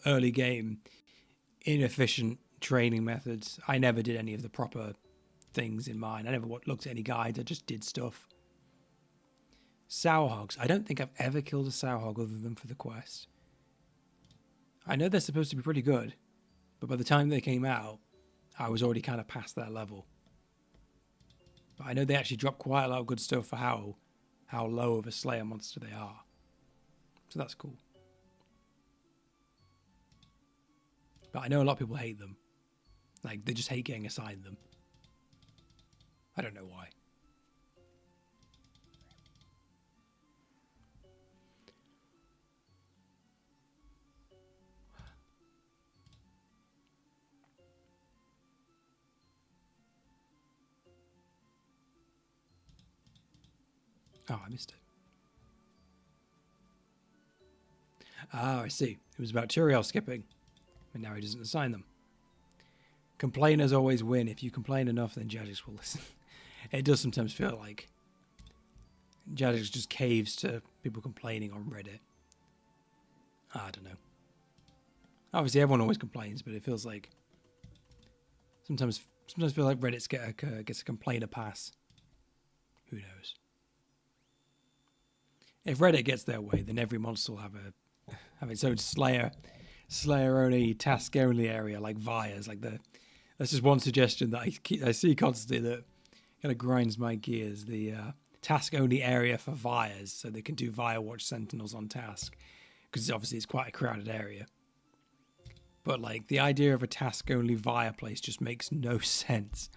early game inefficient training methods. I never did any of the proper things in mine. I never looked at any guides. I just did stuff. Sour hogs. I don't think I've ever killed a sour hog other than for the quest. I know they're supposed to be pretty good, but by the time they came out, I was already kind of past that level. But I know they actually drop quite a lot of good stuff for how low of a Slayer monster they are. So that's cool. But I know a lot of people hate them. Like, they just hate getting assigned them. I don't know why. Oh, I missed it. Oh, I see. It was about Turiel skipping. And now he doesn't assign them. Complainers always win. If you complain enough, then Jagex will listen. It does sometimes feel like Jagex just caves to people complaining on Reddit. I don't know. Obviously, everyone always complains, but it feels like sometimes feel like Reddit gets a complainer pass. Who knows? If Reddit gets their way, then every monster will have its own Slayer only, task only area like Vias. That's just one suggestion that I see constantly that kind of grinds my gears. The task only area for Vias, so they can do Via Watch Sentinels on task, because obviously it's quite a crowded area. But like the idea of a task only Via place just makes no sense.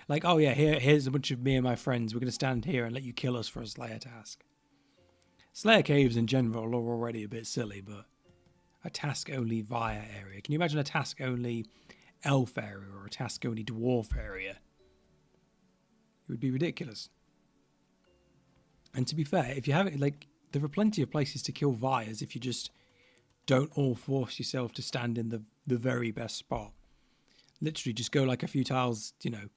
Like, oh yeah, here's a bunch of me and my friends. We're gonna stand here and let you kill us for a Slayer task. Slayer caves in general are already a bit silly, but a task-only Via area. Can you imagine a task-only elf area or a task-only dwarf area? It would be ridiculous. And to be fair, if you have it, like, there are plenty of places to kill Vias if you just don't all force yourself to stand in the very best spot. Literally, just go like a few tiles, you know,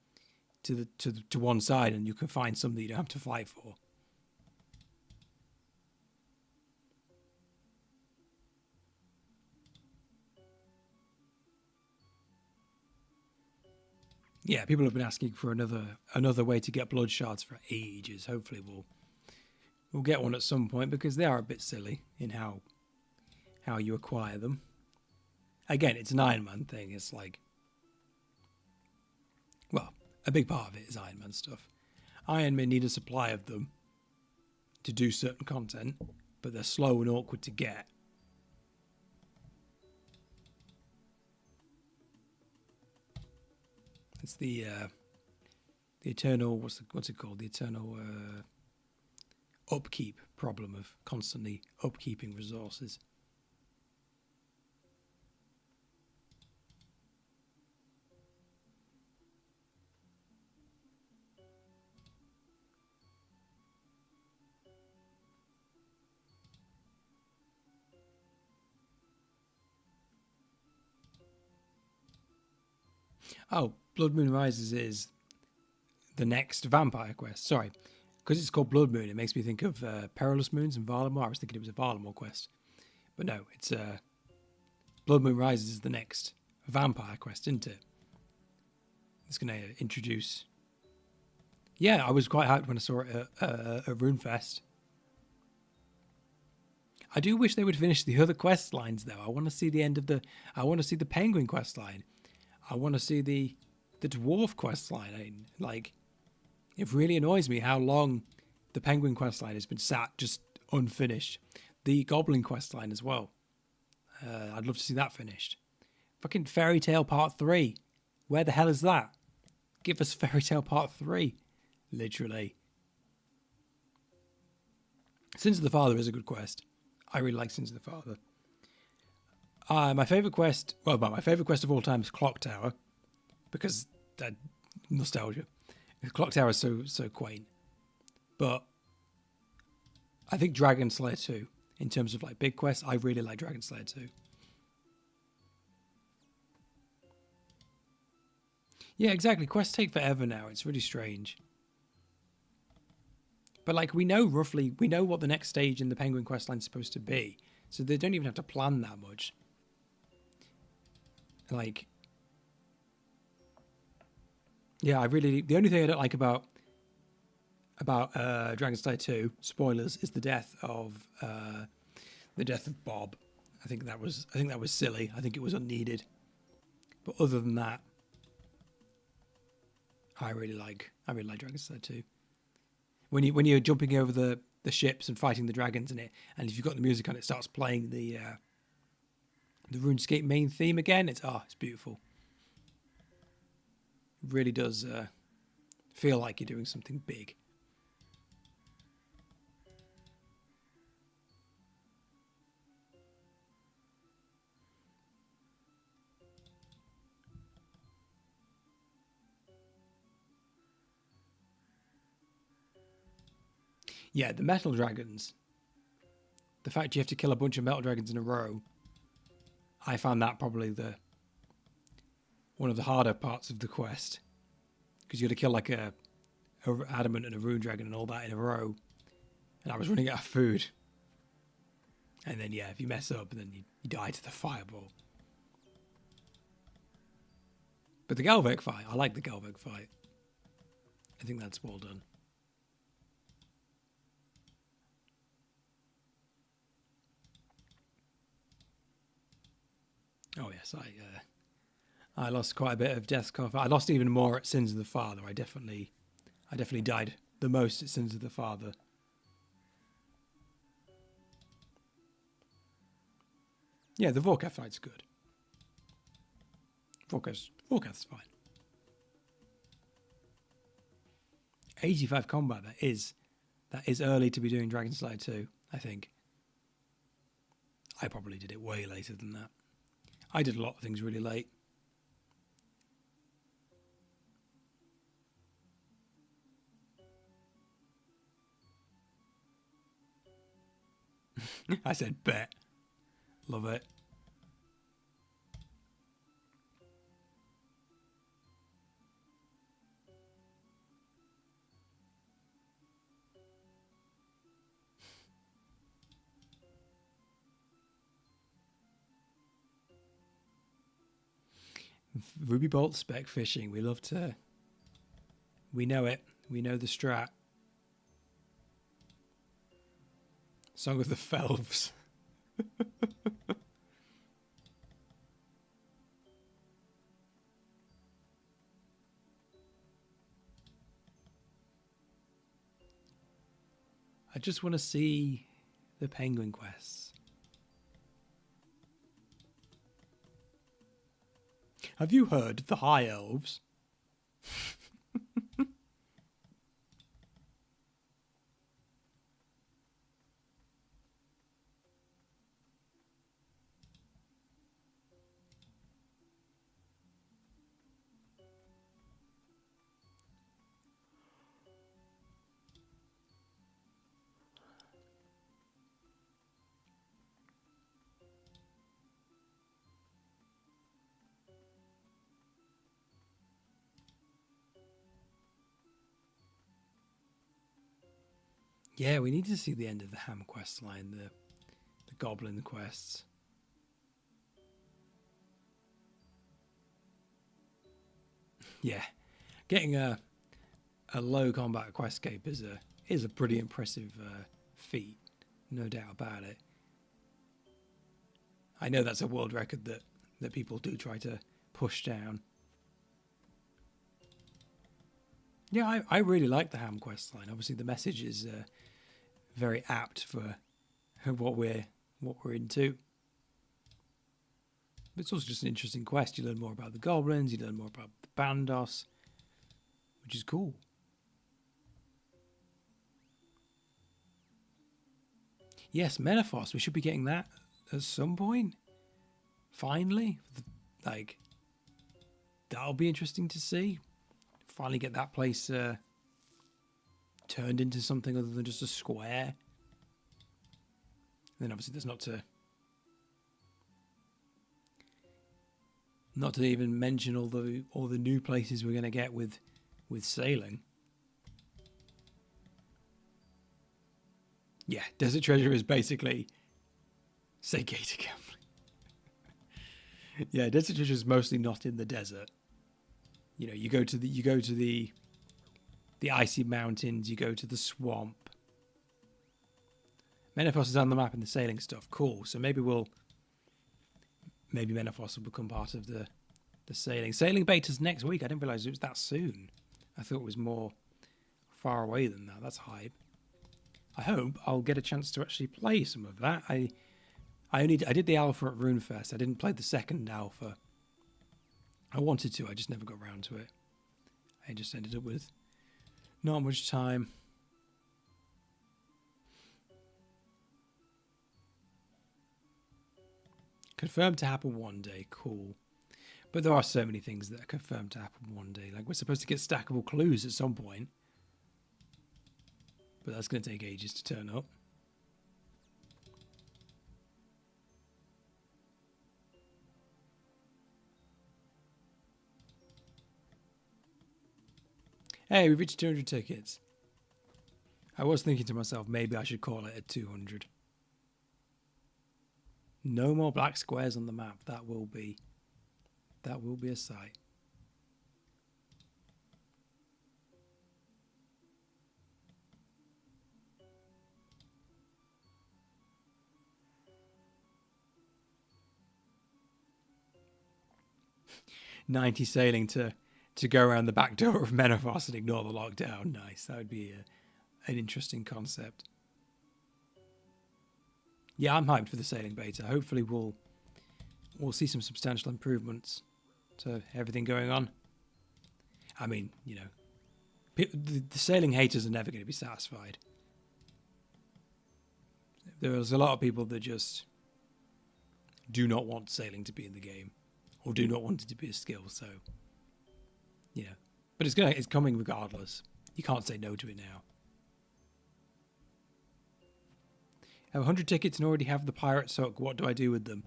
to one side, and you can find something you don't have to fight for. Yeah, people have been asking for another way to get blood shards for ages. Hopefully we'll get one at some point, because they are a bit silly in how you acquire them. Again, it's an Iron Man thing. It's like, well, a big part of it is Iron Man stuff. Iron Man need a supply of them to do certain content, but they're slow and awkward to get. It's the eternal, what's it called? The eternal upkeep problem of constantly upkeeping resources. Oh, Blood Moon Rises is the next vampire quest. Sorry, because it's called Blood Moon, it makes me think of Perilous Moons and Varlamore. I was thinking it was a Varlamore quest. But no, it's Blood Moon Rises is the next vampire quest, isn't it? It's going to introduce... Yeah, I was quite hyped when I saw it at RuneFest. I do wish they would finish the other quest lines, though. I want to see the end of the... I want to see the Penguin quest line. I want to see the Dwarf quest line. I mean, like, it really annoys me how long the Penguin quest line has been sat just unfinished. The Goblin quest line as well. I'd love to see that finished. Fucking Fairy Tale Part 3. Where the hell is that? Give us Fairy Tale Part 3. Literally. Sins of the Father is a good quest. I really like Sins of the Father. My favourite quest, my favourite quest of all time is Clock Tower, because nostalgia. Clock Tower is so quaint. But I think Dragon Slayer 2, in terms of like big quests, I really like Dragon Slayer 2. Yeah, exactly. Quests take forever now. It's really strange. But like we know what the next stage in the Penguin quest line is supposed to be, so they don't even have to plan that much. Like, yeah, the only thing I don't like about Dragon Slayer 2, spoilers, is the death of Bob. I think that was silly. I think it was unneeded. But other than that, I really like Dragon's Slide 2. When you're jumping over the ships and fighting the dragons in it, and if you've got the music on, it starts playing the RuneScape main theme again. It's beautiful. It really does feel like you're doing something big. Yeah, the metal dragons. The fact you have to kill a bunch of metal dragons in a row, I found that probably one of the harder parts of the quest, because you got to kill like a adamant and a rune dragon and all that in a row, and I was running out of food. And then if you mess up, then you die to the fireball. But the Galvek fight, I like the Galvek fight. I think that's well done. Oh yes, I lost quite a bit of death cough. I lost even more at Sins of the Father. I definitely died the most at Sins of the Father. Yeah, the Vorkath fight's good. Vorkath's fine. 85 combat. That is early to be doing Dragon Slide 2. I think. I probably did it way later than that. I did a lot of things really late. I said bet. Love it. Ruby Bolt spec fishing. We love to. We know it. We know the strat. Song of the Felves. I just want to see the penguin quests. Have you heard the High Elves? Yeah, we need to see the end of the Ham quest line, the Goblin quests. Yeah, getting a low combat questscape is a pretty impressive feat, no doubt about it. I know that's a world record that people do try to push down. Yeah, I really like the Ham quest line. Obviously, the message is very apt for what we're into. But it's also just an interesting quest. You learn more about the goblins. You learn more about the Bandos, which is cool. Yes, Menaphos. We should be getting that at some point. Finally, like that'll be interesting to see. Finally, get that place turned into something other than just a square. And then obviously there's not to even mention all the new places we're going to get with sailing. Yeah, Desert Treasure is basically say gator gambling. Yeah, Desert Treasure is mostly not in the desert. You know, you go to the icy mountains, you go to the swamp. Menaphos is on the map in the sailing stuff. Cool. So maybe Menaphos will become part of the sailing. Sailing beta's next week. I didn't realise it was that soon. I thought it was more far away than that. That's hype. I hope I'll get a chance to actually play some of that. I did the alpha at RuneFest. I didn't play the second alpha. I wanted to, I just never got around to it. I just ended up with not much time. Confirmed to happen one day, cool. But there are so many things that are confirmed to happen one day. Like, we're supposed to get stackable clues at some point. But that's going to take ages to turn up. Hey, we've reached 200 tickets. I was thinking to myself, maybe I should call it at 200. No more black squares on the map. That will be a sight. $90 sailing to go around the back door of Menopause and ignore the lockdown. Nice. That would be an interesting concept. Yeah, I'm hyped for the sailing beta. Hopefully we'll see some substantial improvements to everything going on. I mean, you know, the sailing haters are never going to be satisfied. There's a lot of people that just do not want sailing to be in the game, or do not want it to be a skill. So, you know, but it's coming regardless. You can't say no to it now. I have 100 tickets and already have the pirate sock. What do I do with them?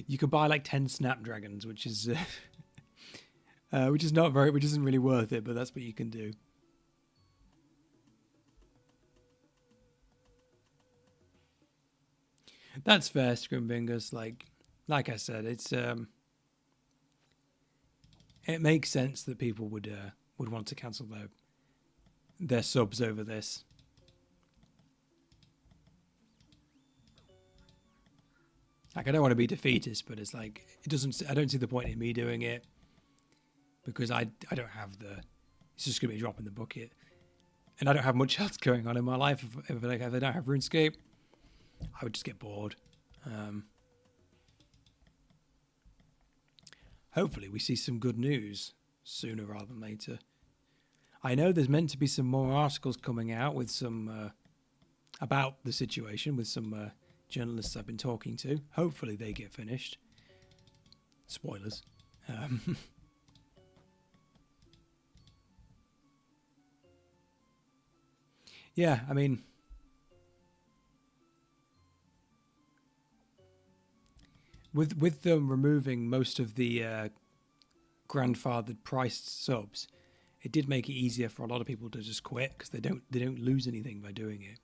You can buy like 10 snapdragons, which is which isn't really worth it, but that's what you can do. That's fair, Scrimbingers. Like I said, it's it makes sense that people would want to cancel their subs over this. Like, I don't want to be defeatist, but it's like I don't see the point in me doing it because I don't have it's just gonna be a drop in the bucket, and I don't have much else going on in my life. If I don't have RuneScape, I would just get bored. Hopefully we see some good news sooner rather than later. I know there's meant to be some more articles coming out with some about the situation with some journalists I've been talking to. Hopefully they get finished. Spoilers. Yeah, I mean, with them removing most of the grandfathered priced subs, it did make it easier for a lot of people to just quit because they don't lose anything by doing it.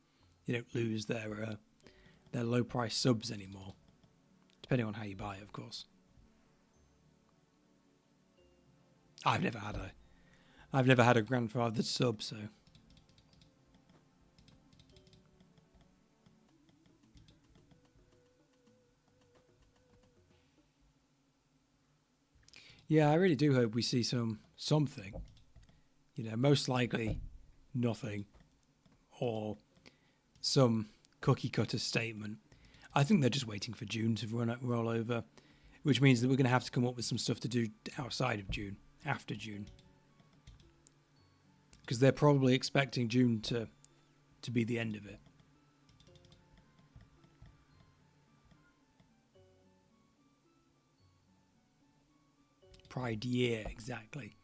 They don't lose their low price subs anymore, depending on how you buy it, of course. I've never had a grandfathered sub, so. Yeah, I really do hope we see something. You know, most likely nothing, or some cookie cutter statement. I think they're just waiting for June to roll over, which means that we're going to have to come up with some stuff to do outside of June, after June, because they're probably expecting June to be the end of it. Pride year, exactly.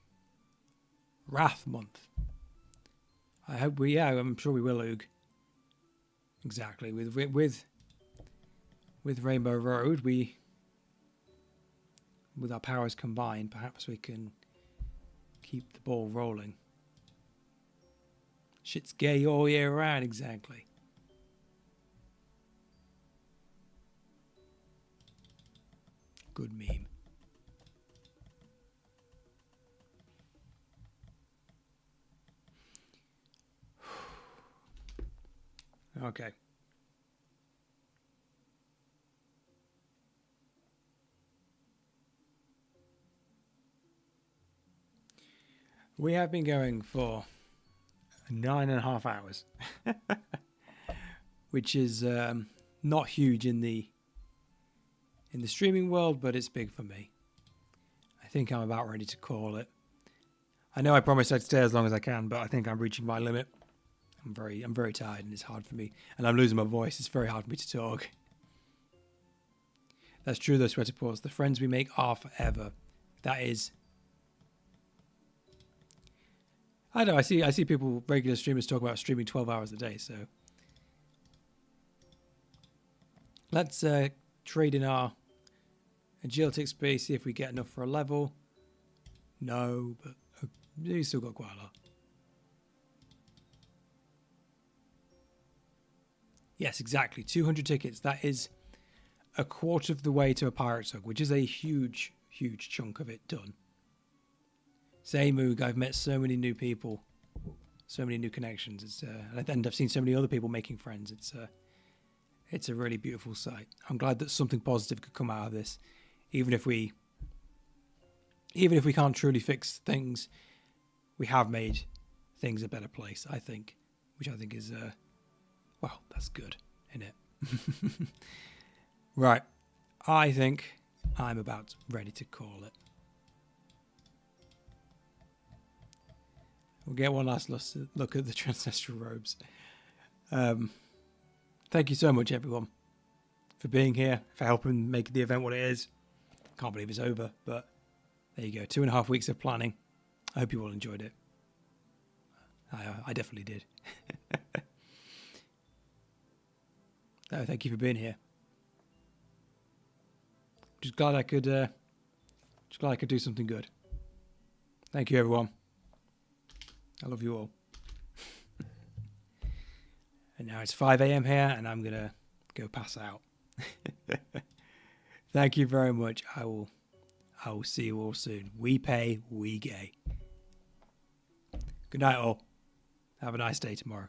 Wrath month. I hope I'm sure we will, Oog. Exactly. With Rainbow Road, with our powers combined, perhaps we can keep the ball rolling. Shit's gay all year round, exactly. Good meme. Okay. We have been going for 9.5 hours, which is not huge in the streaming world, but it's big for me. I think I'm about ready to call it. I know I promised I'd stay as long as I can, but I think I'm reaching my limit. I'm very tired, and it's hard for me, and I'm losing my voice. It's very hard for me to talk. That's true though, Sweater Paws. The friends we make are forever. That is. I know. I see people, regular streamers, talk about streaming 12 hours a day. So let's trade in our agility XP, see if we get enough for a level. No, but we still got quite a lot. Yes, exactly. 200 tickets. That is a quarter of the way to a Pirate's Hug, which is a huge, huge chunk of it done. Moog, I've met so many new people, so many new connections. And I've seen so many other people making friends. It's a really beautiful sight. I'm glad that something positive could come out of this, even if we can't truly fix things. We have made things a better place, I think, which I think is well, that's good, isn't it? Right, I think I'm about ready to call it. We'll get one last look at the Transcestral Robes. Thank you so much, everyone, for being here, for helping make the event what it is. Can't believe it's over, but there you go. 2.5 weeks of planning. I hope you all enjoyed it. I definitely did. No, thank you for being here. Just glad I could do something good. Thank you, everyone. I love you all. And now it's 5 a.m. here, and I'm gonna go pass out. Thank you very much. I will see you all soon. We pay, we gay. Good night, all. Have a nice day tomorrow.